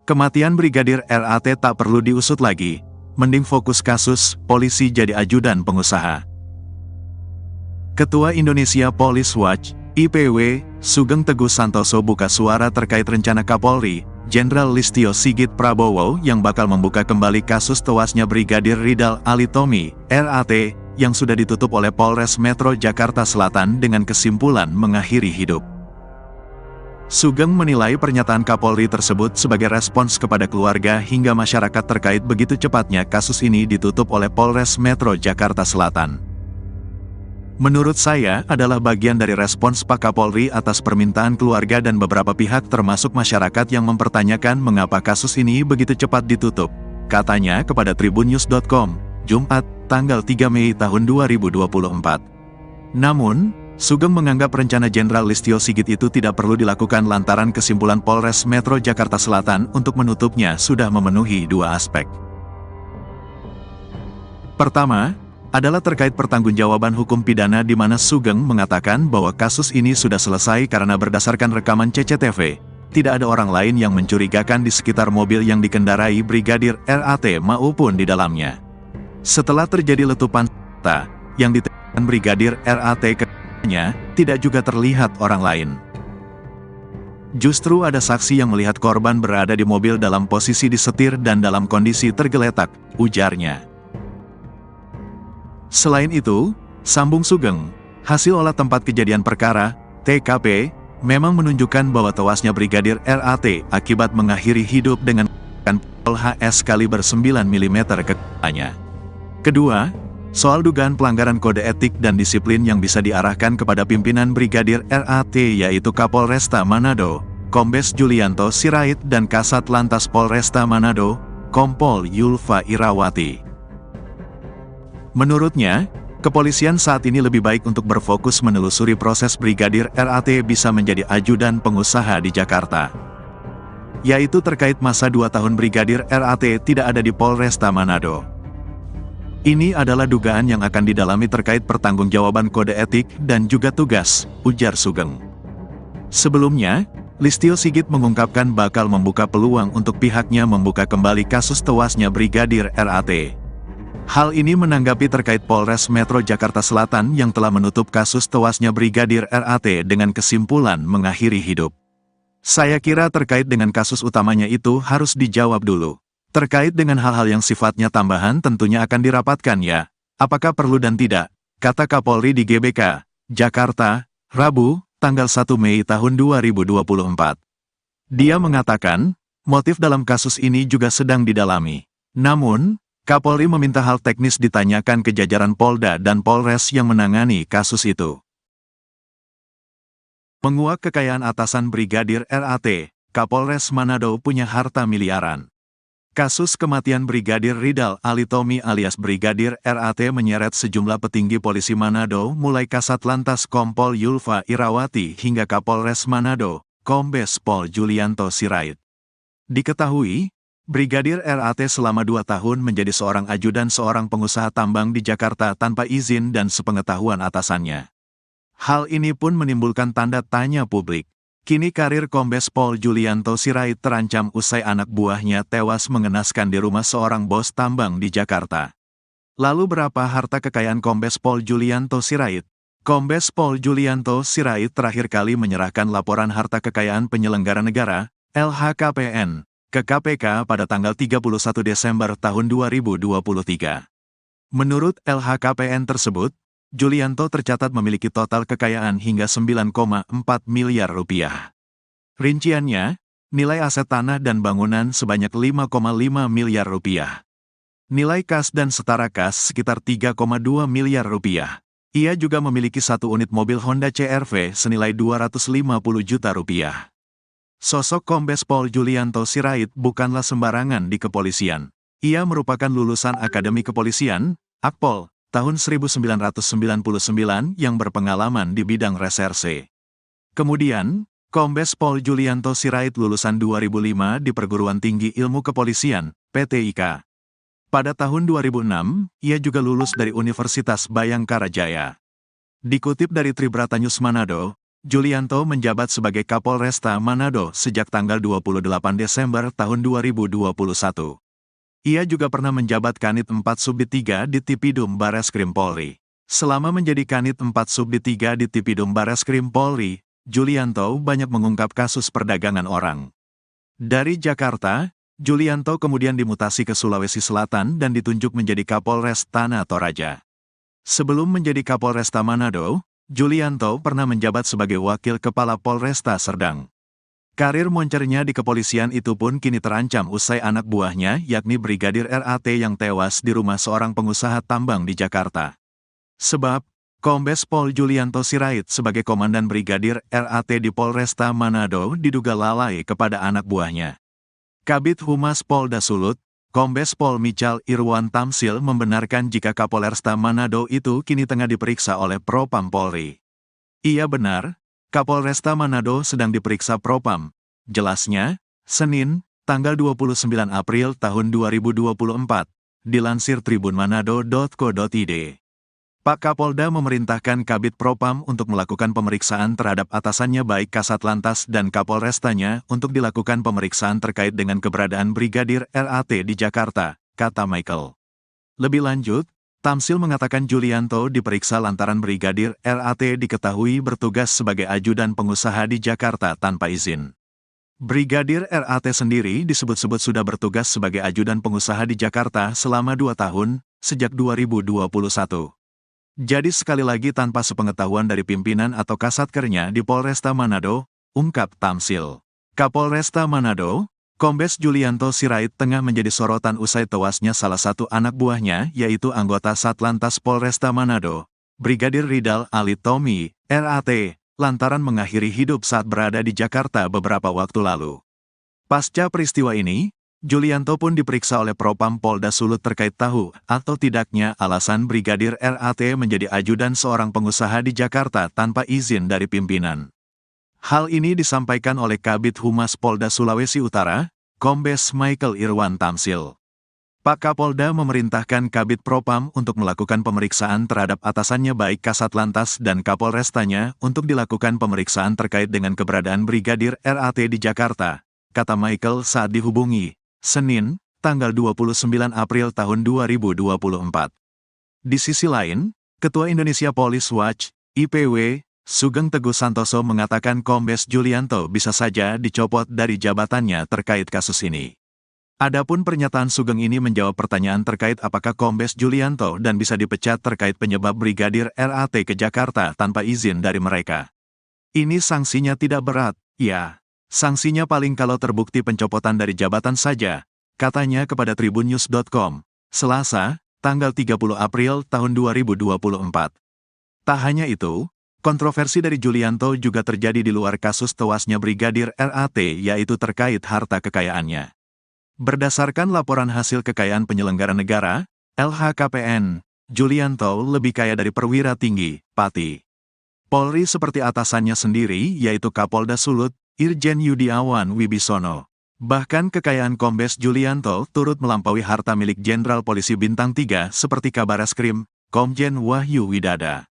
Kematian Brigadir RAT tak perlu diusut lagi, mending fokus kasus, polisi jadi ajudan pengusaha. Ketua Indonesia Police Watch, IPW, Sugeng Teguh Santoso buka suara terkait rencana Kapolri, Jenderal Listio Sigit Prabowo yang bakal membuka kembali kasus tewasnya Brigadir Ridal Alitomi, RAT, yang sudah ditutup oleh Polres Metro Jakarta Selatan dengan kesimpulan mengakhiri hidup. Sugeng menilai pernyataan Kapolri tersebut sebagai respons kepada keluarga hingga masyarakat terkait begitu cepatnya kasus ini ditutup oleh Polres Metro Jakarta Selatan. Menurut saya adalah bagian dari respons Pak Kapolri atas permintaan keluarga dan beberapa pihak termasuk masyarakat yang mempertanyakan mengapa kasus ini begitu cepat ditutup, katanya kepada tribunnews.com, Jumat, tanggal 3 Mei tahun 2024. Namun, Sugeng menganggap rencana Jenderal Listio Sigit itu tidak perlu dilakukan lantaran kesimpulan Polres Metro Jakarta Selatan untuk menutupnya sudah memenuhi 2 aspek. Pertama, adalah terkait pertanggungjawaban hukum pidana di mana Sugeng mengatakan bahwa kasus ini sudah selesai karena berdasarkan rekaman CCTV, tidak ada orang lain yang mencurigakan di sekitar mobil yang dikendarai Brigadir RAT maupun di dalamnya. Setelah terjadi letupan senjata yang ditembakkan Brigadir RAT ke-nya, tidak juga terlihat orang lain. Justru ada saksi yang melihat korban berada di mobil dalam posisi disetir dan dalam kondisi tergeletak, ujarnya. Selain itu, sambung Sugeng, hasil olah tempat kejadian perkara, TKP, memang menunjukkan bahwa tewasnya Brigadir RAT akibat mengakhiri hidup dengan pistol HS kaliber 9 mm ke kepalanya. Kedua, soal dugaan pelanggaran kode etik dan disiplin yang bisa diarahkan kepada pimpinan Brigadir RAT yaitu Kapolresta Manado, Kombes Julianto Sirait dan Kasat Lantas Polresta Manado, Kompol Yulfa Irawati. Menurutnya, kepolisian saat ini lebih baik untuk berfokus menelusuri proses Brigadir RAT bisa menjadi ajudan pengusaha di Jakarta. Yaitu terkait masa 2 tahun Brigadir RAT tidak ada di Polresta Manado. Ini adalah dugaan yang akan didalami terkait pertanggungjawaban kode etik dan juga tugas, ujar Sugeng. Sebelumnya, Listio Sigit mengungkapkan bakal membuka peluang untuk pihaknya membuka kembali kasus tewasnya Brigadir RAT. Hal ini menanggapi terkait Polres Metro Jakarta Selatan yang telah menutup kasus tewasnya Brigadir RAT dengan kesimpulan mengakhiri hidup. Saya kira terkait dengan kasus utamanya itu harus dijawab dulu. Terkait dengan hal-hal yang sifatnya tambahan tentunya akan dirapatkan ya, apakah perlu dan tidak, kata Kapolri di GBK, Jakarta, Rabu, tanggal 1 Mei tahun 2024. Dia mengatakan, motif dalam kasus ini juga sedang didalami. Namun, Kapolri meminta hal teknis ditanyakan ke jajaran Polda dan Polres yang menangani kasus itu. Menguak kekayaan atasan Brigadir RAT, Kapolres Manado punya harta miliaran. Kasus kematian Brigadir Ridal Alitomi alias Brigadir RAT menyeret sejumlah petinggi polisi Manado mulai Kasat Lantas Kompol Yulfa Irawati hingga Kapolres Manado, Kombes Pol Julianto Sirait. Diketahui, Brigadir RAT selama 2 tahun menjadi seorang ajudan seorang pengusaha tambang di Jakarta tanpa izin dan sepengetahuan atasannya. Hal ini pun menimbulkan tanda tanya publik. Kini karir Kombes Pol Julianto Sirait terancam usai anak buahnya tewas mengenaskan di rumah seorang bos tambang di Jakarta. Lalu berapa harta kekayaan Kombes Pol Julianto Sirait? Kombes Pol Julianto Sirait terakhir kali menyerahkan laporan harta kekayaan penyelenggara negara, LHKPN, ke KPK pada tanggal 31 Desember tahun 2023. Menurut LHKPN tersebut, Julianto tercatat memiliki total kekayaan hingga 9,4 miliar rupiah. Rinciannya, nilai aset tanah dan bangunan sebanyak 5,5 miliar rupiah. Nilai kas dan setara kas sekitar 3,2 miliar rupiah. Ia juga memiliki satu unit mobil Honda CR-V senilai 250 juta rupiah. Sosok Kombes Pol Julianto Sirait bukanlah sembarangan di kepolisian. Ia merupakan lulusan Akademi Kepolisian, Akpol, tahun 1999 yang berpengalaman di bidang reserse. Kemudian, Kombes Pol Julianto Sirait lulusan 2005 di Perguruan Tinggi Ilmu Kepolisian, PTIK. Pada tahun 2006, ia juga lulus dari Universitas Bhayangkara Jaya. Dikutip dari Tribrata News Manado, Julianto menjabat sebagai Kapolresta Manado sejak tanggal 28 Desember tahun 2021. Ia juga pernah menjabat Kanit 4 Subdit 3 di Tipidum Bareskrim Polri. Selama menjadi Kanit 4 Subdit 3 di Tipidum Bareskrim Polri, Julianto banyak mengungkap kasus perdagangan orang. Dari Jakarta, Julianto kemudian dimutasi ke Sulawesi Selatan dan ditunjuk menjadi Kapolres Tanah Toraja. Sebelum menjadi Kapolresta Manado, Julianto pernah menjabat sebagai Wakil Kepala Polresta Serdang. Karir moncernya di kepolisian itu pun kini terancam usai anak buahnya yakni Brigadir RAT yang tewas di rumah seorang pengusaha tambang di Jakarta. Sebab, Kombes Pol Julianto Sirait sebagai Komandan Brigadir RAT di Polresta Manado diduga lalai kepada anak buahnya. Kabid Humas Polda Sulut, Kombes Pol Michal Irwan Tamsil membenarkan jika Kapolresta Manado itu kini tengah diperiksa oleh Propam Polri. Iya benar, Kapolresta Manado sedang diperiksa Propam. Jelasnya, Senin, tanggal 29 April tahun 2024, dilansir tribunmanado.co.id. Pak Kapolda memerintahkan Kabid Propam untuk melakukan pemeriksaan terhadap atasannya baik Kasat Lantas dan Kapolrestanya untuk dilakukan pemeriksaan terkait dengan keberadaan Brigadir RAT di Jakarta, kata Michael. Lebih lanjut, Tamsil mengatakan Julianto diperiksa lantaran Brigadir RAT diketahui bertugas sebagai ajudan pengusaha di Jakarta tanpa izin. Brigadir RAT sendiri disebut-sebut sudah bertugas sebagai ajudan pengusaha di Jakarta selama 2 tahun, sejak 2021. Jadi sekali lagi tanpa sepengetahuan dari pimpinan atau kasatkernya di Polresta Manado, ungkap Tamsil. Kapolresta Manado, Kombes Julianto Sirait tengah menjadi sorotan usai tewasnya salah satu anak buahnya yaitu anggota Satlantas Polresta Manado, Brigadir Ridal Alitomi, RAT, lantaran mengakhiri hidup saat berada di Jakarta beberapa waktu lalu. Pasca peristiwa ini, Julianto pun diperiksa oleh Propam Polda Sulut terkait tahu atau tidaknya alasan Brigadir RAT menjadi ajudan seorang pengusaha di Jakarta tanpa izin dari pimpinan. Hal ini disampaikan oleh Kabid Humas Polda Sulawesi Utara, Kombes Michael Irwan Tamsil. Pak Kapolda memerintahkan Kabid Propam untuk melakukan pemeriksaan terhadap atasannya baik Kasat Lantas dan Kapolrestanya untuk dilakukan pemeriksaan terkait dengan keberadaan Brigadir RAT di Jakarta, kata Michael saat dihubungi, Senin, tanggal 29 April tahun 2024. Di sisi lain, Ketua Indonesia Police Watch, IPW, Sugeng Teguh Santoso mengatakan Kombes Julianto bisa saja dicopot dari jabatannya terkait kasus ini. Adapun pernyataan Sugeng ini menjawab pertanyaan terkait apakah Kombes Julianto dan bisa dipecat terkait penyebab Brigadir RAT ke Jakarta tanpa izin dari mereka. Ini sanksinya tidak berat, ya. Sanksinya paling kalau terbukti pencopotan dari jabatan saja, katanya kepada tribunnews.com, Selasa, tanggal 30 April tahun 2024. Tak hanya itu, kontroversi dari Julianto juga terjadi di luar kasus tewasnya Brigadir RAT yaitu terkait harta kekayaannya. Berdasarkan laporan hasil kekayaan penyelenggara negara, LHKPN, Julianto lebih kaya dari perwira tinggi, Pati Polri seperti atasannya sendiri yaitu Kapolda Sulut, Irjen Yudiawan Wibisono. Bahkan kekayaan Kombes Julianto turut melampaui harta milik Jenderal Polisi Bintang 3 seperti Kabareskrim, Komjen Wahyu Widada.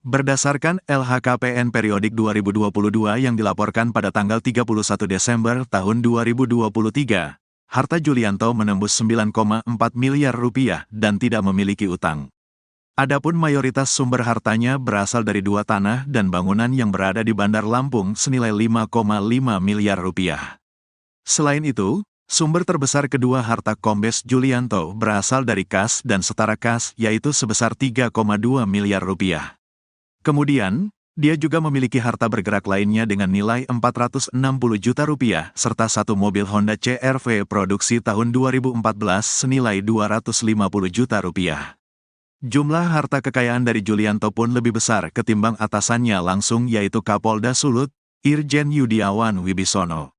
Berdasarkan LHKPN periodik 2022 yang dilaporkan pada tanggal 31 Desember tahun 2023, harta Julianto menembus 9,4 miliar rupiah dan tidak memiliki utang. Adapun mayoritas sumber hartanya berasal dari 2 tanah dan bangunan yang berada di Bandar Lampung senilai 5,5 miliar rupiah. Selain itu, sumber terbesar kedua harta Kombes Julianto berasal dari kas dan setara kas yaitu sebesar 3,2 miliar rupiah. Kemudian, dia juga memiliki harta bergerak lainnya dengan nilai 460 juta rupiah serta satu mobil Honda CR-V produksi tahun 2014 senilai 250 juta rupiah. Jumlah harta kekayaan dari Julianto pun lebih besar ketimbang atasannya langsung yaitu Kapolda Sulut, Irjen Yudiawan Wibisono.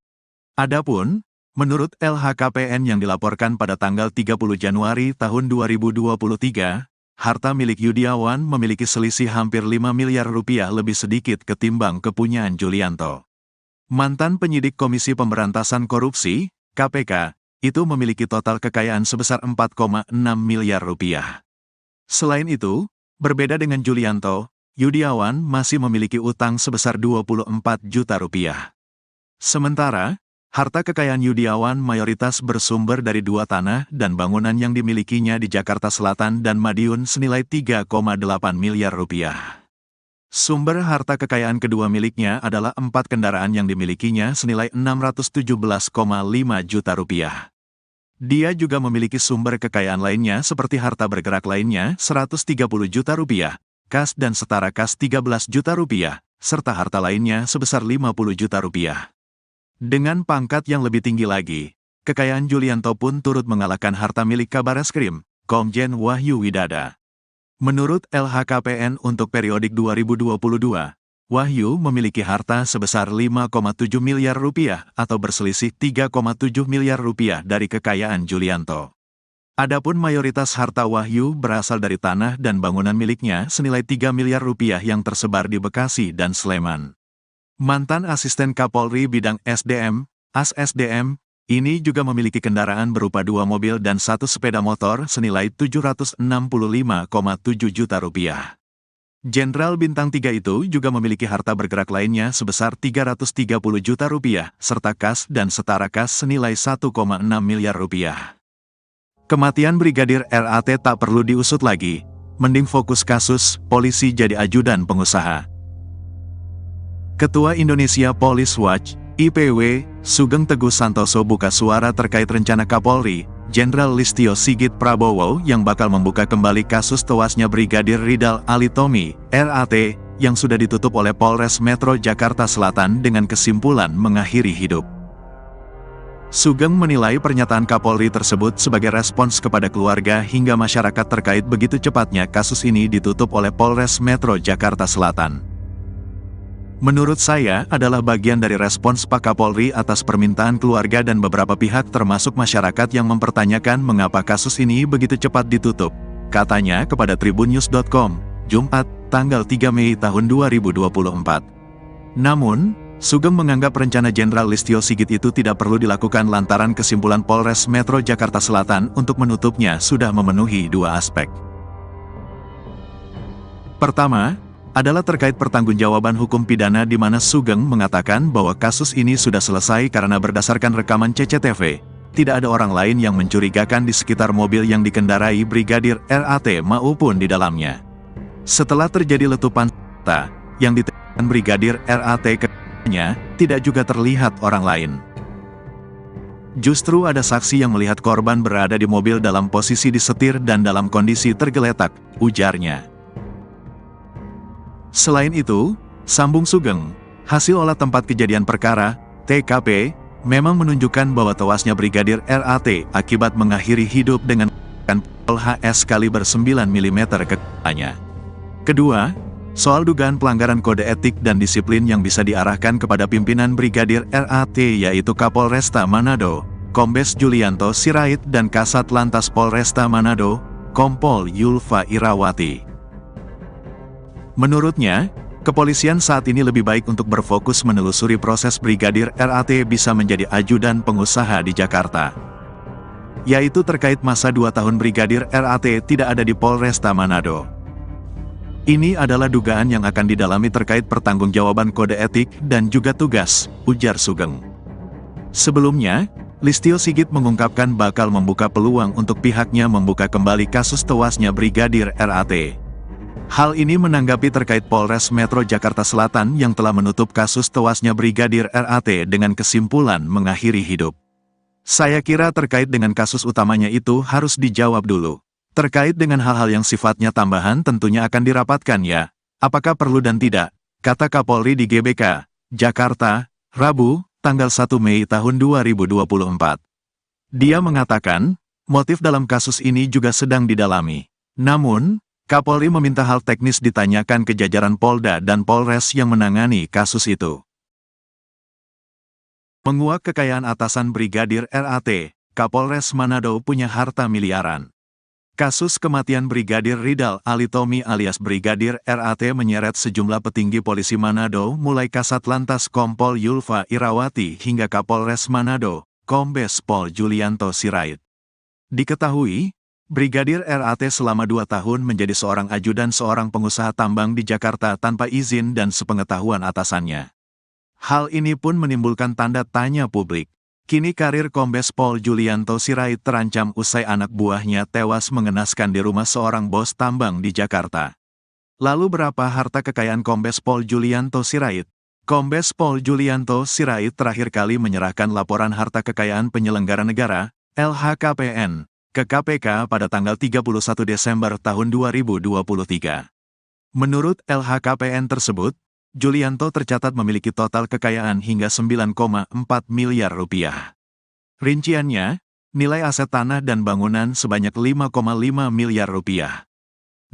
Adapun, menurut LHKPN yang dilaporkan pada tanggal 30 Januari tahun 2023, harta milik Yudiawan memiliki selisih hampir 5 miliar rupiah lebih sedikit ketimbang kepunyaan Julianto. Mantan penyidik Komisi Pemberantasan Korupsi, KPK, itu memiliki total kekayaan sebesar 4,6 miliar rupiah. Selain itu, berbeda dengan Julianto, Yudiawan masih memiliki utang sebesar 24 juta rupiah. Sementara, harta kekayaan Yudiawan mayoritas bersumber dari 2 tanah dan bangunan yang dimilikinya di Jakarta Selatan dan Madiun senilai 3,8 miliar rupiah. Sumber harta kekayaan kedua miliknya adalah 4 kendaraan yang dimilikinya senilai 617,5 juta rupiah. Dia juga memiliki sumber kekayaan lainnya seperti harta bergerak lainnya 130 juta rupiah, kas dan setara kas 13 juta rupiah, serta harta lainnya sebesar 50 juta rupiah. Dengan pangkat yang lebih tinggi lagi, kekayaan Julianto pun turut mengalahkan harta milik Kabareskrim, Komjen Wahyu Widada. Menurut LHKPN untuk periodik 2022, Wahyu memiliki harta sebesar 5,7 miliar rupiah atau berselisih 3,7 miliar rupiah dari kekayaan Julianto. Adapun mayoritas harta Wahyu berasal dari tanah dan bangunan miliknya senilai 3 miliar rupiah yang tersebar di Bekasi dan Sleman. Mantan Asisten Kapolri Bidang SDM, AS-SDM, ini juga memiliki kendaraan berupa 2 mobil dan 1 sepeda motor senilai 765,7 juta rupiah. Jenderal Bintang 3 itu juga memiliki harta bergerak lainnya sebesar 330 juta rupiah, serta kas dan setara kas senilai 1,6 miliar rupiah. Kematian Brigadir RAT tak perlu diusut lagi, mending fokus kasus, polisi jadi ajudan pengusaha. Ketua Indonesia Police Watch, IPW, Sugeng Teguh Santoso buka suara terkait rencana Kapolri, Jenderal Listio Sigit Prabowo yang bakal membuka kembali kasus tewasnya Brigadir Ridal Alitomi, RAT, yang sudah ditutup oleh Polres Metro Jakarta Selatan dengan kesimpulan mengakhiri hidup. Sugeng menilai pernyataan Kapolri tersebut sebagai respons kepada keluarga hingga masyarakat terkait begitu cepatnya kasus ini ditutup oleh Polres Metro Jakarta Selatan. Menurut saya adalah bagian dari respons Pak Kapolri atas permintaan keluarga dan beberapa pihak termasuk masyarakat yang mempertanyakan mengapa kasus ini begitu cepat ditutup, katanya kepada tribunnews.com, Jumat, tanggal 3 Mei tahun 2024. Namun, Sugeng menganggap rencana Jenderal Listio Sigit itu tidak perlu dilakukan lantaran kesimpulan Polres Metro Jakarta Selatan untuk menutupnya sudah memenuhi 2 aspek. Pertama, adalah terkait pertanggungjawaban hukum pidana di mana Sugeng mengatakan bahwa kasus ini sudah selesai karena berdasarkan rekaman CCTV, tidak ada orang lain yang mencurigakan di sekitar mobil yang dikendarai Brigadir RAT maupun di dalamnya. Setelah terjadi letupan senjata yang ditembakkan Brigadir RAT ke-nya, tidak juga terlihat orang lain. Justru ada saksi yang melihat korban berada di mobil dalam posisi disetir dan dalam kondisi tergeletak, ujarnya. Selain itu, sambung Sugeng, hasil olah tempat kejadian perkara, TKP, memang menunjukkan bahwa tewasnya Brigadir RAT akibat mengakhiri hidup dengan pistol HS kaliber 9 mm ke kepalanya. Kedua, soal dugaan pelanggaran kode etik dan disiplin yang bisa diarahkan kepada pimpinan Brigadir RAT yaitu Kapolresta Manado, Kombes Julianto Sirait dan Kasat Lantas Polresta Manado, Kompol Yulfa Irawati. Menurutnya, kepolisian saat ini lebih baik untuk berfokus menelusuri proses Brigadir RAT bisa menjadi ajudan pengusaha di Jakarta. Yaitu terkait masa 2 tahun Brigadir RAT tidak ada di Polresta Manado. Ini adalah dugaan yang akan didalami terkait pertanggungjawaban kode etik dan juga tugas, ujar Sugeng. Sebelumnya, Listio Sigit mengungkapkan bakal membuka peluang untuk pihaknya membuka kembali kasus tewasnya Brigadir RAT. Hal ini menanggapi terkait Polres Metro Jakarta Selatan yang telah menutup kasus tewasnya Brigadir RAT dengan kesimpulan mengakhiri hidup. Saya kira terkait dengan kasus utamanya itu harus dijawab dulu. Terkait dengan hal-hal yang sifatnya tambahan tentunya akan dirapatkan ya. Apakah perlu dan tidak, kata Kapolri di GBK, Jakarta, Rabu, tanggal 1 Mei tahun 2024. Dia mengatakan, motif dalam kasus ini juga sedang didalami. Namun, Kapolri meminta hal teknis ditanyakan ke jajaran Polda dan Polres yang menangani kasus itu. Menguak kekayaan atasan Brigadir RAT, Kapolres Manado punya harta miliaran. Kasus kematian Brigadir Ridal Alitomi alias Brigadir RAT menyeret sejumlah petinggi polisi Manado mulai Kasat Lantas Kompol Yulfa Irawati hingga Kapolres Manado, Kombes Pol Julianto Sirait. Diketahui, Brigadir RAT selama 2 tahun menjadi seorang ajudan seorang pengusaha tambang di Jakarta tanpa izin dan sepengetahuan atasannya. Hal ini pun menimbulkan tanda tanya publik. Kini karir Kombes Pol Julianto Sirait terancam usai anak buahnya tewas mengenaskan di rumah seorang bos tambang di Jakarta. Lalu berapa harta kekayaan Kombes Pol Julianto Sirait? Kombes Pol Julianto Sirait terakhir kali menyerahkan laporan harta kekayaan penyelenggara negara, LHKPN, ke KPK pada tanggal 31 Desember tahun 2023. Menurut LHKPN tersebut, Julianto tercatat memiliki total kekayaan hingga 9,4 miliar rupiah. Rinciannya, nilai aset tanah dan bangunan sebanyak 5,5 miliar rupiah.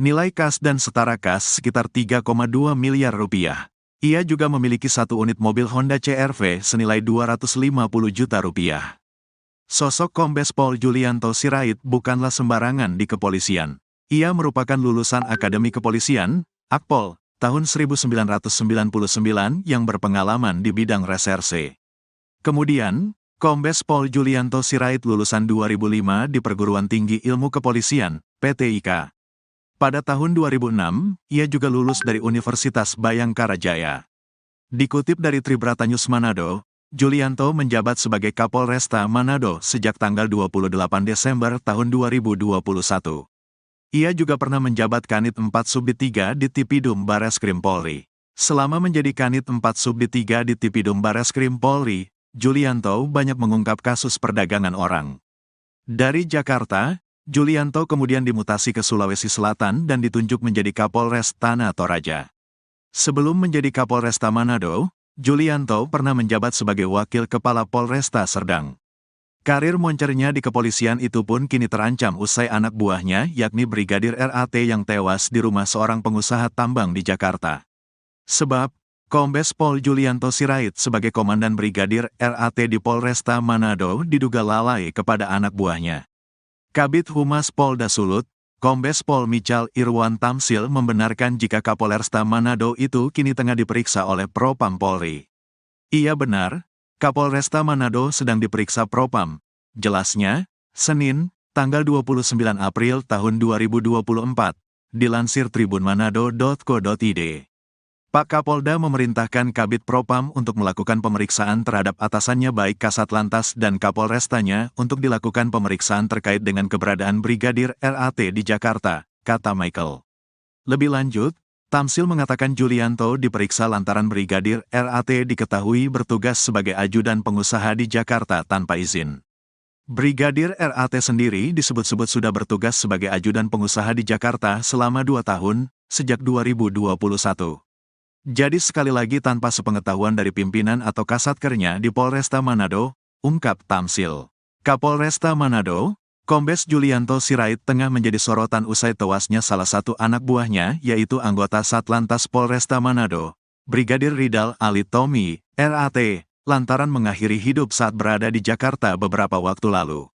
Nilai kas dan setara kas sekitar 3,2 miliar rupiah. Ia juga memiliki 1 unit mobil Honda CR-V senilai 250 juta rupiah. Sosok Kombes Pol Julianto Sirait bukanlah sembarangan di kepolisian. Ia merupakan lulusan Akademi Kepolisian, Akpol, tahun 1999 yang berpengalaman di bidang reserse. Kemudian, Kombes Pol Julianto Sirait lulusan 2005 di Perguruan Tinggi Ilmu Kepolisian, PTIK. Pada tahun 2006, ia juga lulus dari Universitas Bayangkara Jaya. Dikutip dari Tribrata News Manado, Julianto menjabat sebagai Kapolresta Manado sejak tanggal 28 Desember tahun 2021. Ia juga pernah menjabat Kanit 4 Subdit 3 di Tipidum Bareskrim Polri. Selama menjadi Kanit 4 Subdit 3 di Tipidum Bareskrim Polri, Julianto banyak mengungkap kasus perdagangan orang. Dari Jakarta, Julianto kemudian dimutasi ke Sulawesi Selatan dan ditunjuk menjadi Kapolres Tanah Toraja. Sebelum menjadi Kapolresta Manado, Julianto pernah menjabat sebagai Wakil Kepala Polresta Serdang. Karir moncernya di kepolisian itu pun kini terancam usai anak buahnya yakni Brigadir RAT yang tewas di rumah seorang pengusaha tambang di Jakarta. Sebab, Kombes Pol Julianto Sirait sebagai Komandan Brigadir RAT di Polresta Manado diduga lalai kepada anak buahnya. Kabid Humas Polda Sulut, Kombes Pol Michal Irwan Tamsil membenarkan jika Kapolresta Manado itu kini tengah diperiksa oleh Propam Polri. Iya benar, Kapolresta Manado sedang diperiksa Propam. Jelasnya, Senin, tanggal 29 April tahun 2024, dilansir tribunmanado.co.id. Pak Kapolda memerintahkan Kabid Propam untuk melakukan pemeriksaan terhadap atasannya baik Kasat Lantas dan Kapolrestanya untuk dilakukan pemeriksaan terkait dengan keberadaan Brigadir RAT di Jakarta, kata Michael. Lebih lanjut, Tamsil mengatakan Julianto diperiksa lantaran Brigadir RAT diketahui bertugas sebagai ajudan pengusaha di Jakarta tanpa izin. Brigadir RAT sendiri disebut-sebut sudah bertugas sebagai ajudan pengusaha di Jakarta selama 2 tahun, sejak 2021. Jadi sekali lagi tanpa sepengetahuan dari pimpinan atau kasatkernya di Polresta Manado, ungkap Tamsil. Kapolresta Manado, Kombes Julianto Sirait tengah menjadi sorotan usai tewasnya salah satu anak buahnya yaitu anggota Satlantas Polresta Manado, Brigadir Ridal Alitomi, RAT, lantaran mengakhiri hidup saat berada di Jakarta beberapa waktu lalu.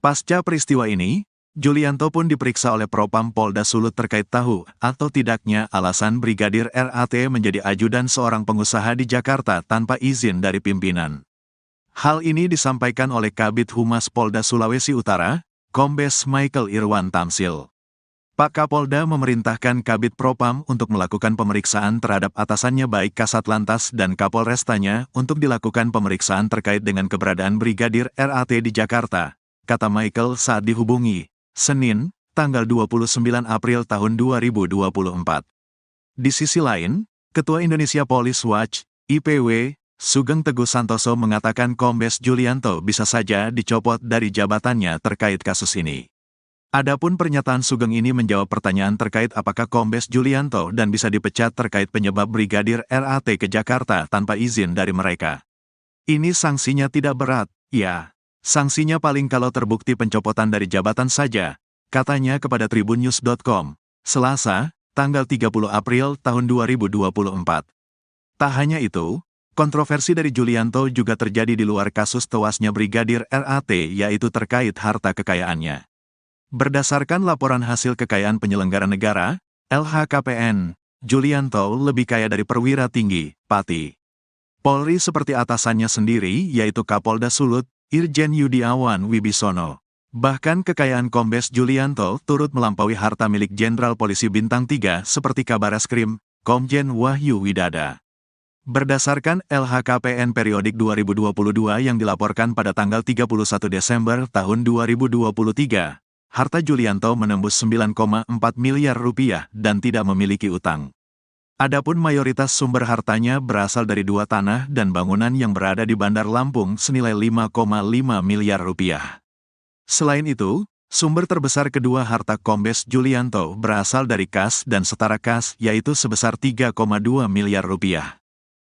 Pasca peristiwa ini, Julianto pun diperiksa oleh Propam Polda Sulut terkait tahu atau tidaknya alasan Brigadir RAT menjadi ajudan seorang pengusaha di Jakarta tanpa izin dari pimpinan. Hal ini disampaikan oleh Kabid Humas Polda Sulawesi Utara, Kombes Michael Irwan Tamsil. Pak Kapolda memerintahkan Kabid Propam untuk melakukan pemeriksaan terhadap atasannya baik Kasat Lantas dan Kapolrestanya untuk dilakukan pemeriksaan terkait dengan keberadaan Brigadir RAT di Jakarta, kata Michael saat dihubungi, Senin, tanggal 29 April tahun 2024. Di sisi lain, Ketua Indonesia Police Watch, IPW, Sugeng Teguh Santoso mengatakan Kombes Julianto bisa saja dicopot dari jabatannya terkait kasus ini. Adapun pernyataan Sugeng ini menjawab pertanyaan terkait apakah Kombes Julianto dan bisa dipecat terkait penyebab Brigadir RAT ke Jakarta tanpa izin dari mereka. Ini sanksinya tidak berat, ya. Sanksinya paling kalau terbukti pencopotan dari jabatan saja, katanya kepada tribunnews.com, Selasa, tanggal 30 April tahun 2024. Tak hanya itu, kontroversi dari Julianto juga terjadi di luar kasus tewasnya Brigadir RAT yaitu terkait harta kekayaannya. Berdasarkan laporan hasil kekayaan penyelenggara negara, LHKPN, Julianto lebih kaya dari perwira tinggi, Pati Polri seperti atasannya sendiri yaitu Kapolda Sulut, Irjen Yudiawan Wibisono. Bahkan kekayaan Kombes Julianto turut melampaui harta milik Jenderal Polisi Bintang 3 seperti Kabareskrim, Komjen Wahyu Widada. Berdasarkan LHKPN periodik 2022 yang dilaporkan pada tanggal 31 Desember tahun 2023, harta Julianto menembus 9,4 miliar rupiah dan tidak memiliki utang. Adapun mayoritas sumber hartanya berasal dari 2 tanah dan bangunan yang berada di Bandar Lampung senilai 5,5 miliar rupiah. Selain itu, sumber terbesar kedua harta Kombes Julianto berasal dari kas dan setara kas yaitu sebesar 3,2 miliar rupiah.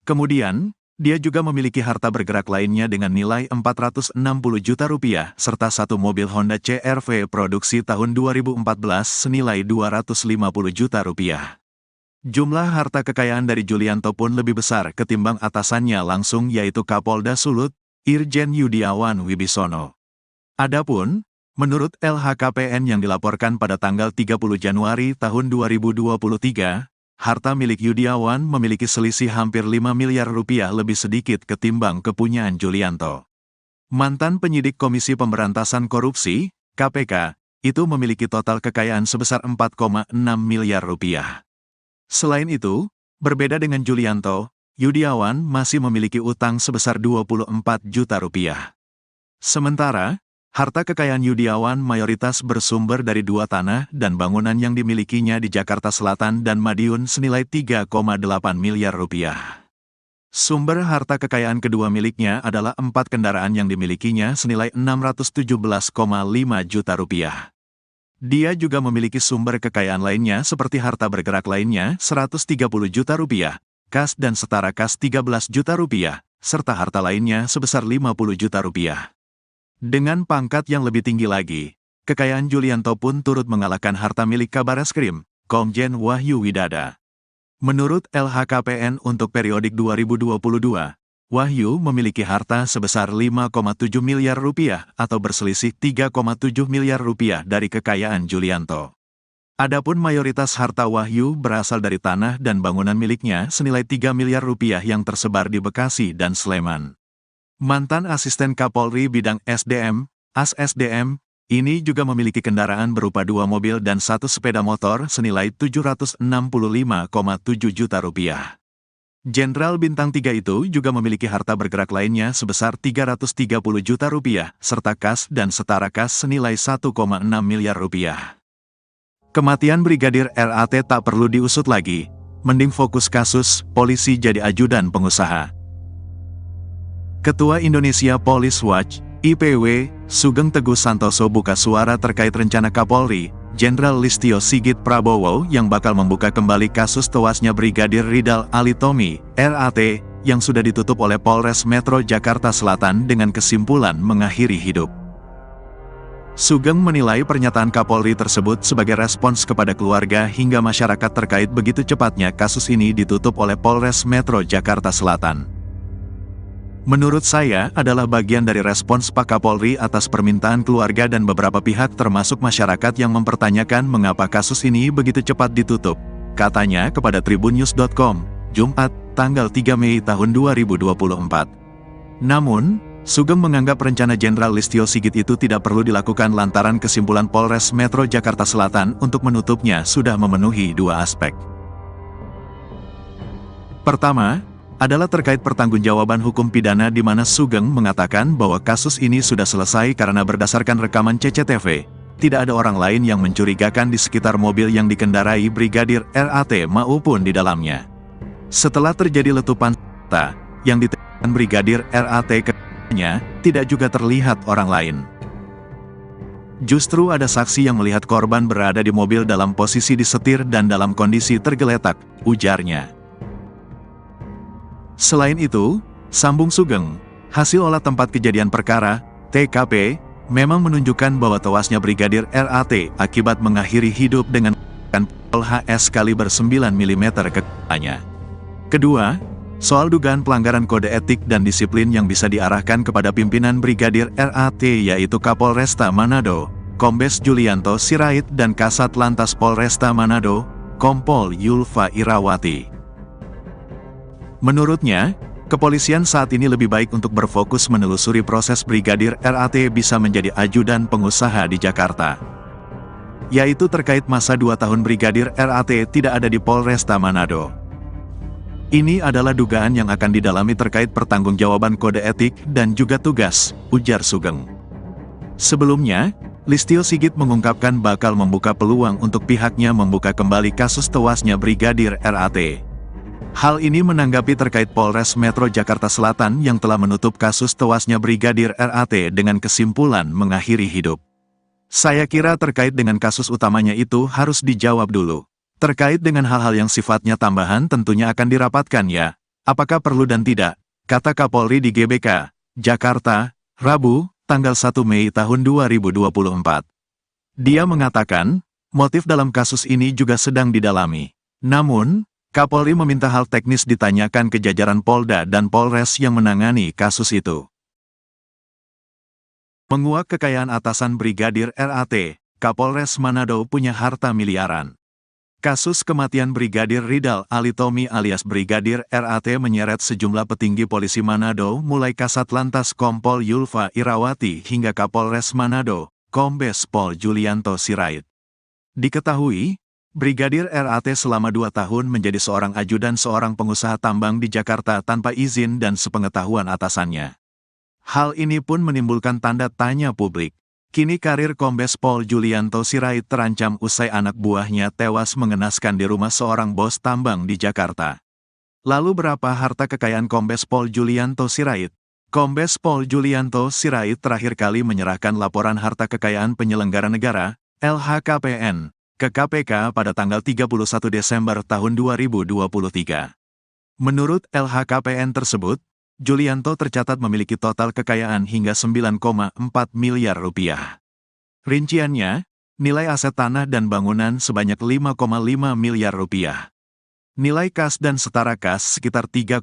Kemudian, dia juga memiliki harta bergerak lainnya dengan nilai 460 juta rupiah, serta 1 mobil Honda CR-V produksi tahun 2014 senilai 250 juta rupiah. Jumlah harta kekayaan dari Julianto pun lebih besar ketimbang atasannya langsung yaitu Kapolda Sulut, Irjen Yudiawan Wibisono. Adapun, menurut LHKPN yang dilaporkan pada tanggal 30 Januari tahun 2023, harta milik Yudiawan memiliki selisih hampir 5 miliar rupiah lebih sedikit ketimbang kepunyaan Julianto. Mantan penyidik Komisi Pemberantasan Korupsi, KPK, itu memiliki total kekayaan sebesar 4,6 miliar rupiah. Selain itu, berbeda dengan Julianto, Yudiawan masih memiliki utang sebesar 24 juta rupiah. Sementara, harta kekayaan Yudiawan mayoritas bersumber dari 2 tanah dan bangunan yang dimilikinya di Jakarta Selatan dan Madiun senilai 3,8 miliar rupiah. Sumber harta kekayaan kedua miliknya adalah 4 kendaraan yang dimilikinya senilai 617,5 juta rupiah. Dia juga memiliki sumber kekayaan lainnya seperti harta bergerak lainnya 130 juta rupiah, kas dan setara kas 13 juta rupiah, serta harta lainnya sebesar 50 juta rupiah. Dengan pangkat yang lebih tinggi lagi, kekayaan Julianto pun turut mengalahkan harta milik Kabareskrim, Komjen Wahyu Widada. Menurut LHKPN untuk periodik 2022, Wahyu memiliki harta sebesar 5,7 miliar rupiah atau berselisih 3,7 miliar rupiah dari kekayaan Julianto. Adapun mayoritas harta Wahyu berasal dari tanah dan bangunan miliknya senilai 3 miliar rupiah yang tersebar di Bekasi dan Sleman. Mantan Asisten Kapolri Bidang SDM, AS-SDM, ini juga memiliki kendaraan berupa 2 mobil dan 1 sepeda motor senilai 765,7 juta rupiah. Jenderal Bintang 3 itu juga memiliki harta bergerak lainnya sebesar 330 juta rupiah, serta kas dan setara kas senilai 1,6 miliar rupiah. Kematian Brigadir RAT tak perlu diusut lagi, mending fokus kasus, polisi jadi ajudan pengusaha. Ketua Indonesia Police Watch, IPW, Sugeng Teguh Santoso buka suara terkait rencana Kapolri, Jenderal Listio Sigit Prabowo yang bakal membuka kembali kasus tewasnya Brigadir Ridal Alitomi, RAT, yang sudah ditutup oleh Polres Metro Jakarta Selatan dengan kesimpulan mengakhiri hidup. Sugeng menilai pernyataan Kapolri tersebut sebagai respons kepada keluarga hingga masyarakat terkait begitu cepatnya kasus ini ditutup oleh Polres Metro Jakarta Selatan. Menurut saya adalah bagian dari respons Pak Kapolri atas permintaan keluarga dan beberapa pihak termasuk masyarakat yang mempertanyakan mengapa kasus ini begitu cepat ditutup, katanya kepada tribunnews.com, Jumat, tanggal 3 Mei tahun 2024. Namun, Sugeng menganggap rencana Jenderal Listio Sigit itu tidak perlu dilakukan lantaran kesimpulan Polres Metro Jakarta Selatan untuk menutupnya sudah memenuhi dua aspek. Pertama, adalah terkait pertanggungjawaban hukum pidana di mana Sugeng mengatakan bahwa kasus ini sudah selesai karena berdasarkan rekaman CCTV, tidak ada orang lain yang mencurigakan di sekitar mobil yang dikendarai Brigadir RAT maupun di dalamnya. Setelah terjadi letupan senjata yang ditembakkan Brigadir RAT ke-nya, tidak juga terlihat orang lain. Justru ada saksi yang melihat korban berada di mobil dalam posisi disetir dan dalam kondisi tergeletak, ujarnya. Selain itu, sambung Sugeng, hasil olah tempat kejadian perkara, TKP, memang menunjukkan bahwa tewasnya Brigadir RAT akibat mengakhiri hidup dengan pistol HS kaliber 9 mm ke kepalanya. Kedua, soal dugaan pelanggaran kode etik dan disiplin yang bisa diarahkan kepada pimpinan Brigadir RAT yaitu Kapolresta Manado, Kombes Julianto Sirait dan Kasat Lantas Polresta Manado, Kompol Yulfa Irawati. Menurutnya, kepolisian saat ini lebih baik untuk berfokus menelusuri proses Brigadir RAT bisa menjadi ajudan pengusaha di Jakarta. Yaitu terkait masa 2 tahun Brigadir RAT tidak ada di Polresta Manado. Ini adalah dugaan yang akan didalami terkait pertanggungjawaban kode etik dan juga tugas, ujar Sugeng. Sebelumnya, Listio Sigit mengungkapkan bakal membuka peluang untuk pihaknya membuka kembali kasus tewasnya Brigadir RAT. Hal ini menanggapi terkait Polres Metro Jakarta Selatan yang telah menutup kasus tewasnya Brigadir RAT dengan kesimpulan mengakhiri hidup. Saya kira terkait dengan kasus utamanya itu harus dijawab dulu. Terkait dengan hal-hal yang sifatnya tambahan tentunya akan dirapatkan ya, apakah perlu dan tidak, kata Kapolri di GBK, Jakarta, Rabu, tanggal 1 Mei tahun 2024. Dia mengatakan, motif dalam kasus ini juga sedang didalami. Namun, Kapolri meminta hal teknis ditanyakan ke jajaran Polda dan Polres yang menangani kasus itu. Menguak kekayaan atasan Brigadir RAT, Kapolres Manado punya harta miliaran. Kasus kematian Brigadir Ridal Alitomi alias Brigadir RAT menyeret sejumlah petinggi polisi Manado mulai Kasat Lantas Kompol Yulfa Irawati hingga Kapolres Manado, Kombes Pol Julianto Sirait. Diketahui, Brigadir RAT selama 2 tahun menjadi seorang ajudan seorang pengusaha tambang di Jakarta tanpa izin dan sepengetahuan atasannya. Hal ini pun menimbulkan tanda tanya publik. Kini karir Kombes Pol Julianto Sirait terancam usai anak buahnya tewas mengenaskan di rumah seorang bos tambang di Jakarta. Lalu berapa harta kekayaan Kombes Pol Julianto Sirait? Kombes Pol Julianto Sirait terakhir kali menyerahkan laporan harta kekayaan penyelenggara negara, LHKPN, ke KPK pada tanggal 31 Desember tahun 2023. Menurut LHKPN tersebut, Julianto tercatat memiliki total kekayaan hingga 9,4 miliar rupiah. Rinciannya, nilai aset tanah dan bangunan sebanyak 5,5 miliar rupiah. Nilai kas dan setara kas sekitar 3,2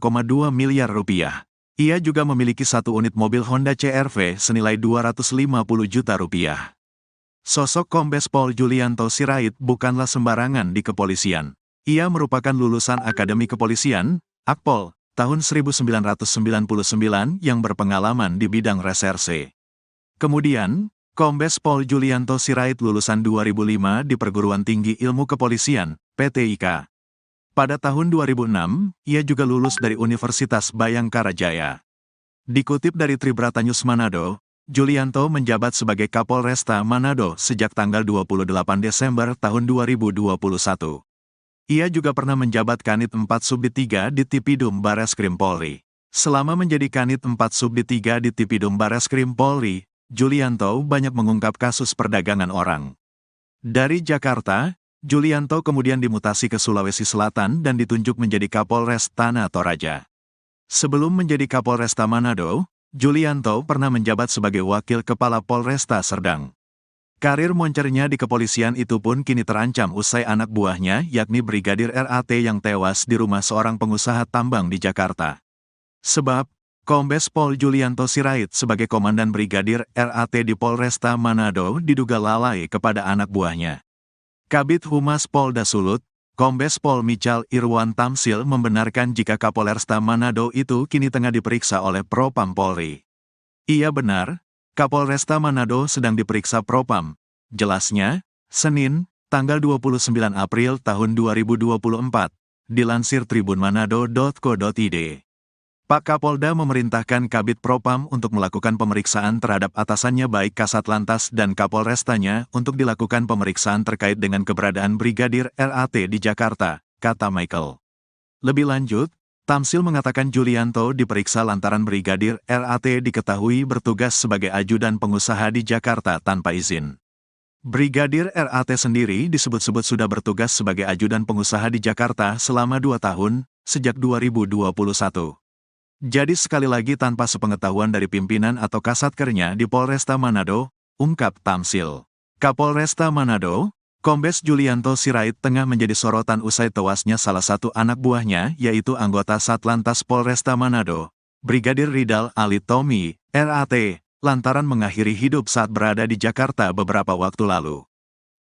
miliar rupiah. Ia juga memiliki 1 unit mobil Honda CR-V senilai 250 juta rupiah. Sosok Kombes Pol Julianto Sirait bukanlah sembarangan di kepolisian. Ia merupakan lulusan Akademi Kepolisian, Akpol, tahun 1999 yang berpengalaman di bidang reserse. Kemudian, Kombes Pol Julianto Sirait lulusan 2005 di Perguruan Tinggi Ilmu Kepolisian, PTIK. Pada tahun 2006, ia juga lulus dari Universitas Bayangkara Jaya. Dikutip dari Tribratanyus Manado, Julianto menjabat sebagai Kapolresta Manado sejak tanggal 28 Desember tahun 2021. Ia juga pernah menjabat Kanit 4 Subdit 3 di Tipidum Bareskrim Polri. Selama menjadi Kanit 4 Subdit 3 di Tipidum Bareskrim Polri, Julianto banyak mengungkap kasus perdagangan orang. Dari Jakarta, Julianto kemudian dimutasi ke Sulawesi Selatan dan ditunjuk menjadi Kapolres Tanah Toraja. Sebelum menjadi Kapolresta Manado, Julianto pernah menjabat sebagai Wakil Kepala Polresta Serdang. Karir moncernya di kepolisian itu pun kini terancam usai anak buahnya yakni Brigadir RAT yang tewas di rumah seorang pengusaha tambang di Jakarta. Sebab, Kombes Pol Julianto Sirait sebagai Komandan Brigadir RAT di Polresta Manado diduga lalai kepada anak buahnya. Kabid Humas Polda Sulut, Kombes Pol Michal Irwan Tamsil membenarkan jika Kapolresta Manado itu kini tengah diperiksa oleh Propam Polri. Iya benar, Kapolresta Manado sedang diperiksa Propam. Jelasnya, Senin, tanggal 29 April tahun 2024, dilansir tribunmanado.co.id. Pak Kapolda memerintahkan Kabid Propam untuk melakukan pemeriksaan terhadap atasannya baik Kasat Lantas dan Kapolrestanya untuk dilakukan pemeriksaan terkait dengan keberadaan Brigadir RAT di Jakarta, kata Michael. Lebih lanjut, Tamsil mengatakan Julianto diperiksa lantaran Brigadir RAT diketahui bertugas sebagai ajudan pengusaha di Jakarta tanpa izin. Brigadir RAT sendiri disebut-sebut sudah bertugas sebagai ajudan pengusaha di Jakarta selama 2 tahun, sejak 2021. Jadi sekali lagi tanpa sepengetahuan dari pimpinan atau kasatkernya di Polresta Manado, ungkap Tamsil. Kapolresta Manado, Kombes Julianto Sirait tengah menjadi sorotan usai tewasnya salah satu anak buahnya yaitu anggota Satlantas Polresta Manado, Brigadir Ridal Alitomi, RAT, lantaran mengakhiri hidup saat berada di Jakarta beberapa waktu lalu.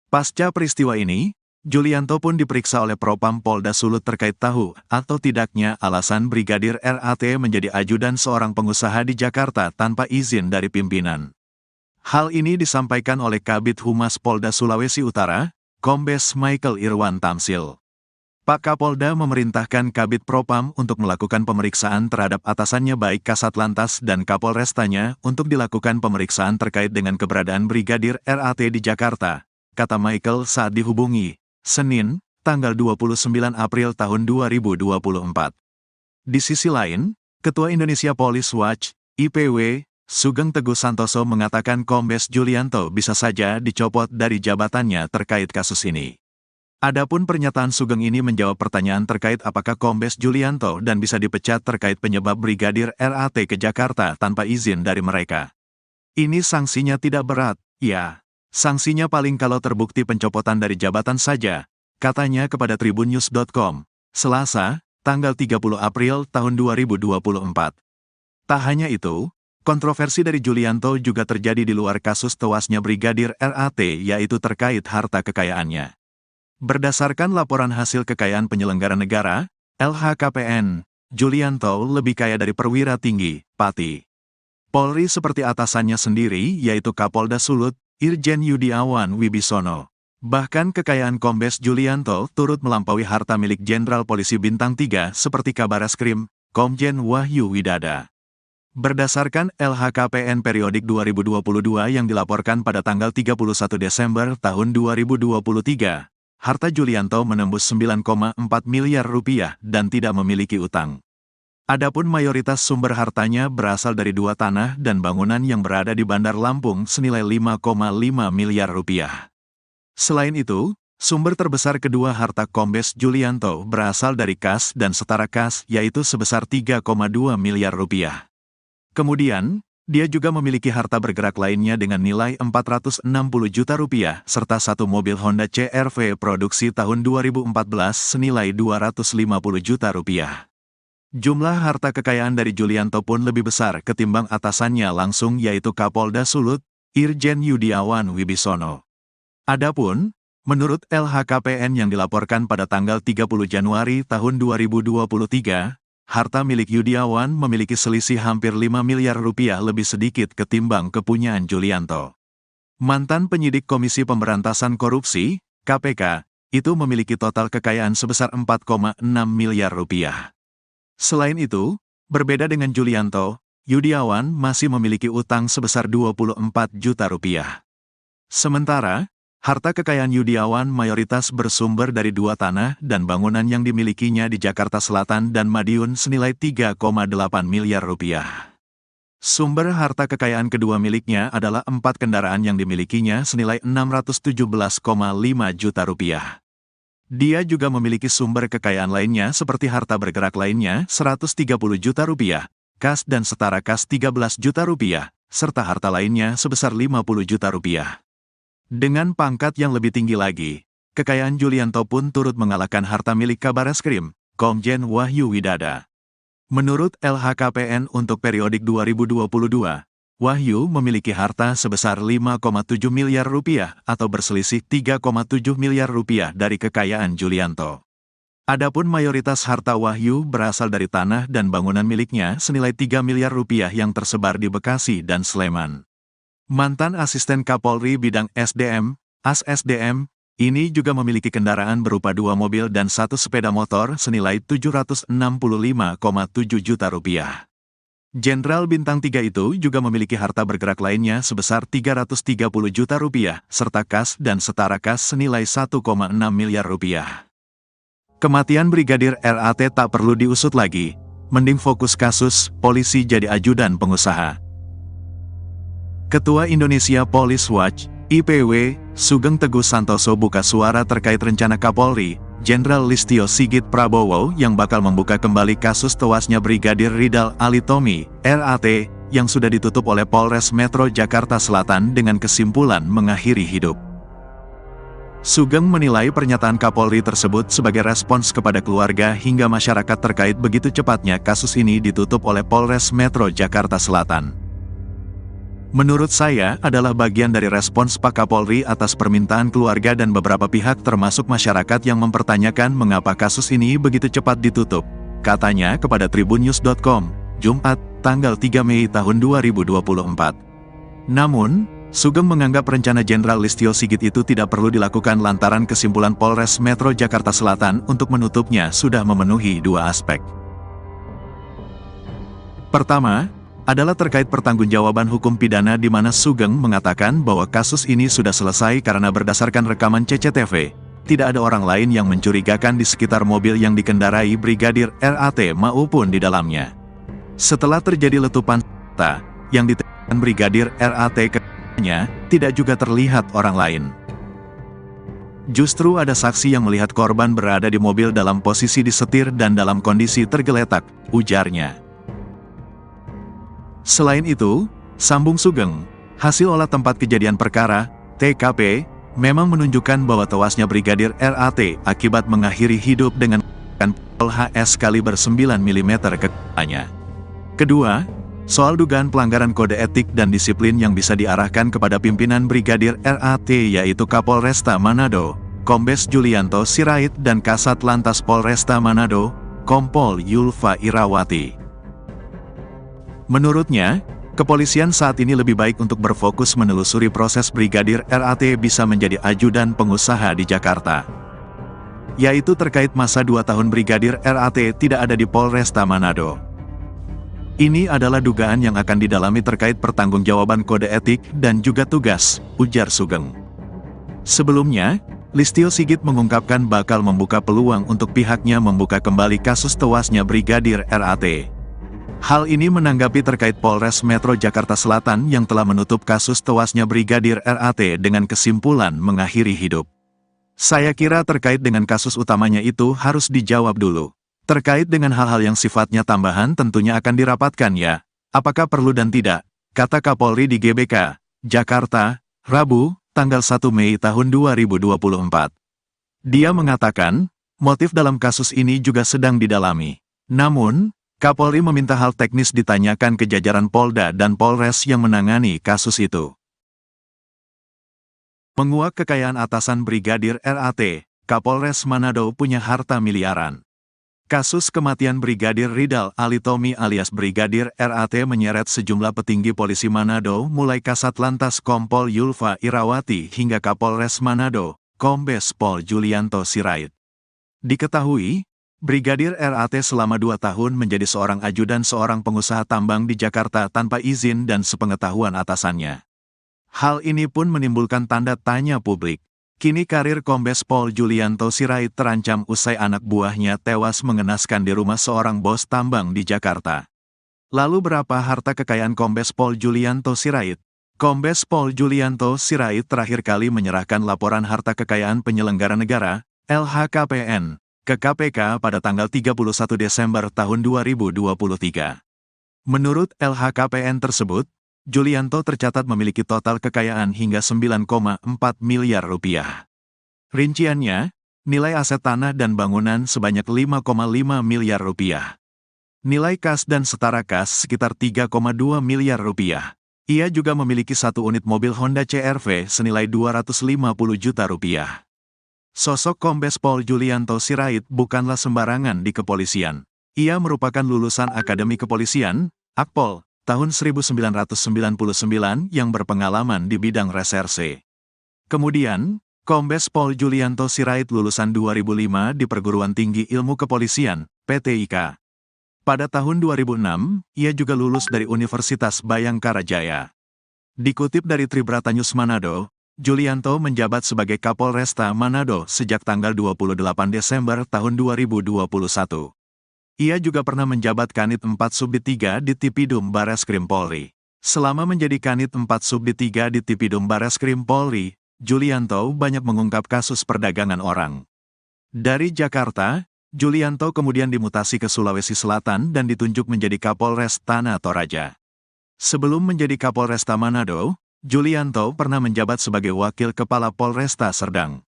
Pasca peristiwa ini, Julianto pun diperiksa oleh Propam Polda Sulut terkait tahu atau tidaknya alasan Brigadir RAT menjadi ajudan seorang pengusaha di Jakarta tanpa izin dari pimpinan. Hal ini disampaikan oleh Kabid Humas Polda Sulawesi Utara, Kombes Michael Irwan Tamsil. Pak Kapolda memerintahkan Kabid Propam untuk melakukan pemeriksaan terhadap atasannya baik Kasat Lantas dan Kapolrestanya untuk dilakukan pemeriksaan terkait dengan keberadaan Brigadir RAT di Jakarta, kata Michael saat dihubungi, Senin, tanggal 29 April tahun 2024. Di sisi lain, Ketua Indonesia Police Watch, IPW, Sugeng Teguh Santoso mengatakan Kombes Julianto bisa saja dicopot dari jabatannya terkait kasus ini. Adapun pernyataan Sugeng ini menjawab pertanyaan terkait apakah Kombes Julianto dan bisa dipecat terkait penyebab Brigadir RAT ke Jakarta tanpa izin dari mereka. Ini sanksinya tidak berat, ya. Sanksinya paling kalau terbukti pencopotan dari jabatan saja, katanya kepada tribunnews.com, Selasa, tanggal 30 April tahun 2024. Tak hanya itu, kontroversi dari Julianto juga terjadi di luar kasus tewasnya Brigadir RAT yaitu terkait harta kekayaannya. Berdasarkan laporan hasil kekayaan penyelenggara negara, LHKPN, Julianto lebih kaya dari perwira tinggi, Pati Polri seperti atasannya sendiri yaitu Kapolda Sulut, Irjen Yudiawan Wibisono. Bahkan kekayaan Kombes Julianto turut melampaui harta milik Jenderal Polisi Bintang 3 seperti Kabareskrim, Komjen Wahyu Widada. Berdasarkan LHKPN periodik 2022 yang dilaporkan pada tanggal 31 Desember tahun 2023, harta Julianto menembus 9,4 miliar rupiah dan tidak memiliki utang. Adapun mayoritas sumber hartanya berasal dari 2 tanah dan bangunan yang berada di Bandar Lampung senilai 5,5 miliar rupiah. Selain itu, sumber terbesar kedua harta Kombes Julianto berasal dari kas dan setara kas yaitu sebesar 3,2 miliar rupiah. Kemudian, dia juga memiliki harta bergerak lainnya dengan nilai 460 juta rupiah serta satu mobil Honda CR-V produksi tahun 2014 senilai 250 juta rupiah. Jumlah harta kekayaan dari Julianto pun lebih besar ketimbang atasannya langsung yaitu Kapolda Sulut, Irjen Yudiawan Wibisono. Adapun, menurut LHKPN yang dilaporkan pada tanggal 30 Januari tahun 2023, harta milik Yudiawan memiliki selisih hampir 5 miliar rupiah lebih sedikit ketimbang kepunyaan Julianto. Mantan penyidik Komisi Pemberantasan Korupsi, KPK, itu memiliki total kekayaan sebesar 4,6 miliar rupiah. Selain itu, berbeda dengan Julianto, Yudiawan masih memiliki utang sebesar 24 juta rupiah. Sementara, harta kekayaan Yudiawan mayoritas bersumber dari 2 tanah dan bangunan yang dimilikinya di Jakarta Selatan dan Madiun senilai 3,8 miliar rupiah. Sumber harta kekayaan kedua miliknya adalah 4 kendaraan yang dimilikinya senilai 617,5 juta rupiah. Dia juga memiliki sumber kekayaan lainnya seperti harta bergerak lainnya 130 juta rupiah, kas dan setara kas 13 juta rupiah, serta harta lainnya sebesar 50 juta rupiah. Dengan pangkat yang lebih tinggi lagi, kekayaan Julianto pun turut mengalahkan harta milik Kabareskrim, Komjen Wahyu Widada. Menurut LHKPN untuk periodik 2022, Wahyu memiliki harta sebesar 5,7 miliar rupiah atau berselisih 3,7 miliar rupiah dari kekayaan Julianto. Adapun mayoritas harta Wahyu berasal dari tanah dan bangunan miliknya senilai 3 miliar rupiah yang tersebar di Bekasi dan Sleman. Mantan asisten Kapolri bidang SDM, AS SDM, ini juga memiliki kendaraan berupa 2 mobil dan 1 sepeda motor senilai 765,7 juta rupiah. Jenderal Bintang 3 itu juga memiliki harta bergerak lainnya sebesar 330 juta rupiah, serta kas dan setara kas senilai 1,6 miliar rupiah. Kematian Brigadir RAT tak perlu diusut lagi, mending fokus kasus, polisi jadi ajudan pengusaha. Ketua Indonesia Police Watch, IPW, Sugeng Teguh Santoso buka suara terkait rencana Kapolri, Jenderal Listio Sigit Prabowo yang bakal membuka kembali kasus tewasnya Brigadir Ridal Alitomi, RAT, yang sudah ditutup oleh Polres Metro Jakarta Selatan dengan kesimpulan mengakhiri hidup. Sugeng menilai pernyataan Kapolri tersebut sebagai respons kepada keluarga hingga masyarakat terkait begitu cepatnya kasus ini ditutup oleh Polres Metro Jakarta Selatan. Menurut saya adalah bagian dari respons Pak Kapolri atas permintaan keluarga dan beberapa pihak termasuk masyarakat yang mempertanyakan mengapa kasus ini begitu cepat ditutup, katanya kepada tribunnews.com, Jumat, tanggal 3 Mei tahun 2024. Namun, Sugeng menganggap rencana Jenderal Listio Sigit itu tidak perlu dilakukan lantaran kesimpulan Polres Metro Jakarta Selatan untuk menutupnya sudah memenuhi 2 aspek. Pertama, adalah terkait pertanggungjawaban hukum pidana di mana Sugeng mengatakan bahwa kasus ini sudah selesai karena berdasarkan rekaman CCTV, tidak ada orang lain yang mencurigakan di sekitar mobil yang dikendarai Brigadir RAT maupun di dalamnya. Setelah terjadi letupan senjata yang ditembakkan Brigadir RAT tidak juga terlihat orang lain. Justru ada saksi yang melihat korban berada di mobil dalam posisi disetir dan dalam kondisi tergeletak, ujarnya. Selain itu, sambung Sugeng, hasil olah tempat kejadian perkara, TKP, memang menunjukkan bahwa tewasnya Brigadir RAT akibat mengakhiri hidup dengan pistol HS kaliber 9 mm ke kepalanya. Kedua, soal dugaan pelanggaran kode etik dan disiplin yang bisa diarahkan kepada pimpinan Brigadir RAT yaitu Kapolresta Manado, Kombes Julianto Sirait dan Kasat Lantas Polresta Manado, Kompol Yulfa Irawati. Menurutnya, kepolisian saat ini lebih baik untuk berfokus menelusuri proses Brigadir RAT bisa menjadi ajudan pengusaha di Jakarta. Yaitu terkait masa 2 tahun Brigadir RAT tidak ada di Polresta Manado. Ini adalah dugaan yang akan didalami terkait pertanggungjawaban kode etik dan juga tugas, ujar Sugeng. Sebelumnya, Listio Sigit mengungkapkan bakal membuka peluang untuk pihaknya membuka kembali kasus tewasnya Brigadir RAT. Hal ini menanggapi terkait Polres Metro Jakarta Selatan yang telah menutup kasus tewasnya Brigadir RAT dengan kesimpulan mengakhiri hidup. Saya kira terkait dengan kasus utamanya itu harus dijawab dulu. Terkait dengan hal-hal yang sifatnya tambahan tentunya akan dirapatkan ya, apakah perlu dan tidak, kata Kapolri di GBK, Jakarta, Rabu, tanggal 1 Mei tahun 2024. Dia mengatakan, motif dalam kasus ini juga sedang didalami. Namun, Kapolri meminta hal teknis ditanyakan ke jajaran Polda dan Polres yang menangani kasus itu. Menguak kekayaan atasan Brigadir RAT, Kapolres Manado punya harta miliaran. Kasus kematian Brigadir Ridal Alitomi alias Brigadir RAT menyeret sejumlah petinggi polisi Manado mulai Kasat Lantas Kompol Yulfa Irawati hingga Kapolres Manado, Kombes Pol Julianto Sirait. Diketahui, Brigadir RAT selama 2 tahun menjadi seorang ajudan seorang pengusaha tambang di Jakarta tanpa izin dan sepengetahuan atasannya. Hal ini pun menimbulkan tanda tanya publik. Kini karir Kombes Pol Julianto Sirait terancam usai anak buahnya tewas mengenaskan di rumah seorang bos tambang di Jakarta. Lalu berapa harta kekayaan Kombes Pol Julianto Sirait? Kombes Pol Julianto Sirait terakhir kali menyerahkan laporan harta kekayaan penyelenggara negara, LHKPN, ke KPK pada tanggal 31 Desember tahun 2023. Menurut LHKPN tersebut, Julianto tercatat memiliki total kekayaan hingga 9,4 miliar rupiah. Rinciannya, nilai aset tanah dan bangunan sebanyak 5,5 miliar rupiah. Nilai kas dan setara kas sekitar 3,2 miliar rupiah. Ia juga memiliki 1 unit mobil Honda CR-V senilai 250 juta rupiah. Sosok Kombes Pol Julianto Sirait bukanlah sembarangan di kepolisian. Ia merupakan lulusan Akademi Kepolisian, Akpol, tahun 1999 yang berpengalaman di bidang reserse. Kemudian, Kombes Pol Julianto Sirait lulusan 2005 di Perguruan Tinggi Ilmu Kepolisian, PTIK. Pada tahun 2006, ia juga lulus dari Universitas Bayangkara Jaya. Dikutip dari Tribratanyus Manado, Julianto menjabat sebagai Kapolresta Manado sejak tanggal 28 Desember tahun 2021. Ia juga pernah menjabat Kanit 4 Subdit 3 di Tipidum Bareskrim Polri. Selama menjadi Kanit 4 Subdit 3 di Tipidum Bareskrim Polri, Julianto banyak mengungkap kasus perdagangan orang. Dari Jakarta, Julianto kemudian dimutasi ke Sulawesi Selatan dan ditunjuk menjadi Kapolres Tanah Toraja. Sebelum menjadi Kapolresta Manado, Julianto pernah menjabat sebagai Wakil Kepala Polresta Serdang.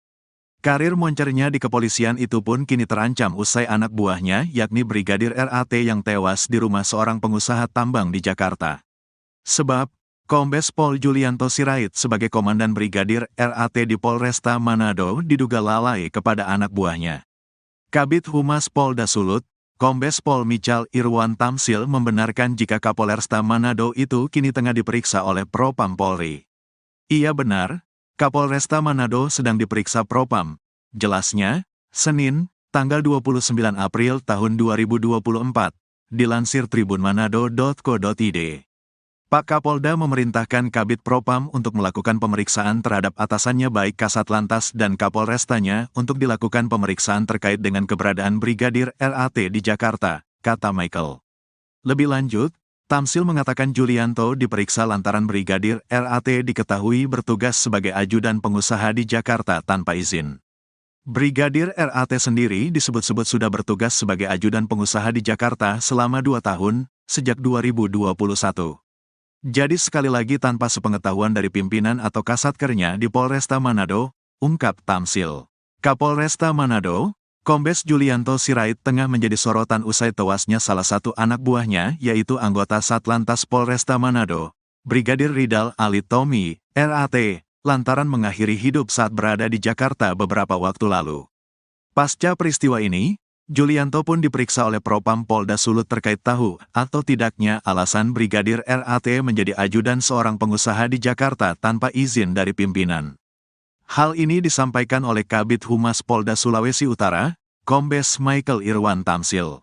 Karir moncernya di kepolisian itu pun kini terancam usai anak buahnya yakni Brigadir RAT yang tewas di rumah seorang pengusaha tambang di Jakarta. Sebab, Kombes Pol Julianto Sirait sebagai Komandan Brigadir RAT di Polresta Manado diduga lalai kepada anak buahnya. Kabid Humas Polda Sulut, Kombes Pol Michal Irwan Tamsil membenarkan jika Kapolresta Manado itu kini tengah diperiksa oleh Propam Polri. Iya benar, Kapolresta Manado sedang diperiksa Propam. Jelasnya, Senin, tanggal 29 April tahun 2024, dilansir tribunmanado.co.id. Pak Kapolda memerintahkan Kabid Propam untuk melakukan pemeriksaan terhadap atasannya baik Kasat Lantas dan Kapolrestanya untuk dilakukan pemeriksaan terkait dengan keberadaan Brigadir RAT di Jakarta, kata Michael. Lebih lanjut, Tamsil mengatakan Julianto diperiksa lantaran Brigadir RAT diketahui bertugas sebagai ajudan pengusaha di Jakarta tanpa izin. Brigadir RAT sendiri disebut-sebut sudah bertugas sebagai ajudan pengusaha di Jakarta selama 2 tahun, sejak 2021. Jadi sekali lagi tanpa sepengetahuan dari pimpinan atau kasatkernya di Polresta Manado, ungkap Tamsil. Kapolresta Manado, Kombes Julianto Sirait tengah menjadi sorotan usai tewasnya salah satu anak buahnya yaitu anggota Satlantas Polresta Manado, Brigadir Ridal Alitomi, RAT, lantaran mengakhiri hidup saat berada di Jakarta beberapa waktu lalu. Pasca peristiwa ini, Julianto pun diperiksa oleh Propam Polda Sulut terkait tahu atau tidaknya alasan Brigadir RAT menjadi ajudan seorang pengusaha di Jakarta tanpa izin dari pimpinan. Hal ini disampaikan oleh Kabid Humas Polda Sulawesi Utara, Kombes Michael Irwan Tamsil.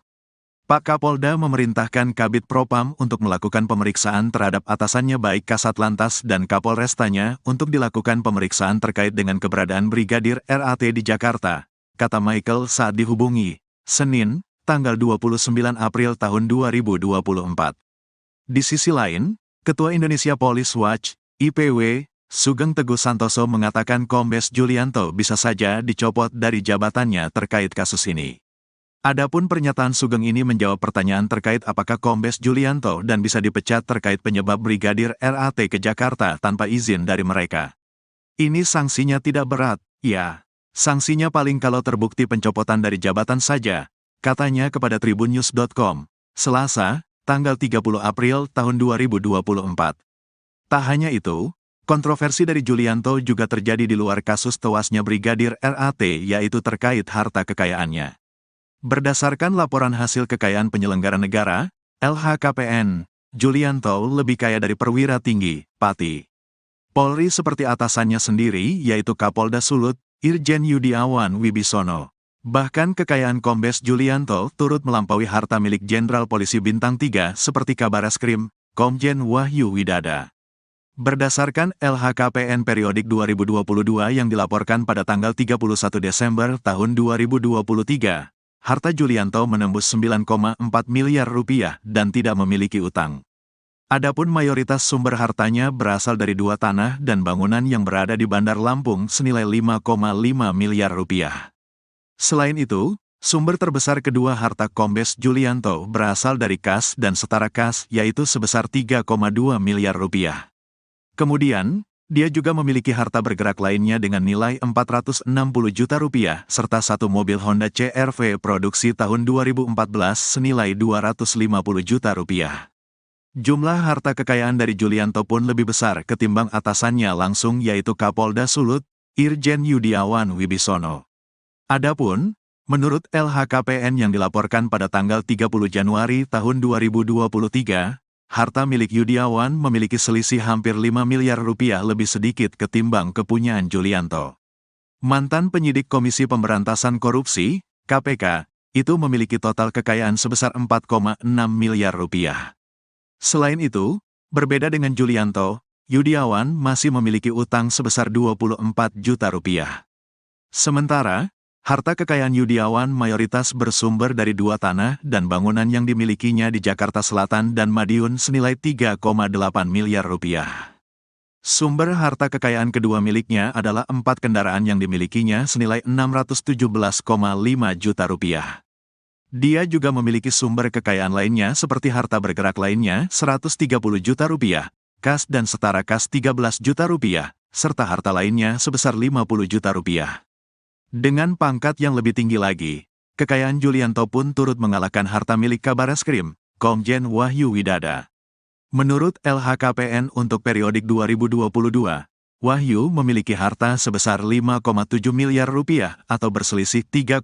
Pak Kapolda memerintahkan Kabid Propam untuk melakukan pemeriksaan terhadap atasannya baik Kasat Lantas dan Kapolrestanya untuk dilakukan pemeriksaan terkait dengan keberadaan Brigadir RAT di Jakarta, kata Michael saat dihubungi, Senin, tanggal 29 April tahun 2024. Di sisi lain, Ketua Indonesia Police Watch, IPW, Sugeng Teguh Santoso mengatakan Kombes Julianto bisa saja dicopot dari jabatannya terkait kasus ini. Adapun pernyataan Sugeng ini menjawab pertanyaan terkait apakah Kombes Julianto dan bisa dipecat terkait penyebab Brigadir RAT ke Jakarta tanpa izin dari mereka. Ini sanksinya tidak berat, ya. Sanksinya paling kalau terbukti pencopotan dari jabatan saja, katanya kepada tribunnews.com, Selasa, tanggal 30 April tahun 2024. Tak hanya itu, kontroversi dari Julianto juga terjadi di luar kasus tewasnya Brigadir RAT yaitu terkait harta kekayaannya. Berdasarkan laporan hasil kekayaan penyelenggara negara, LHKPN, Julianto lebih kaya dari perwira tinggi, Pati Polri seperti atasannya sendiri yaitu Kapolda Sulut, Irjen Yudiawan Wibisono. Bahkan kekayaan Kombes Julianto turut melampaui harta milik Jenderal Polisi Bintang 3 seperti Kabareskrim, Komjen Wahyu Widada. Berdasarkan LHKPN periodik 2022 yang dilaporkan pada tanggal 31 Desember tahun 2023, harta Julianto menembus 9,4 miliar rupiah dan tidak memiliki utang. Adapun mayoritas sumber hartanya berasal dari 2 tanah dan bangunan yang berada di Bandar Lampung senilai 5,5 miliar rupiah. Selain itu, sumber terbesar kedua harta Kombes Julianto berasal dari kas dan setara kas yaitu sebesar 3,2 miliar rupiah. Kemudian, dia juga memiliki harta bergerak lainnya dengan nilai 460 juta rupiah serta satu mobil Honda CR-V produksi tahun 2014 senilai 250 juta rupiah. Jumlah harta kekayaan dari Julianto pun lebih besar ketimbang atasannya langsung yaitu Kapolda Sulut, Irjen Yudiawan Wibisono. Adapun, menurut LHKPN yang dilaporkan pada tanggal 30 Januari tahun 2023, harta milik Yudiawan memiliki selisih hampir 5 miliar rupiah lebih sedikit ketimbang kepunyaan Julianto. Mantan penyidik Komisi Pemberantasan Korupsi, KPK, itu memiliki total kekayaan sebesar 4,6 miliar rupiah. Selain itu, berbeda dengan Julianto, Yudiawan masih memiliki utang sebesar 24 juta rupiah. Sementara, harta kekayaan Yudiawan mayoritas bersumber dari 2 tanah dan bangunan yang dimilikinya di Jakarta Selatan dan Madiun senilai 3,8 miliar rupiah. Sumber harta kekayaan kedua miliknya adalah 4 kendaraan yang dimilikinya senilai 617,5 juta rupiah. Dia juga memiliki sumber kekayaan lainnya seperti harta bergerak lainnya 130 juta rupiah, kas dan setara kas 13 juta rupiah, serta harta lainnya sebesar 50 juta rupiah. Dengan pangkat yang lebih tinggi lagi, kekayaan Julianto pun turut mengalahkan harta milik Kabareskrim, Komjen Wahyu Widada. Menurut LHKPN untuk periodik 2022, Wahyu memiliki harta sebesar 5,7 miliar rupiah atau berselisih 3,7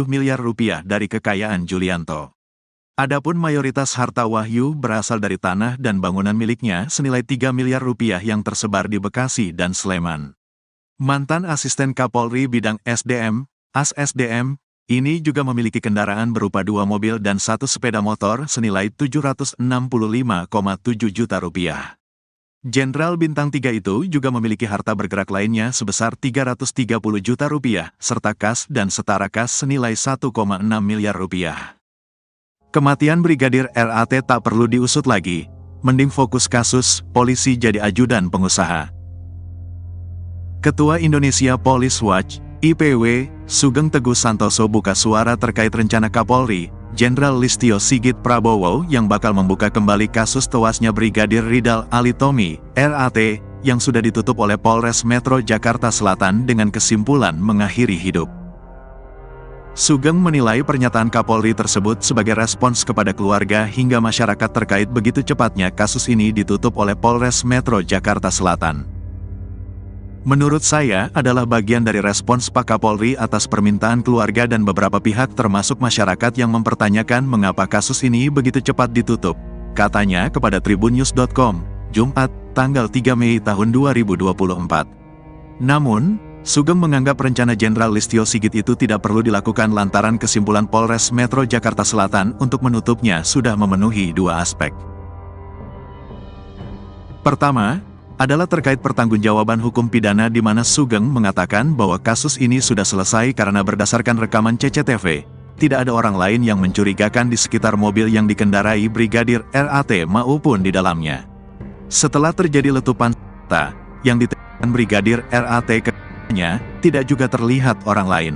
miliar rupiah dari kekayaan Julianto. Adapun mayoritas harta Wahyu berasal dari tanah dan bangunan miliknya senilai 3 miliar rupiah yang tersebar di Bekasi dan Sleman. Mantan Asisten Kapolri Bidang SDM, AS-SDM, ini juga memiliki kendaraan berupa 2 mobil dan 1 sepeda motor senilai 765,7 juta rupiah. Jenderal Bintang 3 itu juga memiliki harta bergerak lainnya sebesar 330 juta rupiah, serta kas dan setara kas senilai 1,6 miliar rupiah. Kematian Brigadir RAT tak perlu diusut lagi, mending fokus kasus, polisi jadi ajudan pengusaha. Ketua Indonesia Police Watch, IPW, Sugeng Teguh Santoso buka suara terkait rencana Kapolri, Jenderal Listio Sigit Prabowo yang bakal membuka kembali kasus tewasnya Brigadir Ridal Alitomi, RAT, yang sudah ditutup oleh Polres Metro Jakarta Selatan dengan kesimpulan mengakhiri hidup. Sugeng menilai pernyataan Kapolri tersebut sebagai respons kepada keluarga hingga masyarakat terkait begitu cepatnya kasus ini ditutup oleh Polres Metro Jakarta Selatan. Menurut saya adalah bagian dari respons Pak Kapolri atas permintaan keluarga dan beberapa pihak termasuk masyarakat yang mempertanyakan mengapa kasus ini begitu cepat ditutup, katanya kepada tribunnews.com, Jumat, tanggal 3 Mei tahun 2024. Namun, Sugeng menganggap rencana Jenderal Listio Sigit itu tidak perlu dilakukan lantaran kesimpulan Polres Metro Jakarta Selatan untuk menutupnya sudah memenuhi 2 aspek. Pertama, adalah terkait pertanggungjawaban hukum pidana di mana Sugeng mengatakan bahwa kasus ini sudah selesai karena berdasarkan rekaman CCTV, tidak ada orang lain yang mencurigakan di sekitar mobil yang dikendarai Brigadir RAT maupun di dalamnya. Setelah terjadi letupan senjata yang ditembakkan Brigadir RAT ke-nya, tidak juga terlihat orang lain.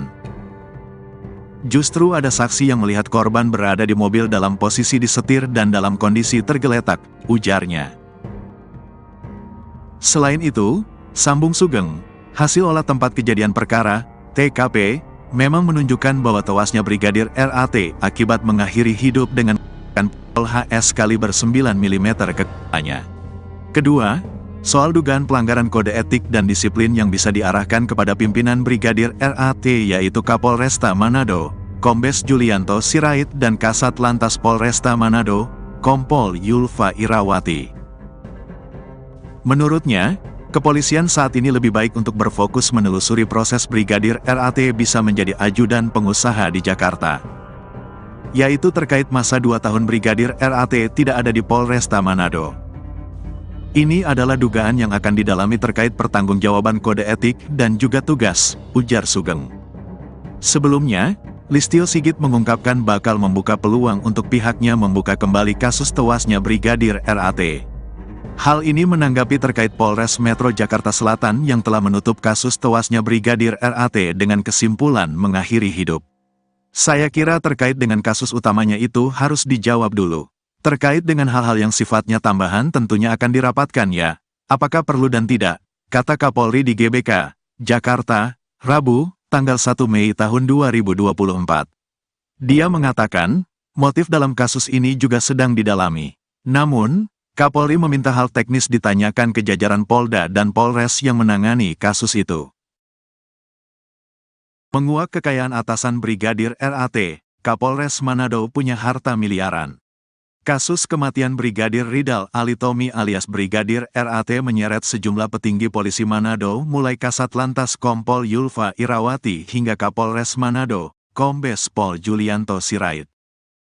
Justru ada saksi yang melihat korban berada di mobil dalam posisi disetir dan dalam kondisi tergeletak, ujarnya. Selain itu, sambung Sugeng, hasil olah tempat kejadian perkara, TKP, memang menunjukkan bahwa tewasnya Brigadir RAT akibat mengakhiri hidup dengan pistol HS kaliber 9 mm ke kepalanya. Kedua, soal dugaan pelanggaran kode etik dan disiplin yang bisa diarahkan kepada pimpinan Brigadir RAT yaitu Kapolresta Manado, Kombes Julianto Sirait dan Kasat Lantas Polresta Manado, Kompol Yulfa Irawati. Menurutnya, kepolisian saat ini lebih baik untuk berfokus menelusuri proses Brigadir RAT bisa menjadi ajudan pengusaha di Jakarta. Yaitu terkait masa 2 tahun Brigadir RAT tidak ada di Polresta Manado. Ini adalah dugaan yang akan didalami terkait pertanggungjawaban kode etik dan juga tugas, ujar Sugeng. Sebelumnya, Listio Sigit mengungkapkan bakal membuka peluang untuk pihaknya membuka kembali kasus tewasnya Brigadir RAT. Hal ini menanggapi terkait Polres Metro Jakarta Selatan yang telah menutup kasus tewasnya Brigadir RAT dengan kesimpulan mengakhiri hidup. Saya kira terkait dengan kasus utamanya itu harus dijawab dulu. Terkait dengan hal-hal yang sifatnya tambahan tentunya akan dirapatkan ya, apakah perlu dan tidak, kata Kapolri di GBK, Jakarta, Rabu, tanggal 1 Mei tahun 2024. Dia mengatakan, motif dalam kasus ini juga sedang didalami. Namun, Kapolri meminta hal teknis ditanyakan ke jajaran Polda dan Polres yang menangani kasus itu. Menguak kekayaan atasan Brigadir RAT, Kapolres Manado punya harta miliaran. Kasus kematian Brigadir Ridal Alitomi alias Brigadir RAT menyeret sejumlah petinggi polisi Manado mulai Kasat Lantas Kompol Yulfa Irawati hingga Kapolres Manado, Kombes Pol Julianto Sirait.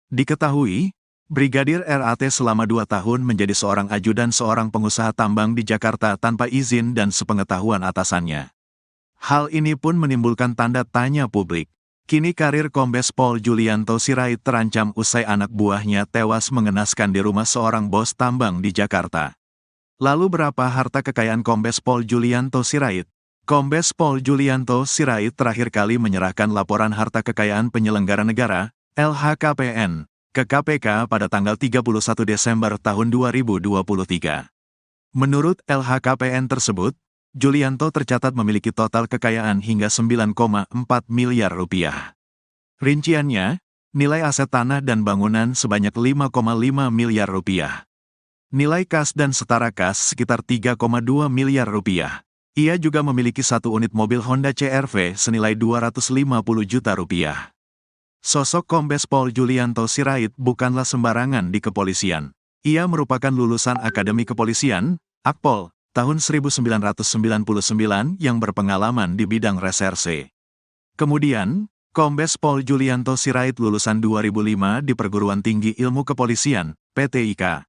Diketahui, Brigadir RAT selama 2 tahun menjadi seorang ajudan seorang pengusaha tambang di Jakarta tanpa izin dan sepengetahuan atasannya. Hal ini pun menimbulkan tanda tanya publik. Kini karir Kombes Pol Julianto Sirait terancam usai anak buahnya tewas mengenaskan di rumah seorang bos tambang di Jakarta. Lalu berapa harta kekayaan Kombes Pol Julianto Sirait? Kombes Pol Julianto Sirait terakhir kali menyerahkan laporan harta kekayaan penyelenggara negara, LHKPN, ke KPK pada tanggal 31 Desember tahun 2023. Menurut LHKPN tersebut, Julianto tercatat memiliki total kekayaan hingga 9,4 miliar rupiah. Rinciannya, nilai aset tanah dan bangunan sebanyak 5,5 miliar rupiah. Nilai kas dan setara kas sekitar 3,2 miliar rupiah. Ia juga memiliki 1 unit mobil Honda CR-V senilai 250 juta rupiah. Sosok Kombes Pol Julianto Sirait bukanlah sembarangan di kepolisian. Ia merupakan lulusan Akademi Kepolisian, Akpol, tahun 1999 yang berpengalaman di bidang reserse. Kemudian, Kombes Pol Julianto Sirait lulusan 2005 di Perguruan Tinggi Ilmu Kepolisian, PTIK.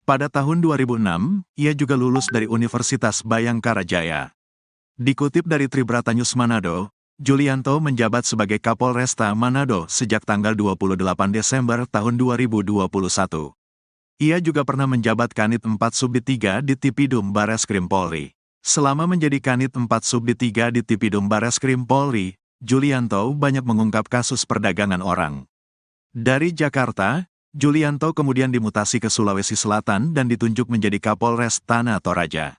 Pada tahun 2006, ia juga lulus dari Universitas Bayangkara Jaya. Dikutip dari Tribrata News Manado, Julianto menjabat sebagai Kapolresta Manado sejak tanggal 28 Desember tahun 2021. Ia juga pernah menjabat Kanit 4 Subdit 3 di Tipidum Bareskrim Polri. Selama menjadi Kanit 4 Subdit 3 di Tipidum Bareskrim Polri, Julianto banyak mengungkap kasus perdagangan orang. Dari Jakarta, Julianto kemudian dimutasi ke Sulawesi Selatan dan ditunjuk menjadi Kapolres Tanah Toraja.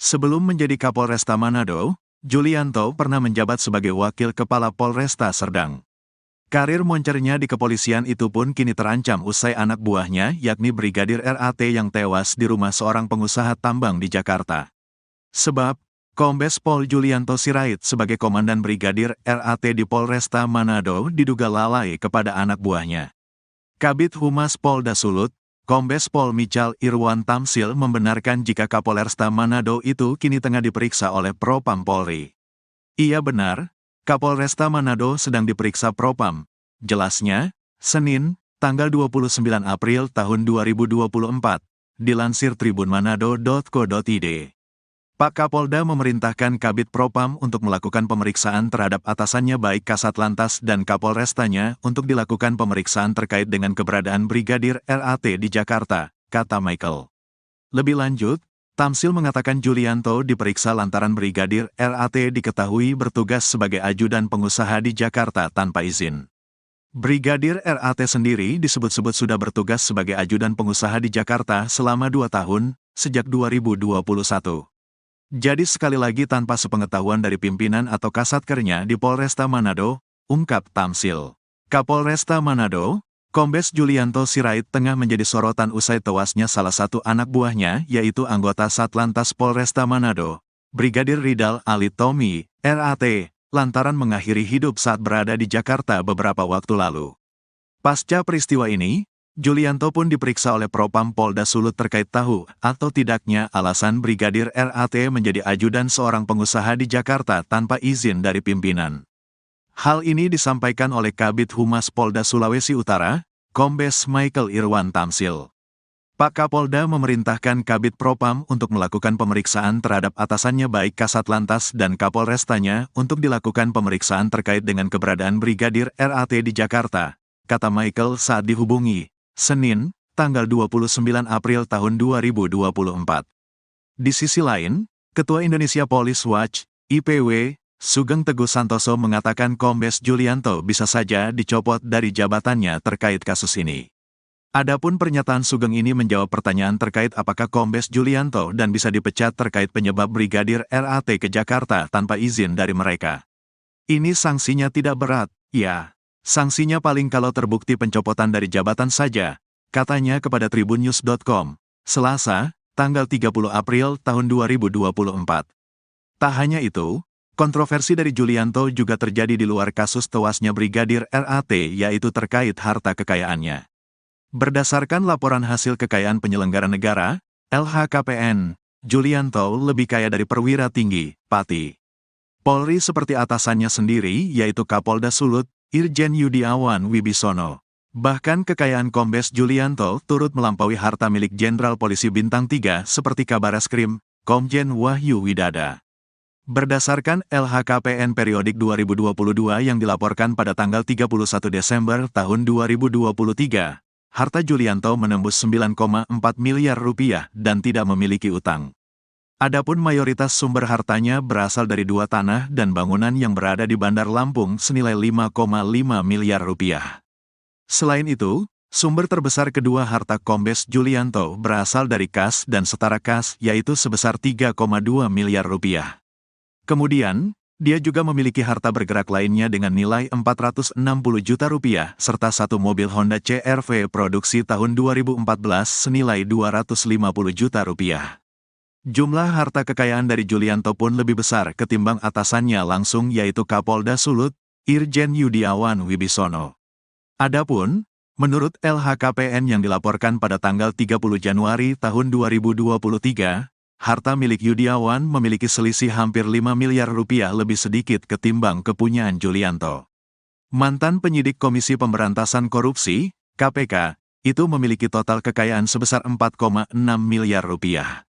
Sebelum menjadi Kapolresta Manado, Julianto pernah menjabat sebagai Wakil Kepala Polresta Serdang. Karir moncernya di kepolisian itu pun kini terancam usai anak buahnya yakni Brigadir RAT yang tewas di rumah seorang pengusaha tambang di Jakarta. Sebab, Kombes Pol Julianto Sirait sebagai Komandan Brigadir RAT di Polresta Manado diduga lalai kepada anak buahnya. Kabid Humas Polda Sulut, Kombes Pol Michal Irwan Tamsil membenarkan jika Kapolresta Manado itu kini tengah diperiksa oleh Propam Polri. Iya benar, Kapolresta Manado sedang diperiksa Propam. Jelasnya, Senin, tanggal 29 April tahun 2024, dilansir tribunmanado.co.id. Pak Kapolda memerintahkan Kabid Propam untuk melakukan pemeriksaan terhadap atasannya baik Kasat Lantas dan Kapolrestanya untuk dilakukan pemeriksaan terkait dengan keberadaan Brigadir RAT di Jakarta, kata Michael. Lebih lanjut, Tamsil mengatakan Julianto diperiksa lantaran Brigadir RAT diketahui bertugas sebagai ajudan pengusaha di Jakarta tanpa izin. Brigadir RAT sendiri disebut-sebut sudah bertugas sebagai ajudan pengusaha di Jakarta selama 2 tahun, sejak 2021. Jadi sekali lagi tanpa sepengetahuan dari pimpinan atau kasatkernya di Polresta Manado, ungkap Tamsil. Kapolresta Manado, Kombes Julianto Sirait tengah menjadi sorotan usai tewasnya salah satu anak buahnya yaitu anggota Satlantas Polresta Manado, Brigadir Ridal Alitomi, RAT, lantaran mengakhiri hidup saat berada di Jakarta beberapa waktu lalu. Pasca peristiwa ini, Julianto pun diperiksa oleh Propam Polda Sulut terkait tahu atau tidaknya alasan Brigadir RAT menjadi ajudan seorang pengusaha di Jakarta tanpa izin dari pimpinan. Hal ini disampaikan oleh Kabid Humas Polda Sulawesi Utara, Kombes Michael Irwan Tamsil. Pak Kapolda memerintahkan Kabid Propam untuk melakukan pemeriksaan terhadap atasannya baik Kasat Lantas dan Kapolrestanya untuk dilakukan pemeriksaan terkait dengan keberadaan Brigadir RAT di Jakarta, kata Michael saat dihubungi, Senin, tanggal 29 April tahun 2024. Di sisi lain, Ketua Indonesia Police Watch, IPW, Sugeng Teguh Santoso mengatakan Kombes Julianto bisa saja dicopot dari jabatannya terkait kasus ini. Adapun pernyataan Sugeng ini menjawab pertanyaan terkait apakah Kombes Julianto dan bisa dipecat terkait penyebab Brigadir RAT ke Jakarta tanpa izin dari mereka. Ini sanksinya tidak berat, ya. Sanksinya paling kalau terbukti pencopotan dari jabatan saja, katanya kepada tribunnews.com, Selasa, tanggal 30 April tahun 2024. Tak hanya itu, Kontroversi dari Julianto juga terjadi di luar kasus tewasnya Brigadir RAT, yaitu terkait harta kekayaannya. Berdasarkan laporan hasil kekayaan penyelenggara negara, LHKPN, Julianto lebih kaya dari perwira tinggi, Pati Polri seperti atasannya sendiri, yaitu Kapolda Sulut, Irjen Yudiawan Wibisono. Bahkan kekayaan Kombes Julianto turut melampaui harta milik Jenderal Polisi Bintang 3 seperti Kabareskrim, Komjen Wahyu Widada. Berdasarkan LHKPN periodik 2022 yang dilaporkan pada tanggal 31 Desember tahun 2023, harta Julianto menembus 9,4 miliar rupiah dan tidak memiliki utang. Adapun mayoritas sumber hartanya berasal dari 2 tanah dan bangunan yang berada di Bandar Lampung senilai 5,5 miliar rupiah. Selain itu, sumber terbesar kedua harta Kombes Julianto berasal dari kas dan setara kas, yaitu sebesar 3,2 miliar rupiah. Kemudian, dia juga memiliki harta bergerak lainnya dengan nilai 460 juta rupiah, serta 1 mobil Honda CR-V produksi tahun 2014 senilai 250 juta rupiah. Jumlah harta kekayaan dari Julianto pun lebih besar ketimbang atasannya langsung, yaitu Kapolda Sulut, Irjen Yudiawan Wibisono. Adapun, menurut LHKPN yang dilaporkan pada tanggal 30 Januari tahun 2023, harta milik Yudiawan memiliki selisih hampir 5 miliar rupiah lebih sedikit ketimbang kepunyaan Julianto. Mantan penyidik Komisi Pemberantasan Korupsi, KPK, itu memiliki total kekayaan sebesar 4,6 miliar rupiah.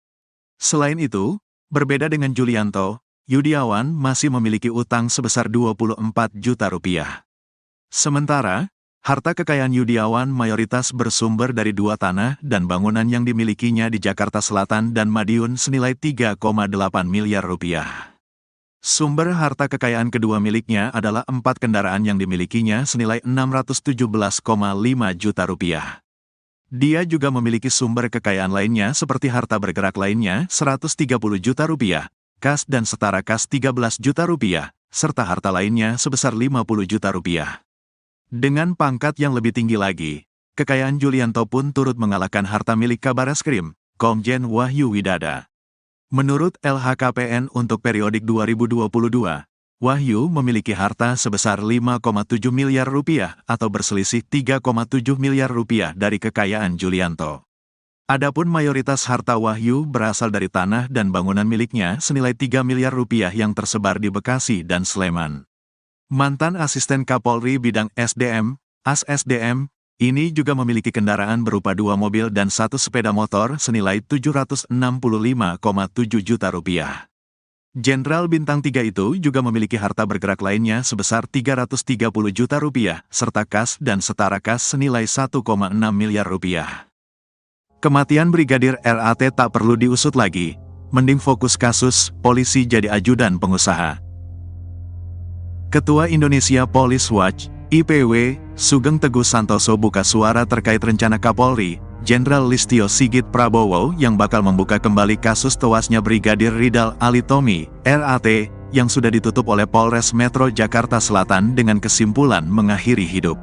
Selain itu, berbeda dengan Julianto, Yudiawan masih memiliki utang sebesar 24 juta rupiah. Sementara, harta kekayaan Yudiawan mayoritas bersumber dari 2 tanah dan bangunan yang dimilikinya di Jakarta Selatan dan Madiun senilai 3,8 miliar rupiah. Sumber harta kekayaan kedua miliknya adalah 4 kendaraan yang dimilikinya senilai 617,5 juta rupiah. Dia juga memiliki sumber kekayaan lainnya seperti harta bergerak lainnya 130 juta rupiah, kas dan setara kas 13 juta rupiah, serta harta lainnya sebesar 50 juta rupiah. Dengan pangkat yang lebih tinggi lagi, kekayaan Julianto pun turut mengalahkan harta milik Kabareskrim, Komjen Wahyu Widada. Menurut LHKPN untuk periodik 2022, Wahyu memiliki harta sebesar 5,7 miliar rupiah atau berselisih 3,7 miliar rupiah dari kekayaan Julianto. Adapun mayoritas harta Wahyu berasal dari tanah dan bangunan miliknya senilai 3 miliar rupiah yang tersebar di Bekasi dan Sleman. Mantan asisten Kapolri bidang SDM, AS-SDM, ini juga memiliki kendaraan berupa 2 mobil dan 1 sepeda motor senilai 765,7 juta rupiah. Jenderal Bintang 3 itu juga memiliki harta bergerak lainnya sebesar 330 juta rupiah, serta kas dan setara kas senilai 1,6 miliar rupiah. Kematian Brigadir RAT tak perlu diusut lagi, mending fokus kasus, polisi jadi ajudan pengusaha. Ketua Indonesia Police Watch, IPW, Sugeng Teguh Santoso buka suara terkait rencana Kapolri, Jenderal Listio Sigit Prabowo yang bakal membuka kembali kasus tewasnya Brigadir Ridal Alitomi, RAT, yang sudah ditutup oleh Polres Metro Jakarta Selatan dengan kesimpulan mengakhiri hidup.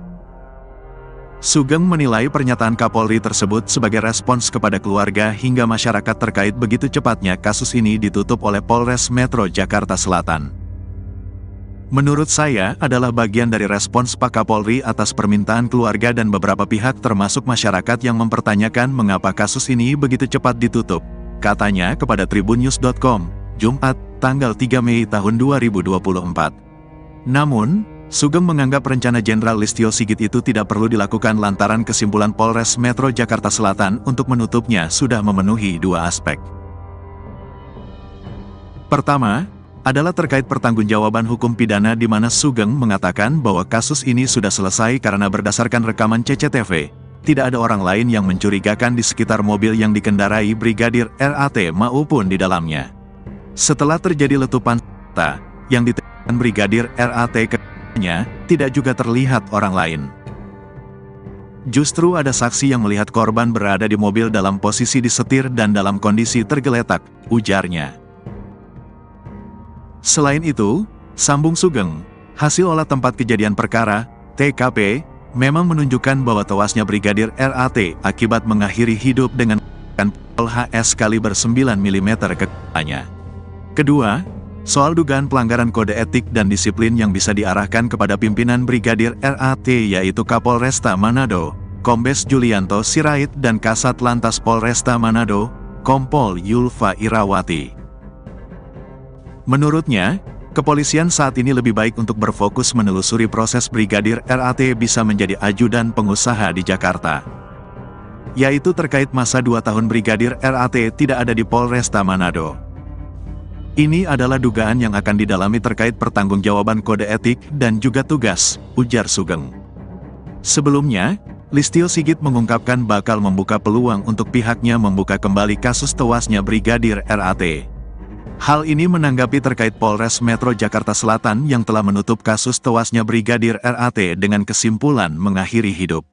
Sugeng menilai pernyataan Kapolri tersebut sebagai respons kepada keluarga hingga masyarakat terkait begitu cepatnya kasus ini ditutup oleh Polres Metro Jakarta Selatan. Menurut saya adalah bagian dari respons Pak Kapolri atas permintaan keluarga dan beberapa pihak termasuk masyarakat yang mempertanyakan mengapa kasus ini begitu cepat ditutup, katanya kepada tribunnews.com, Jumat, tanggal 3 Mei tahun 2024. Namun, Sugeng menganggap rencana Jenderal Listio Sigit itu tidak perlu dilakukan lantaran kesimpulan Polres Metro Jakarta Selatan untuk menutupnya sudah memenuhi 2 aspek. Pertama, adalah terkait pertanggungjawaban hukum pidana di mana Sugeng mengatakan bahwa kasus ini sudah selesai karena berdasarkan rekaman CCTV, tidak ada orang lain yang mencurigakan di sekitar mobil yang dikendarai Brigadir RAT maupun di dalamnya. Setelah terjadi letupan senjata yang ditembakkan Brigadir RAT ke-nya, tidak juga terlihat orang lain. Justru ada saksi yang melihat korban berada di mobil dalam posisi disetir dan dalam kondisi tergeletak, ujarnya. Selain itu, sambung Sugeng, hasil olah tempat kejadian perkara, TKP, memang menunjukkan bahwa tewasnya Brigadir RAT akibat mengakhiri hidup dengan pistol HS kaliber 9 mm ke kepalanya. Kedua, Soal dugaan pelanggaran kode etik dan disiplin yang bisa diarahkan kepada pimpinan Brigadir RAT yaitu Kapolresta Manado, Kombes Julianto Sirait dan Kasat Lantas Polresta Manado, Kompol Yulfa Irawati. Menurutnya, kepolisian saat ini lebih baik untuk berfokus menelusuri proses Brigadir RAT bisa menjadi ajudan pengusaha di Jakarta. Yaitu terkait masa 2 tahun Brigadir RAT tidak ada di Polresta Manado. Ini adalah dugaan yang akan didalami terkait pertanggungjawaban kode etik dan juga tugas, ujar Sugeng. Sebelumnya, Listio Sigit mengungkapkan bakal membuka peluang untuk pihaknya membuka kembali kasus tewasnya Brigadir RAT. Hal ini menanggapi terkait Polres Metro Jakarta Selatan yang telah menutup kasus tewasnya Brigadir RAT dengan kesimpulan mengakhiri hidup.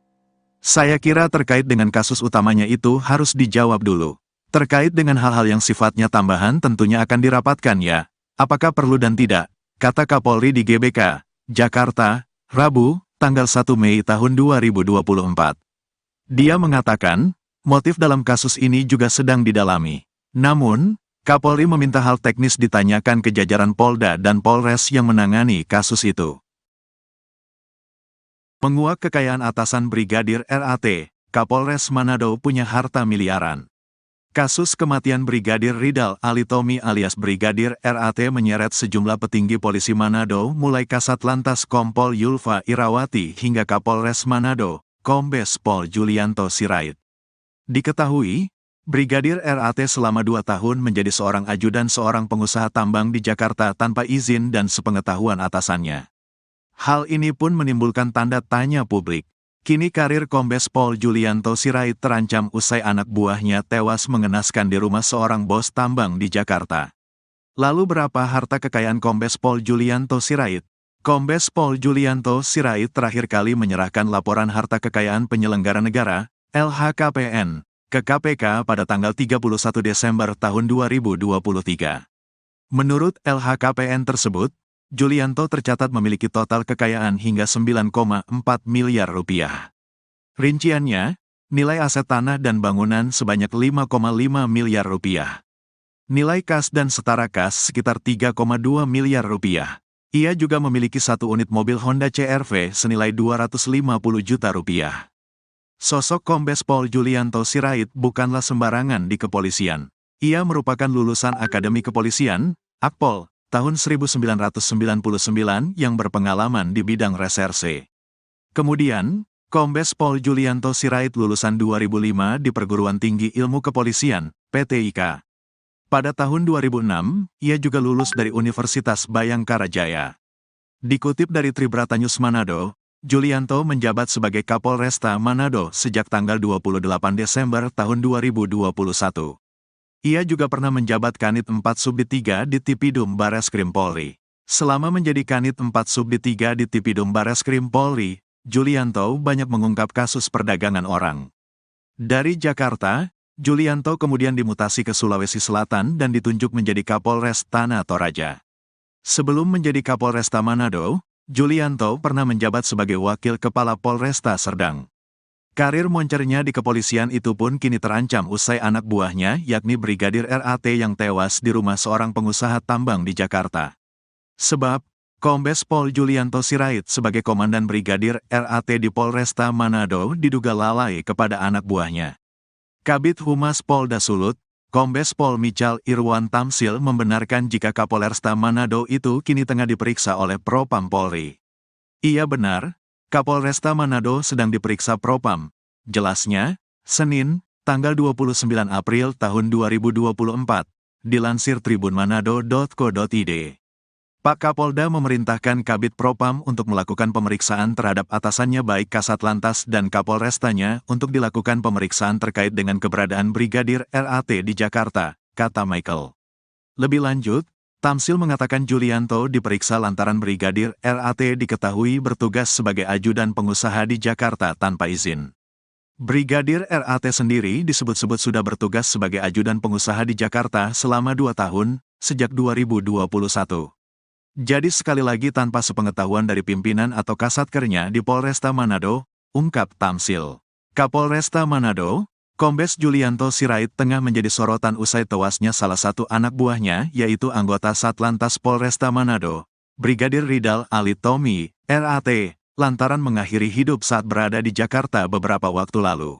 Saya kira terkait dengan kasus utamanya itu harus dijawab dulu. Terkait dengan hal-hal yang sifatnya tambahan tentunya akan dirapatkan ya, apakah perlu dan tidak, kata Kapolri di GBK, Jakarta, Rabu, tanggal 1 Mei tahun 2024. Dia mengatakan, motif dalam kasus ini juga sedang didalami. Namun, Kapolri meminta hal teknis ditanyakan ke jajaran Polda dan Polres yang menangani kasus itu. Menguak kekayaan atasan Brigadir RAT, Kapolres Manado punya harta miliaran. Kasus kematian Brigadir Ridal Alitomi alias Brigadir RAT menyeret sejumlah petinggi polisi Manado mulai Kasat Lantas Kompol Yulfa Irawati hingga Kapolres Manado, Kombes Pol Julianto Sirait. Diketahui, Brigadir RAT selama 2 tahun menjadi seorang ajudan seorang pengusaha tambang di Jakarta tanpa izin dan sepengetahuan atasannya. Hal ini pun menimbulkan tanda tanya publik. Kini karir Kombes Pol Julianto Sirait terancam usai anak buahnya tewas mengenaskan di rumah seorang bos tambang di Jakarta. Lalu berapa harta kekayaan Kombes Pol Julianto Sirait? Kombes Pol Julianto Sirait terakhir kali menyerahkan laporan harta kekayaan penyelenggara negara, LHKPN, ke KPK pada tanggal 31 Desember tahun 2023. Menurut LHKPN tersebut, Julianto tercatat memiliki total kekayaan hingga 9,4 miliar rupiah. Rinciannya, nilai aset tanah dan bangunan sebanyak 5,5 miliar rupiah. Nilai kas dan setara kas sekitar 3,2 miliar rupiah. Ia juga memiliki 1 unit mobil Honda CR-V senilai 250 juta rupiah. Sosok Kombes Pol Julianto Sirait bukanlah sembarangan di kepolisian. Ia merupakan lulusan Akademi Kepolisian, Akpol, tahun 1999 yang berpengalaman di bidang reserse. Kemudian, Kombes Pol Julianto Sirait lulusan 2005 di Perguruan Tinggi Ilmu Kepolisian, PTIK. Pada tahun 2006, ia juga lulus dari Universitas Bayangkara Jaya. Dikutip dari Tribrata News Manado, Julianto menjabat sebagai Kapolresta Manado sejak tanggal 28 Desember tahun 2021. Ia juga pernah menjabat Kanit 4 Subdit 3 di Tipidum Bareskrim Polri. Selama menjadi Kanit 4 Subdit 3 di Tipidum Bareskrim Polri, Julianto banyak mengungkap kasus perdagangan orang. Dari Jakarta, Julianto kemudian dimutasi ke Sulawesi Selatan dan ditunjuk menjadi Kapolres Tanah Toraja. Sebelum menjadi Kapolresta Manado, Julianto pernah menjabat sebagai Wakil Kepala Polresta Serdang. Karir moncernya di kepolisian itu pun kini terancam usai anak buahnya yakni Brigadir RAT yang tewas di rumah seorang pengusaha tambang di Jakarta. Sebab, Kombes Pol Julianto Sirait sebagai Komandan Brigadir RAT di Polresta Manado diduga lalai kepada anak buahnya. Kabid Humas Polda Sulut, Kombes Pol Michal Irwan Tamsil membenarkan jika Kapolresta Manado itu kini tengah diperiksa oleh Propam Polri. Iya benar, Kapolresta Manado sedang diperiksa Propam. Jelasnya, Senin, tanggal 29 April tahun 2024, dilansir tribunmanado.co.id. Pak Kapolda memerintahkan Kabid Propam untuk melakukan pemeriksaan terhadap atasannya baik Kasat Lantas dan Kapolrestanya untuk dilakukan pemeriksaan terkait dengan keberadaan Brigadir RAT di Jakarta, kata Michael. Lebih lanjut, Tamsil mengatakan Julianto diperiksa lantaran Brigadir RAT diketahui bertugas sebagai ajudan pengusaha di Jakarta tanpa izin. Brigadir RAT sendiri disebut-sebut sudah bertugas sebagai ajudan pengusaha di Jakarta selama 2 tahun, sejak 2021. Jadi sekali lagi tanpa sepengetahuan dari pimpinan atau kasatkernya di Polresta Manado, ungkap Tamsil. Kapolresta Manado, Kombes Julianto Sirait tengah menjadi sorotan usai tewasnya salah satu anak buahnya, yaitu anggota Satlantas Polresta Manado, Brigadir Ridal Alitomi, RAT, lantaran mengakhiri hidup saat berada di Jakarta beberapa waktu lalu.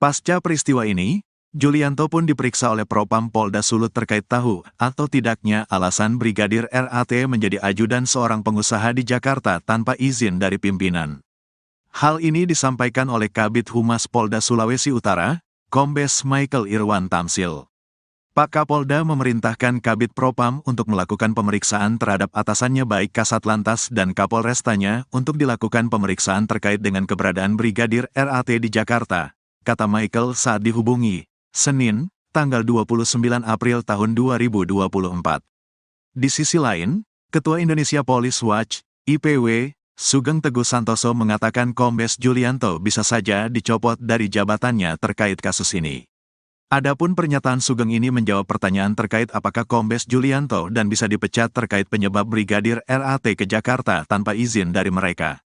Pasca peristiwa ini, Julianto pun diperiksa oleh Propam Polda Sulut terkait tahu atau tidaknya alasan Brigadir RAT menjadi ajudan seorang pengusaha di Jakarta tanpa izin dari pimpinan. Hal ini disampaikan oleh Kabid Humas Polda Sulawesi Utara, Kombes Michael Irwan Tamsil. Pak Kapolda memerintahkan Kabid Propam untuk melakukan pemeriksaan terhadap atasannya baik Kasat Lantas dan Kapolrestanya untuk dilakukan pemeriksaan terkait dengan keberadaan Brigadir RAT di Jakarta, kata Michael saat dihubungi, Senin, tanggal 29 April tahun 2024. Di sisi lain, Ketua Indonesia Police Watch, IPW, Sugeng Teguh Santoso mengatakan Kombes Julianto bisa saja dicopot dari jabatannya terkait kasus ini. Adapun pernyataan Sugeng ini menjawab pertanyaan terkait apakah Kombes Julianto dan bisa dipecat terkait penyebab Brigadir RAT ke Jakarta tanpa izin dari mereka.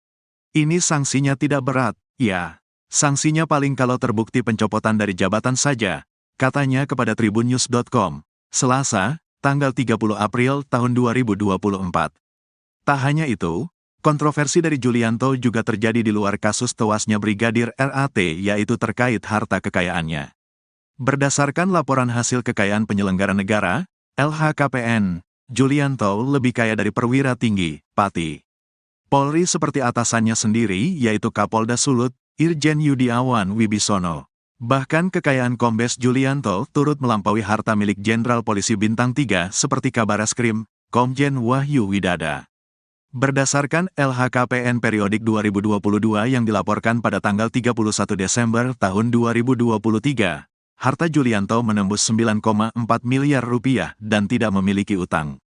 Ini sanksinya tidak berat, ya. Sanksinya paling kalau terbukti pencopotan dari jabatan saja, katanya kepada tribunnews.com, Selasa, tanggal 30 April tahun 2024. Tak hanya itu, kontroversi dari Julianto juga terjadi di luar kasus tewasnya Brigadir RAT, yaitu terkait harta kekayaannya. Berdasarkan laporan hasil kekayaan penyelenggara negara, LHKPN, Julianto lebih kaya dari perwira tinggi, Pati Polri seperti atasannya sendiri, yaitu Kapolda Sulut, Irjen Yudiawan Wibisono. Bahkan kekayaan Kombes Julianto turut melampaui harta milik Jenderal Polisi Bintang 3 seperti Kabareskrim, Komjen Wahyu Widada. Berdasarkan LHKPN periodik 2022 yang dilaporkan pada tanggal 31 Desember tahun 2023, harta Julianto menembus 9,4 miliar rupiah dan tidak memiliki utang.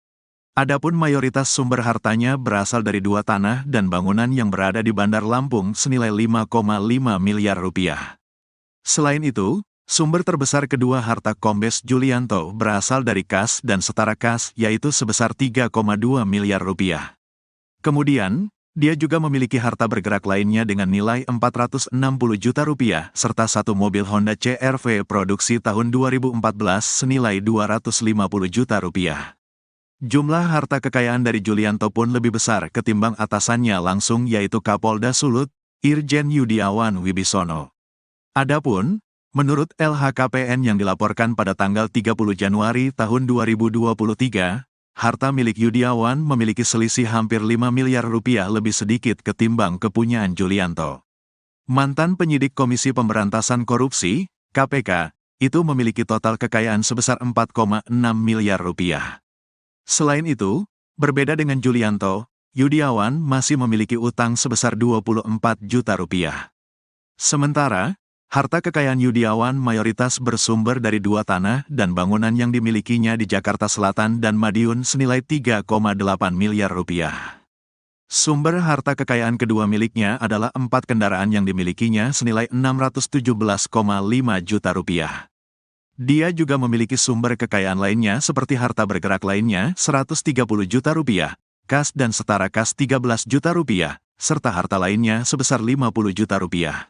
Adapun mayoritas sumber hartanya berasal dari 2 tanah dan bangunan yang berada di Bandar Lampung senilai 5,5 miliar rupiah. Selain itu, sumber terbesar kedua harta Kombes Julianto berasal dari kas dan setara kas, yaitu sebesar 3,2 miliar rupiah. Kemudian, dia juga memiliki harta bergerak lainnya dengan nilai 460 juta rupiah, serta satu mobil Honda CR-V produksi tahun 2014 senilai 250 juta rupiah. Jumlah harta kekayaan dari Julianto pun lebih besar ketimbang atasannya langsung, yaitu Kapolda Sulut, Irjen Yudiawan Wibisono. Adapun, menurut LHKPN yang dilaporkan pada tanggal 30 Januari tahun 2023, harta milik Yudiawan memiliki selisih hampir 5 miliar rupiah lebih sedikit ketimbang kepunyaan Julianto. Mantan penyidik Komisi Pemberantasan Korupsi, KPK, itu memiliki total kekayaan sebesar 4,6 miliar rupiah. Selain itu, berbeda dengan Julianto, Yudiawan masih memiliki utang sebesar 24 juta rupiah. Sementara, harta kekayaan Yudiawan mayoritas bersumber dari 2 tanah dan bangunan yang dimilikinya di Jakarta Selatan dan Madiun senilai 3,8 miliar rupiah. Sumber harta kekayaan kedua miliknya adalah 4 kendaraan yang dimilikinya senilai 617,5 juta rupiah. Dia juga memiliki sumber kekayaan lainnya seperti harta bergerak lainnya 130 juta rupiah, kas dan setara kas 13 juta rupiah, serta harta lainnya sebesar 50 juta rupiah.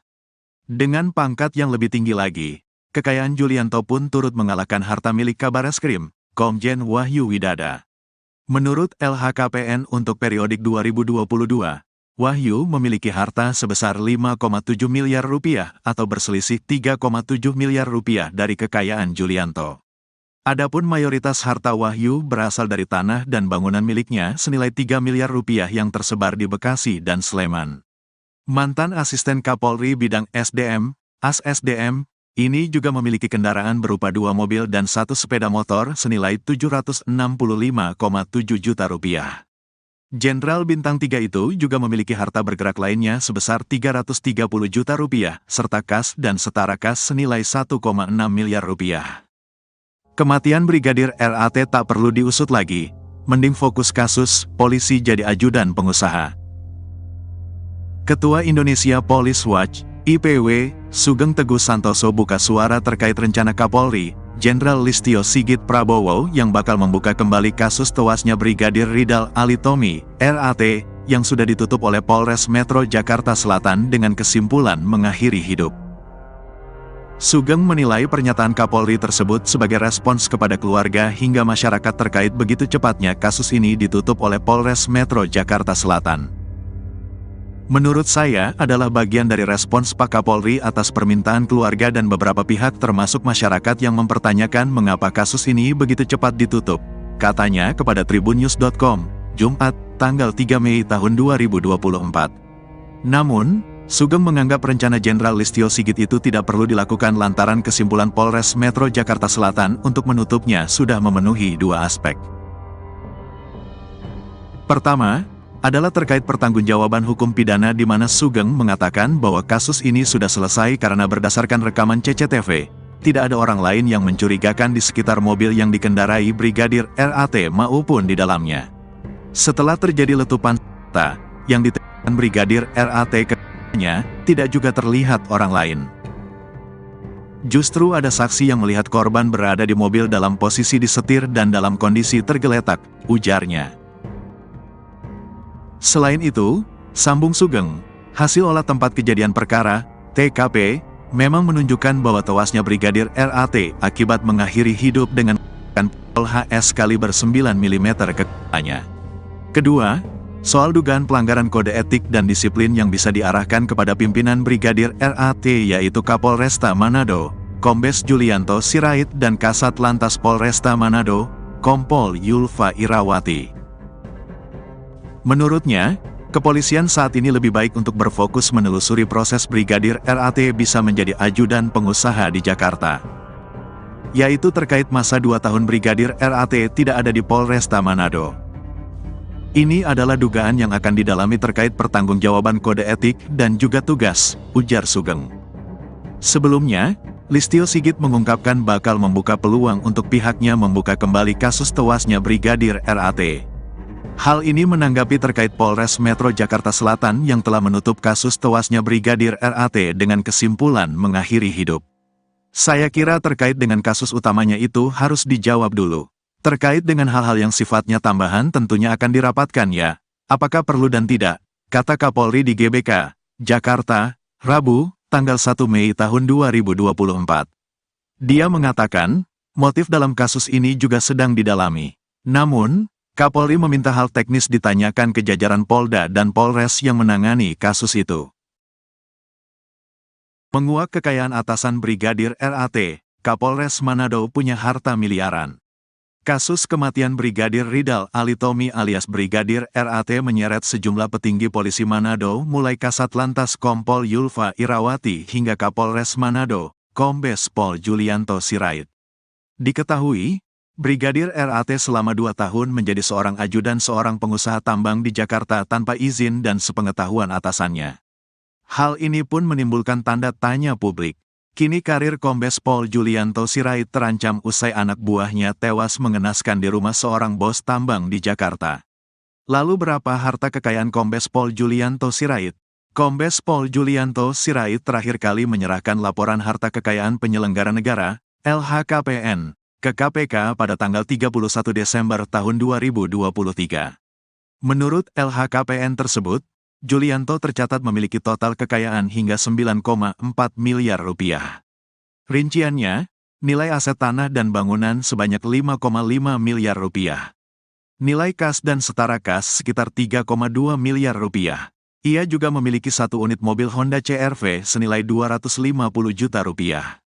Dengan pangkat yang lebih tinggi lagi, kekayaan Julianto pun turut mengalahkan harta milik Kabareskrim, Komjen Wahyu Widada. Menurut LHKPN untuk periodik 2022, Wahyu memiliki harta sebesar 5,7 miliar rupiah atau berselisih 3,7 miliar rupiah dari kekayaan Julianto. Adapun mayoritas harta Wahyu berasal dari tanah dan bangunan miliknya senilai 3 miliar rupiah yang tersebar di Bekasi dan Sleman. Mantan asisten Kapolri bidang SDM, AS-SDM, ini juga memiliki kendaraan berupa 2 mobil dan 1 sepeda motor senilai 765,7 juta rupiah. Jenderal Bintang 3 itu juga memiliki harta bergerak lainnya sebesar 330 juta rupiah, serta kas dan setara kas senilai 1,6 miliar rupiah. Kematian Brigadir RAT tak perlu diusut lagi, mending fokus kasus, polisi jadi ajudan pengusaha. Ketua Indonesia Police Watch, IPW, Sugeng Teguh Santoso buka suara terkait rencana Kapolri, Jenderal Listio Sigit Prabowo yang bakal membuka kembali kasus tewasnya Brigadir Ridal Alitomi, RAT, yang sudah ditutup oleh Polres Metro Jakarta Selatan dengan kesimpulan mengakhiri hidup. Sugeng menilai pernyataan Kapolri tersebut sebagai respons kepada keluarga hingga masyarakat terkait begitu cepatnya kasus ini ditutup oleh Polres Metro Jakarta Selatan. Menurut saya adalah bagian dari respons Pak Kapolri atas permintaan keluarga dan beberapa pihak termasuk masyarakat yang mempertanyakan mengapa kasus ini begitu cepat ditutup, katanya kepada tribunnews.com, Jumat, tanggal 3 Mei tahun 2024. Namun, Sugeng menganggap rencana Jenderal Listio Sigit itu tidak perlu dilakukan lantaran kesimpulan Polres Metro Jakarta Selatan untuk menutupnya sudah memenuhi dua aspek. Pertama, adalah terkait pertanggungjawaban hukum pidana di mana Sugeng mengatakan bahwa kasus ini sudah selesai karena berdasarkan rekaman CCTV, tidak ada orang lain yang mencurigakan di sekitar mobil yang dikendarai Brigadir RAT maupun di dalamnya. Setelah terjadi letupan senjata yang ditembakkan Brigadir RAT tidak juga terlihat orang lain. Justru ada saksi yang melihat korban berada di mobil dalam posisi disetir dan dalam kondisi tergeletak, ujarnya. Selain itu, sambung Sugeng, hasil olah tempat kejadian perkara, TKP, memang menunjukkan bahwa tewasnya Brigadir RAT akibat mengakhiri hidup dengan pistol HS kaliber 9 mm ke kepalanya. Kedua, soal dugaan pelanggaran kode etik dan disiplin yang bisa diarahkan kepada pimpinan Brigadir RAT yaitu Kapolresta Manado, Kombes Julianto Sirait dan Kasat Lantas Polresta Manado, Kompol Yulfa Irawati. Menurutnya, kepolisian saat ini lebih baik untuk berfokus menelusuri proses Brigadir RAT bisa menjadi ajudan pengusaha di Jakarta. Yaitu terkait masa 2 tahun Brigadir RAT tidak ada di Polresta Manado. Ini adalah dugaan yang akan didalami terkait pertanggungjawaban kode etik dan juga tugas, ujar Sugeng. Sebelumnya, Listio Sigit mengungkapkan bakal membuka peluang untuk pihaknya membuka kembali kasus tewasnya Brigadir RAT. Hal ini menanggapi terkait Polres Metro Jakarta Selatan yang telah menutup kasus tewasnya Brigadir RAT dengan kesimpulan mengakhiri hidup. Saya kira terkait dengan kasus utamanya itu harus dijawab dulu. Terkait dengan hal-hal yang sifatnya tambahan tentunya akan dirapatkan ya, apakah perlu dan tidak, kata Kapolri di GBK, Jakarta, Rabu, tanggal 1 Mei tahun 2024. Dia mengatakan, motif dalam kasus ini juga sedang didalami. Namun, Kapolri meminta hal teknis ditanyakan ke jajaran Polda dan Polres yang menangani kasus itu. Menguak kekayaan atasan Brigadir RAT, Kapolres Manado punya harta miliaran. Kasus kematian Brigadir Ridal Alitomi alias Brigadir RAT menyeret sejumlah petinggi polisi Manado mulai Kasat Lantas Kompol Yulfa Irawati hingga Kapolres Manado, Kombes Pol Julianto Sirait. Diketahui, Brigadir RAT selama 2 tahun menjadi seorang ajudan seorang pengusaha tambang di Jakarta tanpa izin dan sepengetahuan atasannya. Hal ini pun menimbulkan tanda tanya publik. Kini karir Kombes Pol Julianto Sirait terancam usai anak buahnya tewas mengenaskan di rumah seorang bos tambang di Jakarta. Lalu berapa harta kekayaan Kombes Pol Julianto Sirait? Kombes Pol Julianto Sirait terakhir kali menyerahkan laporan harta kekayaan penyelenggara negara, LHKPN, ke KPK pada tanggal 31 Desember tahun 2023. Menurut LHKPN tersebut, Julianto tercatat memiliki total kekayaan hingga 9,4 miliar rupiah. Rinciannya, nilai aset tanah dan bangunan sebanyak 5,5 miliar rupiah. Nilai kas dan setara kas sekitar 3,2 miliar rupiah. Ia juga memiliki 1 unit mobil Honda CR-V senilai 250 juta rupiah.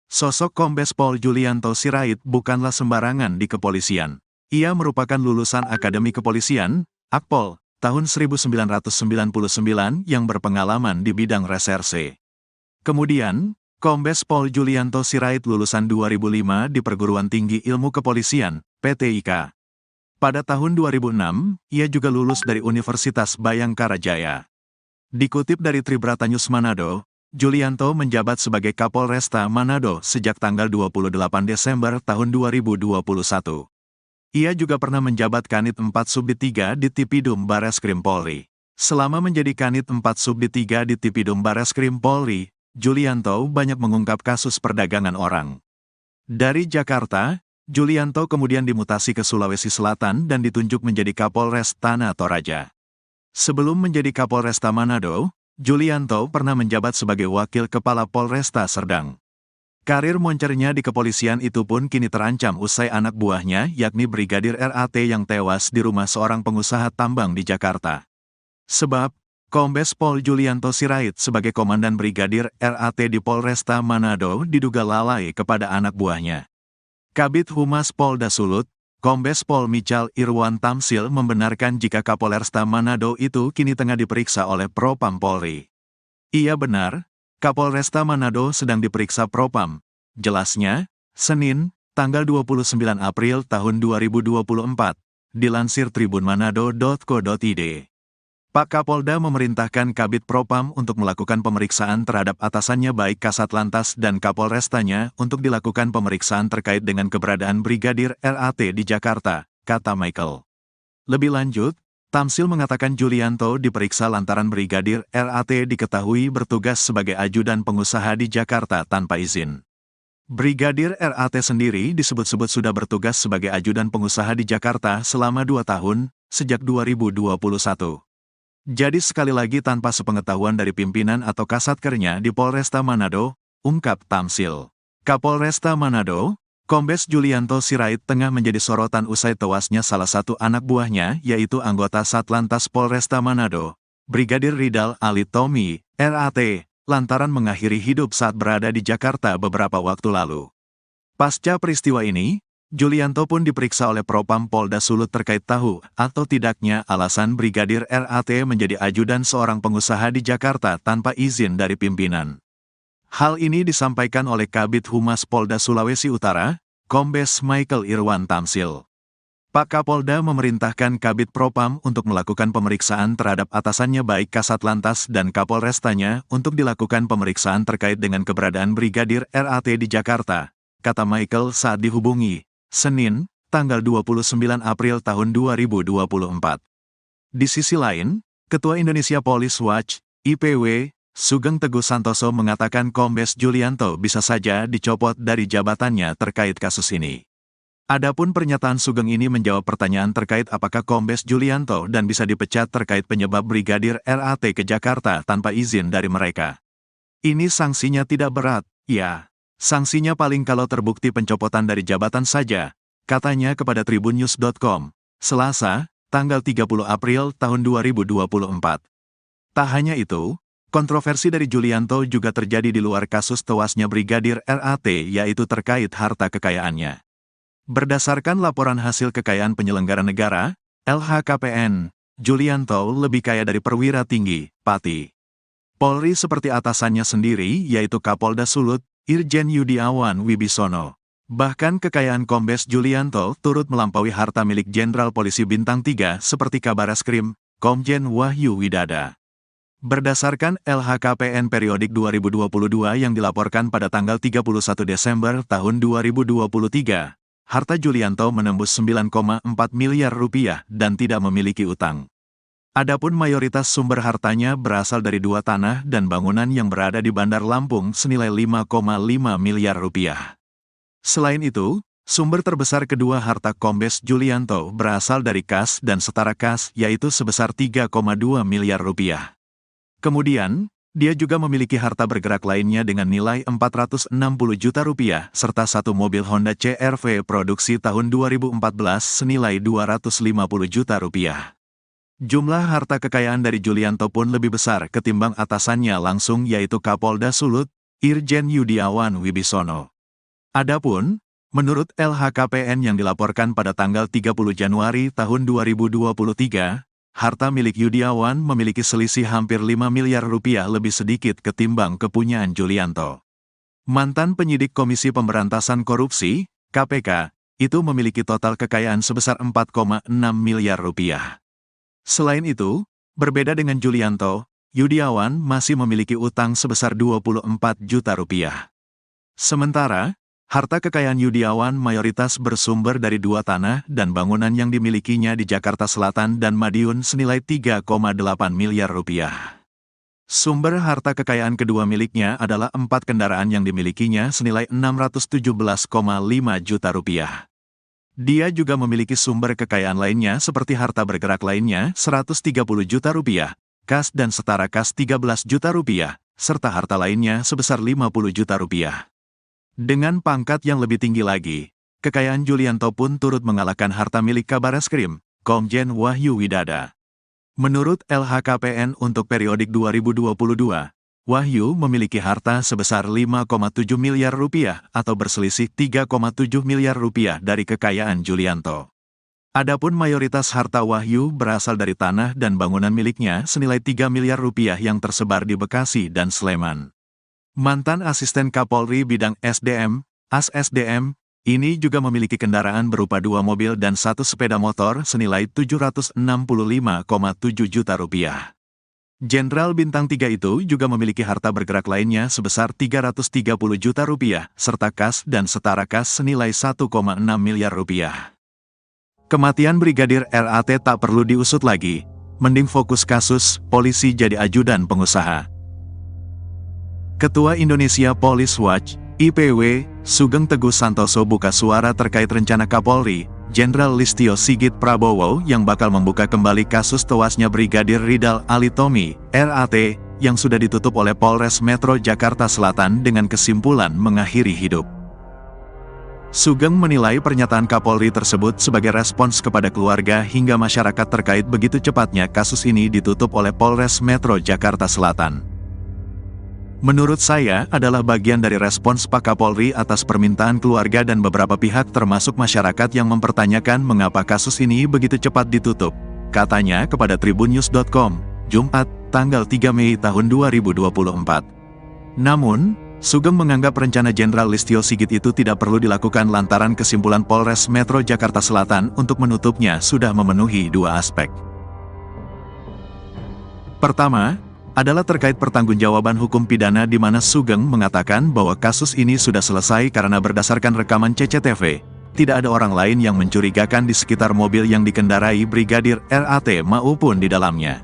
Sosok Kombes Pol Julianto Sirait bukanlah sembarangan di kepolisian. Ia merupakan lulusan Akademi Kepolisian, Akpol, tahun 1999 yang berpengalaman di bidang reserse. Kemudian, Kombes Pol Julianto Sirait lulusan 2005 di Perguruan Tinggi Ilmu Kepolisian, PTIK. Pada tahun 2006, ia juga lulus dari Universitas Bayangkara Jaya. Dikutip dari Tribrata News Manado, Julianto menjabat sebagai Kapolresta Manado sejak tanggal 28 Desember tahun 2021. Ia juga pernah menjabat Kanit 4 Subdit 3 di Tipidum Bareskrim Polri. Selama menjadi Kanit 4 Subdit 3 di Tipidum Bareskrim Polri, Julianto banyak mengungkap kasus perdagangan orang. Dari Jakarta, Julianto kemudian dimutasi ke Sulawesi Selatan dan ditunjuk menjadi Kapolres Tanah Toraja. Sebelum menjadi Kapolresta Manado, Julianto pernah menjabat sebagai Wakil Kepala Polresta Serdang. Karir moncernya di kepolisian itu pun kini terancam usai anak buahnya yakni Brigadir RAT yang tewas di rumah seorang pengusaha tambang di Jakarta. Sebab, Kombes Pol Julianto Sirait sebagai Komandan Brigadir RAT di Polresta Manado diduga lalai kepada anak buahnya. Kabid Humas Polda Sulut, Kombes Pol Michal Irwan Tamsil membenarkan jika Kapolresta Manado itu kini tengah diperiksa oleh Propam Polri. Iya benar, Kapolresta Manado sedang diperiksa Propam. Jelasnya, Senin, tanggal 29 April tahun 2024, dilansir tribunmanado.co.id. Pak Kapolda memerintahkan Kabid Propam untuk melakukan pemeriksaan terhadap atasannya baik Kasat Lantas dan Kapolrestanya untuk dilakukan pemeriksaan terkait dengan keberadaan Brigadir RAT di Jakarta, kata Michael. Lebih lanjut, Tamsil mengatakan Julianto diperiksa lantaran Brigadir RAT diketahui bertugas sebagai ajudan pengusaha di Jakarta tanpa izin. Brigadir RAT sendiri disebut-sebut sudah bertugas sebagai ajudan pengusaha di Jakarta selama 2 tahun, sejak 2021. Jadi sekali lagi tanpa sepengetahuan dari pimpinan atau kasatkernya di Polresta Manado, ungkap Tamsil. Kapolresta Manado, Kombes Julianto Sirait tengah menjadi sorotan usai tewasnya salah satu anak buahnya yaitu anggota Satlantas Polresta Manado, Brigadir Ridal Alitomi, RAT, lantaran mengakhiri hidup saat berada di Jakarta beberapa waktu lalu. Pasca peristiwa ini, Julianto pun diperiksa oleh Propam Polda Sulut terkait tahu atau tidaknya alasan Brigadir RAT menjadi ajudan seorang pengusaha di Jakarta tanpa izin dari pimpinan. Hal ini disampaikan oleh Kabid Humas Polda Sulawesi Utara, Kombes Michael Irwan Tamsil. Pak Kapolda memerintahkan Kabid Propam untuk melakukan pemeriksaan terhadap atasannya baik Kasat Lantas dan Kapolrestanya untuk dilakukan pemeriksaan terkait dengan keberadaan Brigadir RAT di Jakarta, kata Michael saat dihubungi, Senin, tanggal 29 April tahun 2024. Di sisi lain, Ketua Indonesia Police Watch, IPW, Sugeng Teguh Santoso mengatakan Kombes Julianto bisa saja dicopot dari jabatannya terkait kasus ini. Adapun pernyataan Sugeng ini menjawab pertanyaan terkait apakah Kombes Julianto dan bisa dipecat terkait penyebab Brigadir RAT ke Jakarta tanpa izin dari mereka. Ini sanksinya tidak berat, ya. Sanksinya paling kalau terbukti pencopotan dari jabatan saja, katanya kepada tribunnews.com, Selasa, tanggal 30 April tahun 2024. Tak hanya itu, kontroversi dari Julianto juga terjadi di luar kasus tewasnya Brigadir RAT yaitu terkait harta kekayaannya. Berdasarkan laporan hasil kekayaan penyelenggara negara, LHKPN, Julianto lebih kaya dari perwira tinggi, Pati Polri seperti atasannya sendiri yaitu Kapolda Sulut, Irjen Yudiawan Wibisono. Bahkan kekayaan Kombes Julianto turut melampaui harta milik Jenderal Polisi Bintang 3 seperti Kabareskrim, Komjen Wahyu Widada. Berdasarkan LHKPN periodik 2022 yang dilaporkan pada tanggal 31 Desember tahun 2023, harta Julianto menembus 9,4 miliar rupiah dan tidak memiliki utang. Adapun mayoritas sumber hartanya berasal dari 2 tanah dan bangunan yang berada di Bandar Lampung senilai 5,5 miliar rupiah. Selain itu, sumber terbesar kedua harta Kombes Julianto berasal dari kas dan setara kas yaitu sebesar 3,2 miliar rupiah. Kemudian, dia juga memiliki harta bergerak lainnya dengan nilai 460 juta rupiah serta satu mobil Honda CR-V produksi tahun 2014 senilai 250 juta rupiah. Jumlah harta kekayaan dari Julianto pun lebih besar ketimbang atasannya langsung yaitu Kapolda Sulut, Irjen Yudiawan Wibisono. Adapun, menurut LHKPN yang dilaporkan pada tanggal 30 Januari tahun 2023, harta milik Yudiawan memiliki selisih hampir 5 miliar rupiah lebih sedikit ketimbang kepunyaan Julianto. Mantan penyidik Komisi Pemberantasan Korupsi, KPK, itu memiliki total kekayaan sebesar 4,6 miliar rupiah. Selain itu, berbeda dengan Julianto, Yudiawan masih memiliki utang sebesar 24 juta rupiah. Sementara, harta kekayaan Yudiawan mayoritas bersumber dari 2 tanah dan bangunan yang dimilikinya di Jakarta Selatan dan Madiun senilai 3,8 miliar rupiah. Sumber harta kekayaan kedua miliknya adalah 4 kendaraan yang dimilikinya senilai 617,5 juta rupiah. Dia juga memiliki sumber kekayaan lainnya seperti harta bergerak lainnya 130 juta rupiah, kas dan setara kas 13 juta rupiah, serta harta lainnya sebesar 50 juta rupiah. Dengan pangkat yang lebih tinggi lagi, kekayaan Julianto pun turut mengalahkan harta milik Kabareskrim, Komjen Wahyu Widada. Menurut LHKPN untuk periodik 2022, Wahyu memiliki harta sebesar 5,7 miliar rupiah atau berselisih 3,7 miliar rupiah dari kekayaan Julianto. Adapun mayoritas harta Wahyu berasal dari tanah dan bangunan miliknya senilai 3 miliar rupiah yang tersebar di Bekasi dan Sleman. Mantan Asisten Kapolri Bidang SDM, AS-SDM, ini juga memiliki kendaraan berupa 2 mobil dan 1 sepeda motor senilai 765,7 juta rupiah. Jenderal Bintang 3 itu juga memiliki harta bergerak lainnya sebesar 330 juta rupiah, serta kas dan setara kas senilai 1,6 miliar rupiah. Kematian Brigadir RAT tak perlu diusut lagi, mending fokus kasus, polisi jadi ajudan pengusaha. Ketua Indonesia Police Watch, IPW, Sugeng Teguh Santoso buka suara terkait rencana Kapolri, Jenderal Listio Sigit Prabowo yang bakal membuka kembali kasus tewasnya Brigadir Ridal Alitomi, RAT, yang sudah ditutup oleh Polres Metro Jakarta Selatan dengan kesimpulan mengakhiri hidup. Sugeng menilai pernyataan Kapolri tersebut sebagai respons kepada keluarga hingga masyarakat terkait begitu cepatnya kasus ini ditutup oleh Polres Metro Jakarta Selatan. Menurut saya adalah bagian dari respons Pak Kapolri atas permintaan keluarga dan beberapa pihak termasuk masyarakat yang mempertanyakan mengapa kasus ini begitu cepat ditutup, katanya kepada tribunnews.com, Jumat, tanggal 3 Mei tahun 2024. Namun, Sugeng menganggap rencana Jenderal Listio Sigit itu tidak perlu dilakukan lantaran kesimpulan Polres Metro Jakarta Selatan untuk menutupnya sudah memenuhi 2 aspek. Pertama, adalah terkait pertanggungjawaban hukum pidana di mana Sugeng mengatakan bahwa kasus ini sudah selesai karena berdasarkan rekaman CCTV, tidak ada orang lain yang mencurigakan di sekitar mobil yang dikendarai Brigadir RAT maupun di dalamnya.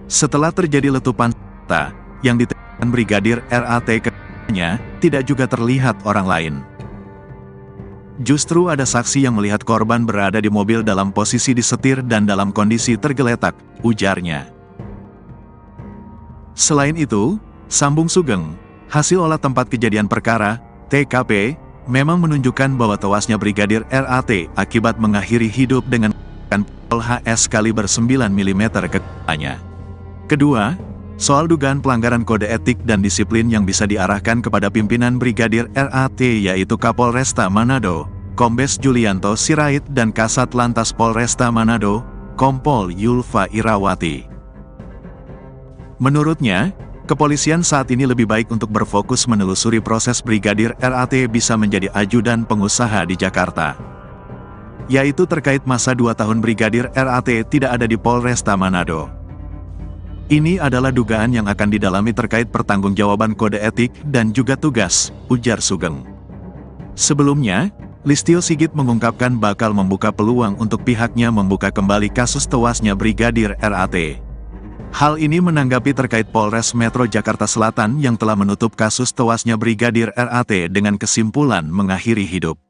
Setelah terjadi letupan senjata yang ditembakkan Brigadir RAT tidak juga terlihat orang lain. Justru ada saksi yang melihat korban berada di mobil dalam posisi disetir dan dalam kondisi tergeletak, ujarnya. Selain itu, sambung Sugeng, hasil olah tempat kejadian perkara, TKP, memang menunjukkan bahwa tewasnya Brigadir RAT akibat mengakhiri hidup dengan pistol HS kaliber 9 mm ke kepalanya. Kedua, soal dugaan pelanggaran kode etik dan disiplin yang bisa diarahkan kepada pimpinan Brigadir RAT yaitu Kapolresta Manado, Kombes Julianto Sirait dan Kasat Lantas Polresta Manado, Kompol Yulfa Irawati. Menurutnya, kepolisian saat ini lebih baik untuk berfokus menelusuri proses Brigadir RAT bisa menjadi ajudan pengusaha di Jakarta. Yaitu terkait masa 2 tahun Brigadir RAT tidak ada di Polresta Manado. Ini adalah dugaan yang akan didalami terkait pertanggungjawaban kode etik dan juga tugas, ujar Sugeng. Sebelumnya, Listio Sigit mengungkapkan bakal membuka peluang untuk pihaknya membuka kembali kasus tewasnya Brigadir RAT. Hal ini menanggapi terkait Polres Metro Jakarta Selatan yang telah menutup kasus tewasnya Brigadir RAT dengan kesimpulan mengakhiri hidup.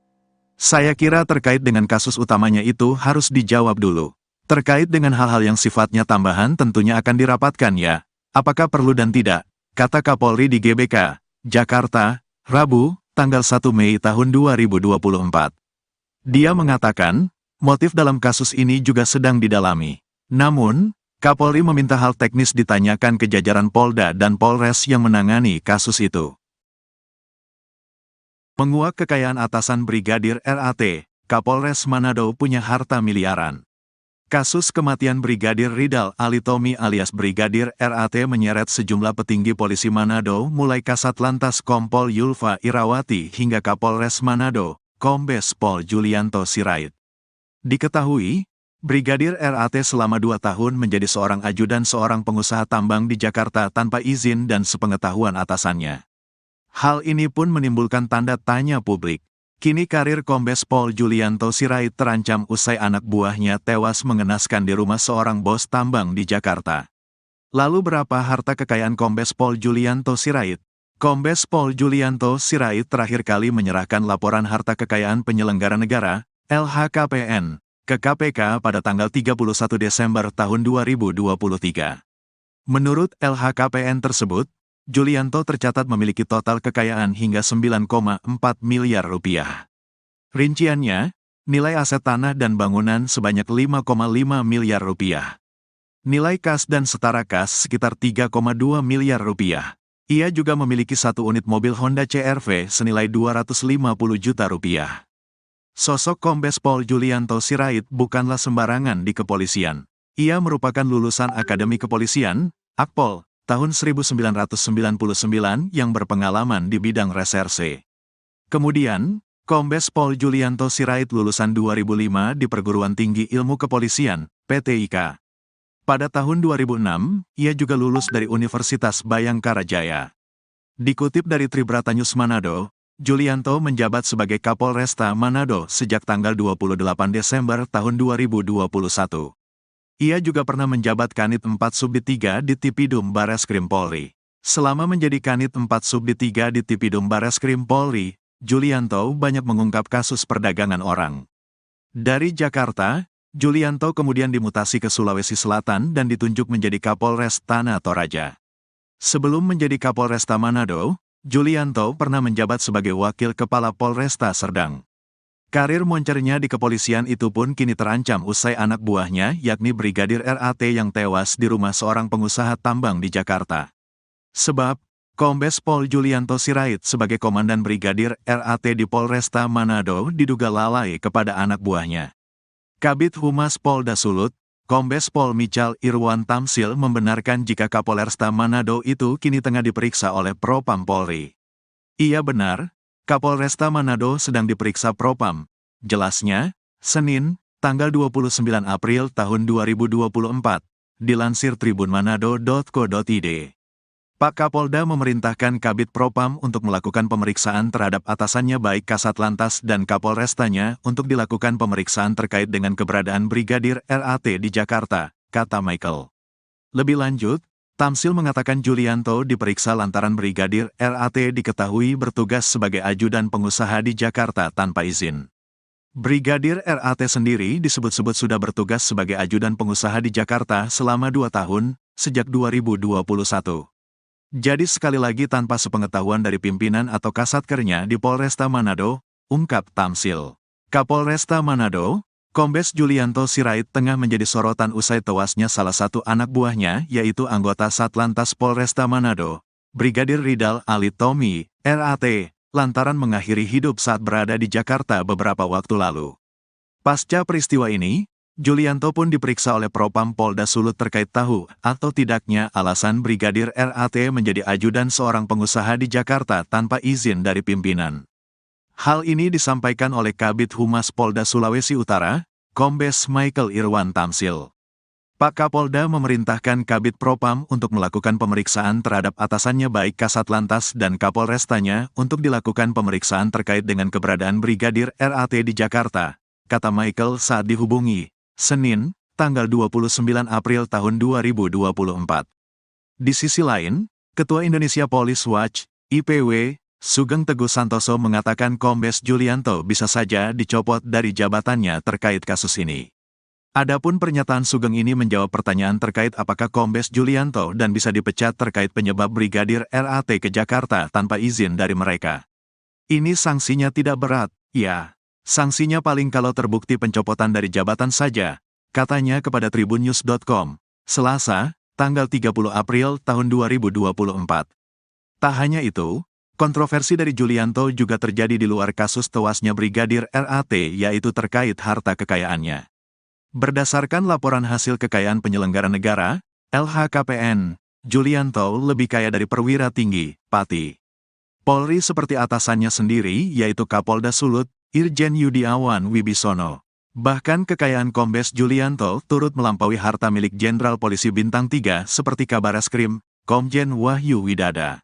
Saya kira terkait dengan kasus utamanya itu harus dijawab dulu. Terkait dengan hal-hal yang sifatnya tambahan tentunya akan dirapatkan ya, apakah perlu dan tidak, kata Kapolri di GBK, Jakarta, Rabu, tanggal 1 Mei tahun 2024. Dia mengatakan, motif dalam kasus ini juga sedang didalami. Namun, Kapolri meminta hal teknis ditanyakan ke jajaran Polda dan Polres yang menangani kasus itu. Menguak kekayaan atasan Brigadir RAT, Kapolres Manado punya harta miliaran. Kasus kematian Brigadir Ridal Alitomi alias Brigadir RAT menyeret sejumlah petinggi polisi Manado mulai Kasat Lantas Kompol Yulfa Irawati hingga Kapolres Manado, Kombes Pol Julianto Sirait. Diketahui, Brigadir RAT selama 2 tahun menjadi seorang ajudan seorang pengusaha tambang di Jakarta tanpa izin dan sepengetahuan atasannya. Hal ini pun menimbulkan tanda tanya publik. Kini karir Kombes Pol Julianto Sirait terancam usai anak buahnya tewas mengenaskan di rumah seorang bos tambang di Jakarta. Lalu berapa harta kekayaan Kombes Pol Julianto Sirait? Kombes Pol Julianto Sirait terakhir kali menyerahkan laporan harta kekayaan penyelenggara negara, LHKPN, ke KPK pada tanggal 31 Desember tahun 2023. Menurut LHKPN tersebut, Julianto tercatat memiliki total kekayaan hingga 9,4 miliar rupiah. Rinciannya, nilai aset tanah dan bangunan sebanyak 5,5 miliar rupiah. Nilai kas dan setara kas sekitar 3,2 miliar rupiah. Ia juga memiliki satu unit mobil Honda CR-V senilai 250 juta rupiah. Sosok Kombes Pol Julianto Sirait bukanlah sembarangan di kepolisian. Ia merupakan lulusan Akademi Kepolisian, Akpol, tahun 1999 yang berpengalaman di bidang reserse. Kemudian, Kombes Pol Julianto Sirait lulusan 2005 di Perguruan Tinggi Ilmu Kepolisian, PTIK. Pada tahun 2006, ia juga lulus dari Universitas Bayangkara Jaya. Dikutip dari Tribrata News Manado, Julianto menjabat sebagai Kapolresta Manado sejak tanggal 28 Desember tahun 2021. Ia juga pernah menjabat Kanit 4 Subdit 3 di Tipidum Bareskrim Polri. Selama menjadi Kanit 4 Subdit 3 di Tipidum Bareskrim Polri, Julianto banyak mengungkap kasus perdagangan orang. Dari Jakarta, Julianto kemudian dimutasi ke Sulawesi Selatan dan ditunjuk menjadi Kapolres Tanah Toraja. Sebelum menjadi Kapolresta Manado, Julianto pernah menjabat sebagai Wakil Kepala Polresta Serdang. Karir moncernya di kepolisian itu pun kini terancam usai anak buahnya yakni Brigadir RAT yang tewas di rumah seorang pengusaha tambang di Jakarta. Sebab, Kombes Pol Julianto Sirait sebagai Komandan Brigadir RAT di Polresta Manado diduga lalai kepada anak buahnya. Kabid Humas Polda Sulut, Kombes Pol Michal Irwan Tamsil membenarkan jika Kapolresta Manado itu kini tengah diperiksa oleh Propam Polri. Iya benar, Kapolresta Manado sedang diperiksa Propam. Jelasnya, Senin, tanggal 29 April tahun 2024, dilansir tribunmanado.co.id. Pak Kapolda memerintahkan Kabid Propam untuk melakukan pemeriksaan terhadap atasannya baik Kasat Lantas dan Kapolrestanya untuk dilakukan pemeriksaan terkait dengan keberadaan Brigadir RAT di Jakarta, kata Michael. Lebih lanjut, Tamsil mengatakan Julianto diperiksa lantaran Brigadir RAT diketahui bertugas sebagai ajudan pengusaha di Jakarta tanpa izin. Brigadir RAT sendiri disebut-sebut sudah bertugas sebagai ajudan pengusaha di Jakarta selama 2 tahun, sejak 2021. Jadi sekali lagi tanpa sepengetahuan dari pimpinan atau kasatkernya di Polresta Manado, ungkap Tamsil. Kapolresta Manado, Kombes Julianto Sirait tengah menjadi sorotan usai tewasnya salah satu anak buahnya yaitu anggota Satlantas Polresta Manado, Brigadir Ridal Alitomi, RAT, lantaran mengakhiri hidup saat berada di Jakarta beberapa waktu lalu. Pasca peristiwa ini, Julianto pun diperiksa oleh Propam Polda Sulut terkait tahu atau tidaknya alasan Brigadir RAT menjadi ajudan seorang pengusaha di Jakarta tanpa izin dari pimpinan. Hal ini disampaikan oleh Kabid Humas Polda Sulawesi Utara, Kombes Michael Irwan Tamsil. Pak Kapolda memerintahkan Kabid Propam untuk melakukan pemeriksaan terhadap atasannya baik Kasat Lantas dan Kapolrestanya untuk dilakukan pemeriksaan terkait dengan keberadaan Brigadir RAT di Jakarta, kata Michael saat dihubungi, Senin, tanggal 29 April tahun 2024. Di sisi lain, Ketua Indonesia Police Watch, IPW, Sugeng Teguh Santoso mengatakan Kombes Julianto bisa saja dicopot dari jabatannya terkait kasus ini. Adapun pernyataan Sugeng ini menjawab pertanyaan terkait apakah Kombes Julianto dan bisa dipecat terkait penyebab Brigadir RAT ke Jakarta tanpa izin dari mereka. Ini sanksinya tidak berat, ya. Sanksinya paling kalau terbukti pencopotan dari jabatan saja, katanya kepada tribunnews.com, Selasa, tanggal 30 April tahun 2024. Tak hanya itu, kontroversi dari Julianto juga terjadi di luar kasus tewasnya Brigadir RAT yaitu terkait harta kekayaannya. Berdasarkan laporan hasil kekayaan penyelenggara negara, LHKPN, Julianto lebih kaya dari perwira tinggi, Pati Polri seperti atasannya sendiri yaitu Kapolda Sulut, Irjen Yudiawan Wibisono. Bahkan kekayaan Kombes Julianto turut melampaui harta milik Jenderal Polisi Bintang 3 seperti Kabareskrim, Komjen Wahyu Widada.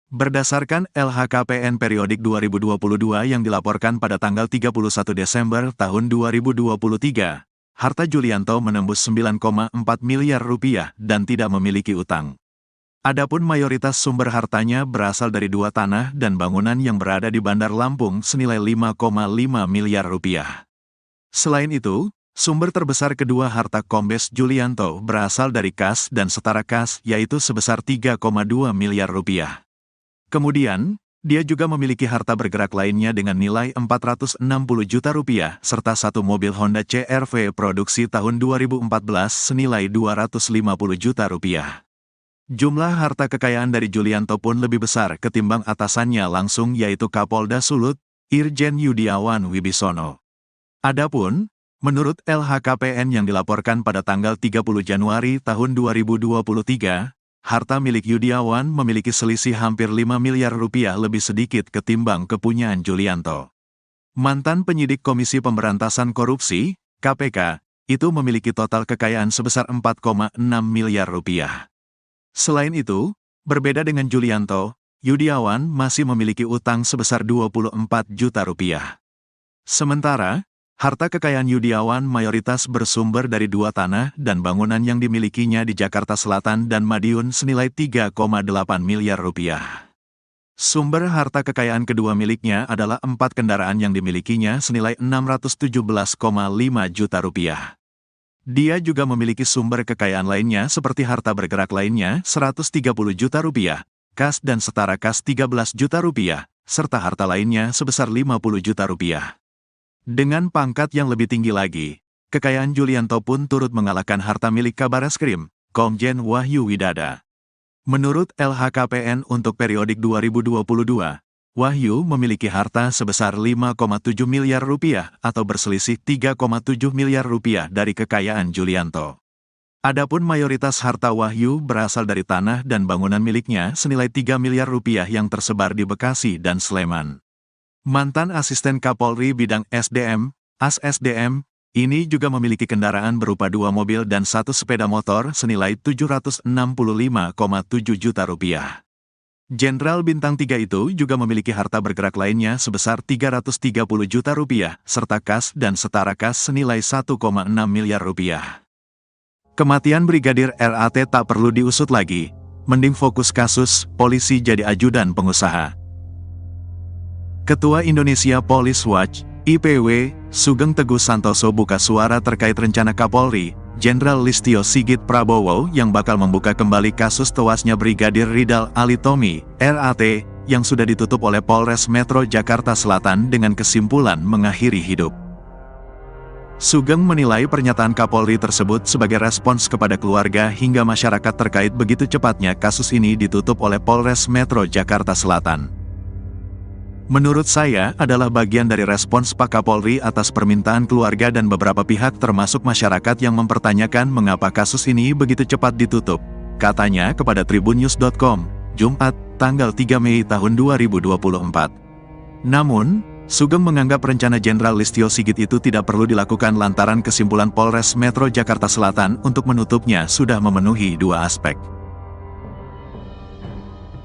Berdasarkan LHKPN periodik 2022 yang dilaporkan pada tanggal 31 Desember tahun 2023, harta Julianto menembus 9,4 miliar rupiah dan tidak memiliki utang. Adapun mayoritas sumber hartanya berasal dari 2 tanah dan bangunan yang berada di Bandar Lampung senilai 5,5 miliar rupiah. Selain itu, Sumber terbesar kedua harta Kombes Julianto berasal dari kas dan setara kas, yaitu sebesar 3,2 miliar rupiah. Kemudian, dia juga memiliki harta bergerak lainnya dengan nilai 460 juta rupiah, serta satu mobil Honda CR-V produksi tahun 2014 senilai 250 juta rupiah. Jumlah harta kekayaan dari Julianto pun lebih besar ketimbang atasannya langsung, yaitu Kapolda Sulut, Irjen Yudiawan Wibisono. Adapun, menurut LHKPN yang dilaporkan pada tanggal 30 Januari tahun 2023, harta milik Yudiawan memiliki selisih hampir 5 miliar rupiah lebih sedikit ketimbang kepunyaan Julianto. Mantan penyidik Komisi Pemberantasan Korupsi, KPK, itu memiliki total kekayaan sebesar 4,6 miliar rupiah. Selain itu, berbeda dengan Julianto, Yudiawan masih memiliki utang sebesar 24 juta rupiah. Sementara, harta kekayaan Yudiawan mayoritas bersumber dari dua tanah dan bangunan yang dimilikinya di Jakarta Selatan dan Madiun senilai 3,8 miliar rupiah. Sumber harta kekayaan kedua miliknya adalah 4 kendaraan yang dimilikinya senilai 617,5 juta rupiah. Dia juga memiliki sumber kekayaan lainnya seperti harta bergerak lainnya 130 juta rupiah, kas dan setara kas 13 juta rupiah, serta harta lainnya sebesar 50 juta rupiah. Dengan pangkat yang lebih tinggi lagi, kekayaan Julianto pun turut mengalahkan harta milik Kabareskrim, Komjen Wahyu Widada. Menurut LHKPN untuk periodik 2022, Wahyu memiliki harta sebesar 5,7 miliar rupiah atau berselisih 3,7 miliar rupiah dari kekayaan Julianto. Adapun mayoritas harta Wahyu berasal dari tanah dan bangunan miliknya senilai 3 miliar rupiah yang tersebar di Bekasi dan Sleman. Mantan Asisten Kapolri Bidang SDM, AS-SDM, ini juga memiliki kendaraan berupa 2 mobil dan 1 sepeda motor senilai 765,7 juta rupiah. Jenderal Bintang 3 itu juga memiliki harta bergerak lainnya sebesar 330 juta rupiah, serta kas dan setara kas senilai 1,6 miliar rupiah. Kematian Brigadir RAT tak perlu diusut lagi, mending fokus kasus, polisi jadi ajudan pengusaha. Ketua Indonesia Police Watch, IPW, Sugeng Teguh Santoso buka suara terkait rencana Kapolri, Jenderal Listio Sigit Prabowo yang bakal membuka kembali kasus tewasnya Brigadir Ridal Alitomi, RAT, yang sudah ditutup oleh Polres Metro Jakarta Selatan dengan kesimpulan mengakhiri hidup. Sugeng menilai pernyataan Kapolri tersebut sebagai respons kepada keluarga hingga masyarakat terkait begitu cepatnya kasus ini ditutup oleh Polres Metro Jakarta Selatan. Menurut saya adalah bagian dari respons Pak Kapolri atas permintaan keluarga dan beberapa pihak termasuk masyarakat yang mempertanyakan mengapa kasus ini begitu cepat ditutup, katanya kepada tribunnews.com, Jumat, tanggal 3 Mei tahun 2024. Namun, Sugeng menganggap rencana Jenderal Listio Sigit itu tidak perlu dilakukan lantaran kesimpulan Polres Metro Jakarta Selatan untuk menutupnya sudah memenuhi 2 aspek.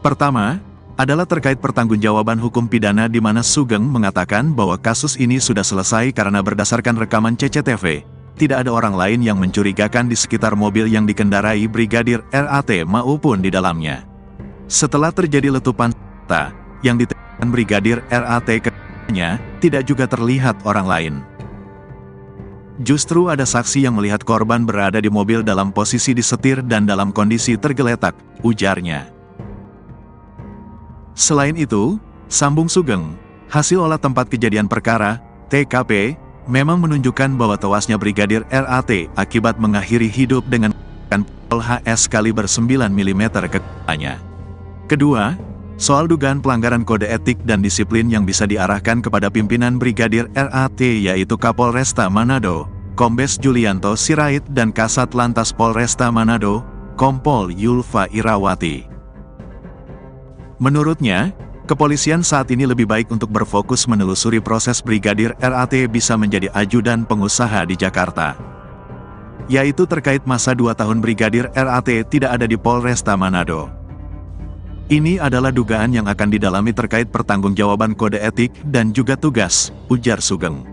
Pertama, adalah terkait pertanggungjawaban hukum pidana di mana Sugeng mengatakan bahwa kasus ini sudah selesai karena berdasarkan rekaman CCTV, tidak ada orang lain yang mencurigakan di sekitar mobil yang dikendarai Brigadir RAT maupun di dalamnya. Setelah terjadi letupan senjata yang ditembakkan Brigadir RAT ke-nya, tidak juga terlihat orang lain. Justru ada saksi yang melihat korban berada di mobil dalam posisi disetir dan dalam kondisi tergeletak, ujarnya. Selain itu, sambung Sugeng, hasil olah tempat kejadian perkara, TKP, memang menunjukkan bahwa tewasnya Brigadir RAT akibat mengakhiri hidup dengan pistol HS kaliber 9 mm ke kepalanya. Kedua, soal dugaan pelanggaran kode etik dan disiplin yang bisa diarahkan kepada pimpinan Brigadir RAT yaitu Kapolresta Manado, Kombes Julianto Sirait dan Kasat Lantas Polresta Manado, Kompol Yulfa Irawati. Menurutnya, kepolisian saat ini lebih baik untuk berfokus menelusuri proses Brigadir RAT bisa menjadi ajudan pengusaha di Jakarta. Yaitu terkait masa 2 tahun Brigadir RAT tidak ada di Polresta Manado. Ini adalah dugaan yang akan didalami terkait pertanggungjawaban kode etik dan juga tugas, ujar Sugeng.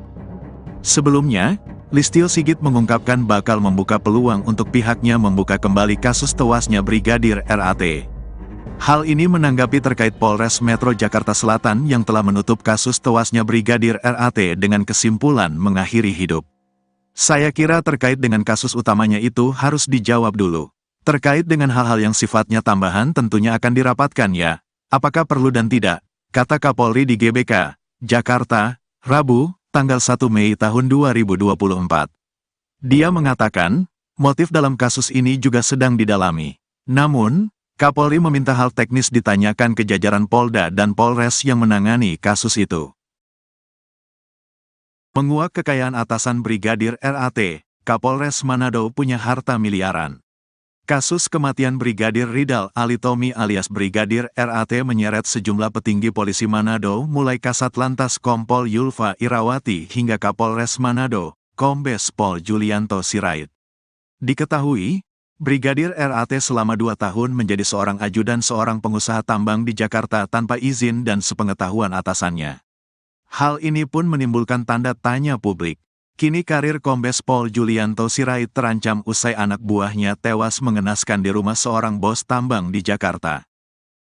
Sebelumnya, Listio Sigit mengungkapkan bakal membuka peluang untuk pihaknya membuka kembali kasus tewasnya Brigadir RAT. Hal ini menanggapi terkait Polres Metro Jakarta Selatan yang telah menutup kasus tewasnya Brigadir RAT dengan kesimpulan mengakhiri hidup. Saya kira terkait dengan kasus utamanya itu harus dijawab dulu. Terkait dengan hal-hal yang sifatnya tambahan tentunya akan dirapatkan ya. Apakah perlu dan tidak? Kata Kapolri di GBK, Jakarta, Rabu, tanggal 1 Mei tahun 2024. Dia mengatakan, motif dalam kasus ini juga sedang didalami. Namun, Kapolri meminta hal teknis ditanyakan ke jajaran Polda dan Polres yang menangani kasus itu. Menguak kekayaan atasan Brigadir RAT, Kapolres Manado punya harta miliaran. Kasus kematian Brigadir Ridal Alitomi alias Brigadir RAT menyeret sejumlah petinggi polisi Manado mulai Kasat Lantas Kompol Yulfa Irawati hingga Kapolres Manado, Kombes Pol Julianto Sirait. Diketahui, Brigadir RAT selama 2 tahun menjadi seorang ajudan seorang pengusaha tambang di Jakarta tanpa izin dan sepengetahuan atasannya. Hal ini pun menimbulkan tanda tanya publik. Kini karir Kombes Pol Julianto Sirait terancam usai anak buahnya tewas mengenaskan di rumah seorang bos tambang di Jakarta.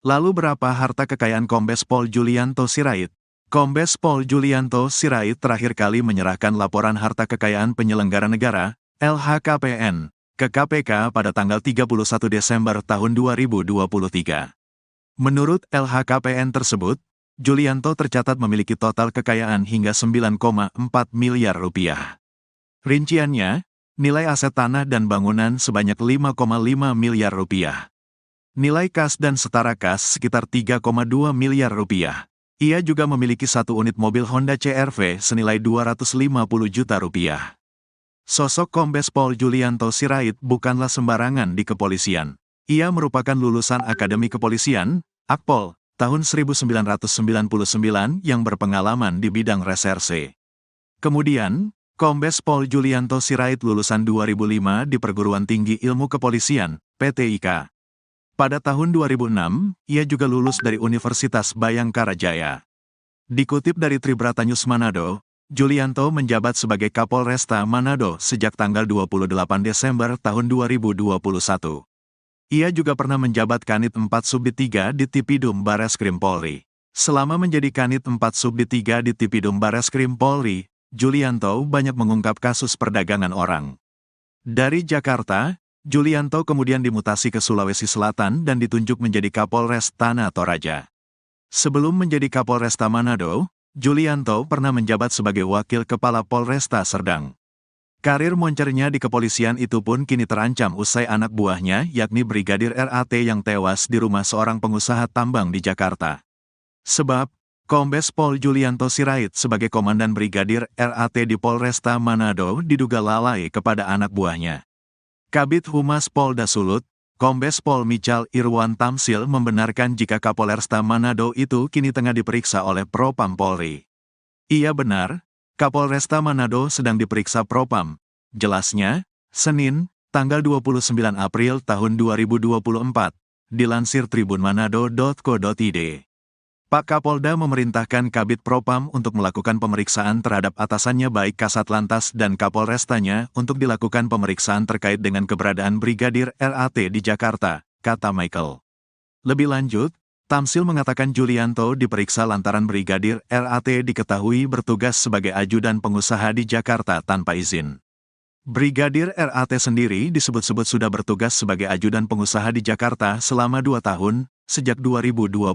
Lalu berapa harta kekayaan Kombes Pol Julianto Sirait? Kombes Pol Julianto Sirait terakhir kali menyerahkan laporan harta kekayaan penyelenggara negara, LHKPN, ke KPK pada tanggal 31 Desember tahun 2023. Menurut LHKPN tersebut, Julianto tercatat memiliki total kekayaan hingga 9,4 miliar rupiah. Rinciannya, nilai aset tanah dan bangunan sebanyak 5,5 miliar rupiah. Nilai kas dan setara kas sekitar 3,2 miliar rupiah. Ia juga memiliki 1 unit mobil Honda CR-V senilai 250 juta rupiah. Sosok Kombes Pol Julianto Sirait bukanlah sembarangan di kepolisian. Ia merupakan lulusan Akademi Kepolisian, Akpol, tahun 1999 yang berpengalaman di bidang reserse. Kemudian, Kombes Pol Julianto Sirait lulusan 2005 di Perguruan Tinggi Ilmu Kepolisian, PTIK. Pada tahun 2006, ia juga lulus dari Universitas Bayangkara Jaya. Dikutip dari Tribrata News Manado, Julianto menjabat sebagai Kapolresta Manado sejak tanggal 28 Desember tahun 2021. Ia juga pernah menjabat Kanit 4 Subdit 3 di Tipidum Bareskrim Polri. Selama menjadi Kanit 4 Subdit 3 di Tipidum Bareskrim Polri, Julianto banyak mengungkap kasus perdagangan orang. Dari Jakarta, Julianto kemudian dimutasi ke Sulawesi Selatan dan ditunjuk menjadi Kapolres Tanah Toraja. Sebelum menjadi Kapolresta Manado, Julianto pernah menjabat sebagai Wakil Kepala Polresta Serdang. Karir moncernya di kepolisian itu pun kini terancam usai anak buahnya yakni Brigadir RAT yang tewas di rumah seorang pengusaha tambang di Jakarta. Sebab, Kombes Pol Julianto Sirait sebagai Komandan Brigadir RAT di Polresta Manado diduga lalai kepada anak buahnya. Kabid Humas Polda Sulut, Kombes Pol Michal Irwan Tamsil membenarkan jika Kapolresta Manado itu kini tengah diperiksa oleh Propam Polri. Iya benar, Kapolresta Manado sedang diperiksa Propam. Jelasnya, Senin, tanggal 29 April tahun 2024, dilansir tribunmanado.co.id. Pak Kapolda memerintahkan Kabid Propam untuk melakukan pemeriksaan terhadap atasannya baik Kasat Lantas dan Kapolrestanya untuk dilakukan pemeriksaan terkait dengan keberadaan Brigadir RAT di Jakarta, kata Michael. Lebih lanjut, Tamsil mengatakan Julianto diperiksa lantaran Brigadir RAT diketahui bertugas sebagai ajudan pengusaha di Jakarta tanpa izin. Brigadir RAT sendiri disebut-sebut sudah bertugas sebagai ajudan pengusaha di Jakarta selama 2 tahun, sejak 2021.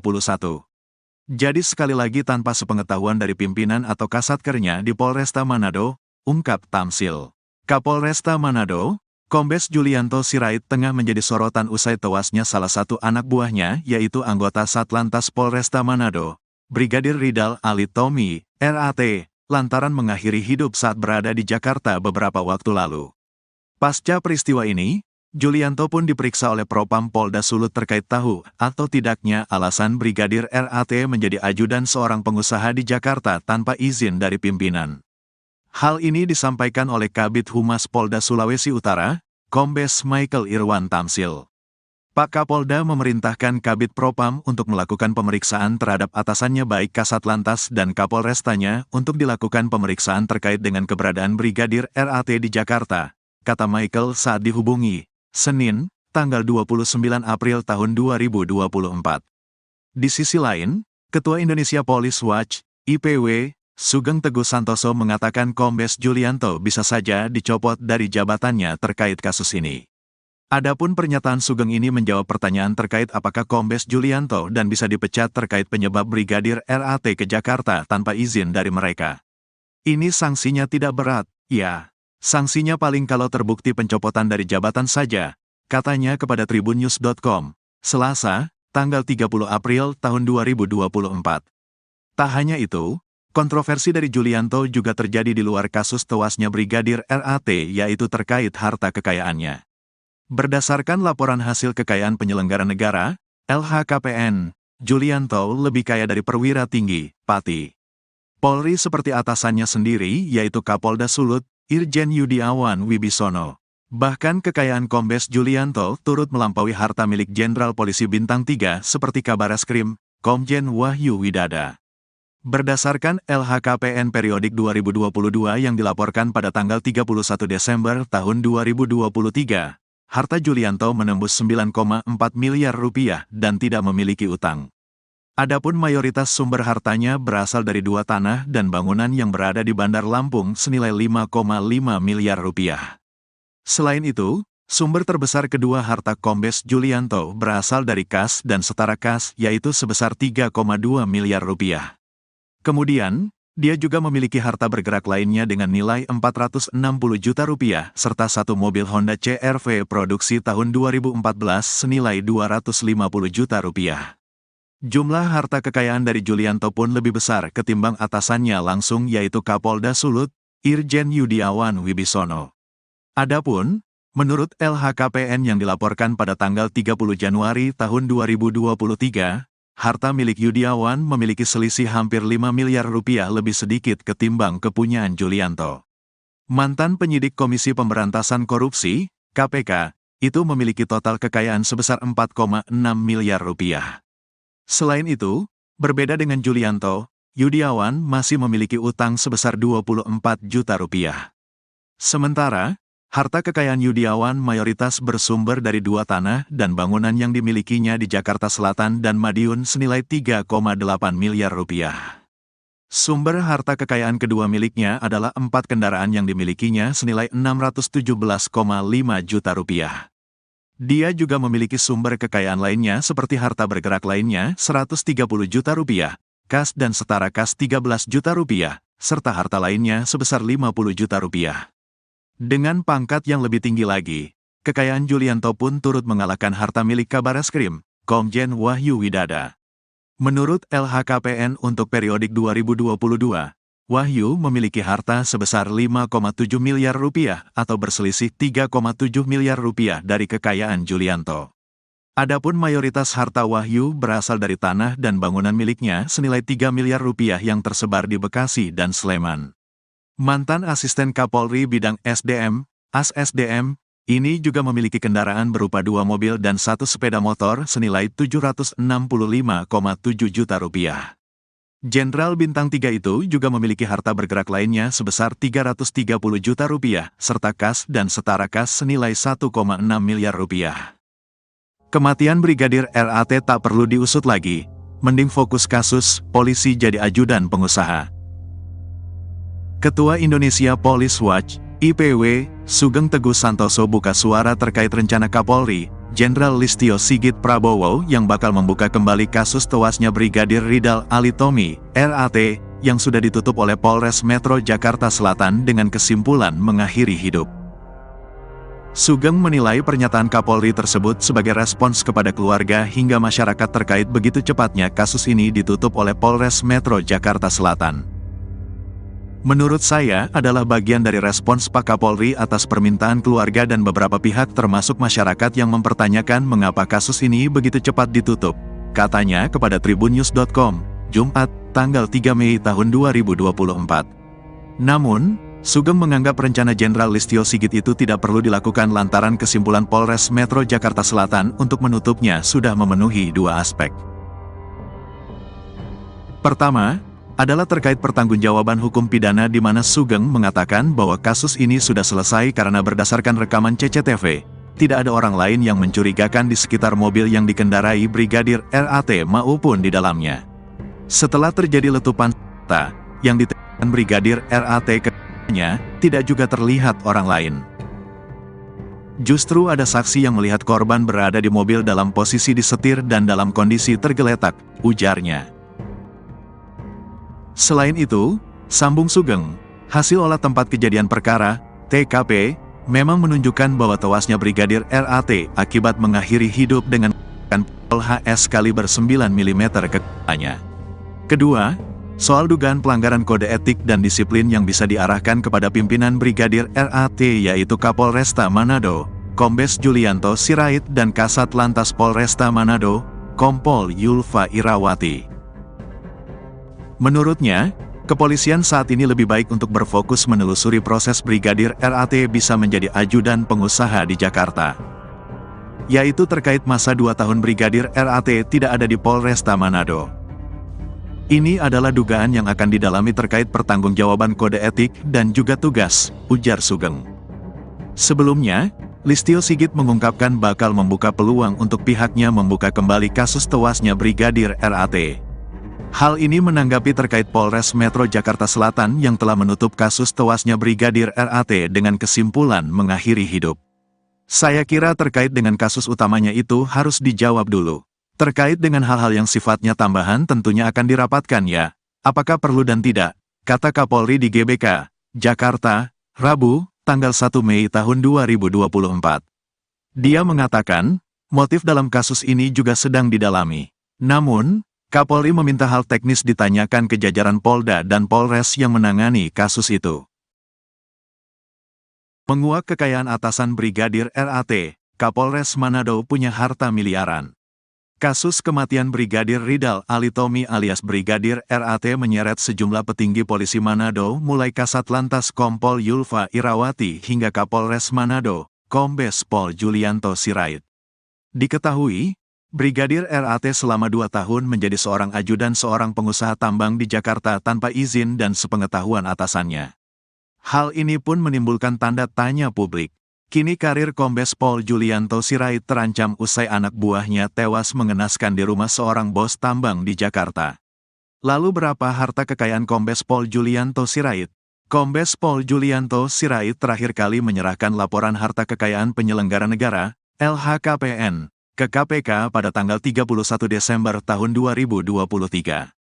Jadi sekali lagi tanpa sepengetahuan dari pimpinan atau kasatkernya di Polresta Manado, ungkap Tamsil. Kapolresta Manado, Kombes Julianto Sirait tengah menjadi sorotan usai tewasnya salah satu anak buahnya yaitu anggota Satlantas Polresta Manado, Brigadir Ridal Alitomi, RAT, lantaran mengakhiri hidup saat berada di Jakarta beberapa waktu lalu. Pasca peristiwa ini, Julianto pun diperiksa oleh Propam Polda Sulut terkait tahu atau tidaknya alasan Brigadir RAT menjadi ajudan seorang pengusaha di Jakarta tanpa izin dari pimpinan. Hal ini disampaikan oleh Kabid Humas Polda Sulawesi Utara, Kombes Michael Irwan Tamsil. Pak Kapolda memerintahkan Kabid Propam untuk melakukan pemeriksaan terhadap atasannya baik Kasat Lantas dan Kapolrestanya untuk dilakukan pemeriksaan terkait dengan keberadaan Brigadir RAT di Jakarta, kata Michael saat dihubungi, Senin, tanggal 29 April tahun 2024. Di sisi lain, Ketua Indonesia Police Watch, IPW, Sugeng Teguh Santoso mengatakan Kombes Julianto bisa saja dicopot dari jabatannya terkait kasus ini. Adapun pernyataan Sugeng ini menjawab pertanyaan terkait apakah Kombes Julianto dan bisa dipecat terkait penyebab Brigadir RAT ke Jakarta tanpa izin dari mereka. Ini sanksinya tidak berat, ya. Sanksinya paling kalau terbukti pencopotan dari jabatan saja, katanya kepada tribunnews.com, Selasa, tanggal 30 April tahun 2024. Tak hanya itu, kontroversi dari Julianto juga terjadi di luar kasus tewasnya Brigadir RAT, yaitu terkait harta kekayaannya. Berdasarkan laporan hasil kekayaan penyelenggara negara, LHKPN, Julianto lebih kaya dari perwira tinggi, Pati Polri seperti atasannya sendiri, yaitu Kapolda Sulut, Irjen Yudiawan Wibisono. Bahkan kekayaan Kombes Julianto turut melampaui harta milik Jenderal Polisi Bintang 3 seperti Kabareskrim, Komjen Wahyu Widada. Berdasarkan LHKPN periodik 2022 yang dilaporkan pada tanggal 31 Desember tahun 2023, harta Julianto menembus 9,4 miliar rupiah dan tidak memiliki utang. Adapun mayoritas sumber hartanya berasal dari 2 tanah dan bangunan yang berada di Bandar Lampung senilai 5,5 miliar rupiah. Selain itu, sumber terbesar kedua harta Kombes Julianto berasal dari kas dan setara kas, yaitu sebesar 3,2 miliar rupiah. Kemudian, dia juga memiliki harta bergerak lainnya dengan nilai 460 juta rupiah, serta satu mobil Honda CR-V produksi tahun 2014 senilai 250 juta rupiah. Jumlah harta kekayaan dari Julianto pun lebih besar ketimbang atasannya langsung, yaitu Kapolda Sulut, Irjen Yudiawan Wibisono. Adapun, menurut LHKPN yang dilaporkan pada tanggal 30 Januari tahun 2023, harta milik Yudiawan memiliki selisih hampir 5 miliar rupiah lebih sedikit ketimbang kepunyaan Julianto. Mantan penyidik Komisi Pemberantasan Korupsi, KPK, itu memiliki total kekayaan sebesar 4,6 miliar rupiah. Selain itu, berbeda dengan Julianto, Yudiawan masih memiliki utang sebesar 24 juta rupiah. Sementara, harta kekayaan Yudiawan mayoritas bersumber dari 2 tanah dan bangunan yang dimilikinya di Jakarta Selatan dan Madiun senilai 3,8 miliar rupiah. Sumber harta kekayaan kedua miliknya adalah 4 kendaraan yang dimilikinya senilai 617,5 juta rupiah. Dia juga memiliki sumber kekayaan lainnya seperti harta bergerak lainnya 130 juta rupiah, kas dan setara kas 13 juta rupiah, serta harta lainnya sebesar 50 juta rupiah. Dengan pangkat yang lebih tinggi lagi, kekayaan Julianto pun turut mengalahkan harta milik Kabareskrim, Komjen Wahyu Widada. Menurut LHKPN untuk periodik 2022, Wahyu memiliki harta sebesar 5,7 miliar rupiah atau berselisih 3,7 miliar rupiah dari kekayaan Julianto. Adapun mayoritas harta Wahyu berasal dari tanah dan bangunan miliknya senilai 3 miliar rupiah yang tersebar di Bekasi dan Sleman. Mantan asisten Kapolri bidang SDM, AS-SDM, ini juga memiliki kendaraan berupa 2 mobil dan 1 sepeda motor senilai 765,7 juta rupiah. Jenderal Bintang 3 itu juga memiliki harta bergerak lainnya sebesar 330 juta rupiah, serta kas dan setara kas senilai 1,6 miliar rupiah. Kematian Brigadir RAT tak perlu diusut lagi, mending fokus kasus, polisi jadi ajudan pengusaha. Ketua Indonesia Police Watch, IPW, Sugeng Teguh Santoso buka suara terkait rencana Kapolri, Jenderal Listio Sigit Prabowo yang bakal membuka kembali kasus tewasnya Brigadir Ridal Alitomi, RAT, yang sudah ditutup oleh Polres Metro Jakarta Selatan dengan kesimpulan mengakhiri hidup. Sugeng menilai pernyataan Kapolri tersebut sebagai respons kepada keluarga hingga masyarakat terkait begitu cepatnya kasus ini ditutup oleh Polres Metro Jakarta Selatan. Menurut saya adalah bagian dari respons Pak Kapolri atas permintaan keluarga dan beberapa pihak termasuk masyarakat yang mempertanyakan mengapa kasus ini begitu cepat ditutup, katanya kepada tribunnews.com, Jumat, tanggal 3 Mei tahun 2024. Namun, Sugeng menganggap rencana Jenderal Listio Sigit itu tidak perlu dilakukan lantaran kesimpulan Polres Metro Jakarta Selatan untuk menutupnya sudah memenuhi 2 aspek. Pertama, adalah terkait pertanggungjawaban hukum pidana di mana Sugeng mengatakan bahwa kasus ini sudah selesai karena berdasarkan rekaman CCTV, tidak ada orang lain yang mencurigakan di sekitar mobil yang dikendarai Brigadir RAT maupun di dalamnya. Setelah terjadi letupan senjata yang Brigadir RAT ke-nya tidak juga terlihat orang lain. Justru ada saksi yang melihat korban berada di mobil dalam posisi disetir dan dalam kondisi tergeletak, ujarnya. Selain itu, sambung Sugeng, hasil olah tempat kejadian perkara, TKP, memang menunjukkan bahwa tewasnya Brigadir RAT akibat mengakhiri hidup dengan pistol HS kaliber 9 mm ke kepalanya. Kedua, soal dugaan pelanggaran kode etik dan disiplin yang bisa diarahkan kepada pimpinan Brigadir RAT yaitu Kapolresta Manado, Kombes Julianto Sirait dan Kasat Lantas Polresta Manado, Kompol Yulfa Irawati. Menurutnya, kepolisian saat ini lebih baik untuk berfokus menelusuri proses Brigadir RAT bisa menjadi ajudan pengusaha di Jakarta. Yaitu terkait masa 2 tahun Brigadir RAT tidak ada di Polresta Manado. Ini adalah dugaan yang akan didalami terkait pertanggungjawaban kode etik dan juga tugas, ujar Sugeng. Sebelumnya, Listio Sigit mengungkapkan bakal membuka peluang untuk pihaknya membuka kembali kasus tewasnya Brigadir RAT. Hal ini menanggapi terkait Polres Metro Jakarta Selatan yang telah menutup kasus tewasnya Brigadir RAT dengan kesimpulan mengakhiri hidup. Saya kira terkait dengan kasus utamanya itu harus dijawab dulu. Terkait dengan hal-hal yang sifatnya tambahan tentunya akan dirapatkan ya, apakah perlu dan tidak, kata Kapolri di GBK, Jakarta, Rabu, tanggal 1 Mei tahun 2024. Dia mengatakan, motif dalam kasus ini juga sedang didalami. Namun, Kapolri meminta hal teknis ditanyakan ke jajaran Polda dan Polres yang menangani kasus itu. Menguak kekayaan atasan Brigadir RAT, Kapolres Manado punya harta miliaran. Kasus kematian Brigadir Ridal Alitomi alias Brigadir RAT menyeret sejumlah petinggi polisi Manado mulai Kasat Lantas Kompol Yulfa Irawati hingga Kapolres Manado, Kombes Pol Julianto Sirait. Diketahui, Brigadir RAT selama 2 tahun menjadi seorang ajudan seorang pengusaha tambang di Jakarta tanpa izin dan sepengetahuan atasannya. Hal ini pun menimbulkan tanda tanya publik. Kini karir Kombes Pol Julianto Sirait terancam usai anak buahnya tewas mengenaskan di rumah seorang bos tambang di Jakarta. Lalu berapa harta kekayaan Kombes Pol Julianto Sirait? Kombes Pol Julianto Sirait terakhir kali menyerahkan laporan harta kekayaan penyelenggara negara, LHKPN, ke KPK pada tanggal 31 Desember tahun 2023.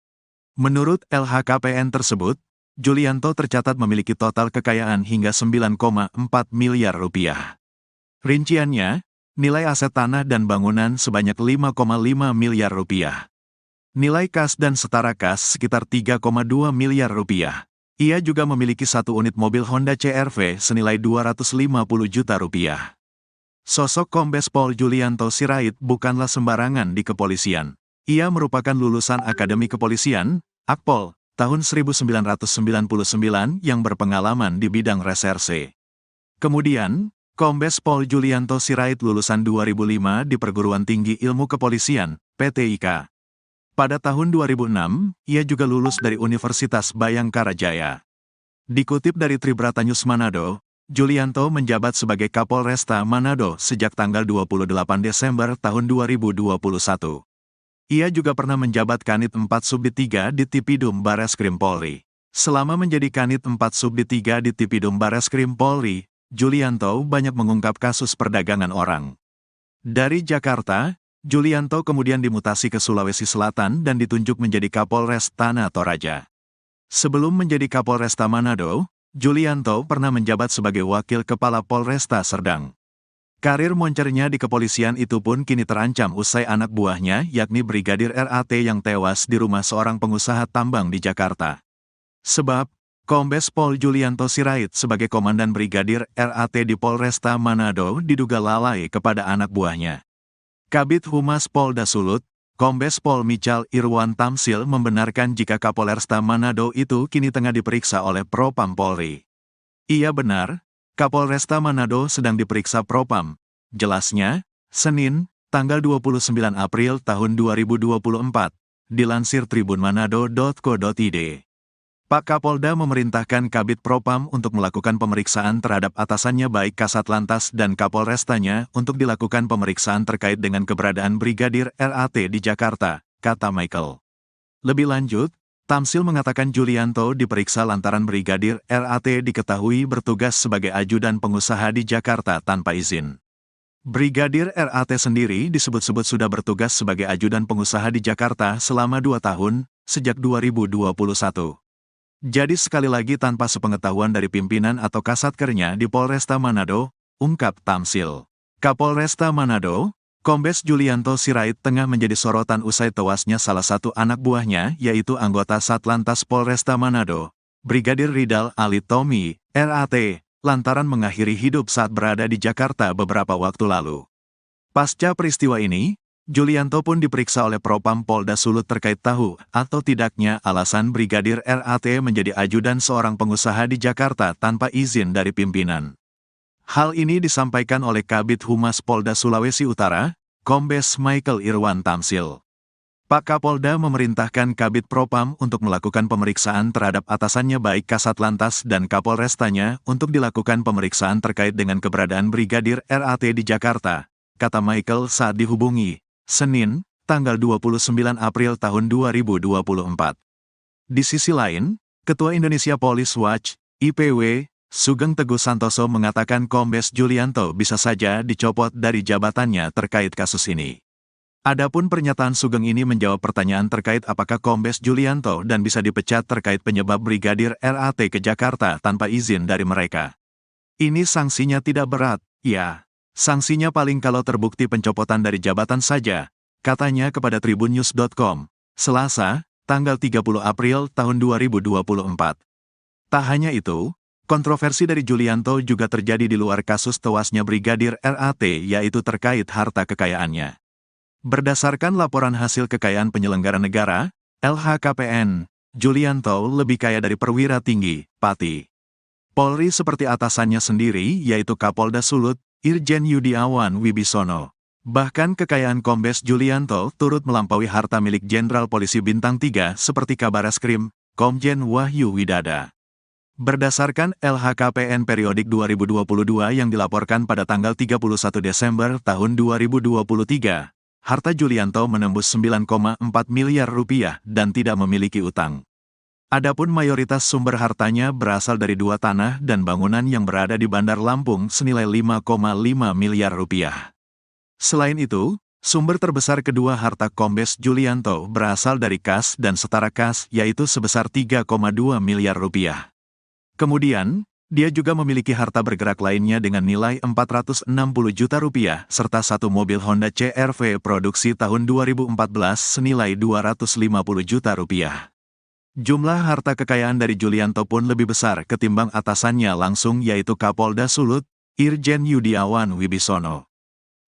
Menurut LHKPN tersebut, Julianto tercatat memiliki total kekayaan hingga 9,4 miliar rupiah. Rinciannya, nilai aset tanah dan bangunan sebanyak 5,5 miliar rupiah. Nilai kas dan setara kas sekitar 3,2 miliar rupiah. Ia juga memiliki 1 unit mobil Honda CR-V senilai 250 juta rupiah. Sosok Kombes Pol Julianto Sirait bukanlah sembarangan di kepolisian. Ia merupakan lulusan Akademi Kepolisian, Akpol, tahun 1999 yang berpengalaman di bidang reserse. Kemudian, Kombes Pol Julianto Sirait lulusan 2005 di Perguruan Tinggi Ilmu Kepolisian, PTIK. Pada tahun 2006, ia juga lulus dari Universitas Bayangkara Jaya. Dikutip dari Tribrata News Manado, Julianto menjabat sebagai Kapolresta Manado sejak tanggal 28 Desember tahun 2021. Ia juga pernah menjabat Kanit 4 Subdit 3 di Tipidum Bareskrim Polri. Selama menjadi Kanit 4 Subdit 3 di Tipidum Bareskrim Polri, Julianto banyak mengungkap kasus perdagangan orang. Dari Jakarta, Julianto kemudian dimutasi ke Sulawesi Selatan dan ditunjuk menjadi Kapolres Tanah Toraja. Sebelum menjadi Kapolresta Manado, Julianto pernah menjabat sebagai Wakil Kepala Polresta Serdang. Karir moncernya di kepolisian itu pun kini terancam usai anak buahnya yakni Brigadir RAT yang tewas di rumah seorang pengusaha tambang di Jakarta. Sebab, Kombes Pol Julianto Sirait sebagai Komandan Brigadir RAT di Polresta Manado diduga lalai kepada anak buahnya. Kabid Humas Polda Sulut, Kombes Pol Michal Irwan Tamsil membenarkan jika Kapolresta Manado itu kini tengah diperiksa oleh Propam Polri. Iya benar, Kapolresta Manado sedang diperiksa Propam. Jelasnya, Senin, tanggal 29 April tahun 2024, dilansir tribunmanado.co.id. Pak Kapolda memerintahkan Kabid Propam untuk melakukan pemeriksaan terhadap atasannya baik Kasat Lantas dan Kapolrestanya untuk dilakukan pemeriksaan terkait dengan keberadaan Brigadir RAT di Jakarta, kata Michael. Lebih lanjut, Tamsil mengatakan Julianto diperiksa lantaran Brigadir RAT diketahui bertugas sebagai ajudan pengusaha di Jakarta tanpa izin. Brigadir RAT sendiri disebut-sebut sudah bertugas sebagai ajudan pengusaha di Jakarta selama 2 tahun, sejak 2021. Jadi sekali lagi tanpa sepengetahuan dari pimpinan atau kasatkernya di Polresta Manado, ungkap Tamsil. Kapolresta Manado, Kombes Julianto Sirait tengah menjadi sorotan usai tewasnya salah satu anak buahnya, yaitu anggota Satlantas Polresta Manado, Brigadir Ridal Alitomi, RAT, lantaran mengakhiri hidup saat berada di Jakarta beberapa waktu lalu. Pasca peristiwa ini, Julianto pun diperiksa oleh Propam Polda Sulut terkait tahu atau tidaknya alasan Brigadir RAT menjadi ajudan seorang pengusaha di Jakarta tanpa izin dari pimpinan. Hal ini disampaikan oleh Kabid Humas Polda Sulawesi Utara, Kombes Michael Irwan Tamsil. Pak Kapolda memerintahkan Kabid Propam untuk melakukan pemeriksaan terhadap atasannya baik Kasatlantas dan Kapolrestanya untuk dilakukan pemeriksaan terkait dengan keberadaan Brigadir RAT di Jakarta, kata Michael saat dihubungi, Senin, tanggal 29 April tahun 2024. Di sisi lain, Ketua Indonesia Police Watch, IPW, Sugeng Teguh Santoso mengatakan Kombes Julianto bisa saja dicopot dari jabatannya terkait kasus ini. Adapun pernyataan Sugeng ini menjawab pertanyaan terkait apakah Kombes Julianto dan bisa dipecat terkait penyebab Brigadir RAT ke Jakarta tanpa izin dari mereka. Ini sanksinya tidak berat, ya. Sanksinya paling kalau terbukti pencopotan dari jabatan saja, katanya kepada tribunnews.com, Selasa, tanggal 30 April tahun 2024. Tak hanya itu, kontroversi dari Julianto juga terjadi di luar kasus tewasnya Brigadir RAT, yaitu terkait harta kekayaannya. Berdasarkan laporan hasil kekayaan penyelenggara negara, LHKPN, Julianto lebih kaya dari perwira tinggi, Pati Polri seperti atasannya sendiri, yaitu Kapolda Sulut, Irjen Yudiawan Wibisono. Bahkan kekayaan Kombes Julianto turut melampaui harta milik Jenderal Polisi Bintang 3 seperti Kabareskrim, Komjen Wahyu Widada. Berdasarkan LHKPN periodik 2022 yang dilaporkan pada tanggal 31 Desember tahun 2023, harta Julianto menembus 9,4 miliar rupiah dan tidak memiliki utang. Adapun mayoritas sumber hartanya berasal dari 2 tanah dan bangunan yang berada di Bandar Lampung senilai 5,5 miliar rupiah. Selain itu, sumber terbesar kedua harta Kombes Julianto berasal dari kas dan setara kas, yaitu sebesar 3,2 miliar rupiah. Kemudian, dia juga memiliki harta bergerak lainnya dengan nilai 460 juta rupiah, serta 1 mobil Honda CR-V produksi tahun 2014 senilai 250 juta rupiah. Jumlah harta kekayaan dari Julianto pun lebih besar ketimbang atasannya langsung, yaitu Kapolda Sulut, Irjen Yudiawan Wibisono.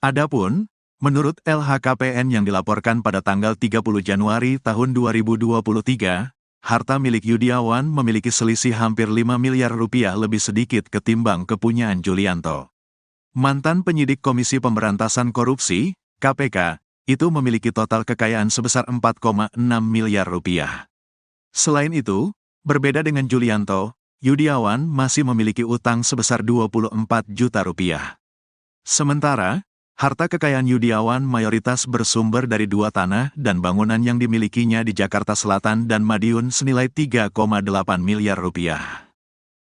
Adapun, menurut LHKPN yang dilaporkan pada tanggal 30 Januari tahun 2023, harta milik Yudiawan memiliki selisih hampir 5 miliar rupiah lebih sedikit ketimbang kepunyaan Julianto. Mantan penyidik Komisi Pemberantasan Korupsi, KPK, itu memiliki total kekayaan sebesar 4,6 miliar rupiah. Selain itu, berbeda dengan Julianto, Yudiawan masih memiliki utang sebesar 24 juta rupiah. Sementara, harta kekayaan Yudiawan mayoritas bersumber dari 2 tanah dan bangunan yang dimilikinya di Jakarta Selatan dan Madiun senilai 3,8 miliar rupiah.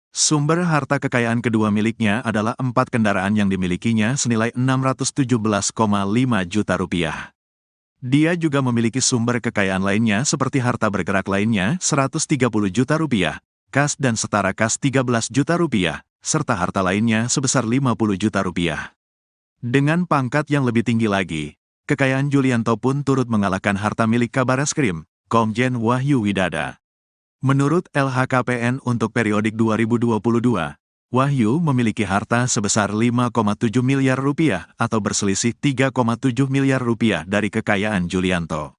Sumber harta kekayaan kedua miliknya adalah 4 kendaraan yang dimilikinya senilai 617,5 juta rupiah. Dia juga memiliki sumber kekayaan lainnya seperti harta bergerak lainnya 130 juta rupiah, kas dan setara kas 13 juta rupiah, serta harta lainnya sebesar 50 juta rupiah. Dengan pangkat yang lebih tinggi lagi, kekayaan Julianto pun turut mengalahkan harta milik Kabareskrim, Komjen Wahyu Widada. Menurut LHKPN untuk periodik 2022, Wahyu memiliki harta sebesar 5,7 miliar rupiah atau berselisih 3,7 miliar rupiah dari kekayaan Julianto.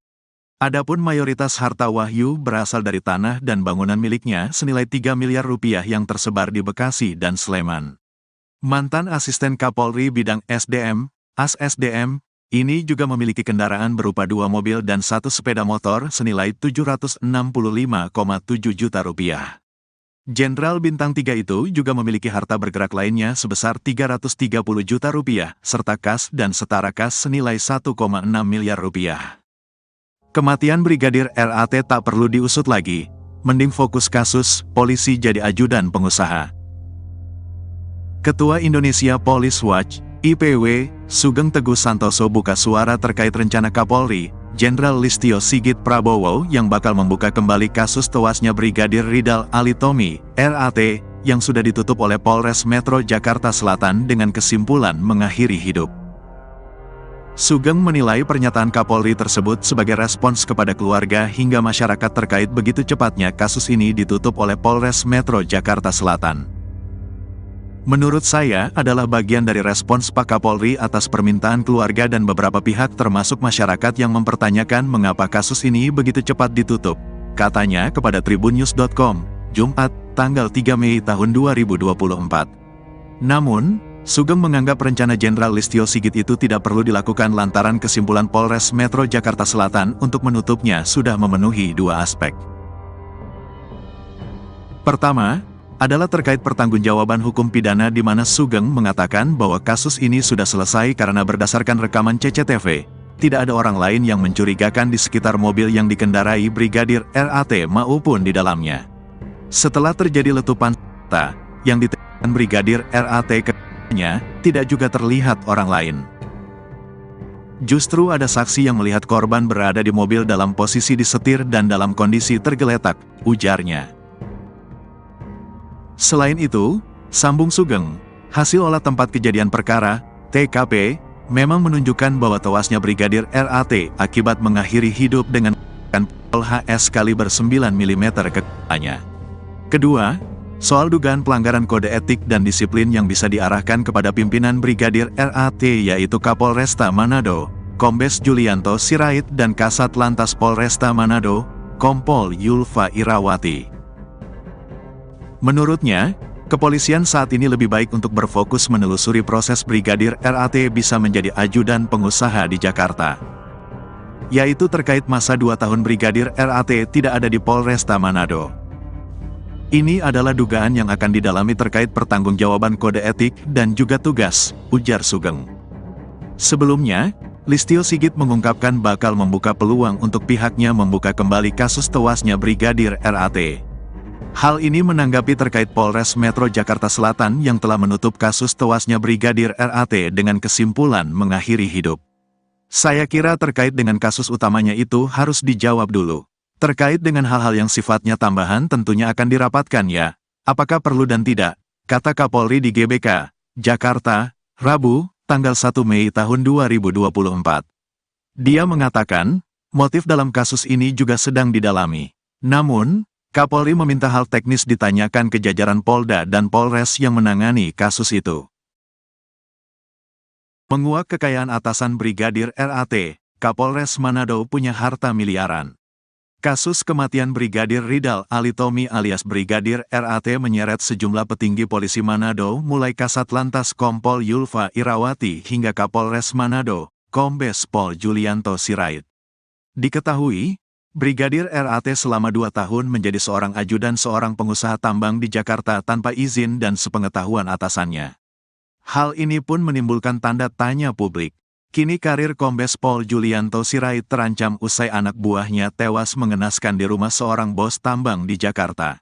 Adapun mayoritas harta Wahyu berasal dari tanah dan bangunan miliknya senilai 3 miliar rupiah yang tersebar di Bekasi dan Sleman. Mantan Asisten Kapolri Bidang SDM, AS-SDM, ini juga memiliki kendaraan berupa 2 mobil dan 1 sepeda motor senilai 765,7 juta rupiah. Jenderal Bintang 3 itu juga memiliki harta bergerak lainnya sebesar 330 juta rupiah, serta kas dan setara kas senilai 1,6 miliar rupiah. Kematian Brigadir RAT tak perlu diusut lagi, mending fokus kasus, polisi jadi ajudan pengusaha. Ketua Indonesia Police Watch, IPW, Sugeng Teguh Santoso buka suara terkait rencana Kapolri, Jenderal Listio Sigit Prabowo yang bakal membuka kembali kasus tewasnya Brigadir Ridal Alitomi, RAT, yang sudah ditutup oleh Polres Metro Jakarta Selatan dengan kesimpulan mengakhiri hidup. Sugeng menilai pernyataan Kapolri tersebut sebagai respons kepada keluarga hingga masyarakat terkait begitu cepatnya kasus ini ditutup oleh Polres Metro Jakarta Selatan. Menurut saya adalah bagian dari respons Pak Kapolri atas permintaan keluarga dan beberapa pihak termasuk masyarakat yang mempertanyakan mengapa kasus ini begitu cepat ditutup, katanya kepada tribunnews.com, Jumat, tanggal 3 Mei tahun 2024. Namun, Sugeng menganggap rencana Jenderal Listio Sigit itu tidak perlu dilakukan lantaran kesimpulan Polres Metro Jakarta Selatan untuk menutupnya sudah memenuhi dua aspek. Pertama, adalah terkait pertanggungjawaban hukum pidana di mana Sugeng mengatakan bahwa kasus ini sudah selesai karena berdasarkan rekaman CCTV, tidak ada orang lain yang mencurigakan di sekitar mobil yang dikendarai Brigadir RAT maupun di dalamnya. Setelah terjadi letupan senjata yang ditembakkan Brigadir RAT ke-nya, tidak juga terlihat orang lain. Justru ada saksi yang melihat korban berada di mobil dalam posisi disetir dan dalam kondisi tergeletak, ujarnya. Selain itu, sambung Sugeng, hasil olah tempat kejadian perkara, TKP, memang menunjukkan bahwa tewasnya Brigadir RAT akibat mengakhiri hidup dengan pistol HS kaliber 9 mm ke kepalanya. Kedua, soal dugaan pelanggaran kode etik dan disiplin yang bisa diarahkan kepada pimpinan Brigadir RAT yaitu Kapolresta Manado, Kombes Julianto Sirait dan Kasat Lantas Polresta Manado, Kompol Yulfa Irawati. Menurutnya, kepolisian saat ini lebih baik untuk berfokus menelusuri proses Brigadir RAT bisa menjadi ajudan pengusaha di Jakarta. Yaitu terkait masa 2 tahun Brigadir RAT tidak ada di Polresta Manado. Ini adalah dugaan yang akan didalami terkait pertanggungjawaban kode etik dan juga tugas, ujar Sugeng. Sebelumnya, Listio Sigit mengungkapkan bakal membuka peluang untuk pihaknya membuka kembali kasus tewasnya Brigadir RAT. Hal ini menanggapi terkait Polres Metro Jakarta Selatan yang telah menutup kasus tewasnya Brigadir RAT dengan kesimpulan mengakhiri hidup. Saya kira terkait dengan kasus utamanya itu harus dijawab dulu. Terkait dengan hal-hal yang sifatnya tambahan tentunya akan dirapatkan ya, apakah perlu dan tidak, kata Kapolri di GBK, Jakarta, Rabu, tanggal 1 Mei tahun 2024. Dia mengatakan, motif dalam kasus ini juga sedang didalami. Namun, Kapolri meminta hal teknis ditanyakan ke jajaran Polda dan Polres yang menangani kasus itu. Menguak kekayaan atasan Brigadir RAT, Kapolres Manado punya harta miliaran. Kasus kematian Brigadir Ridal Alitomi alias Brigadir RAT menyeret sejumlah petinggi polisi Manado mulai Kasat Lantas Kompol Yulfa Irawati hingga Kapolres Manado, Kombes Pol Julianto Sirait. Diketahui, Brigadir RAT selama 2 tahun menjadi seorang ajudan seorang pengusaha tambang di Jakarta tanpa izin dan sepengetahuan atasannya. Hal ini pun menimbulkan tanda tanya publik. Kini karir Kombes Pol Julianto Sirait terancam usai anak buahnya tewas mengenaskan di rumah seorang bos tambang di Jakarta.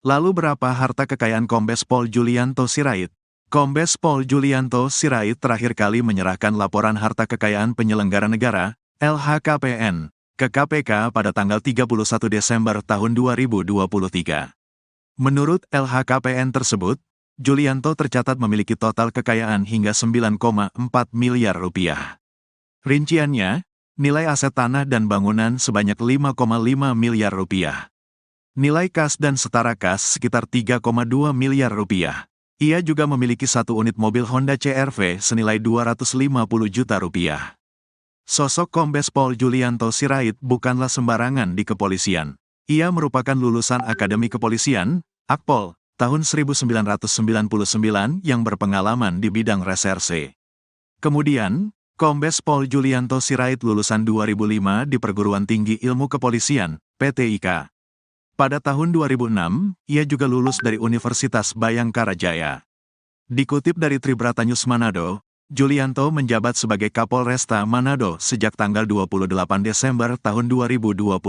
Lalu berapa harta kekayaan Kombes Pol Julianto Sirait? Kombes Pol Julianto Sirait terakhir kali menyerahkan laporan harta kekayaan penyelenggara negara, LHKPN, ke KPK pada tanggal 31 Desember tahun 2023. Menurut LHKPN tersebut, Julianto tercatat memiliki total kekayaan hingga 9,4 miliar rupiah. Rinciannya, nilai aset tanah dan bangunan sebanyak 5,5 miliar rupiah. Nilai kas dan setara kas sekitar 3,2 miliar rupiah. Ia juga memiliki 1 unit mobil Honda CR-V senilai 250 juta rupiah. Sosok Kombes Pol Julianto Sirait bukanlah sembarangan di kepolisian. Ia merupakan lulusan Akademi Kepolisian, Akpol, tahun 1999 yang berpengalaman di bidang reserse. Kemudian, Kombes Pol Julianto Sirait lulusan 2005 di Perguruan Tinggi Ilmu Kepolisian, PTIK. Pada tahun 2006, ia juga lulus dari Universitas Bayangkara Jaya. Dikutip dari Tribrata News Manado, Julianto menjabat sebagai Kapolresta Manado sejak tanggal 28 Desember tahun 2021.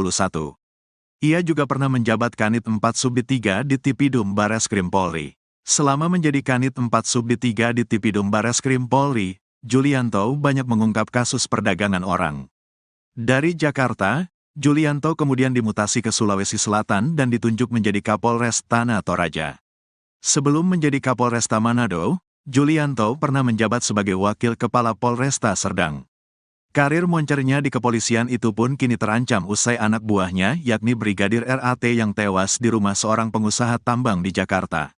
Ia juga pernah menjabat Kanit 4 Subdit 3 di Tipidum Bareskrim Polri. Selama menjadi Kanit 4 Subdit 3 di Tipidum Bareskrim Polri, Julianto banyak mengungkap kasus perdagangan orang. Dari Jakarta, Julianto kemudian dimutasi ke Sulawesi Selatan dan ditunjuk menjadi Kapolres Tanah Toraja. Sebelum menjadi Kapolresta Manado, Julianto pernah menjabat sebagai Wakil Kepala Polresta Serdang. Karir moncernya di kepolisian itu pun kini terancam usai anak buahnya yakni Brigadir RAT yang tewas di rumah seorang pengusaha tambang di Jakarta.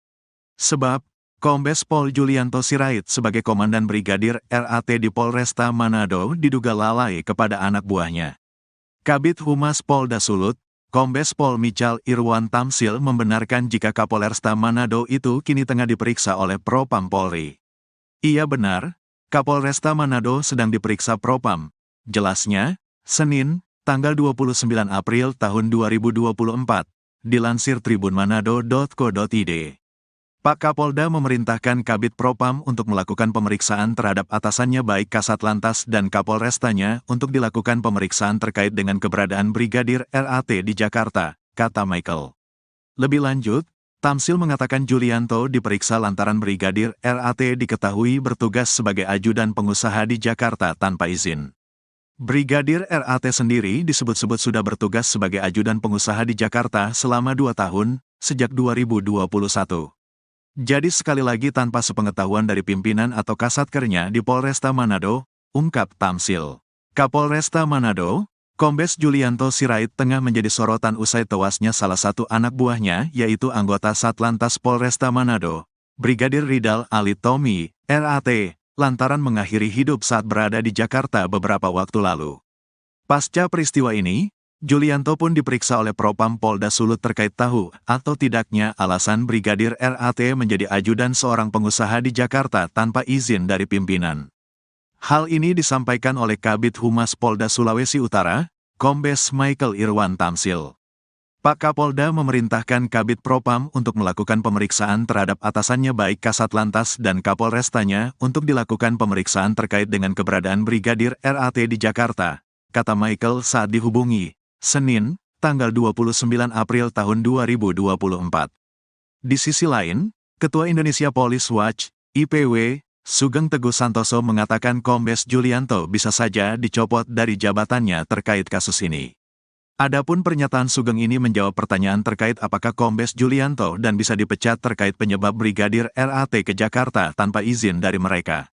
Sebab, Kombes Pol Julianto Sirait sebagai Komandan Brigadir RAT di Polresta Manado diduga lalai kepada anak buahnya. Kabid Humas Polda Sulut, Kombes Pol Michal Irwan Tamsil membenarkan jika Kapolresta Manado itu kini tengah diperiksa oleh Propam Polri. Iya benar, Kapolresta Manado sedang diperiksa Propam. Jelasnya, Senin, tanggal 29 April tahun 2024, dilansir tribunmanado.co.id. Pak Kapolda memerintahkan Kabid Propam untuk melakukan pemeriksaan terhadap atasannya baik Kasat Lantas dan Kapolrestanya untuk dilakukan pemeriksaan terkait dengan keberadaan Brigadir RAT di Jakarta, kata Michael. Lebih lanjut, Tamsil mengatakan Julianto diperiksa lantaran Brigadir RAT diketahui bertugas sebagai ajudan pengusaha di Jakarta tanpa izin. Brigadir RAT sendiri disebut-sebut sudah bertugas sebagai ajudan pengusaha di Jakarta selama 2 tahun, sejak 2021. Jadi sekali lagi tanpa sepengetahuan dari pimpinan atau kasatkernya di Polresta Manado, ungkap Tamsil. Kapolresta Manado, Kombes Julianto Sirait tengah menjadi sorotan usai tewasnya salah satu anak buahnya yaitu anggota Satlantas Polresta Manado, Brigadir Ridal Alitomi, RAT, lantaran mengakhiri hidup saat berada di Jakarta beberapa waktu lalu. Pasca peristiwa ini, Julianto pun diperiksa oleh Propam Polda Sulut terkait tahu atau tidaknya alasan Brigadir RAT menjadi ajudan seorang pengusaha di Jakarta tanpa izin dari pimpinan. Hal ini disampaikan oleh Kabid Humas Polda Sulawesi Utara, Kombes Michael Irwan Tamsil. Pak Kapolda memerintahkan Kabid Propam untuk melakukan pemeriksaan terhadap atasannya baik Kasat Lantas dan Kapolrestanya untuk dilakukan pemeriksaan terkait dengan keberadaan Brigadir RAT di Jakarta, kata Michael saat dihubungi, Senin, tanggal 29 April tahun 2024. Di sisi lain, Ketua Indonesia Police Watch, IPW, Sugeng Teguh Santoso mengatakan Kombes Julianto bisa saja dicopot dari jabatannya terkait kasus ini. Adapun pernyataan Sugeng ini menjawab pertanyaan terkait apakah Kombes Julianto dan bisa dipecat terkait penyebab Brigadir RAT ke Jakarta tanpa izin dari mereka.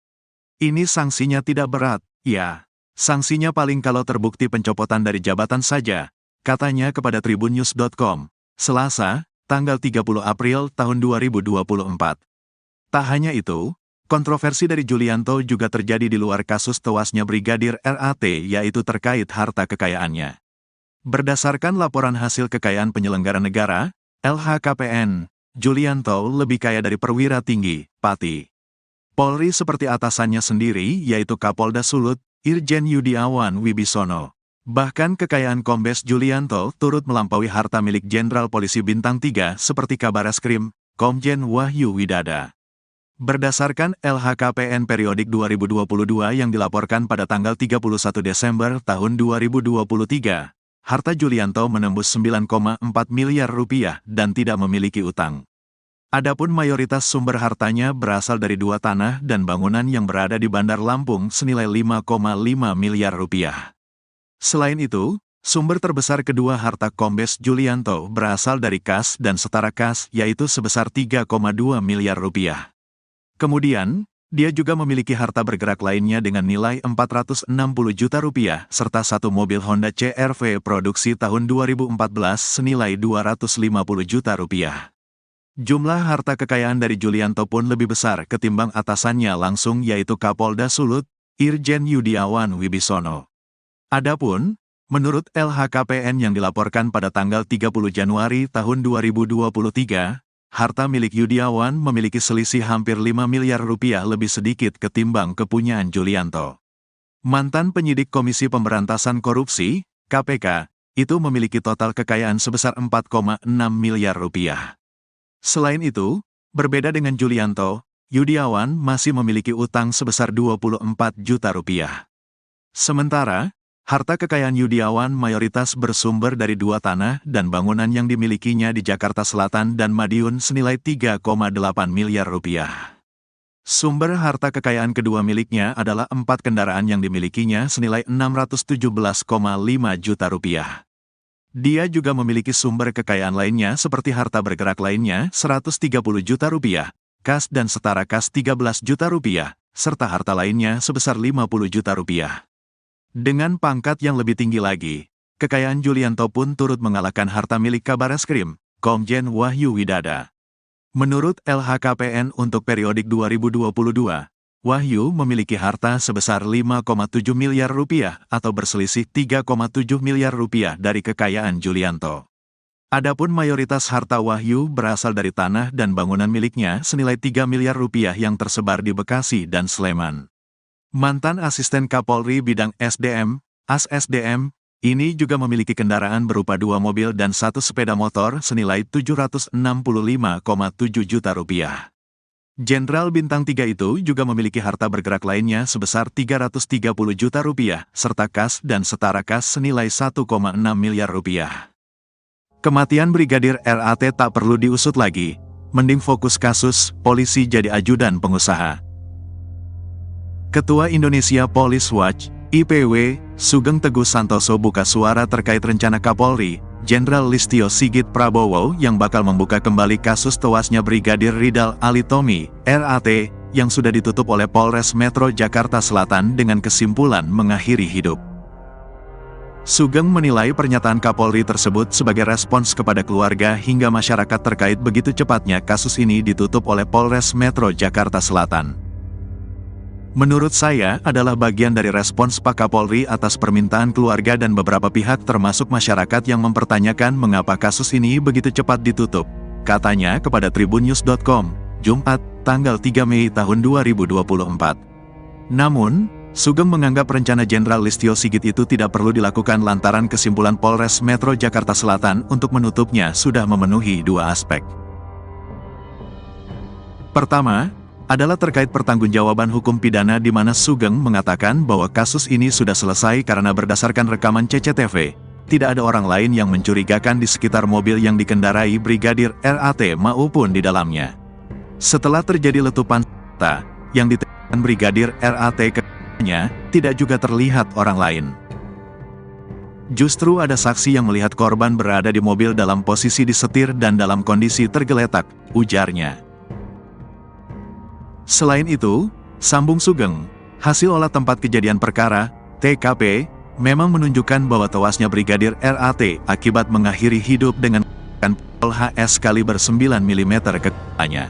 Ini sanksinya tidak berat, ya. Sanksinya paling kalau terbukti pencopotan dari jabatan saja, katanya kepada tribunnews.com, Selasa, tanggal 30 April tahun 2024. Tak hanya itu, kontroversi dari Julianto juga terjadi di luar kasus tewasnya Brigadir RAT yaitu terkait harta kekayaannya. Berdasarkan laporan hasil kekayaan penyelenggara negara, LHKPN, Julianto lebih kaya dari perwira tinggi, Pati Polri seperti atasannya sendiri yaitu Kapolda Sulut, Irjen Yudiawan Wibisono. Bahkan kekayaan Kombes Julianto turut melampaui harta milik Jenderal Polisi Bintang 3 seperti Kabareskrim, Komjen Wahyu Widada. Berdasarkan LHKPN periodik 2022 yang dilaporkan pada tanggal 31 Desember tahun 2023, harta Julianto menembus 9,4 miliar rupiah dan tidak memiliki utang. Adapun mayoritas sumber hartanya berasal dari 2 tanah dan bangunan yang berada di Bandar Lampung senilai 5,5 miliar rupiah. Selain itu, sumber terbesar kedua harta Kombes Julianto berasal dari kas dan setara kas yaitu sebesar 3,2 miliar rupiah. Kemudian, dia juga memiliki harta bergerak lainnya dengan nilai 460 juta rupiah serta satu mobil Honda CR-V produksi tahun 2014 senilai 250 juta rupiah. Jumlah harta kekayaan dari Julianto pun lebih besar ketimbang atasannya langsung yaitu Kapolda Sulut, Irjen Yudiawan Wibisono. Adapun, menurut LHKPN yang dilaporkan pada tanggal 30 Januari tahun 2023, harta milik Yudiawan memiliki selisih hampir 5 miliar rupiah lebih sedikit ketimbang kepunyaan Julianto. Mantan penyidik Komisi Pemberantasan Korupsi, KPK, itu memiliki total kekayaan sebesar 4,6 miliar rupiah. Selain itu, berbeda dengan Julianto, Yudiawan masih memiliki utang sebesar 24 juta rupiah. Sementara, harta kekayaan Yudiawan mayoritas bersumber dari dua tanah dan bangunan yang dimilikinya di Jakarta Selatan dan Madiun senilai 3,8 miliar rupiah. Sumber harta kekayaan kedua miliknya adalah 4 kendaraan yang dimilikinya senilai 617,5 juta rupiah. Dia juga memiliki sumber kekayaan lainnya seperti harta bergerak lainnya 130 juta rupiah, kas dan setara kas 13 juta rupiah, serta harta lainnya sebesar 50 juta rupiah. Dengan pangkat yang lebih tinggi lagi, kekayaan Julianto pun turut mengalahkan harta milik Kabareskrim, Komjen Wahyu Widada. Menurut LHKPN untuk periodik 2022, Wahyu memiliki harta sebesar 5,7 miliar rupiah atau berselisih 3,7 miliar rupiah dari kekayaan Julianto. Adapun mayoritas harta Wahyu berasal dari tanah dan bangunan miliknya senilai 3 miliar rupiah yang tersebar di Bekasi dan Sleman. Mantan Asisten Kapolri Bidang SDM, AS-SDM, ini juga memiliki kendaraan berupa 2 mobil dan 1 sepeda motor senilai 765,7 juta rupiah. Jenderal Bintang 3 itu juga memiliki harta bergerak lainnya sebesar 330 juta rupiah, serta kas dan setara kas senilai 1,6 miliar rupiah. Kematian Brigadir RAT tak perlu diusut lagi, mending fokus kasus, polisi jadi ajudan pengusaha. Ketua Indonesia Police Watch, IPW, Sugeng Teguh Santoso buka suara terkait rencana Kapolri, Jenderal Listio Sigit Prabowo yang bakal membuka kembali kasus tewasnya Brigadir Ridal Alitomi, RAT, yang sudah ditutup oleh Polres Metro Jakarta Selatan dengan kesimpulan mengakhiri hidup. Sugeng menilai pernyataan Kapolri tersebut sebagai respons kepada keluarga hingga masyarakat terkait begitu cepatnya kasus ini ditutup oleh Polres Metro Jakarta Selatan. Menurut saya adalah bagian dari respons Pak Kapolri atas permintaan keluarga dan beberapa pihak termasuk masyarakat yang mempertanyakan mengapa kasus ini begitu cepat ditutup, katanya kepada tribunnews.com, Jumat, tanggal 3 Mei tahun 2024. Namun, Sugeng menganggap rencana Jenderal Listio Sigit itu tidak perlu dilakukan lantaran kesimpulan Polres Metro Jakarta Selatan untuk menutupnya sudah memenuhi 2 aspek. Pertama, adalah terkait pertanggungjawaban hukum pidana di mana Sugeng mengatakan bahwa kasus ini sudah selesai karena berdasarkan rekaman CCTV, tidak ada orang lain yang mencurigakan di sekitar mobil yang dikendarai Brigadir RAT maupun di dalamnya. Setelah terjadi letupan senjata yang ditembakkan Brigadir RAT ke-nya, tidak juga terlihat orang lain. Justru ada saksi yang melihat korban berada di mobil dalam posisi disetir dan dalam kondisi tergeletak, ujarnya. Selain itu, sambung Sugeng, hasil olah tempat kejadian perkara, TKP, memang menunjukkan bahwa tewasnya Brigadir RAT akibat mengakhiri hidup dengan pistol HS kaliber 9 mm ke kepalanya.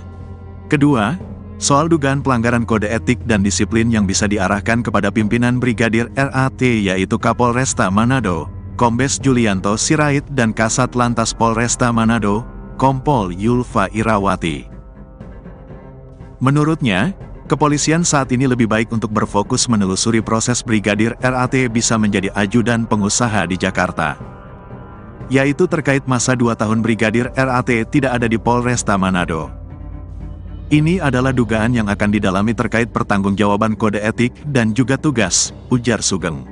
Kedua, soal dugaan pelanggaran kode etik dan disiplin yang bisa diarahkan kepada pimpinan Brigadir RAT yaitu Kapolresta Manado, Kombes Julianto Sirait dan Kasat Lantas Polresta Manado, Kompol Yulfa Irawati. Menurutnya, kepolisian saat ini lebih baik untuk berfokus menelusuri proses Brigadir RAT bisa menjadi ajudan pengusaha di Jakarta. Yaitu terkait masa 2 tahun Brigadir RAT tidak ada di Polresta Manado. Ini adalah dugaan yang akan didalami terkait pertanggungjawaban kode etik dan juga tugas, ujar Sugeng.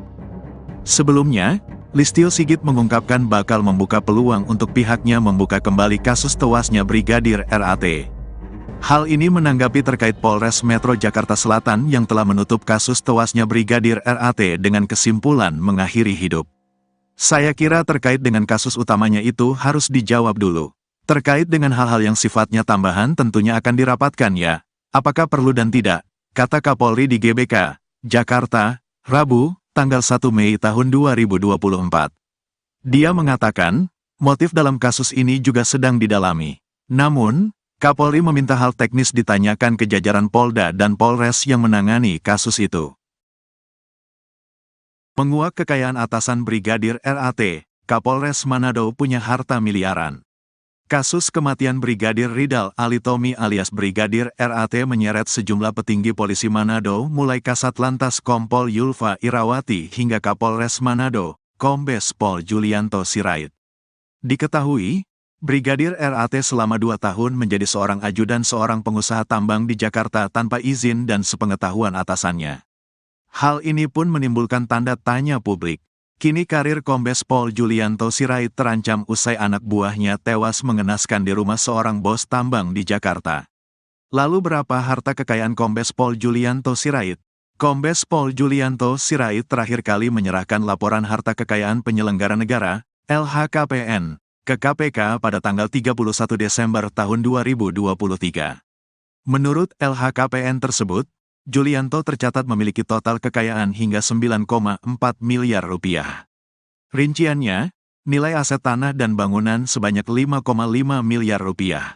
Sebelumnya, Listio Sigit mengungkapkan bakal membuka peluang untuk pihaknya membuka kembali kasus tewasnya Brigadir RAT. Hal ini menanggapi terkait Polres Metro Jakarta Selatan yang telah menutup kasus tewasnya Brigadir RAT dengan kesimpulan mengakhiri hidup. Saya kira terkait dengan kasus utamanya itu harus dijawab dulu. Terkait dengan hal-hal yang sifatnya tambahan tentunya akan dirapatkan ya, apakah perlu dan tidak, kata Kapolri di GBK, Jakarta, Rabu, tanggal 1 Mei tahun 2024. Dia mengatakan, motif dalam kasus ini juga sedang didalami. Namun, Kapolri meminta hal teknis ditanyakan ke jajaran Polda dan Polres yang menangani kasus itu. Menguak kekayaan atasan Brigadir RAT, Kapolres Manado punya harta miliaran. Kasus kematian Brigadir Ridal Alitomi alias Brigadir RAT menyeret sejumlah petinggi polisi Manado mulai Kasat Lantas Kompol Yulfa Irawati hingga Kapolres Manado, Kombes Pol Julianto Sirait. Diketahui, Brigadir RAT selama 2 tahun menjadi seorang ajudan seorang pengusaha tambang di Jakarta tanpa izin dan sepengetahuan atasannya. Hal ini pun menimbulkan tanda tanya publik. Kini karir Kombes Pol Julianto Sirait terancam usai anak buahnya tewas mengenaskan di rumah seorang bos tambang di Jakarta. Lalu berapa harta kekayaan Kombes Pol Julianto Sirait? Kombes Pol Julianto Sirait terakhir kali menyerahkan laporan harta kekayaan penyelenggara negara, LHKPN, ke KPK pada tanggal 31 Desember tahun 2023. Menurut LHKPN tersebut, Julianto tercatat memiliki total kekayaan hingga 9,4 miliar rupiah. Rinciannya, nilai aset tanah dan bangunan sebanyak 5,5 miliar rupiah.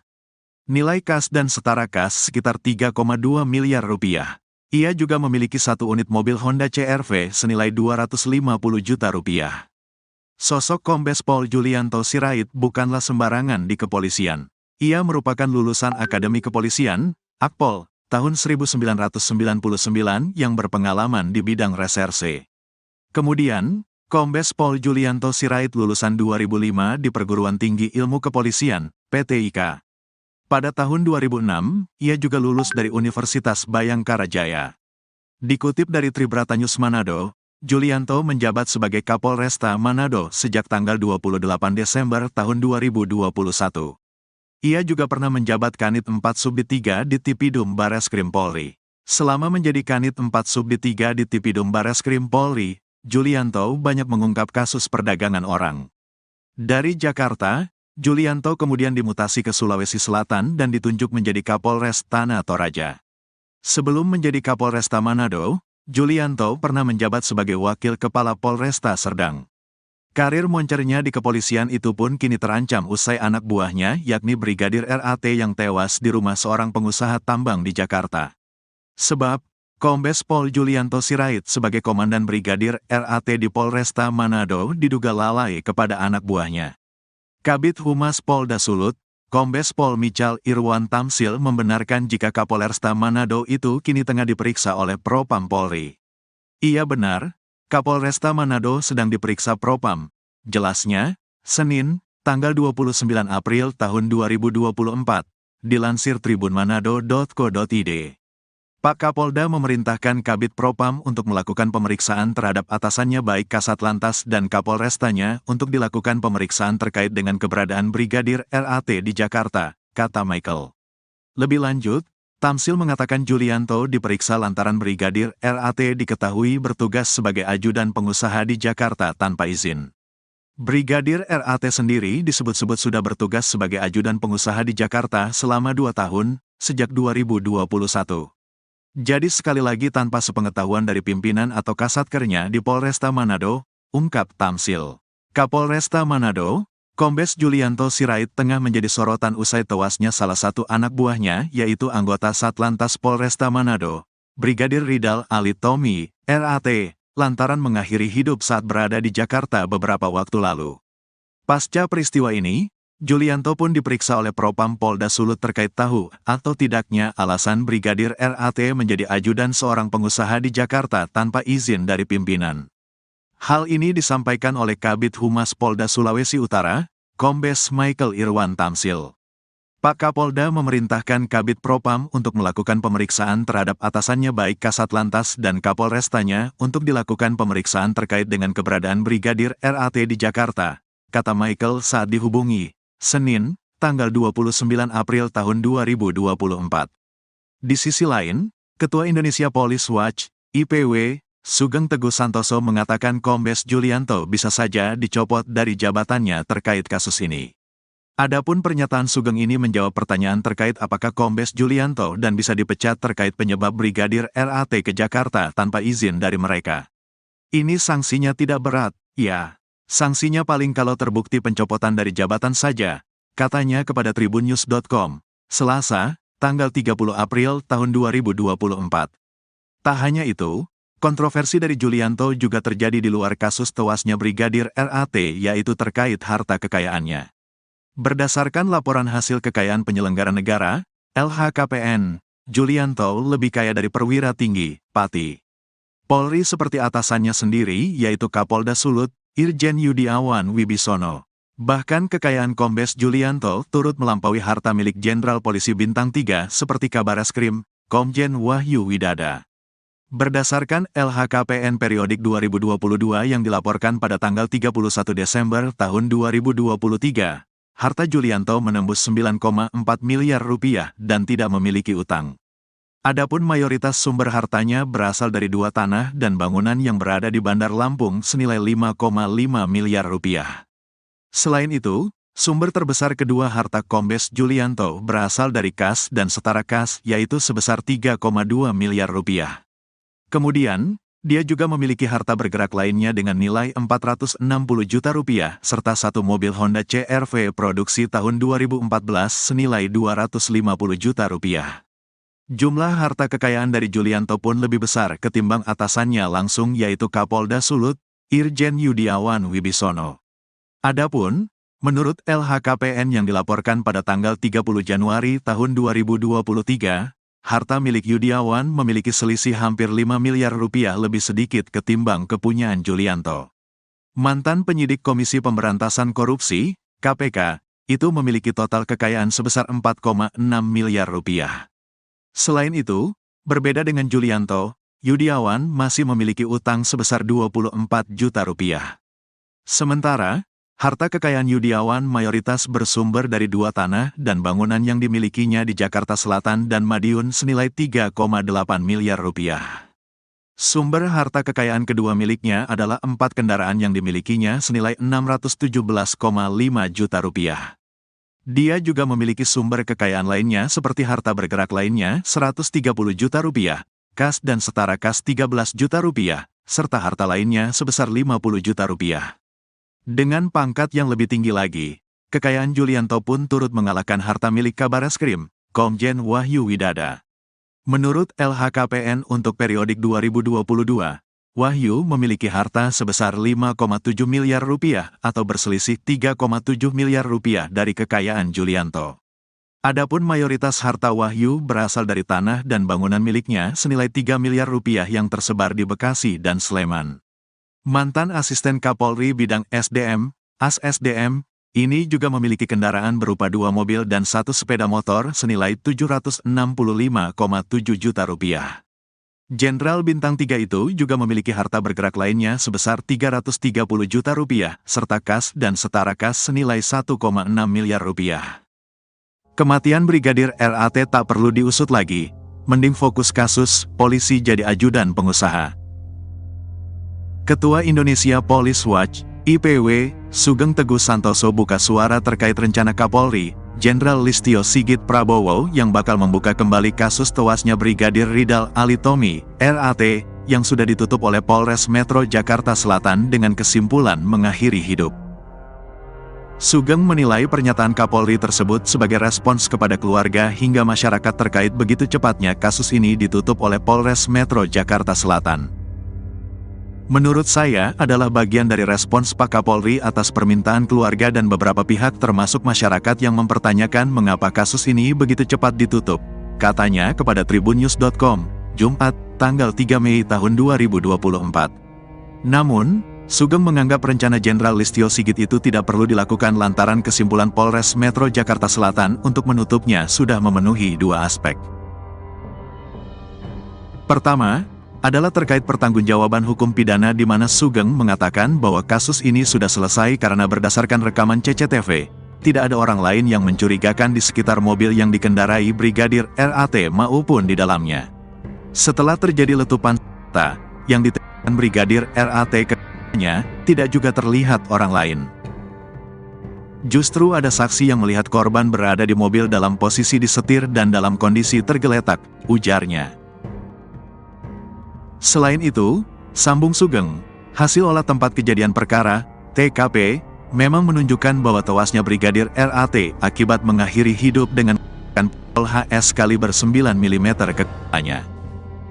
Nilai kas dan setara kas sekitar 3,2 miliar rupiah. Ia juga memiliki 1 unit mobil Honda CR-V senilai 250 juta rupiah. Sosok Kombes Pol Julianto Sirait bukanlah sembarangan di kepolisian. Ia merupakan lulusan Akademi Kepolisian, Akpol, tahun 1999 yang berpengalaman di bidang reserse. Kemudian, Kombes Pol Julianto Sirait lulusan 2005 di Perguruan Tinggi Ilmu Kepolisian, PTIK. Pada tahun 2006, ia juga lulus dari Universitas Bayangkara Jaya. Dikutip dari Tribrata News Manado, Julianto menjabat sebagai Kapolresta Manado sejak tanggal 28 Desember tahun 2021. Ia juga pernah menjabat Kanit 4 Subdit 3 di Tipidum Bareskrim Polri. Selama menjadi Kanit 4 Subdit 3 di Tipidum Bareskrim Polri, Julianto banyak mengungkap kasus perdagangan orang. Dari Jakarta, Julianto kemudian dimutasi ke Sulawesi Selatan dan ditunjuk menjadi Kapolres Tanah Toraja. Sebelum menjadi Kapolresta Manado, Julianto pernah menjabat sebagai Wakil Kepala Polresta Serdang. Karir moncernya di kepolisian itu pun kini terancam usai anak buahnya yakni Brigadir RAT yang tewas di rumah seorang pengusaha tambang di Jakarta. Sebab, Kombes Pol Julianto Sirait sebagai Komandan Brigadir RAT di Polresta Manado diduga lalai kepada anak buahnya. Kabid Humas Polda Sulut, Kombes Pol Michal Irwan Tamsil membenarkan jika Kapolresta Manado itu kini tengah diperiksa oleh Propam Polri. Iya benar, Kapolresta Manado sedang diperiksa Propam. Jelasnya, Senin, tanggal 29 April tahun 2024, dilansir tribunmanado.co.id. Pak Kapolda memerintahkan Kabid Propam untuk melakukan pemeriksaan terhadap atasannya baik Kasat Lantas dan Kapolrestanya untuk dilakukan pemeriksaan terkait dengan keberadaan Brigadir RAT di Jakarta, kata Michael. Lebih lanjut, Tamsil mengatakan Julianto diperiksa lantaran Brigadir RAT diketahui bertugas sebagai ajudan pengusaha di Jakarta tanpa izin. Brigadir RAT sendiri disebut-sebut sudah bertugas sebagai ajudan pengusaha di Jakarta selama 2 tahun, sejak 2021. Jadi sekali lagi tanpa sepengetahuan dari pimpinan atau kasatkernya di Polresta Manado, ungkap Tamsil. Kapolresta Manado, Kombes Julianto Sirait tengah menjadi sorotan usai tewasnya salah satu anak buahnya yaitu anggota Satlantas Polresta Manado, Brigadir Ridal Alitomi, RAT, lantaran mengakhiri hidup saat berada di Jakarta beberapa waktu lalu. Pasca peristiwa ini, Julianto pun diperiksa oleh Propam Polda Sulut terkait tahu atau tidaknya alasan Brigadir RAT menjadi ajudan seorang pengusaha di Jakarta tanpa izin dari pimpinan. Hal ini disampaikan oleh Kabid Humas Polda Sulawesi Utara, Kombes Michael Irwan Tamsil. Pak Kapolda memerintahkan Kabid Propam untuk melakukan pemeriksaan terhadap atasannya baik Kasat Lantas dan Kapolrestanya untuk dilakukan pemeriksaan terkait dengan keberadaan Brigadir RAT di Jakarta, kata Michael saat dihubungi, Senin, tanggal 29 April tahun 2024. Di sisi lain, Ketua Indonesia Police Watch, IPW, Sugeng Teguh Santoso mengatakan Kombes Julianto bisa saja dicopot dari jabatannya terkait kasus ini. Adapun pernyataan Sugeng ini menjawab pertanyaan terkait apakah Kombes Julianto dan bisa dipecat terkait penyebab Brigadir RAT ke Jakarta tanpa izin dari mereka. Ini sanksinya tidak berat, ya. Sanksinya paling kalau terbukti pencopotan dari jabatan saja, katanya kepada tribunnews.com, Selasa, tanggal 30 April tahun 2024. Tak hanya itu, kontroversi dari Julianto juga terjadi di luar kasus tewasnya Brigadir RAT yaitu terkait harta kekayaannya. Berdasarkan laporan hasil kekayaan penyelenggara negara, LHKPN, Julianto lebih kaya dari perwira tinggi, Pati Polri seperti atasannya sendiri yaitu Kapolda Sulut, Irjen Yudiawan Wibisono. Bahkan kekayaan Kombes Julianto turut melampaui harta milik Jenderal Polisi Bintang 3 seperti Kabareskrim, Komjen Wahyu Widada. Berdasarkan LHKPN periodik 2022 yang dilaporkan pada tanggal 31 Desember tahun 2023, harta Julianto menembus 9,4 miliar rupiah dan tidak memiliki utang. Adapun mayoritas sumber hartanya berasal dari 2 tanah dan bangunan yang berada di Bandar Lampung senilai 5,5 miliar rupiah. Selain itu, sumber terbesar kedua harta Kombes Julianto berasal dari kas dan setara kas yaitu sebesar 3,2 miliar rupiah. Kemudian, dia juga memiliki harta bergerak lainnya dengan nilai 460 juta rupiah serta satu mobil Honda CR-V produksi tahun 2014 senilai 250 juta rupiah. Jumlah harta kekayaan dari Julianto pun lebih besar ketimbang atasannya langsung yaitu Kapolda Sulut, Irjen Yudiawan Wibisono. Adapun, menurut LHKPN yang dilaporkan pada tanggal 30 Januari tahun 2023, harta milik Yudiawan memiliki selisih hampir 5 miliar rupiah lebih sedikit ketimbang kepunyaan Julianto. Mantan penyidik Komisi Pemberantasan Korupsi, KPK, itu memiliki total kekayaan sebesar 4,6 miliar rupiah. Selain itu, berbeda dengan Julianto, Yudiawan masih memiliki utang sebesar 24 juta rupiah. Sementara, harta kekayaan Yudiawan mayoritas bersumber dari 2 tanah dan bangunan yang dimilikinya di Jakarta Selatan dan Madiun senilai 3,8 miliar rupiah. Sumber harta kekayaan kedua miliknya adalah 4 kendaraan yang dimilikinya senilai 617,5 juta rupiah. Dia juga memiliki sumber kekayaan lainnya seperti harta bergerak lainnya 130 juta rupiah, kas dan setara kas 13 juta rupiah, serta harta lainnya sebesar 50 juta rupiah. Dengan pangkat yang lebih tinggi lagi, kekayaan Julianto pun turut mengalahkan harta milik Kabareskrim, Komjen Wahyu Widada. Menurut LHKPN untuk periodik 2022, Wahyu memiliki harta sebesar 5,7 miliar rupiah atau berselisih 3,7 miliar rupiah dari kekayaan Julianto. Adapun mayoritas harta Wahyu berasal dari tanah dan bangunan miliknya senilai 3 miliar rupiah yang tersebar di Bekasi dan Sleman. Mantan Asisten Kapolri Bidang SDM, AS-SDM, ini juga memiliki kendaraan berupa 2 mobil dan 1 sepeda motor senilai 765,7 juta rupiah. Jenderal Bintang 3 itu juga memiliki harta bergerak lainnya sebesar 330 juta rupiah, serta kas dan setara kas senilai 1,6 miliar rupiah. Kematian Brigadir RAT tak perlu diusut lagi, mending fokus kasus, polisi jadi ajudan pengusaha. Ketua Indonesia Police Watch, IPW, Sugeng Teguh Santoso buka suara terkait rencana Kapolri, Jenderal Listio Sigit Prabowo yang bakal membuka kembali kasus tewasnya Brigadir Ridal Alitomi, RAT, yang sudah ditutup oleh Polres Metro Jakarta Selatan dengan kesimpulan mengakhiri hidup. Sugeng menilai pernyataan Kapolri tersebut sebagai respons kepada keluarga hingga masyarakat terkait begitu cepatnya kasus ini ditutup oleh Polres Metro Jakarta Selatan. Menurut saya adalah bagian dari respons Pak Kapolri atas permintaan keluarga dan beberapa pihak termasuk masyarakat yang mempertanyakan mengapa kasus ini begitu cepat ditutup, katanya kepada tribunnews.com, Jumat, tanggal 3 Mei tahun 2024. Namun, Sugeng menganggap rencana Jenderal Listio Sigit itu tidak perlu dilakukan lantaran kesimpulan Polres Metro Jakarta Selatan untuk menutupnya sudah memenuhi 2 aspek. Pertama, adalah terkait pertanggungjawaban hukum pidana di mana Sugeng mengatakan bahwa kasus ini sudah selesai karena berdasarkan rekaman CCTV, tidak ada orang lain yang mencurigakan di sekitar mobil yang dikendarai Brigadir RAT maupun di dalamnya. Setelah terjadi letupan senjata yang ditembakkan Brigadir RAT ke-nya, tidak juga terlihat orang lain. Justru ada saksi yang melihat korban berada di mobil dalam posisi disetir dan dalam kondisi tergeletak, ujarnya. Selain itu, sambung Sugeng, hasil olah tempat kejadian perkara, TKP, memang menunjukkan bahwa tewasnya Brigadir RAT akibat mengakhiri hidup dengan pistol HS kaliber 9 mm ke kepalanya.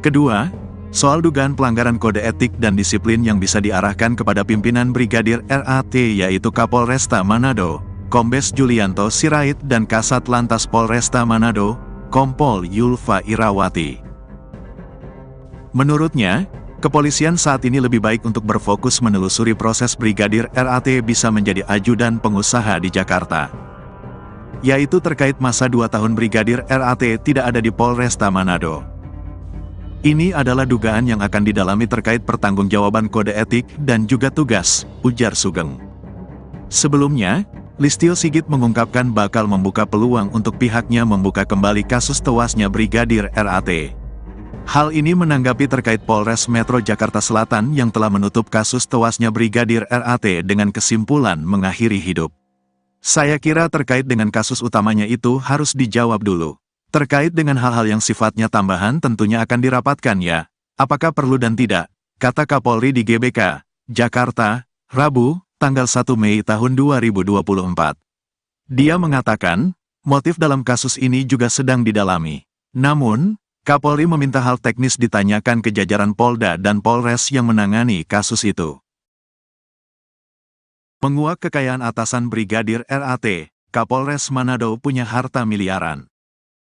Kedua, soal dugaan pelanggaran kode etik dan disiplin yang bisa diarahkan kepada pimpinan Brigadir RAT yaitu Kapolresta Manado, Kombes Julianto Sirait dan Kasat Lantas Polresta Manado, Kompol Yulfa Irawati. Menurutnya, Kepolisian saat ini lebih baik untuk berfokus menelusuri proses Brigadir RAT bisa menjadi ajudan pengusaha di Jakarta. Yaitu terkait masa 2 tahun Brigadir RAT tidak ada di Polresta Manado. Ini adalah dugaan yang akan didalami terkait pertanggungjawaban kode etik dan juga tugas, ujar Sugeng. Sebelumnya, Listio Sigit mengungkapkan bakal membuka peluang untuk pihaknya membuka kembali kasus tewasnya Brigadir RAT. Hal ini menanggapi terkait Polres Metro Jakarta Selatan yang telah menutup kasus tewasnya Brigadir RAT dengan kesimpulan mengakhiri hidup. Saya kira terkait dengan kasus utamanya itu harus dijawab dulu. Terkait dengan hal-hal yang sifatnya tambahan tentunya akan dirapatkan ya. Apakah perlu dan tidak, kata Kapolri di GBK, Jakarta, Rabu, tanggal 1 Mei tahun 2024. Dia mengatakan, motif dalam kasus ini juga sedang didalami. Namun, Kapolri meminta hal teknis ditanyakan ke jajaran Polda dan Polres yang menangani kasus itu. Menguak kekayaan atasan Brigadir RAT, Kapolres Manado punya harta miliaran.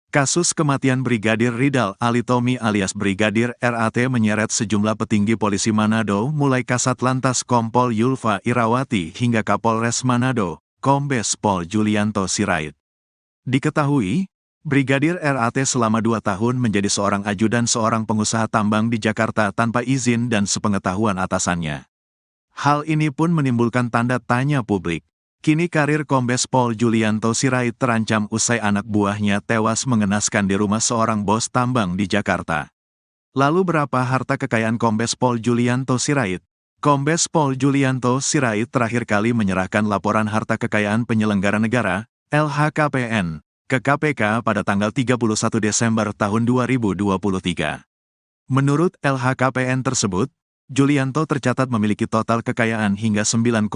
Kasus kematian Brigadir Ridal Alitomi alias Brigadir RAT menyeret sejumlah petinggi polisi Manado mulai Kasat Lantas Kompol Yulfa Irawati hingga Kapolres Manado, Kombes Pol Julianto Sirait. Diketahui, Brigadir RAT selama 2 tahun menjadi seorang ajudan seorang pengusaha tambang di Jakarta tanpa izin dan sepengetahuan atasannya. Hal ini pun menimbulkan tanda tanya publik. Kini karir Kombes Pol Julianto Sirait terancam usai anak buahnya tewas mengenaskan di rumah seorang bos tambang di Jakarta. Lalu berapa harta kekayaan Kombes Pol Julianto Sirait? Kombes Pol Julianto Sirait terakhir kali menyerahkan laporan harta kekayaan penyelenggara negara, LHKPN, ke KPK pada tanggal 31 Desember tahun 2023. Menurut LHKPN tersebut, Julianto tercatat memiliki total kekayaan hingga 9,4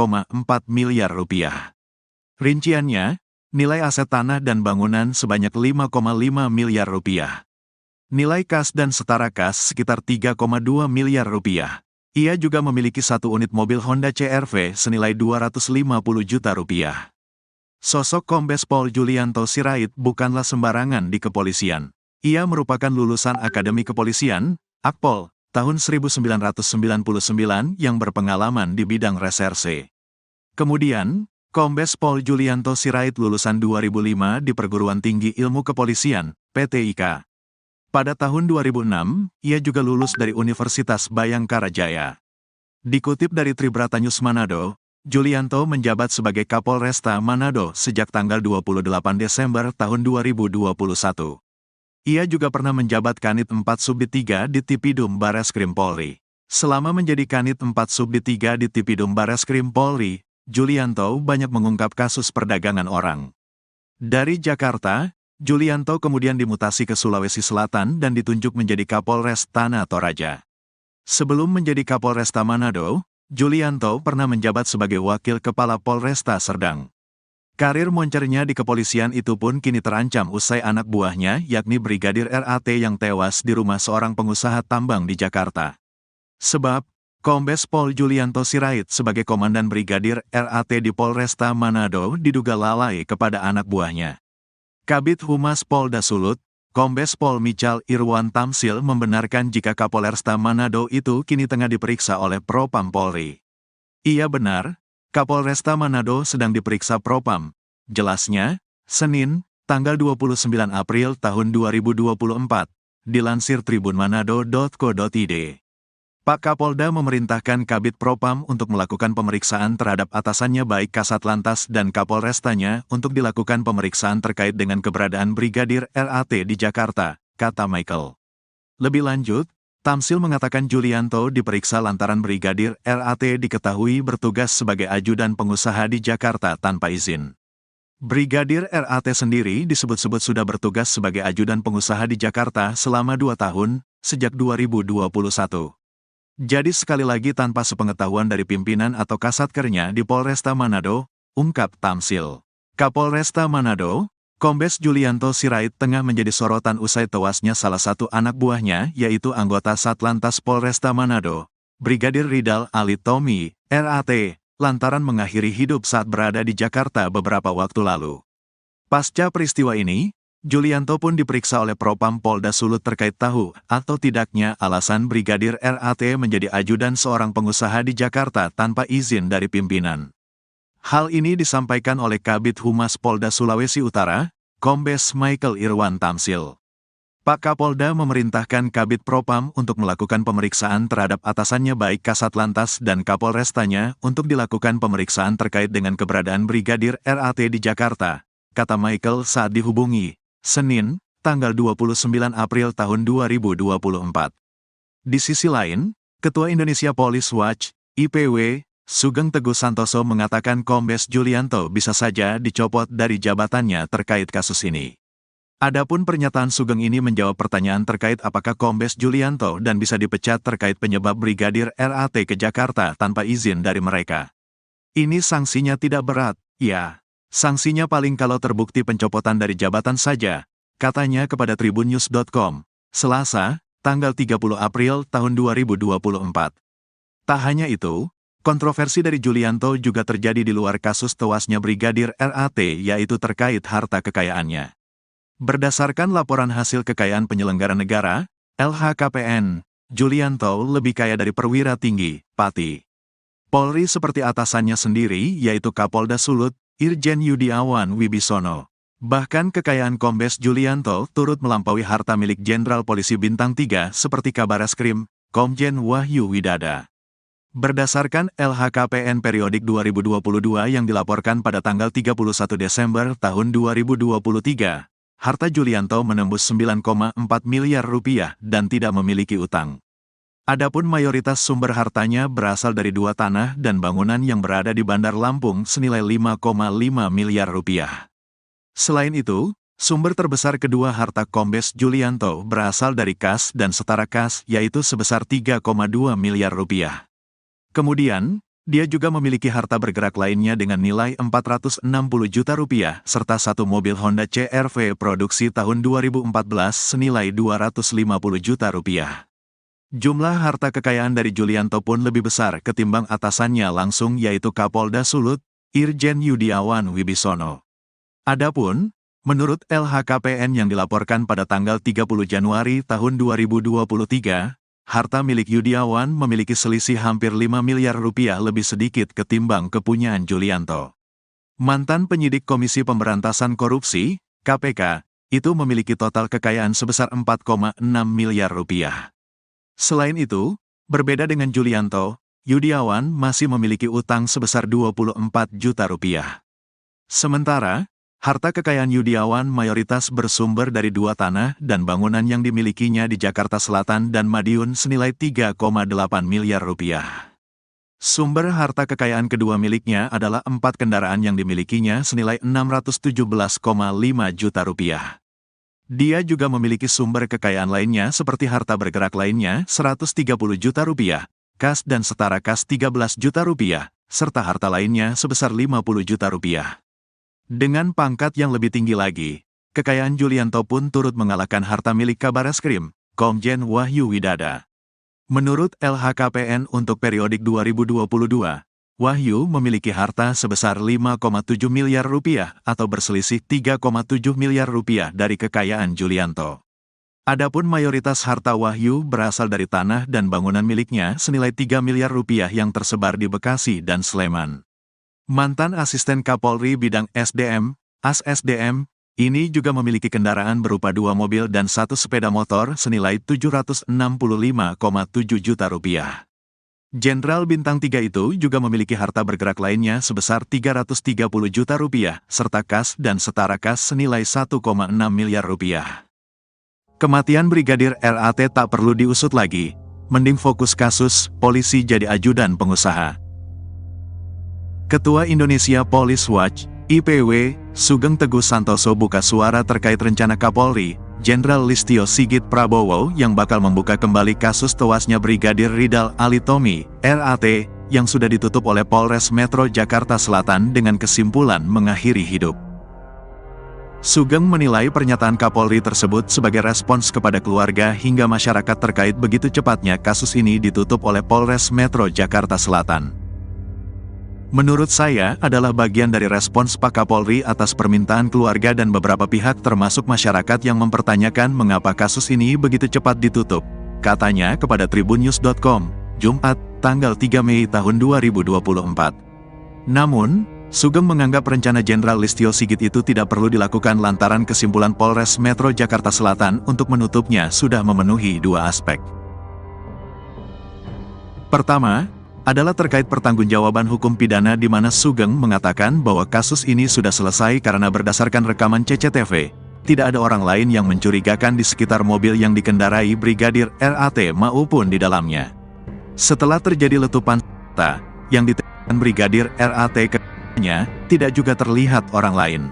miliar rupiah. Rinciannya, nilai aset tanah dan bangunan sebanyak 5,5 miliar rupiah. Nilai kas dan setara kas sekitar 3,2 miliar rupiah. Ia juga memiliki 1 unit mobil Honda CR-V senilai 250 juta rupiah. Sosok Kombes Pol Julianto Sirait bukanlah sembarangan di kepolisian. Ia merupakan lulusan Akademi Kepolisian, Akpol, tahun 1999 yang berpengalaman di bidang reserse. Kemudian, Kombes Pol Julianto Sirait lulusan 2005 di Perguruan Tinggi Ilmu Kepolisian, PTIK. Pada tahun 2006, ia juga lulus dari Universitas Bayangkara Jaya. Dikutip dari Tribratanyus Manado, Julianto menjabat sebagai Kapolresta Manado sejak tanggal 28 Desember tahun 2021. Ia juga pernah menjabat Kanit 4 Subdit 3 di Tipidum Bareskrim Polri. Selama menjadi Kanit 4 Subdit 3 di Tipidum Bareskrim Polri, Julianto banyak mengungkap kasus perdagangan orang. Dari Jakarta, Julianto kemudian dimutasi ke Sulawesi Selatan dan ditunjuk menjadi Kapolres Tanah Toraja. Sebelum menjadi Kapolresta Manado, Julianto pernah menjabat sebagai Wakil Kepala Polresta Serdang. Karir moncernya di kepolisian itu pun kini terancam usai anak buahnya yakni Brigadir RAT yang tewas di rumah seorang pengusaha tambang di Jakarta. Sebab, Kombes Pol Julianto Sirait sebagai Komandan Brigadir RAT di Polresta Manado diduga lalai kepada anak buahnya. Kabid Humas Polda Sulut, Kombes Pol Michal Irwan Tamsil membenarkan jika Kapolresta Manado itu kini tengah diperiksa oleh Propam Polri. Iya benar, Kapolresta Manado sedang diperiksa Propam. Jelasnya, Senin, tanggal 29 April tahun 2024, dilansir tribunmanado.co.id. Pak Kapolda memerintahkan Kabid Propam untuk melakukan pemeriksaan terhadap atasannya baik Kasat Lantas dan Kapolrestanya untuk dilakukan pemeriksaan terkait dengan keberadaan Brigadir RAT di Jakarta, kata Michael. Lebih lanjut, Tamsil mengatakan Julianto diperiksa lantaran Brigadir RAT diketahui bertugas sebagai ajudan pengusaha di Jakarta tanpa izin. Brigadir RAT sendiri disebut-sebut sudah bertugas sebagai ajudan pengusaha di Jakarta selama 2 tahun, sejak 2021. Jadi sekali lagi tanpa sepengetahuan dari pimpinan atau kasatkernya di Polresta Manado, ungkap Tamsil. Kapolresta Manado, Kombes Julianto Sirait tengah menjadi sorotan usai tewasnya salah satu anak buahnya yaitu anggota Satlantas Polresta Manado, Brigadir Ridal Alitomi, RAT, lantaran mengakhiri hidup saat berada di Jakarta beberapa waktu lalu. Pasca peristiwa ini, Julianto pun diperiksa oleh Propam Polda Sulut terkait tahu atau tidaknya alasan Brigadir RAT menjadi ajudan seorang pengusaha di Jakarta tanpa izin dari pimpinan. Hal ini disampaikan oleh Kabid Humas Polda Sulawesi Utara, Kombes Michael Irwan Tamsil. Pak Kapolda memerintahkan Kabid Propam untuk melakukan pemeriksaan terhadap atasannya baik Kasat Lantas dan Kapolrestanya untuk dilakukan pemeriksaan terkait dengan keberadaan Brigadir RAT di Jakarta, kata Michael saat dihubungi, Senin, tanggal 29 April tahun 2024. Di sisi lain, Ketua Indonesia Police Watch, IPW, Sugeng Teguh Santoso mengatakan Kombes Julianto bisa saja dicopot dari jabatannya terkait kasus ini. Adapun pernyataan Sugeng ini menjawab pertanyaan terkait apakah Kombes Julianto dan bisa dipecat terkait penyebab Brigadir RAT ke Jakarta tanpa izin dari mereka. Ini sanksinya tidak berat, ya. Sanksinya paling kalau terbukti pencopotan dari jabatan saja, katanya kepada tribunnews.com, Selasa, tanggal 30 April tahun 2024. Tak hanya itu, kontroversi dari Julianto juga terjadi di luar kasus tewasnya Brigadir RAT yaitu terkait harta kekayaannya. Berdasarkan laporan hasil kekayaan penyelenggara negara, LHKPN, Julianto lebih kaya dari perwira tinggi, Pati Polri seperti atasannya sendiri yaitu Kapolda Sulut, Irjen Yudiawan Wibisono. Bahkan kekayaan Kombes Julianto turut melampaui harta milik Jenderal Polisi Bintang 3 seperti Kabareskrim, Komjen Wahyu Widada. Berdasarkan LHKPN periodik 2022 yang dilaporkan pada tanggal 31 Desember tahun 2023, harta Julianto menembus 9,4 miliar rupiah dan tidak memiliki utang. Adapun mayoritas sumber hartanya berasal dari 2 tanah dan bangunan yang berada di Bandar Lampung senilai 5,5 miliar rupiah. Selain itu, sumber terbesar kedua harta Kombes Julianto berasal dari kas dan setara kas yaitu sebesar 3,2 miliar rupiah. Kemudian, dia juga memiliki harta bergerak lainnya dengan nilai 460 juta rupiah serta 1 mobil Honda CR-V produksi tahun 2014 senilai 250 juta rupiah. Jumlah harta kekayaan dari Julianto pun lebih besar ketimbang atasannya langsung yaitu Kapolda Sulut, Irjen Yudiawan Wibisono. Adapun, menurut LHKPN yang dilaporkan pada tanggal 30 Januari tahun 2023, harta milik Yudiawan memiliki selisih hampir 5 miliar rupiah lebih sedikit ketimbang kepunyaan Julianto. Mantan penyidik Komisi Pemberantasan Korupsi, KPK, itu memiliki total kekayaan sebesar 4,6 miliar rupiah. Selain itu, berbeda dengan Julianto, Yudiawan masih memiliki utang sebesar 24 juta rupiah. Sementara, harta kekayaan Yudiawan mayoritas bersumber dari 2 tanah dan bangunan yang dimilikinya di Jakarta Selatan dan Madiun senilai 3,8 miliar rupiah. Sumber harta kekayaan kedua miliknya adalah 4 kendaraan yang dimilikinya senilai 617,5 juta rupiah. Dia juga memiliki sumber kekayaan lainnya seperti harta bergerak lainnya 130 juta rupiah, kas dan setara kas 13 juta rupiah, serta harta lainnya sebesar 50 juta rupiah. Dengan pangkat yang lebih tinggi lagi, kekayaan Julianto pun turut mengalahkan harta milik Kabareskrim, Komjen Wahyu Widada. Menurut LHKPN untuk periodik 2022, Wahyu memiliki harta sebesar 5,7 miliar rupiah atau berselisih 3,7 miliar rupiah dari kekayaan Julianto. Adapun mayoritas harta Wahyu berasal dari tanah dan bangunan miliknya senilai 3 miliar rupiah yang tersebar di Bekasi dan Sleman. Mantan asisten Kapolri bidang SDM, AS-SDM, ini juga memiliki kendaraan berupa 2 mobil dan 1 sepeda motor senilai 765,7 juta rupiah. Jenderal Bintang 3 itu juga memiliki harta bergerak lainnya sebesar 330 juta rupiah, serta kas dan setara kas senilai 1,6 miliar rupiah. Kematian Brigadir RAT tak perlu diusut lagi, mending fokus kasus, polisi jadi ajudan pengusaha. Ketua Indonesia Police Watch, IPW, Sugeng Teguh Santoso buka suara terkait rencana Kapolri, Jenderal Listio Sigit Prabowo yang bakal membuka kembali kasus tewasnya Brigadir Ridal Alitomi, RAT, yang sudah ditutup oleh Polres Metro Jakarta Selatan dengan kesimpulan mengakhiri hidup. Sugeng menilai pernyataan Kapolri tersebut sebagai respons kepada keluarga hingga masyarakat terkait begitu cepatnya kasus ini ditutup oleh Polres Metro Jakarta Selatan. Menurut saya adalah bagian dari respons Pak Kapolri atas permintaan keluarga dan beberapa pihak termasuk masyarakat yang mempertanyakan mengapa kasus ini begitu cepat ditutup. Katanya kepada tribunnews.com, Jumat, tanggal 3 Mei tahun 2024. Namun, Sugeng menganggap rencana Jenderal Listio Sigit itu tidak perlu dilakukan lantaran kesimpulan Polres Metro Jakarta Selatan untuk menutupnya sudah memenuhi dua aspek. Pertama, adalah terkait pertanggungjawaban hukum pidana di mana Sugeng mengatakan bahwa kasus ini sudah selesai karena berdasarkan rekaman CCTV, tidak ada orang lain yang mencurigakan di sekitar mobil yang dikendarai Brigadir RAT maupun di dalamnya. Setelah terjadi letupan senjata yang ditembakkan Brigadir RAT ke-nya, tidak juga terlihat orang lain.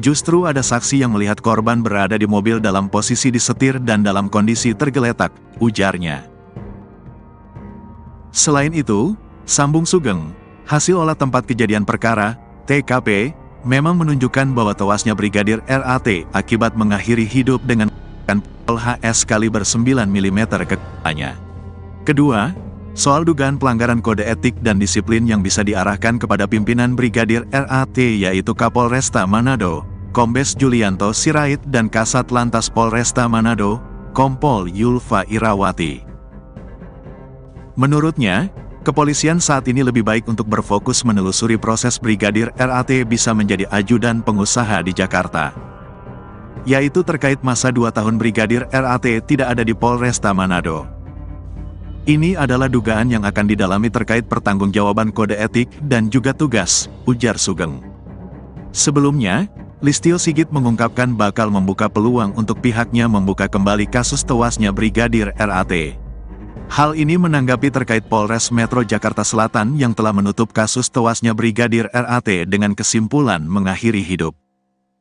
Justru ada saksi yang melihat korban berada di mobil dalam posisi disetir dan dalam kondisi tergeletak, ujarnya. Selain itu, sambung Sugeng, hasil olah tempat kejadian perkara, TKP, memang menunjukkan bahwa tewasnya Brigadir RAT akibat mengakhiri hidup dengan pistol HS kaliber 9 mm ke kepalanya. Kedua, soal dugaan pelanggaran kode etik dan disiplin yang bisa diarahkan kepada pimpinan Brigadir RAT yaitu Kapolresta Manado, Kombes Julianto Sirait dan Kasat Lantas Polresta Manado, Kompol Yulfa Irawati. Menurutnya, kepolisian saat ini lebih baik untuk berfokus menelusuri proses Brigadir RAT bisa menjadi ajudan pengusaha di Jakarta. Yaitu terkait masa 2 tahun Brigadir RAT tidak ada di Polresta Manado. Ini adalah dugaan yang akan didalami terkait pertanggungjawaban kode etik dan juga tugas, ujar Sugeng. Sebelumnya, Listio Sigit mengungkapkan bakal membuka peluang untuk pihaknya membuka kembali kasus tewasnya Brigadir RAT. Hal ini menanggapi terkait Polres Metro Jakarta Selatan yang telah menutup kasus tewasnya Brigadir RAT dengan kesimpulan mengakhiri hidup.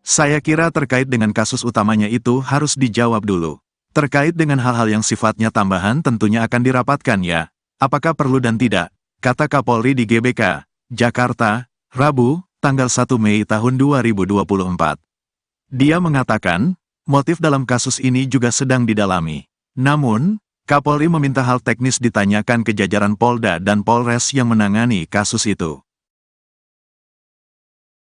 Saya kira terkait dengan kasus utamanya itu harus dijawab dulu. Terkait dengan hal-hal yang sifatnya tambahan tentunya akan dirapatkan ya. Apakah perlu dan tidak, kata Kapolri di GBK, Jakarta, Rabu, tanggal 1 Mei tahun 2024. Dia mengatakan, motif dalam kasus ini juga sedang didalami. Namun, Kapolri meminta hal teknis ditanyakan ke jajaran Polda dan Polres yang menangani kasus itu.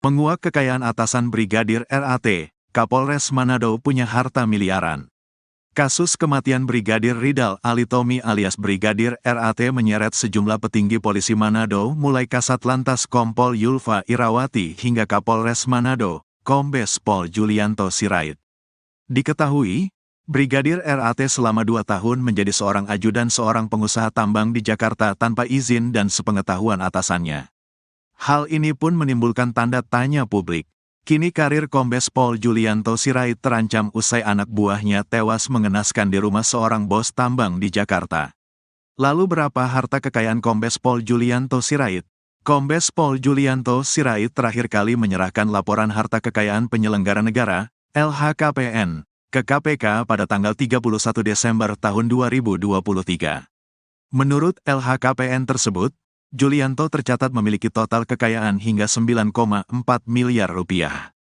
Menguak kekayaan atasan Brigadir RAT, Kapolres Manado punya harta miliaran. Kasus kematian Brigadir Ridal Alitomi alias Brigadir RAT menyeret sejumlah petinggi polisi Manado mulai Kasat Lantas Kompol Yulfa Irawati hingga Kapolres Manado, Kombes Pol Julianto Sirait. Diketahui, Brigadir RAT selama 2 tahun menjadi seorang ajudan seorang pengusaha tambang di Jakarta tanpa izin dan sepengetahuan atasannya. Hal ini pun menimbulkan tanda tanya publik. Kini karir Kombes Pol Julianto Sirait terancam usai anak buahnya tewas mengenaskan di rumah seorang bos tambang di Jakarta. Lalu berapa harta kekayaan Kombes Pol Julianto Sirait? Kombes Pol Julianto Sirait terakhir kali menyerahkan laporan harta kekayaan penyelenggara negara, LHKPN, ke KPK pada tanggal 31 Desember tahun 2023. Menurut LHKPN tersebut, Julianto tercatat memiliki total kekayaan hingga 9,4 miliar rupiah.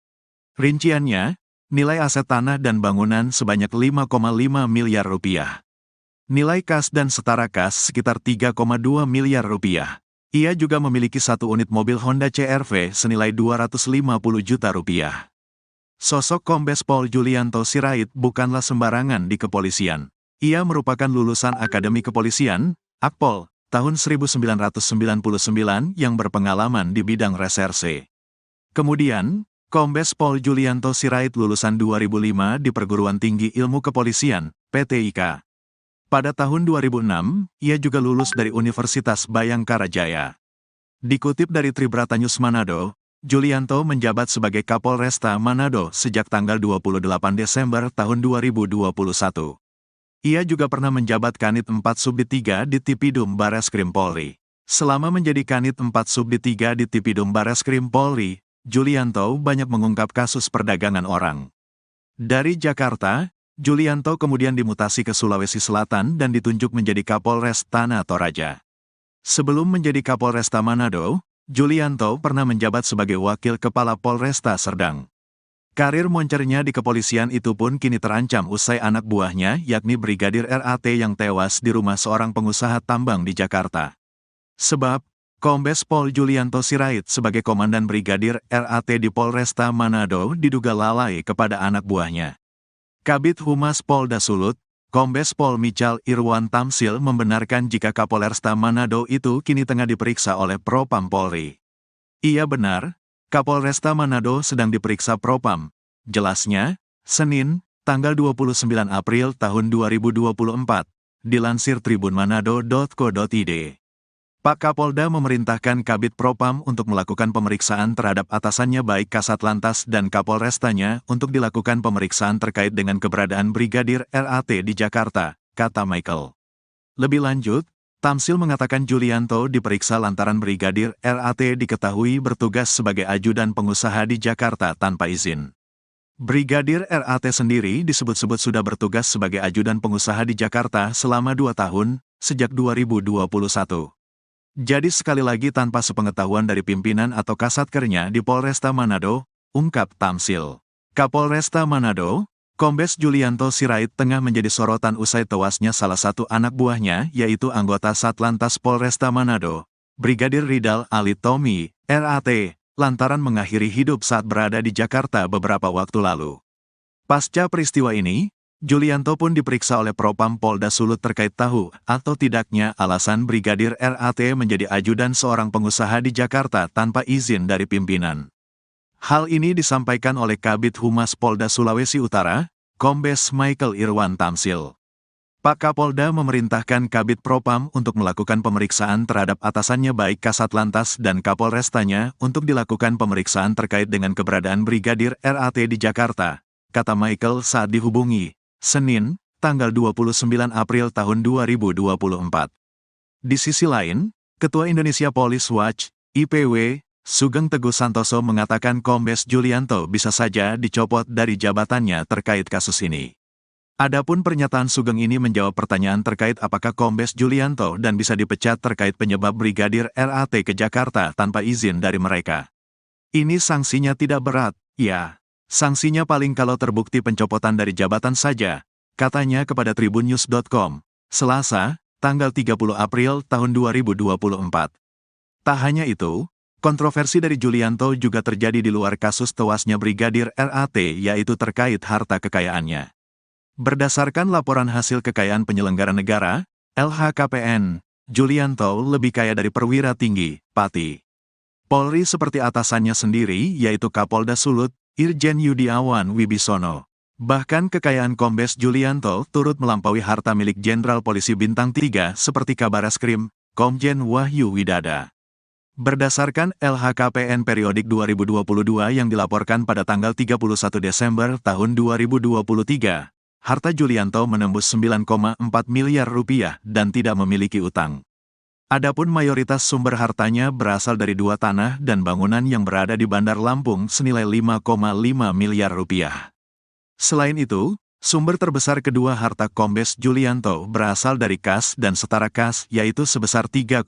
Rinciannya, nilai aset tanah dan bangunan sebanyak 5,5 miliar rupiah. Nilai kas dan setara kas sekitar 3,2 miliar rupiah. Ia juga memiliki 1 unit mobil Honda CR-V senilai 250 juta rupiah. Sosok Kombes Pol Julianto Sirait bukanlah sembarangan di kepolisian. Ia merupakan lulusan Akademi Kepolisian, Akpol, tahun 1999 yang berpengalaman di bidang reserse. Kemudian, Kombes Pol Julianto Sirait lulusan 2005 di Perguruan Tinggi Ilmu Kepolisian, PTIK. Pada tahun 2006, ia juga lulus dari Universitas Bayangkara Jaya. Dikutip dari Tribratanyus Manado, Julianto menjabat sebagai Kapolresta Manado sejak tanggal 28 Desember tahun 2021. Ia juga pernah menjabat Kanit 4 Subdit 3 di Tipidum Bareskrim Polri. Selama menjadi Kanit 4 Subdit 3 di Tipidum Bareskrim Polri, Julianto banyak mengungkap kasus perdagangan orang. Dari Jakarta, Julianto kemudian dimutasi ke Sulawesi Selatan dan ditunjuk menjadi Kapolres Tanah Toraja. Sebelum menjadi Kapolresta Manado, Julianto pernah menjabat sebagai Wakil Kepala Polresta Serdang. Karir moncernya di kepolisian itu pun kini terancam usai anak buahnya yakni Brigadir RAT yang tewas di rumah seorang pengusaha tambang di Jakarta. Sebab, Kombes Pol Julianto Sirait sebagai Komandan Brigadir RAT di Polresta Manado diduga lalai kepada anak buahnya. Kabid Humas Polda Sulut, Kombes Pol Michal Irwan Tamsil membenarkan jika Kapolresta Manado itu kini tengah diperiksa oleh Propam Polri. Iya benar, Kapolresta Manado sedang diperiksa Propam. Jelasnya, Senin, tanggal 29 April tahun 2024, dilansir tribunmanado.co.id. Pak Kapolda memerintahkan Kabid Propam untuk melakukan pemeriksaan terhadap atasannya baik Kasat Lantas dan Kapolrestanya untuk dilakukan pemeriksaan terkait dengan keberadaan Brigadir RAT di Jakarta, kata Michael. Lebih lanjut, Tamsil mengatakan Julianto diperiksa lantaran Brigadir RAT diketahui bertugas sebagai ajudan pengusaha di Jakarta tanpa izin. Brigadir RAT sendiri disebut-sebut sudah bertugas sebagai ajudan pengusaha di Jakarta selama 2 tahun, sejak 2021. Jadi sekali lagi tanpa sepengetahuan dari pimpinan atau kasatkernya di Polresta Manado, ungkap Tamsil. Kapolresta Manado, Kombes Julianto Sirait tengah menjadi sorotan usai tewasnya salah satu anak buahnya yaitu anggota Satlantas Polresta Manado, Brigadir Ridal Alitomi, RAT, lantaran mengakhiri hidup saat berada di Jakarta beberapa waktu lalu. Pasca peristiwa ini, Julianto pun diperiksa oleh Propam Polda Sulut terkait tahu atau tidaknya alasan Brigadir RAT menjadi ajudan seorang pengusaha di Jakarta tanpa izin dari pimpinan. Hal ini disampaikan oleh Kabid Humas Polda Sulawesi Utara, Kombes Michael Irwan Tamsil. Pak Kapolda memerintahkan Kabid Propam untuk melakukan pemeriksaan terhadap atasannya baik Kasat Lantas dan Kapolrestanya untuk dilakukan pemeriksaan terkait dengan keberadaan Brigadir RAT di Jakarta, kata Michael saat dihubungi, Senin, tanggal 29 April tahun 2024. Di sisi lain, Ketua Indonesia Police Watch, IPW, Sugeng Teguh Santoso mengatakan Kombes Julianto bisa saja dicopot dari jabatannya terkait kasus ini. Adapun pernyataan Sugeng ini menjawab pertanyaan terkait apakah Kombes Julianto dan bisa dipecat terkait penyebab Brigadir RAT ke Jakarta tanpa izin dari mereka. Ini sanksinya tidak berat, ya. Sanksinya paling kalau terbukti pencopotan dari jabatan saja, katanya kepada tribunnews.com, Selasa, tanggal 30 April tahun 2024. Tak hanya itu, kontroversi dari Julianto juga terjadi di luar kasus tewasnya Brigadir RAT yaitu terkait harta kekayaannya. Berdasarkan laporan hasil kekayaan penyelenggara negara, LHKPN, Julianto lebih kaya dari perwira tinggi, Pati Polri seperti atasannya sendiri yaitu Kapolda Sulut, Irjen Yudiawan Wibisono. Bahkan kekayaan Kombes Julianto turut melampaui harta milik Jenderal Polisi Bintang 3 seperti Kabareskrim, Komjen Wahyu Widada. Berdasarkan LHKPN periodik 2022 yang dilaporkan pada tanggal 31 Desember tahun 2023, harta Julianto menembus 9,4 miliar rupiah dan tidak memiliki utang. Adapun mayoritas sumber hartanya berasal dari 2 tanah dan bangunan yang berada di Bandar Lampung senilai 5,5 miliar rupiah. Selain itu, sumber terbesar kedua harta Kombes Julianto berasal dari kas dan setara kas yaitu sebesar 3,2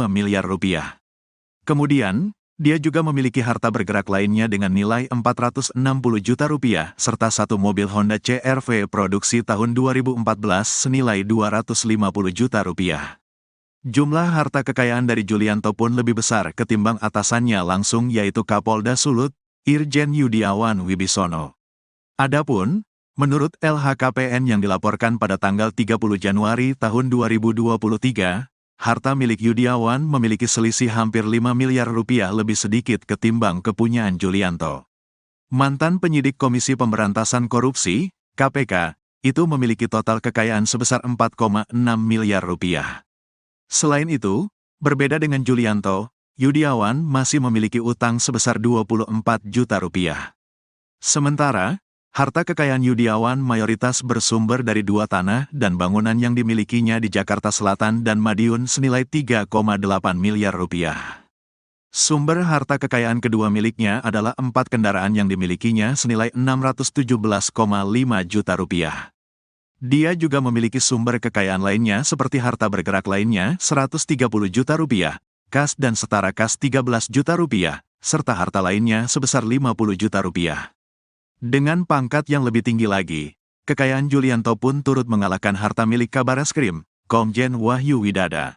miliar rupiah. Kemudian, dia juga memiliki harta bergerak lainnya dengan nilai 460 juta rupiah serta satu mobil Honda CR-V produksi tahun 2014 senilai 250 juta rupiah. Jumlah harta kekayaan dari Julianto pun lebih besar ketimbang atasannya langsung yaitu Kapolda Sulut, Irjen Yudiawan Wibisono. Adapun, menurut LHKPN yang dilaporkan pada tanggal 30 Januari tahun 2023, harta milik Yudiawan memiliki selisih hampir 5 miliar rupiah lebih sedikit ketimbang kepunyaan Julianto. Mantan penyidik Komisi Pemberantasan Korupsi, KPK, itu memiliki total kekayaan sebesar 4,6 miliar rupiah. Selain itu, berbeda dengan Julianto, Yudiawan masih memiliki utang sebesar 24 juta rupiah. Sementara, harta kekayaan Yudiawan mayoritas bersumber dari 2 tanah dan bangunan yang dimilikinya di Jakarta Selatan dan Madiun senilai 3,8 miliar rupiah. Sumber harta kekayaan kedua miliknya adalah 4 kendaraan yang dimilikinya senilai 617,5 juta rupiah. Dia juga memiliki sumber kekayaan lainnya seperti harta bergerak lainnya 130 juta rupiah, kas dan setara kas 13 juta rupiah, serta harta lainnya sebesar 50 juta rupiah. Dengan pangkat yang lebih tinggi lagi, kekayaan Julianto pun turut mengalahkan harta milik Kabareskrim, Komjen Wahyu Widada.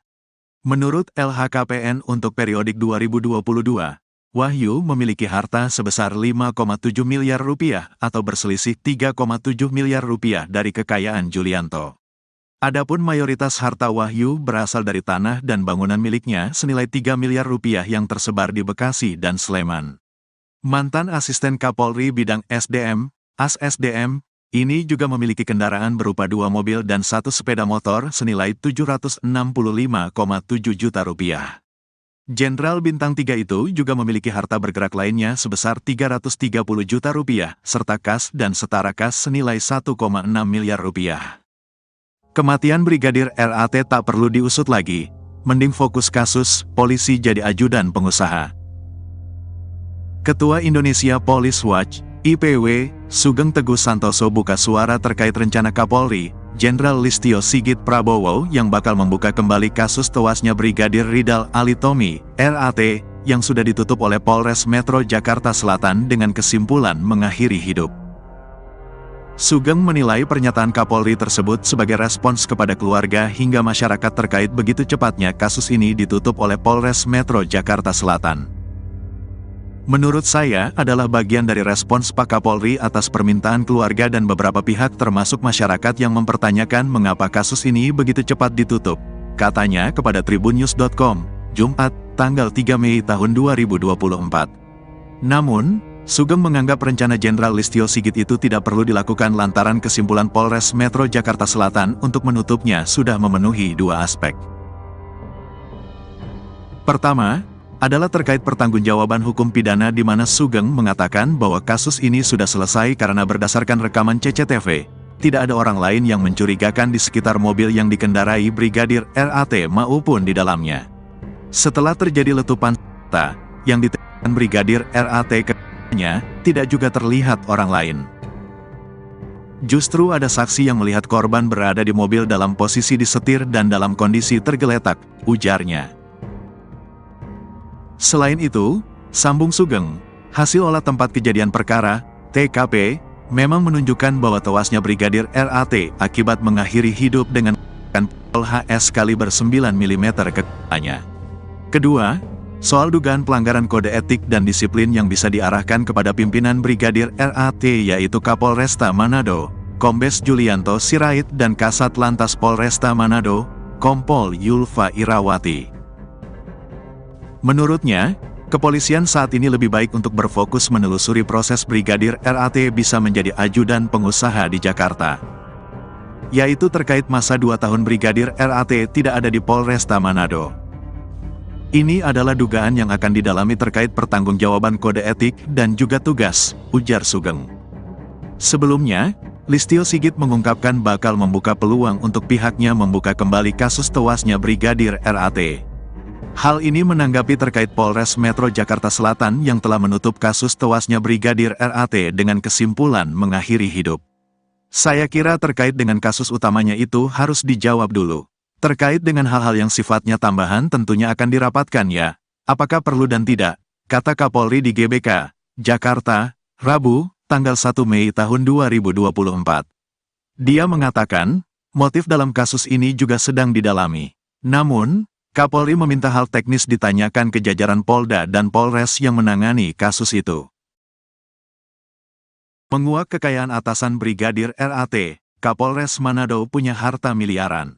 Menurut LHKPN untuk periodik 2022, Wahyu memiliki harta sebesar 5,7 miliar rupiah atau berselisih 3,7 miliar rupiah dari kekayaan Julianto. Adapun mayoritas harta Wahyu berasal dari tanah dan bangunan miliknya senilai 3 miliar rupiah yang tersebar di Bekasi dan Sleman. Mantan asisten Kapolri bidang SDM, AS/SDM, ini juga memiliki kendaraan berupa 2 mobil dan 1 sepeda motor senilai 765,7 juta rupiah. Jenderal Bintang 3 itu juga memiliki harta bergerak lainnya sebesar 330 juta rupiah, serta kas dan setara kas senilai 1,6 miliar rupiah. Kematian Brigadir RAT tak perlu diusut lagi, mending fokus kasus, polisi jadi ajudan pengusaha. Ketua Indonesia Police Watch, IPW, Sugeng Teguh Santoso buka suara terkait rencana Kapolri, Jenderal Listio Sigit Prabowo yang bakal membuka kembali kasus tewasnya Brigadir Ridal Alitomi, RAT, yang sudah ditutup oleh Polres Metro Jakarta Selatan dengan kesimpulan mengakhiri hidup. Sugeng menilai pernyataan Kapolri tersebut sebagai respons kepada keluarga hingga masyarakat terkait begitu cepatnya kasus ini ditutup oleh Polres Metro Jakarta Selatan. Menurut saya adalah bagian dari respons Pak Kapolri atas permintaan keluarga dan beberapa pihak termasuk masyarakat yang mempertanyakan mengapa kasus ini begitu cepat ditutup, katanya kepada tribunnews.com, Jumat, tanggal 3 Mei tahun 2024. Namun, Sugeng menganggap rencana Jenderal Listio Sigit itu tidak perlu dilakukan lantaran kesimpulan Polres Metro Jakarta Selatan untuk menutupnya sudah memenuhi 2 aspek. Pertama, adalah terkait pertanggungjawaban hukum pidana di mana Sugeng mengatakan bahwa kasus ini sudah selesai karena berdasarkan rekaman CCTV, tidak ada orang lain yang mencurigakan di sekitar mobil yang dikendarai Brigadir RAT maupun di dalamnya. Setelah terjadi letupan senjata yang ditembakkan Brigadir RAT tidak juga terlihat orang lain. Justru ada saksi yang melihat korban berada di mobil dalam posisi disetir dan dalam kondisi tergeletak, ujarnya. Selain itu, sambung Sugeng, hasil olah tempat kejadian perkara, TKP, memang menunjukkan bahwa tewasnya Brigadir RAT akibat mengakhiri hidup dengan pistol HS kaliber 9 mm ke kepalanya. Kedua, soal dugaan pelanggaran kode etik dan disiplin yang bisa diarahkan kepada pimpinan Brigadir RAT yaitu Kapolresta Manado, Kombes Julianto Sirait dan Kasat Lantas Polresta Manado, Kompol Yulfa Irawati. Menurutnya, kepolisian saat ini lebih baik untuk berfokus menelusuri proses Brigadir RAT bisa menjadi ajudan pengusaha di Jakarta. Yaitu terkait masa 2 tahun Brigadir RAT tidak ada di Polresta Manado. Ini adalah dugaan yang akan didalami terkait pertanggungjawaban kode etik dan juga tugas, ujar Sugeng. Sebelumnya, Listio Sigit mengungkapkan bakal membuka peluang untuk pihaknya membuka kembali kasus tewasnya Brigadir RAT. Hal ini menanggapi terkait Polres Metro Jakarta Selatan yang telah menutup kasus tewasnya Brigadir RAT dengan kesimpulan mengakhiri hidup. Saya kira terkait dengan kasus utamanya itu harus dijawab dulu. Terkait dengan hal-hal yang sifatnya tambahan tentunya akan dirapatkan ya, apakah perlu dan tidak, kata Kapolri di GBK, Jakarta, Rabu, tanggal 1 Mei tahun 2024. Dia mengatakan, motif dalam kasus ini juga sedang didalami. Namun, Kapolri meminta hal teknis ditanyakan ke jajaran Polda dan Polres yang menangani kasus itu. Menguak kekayaan atasan Brigadir RAT, Kapolres Manado punya harta miliaran.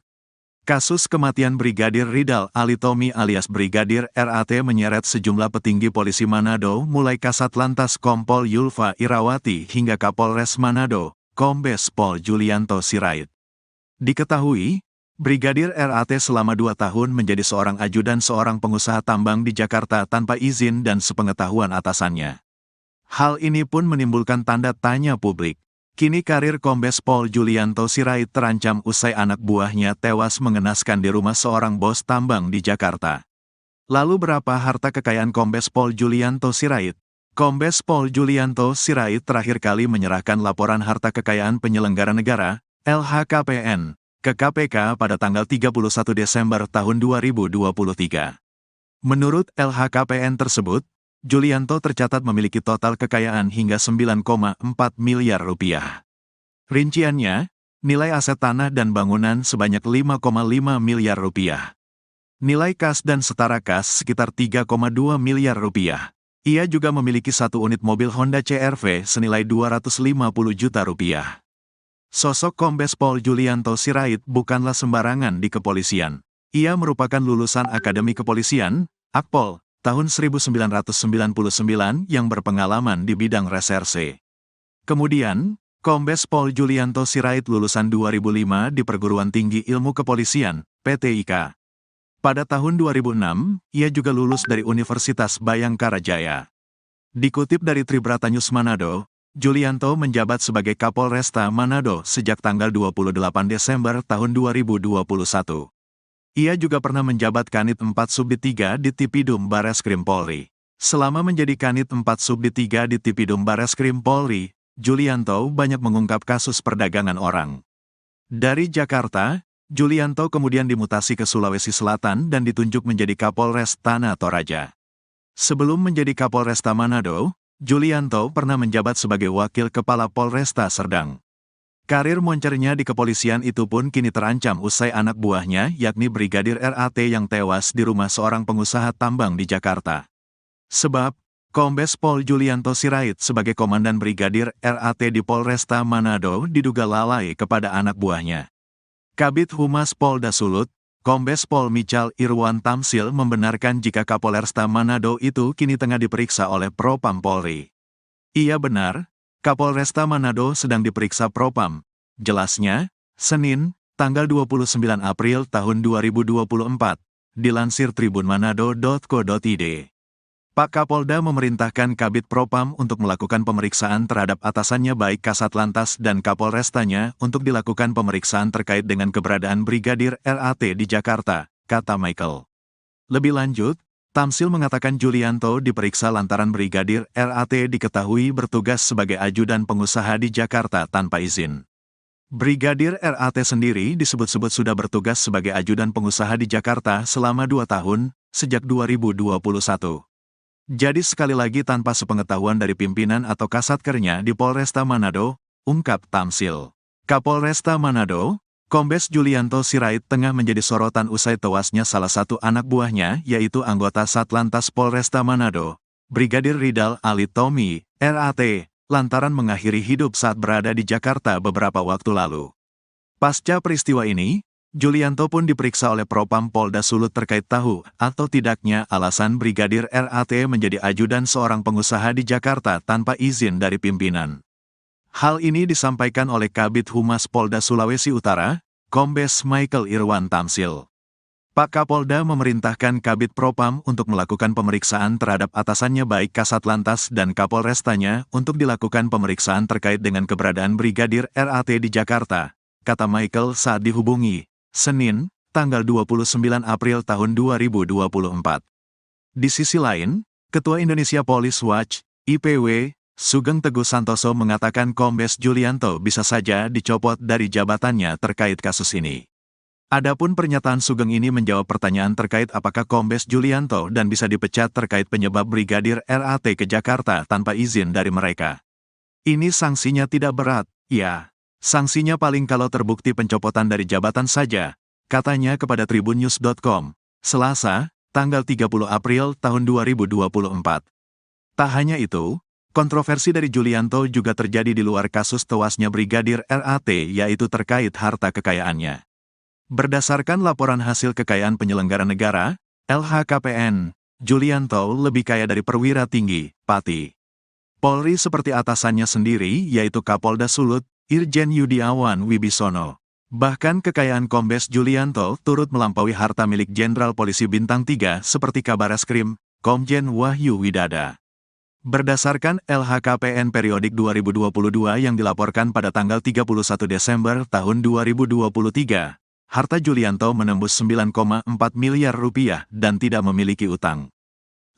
Kasus kematian Brigadir Ridal Alitomi alias Brigadir RAT menyeret sejumlah petinggi polisi Manado mulai Kasat Lantas Kompol Yulfa Irawati hingga Kapolres Manado, Kombes Pol Julianto Sirait. Diketahui, Brigadir RAT selama 2 tahun menjadi seorang ajudan seorang pengusaha tambang di Jakarta tanpa izin dan sepengetahuan atasannya. Hal ini pun menimbulkan tanda tanya publik. Kini karir Kombes Pol Julianto Sirait terancam usai anak buahnya tewas mengenaskan di rumah seorang bos tambang di Jakarta. Lalu berapa harta kekayaan Kombes Pol Julianto Sirait? Kombes Pol Julianto Sirait terakhir kali menyerahkan laporan harta kekayaan penyelenggara negara, LHKPN, ke KPK pada tanggal 31 Desember tahun 2023. Menurut LHKPN tersebut, Julianto tercatat memiliki total kekayaan hingga 9,4 miliar rupiah. Rinciannya, nilai aset tanah dan bangunan sebanyak 5,5 miliar rupiah. Nilai kas dan setara kas sekitar 3,2 miliar rupiah. Ia juga memiliki satu unit mobil Honda CR-V senilai 250 juta rupiah. Sosok Kombes Pol Julianto Sirait bukanlah sembarangan di kepolisian. Ia merupakan lulusan Akademi Kepolisian, Akpol, tahun 1999 yang berpengalaman di bidang reserse. Kemudian, Kombes Pol Julianto Sirait lulusan 2005 di Perguruan Tinggi Ilmu Kepolisian, PTIK. Pada tahun 2006, ia juga lulus dari Universitas Bayangkara Jaya. Dikutip dari Tribratanyus Manado, Julianto menjabat sebagai Kapolresta Manado sejak tanggal 28 Desember tahun 2021. Ia juga pernah menjabat Kanit 4 Subdit 3 di Tipidum Bareskrim Polri. Selama menjadi Kanit 4 Subdit 3 di Tipidum Bareskrim Polri, Julianto banyak mengungkap kasus perdagangan orang. Dari Jakarta, Julianto kemudian dimutasi ke Sulawesi Selatan dan ditunjuk menjadi Kapolres Tanah Toraja. Sebelum menjadi Kapolresta Manado, Julianto pernah menjabat sebagai Wakil Kepala Polresta Serdang. Karir moncernya di kepolisian itu pun kini terancam usai anak buahnya yakni Brigadir RAT yang tewas di rumah seorang pengusaha tambang di Jakarta. Sebab, Kombes Pol Julianto Sirait sebagai Komandan Brigadir RAT di Polresta Manado diduga lalai kepada anak buahnya. Kabid Humas Polda Sulut, Kombes Pol Michal Irwan Tamsil membenarkan jika Kapolresta Manado itu kini tengah diperiksa oleh Propam Polri. Iya benar, Kapolresta Manado sedang diperiksa Propam. Jelasnya, Senin, tanggal 29 April tahun 2024, dilansir tribunmanado.co.id. Pak Kapolda memerintahkan Kabid Propam untuk melakukan pemeriksaan terhadap atasannya baik Kasat Lantas dan Kapolrestanya untuk dilakukan pemeriksaan terkait dengan keberadaan Brigadir RAT di Jakarta, kata Michael. Lebih lanjut, Tamsil mengatakan Julianto diperiksa lantaran Brigadir RAT diketahui bertugas sebagai ajudan pengusaha di Jakarta tanpa izin. Brigadir RAT sendiri disebut-sebut sudah bertugas sebagai ajudan pengusaha di Jakarta selama 2 tahun, sejak 2021. Jadi sekali lagi tanpa sepengetahuan dari pimpinan atau kasatkernya di Polresta Manado, ungkap Tamsil. Kapolresta Manado, Kombes Julianto Sirait tengah menjadi sorotan usai tewasnya salah satu anak buahnya yaitu anggota Satlantas Polresta Manado, Brigadir Ridal Alitomi, RAT, lantaran mengakhiri hidup saat berada di Jakarta beberapa waktu lalu. Pasca peristiwa ini, Julianto pun diperiksa oleh Propam Polda Sulut terkait tahu atau tidaknya alasan Brigadir RAT menjadi ajudan seorang pengusaha di Jakarta tanpa izin dari pimpinan. Hal ini disampaikan oleh Kabid Humas Polda Sulawesi Utara, Kombes Michael Irwan Tamsil. Pak Kapolda memerintahkan Kabid Propam untuk melakukan pemeriksaan terhadap atasannya baik Kasat Lantas dan Kapolrestanya untuk dilakukan pemeriksaan terkait dengan keberadaan Brigadir RAT di Jakarta, kata Michael saat dihubungi, Senin, tanggal 29 April tahun 2024. Di sisi lain, Ketua Indonesia Police Watch, IPW, Sugeng Teguh Santoso mengatakan Kombes Julianto bisa saja dicopot dari jabatannya terkait kasus ini. Adapun pernyataan Sugeng ini menjawab pertanyaan terkait apakah Kombes Julianto dan bisa dipecat terkait penyebab Brigadir RAT ke Jakarta tanpa izin dari mereka. Ini sanksinya tidak berat, ya. Sanksinya paling kalau terbukti pencopotan dari jabatan saja, katanya kepada tribunnews.com, Selasa, tanggal 30 April tahun 2024. Tak hanya itu, kontroversi dari Julianto juga terjadi di luar kasus tewasnya Brigadir RAT yaitu terkait harta kekayaannya. Berdasarkan laporan hasil kekayaan penyelenggara negara, LHKPN, Julianto lebih kaya dari perwira tinggi, Pati Polri seperti atasannya sendiri yaitu Kapolda Sulut, Irjen Yudiawan Wibisono. Bahkan kekayaan Kombes Julianto turut melampaui harta milik Jenderal Polisi Bintang 3 seperti Kabareskrim, Komjen Wahyu Widada. Berdasarkan LHKPN periodik 2022 yang dilaporkan pada tanggal 31 Desember tahun 2023, harta Julianto menembus 9,4 miliar rupiah dan tidak memiliki utang.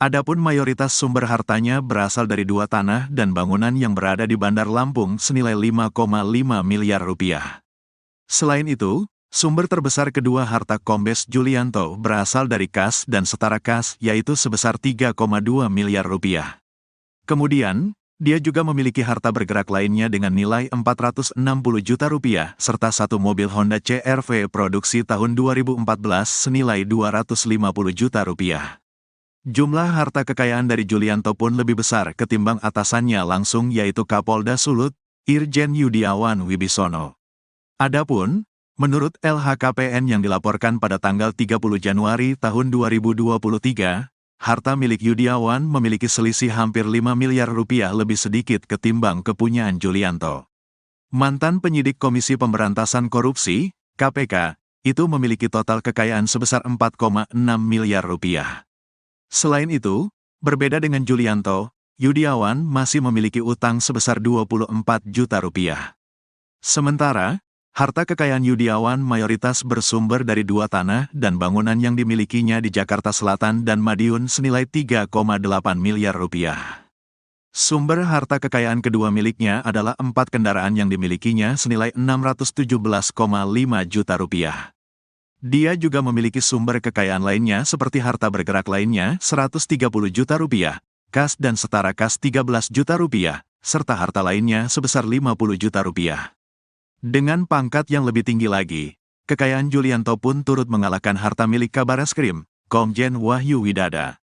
Adapun mayoritas sumber hartanya berasal dari 2 tanah dan bangunan yang berada di Bandar Lampung senilai 5,5 miliar rupiah. Selain itu, sumber terbesar kedua harta Kombes Julianto berasal dari kas dan setara kas yaitu sebesar 3,2 miliar rupiah. Kemudian, Dia juga memiliki harta bergerak lainnya dengan nilai 460 juta rupiah, serta satu mobil Honda CR-V produksi tahun 2014 senilai 250 juta rupiah. Jumlah harta kekayaan dari Julianto pun lebih besar ketimbang atasannya langsung yaitu Kapolda Sulut, Irjen Yudiawan Wibisono. Adapun, menurut LHKPN yang dilaporkan pada tanggal 30 Januari tahun 2023, harta milik Yudiawan memiliki selisih hampir 5 miliar rupiah lebih sedikit ketimbang kepunyaan Julianto. Mantan penyidik Komisi Pemberantasan Korupsi, KPK, itu memiliki total kekayaan sebesar 4,6 miliar rupiah. Selain itu, berbeda dengan Julianto, Yudiawan masih memiliki utang sebesar 24 juta rupiah. Sementara, harta kekayaan Yudiawan mayoritas bersumber dari dua tanah dan bangunan yang dimilikinya di Jakarta Selatan dan Madiun senilai 3,8 miliar rupiah. Sumber harta kekayaan kedua miliknya adalah 4 kendaraan yang dimilikinya senilai 617,5 juta rupiah. Dia juga memiliki sumber kekayaan lainnya seperti harta bergerak lainnya 130 juta rupiah, kas dan setara kas 13 juta rupiah, serta harta lainnya sebesar 50 juta rupiah. Dengan pangkat yang lebih tinggi lagi, kekayaan Julianto pun turut mengalahkan harta milik Kabareskrim, Komjen Wahyu Widada.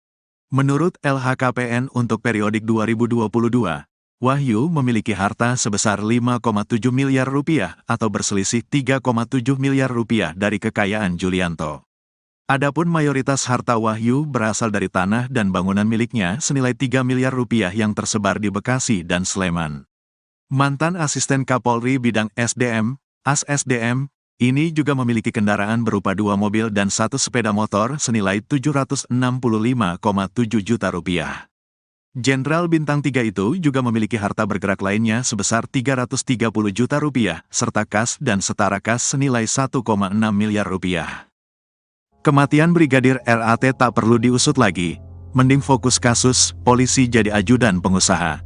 Menurut LHKPN untuk periodik 2022, Wahyu memiliki harta sebesar 5,7 miliar rupiah atau berselisih 3,7 miliar rupiah dari kekayaan Julianto. Adapun mayoritas harta Wahyu berasal dari tanah dan bangunan miliknya senilai 3 miliar rupiah yang tersebar di Bekasi dan Sleman. Mantan asisten Kapolri bidang SDM, AS-SDM, ini juga memiliki kendaraan berupa 2 mobil dan 1 sepeda motor senilai 765,7 juta rupiah. Jenderal Bintang 3 itu juga memiliki harta bergerak lainnya sebesar 330 juta rupiah, serta kas dan setara kas senilai 1,6 miliar rupiah. Kematian Brigadir RAT tak perlu diusut lagi, mending fokus kasus, polisi jadi ajudan pengusaha.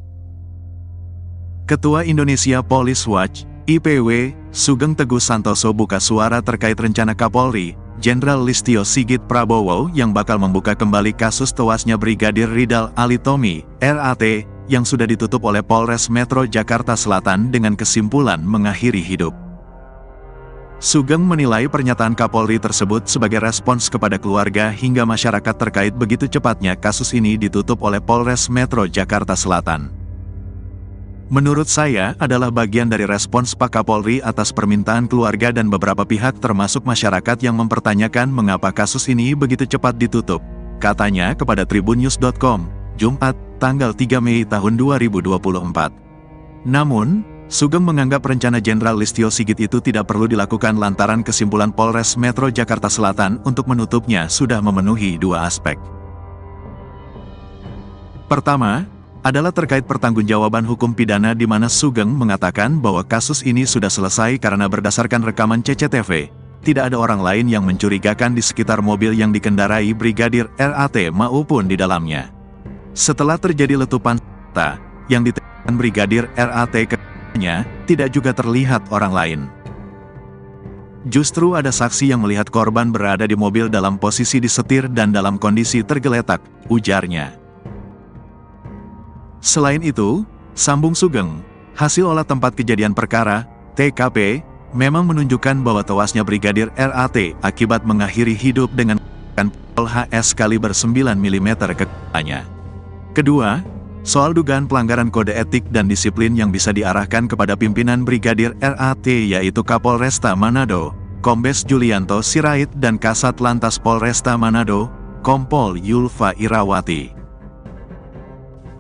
Ketua Indonesia Police Watch, IPW, Sugeng Teguh Santoso buka suara terkait rencana Kapolri, Jenderal Listio Sigit Prabowo yang bakal membuka kembali kasus tewasnya Brigadir Ridal Alitomi, RAT, yang sudah ditutup oleh Polres Metro Jakarta Selatan dengan kesimpulan mengakhiri hidup. Sugeng menilai pernyataan Kapolri tersebut sebagai respons kepada keluarga hingga masyarakat terkait begitu cepatnya kasus ini ditutup oleh Polres Metro Jakarta Selatan. Menurut saya adalah bagian dari respons Pak Kapolri atas permintaan keluarga dan beberapa pihak termasuk masyarakat yang mempertanyakan mengapa kasus ini begitu cepat ditutup, katanya kepada tribunnews.com, Jumat, tanggal 3 Mei tahun 2024. Namun, Sugeng menganggap rencana Jenderal Listio Sigit itu tidak perlu dilakukan lantaran kesimpulan Polres Metro Jakarta Selatan untuk menutupnya sudah memenuhi 2 aspek. Pertama, adalah terkait pertanggungjawaban hukum pidana di mana Sugeng mengatakan bahwa kasus ini sudah selesai karena berdasarkan rekaman CCTV, tidak ada orang lain yang mencurigakan di sekitar mobil yang dikendarai Brigadir RAT maupun di dalamnya. Setelah terjadi letupan senjata yang ditembakkan Brigadir RAT ke-nya, tidak juga terlihat orang lain. Justru ada saksi yang melihat korban berada di mobil dalam posisi disetir dan dalam kondisi tergeletak, ujarnya. Selain itu, sambung Sugeng, hasil olah tempat kejadian perkara, TKP, memang menunjukkan bahwa tewasnya Brigadir RAT akibat mengakhiri hidup dengan pistol HS kaliber 9 mm ke kepalanya. Kedua, soal dugaan pelanggaran kode etik dan disiplin yang bisa diarahkan kepada pimpinan Brigadir RAT yaitu Kapolresta Manado, Kombes Julianto Sirait dan Kasat Lantas Polresta Manado, Kompol Yulfa Irawati.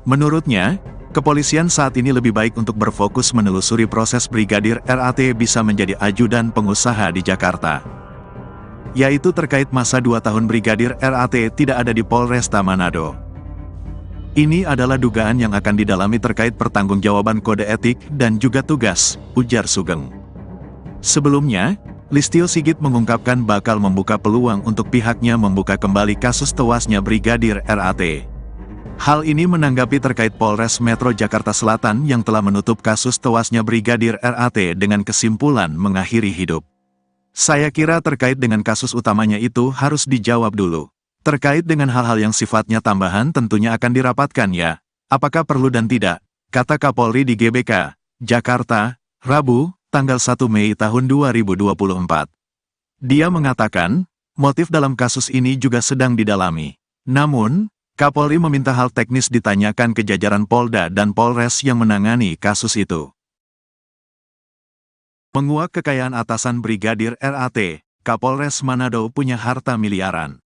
Menurutnya, kepolisian saat ini lebih baik untuk berfokus menelusuri proses Brigadir RAT bisa menjadi ajudan pengusaha di Jakarta. Yaitu terkait masa 2 tahun Brigadir RAT tidak ada di Polresta Manado. Ini adalah dugaan yang akan didalami terkait pertanggungjawaban kode etik dan juga tugas, ujar Sugeng. Sebelumnya, Listio Sigit mengungkapkan bakal membuka peluang untuk pihaknya membuka kembali kasus tewasnya Brigadir RAT. Hal ini menanggapi terkait Polres Metro Jakarta Selatan yang telah menutup kasus tewasnya Brigadir RAT dengan kesimpulan mengakhiri hidup. Saya kira terkait dengan kasus utamanya itu harus dijawab dulu. Terkait dengan hal-hal yang sifatnya tambahan tentunya akan dirapatkan ya, apakah perlu dan tidak, kata Kapolri di GBK, Jakarta, Rabu, tanggal 1 Mei tahun 2024. Dia mengatakan, motif dalam kasus ini juga sedang didalami. Namun, Kapolri meminta hal teknis ditanyakan ke jajaran Polda dan Polres yang menangani kasus itu. Menguak kekayaan atasan Brigadir RAT, Kapolres Manado punya harta miliaran.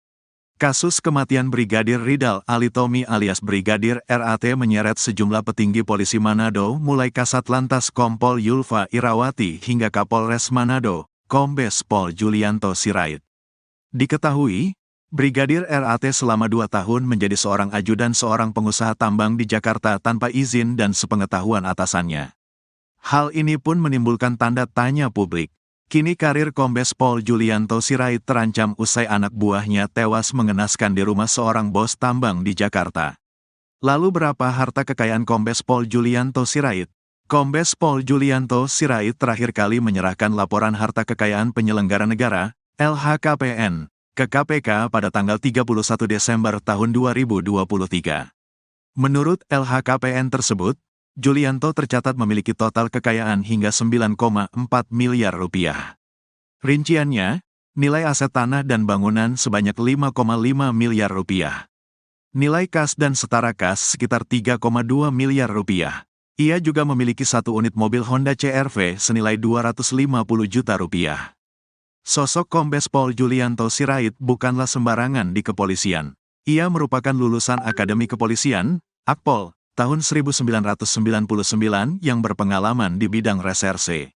Kasus kematian Brigadir Ridal Alitomi alias Brigadir RAT menyeret sejumlah petinggi polisi Manado mulai Kasat Lantas Kompol Yulfa Irawati hingga Kapolres Manado, Kombes Pol Julianto Sirait. Diketahui, Brigadir RAT selama 2 tahun menjadi seorang ajudan seorang pengusaha tambang di Jakarta tanpa izin dan sepengetahuan atasannya. Hal ini pun menimbulkan tanda tanya publik. Kini karir Kombes Pol Julianto Sirait terancam usai anak buahnya tewas mengenaskan di rumah seorang bos tambang di Jakarta. Lalu berapa harta kekayaan Kombes Pol Julianto Sirait? Kombes Pol Julianto Sirait terakhir kali menyerahkan laporan harta kekayaan penyelenggara negara, LHKPN, ke KPK pada tanggal 31 Desember tahun 2023. Menurut LHKPN tersebut, Julianto tercatat memiliki total kekayaan hingga 9,4 miliar rupiah. Rinciannya, nilai aset tanah dan bangunan sebanyak 5,5 miliar rupiah. Nilai kas dan setara kas sekitar 3,2 miliar rupiah. Ia juga memiliki 1 unit mobil Honda CR-V senilai 250 juta rupiah. Sosok Kombes Pol Julianto Sirait bukanlah sembarangan di kepolisian. Ia merupakan lulusan Akademi Kepolisian, Akpol, tahun 1999 yang berpengalaman di bidang reserse.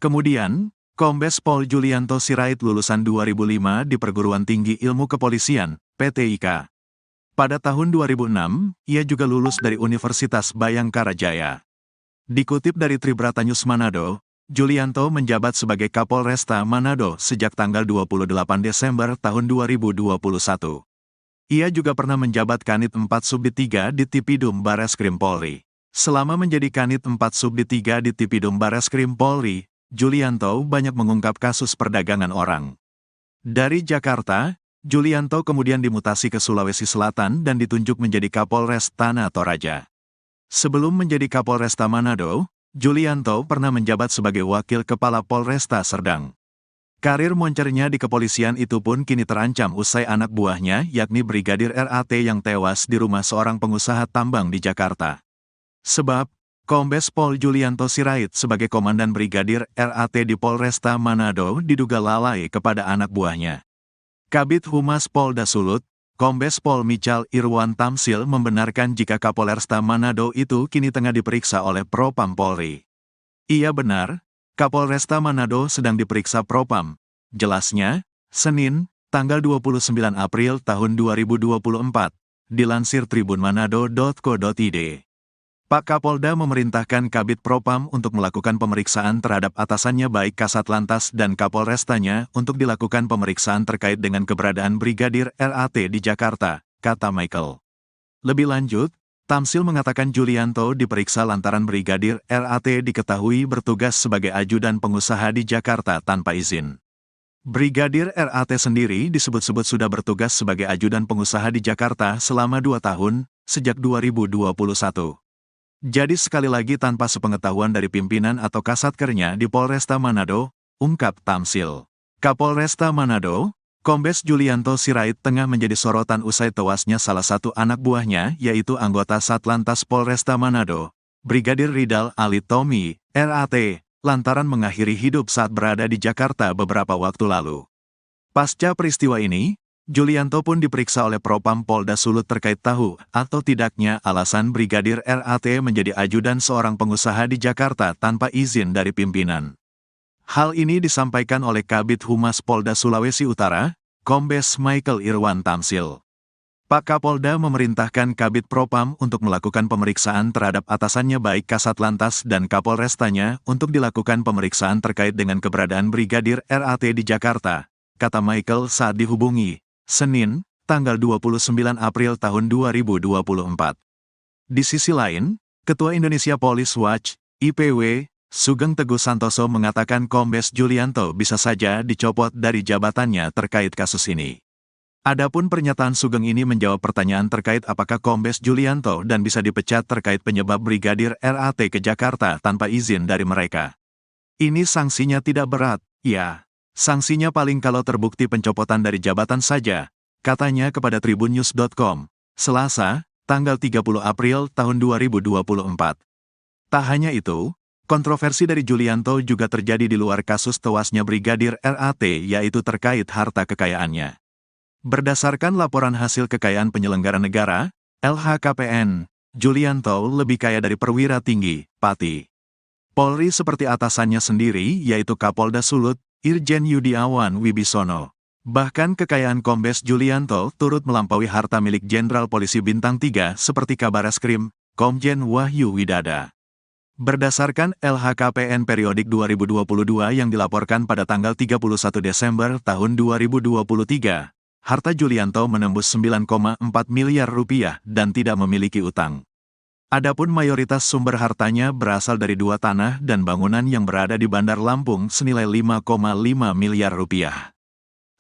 Kemudian, Kombes Pol Julianto Sirait lulusan 2005 di Perguruan Tinggi Ilmu Kepolisian, PTIK. Pada tahun 2006, ia juga lulus dari Universitas Bayangkara Jaya. Dikutip dari Tribrata News Manado, Julianto menjabat sebagai Kapolresta Manado sejak tanggal 28 Desember tahun 2021. Ia juga pernah menjabat Kanit 4 Subdit 3 di Tipidum Bareskrim Polri. Selama menjadi Kanit 4 Subdit 3 di Tipidum Bareskrim Polri, Julianto banyak mengungkap kasus perdagangan orang. Dari Jakarta, Julianto kemudian dimutasi ke Sulawesi Selatan dan ditunjuk menjadi Kapolres Tanah Toraja. Sebelum menjadi Kapolresta Manado, Julianto pernah menjabat sebagai Wakil Kepala Polresta Serdang. Karir moncernya di kepolisian itu pun kini terancam usai anak buahnya yakni Brigadir RAT yang tewas di rumah seorang pengusaha tambang di Jakarta. Sebab, Kombes Pol Julianto Sirait sebagai Komandan Brigadir RAT di Polresta Manado diduga lalai kepada anak buahnya. Kabid Humas Polda Sulut, Kombes Pol Michal Irwan Tamsil membenarkan jika Kapolresta Manado itu kini tengah diperiksa oleh Propam Polri. Iya benar, Kapolresta Manado sedang diperiksa Propam. Jelasnya, Senin, tanggal 29 April tahun 2024, dilansir tribunmanado.co.id. Pak Kapolda memerintahkan Kabid Propam untuk melakukan pemeriksaan terhadap atasannya baik Kasat Lantas dan Kapolrestanya untuk dilakukan pemeriksaan terkait dengan keberadaan Brigadir RAT di Jakarta, kata Michael. Lebih lanjut, Tamsil mengatakan Julianto diperiksa lantaran Brigadir RAT diketahui bertugas sebagai ajudan pengusaha di Jakarta tanpa izin. Brigadir RAT sendiri disebut-sebut sudah bertugas sebagai ajudan pengusaha di Jakarta selama 2 tahun, sejak 2021. Jadi sekali lagi tanpa sepengetahuan dari pimpinan atau kasatkernya di Polresta Manado, ungkap Tamsil. Kapolresta Manado, Kombes Julianto Sirait tengah menjadi sorotan usai tewasnya salah satu anak buahnya yaitu anggota Satlantas Polresta Manado, Brigadir Ridal Alitomi, RAT, lantaran mengakhiri hidup saat berada di Jakarta beberapa waktu lalu. Pasca peristiwa ini, Julianto pun diperiksa oleh Propam Polda Sulut terkait tahu atau tidaknya alasan Brigadir RAT menjadi ajudan seorang pengusaha di Jakarta tanpa izin dari pimpinan. Hal ini disampaikan oleh Kabid Humas Polda Sulawesi Utara, Kombes Michael Irwan Tamsil. Pak Kapolda memerintahkan Kabid Propam untuk melakukan pemeriksaan terhadap atasannya baik Kasat Lantas dan Kapolrestanya untuk dilakukan pemeriksaan terkait dengan keberadaan Brigadir RAT di Jakarta, kata Michael saat dihubungi, Senin, tanggal 29 April tahun 2024. Di sisi lain, Ketua Indonesia Police Watch, IPW, Sugeng Teguh Santoso mengatakan Kombes Julianto bisa saja dicopot dari jabatannya terkait kasus ini. Adapun pernyataan Sugeng ini menjawab pertanyaan terkait apakah Kombes Julianto dan bisa dipecat terkait penyebab Brigadir RAT ke Jakarta tanpa izin dari mereka. Ini sanksinya tidak berat, ya. Sanksinya paling kalau terbukti pencopotan dari jabatan saja, katanya kepada tribunnews.com, Selasa, tanggal 30 April tahun 2024. Tak hanya itu, kontroversi dari Julianto juga terjadi di luar kasus tewasnya Brigadir RAT, yaitu terkait harta kekayaannya. Berdasarkan laporan hasil kekayaan penyelenggara negara, LHKPN, Julianto lebih kaya dari perwira tinggi, Pati Polri seperti atasannya sendiri, yaitu Kapolda Sulut, Irjen Yudiawan Wibisono. Bahkan kekayaan Kombes Julianto turut melampaui harta milik Jenderal Polisi Bintang 3 seperti Kabareskrim, Komjen Wahyu Widada. Berdasarkan LHKPN periodik 2022 yang dilaporkan pada tanggal 31 Desember tahun 2023, harta Julianto menembus 9,4 miliar rupiah dan tidak memiliki utang. Adapun mayoritas sumber hartanya berasal dari 2 tanah dan bangunan yang berada di Bandar Lampung senilai 5,5 miliar rupiah.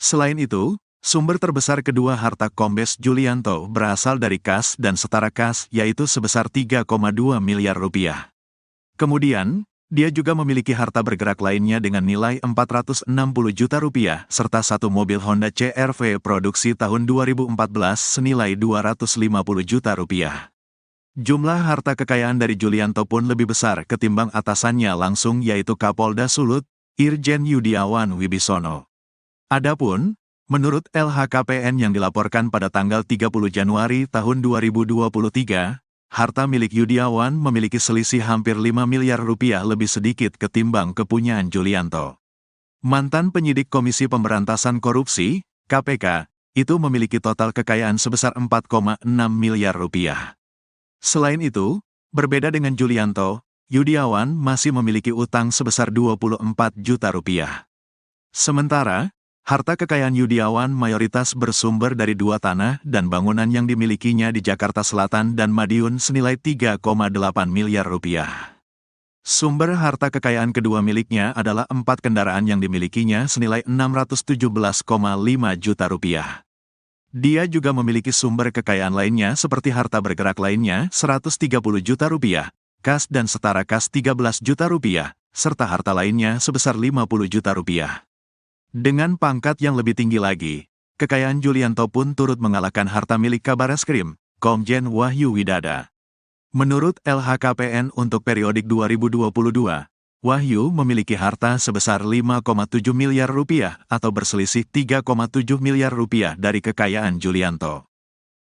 Selain itu, sumber terbesar kedua harta Kombes Julianto berasal dari kas dan setara kas, yaitu sebesar 3,2 miliar rupiah. Kemudian, dia juga memiliki harta bergerak lainnya dengan nilai 460 juta rupiah, serta 1 mobil Honda CR-V produksi tahun 2014 senilai 250 juta rupiah. Jumlah harta kekayaan dari Julianto pun lebih besar ketimbang atasannya langsung, yaitu Kapolda Sulut, Irjen Yudiawan Wibisono. Adapun, menurut LHKPN yang dilaporkan pada tanggal 30 Januari tahun 2023, harta milik Yudiawan memiliki selisih hampir 5 miliar rupiah lebih sedikit ketimbang kepunyaan Julianto. Mantan penyidik Komisi Pemberantasan Korupsi, KPK, itu memiliki total kekayaan sebesar 4,6 miliar rupiah. Selain itu, berbeda dengan Julianto, Yudiawan masih memiliki utang sebesar 24 juta rupiah. Sementara, harta kekayaan Yudiawan mayoritas bersumber dari 2 tanah dan bangunan yang dimilikinya di Jakarta Selatan dan Madiun senilai 3,8 miliar rupiah. Sumber harta kekayaan kedua miliknya adalah 4 kendaraan yang dimilikinya senilai 617,5 juta rupiah. Dia juga memiliki sumber kekayaan lainnya seperti harta bergerak lainnya 130 juta rupiah, kas dan setara kas 13 juta rupiah, serta harta lainnya sebesar 50 juta rupiah. Dengan pangkat yang lebih tinggi lagi, kekayaan Julianto pun turut mengalahkan harta milik Kabareskrim, Komjen Wahyu Widada. Menurut LHKPN untuk periodik 2022, Wahyu memiliki harta sebesar 5,7 miliar rupiah atau berselisih 3,7 miliar rupiah dari kekayaan Julianto.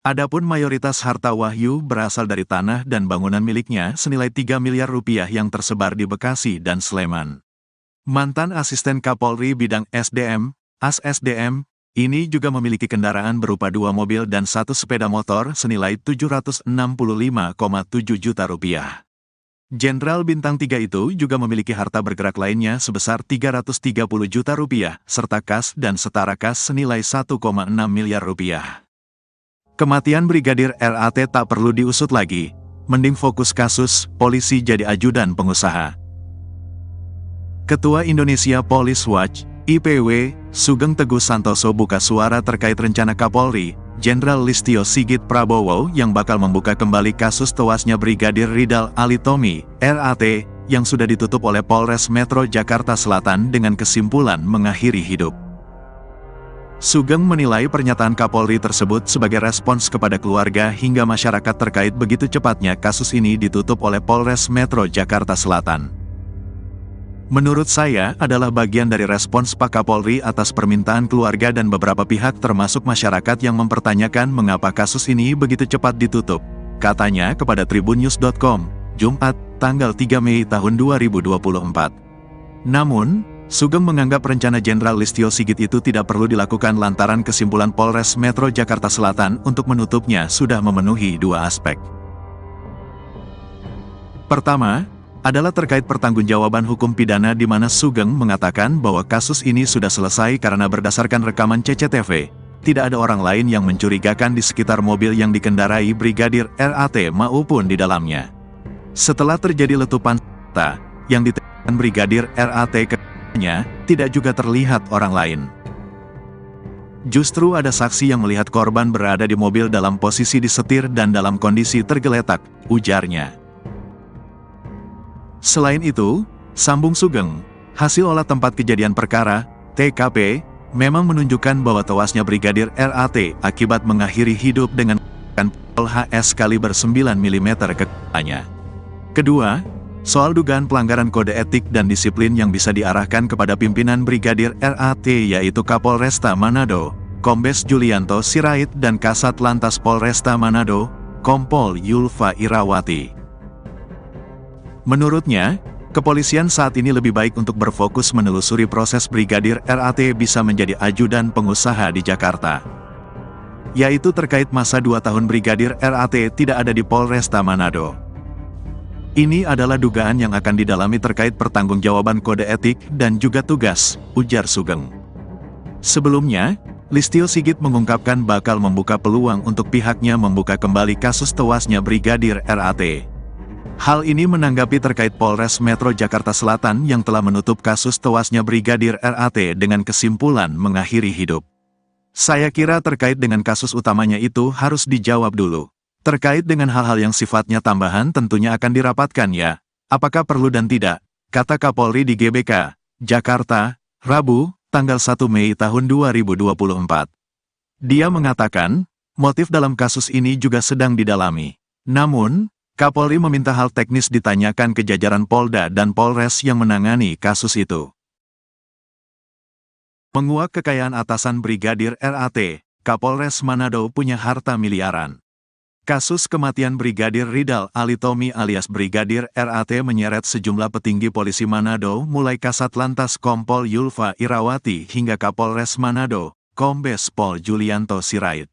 Adapun mayoritas harta Wahyu berasal dari tanah dan bangunan miliknya senilai 3 miliar rupiah yang tersebar di Bekasi dan Sleman. Mantan Asisten Kapolri Bidang SDM, AS-SDM, ini juga memiliki kendaraan berupa 2 mobil dan 1 sepeda motor senilai 765,7 juta rupiah. Jenderal Bintang 3 itu juga memiliki harta bergerak lainnya sebesar 330 juta rupiah, serta kas dan setara kas senilai 1,6 miliar rupiah. Kematian Brigadir RAT tak perlu diusut lagi, mending fokus kasus, polisi jadi ajudan pengusaha. Ketua Indonesia Police Watch, IPW, Sugeng Teguh Santoso buka suara terkait rencana Kapolri, Jenderal Listio Sigit Prabowo yang bakal membuka kembali kasus tewasnya Brigadir Ridal Alitomi, RAT, yang sudah ditutup oleh Polres Metro Jakarta Selatan dengan kesimpulan mengakhiri hidup. Sugeng menilai pernyataan Kapolri tersebut sebagai respons kepada keluarga hingga masyarakat terkait begitu cepatnya kasus ini ditutup oleh Polres Metro Jakarta Selatan. Menurut saya adalah bagian dari respons Pak Kapolri atas permintaan keluarga dan beberapa pihak termasuk masyarakat yang mempertanyakan mengapa kasus ini begitu cepat ditutup, katanya kepada tribunnews.com, Jumat, tanggal 3 Mei tahun 2024. Namun, Sugeng menganggap rencana Jenderal Listio Sigit itu tidak perlu dilakukan lantaran kesimpulan Polres Metro Jakarta Selatan untuk menutupnya sudah memenuhi 2 aspek. Pertama, adalah terkait pertanggungjawaban hukum pidana di mana Sugeng mengatakan bahwa kasus ini sudah selesai karena berdasarkan rekaman CCTV, tidak ada orang lain yang mencurigakan di sekitar mobil yang dikendarai Brigadir RAT maupun di dalamnya. Setelah terjadi letupan senjata yang ditembakkan Brigadir RAT ke-nya, tidak juga terlihat orang lain. Justru ada saksi yang melihat korban berada di mobil dalam posisi disetir dan dalam kondisi tergeletak, ujarnya. Selain itu, sambung Sugeng, hasil olah tempat kejadian perkara, TKP, memang menunjukkan bahwa tewasnya Brigadir RAT akibat mengakhiri hidup dengan pistol HS kaliber 9 mm ke kepalanya. Kedua, soal dugaan pelanggaran kode etik dan disiplin yang bisa diarahkan kepada pimpinan Brigadir RAT yaitu Kapolresta Manado, Kombes Julianto Sirait dan Kasat Lantas Polresta Manado, Kompol Yulfa Irawati. Menurutnya, kepolisian saat ini lebih baik untuk berfokus menelusuri proses Brigadir RAT bisa menjadi ajudan pengusaha di Jakarta. Yaitu terkait masa 2 tahun Brigadir RAT tidak ada di Polresta Manado. Ini adalah dugaan yang akan didalami terkait pertanggungjawaban kode etik dan juga tugas, ujar Sugeng. Sebelumnya, Listio Sigit mengungkapkan bakal membuka peluang untuk pihaknya membuka kembali kasus tewasnya Brigadir RAT. Hal ini menanggapi terkait Polres Metro Jakarta Selatan yang telah menutup kasus tewasnya Brigadir RAT dengan kesimpulan mengakhiri hidup. Saya kira terkait dengan kasus utamanya itu harus dijawab dulu. Terkait dengan hal-hal yang sifatnya tambahan tentunya akan dirapatkan ya. Apakah perlu dan tidak, kata Kapolri di GBK, Jakarta, Rabu, tanggal 1 Mei tahun 2024. Dia mengatakan, motif dalam kasus ini juga sedang didalami. Namun, Kapolri meminta hal teknis ditanyakan ke jajaran Polda dan Polres yang menangani kasus itu. Menguak kekayaan atasan Brigadir RAT, Kapolres Manado punya harta miliaran. Kasus kematian Brigadir Ridal Alitomi alias Brigadir RAT menyeret sejumlah petinggi polisi Manado mulai Kasat Lantas Kompol Yulfa Irawati hingga Kapolres Manado, Kombes Pol Julianto Sirait.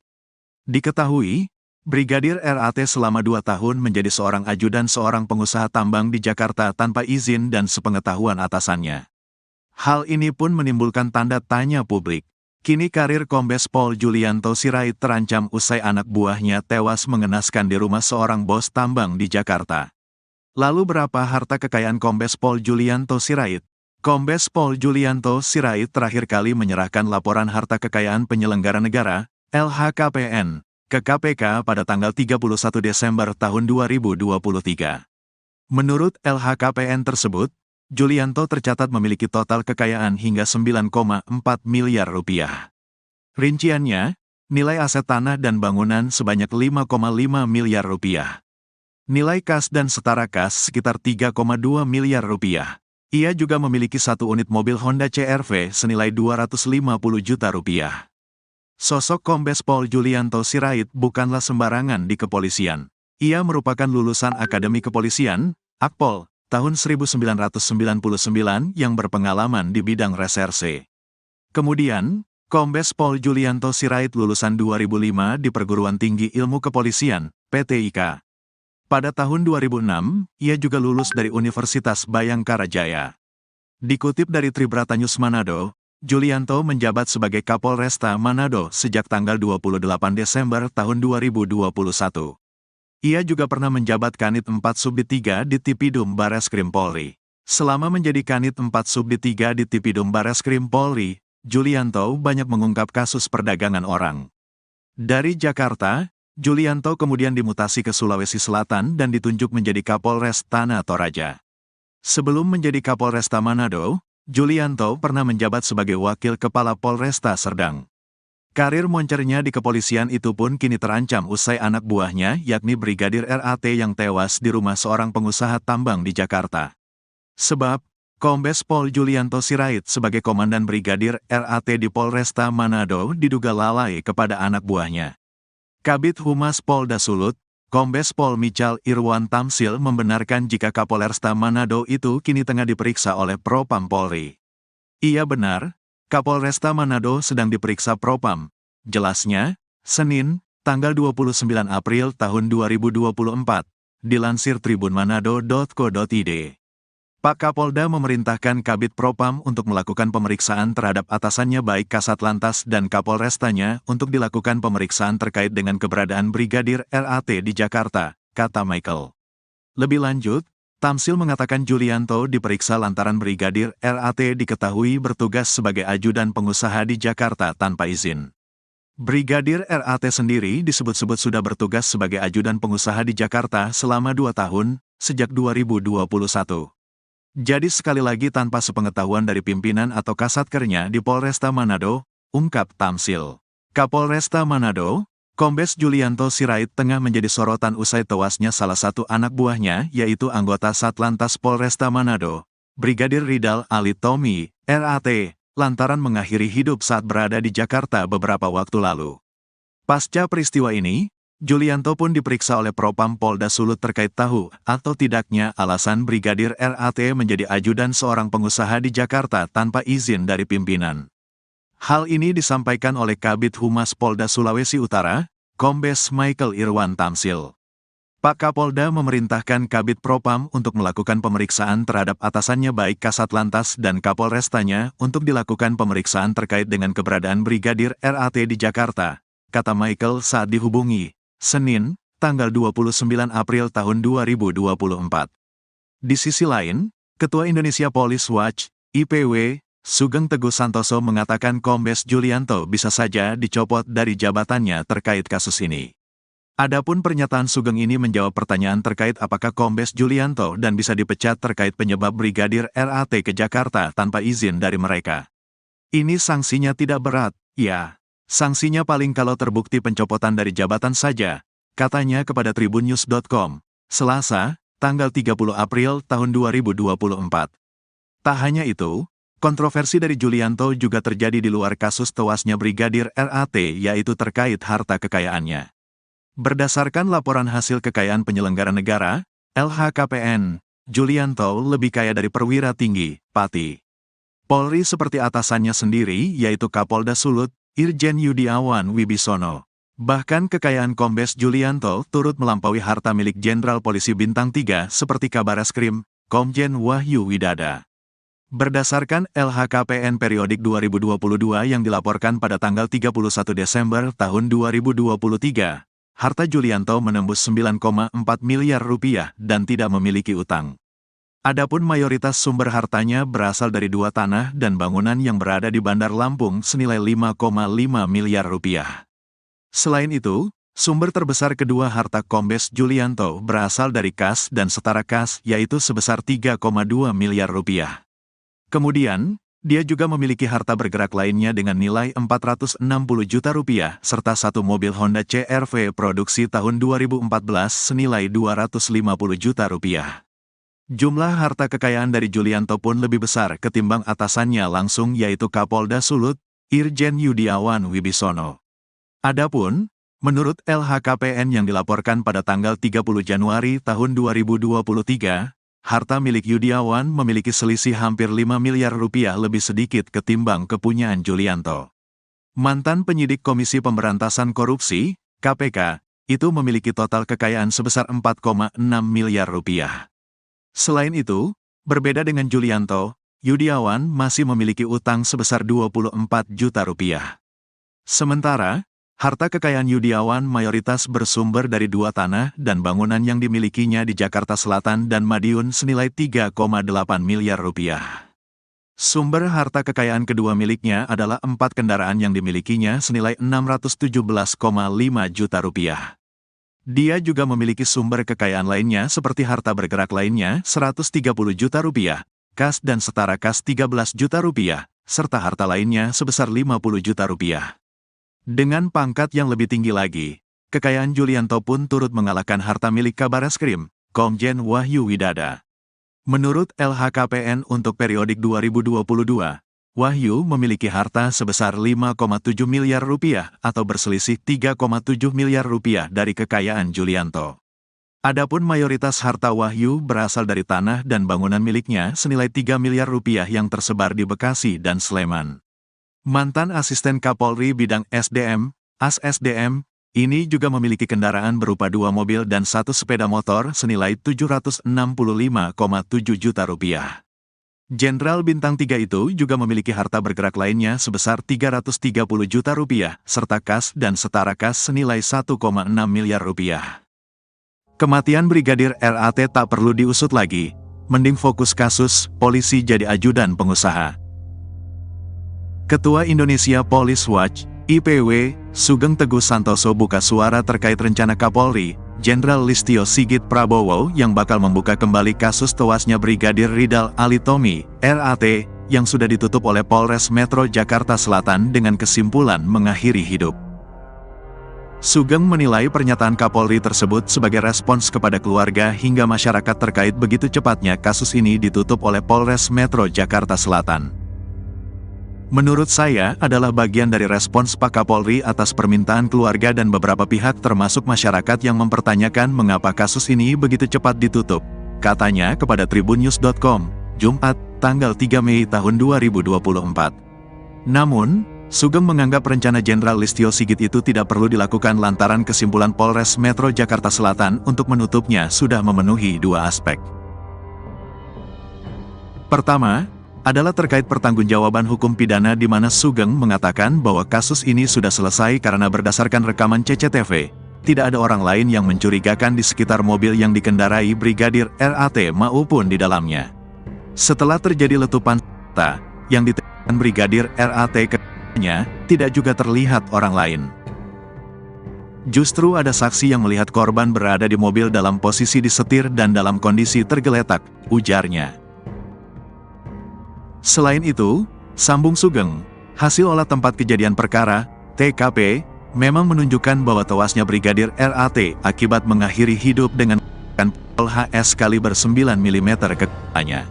Diketahui, Brigadir RAT selama 2 tahun menjadi seorang ajudan seorang pengusaha tambang di Jakarta tanpa izin dan sepengetahuan atasannya. Hal ini pun menimbulkan tanda tanya publik. Kini karir Kombes Pol Julianto Sirait terancam usai anak buahnya tewas mengenaskan di rumah seorang bos tambang di Jakarta. Lalu berapa harta kekayaan Kombes Pol Julianto Sirait? Kombes Pol Julianto Sirait terakhir kali menyerahkan laporan harta kekayaan penyelenggara negara, LHKPN, ke KPK pada tanggal 31 Desember tahun 2023. Menurut LHKPN tersebut, Julianto tercatat memiliki total kekayaan hingga 9,4 miliar rupiah. Rinciannya, nilai aset tanah dan bangunan sebanyak 5,5 miliar rupiah. Nilai kas dan setara kas sekitar 3,2 miliar rupiah. Ia juga memiliki 1 unit mobil Honda CR-V senilai 250 juta rupiah. Sosok Kombes Pol Julianto Sirait bukanlah sembarangan di kepolisian. Ia merupakan lulusan Akademi Kepolisian, Akpol, tahun 1999 yang berpengalaman di bidang reserse. Kemudian, Kombes Pol Julianto Sirait lulusan 2005 di Perguruan Tinggi Ilmu Kepolisian, PTIK. Pada tahun 2006, ia juga lulus dari Universitas Bayangkara Jaya. Dikutip dari Tribrata News Manado, Julianto menjabat sebagai Kapolresta Manado sejak tanggal 28 Desember tahun 2021. Ia juga pernah menjabat Kanit 4 Subdit 3 di Tipidum Bareskrim Polri. Selama menjadi Kanit 4 Subdit 3 di Tipidum Bareskrim Polri, Julianto banyak mengungkap kasus perdagangan orang. Dari Jakarta, Julianto kemudian dimutasi ke Sulawesi Selatan dan ditunjuk menjadi Kapolres Tanah Toraja. Sebelum menjadi Kapolresta Manado, Julianto pernah menjabat sebagai Wakil Kepala Polresta Serdang. Karir moncernya di kepolisian itu pun kini terancam usai anak buahnya yakni Brigadir RAT yang tewas di rumah seorang pengusaha tambang di Jakarta. Sebab, Kombes Pol Julianto Sirait sebagai Komandan Brigadir RAT di Polresta Manado diduga lalai kepada anak buahnya. Kabid Humas Polda Sulut, Kombes Pol Michal Irwan Tamsil membenarkan jika Kapolresta Manado itu kini tengah diperiksa oleh Propam Polri. Iya benar, Kapolresta Manado sedang diperiksa Propam. Jelasnya, Senin, tanggal 29 April tahun 2024, dilansir tribunmanado.co.id. Pak Kapolda memerintahkan Kabid Propam untuk melakukan pemeriksaan terhadap atasannya baik Kasat Lantas dan Kapolrestanya untuk dilakukan pemeriksaan terkait dengan keberadaan Brigadir RAT di Jakarta, kata Michael. Lebih lanjut, Tamsil mengatakan Julianto diperiksa lantaran Brigadir RAT diketahui bertugas sebagai ajudan pengusaha di Jakarta tanpa izin. Brigadir RAT sendiri disebut-sebut sudah bertugas sebagai ajudan pengusaha di Jakarta selama 2 tahun, sejak 2021. Jadi sekali lagi tanpa sepengetahuan dari pimpinan atau kasatkernya di Polresta Manado, ungkap Tamsil. Kapolresta Manado, Kombes Julianto Sirait tengah menjadi sorotan usai tewasnya salah satu anak buahnya yaitu anggota Satlantas Polresta Manado, Brigadir Ridal Alitomi, RAT, lantaran mengakhiri hidup saat berada di Jakarta beberapa waktu lalu. Pasca peristiwa ini, Julianto pun diperiksa oleh Propam Polda Sulut terkait tahu atau tidaknya alasan Brigadir RAT menjadi ajudan seorang pengusaha di Jakarta tanpa izin dari pimpinan. Hal ini disampaikan oleh Kabid Humas Polda Sulawesi Utara, Kombes Michael Irwan Tamsil. Pak Kapolda memerintahkan Kabid Propam untuk melakukan pemeriksaan terhadap atasannya baik Kasatlantas dan Kapolrestanya untuk dilakukan pemeriksaan terkait dengan keberadaan Brigadir RAT di Jakarta, kata Michael saat dihubungi, Senin, tanggal 29 April tahun 2024. Di sisi lain, Ketua Indonesia Police Watch, IPW, Sugeng Teguh Santoso mengatakan Kombes Julianto bisa saja dicopot dari jabatannya terkait kasus ini. Adapun pernyataan Sugeng ini menjawab pertanyaan terkait apakah Kombes Julianto dan bisa dipecat terkait penyebab Brigadir RAT ke Jakarta tanpa izin dari mereka. Ini sanksinya tidak berat, ya. Sanksinya paling kalau terbukti pencopotan dari jabatan saja, katanya kepada tribunnews.com, Selasa, tanggal 30 April tahun 2024. Tak hanya itu, kontroversi dari Julianto juga terjadi di luar kasus tewasnya Brigadir RAT yaitu terkait harta kekayaannya. Berdasarkan laporan hasil kekayaan penyelenggara negara, LHKPN, Julianto lebih kaya dari perwira tinggi, Pati Polri seperti atasannya sendiri yaitu Kapolda Sulut, Irjen Yudiawan Wibisono. Bahkan kekayaan Kombes Julianto turut melampaui harta milik Jenderal Polisi Bintang 3 seperti Kabareskrim, Komjen Wahyu Widada. Berdasarkan LHKPN periodik 2022 yang dilaporkan pada tanggal 31 Desember tahun 2023, harta Julianto menembus 9,4 miliar rupiah dan tidak memiliki utang. Adapun mayoritas sumber hartanya berasal dari 2 tanah dan bangunan yang berada di Bandar Lampung senilai 5,5 miliar rupiah. Selain itu, sumber terbesar kedua harta Kombes Julianto berasal dari kas dan setara kas yaitu sebesar 3,2 miliar rupiah. Kemudian, dia juga memiliki harta bergerak lainnya dengan nilai 460 juta rupiah, serta satu mobil Honda CR-V produksi tahun 2014 senilai 250 juta rupiah. Jumlah harta kekayaan dari Julianto pun lebih besar ketimbang atasannya langsung yaitu Kapolda Sulut, Irjen Yudiawan Wibisono. Adapun, menurut LHKPN yang dilaporkan pada tanggal 30 Januari tahun 2023, harta milik Yudiawan memiliki selisih hampir 5 miliar rupiah lebih sedikit ketimbang kepunyaan Julianto. Mantan penyidik Komisi Pemberantasan Korupsi, KPK, itu memiliki total kekayaan sebesar 4,6 miliar rupiah. Selain itu, berbeda dengan Julianto, Yudiawan masih memiliki utang sebesar 24 juta rupiah. Sementara, harta kekayaan Yudiawan mayoritas bersumber dari 2 tanah dan bangunan yang dimilikinya di Jakarta Selatan dan Madiun senilai 3,8 miliar rupiah. Sumber harta kekayaan kedua miliknya adalah 4 kendaraan yang dimilikinya senilai 617,5 juta rupiah. Dia juga memiliki sumber kekayaan lainnya seperti harta bergerak lainnya 130 juta rupiah, kas dan setara kas 13 juta rupiah, serta harta lainnya sebesar 50 juta rupiah. Dengan pangkat yang lebih tinggi lagi, kekayaan Julianto pun turut mengalahkan harta milik Kabareskrim, Komjen Wahyu Widada. Menurut LHKPN untuk periodik 2022, Wahyu memiliki harta sebesar 5,7 miliar rupiah atau berselisih 3,7 miliar rupiah dari kekayaan Julianto. Adapun mayoritas harta Wahyu berasal dari tanah dan bangunan miliknya senilai 3 miliar rupiah yang tersebar di Bekasi dan Sleman. Mantan asisten Kapolri bidang SDM, AS-SDM, ini juga memiliki kendaraan berupa 2 mobil dan 1 sepeda motor senilai 765,7 juta rupiah. Jenderal Bintang 3 itu juga memiliki harta bergerak lainnya sebesar 330 juta rupiah, serta kas dan setara kas senilai 1,6 miliar rupiah. Kematian Brigadir RAT tak perlu diusut lagi, mending fokus kasus, polisi jadi ajudan pengusaha. Ketua Indonesia Police Watch, IPW, Sugeng Teguh Santoso buka suara terkait rencana Kapolri, Jenderal Listio Sigit Prabowo yang bakal membuka kembali kasus tewasnya Brigadir Ridal Alitomi, RAT, yang sudah ditutup oleh Polres Metro Jakarta Selatan dengan kesimpulan mengakhiri hidup. Sugeng menilai pernyataan Kapolri tersebut sebagai respons kepada keluarga hingga masyarakat terkait begitu cepatnya kasus ini ditutup oleh Polres Metro Jakarta Selatan. Menurut saya adalah bagian dari respons Pak Kapolri atas permintaan keluarga dan beberapa pihak termasuk masyarakat yang mempertanyakan mengapa kasus ini begitu cepat ditutup, katanya kepada tribunnews.com, Jumat, tanggal 3 Mei tahun 2024. Namun, Sugeng menganggap rencana Jenderal Listio Sigit itu tidak perlu dilakukan lantaran kesimpulan Polres Metro Jakarta Selatan untuk menutupnya sudah memenuhi dua aspek. Pertama, adalah terkait pertanggungjawaban hukum pidana di mana Sugeng mengatakan bahwa kasus ini sudah selesai karena berdasarkan rekaman CCTV, tidak ada orang lain yang mencurigakan di sekitar mobil yang dikendarai Brigadir RAT maupun di dalamnya. Setelah terjadi letupan senjata yang ditembakkan Brigadir RAT ke-nya, tidak juga terlihat orang lain. Justru ada saksi yang melihat korban berada di mobil dalam posisi disetir dan dalam kondisi tergeletak, ujarnya. Selain itu, sambung Sugeng, hasil olah tempat kejadian perkara, TKP, memang menunjukkan bahwa tewasnya Brigadir RAT akibat mengakhiri hidup dengan pistol HS kaliber 9 mm ke kepalanya.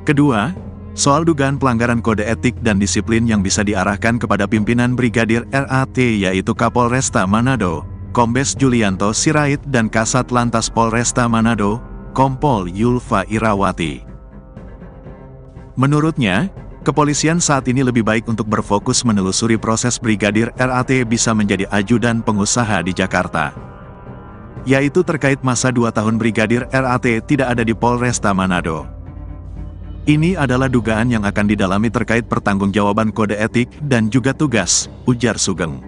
Kedua, soal dugaan pelanggaran kode etik dan disiplin yang bisa diarahkan kepada pimpinan Brigadir RAT yaitu Kapolresta Manado, Kombes Julianto Sirait dan Kasat Lantas Polresta Manado, Kompol Yulfa Irawati. Menurutnya, kepolisian saat ini lebih baik untuk berfokus menelusuri proses Brigadir RAT bisa menjadi ajudan pengusaha di Jakarta. Yaitu terkait masa 2 tahun Brigadir RAT tidak ada di Polresta Manado. Ini adalah dugaan yang akan didalami terkait pertanggungjawaban kode etik dan juga tugas, ujar Sugeng.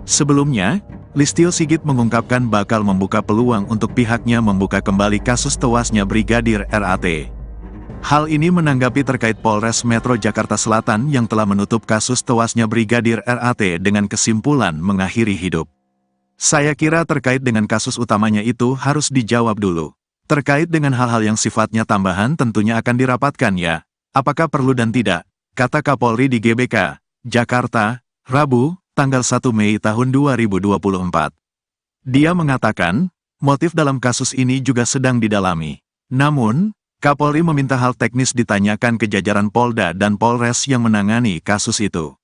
Sebelumnya, Listio Sigit mengungkapkan bakal membuka peluang untuk pihaknya membuka kembali kasus tewasnya Brigadir RAT. Hal ini menanggapi terkait Polres Metro Jakarta Selatan yang telah menutup kasus tewasnya Brigadir RAT dengan kesimpulan mengakhiri hidup. Saya kira terkait dengan kasus utamanya itu harus dijawab dulu. Terkait dengan hal-hal yang sifatnya tambahan tentunya akan dirapatkan ya. Apakah perlu dan tidak, kata Kapolri di GBK, Jakarta, Rabu, tanggal 1 Mei tahun 2024. Dia mengatakan, motif dalam kasus ini juga sedang didalami. Namun, Kapolri meminta hal teknis ditanyakan ke jajaran Polda dan Polres yang menangani kasus itu.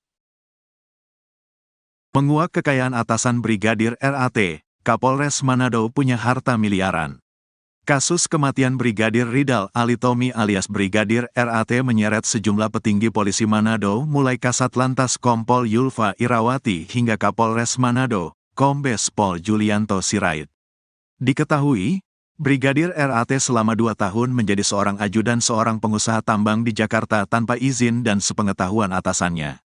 Menguak kekayaan atasan Brigadir RAT, Kapolres Manado punya harta miliaran. Kasus kematian Brigadir Ridal Alitomi alias Brigadir RAT menyeret sejumlah petinggi polisi Manado mulai Kasat Lantas Kompol Yulfa Irawati hingga Kapolres Manado, Kombes Pol Julianto Sirait. Diketahui, Brigadir RAT selama 2 tahun menjadi seorang ajudan seorang pengusaha tambang di Jakarta tanpa izin dan sepengetahuan atasannya.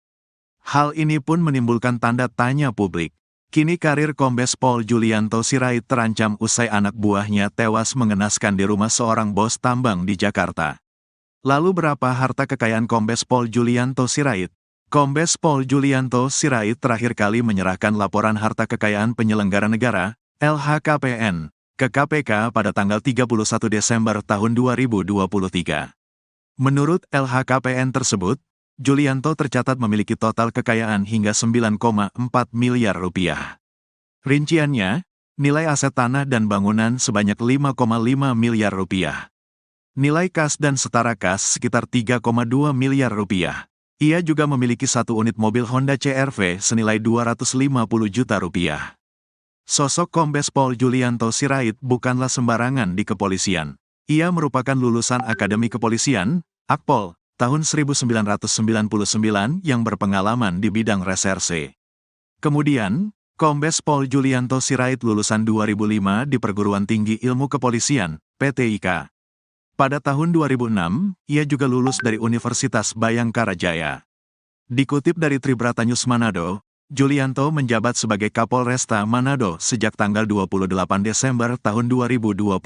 Hal ini pun menimbulkan tanda tanya publik. Kini karir Kombes Pol Julianto Sirait terancam usai anak buahnya tewas mengenaskan di rumah seorang bos tambang di Jakarta. Lalu berapa harta kekayaan Kombes Pol Julianto Sirait? Kombes Pol Julianto Sirait terakhir kali menyerahkan laporan harta kekayaan penyelenggara negara, LHKPN, ke KPK pada tanggal 31 Desember tahun 2023. Menurut LHKPN tersebut, Julianto tercatat memiliki total kekayaan hingga 9,4 miliar rupiah. Rinciannya, nilai aset tanah dan bangunan sebanyak 5,5 miliar rupiah. Nilai kas dan setara kas sekitar 3,2 miliar rupiah. Ia juga memiliki 1 unit mobil Honda CR-V senilai 250 juta rupiah. Sosok Kombes Pol Julianto Sirait bukanlah sembarangan di kepolisian. Ia merupakan lulusan Akademi Kepolisian, Akpol, tahun 1999 yang berpengalaman di bidang reserse. Kemudian, Kombes Pol Julianto Sirait lulusan 2005 di Perguruan Tinggi Ilmu Kepolisian, PTIK. Pada tahun 2006, ia juga lulus dari Universitas Bayangkara Jaya. Dikutip dari Tribratanyus Manado, Julianto menjabat sebagai Kapolresta Manado sejak tanggal 28 Desember tahun 2021.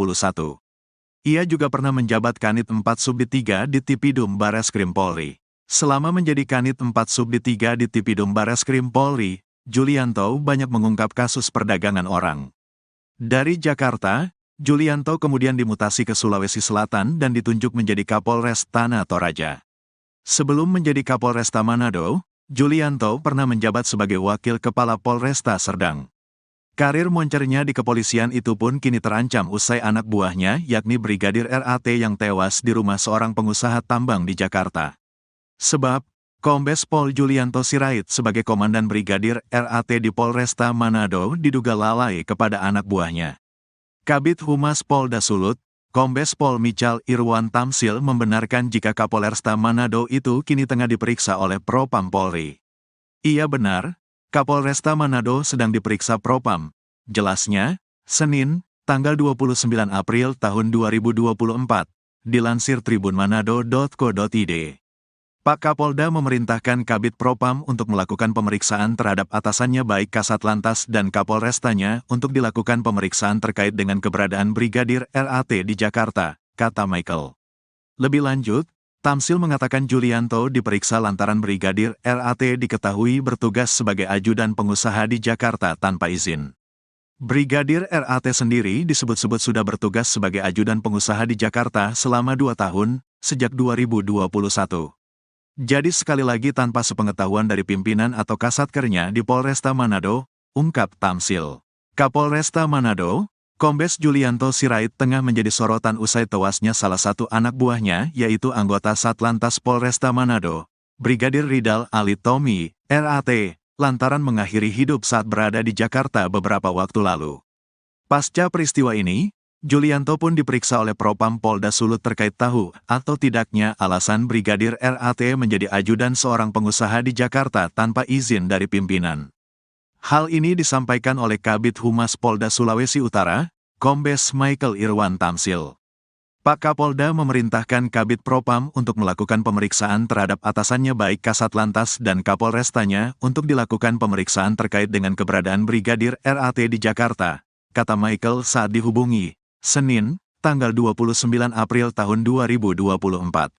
Ia juga pernah menjabat Kanit 4 Subdit 3 di Tipidum Bareskrim Polri. Selama menjadi Kanit 4 Subdit 3 di Tipidum Bareskrim Polri, Julianto banyak mengungkap kasus perdagangan orang. Dari Jakarta, Julianto kemudian dimutasi ke Sulawesi Selatan dan ditunjuk menjadi Kapolres Tanah Toraja. Sebelum menjadi Kapolresta Manado, Julianto pernah menjabat sebagai Wakil Kepala Polresta Serdang. Karir moncernya di kepolisian itu pun kini terancam usai anak buahnya yakni Brigadir RAT yang tewas di rumah seorang pengusaha tambang di Jakarta. Sebab, Kombes Pol Julianto Sirait sebagai Komandan Brigadir RAT di Polresta Manado diduga lalai kepada anak buahnya. Kabid Humas Polda Sulut, Kombes Pol Michal Irwan Tamsil membenarkan jika Kapolresta Manado itu kini tengah diperiksa oleh Propam Polri. Iya benar, Kapolresta Manado sedang diperiksa Propam. Jelasnya, Senin, tanggal 29 April tahun 2024, dilansir tribunmanado.co.id. Pak Kapolda memerintahkan Kabid Propam untuk melakukan pemeriksaan terhadap atasannya baik Kasat Lantas dan Kapolrestanya untuk dilakukan pemeriksaan terkait dengan keberadaan Brigadir RAT di Jakarta, kata Michael. Lebih lanjut, Tamsil mengatakan Julianto diperiksa lantaran Brigadir RAT diketahui bertugas sebagai ajudan pengusaha di Jakarta tanpa izin. Brigadir RAT sendiri disebut-sebut sudah bertugas sebagai ajudan pengusaha di Jakarta selama 2 tahun, sejak 2021. Jadi sekali lagi tanpa sepengetahuan dari pimpinan atau kasatkernya di Polresta Manado, ungkap Tamsil. Kapolresta Manado, Kombes Julianto Sirait tengah menjadi sorotan usai tewasnya salah satu anak buahnya yaitu anggota Satlantas Polresta Manado, Brigadir Ridal Alitomi, RAT, lantaran mengakhiri hidup saat berada di Jakarta beberapa waktu lalu. Pasca peristiwa ini, Julianto pun diperiksa oleh Propam Polda Sulut terkait tahu atau tidaknya alasan Brigadir RAT menjadi ajudan seorang pengusaha di Jakarta tanpa izin dari pimpinan. Hal ini disampaikan oleh Kabid Humas Polda Sulawesi Utara, Kombes Michael Irwan Tamsil. Pak Kapolda memerintahkan Kabid Propam untuk melakukan pemeriksaan terhadap atasannya baik Kasat Lantas dan Kapolrestanya untuk dilakukan pemeriksaan terkait dengan keberadaan Brigadir RAT di Jakarta, kata Michael saat dihubungi, Senin, tanggal 29 April tahun 2024.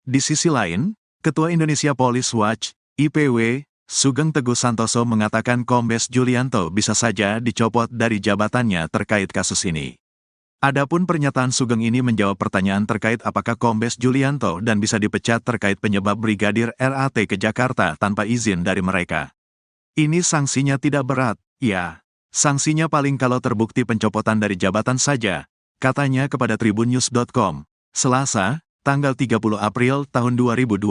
Di sisi lain, Ketua Indonesia Police Watch, IPW, Sugeng Teguh Santoso mengatakan Kombes Julianto bisa saja dicopot dari jabatannya terkait kasus ini. Adapun pernyataan Sugeng ini menjawab pertanyaan terkait apakah Kombes Julianto dan bisa dipecat terkait penyebab Brigadir RAT ke Jakarta tanpa izin dari mereka. Ini sanksinya tidak berat, ya. Sanksinya paling kalau terbukti pencopotan dari jabatan saja, katanya kepada tribunnews.com, Selasa, tanggal 30 April tahun 2024.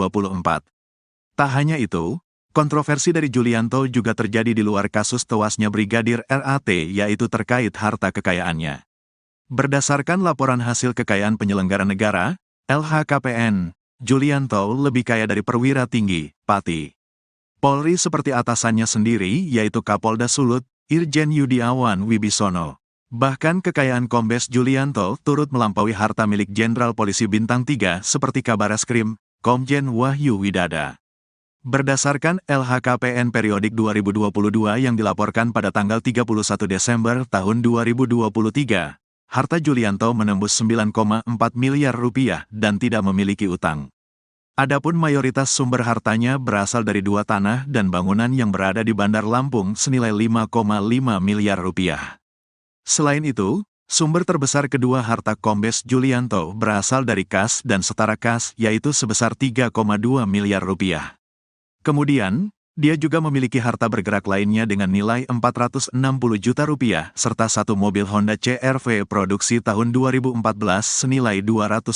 Tak hanya itu, kontroversi dari Julianto juga terjadi di luar kasus tewasnya Brigadir RAT yaitu terkait harta kekayaannya. Berdasarkan laporan hasil kekayaan penyelenggara negara, LHKPN, Julianto lebih kaya dari perwira tinggi, Pati Polri seperti atasannya sendiri yaitu Kapolda Sulut, Irjen Yudiawan Wibisono. Bahkan kekayaan Kombes Julianto turut melampaui harta milik Jenderal Polisi Bintang 3 seperti Kabareskrim, Komjen Wahyu Widada. Berdasarkan LHKPN periodik 2022 yang dilaporkan pada tanggal 31 Desember tahun 2023, harta Julianto menembus 9,4 miliar rupiah dan tidak memiliki utang. Adapun mayoritas sumber hartanya berasal dari 2 tanah dan bangunan yang berada di Bandar Lampung senilai 5,5 miliar rupiah. Selain itu, sumber terbesar kedua harta Kombes Julianto berasal dari kas dan setara kas yaitu sebesar 3,2 miliar rupiah. Kemudian, dia juga memiliki harta bergerak lainnya dengan nilai 460 juta rupiah serta satu mobil Honda CR-V produksi tahun 2014 senilai 250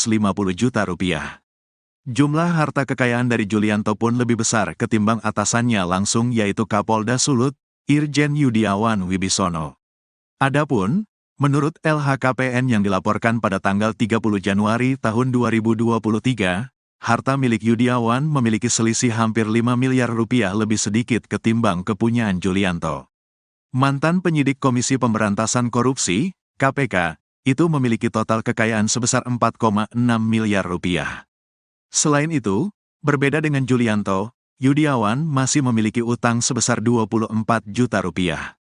juta rupiah. Jumlah harta kekayaan dari Julianto pun lebih besar ketimbang atasannya langsung yaitu Kapolda Sulut, Irjen Yudiawan Wibisono. Adapun, menurut LHKPN yang dilaporkan pada tanggal 30 Januari tahun 2023, harta milik Yudiawan memiliki selisih hampir 5 miliar rupiah lebih sedikit ketimbang kepunyaan Julianto. Mantan penyidik Komisi Pemberantasan Korupsi, KPK, itu memiliki total kekayaan sebesar 4,6 miliar rupiah. Selain itu, berbeda dengan Julianto, Yudiawan masih memiliki utang sebesar 24 juta rupiah.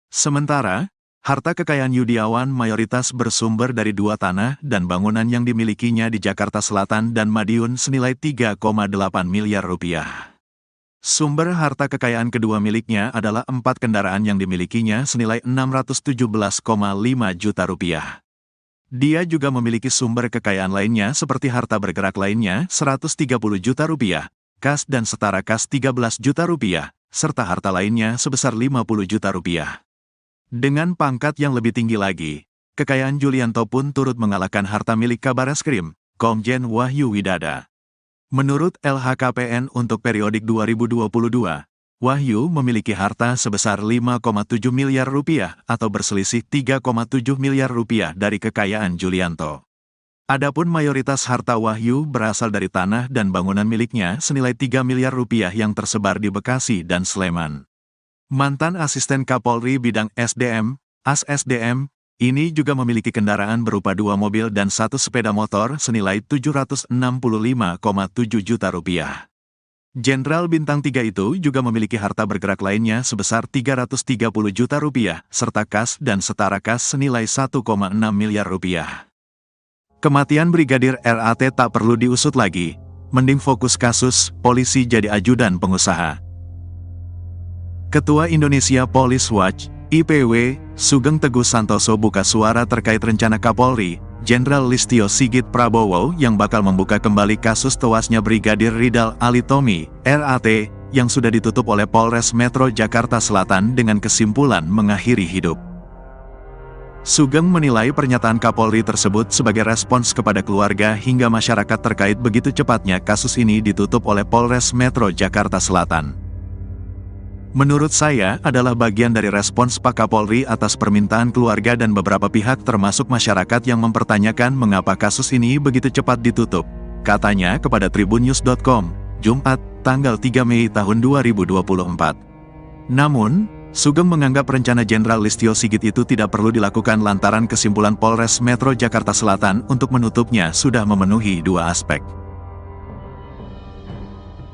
Sementara, Harta kekayaan Yudiawan mayoritas bersumber dari dua tanah dan bangunan yang dimilikinya di Jakarta Selatan dan Madiun senilai 3,8 miliar rupiah. Sumber harta kekayaan kedua miliknya adalah 4 kendaraan yang dimilikinya senilai 617,5 juta rupiah. Dia juga memiliki sumber kekayaan lainnya seperti harta bergerak lainnya 130 juta rupiah, kas dan setara kas 13 juta rupiah, serta harta lainnya sebesar 50 juta rupiah. Dengan pangkat yang lebih tinggi lagi, kekayaan Julianto pun turut mengalahkan harta milik Kabareskrim, Komjen Wahyu Widada. Menurut LHKPN untuk periodik 2022, Wahyu memiliki harta sebesar 5,7 miliar rupiah atau berselisih 3,7 miliar rupiah dari kekayaan Julianto. Adapun mayoritas harta Wahyu berasal dari tanah dan bangunan miliknya senilai 3 miliar rupiah yang tersebar di Bekasi dan Sleman. Mantan Asisten Kapolri Bidang SDM, AS-SDM, ini juga memiliki kendaraan berupa 2 mobil dan 1 sepeda motor senilai 765,7 juta rupiah. Jenderal Bintang 3 itu juga memiliki harta bergerak lainnya sebesar 330 juta rupiah, serta kas dan setara kas senilai 1,6 miliar rupiah. Kematian Brigadir RAT tak perlu diusut lagi, mending fokus kasus, polisi jadi ajudan pengusaha. Ketua Indonesia Police Watch, IPW, Sugeng Teguh Santoso buka suara terkait rencana Kapolri, Jenderal Listio Sigit Prabowo yang bakal membuka kembali kasus tewasnya Brigadir Ridal Alitomi, RAT, yang sudah ditutup oleh Polres Metro Jakarta Selatan dengan kesimpulan mengakhiri hidup. Sugeng menilai pernyataan Kapolri tersebut sebagai respons kepada keluarga hingga masyarakat terkait begitu cepatnya kasus ini ditutup oleh Polres Metro Jakarta Selatan. Menurut saya adalah bagian dari respons Pak Kapolri atas permintaan keluarga dan beberapa pihak termasuk masyarakat yang mempertanyakan mengapa kasus ini begitu cepat ditutup, katanya kepada tribunnews.com, Jumat, tanggal 3 Mei tahun 2024. Namun, Sugeng menganggap rencana Jenderal Listio Sigit itu tidak perlu dilakukan lantaran kesimpulan Polres Metro Jakarta Selatan untuk menutupnya sudah memenuhi 2 aspek.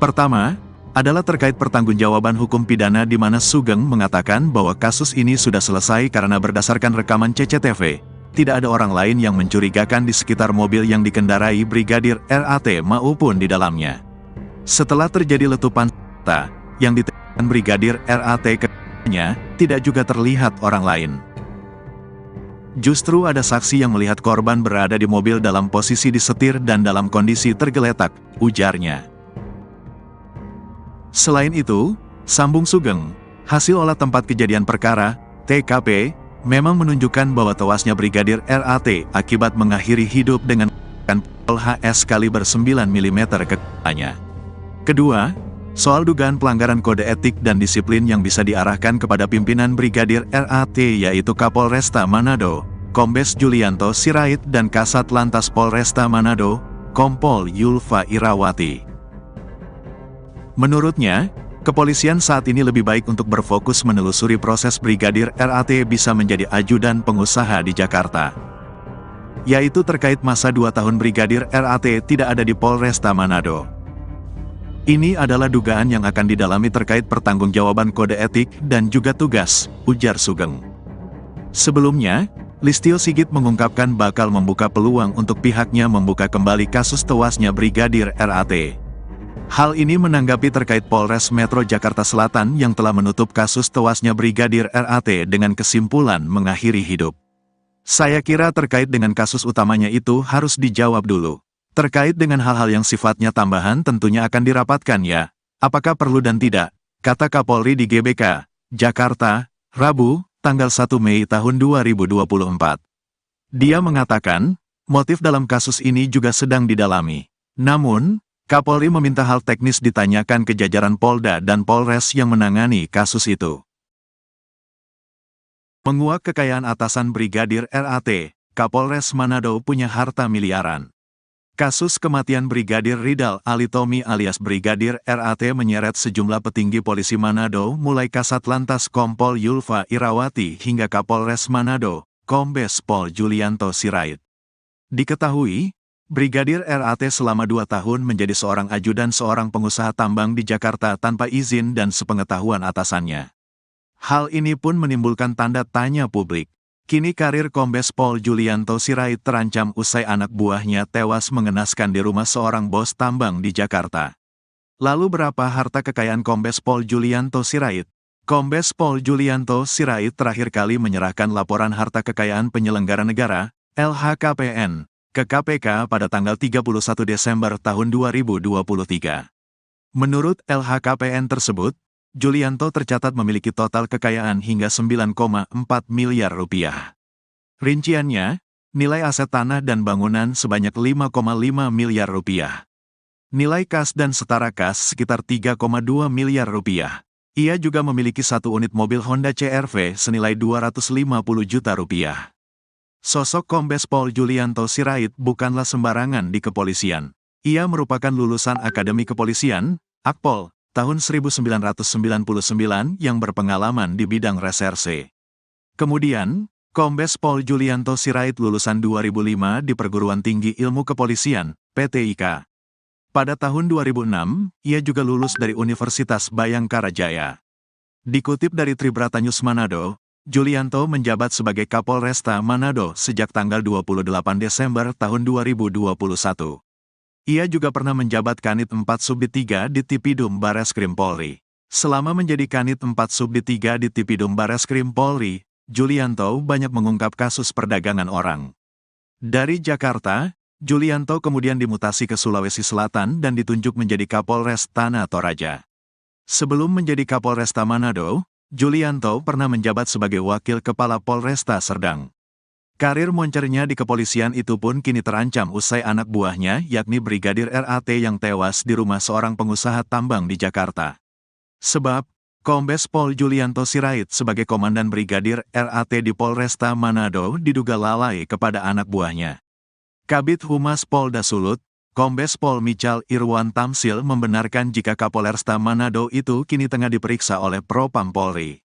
Pertama, adalah terkait pertanggungjawaban hukum pidana di mana Sugeng mengatakan bahwa kasus ini sudah selesai karena berdasarkan rekaman CCTV, tidak ada orang lain yang mencurigakan di sekitar mobil yang dikendarai Brigadir RAT maupun di dalamnya. Setelah terjadi letupan senjata yang ditembakkan Brigadir RAT ke-nya, tidak juga terlihat orang lain. Justru ada saksi yang melihat korban berada di mobil dalam posisi disetir dan dalam kondisi tergeletak, ujarnya. Selain itu, sambung Sugeng, hasil olah tempat kejadian perkara, TKP, memang menunjukkan bahwa tewasnya Brigadir RAT akibat mengakhiri hidup dengan pistol HS kaliber 9 mm ke kepalanya. Kedua, soal dugaan pelanggaran kode etik dan disiplin yang bisa diarahkan kepada pimpinan Brigadir RAT yaitu Kapolresta Manado, Kombes Julianto Sirait dan Kasat Lantas Polresta Manado, Kompol Yulfa Irawati. Menurutnya, kepolisian saat ini lebih baik untuk berfokus menelusuri proses Brigadir RAT bisa menjadi ajudan pengusaha di Jakarta. Yaitu terkait masa 2 tahun Brigadir RAT tidak ada di Polresta Manado. Ini adalah dugaan yang akan didalami terkait pertanggungjawaban kode etik dan juga tugas, ujar Sugeng. Sebelumnya, Listio Sigit mengungkapkan bakal membuka peluang untuk pihaknya membuka kembali kasus tewasnya Brigadir RAT. Hal ini menanggapi terkait Polres Metro Jakarta Selatan yang telah menutup kasus tewasnya Brigadir RAT dengan kesimpulan mengakhiri hidup. Saya kira terkait dengan kasus utamanya itu harus dijawab dulu. Terkait dengan hal-hal yang sifatnya tambahan tentunya akan dirapatkan ya. Apakah perlu dan tidak, kata Kapolri di GBK, Jakarta, Rabu, tanggal 1 Mei tahun 2024. Dia mengatakan, motif dalam kasus ini juga sedang didalami. Namun, Kapolri meminta hal teknis ditanyakan ke jajaran Polda dan Polres yang menangani kasus itu. Menguak kekayaan atasan Brigadir RAT, Kapolres Manado punya harta miliaran. Kasus kematian Brigadir Ridal Alitomi alias Brigadir RAT menyeret sejumlah petinggi polisi Manado mulai Kasat Lantas Kompol Yulfa Irawati hingga Kapolres Manado, Kombes Pol Julianto Sirait. Diketahui, Brigadir RAT selama 2 tahun menjadi seorang ajudan seorang pengusaha tambang di Jakarta tanpa izin dan sepengetahuan atasannya. Hal ini pun menimbulkan tanda tanya publik. Kini karir Kombes Pol Julianto Sirait terancam usai anak buahnya tewas mengenaskan di rumah seorang bos tambang di Jakarta. Lalu berapa harta kekayaan Kombes Pol Julianto Sirait? Kombes Pol Julianto Sirait terakhir kali menyerahkan laporan harta kekayaan penyelenggara negara, LHKPN, ke KPK pada tanggal 31 Desember tahun 2023. Menurut LHKPN tersebut, Julianto tercatat memiliki total kekayaan hingga 9,4 miliar rupiah. Rinciannya, nilai aset tanah dan bangunan sebanyak 5,5 miliar rupiah. Nilai kas dan setara kas sekitar 3,2 miliar rupiah. Ia juga memiliki satu unit mobil Honda CR-V senilai 250 juta rupiah. Sosok Kombes Pol Julianto Sirait bukanlah sembarangan di kepolisian. Ia merupakan lulusan Akademi Kepolisian, Akpol, tahun 1999 yang berpengalaman di bidang reserse. Kemudian, Kombes Pol Julianto Sirait lulusan 2005 di Perguruan Tinggi Ilmu Kepolisian, PTIK. Pada tahun 2006, ia juga lulus dari Universitas Bayangkara Jaya. Dikutip dari Tribratanews Manado, Julianto menjabat sebagai Kapolresta Manado sejak tanggal 28 Desember tahun 2021. Ia juga pernah menjabat Kanit 4 Subdit 3 di Tipidum Bareskrim Polri. Selama menjadi Kanit 4 Subdit 3 di Tipidum Bareskrim Polri, Julianto banyak mengungkap kasus perdagangan orang. Dari Jakarta, Julianto kemudian dimutasi ke Sulawesi Selatan dan ditunjuk menjadi Kapolres Tanah Toraja. Sebelum menjadi Kapolresta Manado, Julianto pernah menjabat sebagai Wakil Kepala Polresta Serdang. Karir moncernya di kepolisian itu pun kini terancam usai anak buahnya yakni Brigadir RAT yang tewas di rumah seorang pengusaha tambang di Jakarta. Sebab, Kombes Pol Julianto Sirait sebagai Komandan Brigadir RAT di Polresta Manado diduga lalai kepada anak buahnya. Kabid Humas Polda Sulut, Kombes Pol Michal Irwan Tamsil membenarkan jika Kapolresta Manado itu kini tengah diperiksa oleh Propam Polri.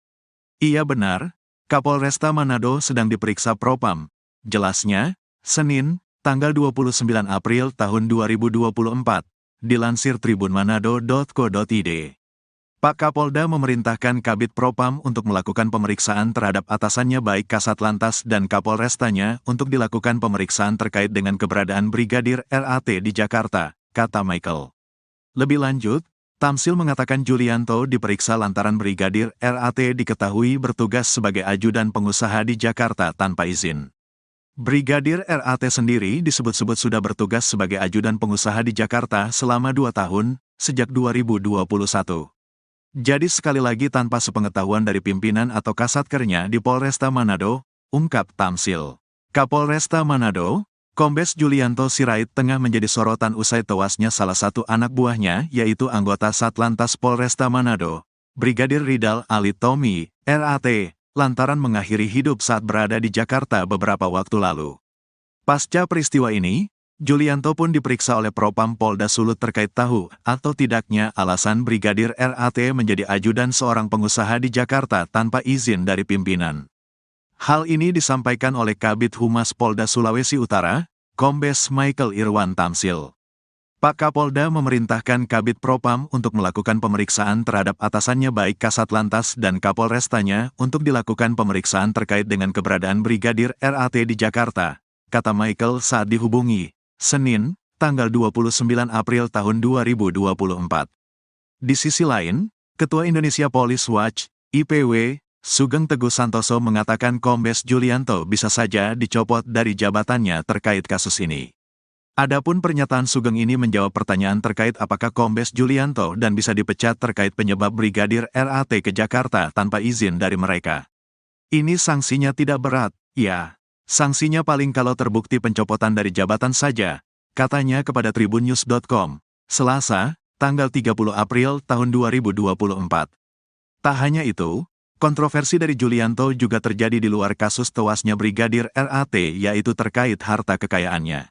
Iya benar, Kapolresta Manado sedang diperiksa Propam. Jelasnya, Senin, tanggal 29 April tahun 2024, dilansir tribunmanado.co.id. Pak Kapolda memerintahkan Kabid Propam untuk melakukan pemeriksaan terhadap atasannya baik Kasat Lantas dan Kapolrestanya untuk dilakukan pemeriksaan terkait dengan keberadaan Brigadir RAT di Jakarta, kata Michael. Lebih lanjut, Tamsil mengatakan Julianto diperiksa lantaran Brigadir RAT diketahui bertugas sebagai ajudan pengusaha di Jakarta tanpa izin. Brigadir RAT sendiri disebut-sebut sudah bertugas sebagai ajudan pengusaha di Jakarta selama 2 tahun, sejak 2021. Jadi sekali lagi tanpa sepengetahuan dari pimpinan atau kasatkernya di Polresta Manado, ungkap Tamsil. Kapolresta Manado, Kombes Julianto Sirait tengah menjadi sorotan usai tewasnya salah satu anak buahnya yaitu anggota Satlantas Polresta Manado, Brigadir Ridal Alitomi, RAT, lantaran mengakhiri hidup saat berada di Jakarta beberapa waktu lalu. Pasca peristiwa ini, Julianto pun diperiksa oleh Propam Polda Sulut terkait tahu atau tidaknya alasan Brigadir RAT menjadi ajudan seorang pengusaha di Jakarta tanpa izin dari pimpinan. Hal ini disampaikan oleh Kabid Humas Polda Sulawesi Utara, Kombes Michael Irwan Tamsil. Pak Kapolda memerintahkan Kabid Propam untuk melakukan pemeriksaan terhadap atasannya baik Kasat Lantas dan Kapolrestanya untuk dilakukan pemeriksaan terkait dengan keberadaan Brigadir RAT di Jakarta, kata Michael saat dihubungi, Senin, tanggal 29 April tahun 2024. Di sisi lain, Ketua Indonesia Police Watch, IPW, Sugeng Teguh Santoso mengatakan Kombes Julianto bisa saja dicopot dari jabatannya terkait kasus ini. Adapun pernyataan Sugeng ini menjawab pertanyaan terkait apakah Kombes Julianto dan bisa dipecat terkait penyebab Brigadir RAT ke Jakarta tanpa izin dari mereka. Ini sanksinya tidak berat, ya. Sanksinya paling kalau terbukti pencopotan dari jabatan saja, katanya kepada tribunnews.com, Selasa, tanggal 30 April tahun 2024. Tak hanya itu, kontroversi dari Julianto juga terjadi di luar kasus tewasnya Brigadir RAT yaitu terkait harta kekayaannya.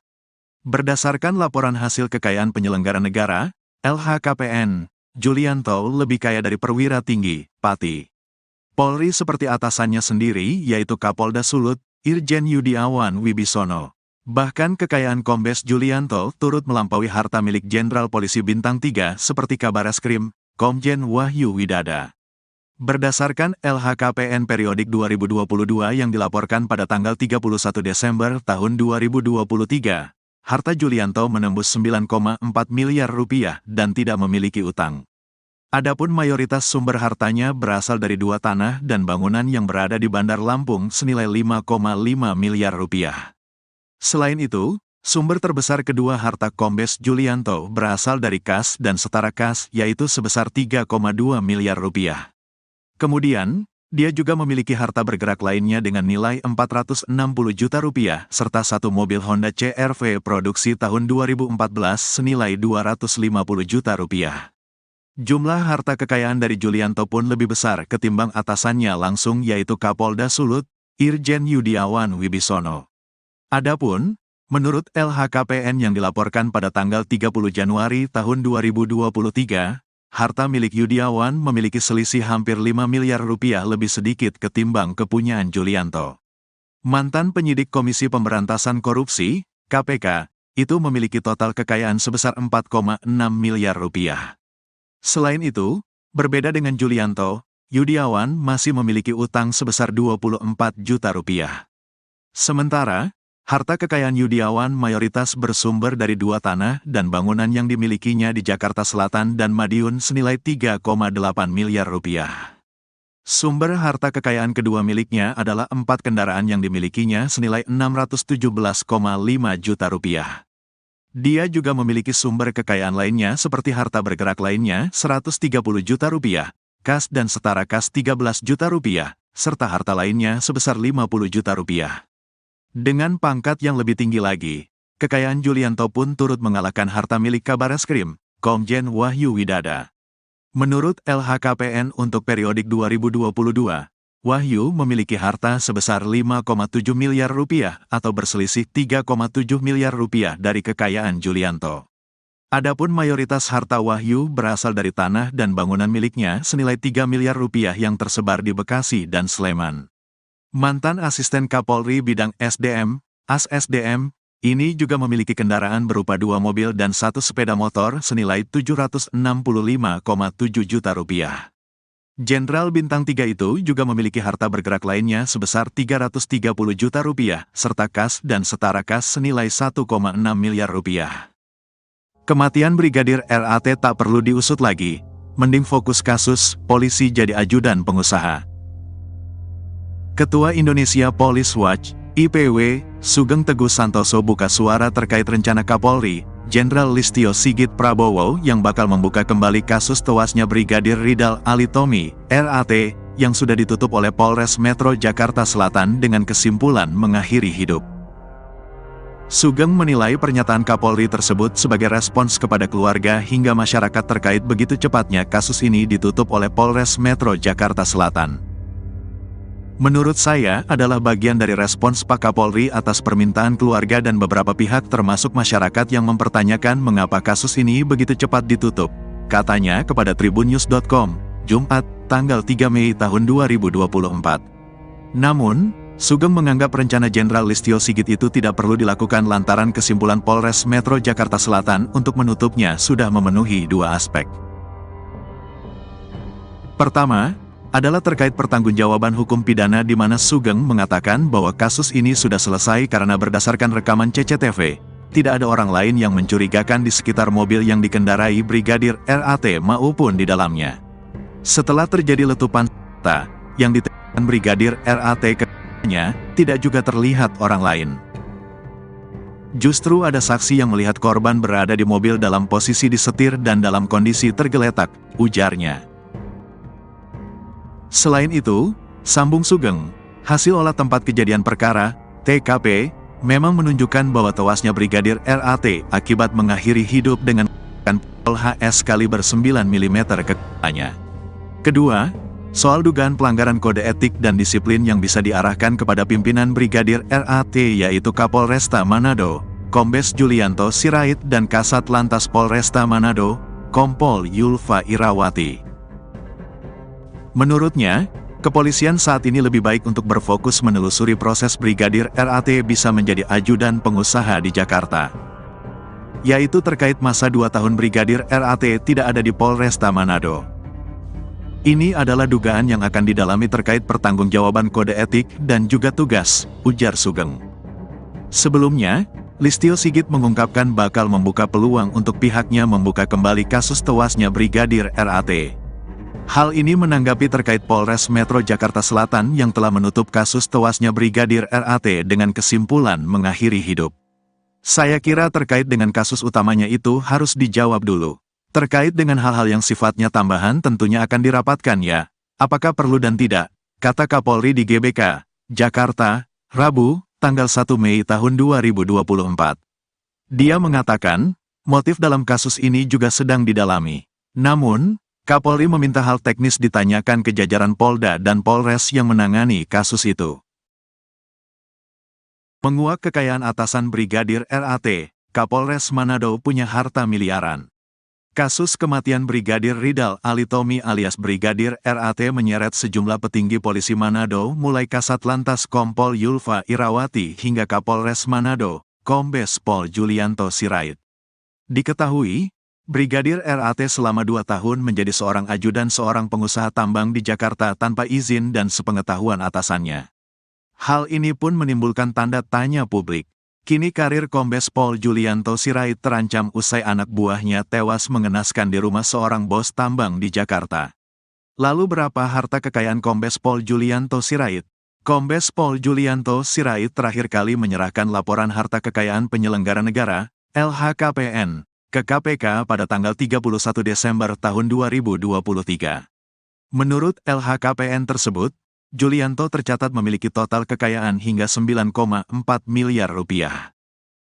Berdasarkan laporan hasil kekayaan penyelenggara negara, LHKPN, Julianto lebih kaya dari perwira tinggi, Pati Polri seperti atasannya sendiri yaitu Kapolda Sulut, Irjen Yudiawan Wibisono. Bahkan kekayaan Kombes Julianto turut melampaui harta milik Jenderal Polisi Bintang 3 seperti Kabareskrim, Komjen Wahyu Widada. Berdasarkan LHKPN periodik 2022 yang dilaporkan pada tanggal 31 Desember tahun 2023, harta Julianto menembus 9,4 miliar rupiah dan tidak memiliki utang. Adapun mayoritas sumber hartanya berasal dari 2 tanah dan bangunan yang berada di Bandar Lampung senilai 5,5 miliar rupiah. Selain itu, sumber terbesar kedua harta Kombes Julianto berasal dari kas dan setara kas yaitu sebesar 3,2 miliar rupiah. Kemudian, dia juga memiliki harta bergerak lainnya dengan nilai 460 juta rupiah serta satu mobil Honda CR-V produksi tahun 2014 senilai 250 juta rupiah. Jumlah harta kekayaan dari Julianto pun lebih besar ketimbang atasannya langsung yaitu Kapolda Sulut, Irjen Yudiawan Wibisono. Adapun, menurut LHKPN yang dilaporkan pada tanggal 30 Januari tahun 2023, harta milik Yudiawan memiliki selisih hampir 5 miliar rupiah lebih sedikit ketimbang kepunyaan Julianto. Mantan penyidik Komisi Pemberantasan Korupsi, KPK, itu memiliki total kekayaan sebesar 4,6 miliar rupiah. Selain itu, berbeda dengan Julianto, Yudiawan masih memiliki utang sebesar 24 juta rupiah. Sementara, harta kekayaan Yudiawan mayoritas bersumber dari 2 tanah dan bangunan yang dimilikinya di Jakarta Selatan dan Madiun senilai 3,8 miliar rupiah. Sumber harta kekayaan kedua miliknya adalah 4 kendaraan yang dimilikinya senilai 617,5 juta rupiah. Dia juga memiliki sumber kekayaan lainnya seperti harta bergerak lainnya 130 juta rupiah, kas dan setara kas 13 juta rupiah, serta harta lainnya sebesar 50 juta rupiah. Dengan pangkat yang lebih tinggi lagi, kekayaan Julianto pun turut mengalahkan harta milik Kabareskrim, Komjen Wahyu Widada. Menurut LHKPN untuk periodik 2022, Wahyu memiliki harta sebesar 5,7 miliar rupiah atau berselisih 3,7 miliar rupiah dari kekayaan Julianto. Adapun mayoritas harta Wahyu berasal dari tanah dan bangunan miliknya senilai 3 miliar rupiah yang tersebar di Bekasi dan Sleman. Mantan Asisten Kapolri Bidang SDM, AS-SDM, ini juga memiliki kendaraan berupa 2 mobil dan 1 sepeda motor senilai 765,7 juta rupiah. Jenderal Bintang 3 itu juga memiliki harta bergerak lainnya sebesar 330 juta rupiah, serta kas dan setara kas senilai 1,6 miliar rupiah. Kematian Brigadir RAT tak perlu diusut lagi, mending fokus kasus, polisi jadi ajudan pengusaha. Ketua Indonesia Police Watch, IPW, Sugeng Teguh Santoso buka suara terkait rencana Kapolri, Jenderal Listio Sigit Prabowo yang bakal membuka kembali kasus tewasnya Brigadir Ridal Alitomi, RAT, yang sudah ditutup oleh Polres Metro Jakarta Selatan dengan kesimpulan mengakhiri hidup. Sugeng menilai pernyataan Kapolri tersebut sebagai respons kepada keluarga hingga masyarakat terkait begitu cepatnya kasus ini ditutup oleh Polres Metro Jakarta Selatan. Menurut saya adalah bagian dari respons Pak Kapolri atas permintaan keluarga dan beberapa pihak termasuk masyarakat yang mempertanyakan mengapa kasus ini begitu cepat ditutup, katanya kepada tribunnews.com, Jumat, tanggal 3 Mei tahun 2024. Namun, Sugeng menganggap rencana Jenderal Listio Sigit itu tidak perlu dilakukan lantaran kesimpulan Polres Metro Jakarta Selatan untuk menutupnya sudah memenuhi 2 aspek. Pertama, adalah terkait pertanggungjawaban hukum pidana di mana Sugeng mengatakan bahwa kasus ini sudah selesai karena berdasarkan rekaman CCTV, tidak ada orang lain yang mencurigakan di sekitar mobil yang dikendarai Brigadir RAT maupun di dalamnya. Setelah terjadi letupan senjata yang ditembakkan Brigadir RAT ke-nya, tidak juga terlihat orang lain. Justru ada saksi yang melihat korban berada di mobil dalam posisi disetir dan dalam kondisi tergeletak, ujarnya. Selain itu, sambung Sugeng, hasil olah tempat kejadian perkara, TKP, memang menunjukkan bahwa tewasnya Brigadir RAT akibat mengakhiri hidup dengan pistol HS kaliber 9 mm ke kepalanya. Kedua, soal dugaan pelanggaran kode etik dan disiplin yang bisa diarahkan kepada pimpinan Brigadir RAT yaitu Kapolresta Manado, Kombes Julianto Sirait dan Kasat Lantas Polresta Manado, Kompol Yulfa Irawati. Menurutnya, kepolisian saat ini lebih baik untuk berfokus menelusuri proses Brigadir RAT bisa menjadi ajudan pengusaha di Jakarta. Yaitu terkait masa 2 tahun Brigadir RAT tidak ada di Polresta Manado. Ini adalah dugaan yang akan didalami terkait pertanggungjawaban kode etik dan juga tugas, ujar Sugeng. Sebelumnya, Listio Sigit mengungkapkan bakal membuka peluang untuk pihaknya membuka kembali kasus tewasnya Brigadir RAT. Hal ini menanggapi terkait Polres Metro Jakarta Selatan yang telah menutup kasus tewasnya Brigadir RAT dengan kesimpulan mengakhiri hidup. Saya kira terkait dengan kasus utamanya itu harus dijawab dulu. Terkait dengan hal-hal yang sifatnya tambahan tentunya akan dirapatkan ya. Apakah perlu dan tidak, kata Kapolri di GBK, Jakarta, Rabu, tanggal 1 Mei tahun 2024. Dia mengatakan, motif dalam kasus ini juga sedang didalami. Namun, Kapolri meminta hal teknis ditanyakan ke jajaran Polda dan Polres yang menangani kasus itu. Menguak kekayaan atasan Brigadir RAT, Kapolres Manado punya harta miliaran. Kasus kematian Brigadir Ridal Alitomi alias Brigadir RAT menyeret sejumlah petinggi polisi Manado mulai Kasat Lantas Kompol Yulfa Irawati hingga Kapolres Manado, Kombes Pol Julianto Sirait. Diketahui, Brigadir RAT selama 2 tahun menjadi seorang ajudan seorang pengusaha tambang di Jakarta tanpa izin dan sepengetahuan atasannya. Hal ini pun menimbulkan tanda tanya publik. Kini karir Kombes Pol Julianto Sirait terancam usai anak buahnya tewas mengenaskan di rumah seorang bos tambang di Jakarta. Lalu berapa harta kekayaan Kombes Pol Julianto Sirait? Kombes Pol Julianto Sirait terakhir kali menyerahkan laporan harta kekayaan penyelenggara negara, LHKPN, ke KPK pada tanggal 31 Desember tahun 2023. Menurut LHKPN tersebut, Julianto tercatat memiliki total kekayaan hingga 9,4 miliar rupiah.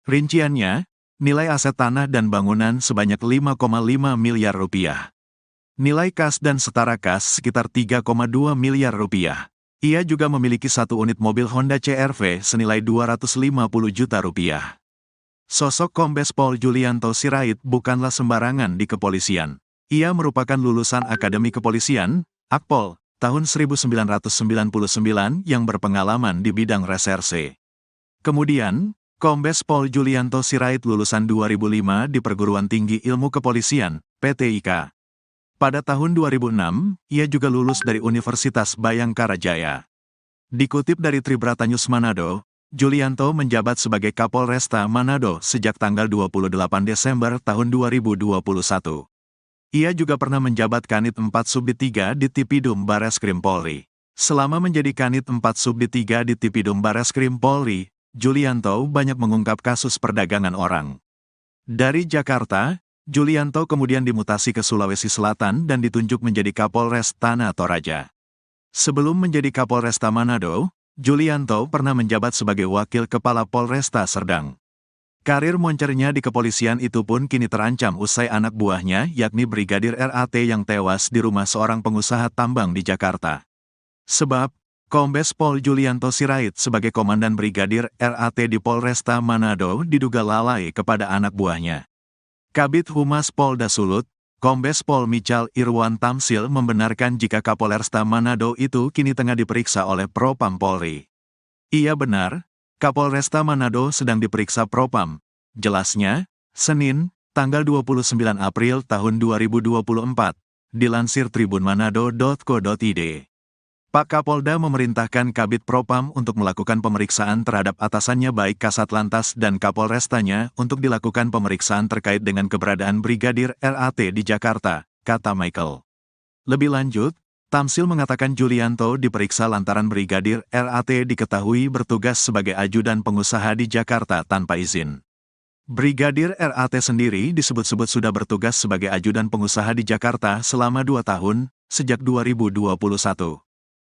Rinciannya, nilai aset tanah dan bangunan sebanyak 5,5 miliar rupiah. Nilai kas dan setara kas sekitar 3,2 miliar rupiah. Ia juga memiliki 1 unit mobil Honda CR-V senilai 250 juta rupiah. Sosok Kombes Pol Julianto Sirait bukanlah sembarangan di kepolisian. Ia merupakan lulusan Akademi Kepolisian, Akpol, tahun 1999 yang berpengalaman di bidang reserse. Kemudian, Kombes Pol Julianto Sirait lulusan 2005 di Perguruan Tinggi Ilmu Kepolisian, PTIK. Pada tahun 2006, ia juga lulus dari Universitas Bayangkara Jaya. Dikutip dari Tribrata News Manado, Julianto menjabat sebagai Kapolresta Manado sejak tanggal 28 Desember tahun 2021. Ia juga pernah menjabat Kanit 4 Subdit 3 di Tipidum Bareskrim Polri. Selama menjadi Kanit 4 Subdit 3 di Tipidum Bareskrim Polri, Julianto banyak mengungkap kasus perdagangan orang. Dari Jakarta, Julianto kemudian dimutasi ke Sulawesi Selatan dan ditunjuk menjadi Kapolres Tanah Toraja. Sebelum menjadi Kapolresta Manado, Julianto pernah menjabat sebagai Wakil Kepala Polresta Serdang. Karir moncernya di kepolisian itu pun kini terancam usai anak buahnya yakni Brigadir RAT yang tewas di rumah seorang pengusaha tambang di Jakarta. Sebab, Kombes Pol Julianto Sirait sebagai Komandan Brigadir RAT di Polresta Manado diduga lalai kepada anak buahnya. Kabid Humas Polda Sulut, Kombes Pol Michal Irwan Tamsil membenarkan jika Kapolresta Manado itu kini tengah diperiksa oleh Propam Polri. Iya benar, Kapolresta Manado sedang diperiksa Propam. Jelasnya, Senin, tanggal 29 April tahun 2024, dilansir tribunmanado.co.id. Pak Kapolda memerintahkan Kabid Propam untuk melakukan pemeriksaan terhadap atasannya baik Kasat Lantas dan Kapolrestanya untuk dilakukan pemeriksaan terkait dengan keberadaan Brigadir RAT di Jakarta, kata Michael. Lebih lanjut, Tamsil mengatakan Julianto diperiksa lantaran Brigadir RAT diketahui bertugas sebagai ajudan pengusaha di Jakarta tanpa izin. Brigadir RAT sendiri disebut-sebut sudah bertugas sebagai ajudan pengusaha di Jakarta selama 2 tahun, sejak 2021.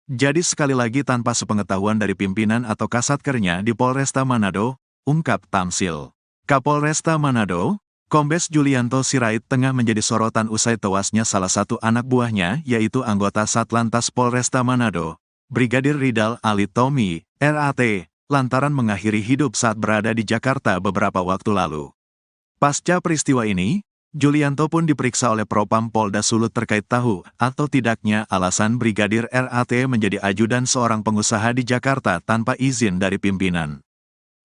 Jadi sekali lagi tanpa sepengetahuan dari pimpinan atau kasatkernya di Polresta Manado, ungkap Tamsil. Kapolresta Manado, Kombes Julianto Sirait tengah menjadi sorotan usai tewasnya salah satu anak buahnya yaitu anggota Satlantas Polresta Manado, Brigadir Ridal Alitomi, RAT, lantaran mengakhiri hidup saat berada di Jakarta beberapa waktu lalu. Pasca peristiwa ini, Julianto pun diperiksa oleh Propam Polda Sulut terkait tahu atau tidaknya alasan Brigadir RAT menjadi ajudan seorang pengusaha di Jakarta tanpa izin dari pimpinan.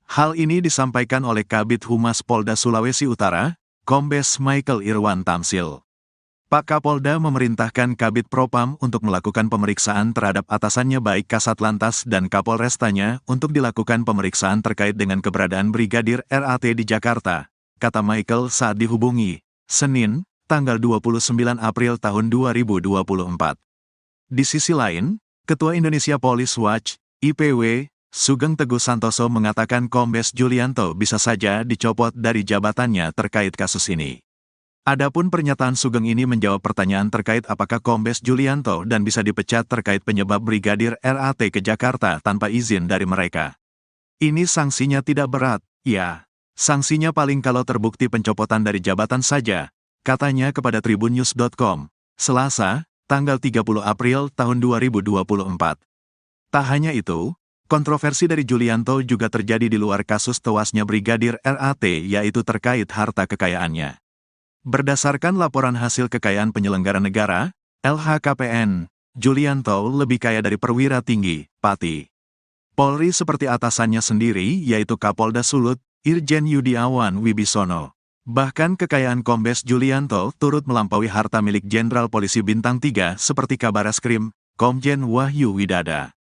Hal ini disampaikan oleh Kabid Humas Polda Sulawesi Utara, Kombes Michael Irwan Tamsil. Pak Kapolda memerintahkan Kabid Propam untuk melakukan pemeriksaan terhadap atasannya baik Kasat Lantas dan Kapolrestanya untuk dilakukan pemeriksaan terkait dengan keberadaan Brigadir RAT di Jakarta, kata Michael saat dihubungi, Senin, tanggal 29 April tahun 2024. Di sisi lain, Ketua Indonesia Police Watch, IPW, Sugeng Teguh Santoso mengatakan Kombes Julianto bisa saja dicopot dari jabatannya terkait kasus ini. Adapun pernyataan Sugeng ini menjawab pertanyaan terkait apakah Kombes Julianto dan bisa dipecat terkait penyebab Brigadir RAT ke Jakarta tanpa izin dari mereka. Ini sanksinya tidak berat, ya. Sanksinya paling kalau terbukti pencopotan dari jabatan saja, katanya kepada tribunnews.com, Selasa, tanggal 30 April tahun 2024. Tak hanya itu, kontroversi dari Julianto juga terjadi di luar kasus tewasnya Brigadir RAT yaitu terkait harta kekayaannya. Berdasarkan laporan hasil kekayaan penyelenggara negara, LHKPN, Julianto lebih kaya dari perwira tinggi, Pati Polri seperti atasannya sendiri yaitu Kapolda Sulut, Irjen Yudiawan Wibisono. Bahkan kekayaan Kombes Julianto turut melampaui harta milik Jenderal Polisi Bintang 3 seperti Kabareskrim, Komjen Wahyu Widada.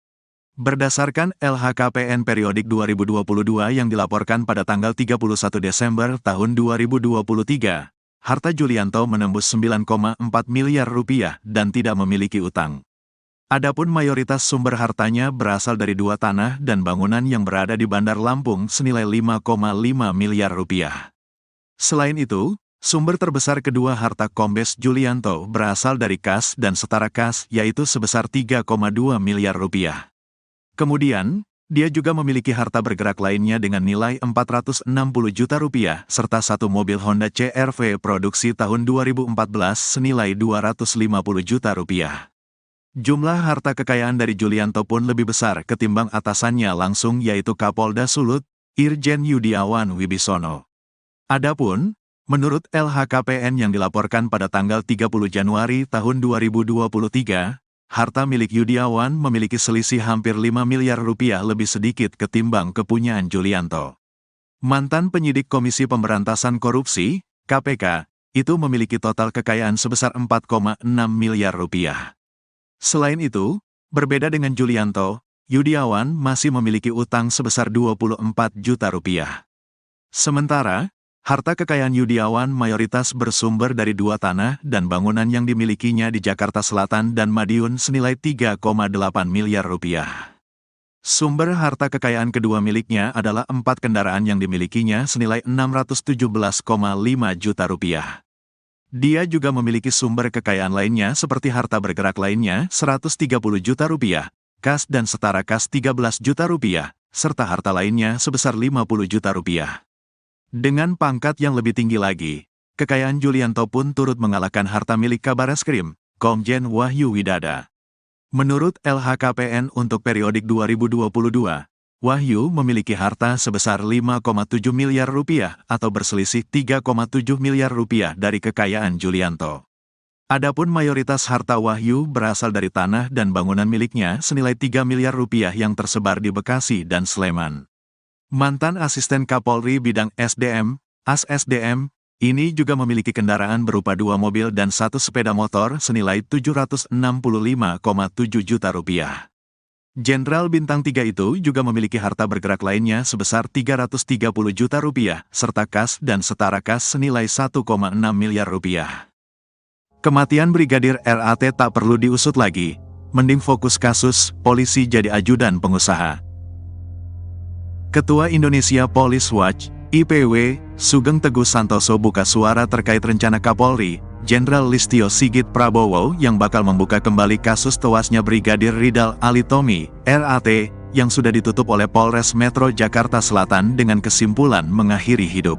Berdasarkan LHKPN periodik 2022 yang dilaporkan pada tanggal 31 Desember tahun 2023, harta Julianto menembus 9,4 miliar rupiah dan tidak memiliki utang. Adapun mayoritas sumber hartanya berasal dari 2 tanah dan bangunan yang berada di Bandar Lampung senilai 5,5 miliar rupiah. Selain itu, sumber terbesar kedua harta Kombes Julianto berasal dari kas dan setara kas yaitu sebesar 3,2 miliar rupiah. Kemudian, dia juga memiliki harta bergerak lainnya dengan nilai 460 juta rupiah, serta satu mobil Honda CR-V produksi tahun 2014 senilai 250 juta rupiah. Jumlah harta kekayaan dari Julianto pun lebih besar ketimbang atasannya langsung yaitu Kapolda Sulut, Irjen Yudiawan Wibisono. Adapun, menurut LHKPN yang dilaporkan pada tanggal 30 Januari tahun 2023, harta milik Yudiawan memiliki selisih hampir 5 miliar rupiah lebih sedikit ketimbang kepunyaan Julianto. Mantan penyidik Komisi Pemberantasan Korupsi, KPK, itu memiliki total kekayaan sebesar 4,6 miliar rupiah. Selain itu, berbeda dengan Julianto, Yudiawan masih memiliki utang sebesar 24 juta rupiah. Sementara, harta kekayaan Yudiawan mayoritas bersumber dari 2 tanah dan bangunan yang dimilikinya di Jakarta Selatan dan Madiun senilai 3,8 miliar rupiah. Sumber harta kekayaan kedua miliknya adalah 4 kendaraan yang dimilikinya senilai 617,5 juta rupiah. Dia juga memiliki sumber kekayaan lainnya seperti harta bergerak lainnya 130 juta rupiah, kas dan setara kas 13 juta rupiah, serta harta lainnya sebesar 50 juta rupiah. Dengan pangkat yang lebih tinggi lagi, kekayaan Julianto pun turut mengalahkan harta milik Kabareskrim, Komjen Wahyu Widada. Menurut LHKPN untuk periodik 2022, Wahyu memiliki harta sebesar 5,7 miliar rupiah atau berselisih 3,7 miliar rupiah dari kekayaan Julianto. Adapun mayoritas harta Wahyu berasal dari tanah dan bangunan miliknya senilai 3 miliar rupiah yang tersebar di Bekasi dan Sleman. Mantan asisten Kapolri bidang SDM, AS-SDM, ini juga memiliki kendaraan berupa 2 mobil dan 1 sepeda motor senilai 765,7 juta rupiah. Jenderal Bintang 3 itu juga memiliki harta bergerak lainnya sebesar 330 juta rupiah, serta kas dan setara kas senilai 1,6 miliar rupiah. Kematian Brigadir RAT tak perlu diusut lagi, mending fokus kasus, polisi jadi ajudan pengusaha. Ketua Indonesia Police Watch, IPW, Sugeng Teguh Santoso buka suara terkait rencana Kapolri, Jenderal Listio Sigit Prabowo yang bakal membuka kembali kasus tewasnya Brigadir Ridal Alitomi, RAT, yang sudah ditutup oleh Polres Metro Jakarta Selatan dengan kesimpulan mengakhiri hidup.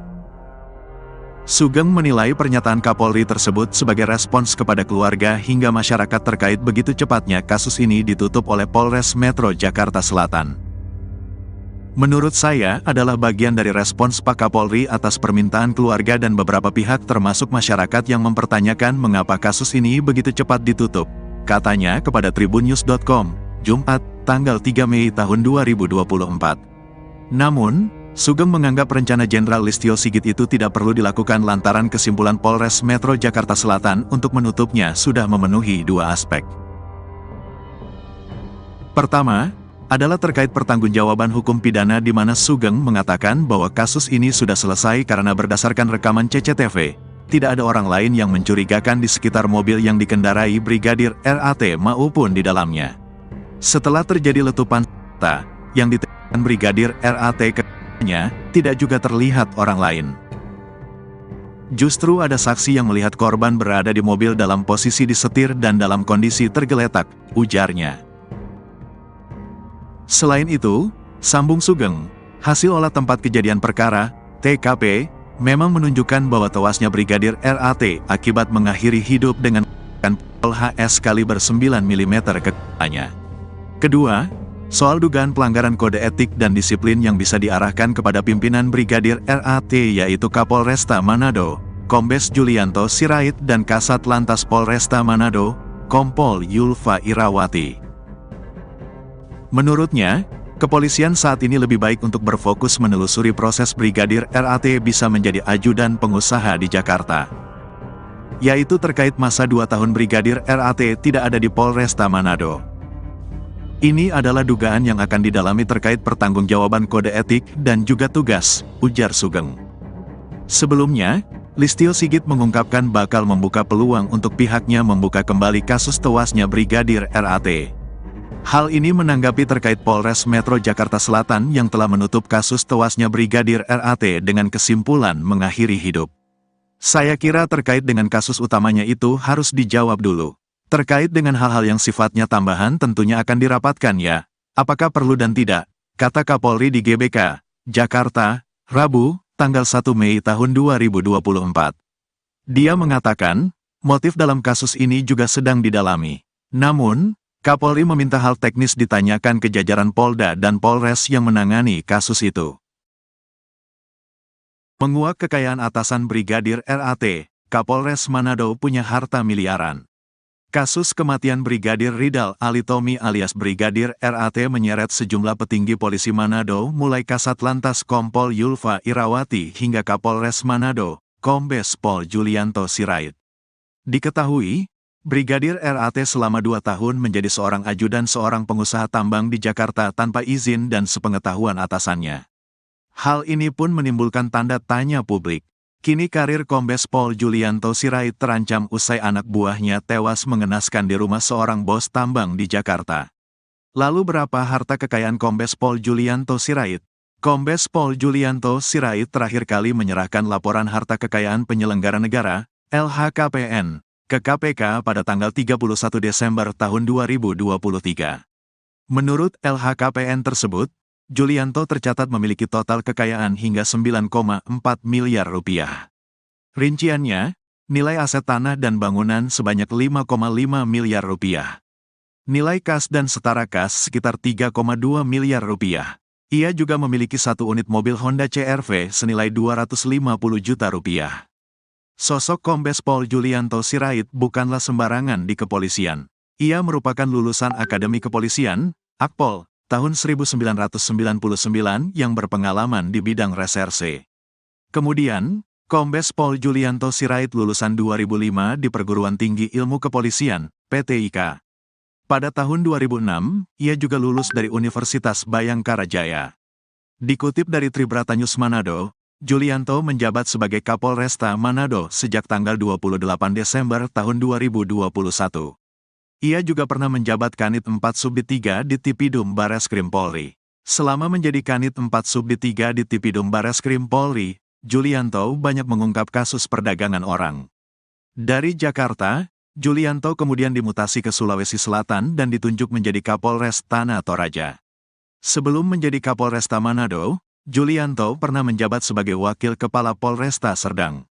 Sugeng menilai pernyataan Kapolri tersebut sebagai respons kepada keluarga hingga masyarakat terkait begitu cepatnya kasus ini ditutup oleh Polres Metro Jakarta Selatan. Menurut saya adalah bagian dari respons Pak Kapolri atas permintaan keluarga dan beberapa pihak termasuk masyarakat yang mempertanyakan mengapa kasus ini begitu cepat ditutup, katanya kepada tribunnews.com, Jumat, tanggal 3 Mei tahun 2024. Namun, Sugeng menganggap rencana Jenderal Listio Sigit itu tidak perlu dilakukan lantaran kesimpulan Polres Metro Jakarta Selatan untuk menutupnya sudah memenuhi dua aspek. Pertama, adalah terkait pertanggungjawaban hukum pidana di mana Sugeng mengatakan bahwa kasus ini sudah selesai karena berdasarkan rekaman CCTV, tidak ada orang lain yang mencurigakan di sekitar mobil yang dikendarai Brigadir RAT maupun di dalamnya. Setelah terjadi letupan senjata yang ditembakkan Brigadir RAT ke-nya, tidak juga terlihat orang lain. Justru ada saksi yang melihat korban berada di mobil dalam posisi disetir dan dalam kondisi tergeletak, ujarnya. Selain itu, sambung Sugeng, hasil olah tempat kejadian perkara, TKP, memang menunjukkan bahwa tewasnya Brigadir RAT akibat mengakhiri hidup dengan pistol HS kaliber 9 mm ke kepalanya. Kedua, soal dugaan pelanggaran kode etik dan disiplin yang bisa diarahkan kepada pimpinan Brigadir RAT yaitu Kapolresta Manado, Kombes Julianto Sirait dan Kasat Lantas Polresta Manado, Kompol Yulfa Irawati. Menurutnya, kepolisian saat ini lebih baik untuk berfokus menelusuri proses Brigadir RAT bisa menjadi ajudan pengusaha di Jakarta. Yaitu terkait masa 2 tahun Brigadir RAT tidak ada di Polresta Manado. Ini adalah dugaan yang akan didalami terkait pertanggungjawaban kode etik dan juga tugas, ujar Sugeng. Sebelumnya, Listio Sigit mengungkapkan bakal membuka peluang untuk pihaknya membuka kembali kasus tewasnya Brigadir RAT. Hal ini menanggapi terkait Polres Metro Jakarta Selatan yang telah menutup kasus tewasnya Brigadir RAT dengan kesimpulan mengakhiri hidup. Saya kira terkait dengan kasus utamanya itu harus dijawab dulu. Terkait dengan hal-hal yang sifatnya tambahan tentunya akan dirapatkan ya. Apakah perlu dan tidak, kata Kapolri di GBK, Jakarta, Rabu, tanggal 1 Mei tahun 2024. Dia mengatakan, motif dalam kasus ini juga sedang didalami. Namun, Kapolri meminta hal teknis ditanyakan ke jajaran Polda dan Polres yang menangani kasus itu. Menguak kekayaan atasan Brigadir RAT, Kapolres Manado punya harta miliaran. Kasus kematian Brigadir Ridal Alitomi alias Brigadir RAT menyeret sejumlah petinggi polisi Manado mulai Kasat Lantas Kompol Yulfa Irawati hingga Kapolres Manado, Kombes Pol Julianto Sirait. Diketahui, Brigadir RAT selama 2 tahun menjadi seorang ajudan seorang pengusaha tambang di Jakarta tanpa izin dan sepengetahuan atasannya. Hal ini pun menimbulkan tanda tanya publik. Kini karir Kombes Pol Julianto Sirait terancam usai anak buahnya tewas mengenaskan di rumah seorang bos tambang di Jakarta. Lalu berapa harta kekayaan Kombes Pol Julianto Sirait? Kombes Pol Julianto Sirait terakhir kali menyerahkan laporan harta kekayaan penyelenggara negara, LHKPN, ke KPK pada tanggal 31 Desember tahun 2023. Menurut LHKPN tersebut, Julianto tercatat memiliki total kekayaan hingga 9,4 miliar rupiah. Rinciannya, nilai aset tanah dan bangunan sebanyak 5,5 miliar rupiah. Nilai kas dan setara kas sekitar 3,2 miliar rupiah. Ia juga memiliki 1 unit mobil Honda CR-V senilai 250 juta rupiah. Sosok Kombes Pol Julianto Sirait bukanlah sembarangan di kepolisian. Ia merupakan lulusan Akademi Kepolisian, Akpol, tahun 1999 yang berpengalaman di bidang reserse. Kemudian, Kombes Pol Julianto Sirait lulusan 2005 di Perguruan Tinggi Ilmu Kepolisian, PTIK. Pada tahun 2006, ia juga lulus dari Universitas Bayangkara Jaya. Dikutip dari Tribrata News Manado, Julianto menjabat sebagai Kapolresta Manado sejak tanggal 28 Desember tahun 2021. Ia juga pernah menjabat Kanit 4 Subdit 3 di Tipidum Bareskrim Polri. Selama menjadi Kanit 4 Subdit 3 di Tipidum Bareskrim Polri, Julianto banyak mengungkap kasus perdagangan orang. Dari Jakarta, Julianto kemudian dimutasi ke Sulawesi Selatan dan ditunjuk menjadi Kapolres Tanah Toraja. Sebelum menjadi Kapolresta Manado, Julianto pernah menjabat sebagai Wakil Kepala Polresta Serdang.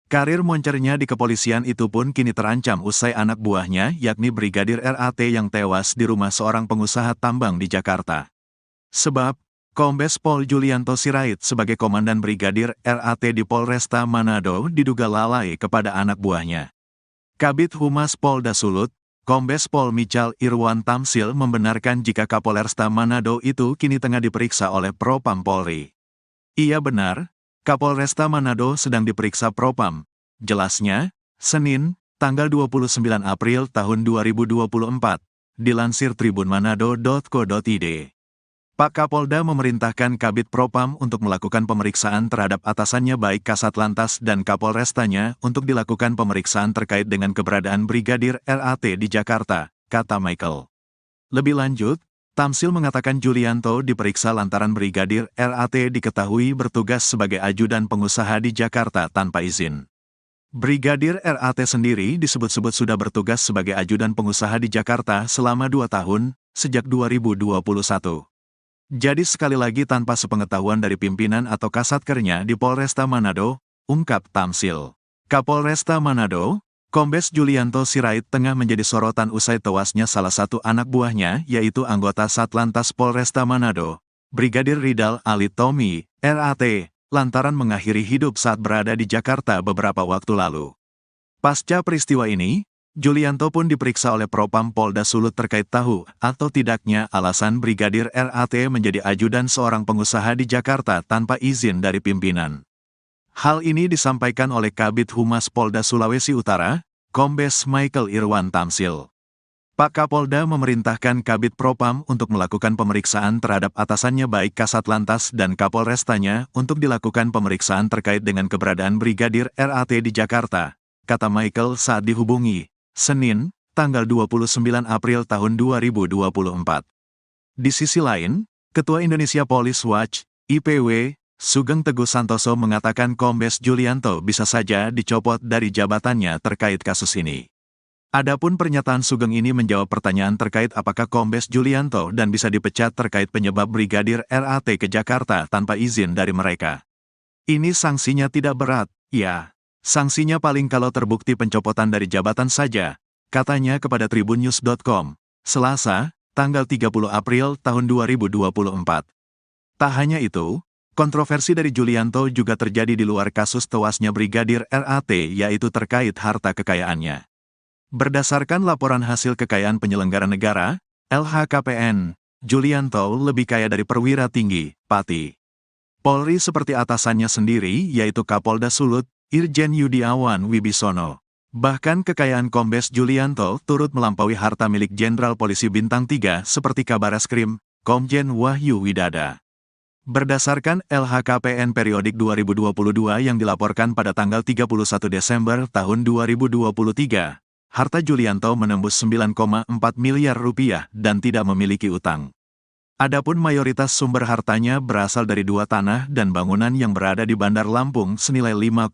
Karir moncernya di kepolisian itu pun kini terancam usai anak buahnya yakni Brigadir RAT yang tewas di rumah seorang pengusaha tambang di Jakarta. Sebab, Kombes Pol Julianto Sirait sebagai Komandan Brigadir RAT di Polresta Manado diduga lalai kepada anak buahnya. Kabid Humas Polda Sulut, Kombes Pol Michal Irwan Tamsil membenarkan jika Kapolresta Manado itu kini tengah diperiksa oleh Propam Polri. Iya benar, Kapolresta Manado sedang diperiksa Propam. Jelasnya, Senin, tanggal 29 April tahun 2024, dilansir tribunmanado.co.id. Pak Kapolda memerintahkan Kabid Propam untuk melakukan pemeriksaan terhadap atasannya baik Kasat Lantas dan Kapolrestanya untuk dilakukan pemeriksaan terkait dengan keberadaan Brigadir RAT di Jakarta, kata Michael. Lebih lanjut, Tamsil mengatakan Julianto diperiksa lantaran Brigadir RAT diketahui bertugas sebagai ajudan pengusaha di Jakarta tanpa izin. Brigadir RAT sendiri disebut-sebut sudah bertugas sebagai ajudan pengusaha di Jakarta selama 2 tahun, sejak 2021. Jadi sekali lagi tanpa sepengetahuan dari pimpinan atau kasatkernya di Polresta Manado, ungkap Tamsil. Kapolresta Manado, Kombes Julianto Sirait tengah menjadi sorotan usai tewasnya salah satu anak buahnya yaitu anggota Satlantas Polresta Manado, Brigadir Ridal Alitomi, RAT, lantaran mengakhiri hidup saat berada di Jakarta beberapa waktu lalu. Pasca peristiwa ini, Julianto pun diperiksa oleh Propam Polda Sulut terkait tahu atau tidaknya alasan Brigadir RAT menjadi ajudan seorang pengusaha di Jakarta tanpa izin dari pimpinan. Hal ini disampaikan oleh Kabid Humas Polda Sulawesi Utara, Kombes Michael Irwan Tamsil. Pak Kapolda memerintahkan Kabid Propam untuk melakukan pemeriksaan terhadap atasannya baik Kasat Lantas dan Kapolrestanya untuk dilakukan pemeriksaan terkait dengan keberadaan Brigadir RAT di Jakarta, kata Michael saat dihubungi, Senin, tanggal 29 April tahun 2024. Di sisi lain, Ketua Indonesia Police Watch, IPW, Sugeng Teguh Santoso mengatakan Kombes Julianto bisa saja dicopot dari jabatannya terkait kasus ini. Adapun pernyataan Sugeng ini menjawab pertanyaan terkait apakah Kombes Julianto dan bisa dipecat terkait penyebab Brigadir RAT ke Jakarta tanpa izin dari mereka. Ini sanksinya tidak berat, ya. Sanksinya paling kalau terbukti pencopotan dari jabatan saja, katanya kepada tribunnews.com, Selasa, tanggal 30 April tahun 2024. Tak hanya itu, kontroversi dari Julianto juga terjadi di luar kasus tewasnya Brigadir RAT yaitu terkait harta kekayaannya. Berdasarkan laporan hasil kekayaan penyelenggara negara, LHKPN, Julianto lebih kaya dari perwira tinggi, Pati Polri seperti atasannya sendiri yaitu Kapolda Sulut, Irjen Yudiawan Wibisono. Bahkan kekayaan Kombes Julianto turut melampaui harta milik Jenderal Polisi Bintang 3 seperti Kabareskrim, Komjen Wahyu Widada. Berdasarkan LHKPN periodik 2022 yang dilaporkan pada tanggal 31 Desember tahun 2023, harta Julianto menembus 9,4 miliar rupiah dan tidak memiliki utang. Adapun mayoritas sumber hartanya berasal dari 2 tanah dan bangunan yang berada di Bandar Lampung senilai 5,5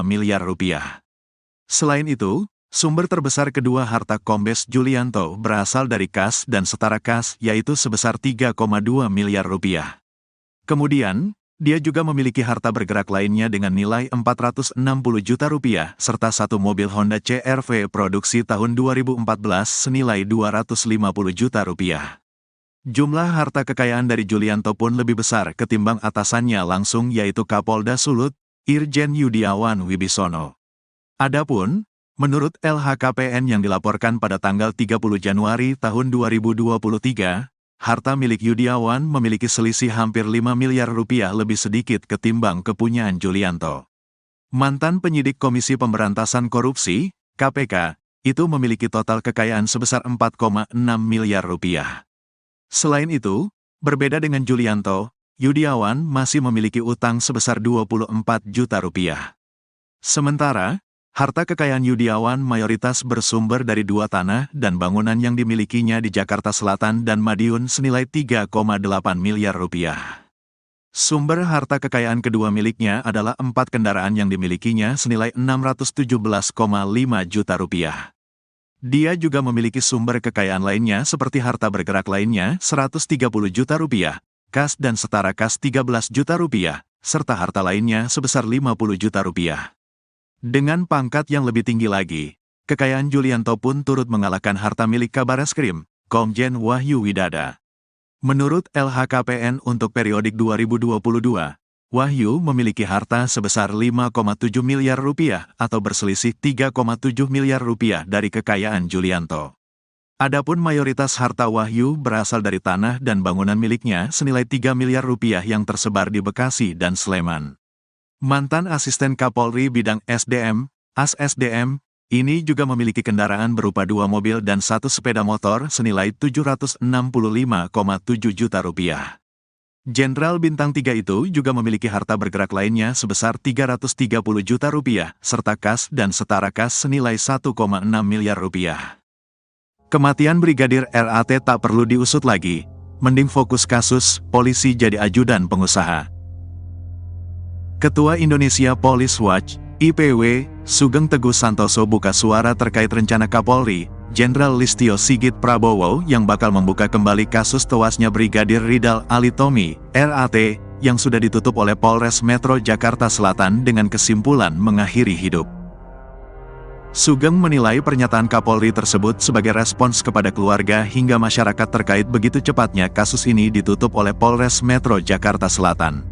miliar rupiah. Selain itu, sumber terbesar kedua harta Kombes Julianto berasal dari kas dan setara kas yaitu sebesar 3,2 miliar rupiah. Kemudian, dia juga memiliki harta bergerak lainnya dengan nilai 460 juta rupiah serta 1 mobil Honda CR-V produksi tahun 2014 senilai 250 juta rupiah. Jumlah harta kekayaan dari Julianto pun lebih besar ketimbang atasannya langsung yaitu Kapolda Sulut, Irjen Yudiawan Wibisono. Adapun, menurut LHKPN yang dilaporkan pada tanggal 30 Januari tahun 2023, harta milik Yudiawan memiliki selisih hampir 5 miliar rupiah lebih sedikit ketimbang kepunyaan Julianto. Mantan penyidik Komisi Pemberantasan Korupsi, KPK, itu memiliki total kekayaan sebesar 4,6 miliar rupiah. Selain itu, berbeda dengan Julianto, Yudiawan masih memiliki utang sebesar 24 juta rupiah. Sementara, harta kekayaan Yudiawan mayoritas bersumber dari 2 tanah dan bangunan yang dimilikinya di Jakarta Selatan dan Madiun senilai 3,8 miliar rupiah. Sumber harta kekayaan kedua miliknya adalah 4 kendaraan yang dimilikinya senilai 617,5 juta rupiah. Dia juga memiliki sumber kekayaan lainnya seperti harta bergerak lainnya 130 juta rupiah, kas dan setara kas 13 juta rupiah, serta harta lainnya sebesar 50 juta rupiah. Dengan pangkat yang lebih tinggi lagi, kekayaan Julianto pun turut mengalahkan harta milik Kabareskrim, Komjen Wahyu Widada. Menurut LHKPN untuk periodik 2022, Wahyu memiliki harta sebesar 5,7 miliar rupiah atau berselisih 3,7 miliar rupiah dari kekayaan Julianto. Adapun mayoritas harta Wahyu berasal dari tanah dan bangunan miliknya senilai 3 miliar rupiah yang tersebar di Bekasi dan Sleman. Mantan asisten Kapolri bidang SDM, AS SDM, ini juga memiliki kendaraan berupa 2 mobil dan 1 sepeda motor senilai 765,7 juta rupiah. Jenderal Bintang 3 itu juga memiliki harta bergerak lainnya sebesar 330 juta rupiah, serta kas dan setara kas senilai 1,6 miliar rupiah. Kematian Brigadir RAT tak perlu diusut lagi, mending fokus kasus, polisi jadi ajudan pengusaha. Ketua Indonesia Police Watch, IPW, Sugeng Teguh Santoso buka suara terkait rencana Kapolri, Jenderal Listio Sigit Prabowo yang bakal membuka kembali kasus tewasnya Brigadir Ridal Alitomi, RAT, yang sudah ditutup oleh Polres Metro Jakarta Selatan dengan kesimpulan mengakhiri hidup. Sugeng menilai pernyataan Kapolri tersebut sebagai respons kepada keluarga hingga masyarakat terkait begitu cepatnya kasus ini ditutup oleh Polres Metro Jakarta Selatan.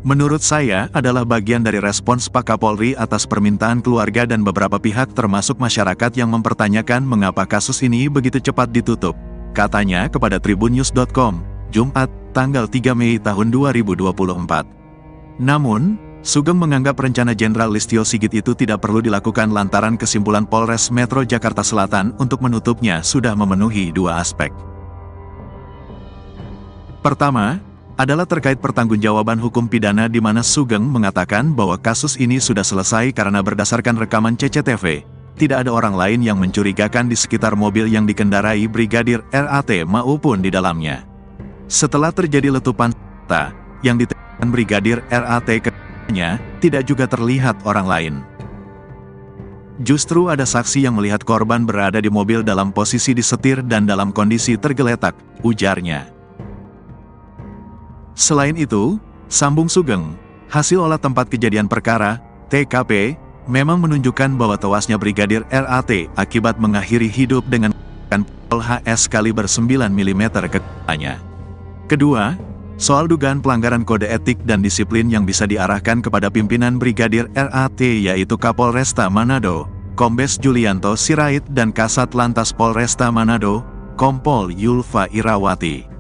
Menurut saya adalah bagian dari respons Pak Kapolri atas permintaan keluarga dan beberapa pihak termasuk masyarakat yang mempertanyakan mengapa kasus ini begitu cepat ditutup, katanya kepada tribunnews.com, Jumat, tanggal 3 Mei tahun 2024. Namun, Sugeng menganggap rencana Jenderal Listio Sigit itu tidak perlu dilakukan lantaran kesimpulan Polres Metro Jakarta Selatan untuk menutupnya sudah memenuhi 2 aspek. Pertama, adalah terkait pertanggungjawaban hukum pidana di mana Sugeng mengatakan bahwa kasus ini sudah selesai karena berdasarkan rekaman CCTV, tidak ada orang lain yang mencurigakan di sekitar mobil yang dikendarai Brigadir RAT maupun di dalamnya. Setelah terjadi letupan senjata yang ditembakkan Brigadir RAT tidak juga terlihat orang lain. Justru ada saksi yang melihat korban berada di mobil dalam posisi disetir dan dalam kondisi tergeletak, ujarnya. Selain itu, sambung Sugeng, hasil olah tempat kejadian perkara, TKP, memang menunjukkan bahwa tewasnya Brigadir RAT akibat mengakhiri hidup dengan pistol HS kaliber 9 mm ke kepalanya. Kedua, soal dugaan pelanggaran kode etik dan disiplin yang bisa diarahkan kepada pimpinan Brigadir RAT yaitu Kapolresta Manado, Kombes Julianto Sirait dan Kasat Lantas Polresta Manado, Kompol Yulfa Irawati.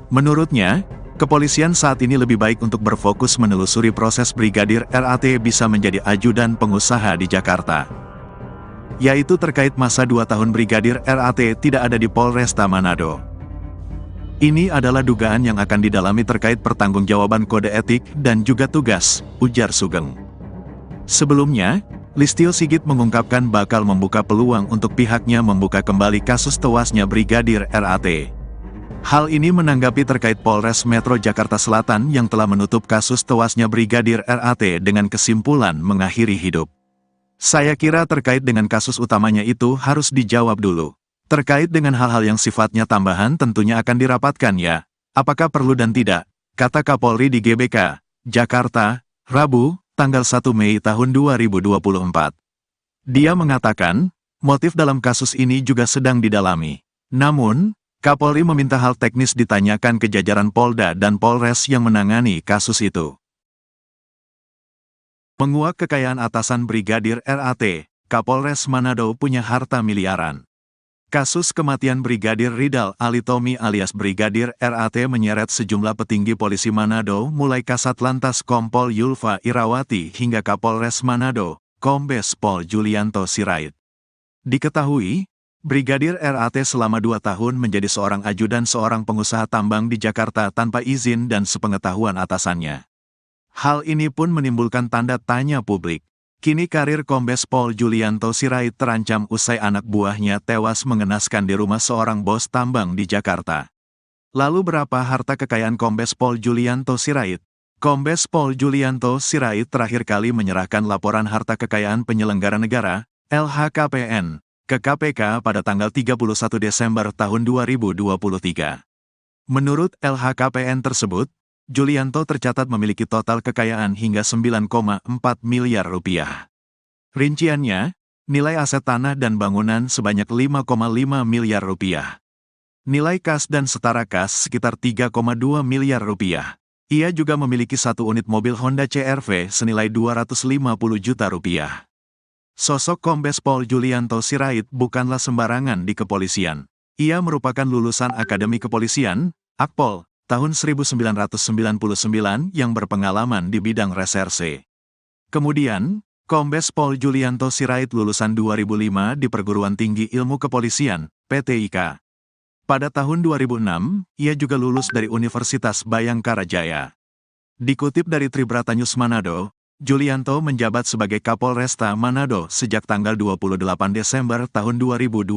Menurutnya, kepolisian saat ini lebih baik untuk berfokus menelusuri proses Brigadir RAT bisa menjadi ajudan pengusaha di Jakarta. Yaitu terkait masa 2 tahun Brigadir RAT tidak ada di Polresta Manado. Ini adalah dugaan yang akan didalami terkait pertanggungjawaban kode etik dan juga tugas, ujar Sugeng. Sebelumnya, Listio Sigit mengungkapkan bakal membuka peluang untuk pihaknya membuka kembali kasus tewasnya Brigadir RAT. Hal ini menanggapi terkait Polres Metro Jakarta Selatan yang telah menutup kasus tewasnya Brigadir RAT dengan kesimpulan mengakhiri hidup. Saya kira terkait dengan kasus utamanya itu harus dijawab dulu. Terkait dengan hal-hal yang sifatnya tambahan tentunya akan dirapatkan ya, apakah perlu dan tidak, kata Kapolri di GBK, Jakarta, Rabu, tanggal 1 Mei tahun 2024. Dia mengatakan, motif dalam kasus ini juga sedang didalami. Namun, Kapolri meminta hal teknis ditanyakan ke jajaran Polda dan Polres yang menangani kasus itu. Menguak kekayaan atasan Brigadir RAT, Kapolres Manado punya harta miliaran. Kasus kematian Brigadir Ridal Alitomi alias Brigadir RAT menyeret sejumlah petinggi polisi Manado mulai Kasat Lantas Kompol Yulfa Irawati hingga Kapolres Manado, Kombes Pol Julianto Sirait. Diketahui, Brigadir RAT selama 2 tahun menjadi seorang ajudan seorang pengusaha tambang di Jakarta tanpa izin dan sepengetahuan atasannya. Hal ini pun menimbulkan tanda tanya publik. Kini karir Kombes Pol Julianto Sirait terancam usai anak buahnya tewas mengenaskan di rumah seorang bos tambang di Jakarta. Lalu berapa harta kekayaan Kombes Pol Julianto Sirait? Kombes Pol Julianto Sirait terakhir kali menyerahkan laporan harta kekayaan penyelenggara negara, LHKPN, ke KPK pada tanggal 31 Desember tahun 2023. Menurut LHKPN tersebut, Julianto tercatat memiliki total kekayaan hingga 9,4 miliar rupiah. Rinciannya, nilai aset tanah dan bangunan sebanyak 5,5 miliar rupiah. Nilai kas dan setara kas sekitar 3,2 miliar rupiah. Ia juga memiliki 1 unit mobil Honda CR-V senilai 250 juta rupiah. Sosok Kombes Pol Julianto Sirait bukanlah sembarangan di kepolisian. Ia merupakan lulusan Akademi Kepolisian, Akpol, tahun 1999 yang berpengalaman di bidang reserse. Kemudian, Kombes Pol Julianto Sirait lulusan 2005 di Perguruan Tinggi Ilmu Kepolisian, PTIK. Pada tahun 2006, ia juga lulus dari Universitas Bayangkara Jaya. Dikutip dari Tribrata News Manado, Julianto menjabat sebagai Kapolresta Manado sejak tanggal 28 Desember tahun 2021.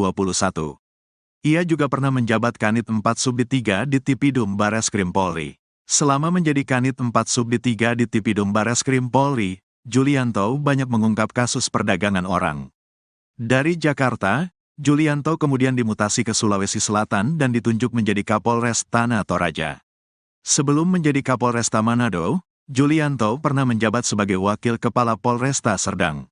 Ia juga pernah menjabat Kanit 4 Subdit 3 di Tipidum Bareskrim Polri. Selama menjadi Kanit 4 Subdit 3 di Tipidum Bareskrim Polri, Julianto banyak mengungkap kasus perdagangan orang. Dari Jakarta, Julianto kemudian dimutasi ke Sulawesi Selatan dan ditunjuk menjadi Kapolres Tanah Toraja. Sebelum menjadi Kapolresta Manado, Julianto pernah menjabat sebagai Wakil Kepala Polresta Serdang.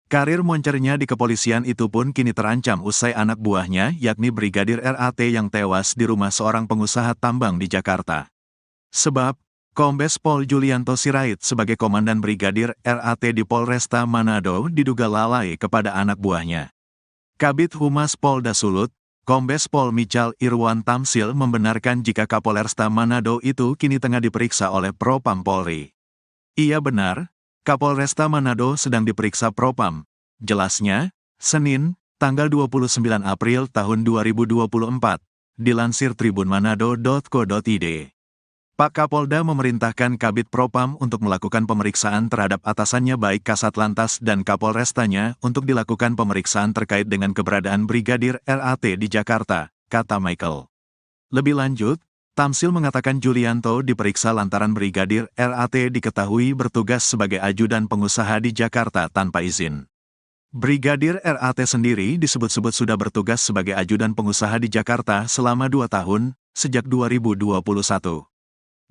Karir moncernya di kepolisian itu pun kini terancam usai anak buahnya yakni Brigadir RAT yang tewas di rumah seorang pengusaha tambang di Jakarta. Sebab, Kombes Pol Julianto Sirait sebagai Komandan Brigadir RAT di Polresta Manado diduga lalai kepada anak buahnya. Kabid Humas Polda Sulut, Kombes Pol Michal Irwan Tamsil membenarkan jika Kapolresta Manado itu kini tengah diperiksa oleh Propam Polri. Iya benar, Kapolresta Manado sedang diperiksa Propam. Jelasnya, Senin, tanggal 29 April tahun 2024, dilansir tribunmanado.co.id. Pak Kapolda memerintahkan Kabid Propam untuk melakukan pemeriksaan terhadap atasannya baik Kasat Lantas dan Kapolrestanya untuk dilakukan pemeriksaan terkait dengan keberadaan Brigadir RAT di Jakarta, kata Michael. Lebih lanjut, Tamsil mengatakan Julianto diperiksa lantaran Brigadir RAT diketahui bertugas sebagai ajudan pengusaha di Jakarta tanpa izin. Brigadir RAT sendiri disebut-sebut sudah bertugas sebagai ajudan pengusaha di Jakarta selama 2 tahun, sejak 2021.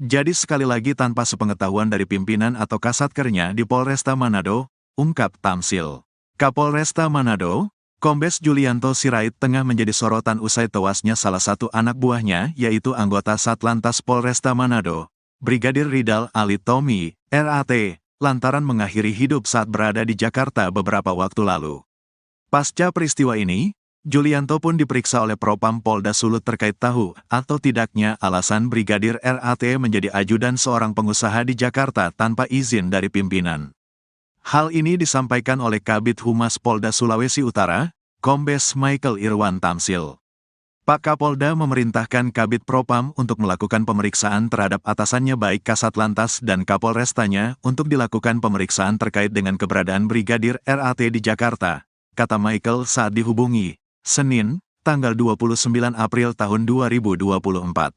Jadi sekali lagi tanpa sepengetahuan dari pimpinan atau kasatkernya di Polresta Manado, ungkap Tamsil. Kapolresta Manado, Kombes Julianto Sirait tengah menjadi sorotan usai tewasnya salah satu anak buahnya yaitu anggota Satlantas Polresta Manado, Brigadir Ridal Alitomi, RAT, lantaran mengakhiri hidup saat berada di Jakarta beberapa waktu lalu. Pasca peristiwa ini, Julianto pun diperiksa oleh Propam Polda Sulut terkait tahu atau tidaknya alasan Brigadir RAT menjadi ajudan seorang pengusaha di Jakarta tanpa izin dari pimpinan. Hal ini disampaikan oleh Kabid Humas Polda Sulawesi Utara, Kombes Michael Irwan Tamsil. Pak Kapolda memerintahkan Kabid Propam untuk melakukan pemeriksaan terhadap atasannya baik Kasat Lantas dan Kapolrestanya untuk dilakukan pemeriksaan terkait dengan keberadaan Brigadir RAT di Jakarta, kata Michael saat dihubungi, Senin, tanggal 29 April tahun 2024.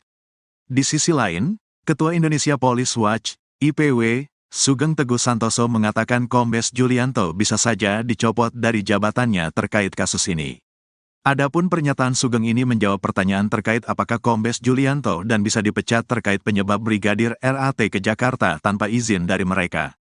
Di sisi lain, Ketua Indonesia Police Watch, IPW, Sugeng Teguh Santoso mengatakan Kombes Julianto bisa saja dicopot dari jabatannya terkait kasus ini. Adapun pernyataan Sugeng ini menjawab pertanyaan terkait apakah Kombes Julianto dan bisa dipecat terkait penyebab Brigadir RAT ke Jakarta tanpa izin dari mereka.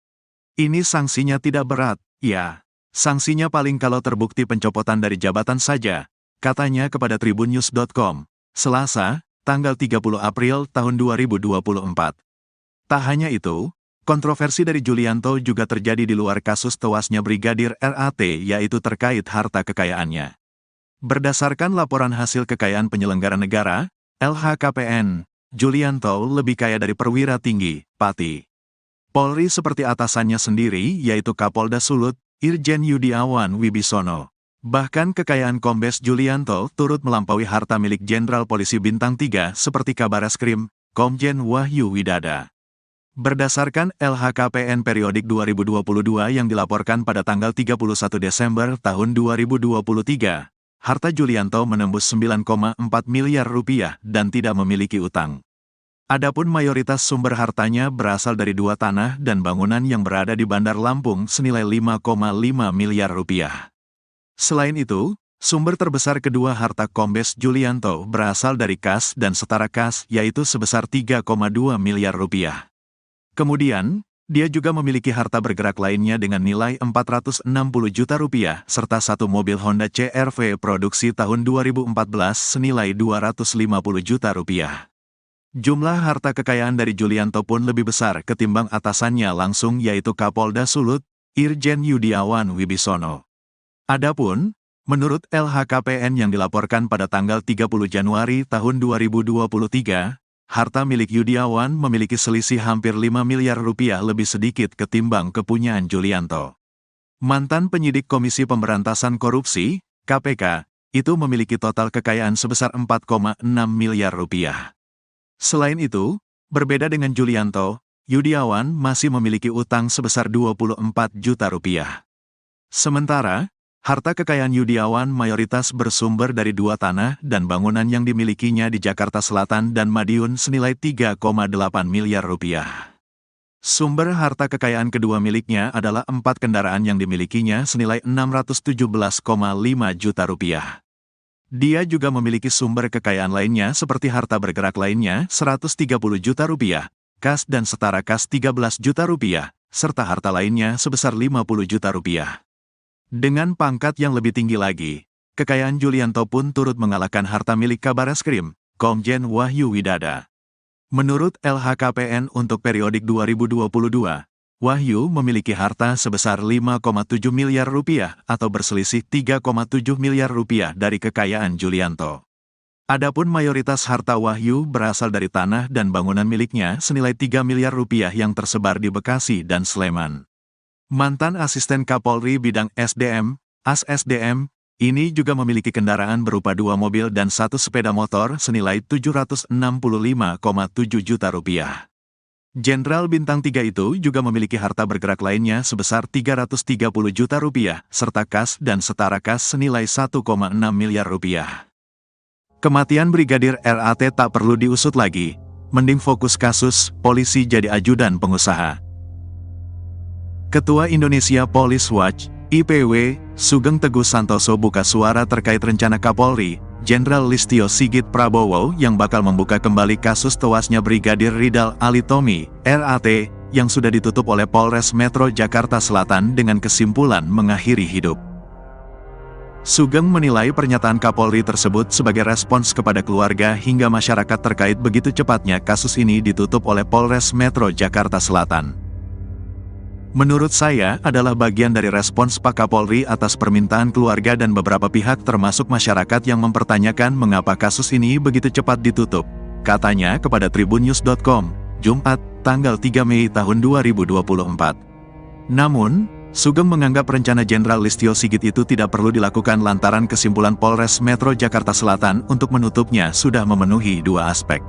Ini sanksinya tidak berat, ya. Sanksinya paling kalau terbukti pencopotan dari jabatan saja, katanya kepada tribunnews.com, Selasa, tanggal 30 April tahun 2024. Tak hanya itu, kontroversi dari Julianto juga terjadi di luar kasus tewasnya Brigadir RAT yaitu terkait harta kekayaannya. Berdasarkan laporan hasil kekayaan penyelenggara negara, LHKPN, Julianto lebih kaya dari perwira tinggi, Pati Polri seperti atasannya sendiri yaitu Kapolda Sulut, Irjen Yudiawan Wibisono. Bahkan kekayaan Kombes Julianto turut melampaui harta milik Jenderal Polisi Bintang 3 seperti Kabareskrim, Komjen Wahyu Widada. Berdasarkan LHKPN periodik 2022 yang dilaporkan pada tanggal 31 Desember tahun 2023, harta Julianto menembus 9,4 miliar rupiah dan tidak memiliki utang. Adapun mayoritas sumber hartanya berasal dari 2 tanah dan bangunan yang berada di Bandar Lampung senilai 5,5 miliar rupiah. Selain itu, sumber terbesar kedua harta Kombes Julianto berasal dari kas dan setara kas yaitu sebesar 3,2 miliar rupiah. Kemudian, dia juga memiliki harta bergerak lainnya dengan nilai 460 juta rupiah serta 1 mobil Honda CR-V produksi tahun 2014 senilai 250 juta rupiah. Jumlah harta kekayaan dari Julianto pun lebih besar ketimbang atasannya langsung yaitu Kapolda Sulut, Irjen Yudiawan Wibisono. Adapun, menurut LHKPN yang dilaporkan pada tanggal 30 Januari tahun 2023, harta milik Yudiawan memiliki selisih hampir 5 miliar rupiah lebih sedikit ketimbang kepunyaan Julianto. Mantan penyidik Komisi Pemberantasan Korupsi, KPK, itu memiliki total kekayaan sebesar 4,6 miliar rupiah. Selain itu, berbeda dengan Julianto, Yudiawan masih memiliki utang sebesar 24 juta rupiah. Sementara, harta kekayaan Yudiawan mayoritas bersumber dari dua tanah dan bangunan yang dimilikinya di Jakarta Selatan dan Madiun senilai 3,8 miliar rupiah. Sumber harta kekayaan kedua miliknya adalah 4 kendaraan yang dimilikinya senilai 617,5 juta rupiah. Dia juga memiliki sumber kekayaan lainnya seperti harta bergerak lainnya 130 juta rupiah, kas dan setara kas 13 juta rupiah, serta harta lainnya sebesar 50 juta rupiah. Dengan pangkat yang lebih tinggi lagi, kekayaan Julianto pun turut mengalahkan harta milik Kabareskrim, Komjen Wahyu Widada. Menurut LHKPN untuk periodik 2022, Wahyu memiliki harta sebesar 5,7 miliar rupiah atau berselisih 3,7 miliar rupiah dari kekayaan Julianto. Adapun mayoritas harta Wahyu berasal dari tanah dan bangunan miliknya senilai 3 miliar rupiah yang tersebar di Bekasi dan Sleman. Mantan asisten Kapolri bidang SDM, AS-SDM, ini juga memiliki kendaraan berupa 2 mobil dan 1 sepeda motor senilai 765,7 juta rupiah. Jenderal Bintang 3 itu juga memiliki harta bergerak lainnya sebesar 330 juta rupiah, serta kas dan setara kas senilai 1,6 miliar rupiah. Kematian Brigadir RAT tak perlu diusut lagi, mending fokus kasus, polisi jadi ajudan pengusaha. Ketua Indonesia Police Watch, IPW, Sugeng Teguh Santoso buka suara terkait rencana Kapolri, Jenderal Listio Sigit Prabowo yang bakal membuka kembali kasus tewasnya Brigadir Ridal Alitomi, RAT, yang sudah ditutup oleh Polres Metro Jakarta Selatan dengan kesimpulan mengakhiri hidup. Sugeng menilai pernyataan Kapolri tersebut sebagai respons kepada keluarga hingga masyarakat terkait begitu cepatnya kasus ini ditutup oleh Polres Metro Jakarta Selatan. Menurut saya adalah bagian dari respons Pak Kapolri atas permintaan keluarga dan beberapa pihak termasuk masyarakat yang mempertanyakan mengapa kasus ini begitu cepat ditutup, katanya kepada tribunnews.com, Jumat, tanggal 3 Mei tahun 2024. Namun, Sugeng menganggap rencana Jenderal Listio Sigit itu tidak perlu dilakukan lantaran kesimpulan Polres Metro Jakarta Selatan untuk menutupnya sudah memenuhi 2 aspek.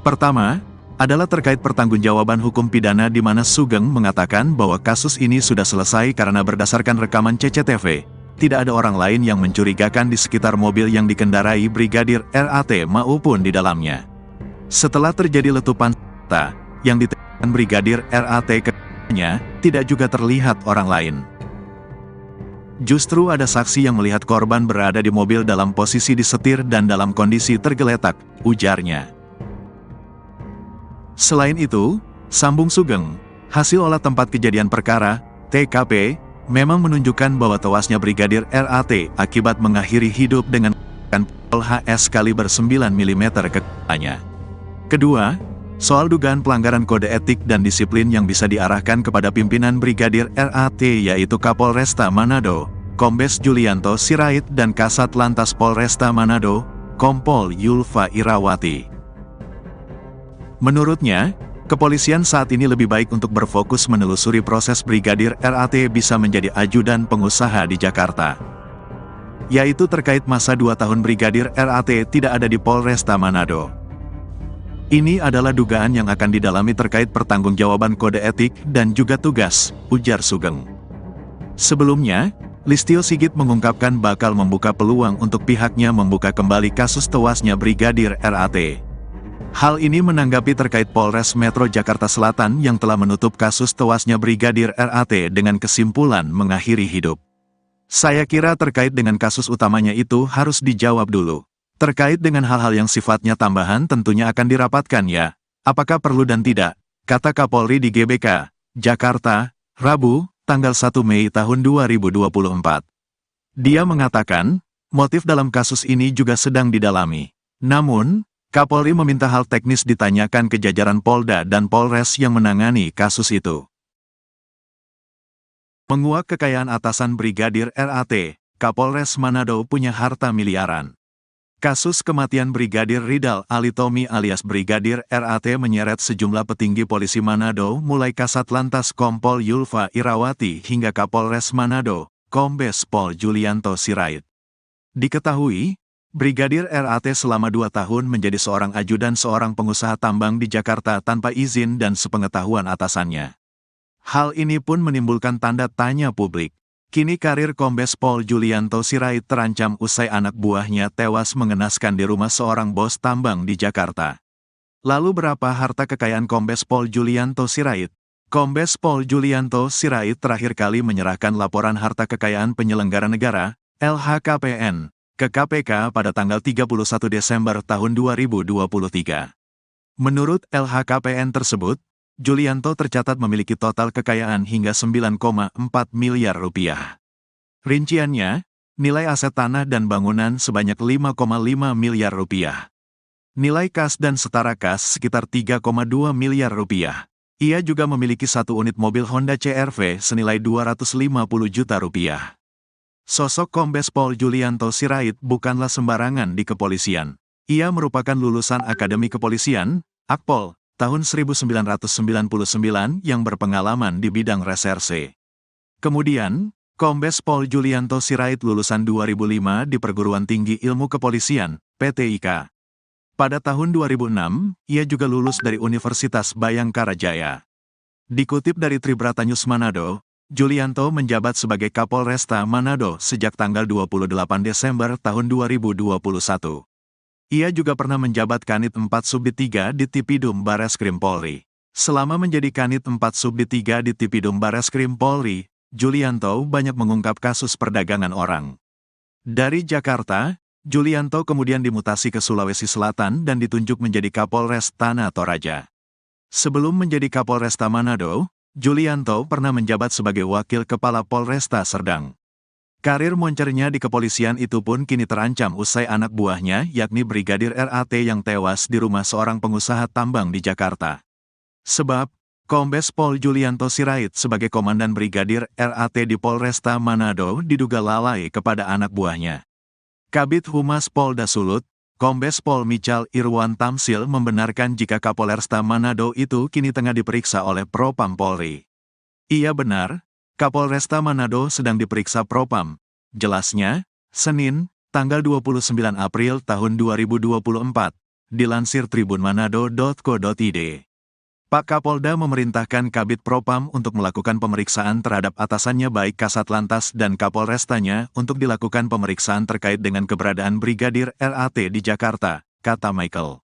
Pertama, adalah terkait pertanggungjawaban hukum pidana di mana Sugeng mengatakan bahwa kasus ini sudah selesai karena berdasarkan rekaman CCTV, tidak ada orang lain yang mencurigakan di sekitar mobil yang dikendarai Brigadir RAT maupun di dalamnya. Setelah terjadi letupan senjata yang ditembakkan Brigadir RAT ke-nya, tidak juga terlihat orang lain. Justru ada saksi yang melihat korban berada di mobil dalam posisi disetir dan dalam kondisi tergeletak, ujarnya. Selain itu, sambung Sugeng, hasil olah tempat kejadian perkara, TKP, memang menunjukkan bahwa tewasnya Brigadir RAT akibat mengakhiri hidup dengan pistol HS kaliber 9 mm ke kepalanya. Kedua, soal dugaan pelanggaran kode etik dan disiplin yang bisa diarahkan kepada pimpinan Brigadir RAT yaitu Kapolresta Manado, Kombes Julianto Sirait dan Kasat Lantas Polresta Manado, Kompol Yulfa Irawati. Menurutnya, kepolisian saat ini lebih baik untuk berfokus menelusuri proses Brigadir RAT bisa menjadi ajudan pengusaha di Jakarta. Yaitu terkait masa 2 tahun Brigadir RAT tidak ada di Polresta Manado. Ini adalah dugaan yang akan didalami terkait pertanggungjawaban kode etik dan juga tugas, ujar Sugeng. Sebelumnya, Listio Sigit mengungkapkan bakal membuka peluang untuk pihaknya membuka kembali kasus tewasnya Brigadir RAT. Hal ini menanggapi terkait Polres Metro Jakarta Selatan yang telah menutup kasus tewasnya Brigadir RAT dengan kesimpulan mengakhiri hidup. Saya kira terkait dengan kasus utamanya itu harus dijawab dulu. Terkait dengan hal-hal yang sifatnya tambahan tentunya akan dirapatkan ya. Apakah perlu dan tidak, kata Kapolri di GBK, Jakarta, Rabu, tanggal 1 Mei tahun 2024. Dia mengatakan, motif dalam kasus ini juga sedang didalami. Namun, Kapolri meminta hal teknis ditanyakan ke jajaran Polda dan Polres yang menangani kasus itu. Menguak kekayaan atasan Brigadir RAT, Kapolres Manado punya harta miliaran. Kasus kematian Brigadir Ridal Alitomi alias Brigadir RAT menyeret sejumlah petinggi polisi Manado mulai Kasat Lantas Kompol Yulfa Irawati hingga Kapolres Manado, Kombes Pol Julianto Sirait. Diketahui, Brigadir RAT selama 2 tahun menjadi seorang ajudan seorang pengusaha tambang di Jakarta tanpa izin dan sepengetahuan atasannya. Hal ini pun menimbulkan tanda tanya publik. Kini karir Kombes Pol Julianto Sirait terancam usai anak buahnya tewas mengenaskan di rumah seorang bos tambang di Jakarta. Lalu berapa harta kekayaan Kombes Pol Julianto Sirait? Kombes Pol Julianto Sirait terakhir kali menyerahkan laporan harta kekayaan penyelenggara negara, LHKPN, ke KPK pada tanggal 31 Desember tahun 2023. Menurut LHKPN tersebut, Julianto tercatat memiliki total kekayaan hingga 9,4 miliar rupiah. Rinciannya, nilai aset tanah dan bangunan sebanyak 5,5 miliar rupiah. Nilai kas dan setara kas sekitar 3,2 miliar rupiah. Ia juga memiliki 1 unit mobil Honda CR-V senilai 250 juta rupiah. Sosok Kombes Pol Julianto Sirait bukanlah sembarangan di kepolisian. Ia merupakan lulusan Akademi Kepolisian, Akpol, tahun 1999 yang berpengalaman di bidang reserse. Kemudian, Kombes Pol Julianto Sirait lulusan 2005 di Perguruan Tinggi Ilmu Kepolisian, PTIK. Pada tahun 2006, ia juga lulus dari Universitas Bayangkara Jaya. Dikutip dari Tribrata News Manado, Julianto menjabat sebagai Kapolresta Manado sejak tanggal 28 Desember tahun 2021. Ia juga pernah menjabat Kanit 4 Subdit 3 di Tipidum Bareskrim Polri. Selama menjadi Kanit 4 Subdit 3 di Tipidum Bareskrim Polri, Julianto banyak mengungkap kasus perdagangan orang. Dari Jakarta, Julianto kemudian dimutasi ke Sulawesi Selatan dan ditunjuk menjadi Kapolres Tanah Toraja. Sebelum menjadi Kapolresta Manado, Julianto pernah menjabat sebagai Wakil Kepala Polresta Serdang. Karir moncernya di kepolisian itu pun kini terancam usai anak buahnya yakni Brigadir RAT yang tewas di rumah seorang pengusaha tambang di Jakarta. Sebab, Kombes Pol Julianto Sirait sebagai Komandan Brigadir RAT di Polresta Manado diduga lalai kepada anak buahnya. Kabid Humas Polda Sulut, Kombes Pol Michal Irwan Tamsil membenarkan jika Kapolresta Manado itu kini tengah diperiksa oleh Propam Polri. Iya benar, Kapolresta Manado sedang diperiksa Propam. Jelasnya, Senin, tanggal 29 April tahun 2024, dilansir tribunmanado.co.id. Pak Kapolda memerintahkan Kabid Propam untuk melakukan pemeriksaan terhadap atasannya baik Kasat Lantas dan Kapolrestanya untuk dilakukan pemeriksaan terkait dengan keberadaan Brigadir RAT di Jakarta, kata Michael.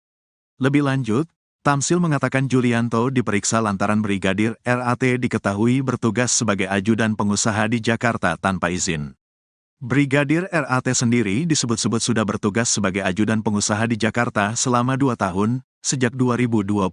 Lebih lanjut, Tamsil mengatakan Julianto diperiksa lantaran Brigadir RAT diketahui bertugas sebagai ajudan pengusaha di Jakarta tanpa izin. Brigadir RAT sendiri disebut-sebut sudah bertugas sebagai ajudan pengusaha di Jakarta selama 2 tahun, sejak 2021.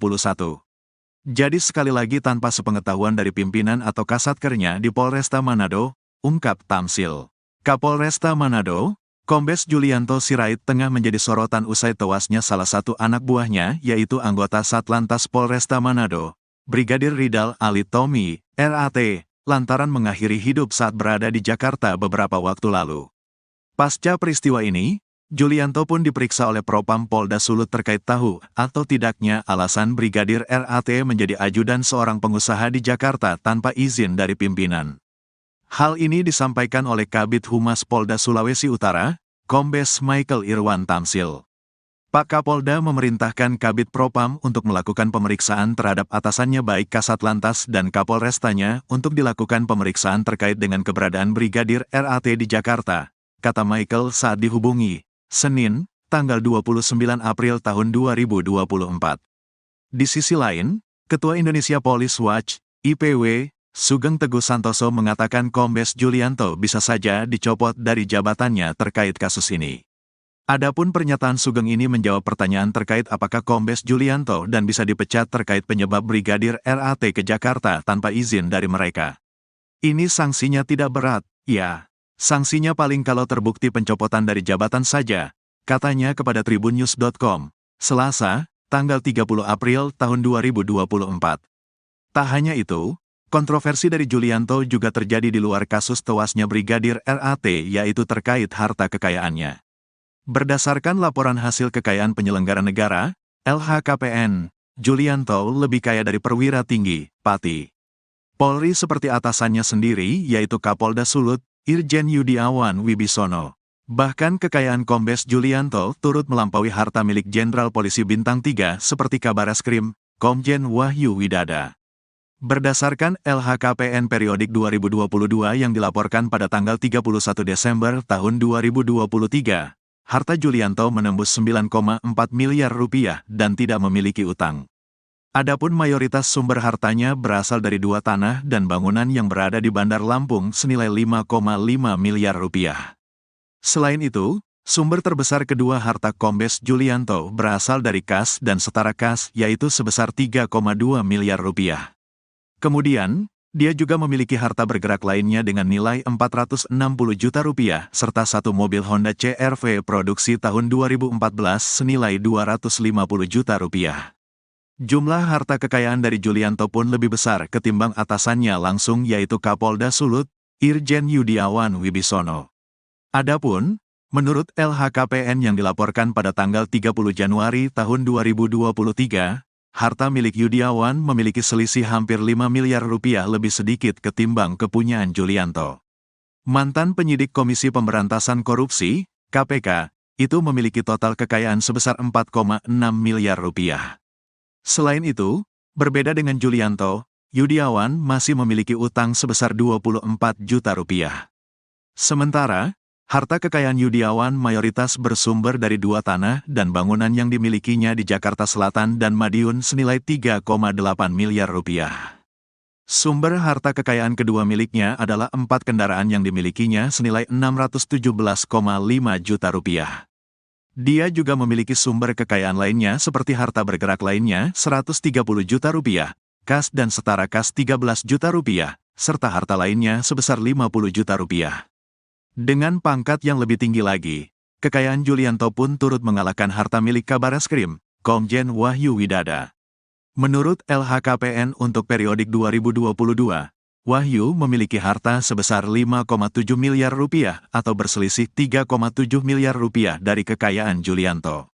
Jadi sekali lagi tanpa sepengetahuan dari pimpinan atau kasatkernya di Polresta Manado, ungkap Tamsil. Kapolresta Manado, Kombes Julianto Sirait tengah menjadi sorotan usai tewasnya salah satu anak buahnya yaitu anggota Satlantas Polresta Manado, Brigadir Ridal Alitomi, RAT, lantaran mengakhiri hidup saat berada di Jakarta beberapa waktu lalu. Pasca peristiwa ini, Julianto pun diperiksa oleh Propam Polda Sulut terkait tahu atau tidaknya alasan Brigadir RAT menjadi ajudan seorang pengusaha di Jakarta tanpa izin dari pimpinan. Hal ini disampaikan oleh Kabid Humas Polda Sulawesi Utara, Kombes Michael Irwan Tamsil. Pak Kapolda memerintahkan Kabid Propam untuk melakukan pemeriksaan terhadap atasannya baik Kasat Lantas dan Kapolrestanya untuk dilakukan pemeriksaan terkait dengan keberadaan Brigadir RAT di Jakarta, kata Michael saat dihubungi, Senin, tanggal 29 April tahun 2024. Di sisi lain, Ketua Indonesia Police Watch, IPW, Sugeng Teguh Santoso mengatakan Kombes Julianto bisa saja dicopot dari jabatannya terkait kasus ini. Adapun pernyataan Sugeng ini menjawab pertanyaan terkait apakah Kombes Julianto dan bisa dipecat terkait penyebab Brigadir RAT ke Jakarta tanpa izin dari mereka. Ini sanksinya tidak berat, ya. Sanksinya paling kalau terbukti pencopotan dari jabatan saja, katanya kepada tribunnews.com, Selasa, tanggal 30 April tahun 2024. Tak hanya itu, Kontroversi dari Julianto juga terjadi di luar kasus tewasnya Brigadir RAT, yaitu terkait harta kekayaannya. Berdasarkan laporan hasil kekayaan penyelenggara negara, LHKPN, Julianto lebih kaya dari perwira tinggi, Pati Polri seperti atasannya sendiri, yaitu Kapolda Sulut, Irjen Yudiawan Wibisono. Bahkan kekayaan Kombes Julianto turut melampaui harta milik Jenderal Polisi Bintang 3 seperti Kabareskrim, Komjen Wahyu Widada. Berdasarkan LHKPN periodik 2022 yang dilaporkan pada tanggal 31 Desember tahun 2023, harta Julianto menembus 9,4 miliar rupiah dan tidak memiliki utang. Adapun mayoritas sumber hartanya berasal dari 2 tanah dan bangunan yang berada di Bandar Lampung senilai 5,5 miliar rupiah. Selain itu, sumber terbesar kedua harta Kombes Julianto berasal dari kas dan setara kas, yaitu sebesar 3,2 miliar rupiah. Kemudian, dia juga memiliki harta bergerak lainnya dengan nilai 460 juta rupiah, serta satu mobil Honda CR-V produksi tahun 2014 senilai 250 juta rupiah. Jumlah harta kekayaan dari Julianto pun lebih besar ketimbang atasannya langsung, yaitu Kapolda Sulut, Irjen Yudiawan Wibisono. Adapun, menurut LHKPN yang dilaporkan pada tanggal 30 Januari tahun 2023, harta milik Yudiawan memiliki selisih hampir 5 miliar rupiah lebih sedikit ketimbang kepunyaan Julianto. Mantan penyidik Komisi Pemberantasan Korupsi, KPK, itu memiliki total kekayaan sebesar 4,6 miliar rupiah. Selain itu, berbeda dengan Julianto, Yudiawan masih memiliki utang sebesar 24 juta rupiah. Sementara, harta kekayaan Yudiawan mayoritas bersumber dari 2 tanah dan bangunan yang dimilikinya di Jakarta Selatan dan Madiun senilai 3,8 miliar rupiah. Sumber harta kekayaan kedua miliknya adalah 4 kendaraan yang dimilikinya senilai 617,5 juta rupiah. Dia juga memiliki sumber kekayaan lainnya seperti harta bergerak lainnya 130 juta rupiah, kas dan setara kas 13 juta rupiah, serta harta lainnya sebesar 50 juta rupiah. Dengan pangkat yang lebih tinggi lagi, kekayaan Julianto pun turut mengalahkan harta milik Kabareskrim, Komjen Wahyu Widada. Menurut LHKPN untuk periodik 2022, Wahyu memiliki harta sebesar 5,7 miliar rupiah atau berselisih 3,7 miliar rupiah dari kekayaan Julianto.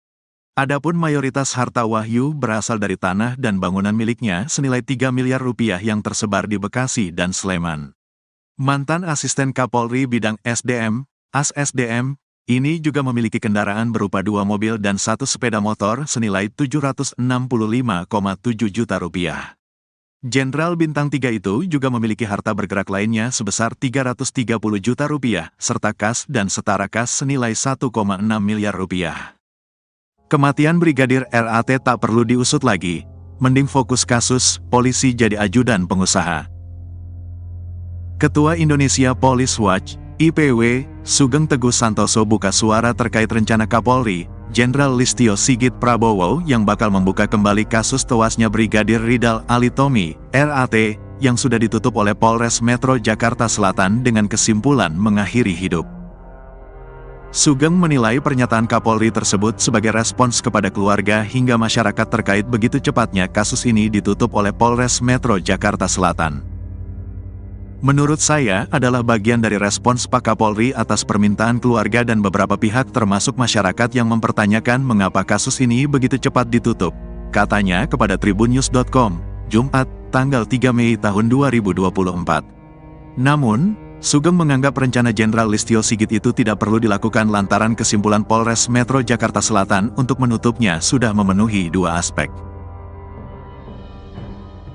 Adapun mayoritas harta Wahyu berasal dari tanah dan bangunan miliknya senilai 3 miliar rupiah yang tersebar di Bekasi dan Sleman. Mantan asisten Kapolri bidang SDM, AS-SDM, ini juga memiliki kendaraan berupa 2 mobil dan 1 sepeda motor senilai 765,7 juta rupiah. Jenderal Bintang 3 itu juga memiliki harta bergerak lainnya sebesar 330 juta rupiah, serta kas dan setara kas senilai 1,6 miliar rupiah. Kematian Brigadir RAT tak perlu diusut lagi, mending fokus kasus, polisi jadi ajudan pengusaha. Ketua Indonesia Police Watch, IPW, Sugeng Teguh Santoso buka suara terkait rencana Kapolri, Jenderal Listio Sigit Prabowo yang bakal membuka kembali kasus tewasnya Brigadir Ridal Alitomi, RAT, yang sudah ditutup oleh Polres Metro Jakarta Selatan dengan kesimpulan mengakhiri hidup. Sugeng menilai pernyataan Kapolri tersebut sebagai respons kepada keluarga hingga masyarakat terkait begitu cepatnya kasus ini ditutup oleh Polres Metro Jakarta Selatan. Menurut saya adalah bagian dari respons Pak Kapolri atas permintaan keluarga dan beberapa pihak termasuk masyarakat yang mempertanyakan mengapa kasus ini begitu cepat ditutup, katanya kepada tribunnews.com, Jumat, tanggal 3 Mei tahun 2024. Namun, Sugeng menganggap rencana Jenderal Listio Sigit itu tidak perlu dilakukan lantaran kesimpulan Polres Metro Jakarta Selatan untuk menutupnya sudah memenuhi 2 aspek.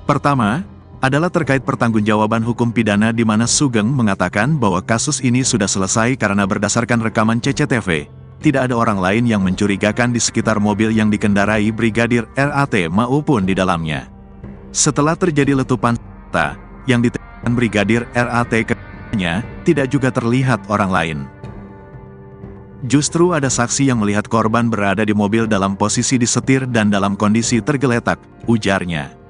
Pertama, adalah terkait pertanggungjawaban hukum pidana di mana Sugeng mengatakan bahwa kasus ini sudah selesai karena berdasarkan rekaman CCTV, tidak ada orang lain yang mencurigakan di sekitar mobil yang dikendarai Brigadir RAT maupun di dalamnya. Setelah terjadi letupan senjata yang ditembakkan Brigadir RAT ke-nya, tidak juga terlihat orang lain. Justru ada saksi yang melihat korban berada di mobil dalam posisi disetir dan dalam kondisi tergeletak, ujarnya.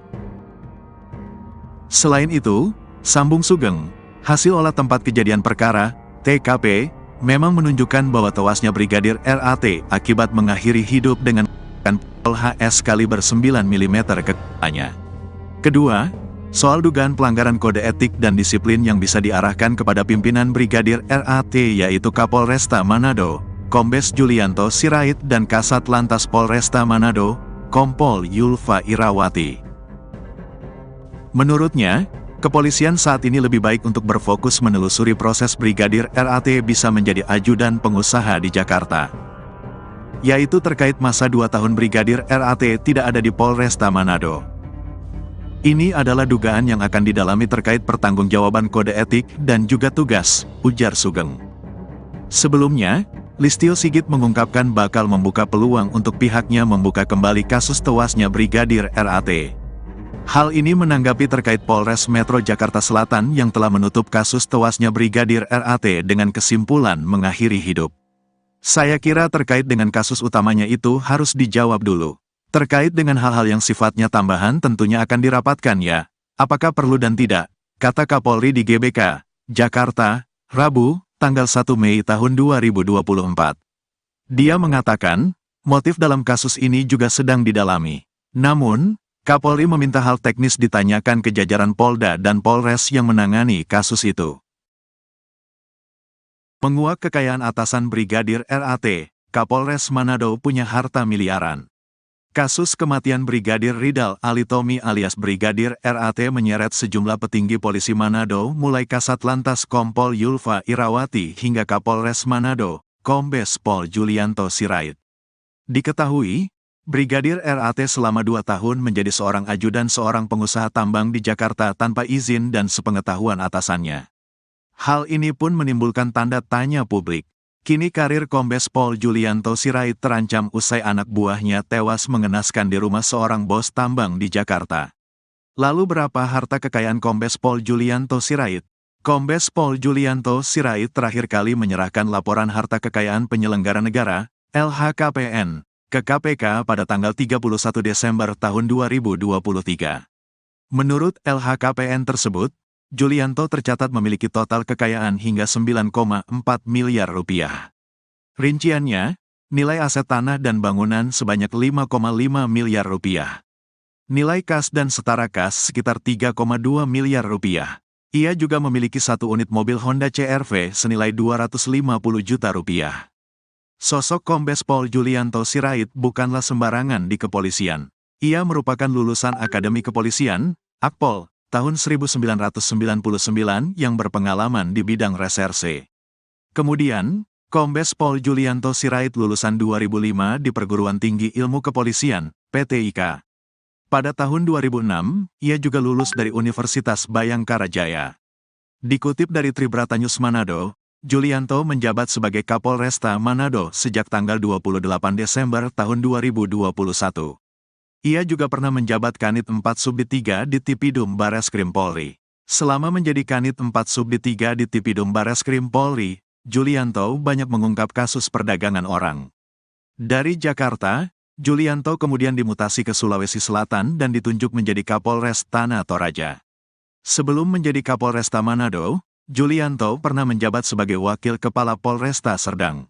Selain itu, sambung Sugeng, hasil olah tempat kejadian perkara, TKP, memang menunjukkan bahwa tewasnya Brigadir RAT akibat mengakhiri hidup dengan pistol HS kaliber 9 mm ke kepalanya. Kedua, Soal dugaan pelanggaran kode etik dan disiplin yang bisa diarahkan kepada pimpinan Brigadir RAT yaitu Kapolresta Manado, Kombes Julianto Sirait dan Kasat Lantas Polresta Manado, Kompol Yulfa Irawati. Menurutnya, kepolisian saat ini lebih baik untuk berfokus menelusuri proses Brigadir RAT bisa menjadi ajudan pengusaha di Jakarta. Yaitu terkait masa 2 tahun Brigadir RAT tidak ada di Polresta Manado. Ini adalah dugaan yang akan didalami terkait pertanggungjawaban kode etik dan juga tugas, ujar Sugeng. Sebelumnya, Listio Sigit mengungkapkan bakal membuka peluang untuk pihaknya membuka kembali kasus tewasnya Brigadir RAT. Hal ini menanggapi terkait Polres Metro Jakarta Selatan yang telah menutup kasus tewasnya Brigadir RAT dengan kesimpulan mengakhiri hidup. Saya kira terkait dengan kasus utamanya itu harus dijawab dulu. Terkait dengan hal-hal yang sifatnya tambahan tentunya akan dirapatkan ya, apakah perlu dan tidak, kata Kapolri di GBK, Jakarta, Rabu, tanggal 1 Mei tahun 2024. Dia mengatakan, motif dalam kasus ini juga sedang didalami. Namun, Kapolri meminta hal teknis ditanyakan ke jajaran Polda dan Polres yang menangani kasus itu. Menguak kekayaan atasan Brigadir RAT, Kapolres Manado punya harta miliaran. Kasus kematian Brigadir Ridal Alitomi alias Brigadir RAT menyeret sejumlah petinggi polisi Manado mulai Kasat Lantas Kompol Yulfa Irawati hingga Kapolres Manado, Kombes Pol Julianto Sirait. Diketahui, Brigadir RAT selama 2 tahun menjadi seorang ajudan seorang pengusaha tambang di Jakarta tanpa izin dan sepengetahuan atasannya. Hal ini pun menimbulkan tanda tanya publik. Kini karir Kombes Pol Julianto Sirait terancam usai anak buahnya tewas mengenaskan di rumah seorang bos tambang di Jakarta. Lalu berapa harta kekayaan Kombes Pol Julianto Sirait? Kombes Pol Julianto Sirait terakhir kali menyerahkan laporan harta kekayaan penyelenggara negara, LHKPN, ke KPK pada tanggal 31 Desember tahun 2023. Menurut LHKPN tersebut, Julianto tercatat memiliki total kekayaan hingga 9,4 miliar rupiah. Rinciannya, nilai aset tanah dan bangunan sebanyak 5,5 miliar rupiah. Nilai kas dan setara kas sekitar 3,2 miliar rupiah. Ia juga memiliki 1 unit mobil Honda CR-V senilai 250 juta rupiah. Sosok Kombes Pol Julianto Sirait bukanlah sembarangan di kepolisian. Ia merupakan lulusan Akademi Kepolisian, Akpol, tahun 1999 yang berpengalaman di bidang reserse. Kemudian, Kombes Pol Julianto Sirait lulusan 2005 di Perguruan Tinggi Ilmu Kepolisian, PTIK. Pada tahun 2006, ia juga lulus dari Universitas Bayangkara Jaya. Dikutip dari Tribratanyus Manado, Julianto menjabat sebagai Kapolresta Manado sejak tanggal 28 Desember tahun 2021. Ia juga pernah menjabat Kanit 4 Subdit 3 di Tipidum Bareskrim Polri. Selama menjadi Kanit 4 Subdit 3 di Tipidum Bareskrim Polri, Julianto banyak mengungkap kasus perdagangan orang. Dari Jakarta, Julianto kemudian dimutasi ke Sulawesi Selatan dan ditunjuk menjadi Kapolres Tanah Toraja. Sebelum menjadi Kapolresta Manado, Julianto pernah menjabat sebagai Wakil Kepala Polresta Serdang.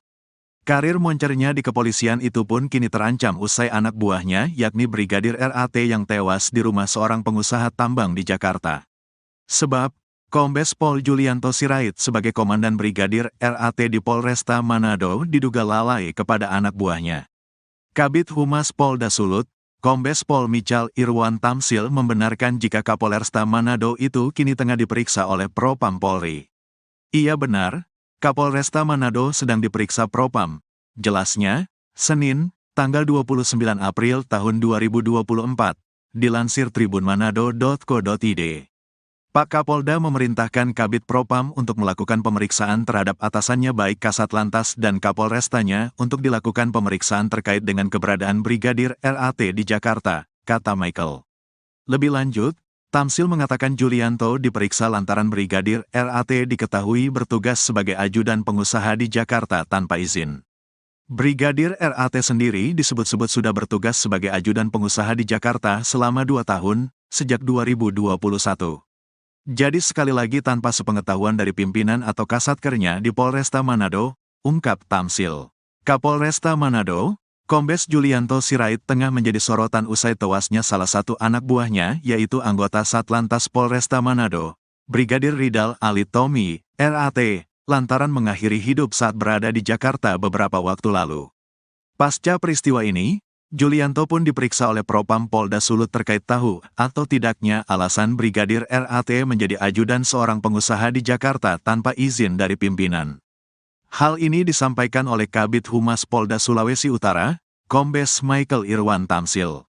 Karir moncernya di kepolisian itu pun kini terancam usai anak buahnya yakni Brigadir RAT yang tewas di rumah seorang pengusaha tambang di Jakarta. Sebab, Kombes Pol Julianto Sirait sebagai Komandan Brigadir RAT di Polresta Manado diduga lalai kepada anak buahnya. Kabid Humas Polda Sulut, Kombes Pol Michal Irwan Tamsil membenarkan jika Kapolresta Manado itu kini tengah diperiksa oleh Propam Polri. Iya benar, Kapolresta Manado sedang diperiksa Propam. Jelasnya, Senin, tanggal 29 April tahun 2024, dilansir tribunmanado.co.id. Pak Kapolda memerintahkan Kabid Propam untuk melakukan pemeriksaan terhadap atasannya baik Kasat Lantas dan Kapolrestanya untuk dilakukan pemeriksaan terkait dengan keberadaan Brigadir RAT di Jakarta, kata Michael. Lebih lanjut, Tamsil mengatakan Julianto diperiksa lantaran Brigadir RAT diketahui bertugas sebagai ajudan pengusaha di Jakarta tanpa izin. Brigadir RAT sendiri disebut-sebut sudah bertugas sebagai ajudan pengusaha di Jakarta selama 2 tahun, sejak 2021. Jadi sekali lagi tanpa sepengetahuan dari pimpinan atau kasatkernya di Polresta Manado, ungkap Tamsil. Kapolresta Manado, Kombes Julianto Sirait tengah menjadi sorotan usai tewasnya salah satu anak buahnya, yaitu anggota Satlantas Polresta Manado, Brigadir Ridal Ali Tommy, RAT, lantaran mengakhiri hidup saat berada di Jakarta beberapa waktu lalu. Pasca peristiwa ini, Julianto pun diperiksa oleh Propam Polda Sulut terkait tahu atau tidaknya alasan Brigadir RAT menjadi ajudan seorang pengusaha di Jakarta tanpa izin dari pimpinan. Hal ini disampaikan oleh Kabid Humas Polda Sulawesi Utara, Kombes Michael Irwan Tamsil.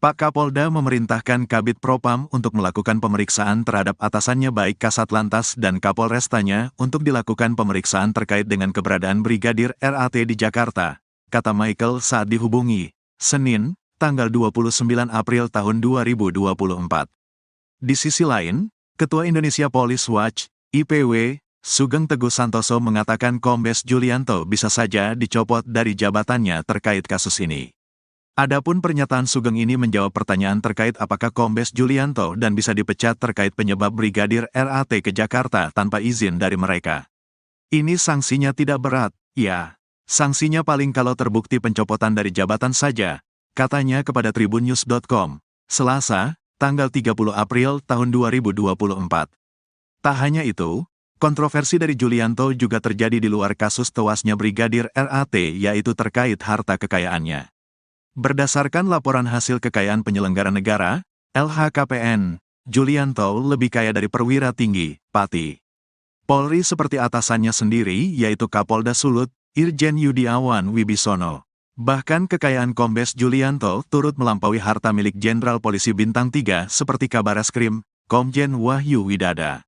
Pak Kapolda memerintahkan Kabid Propam untuk melakukan pemeriksaan terhadap atasannya baik Kasatlantas dan Kapolrestanya untuk dilakukan pemeriksaan terkait dengan keberadaan Brigadir RAT di Jakarta, kata Michael saat dihubungi, Senin, tanggal 29 April tahun 2024. Di sisi lain, Ketua Indonesia Police Watch, IPW, Sugeng Teguh Santoso mengatakan Kombes Julianto bisa saja dicopot dari jabatannya terkait kasus ini. Adapun pernyataan Sugeng ini menjawab pertanyaan terkait apakah Kombes Julianto dan bisa dipecat terkait penyebab Brigadir RAT ke Jakarta tanpa izin dari mereka. Ini sanksinya tidak berat, ya. Sanksinya paling kalau terbukti pencopotan dari jabatan saja, katanya kepada tribunnews.com, Selasa, tanggal 30 April tahun 2024. Tak hanya itu, kontroversi dari Julianto juga terjadi di luar kasus tewasnya Brigadir RAT, yaitu terkait harta kekayaannya. Berdasarkan laporan hasil kekayaan penyelenggara negara, LHKPN, Julianto lebih kaya dari perwira tinggi, Pati Polri seperti atasannya sendiri, yaitu Kapolda Sulut, Irjen Yudiawan Wibisono. Bahkan kekayaan Kombes Julianto turut melampaui harta milik Jenderal Polisi Bintang 3 seperti Kabareskrim, Komjen Wahyu Widada.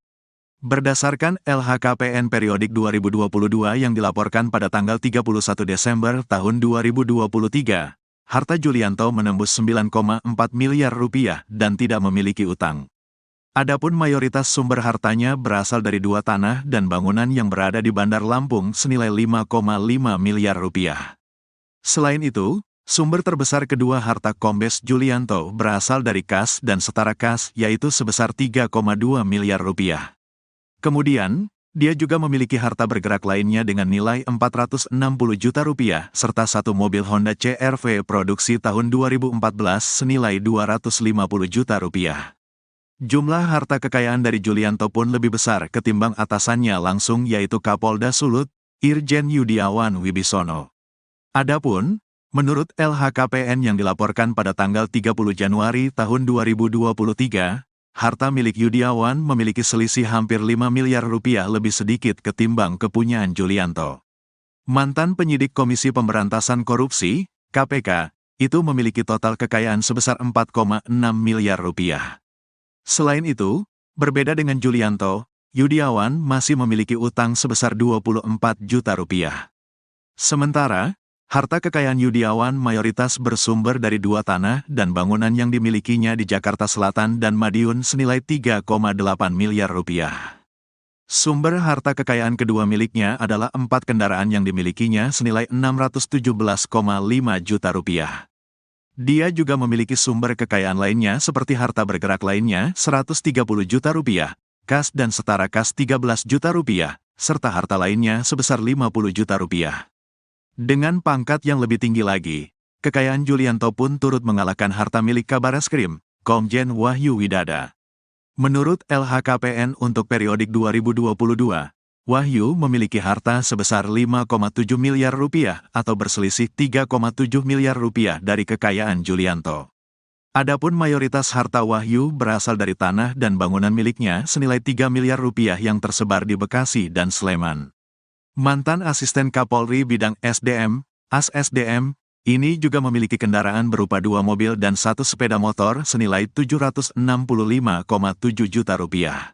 Berdasarkan LHKPN periodik 2022 yang dilaporkan pada tanggal 31 Desember tahun 2023, harta Julianto menembus 9,4 miliar rupiah dan tidak memiliki utang. Adapun mayoritas sumber hartanya berasal dari 2 tanah dan bangunan yang berada di Bandar Lampung senilai 5,5 miliar rupiah. Selain itu, sumber terbesar kedua harta Kombes Julianto berasal dari kas dan setara kas, yaitu sebesar 3,2 miliar rupiah. Kemudian, dia juga memiliki harta bergerak lainnya dengan nilai 460 juta rupiah, serta satu mobil Honda CR-V produksi tahun 2014 senilai 250 juta rupiah. Jumlah harta kekayaan dari Julianto pun lebih besar ketimbang atasannya langsung, yaitu Kapolda Sulut, Irjen Yudiawan Wibisono. Adapun, menurut LHKPN yang dilaporkan pada tanggal 30 Januari tahun 2023, harta milik Yudiawan memiliki selisih hampir 5 miliar rupiah lebih sedikit ketimbang kepunyaan Julianto. Mantan penyidik Komisi Pemberantasan Korupsi, KPK, itu memiliki total kekayaan sebesar 4,6 miliar rupiah. Selain itu, berbeda dengan Julianto, Yudiawan masih memiliki utang sebesar 24 juta rupiah. Sementara, harta kekayaan Yudiawan mayoritas bersumber dari 2 tanah dan bangunan yang dimilikinya di Jakarta Selatan dan Madiun senilai 3,8 miliar rupiah. Sumber harta kekayaan kedua miliknya adalah 4 kendaraan yang dimilikinya senilai 617,5 juta rupiah. Dia juga memiliki sumber kekayaan lainnya seperti harta bergerak lainnya 130 juta rupiah, kas dan setara kas 13 juta rupiah, serta harta lainnya sebesar 50 juta rupiah. Dengan pangkat yang lebih tinggi lagi, kekayaan Julianto pun turut mengalahkan harta milik Kabareskrim, Komjen Wahyu Widada. Menurut LHKPN untuk periodik 2022, Wahyu memiliki harta sebesar 5,7 miliar rupiah atau berselisih 3,7 miliar rupiah dari kekayaan Julianto. Adapun mayoritas harta Wahyu berasal dari tanah dan bangunan miliknya senilai 3 miliar rupiah yang tersebar di Bekasi dan Sleman. Mantan Asisten Kapolri Bidang SDM, ASSDM, ini juga memiliki kendaraan berupa 2 mobil dan 1 sepeda motor senilai 765,7 juta rupiah.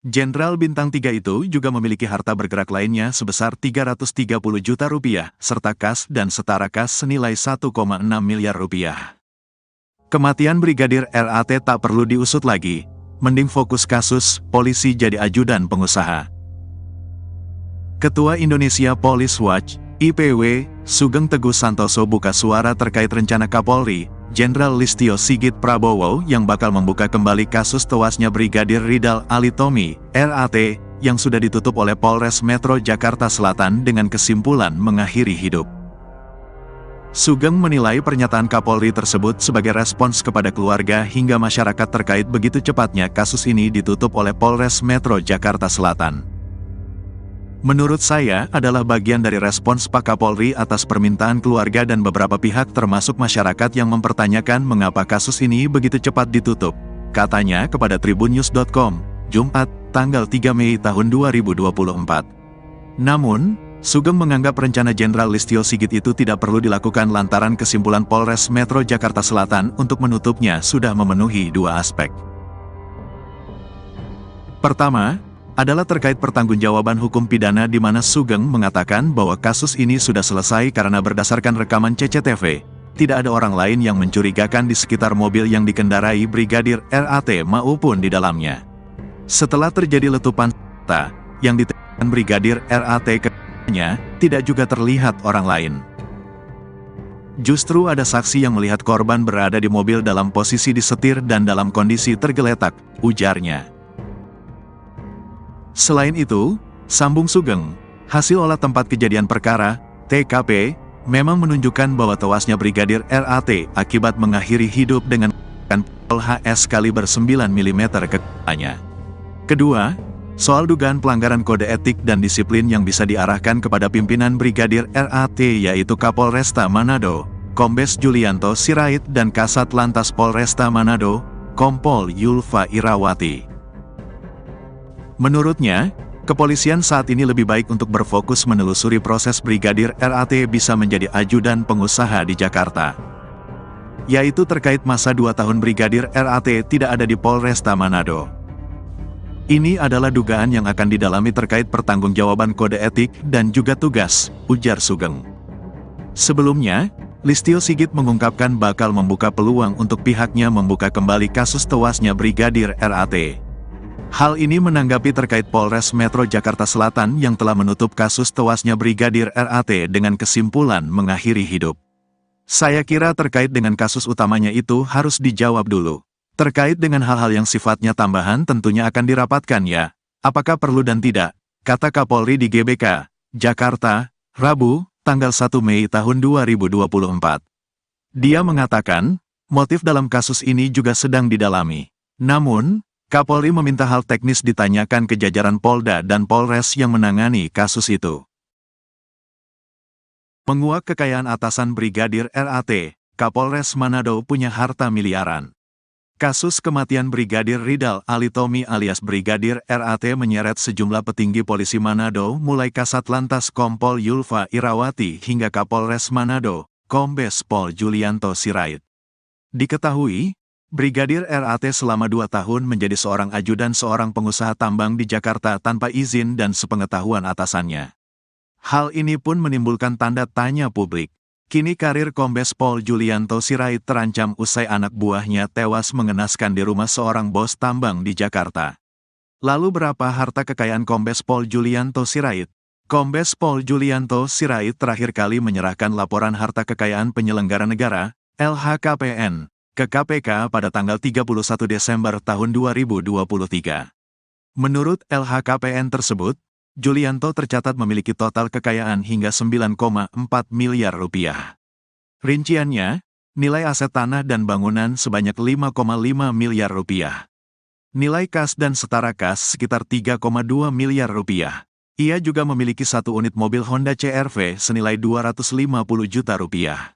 Jenderal Bintang 3 itu juga memiliki harta bergerak lainnya sebesar 330 juta rupiah, serta kas dan setara kas senilai 1,6 miliar rupiah. Kematian Brigadir RAT tak perlu diusut lagi, mending fokus kasus, polisi jadi ajudan pengusaha. Ketua Indonesia Police Watch, IPW, Sugeng Teguh Santoso buka suara terkait rencana Kapolri, Jenderal Listio Sigit Prabowo yang bakal membuka kembali kasus tewasnya Brigadir Ridal Ali Tommy, RAT, yang sudah ditutup oleh Polres Metro Jakarta Selatan dengan kesimpulan mengakhiri hidup. Sugeng menilai pernyataan Kapolri tersebut sebagai respons kepada keluarga hingga masyarakat terkait begitu cepatnya kasus ini ditutup oleh Polres Metro Jakarta Selatan. Menurut saya adalah bagian dari respons Pak Kapolri atas permintaan keluarga dan beberapa pihak termasuk masyarakat yang mempertanyakan mengapa kasus ini begitu cepat ditutup, katanya kepada tribunnews.com, Jumat, tanggal 3 Mei tahun 2024. Namun, Sugeng menganggap rencana Jenderal Listio Sigit itu tidak perlu dilakukan lantaran kesimpulan Polres Metro Jakarta Selatan untuk menutupnya sudah memenuhi dua aspek. Pertama, adalah terkait pertanggungjawaban hukum pidana di mana Sugeng mengatakan bahwa kasus ini sudah selesai karena berdasarkan rekaman CCTV, tidak ada orang lain yang mencurigakan di sekitar mobil yang dikendarai Brigadir RAT maupun di dalamnya. Setelah terjadi letupan senjata yang ditembakkan Brigadir RAT tidak juga terlihat orang lain. Justru ada saksi yang melihat korban berada di mobil dalam posisi disetir dan dalam kondisi tergeletak, ujarnya. Selain itu, sambung Sugeng, hasil olah tempat kejadian perkara, TKP, memang menunjukkan bahwa tewasnya Brigadir RAT akibat mengakhiri hidup dengan pistol HS kaliber 9 mm ke kepalanya. Kedua, soal dugaan pelanggaran kode etik dan disiplin yang bisa diarahkan kepada pimpinan Brigadir RAT yaitu Kapolresta Manado, Kombes Julianto Sirait dan Kasat Lantas Polresta Manado, Kompol Yulfa Irawati. Menurutnya, kepolisian saat ini lebih baik untuk berfokus menelusuri proses Brigadir RAT bisa menjadi ajudan pengusaha di Jakarta. Yaitu terkait masa 2 tahun Brigadir RAT tidak ada di Polresta Manado. Ini adalah dugaan yang akan didalami terkait pertanggungjawaban kode etik dan juga tugas, ujar Sugeng. Sebelumnya, Listio Sigit mengungkapkan bakal membuka peluang untuk pihaknya membuka kembali kasus tewasnya Brigadir RAT. Hal ini menanggapi terkait Polres Metro Jakarta Selatan yang telah menutup kasus tewasnya Brigadir RAT dengan kesimpulan mengakhiri hidup. Saya kira terkait dengan kasus utamanya itu harus dijawab dulu. Terkait dengan hal-hal yang sifatnya tambahan tentunya akan dirapatkan ya, apakah perlu dan tidak, kata Kapolri di GBK, Jakarta, Rabu, tanggal 1 Mei tahun 2024. Dia mengatakan, motif dalam kasus ini juga sedang didalami. Namun, Kapolri meminta hal teknis ditanyakan ke jajaran Polda dan Polres yang menangani kasus itu. Menguak kekayaan atasan Brigadir RAT, Kapolres Manado punya harta miliaran. Kasus kematian Brigadir Ridal Alitomi alias Brigadir RAT menyeret sejumlah petinggi polisi Manado mulai Kasat Lantas Kompol Yulfa Irawati hingga Kapolres Manado, Kombes Pol Julianto Sirait. Diketahui, Brigadir RAT selama 2 tahun menjadi seorang ajudan seorang pengusaha tambang di Jakarta tanpa izin dan sepengetahuan atasannya. Hal ini pun menimbulkan tanda tanya publik. Kini karir Kombes Pol Julianto Sirait terancam usai anak buahnya tewas mengenaskan di rumah seorang bos tambang di Jakarta. Lalu berapa harta kekayaan Kombes Pol Julianto Sirait? Kombes Pol Julianto Sirait terakhir kali menyerahkan laporan harta kekayaan penyelenggara negara, LHKPN, ke KPK pada tanggal 31 Desember tahun 2023. Menurut LHKPN tersebut, Julianto tercatat memiliki total kekayaan hingga 9,4 miliar rupiah. Rinciannya, nilai aset tanah dan bangunan sebanyak 5,5 miliar rupiah. Nilai kas dan setara kas sekitar 3,2 miliar rupiah. Ia juga memiliki 1 unit mobil Honda CR-V senilai 250 juta rupiah.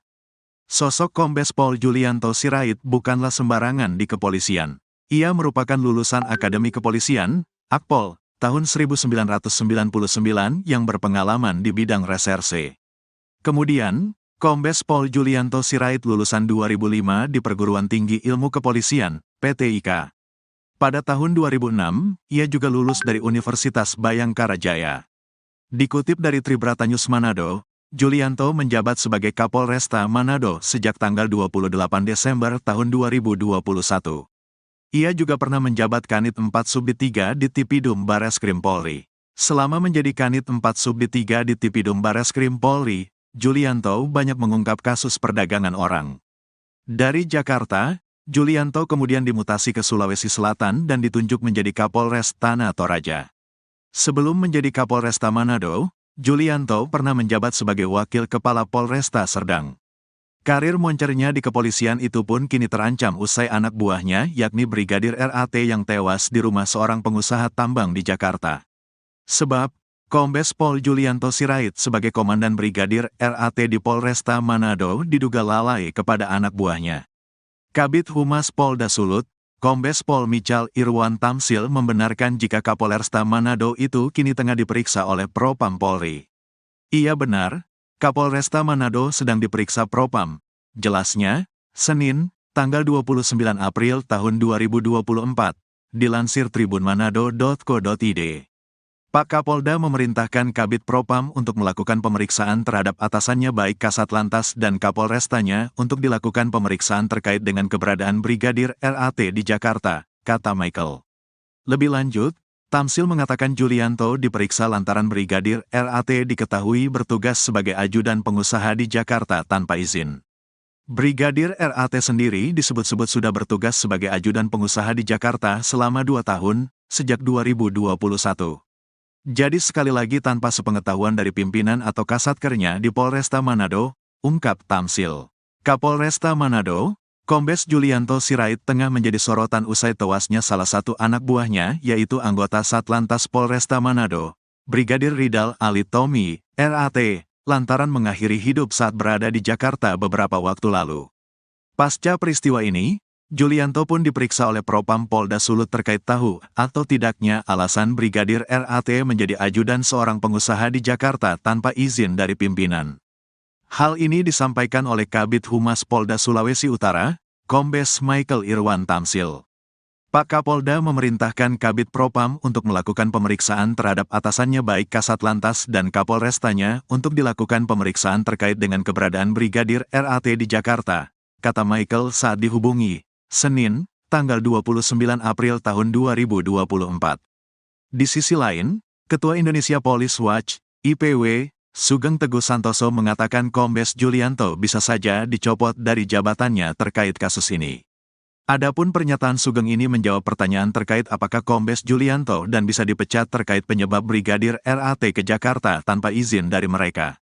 Sosok Kombes Pol Julianto Sirait bukanlah sembarangan di kepolisian. Ia merupakan lulusan Akademi Kepolisian, Akpol, tahun 1999 yang berpengalaman di bidang reserse. Kemudian, Kombes Pol Julianto Sirait lulusan 2005 di Perguruan Tinggi Ilmu Kepolisian, PTIK. Pada tahun 2006, ia juga lulus dari Universitas Bayangkara Jaya. Dikutip dari Tribrata News Manado, Julianto menjabat sebagai Kapolresta Manado sejak tanggal 28 Desember tahun 2021. Ia juga pernah menjabat Kanit 4 Subdit 3 di Tipidum Bareskrim Polri. Selama menjadi Kanit 4 Subdit 3 di Tipidum Bareskrim Polri, Julianto banyak mengungkap kasus perdagangan orang. Dari Jakarta, Julianto kemudian dimutasi ke Sulawesi Selatan dan ditunjuk menjadi Kapolres Tanah Toraja. Sebelum menjadi Kapolresta Manado, Julianto pernah menjabat sebagai Wakil Kepala Polresta Serdang. Karir moncernya di kepolisian itu pun kini terancam usai anak buahnya yakni Brigadir RAT yang tewas di rumah seorang pengusaha tambang di Jakarta. Sebab, Kombes Pol Julianto Sirait sebagai Komandan Brigadir RAT di Polresta Manado diduga lalai kepada anak buahnya. Kabid Humas Polda Sulut, Kombes Pol Michal Irwan Tamsil membenarkan jika Kapolresta Manado itu kini tengah diperiksa oleh Propam Polri. Iya benar, Kapolresta Manado sedang diperiksa Propam. Jelasnya, Senin, tanggal 29 April tahun 2024, dilansir tribunmanado.co.id. Pak Kapolda memerintahkan Kabid Propam untuk melakukan pemeriksaan terhadap atasannya baik Kasat Lantas dan Kapolrestanya untuk dilakukan pemeriksaan terkait dengan keberadaan Brigadir RAT di Jakarta, kata Michael. Lebih lanjut, Tamsil mengatakan Julianto diperiksa lantaran Brigadir RAT diketahui bertugas sebagai ajudan pengusaha di Jakarta tanpa izin. Brigadir RAT sendiri disebut-sebut sudah bertugas sebagai ajudan pengusaha di Jakarta selama 2 tahun, sejak 2021. Jadi sekali lagi tanpa sepengetahuan dari pimpinan atau kasatkernya di Polresta Manado, ungkap Tamsil. Kapolresta Manado, Kombes Julianto Sirait tengah menjadi sorotan usai tewasnya salah satu anak buahnya yaitu anggota Satlantas Polresta Manado, Brigadir Ridal Alitomi, RAT, lantaran mengakhiri hidup saat berada di Jakarta beberapa waktu lalu. Pasca peristiwa ini, Julianto pun diperiksa oleh Propam Polda Sulut terkait tahu atau tidaknya alasan Brigadir RAT menjadi ajudan seorang pengusaha di Jakarta tanpa izin dari pimpinan. Hal ini disampaikan oleh Kabid Humas Polda Sulawesi Utara, Kombes Michael Irwan Tamsil. Pak Kapolda memerintahkan Kabid Propam untuk melakukan pemeriksaan terhadap atasannya baik Kasat Lantas dan Kapolrestanya untuk dilakukan pemeriksaan terkait dengan keberadaan Brigadir RAT di Jakarta, kata Michael saat dihubungi, Senin, tanggal 29 April tahun 2024. Di sisi lain, Ketua Indonesia Police Watch, IPW, Sugeng Teguh Santoso mengatakan Kombes Julianto bisa saja dicopot dari jabatannya terkait kasus ini. Adapun pernyataan Sugeng ini menjawab pertanyaan terkait apakah Kombes Julianto dan bisa dipecat terkait penyebab Brigadir RAT ke Jakarta tanpa izin dari mereka.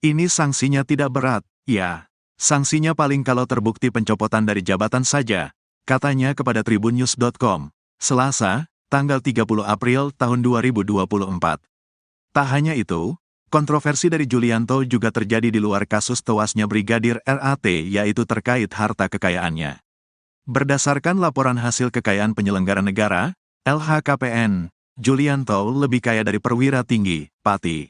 Ini sanksinya tidak berat, ya. Sanksinya paling kalau terbukti pencopotan dari jabatan saja, katanya kepada tribunnews.com, Selasa, tanggal 30 April tahun 2024. Tak hanya itu, kontroversi dari Julianto juga terjadi di luar kasus tewasnya Brigadir RAT yaitu terkait harta kekayaannya. Berdasarkan laporan hasil kekayaan penyelenggara negara, LHKPN, Julianto lebih kaya dari perwira tinggi, Pati.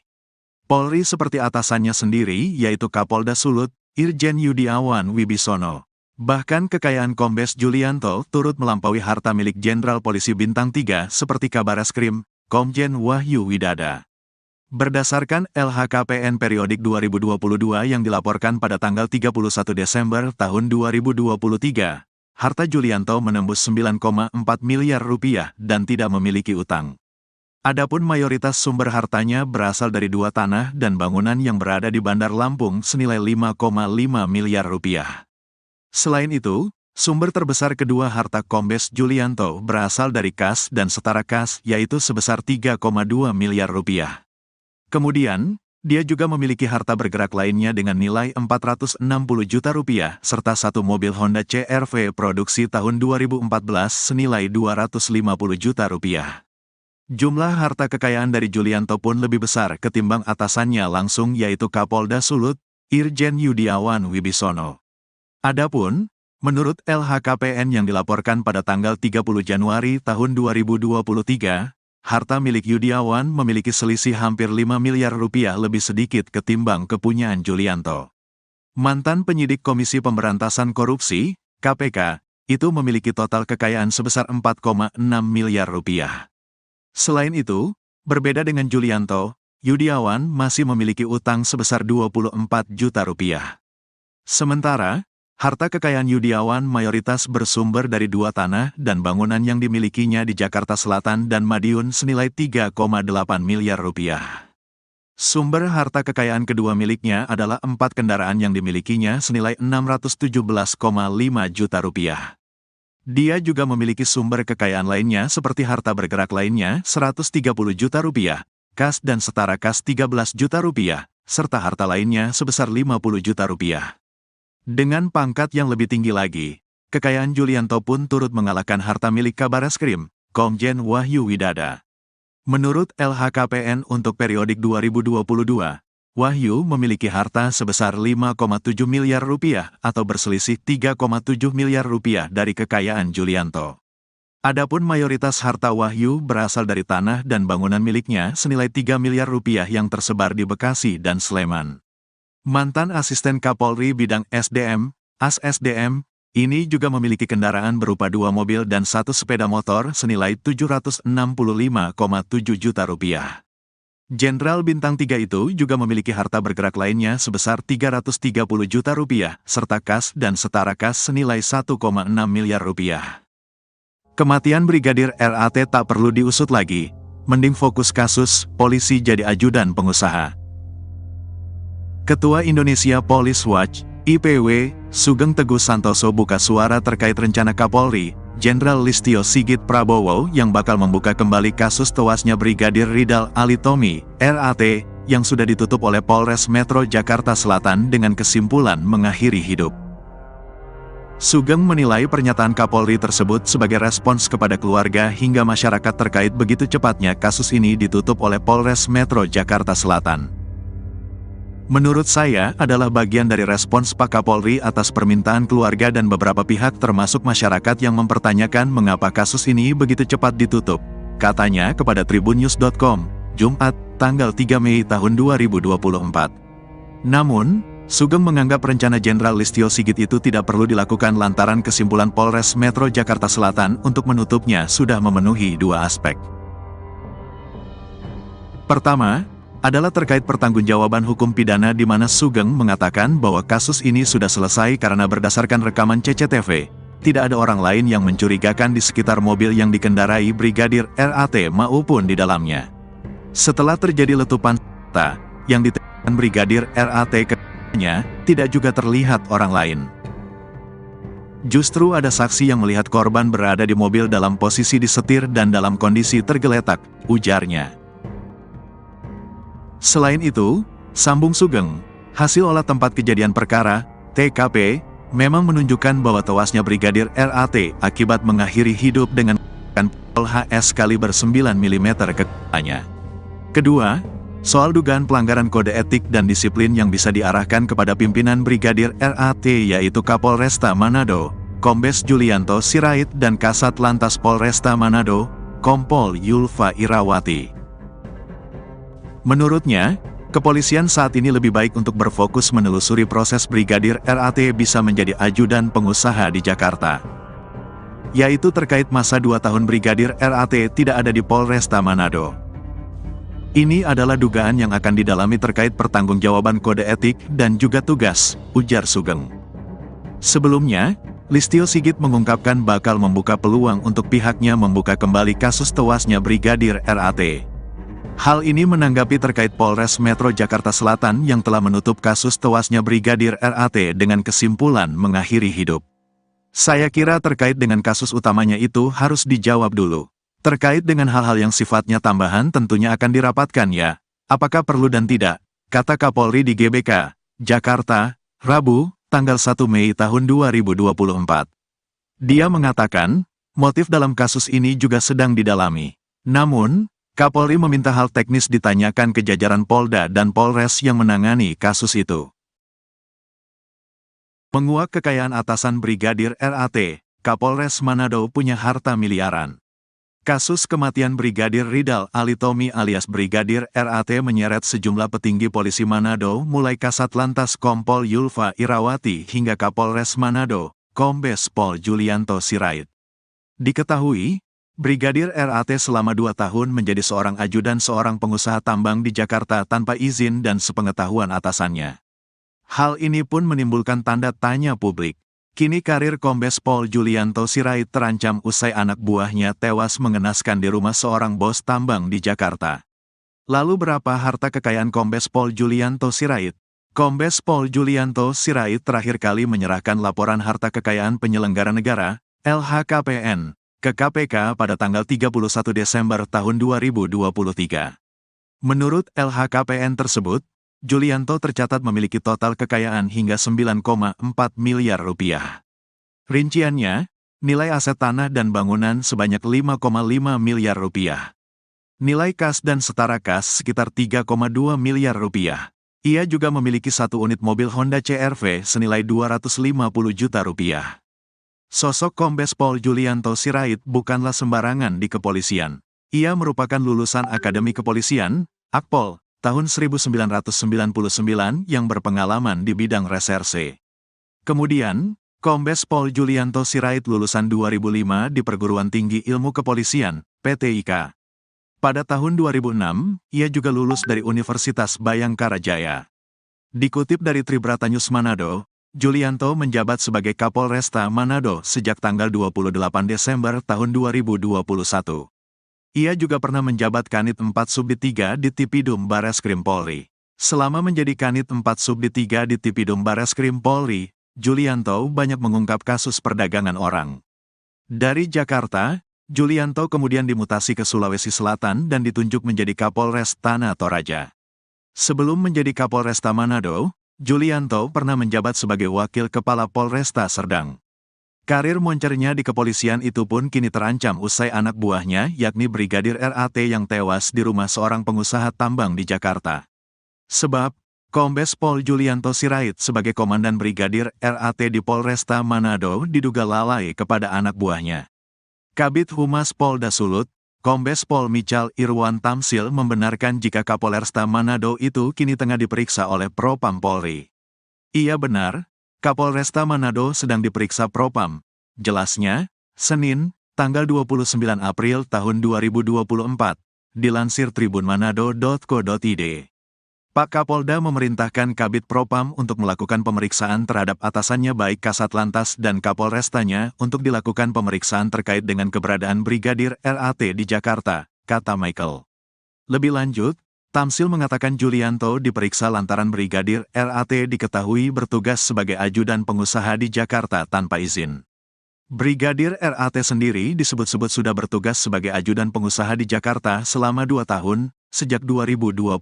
Polri seperti atasannya sendiri yaitu Kapolda Sulut, Irjen Yudiawan Wibisono. Bahkan kekayaan Kombes Julianto turut melampaui harta milik Jenderal Polisi Bintang 3 seperti Kabareskrim, Komjen Wahyu Widada. Berdasarkan LHKPN periodik 2022 yang dilaporkan pada tanggal 31 Desember tahun 2023, harta Julianto menembus 9,4 miliar rupiah dan tidak memiliki utang. Adapun mayoritas sumber hartanya berasal dari 2 tanah dan bangunan yang berada di Bandar Lampung senilai 5,5 miliar rupiah. Selain itu, sumber terbesar kedua harta Kombes Julianto berasal dari kas dan setara kas yaitu sebesar 3,2 miliar rupiah. Kemudian, dia juga memiliki harta bergerak lainnya dengan nilai 460 juta rupiah serta satu mobil Honda CR-V produksi tahun 2014 senilai 250 juta rupiah. Jumlah harta kekayaan dari Julianto pun lebih besar ketimbang atasannya langsung yaitu Kapolda Sulut, Irjen Yudiawan Wibisono. Adapun, menurut LHKPN yang dilaporkan pada tanggal 30 Januari tahun 2023, harta milik Yudiawan memiliki selisih hampir 5 miliar rupiah lebih sedikit ketimbang kepunyaan Julianto. Mantan penyidik Komisi Pemberantasan Korupsi, KPK, itu memiliki total kekayaan sebesar 4,6 miliar rupiah. Selain itu, berbeda dengan Julianto, Yudiawan masih memiliki utang sebesar 24 juta rupiah. Sementara, harta kekayaan Yudiawan mayoritas bersumber dari 2 tanah dan bangunan yang dimilikinya di Jakarta Selatan dan Madiun senilai 3,8 miliar rupiah. Sumber harta kekayaan kedua miliknya adalah 4 kendaraan yang dimilikinya senilai 617,5 juta rupiah. Dia juga memiliki sumber kekayaan lainnya seperti harta bergerak lainnya 130 juta rupiah, kas dan setara kas 13 juta rupiah, serta harta lainnya sebesar 50 juta rupiah. Dengan pangkat yang lebih tinggi lagi, kekayaan Julianto pun turut mengalahkan harta milik Kabareskrim, Komjen Wahyu Widada. Menurut LHKPN untuk periodik 2022, Wahyu memiliki harta sebesar 5,7 miliar rupiah atau berselisih 3,7 miliar rupiah dari kekayaan Julianto. Adapun mayoritas harta Wahyu berasal dari tanah dan bangunan miliknya senilai 3 miliar rupiah yang tersebar di Bekasi dan Sleman. Mantan Asisten Kapolri Bidang SDM, AS-SDM, ini juga memiliki kendaraan berupa 2 mobil dan 1 sepeda motor senilai 765,7 juta rupiah. Jenderal Bintang 3 itu juga memiliki harta bergerak lainnya sebesar 330 juta rupiah, serta kas dan setara kas senilai 1,6 miliar rupiah. Kematian Brigadir RAT tak perlu diusut lagi, mending fokus kasus, polisi jadi ajudan pengusaha. Ketua Indonesia Police Watch, IPW, Sugeng Teguh Santoso buka suara terkait rencana Kapolri, Jenderal Listio Sigit Prabowo yang bakal membuka kembali kasus tewasnya Brigadir Ridal Alitomi, RAT, yang sudah ditutup oleh Polres Metro Jakarta Selatan dengan kesimpulan mengakhiri hidup. Sugeng menilai pernyataan Kapolri tersebut sebagai respons kepada keluarga hingga masyarakat terkait begitu cepatnya kasus ini ditutup oleh Polres Metro Jakarta Selatan. Menurut saya adalah bagian dari respons Pak Kapolri atas permintaan keluarga dan beberapa pihak termasuk masyarakat yang mempertanyakan mengapa kasus ini begitu cepat ditutup, katanya kepada tribunnews.com, Jumat, tanggal 3 Mei tahun 2024. Namun, Sugeng menganggap rencana Jenderal Listio Sigit itu tidak perlu dilakukan lantaran kesimpulan Polres Metro Jakarta Selatan untuk menutupnya sudah memenuhi 2 aspek. Pertama, adalah terkait pertanggungjawaban hukum pidana di mana Sugeng mengatakan bahwa kasus ini sudah selesai karena berdasarkan rekaman CCTV, tidak ada orang lain yang mencurigakan di sekitar mobil yang dikendarai Brigadir RAT maupun di dalamnya. Setelah terjadi letupan senjata yang ditembakkan Brigadir RAT ke-nya, tidak juga terlihat orang lain. Justru ada saksi yang melihat korban berada di mobil dalam posisi disetir dan dalam kondisi tergeletak, ujarnya. Selain itu, sambung Sugeng, hasil olah tempat kejadian perkara, TKP, memang menunjukkan bahwa tewasnya Brigadir RAT akibat mengakhiri hidup dengan pistol HS kaliber 9 mm ke kepalanya. Kedua, soal dugaan pelanggaran kode etik dan disiplin yang bisa diarahkan kepada pimpinan Brigadir RAT yaitu Kapolresta Manado, Kombes Julianto Sirait dan Kasat Lantas Polresta Manado, Kompol Yulfa Irawati. Menurutnya, kepolisian saat ini lebih baik untuk berfokus menelusuri proses Brigadir RAT bisa menjadi ajudan pengusaha di Jakarta. Yaitu terkait masa 2 tahun Brigadir RAT tidak ada di Polresta Manado. Ini adalah dugaan yang akan didalami terkait pertanggungjawaban kode etik dan juga tugas, ujar Sugeng. Sebelumnya, Listio Sigit mengungkapkan bakal membuka peluang untuk pihaknya membuka kembali kasus tewasnya Brigadir RAT. Hal ini menanggapi terkait Polres Metro Jakarta Selatan yang telah menutup kasus tewasnya Brigadir RAT dengan kesimpulan mengakhiri hidup. Saya kira terkait dengan kasus utamanya itu harus dijawab dulu. Terkait dengan hal-hal yang sifatnya tambahan tentunya akan dirapatkan ya. Apakah perlu dan tidak, kata Kapolri di GBK, Jakarta, Rabu, tanggal 1 Mei tahun 2024. Dia mengatakan, motif dalam kasus ini juga sedang didalami. Namun, Kapolri meminta hal teknis ditanyakan ke jajaran Polda dan Polres yang menangani kasus itu. Menguak kekayaan atasan Brigadir RAT, Kapolres Manado punya harta miliaran. Kasus kematian Brigadir Ridal Alitomi alias Brigadir RAT menyeret sejumlah petinggi polisi Manado mulai Kasat Lantas Kompol Yulfa Irawati hingga Kapolres Manado, Kombes Pol Julianto Sirait. Diketahui, Brigadir RAT selama 2 tahun menjadi seorang ajudan seorang pengusaha tambang di Jakarta tanpa izin dan sepengetahuan atasannya. Hal ini pun menimbulkan tanda tanya publik. Kini karir Kombes Pol Julianto Sirait terancam usai anak buahnya tewas mengenaskan di rumah seorang bos tambang di Jakarta. Lalu berapa harta kekayaan Kombes Pol Julianto Sirait? Kombes Pol Julianto Sirait terakhir kali menyerahkan laporan harta kekayaan penyelenggara negara, LHKPN, ke KPK pada tanggal 31 Desember tahun 2023. Menurut LHKPN tersebut, Julianto tercatat memiliki total kekayaan hingga 9,4 miliar rupiah. Rinciannya, nilai aset tanah dan bangunan sebanyak 5,5 miliar rupiah. Nilai kas dan setara kas sekitar 3,2 miliar rupiah. Ia juga memiliki satu unit mobil Honda CR-V senilai 250 juta rupiah. Sosok Kombes Pol Julianto Sirait bukanlah sembarangan di kepolisian. Ia merupakan lulusan Akademi Kepolisian, Akpol, tahun 1999 yang berpengalaman di bidang reserse. Kemudian, Kombes Pol Julianto Sirait lulusan 2005 di Perguruan Tinggi Ilmu Kepolisian, PTIK. Pada tahun 2006, ia juga lulus dari Universitas Bhayangkara Jaya. Dikutip dari Tribrata News Manado, Julianto menjabat sebagai Kapolresta Manado sejak tanggal 28 Desember tahun 2021. Ia juga pernah menjabat Kanit 4 Subdit 3 di Tipidum Bareskrim Polri. Selama menjadi Kanit 4 Subdit 3 di Tipidum Bareskrim Polri, Julianto banyak mengungkap kasus perdagangan orang. Dari Jakarta, Julianto kemudian dimutasi ke Sulawesi Selatan dan ditunjuk menjadi Kapolres Tanah Toraja. Sebelum menjadi Kapolresta Manado, Julianto pernah menjabat sebagai Wakil Kepala Polresta Serdang. Karir moncernya di kepolisian itu pun kini terancam usai anak buahnya yakni Brigadir RAT yang tewas di rumah seorang pengusaha tambang di Jakarta. Sebab, Kombes Pol Julianto Sirait sebagai Komandan Brigadir RAT di Polresta Manado diduga lalai kepada anak buahnya. Kabid Humas Polda Sulut, Kombes Pol Michal Irwan Tamsil membenarkan jika Kapolresta Manado itu kini tengah diperiksa oleh Propam Polri. Iya benar, Kapolresta Manado sedang diperiksa Propam. Jelasnya, Senin, tanggal 29 April tahun 2024, dilansir tribunmanado.co.id. Pak Kapolda memerintahkan Kabid Propam untuk melakukan pemeriksaan terhadap atasannya baik Kasat Lantas dan Kapolrestanya untuk dilakukan pemeriksaan terkait dengan keberadaan Brigadir RAT di Jakarta, kata Michael. Lebih lanjut, Tamsil mengatakan Julianto diperiksa lantaran Brigadir RAT diketahui bertugas sebagai ajudan pengusaha di Jakarta tanpa izin. Brigadir RAT sendiri disebut-sebut sudah bertugas sebagai ajudan pengusaha di Jakarta selama 2 tahun, sejak 2021.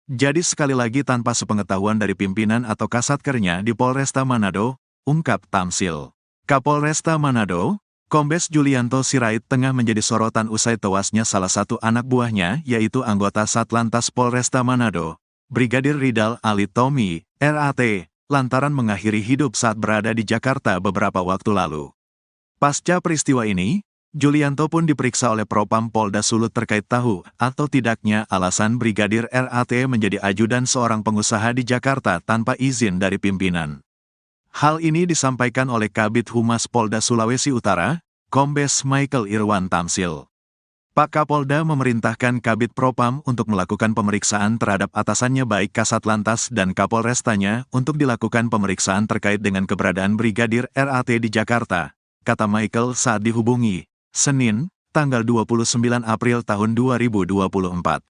Jadi sekali lagi tanpa sepengetahuan dari pimpinan atau kasatkernya di Polresta Manado, ungkap Tamsil. Kapolresta Manado, Kombes Julianto Sirait tengah menjadi sorotan usai tewasnya salah satu anak buahnya yaitu anggota Satlantas Polresta Manado, Brigadir Ridal Alitomi, RAT, lantaran mengakhiri hidup saat berada di Jakarta beberapa waktu lalu. Pasca peristiwa ini, Julianto pun diperiksa oleh Propam Polda Sulut terkait tahu atau tidaknya alasan Brigadir RAT menjadi ajudan seorang pengusaha di Jakarta tanpa izin dari pimpinan. Hal ini disampaikan oleh Kabid Humas Polda Sulawesi Utara, Kombes Michael Irwan Tamsil. Pak Kapolda memerintahkan Kabid Propam untuk melakukan pemeriksaan terhadap atasannya baik Kasat Lantas dan Kapolrestanya untuk dilakukan pemeriksaan terkait dengan keberadaan Brigadir RAT di Jakarta, kata Michael saat dihubungi, Senin, tanggal 29 April tahun 2024.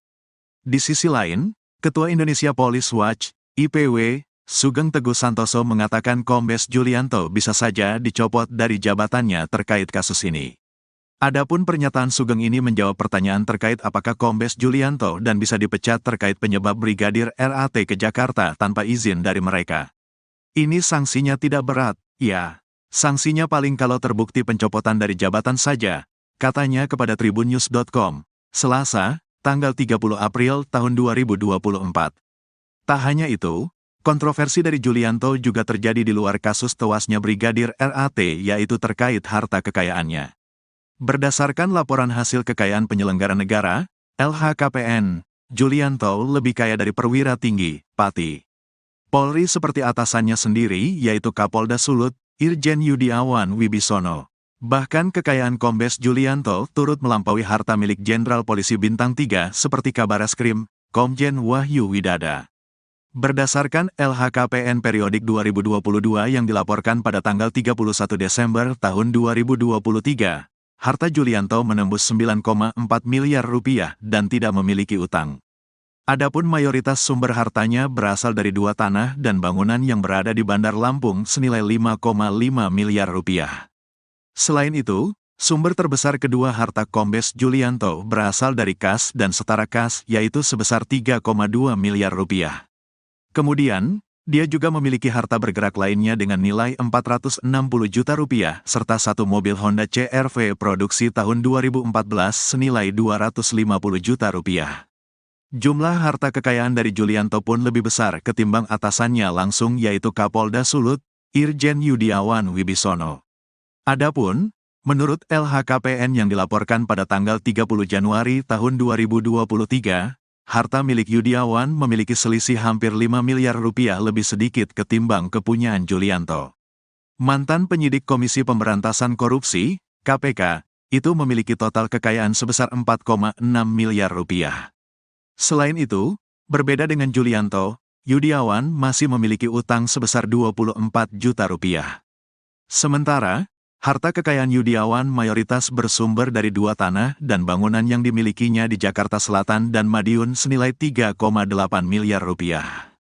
Di sisi lain, Ketua Indonesia Police Watch, IPW, Sugeng Teguh Santoso mengatakan Kombes Julianto bisa saja dicopot dari jabatannya terkait kasus ini. Adapun pernyataan Sugeng ini menjawab pertanyaan terkait apakah Kombes Julianto dan bisa dipecat terkait penyebab Brigadir RAT ke Jakarta tanpa izin dari mereka. Ini sanksinya tidak berat, ya. Sanksinya paling kalau terbukti pencopotan dari jabatan saja, katanya kepada tribunnews.com, Selasa, tanggal 30 April tahun 2024. Tak hanya itu, kontroversi dari Julianto juga terjadi di luar kasus tewasnya Brigadir RAT yaitu terkait harta kekayaannya. Berdasarkan laporan hasil kekayaan penyelenggara negara, LHKPN, Julianto lebih kaya dari perwira tinggi, Pati Polri seperti atasannya sendiri yaitu Kapolda Sulut, Irjen Yudiawan Wibisono. Bahkan kekayaan Kombes Julianto turut melampaui harta milik Jenderal Polisi Bintang 3 seperti Kabareskrim, Komjen Wahyu Widada. Berdasarkan LHKPN periodik 2022 yang dilaporkan pada tanggal 31 Desember tahun 2023, harta Julianto menembus 9,4 miliar rupiah dan tidak memiliki utang. Adapun mayoritas sumber hartanya berasal dari 2 tanah dan bangunan yang berada di Bandar Lampung senilai 5,5 miliar rupiah. Selain itu, Sumber terbesar kedua harta Kombes Julianto berasal dari kas dan setara kas, yaitu sebesar 3,2 miliar rupiah. Kemudian, dia juga memiliki harta bergerak lainnya dengan nilai 460 juta rupiah, serta satu mobil Honda CR-V produksi tahun 2014 senilai 250 juta rupiah. Jumlah harta kekayaan dari Julianto pun lebih besar ketimbang atasannya langsung, yaitu Kapolda Sulut, Irjen Yudiawan Wibisono. Adapun, menurut LHKPN yang dilaporkan pada tanggal 30 Januari tahun 2023, harta milik Yudiawan memiliki selisih hampir 5 miliar rupiah lebih sedikit ketimbang kepunyaan Julianto. Mantan penyidik Komisi Pemberantasan Korupsi, KPK, itu memiliki total kekayaan sebesar 4,6 miliar rupiah. Selain itu, berbeda dengan Julianto, Yudiawan masih memiliki utang sebesar 24 juta rupiah. Sementara, harta kekayaan Yudiawan mayoritas bersumber dari dua tanah dan bangunan yang dimilikinya di Jakarta Selatan dan Madiun senilai 3,8 miliar rupiah.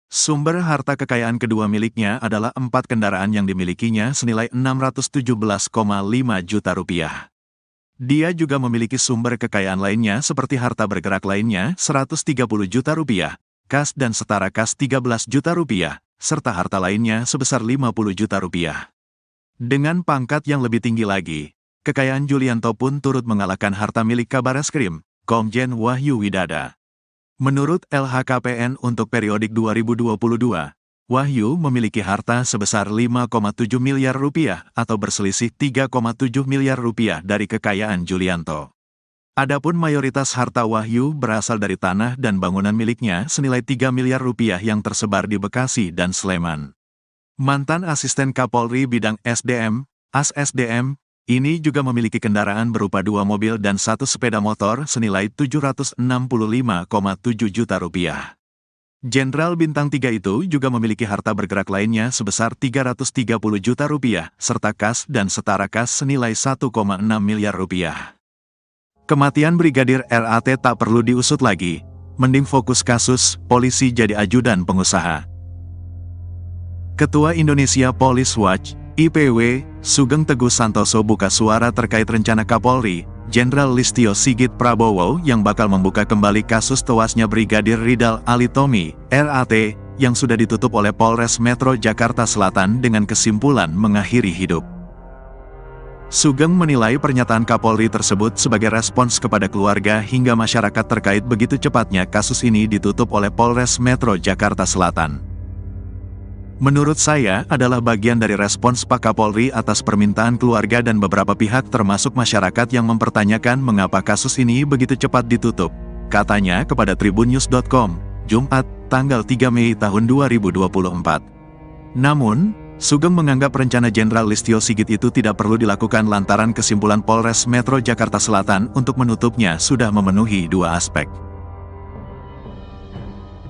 Sumber harta kekayaan kedua miliknya adalah 4 kendaraan yang dimilikinya senilai 617,5 juta rupiah. Dia juga memiliki sumber kekayaan lainnya seperti harta bergerak lainnya 130 juta rupiah, kas dan setara kas 13 juta rupiah, serta harta lainnya sebesar 50 juta rupiah. Dengan pangkat yang lebih tinggi lagi, kekayaan Julianto pun turut mengalahkan harta milik Kabareskrim, Komjen Wahyu Widada. Menurut LHKPN untuk periodik 2022, Wahyu memiliki harta sebesar 5,7 miliar rupiah atau berselisih 3,7 miliar rupiah dari kekayaan Julianto. Adapun mayoritas harta Wahyu berasal dari tanah dan bangunan miliknya senilai 3 miliar rupiah yang tersebar di Bekasi dan Sleman. Mantan asisten Kapolri bidang SDM, AS-SDM, ini juga memiliki kendaraan berupa 2 mobil dan 1 sepeda motor senilai 765,7 juta rupiah. Jenderal Bintang 3 itu juga memiliki harta bergerak lainnya sebesar 330 juta rupiah, serta kas dan setara kas senilai 1,6 miliar rupiah. Kematian Brigadir RAT tak perlu diusut lagi, mending fokus kasus, polisi jadi ajudan pengusaha. Ketua Indonesia Police Watch, IPW, Sugeng Teguh Santoso buka suara terkait rencana Kapolri, Jenderal Listio Sigit Prabowo yang bakal membuka kembali kasus tewasnya Brigadir Ridal Alitomi, RAT, yang sudah ditutup oleh Polres Metro Jakarta Selatan dengan kesimpulan mengakhiri hidup. Sugeng menilai pernyataan Kapolri tersebut sebagai respons kepada keluarga hingga masyarakat terkait begitu cepatnya kasus ini ditutup oleh Polres Metro Jakarta Selatan. Menurut saya adalah bagian dari respons Pak Kapolri atas permintaan keluarga dan beberapa pihak termasuk masyarakat yang mempertanyakan mengapa kasus ini begitu cepat ditutup, katanya kepada tribunnews.com, Jumat, tanggal 3 Mei tahun 2024. Namun, Sugeng menganggap rencana Jenderal Listio Sigit itu tidak perlu dilakukan lantaran kesimpulan Polres Metro Jakarta Selatan untuk menutupnya sudah memenuhi 2 aspek.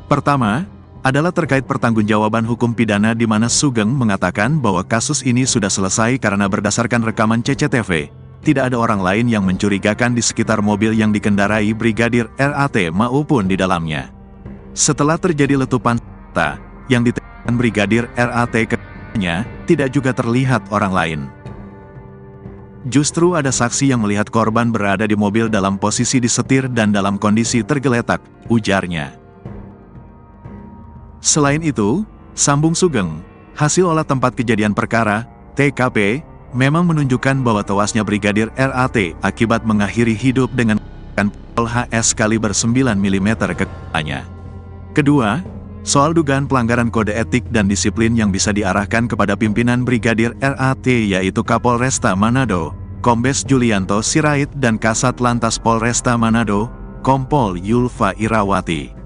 Pertama, adalah terkait pertanggungjawaban hukum pidana di mana Sugeng mengatakan bahwa kasus ini sudah selesai karena berdasarkan rekaman CCTV, tidak ada orang lain yang mencurigakan di sekitar mobil yang dikendarai Brigadir RAT maupun di dalamnya. Setelah terjadi letupan senjata yang ditembakkan Brigadir RAT ke-nya, tidak juga terlihat orang lain. Justru ada saksi yang melihat korban berada di mobil dalam posisi disetir dan dalam kondisi tergeletak, ujarnya. Selain itu, sambung Sugeng, hasil olah tempat kejadian perkara, TKP, memang menunjukkan bahwa tewasnya Brigadir RAT akibat mengakhiri hidup dengan pistol HS kaliber 9 mm ke kepalanya. Kedua, soal dugaan pelanggaran kode etik dan disiplin yang bisa diarahkan kepada pimpinan Brigadir RAT yaitu Kapolresta Manado, Kombes Julianto Sirait dan Kasat Lantas Polresta Manado, Kompol Yulfa Irawati.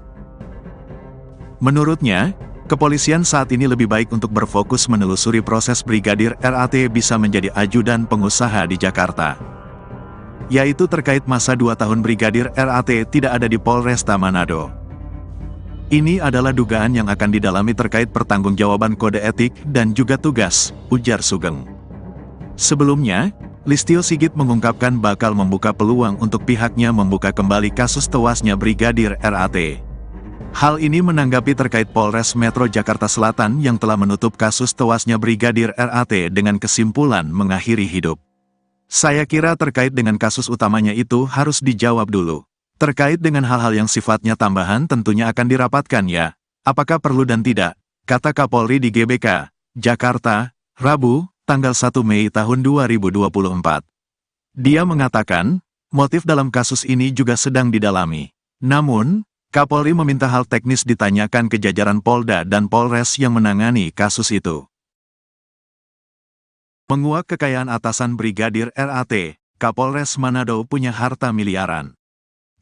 Menurutnya, kepolisian saat ini lebih baik untuk berfokus menelusuri proses Brigadir RAT bisa menjadi ajudan pengusaha di Jakarta. Yaitu terkait masa 2 tahun Brigadir RAT tidak ada di Polresta Manado. Ini adalah dugaan yang akan didalami terkait pertanggungjawaban kode etik dan juga tugas, ujar Sugeng. Sebelumnya, Listio Sigit mengungkapkan bakal membuka peluang untuk pihaknya membuka kembali kasus tewasnya Brigadir RAT. Hal ini menanggapi terkait Polres Metro Jakarta Selatan yang telah menutup kasus tewasnya Brigadir RAT dengan kesimpulan mengakhiri hidup. Saya kira terkait dengan kasus utamanya itu harus dijawab dulu. Terkait dengan hal-hal yang sifatnya tambahan tentunya akan dirapatkan ya. Apakah perlu dan tidak, kata Kapolri di GBK, Jakarta, Rabu, tanggal 1 Mei tahun 2024. Dia mengatakan, motif dalam kasus ini juga sedang didalami. Namun, Kapolri meminta hal teknis ditanyakan ke jajaran Polda dan Polres yang menangani kasus itu. Menguak kekayaan atasan Brigadir RAT, Kapolres Manado punya harta miliaran.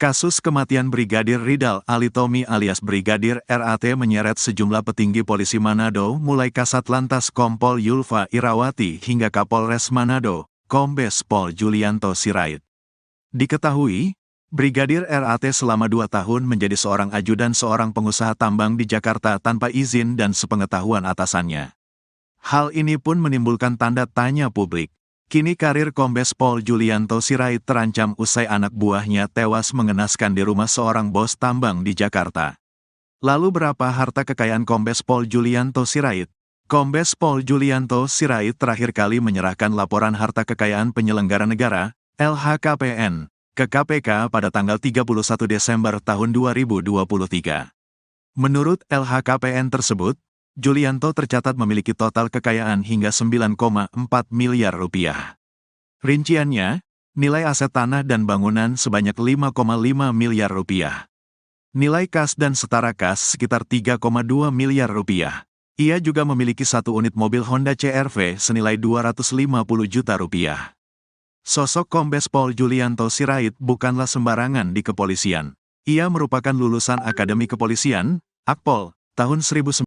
Kasus kematian Brigadir Ridal Alitomi alias Brigadir RAT menyeret sejumlah petinggi polisi Manado mulai Kasat Lantas Kompol Yulfa Irawati hingga Kapolres Manado, Kombes Pol Julianto Sirait. Diketahui, Brigadir RAT selama 2 tahun menjadi seorang ajudan seorang pengusaha tambang di Jakarta tanpa izin dan sepengetahuan atasannya. Hal ini pun menimbulkan tanda tanya publik. Kini karir Kombes Pol Julianto Sirait terancam usai anak buahnya tewas mengenaskan di rumah seorang bos tambang di Jakarta. Lalu berapa harta kekayaan Kombes Pol Julianto Sirait? Kombes Pol Julianto Sirait terakhir kali menyerahkan laporan harta kekayaan penyelenggara negara, LHKPN, ke KPK pada tanggal 31 Desember tahun 2023. Menurut LHKPN tersebut, Julianto tercatat memiliki total kekayaan hingga 9,4 miliar rupiah. Rinciannya, nilai aset tanah dan bangunan sebanyak 5,5 miliar rupiah. Nilai kas dan setara kas sekitar 3,2 miliar rupiah. Ia juga memiliki 1 unit mobil Honda CR-V senilai 250 juta rupiah. Sosok Kombes Pol Julianto Sirait bukanlah sembarangan di kepolisian. Ia merupakan lulusan Akademi Kepolisian, Akpol, tahun 19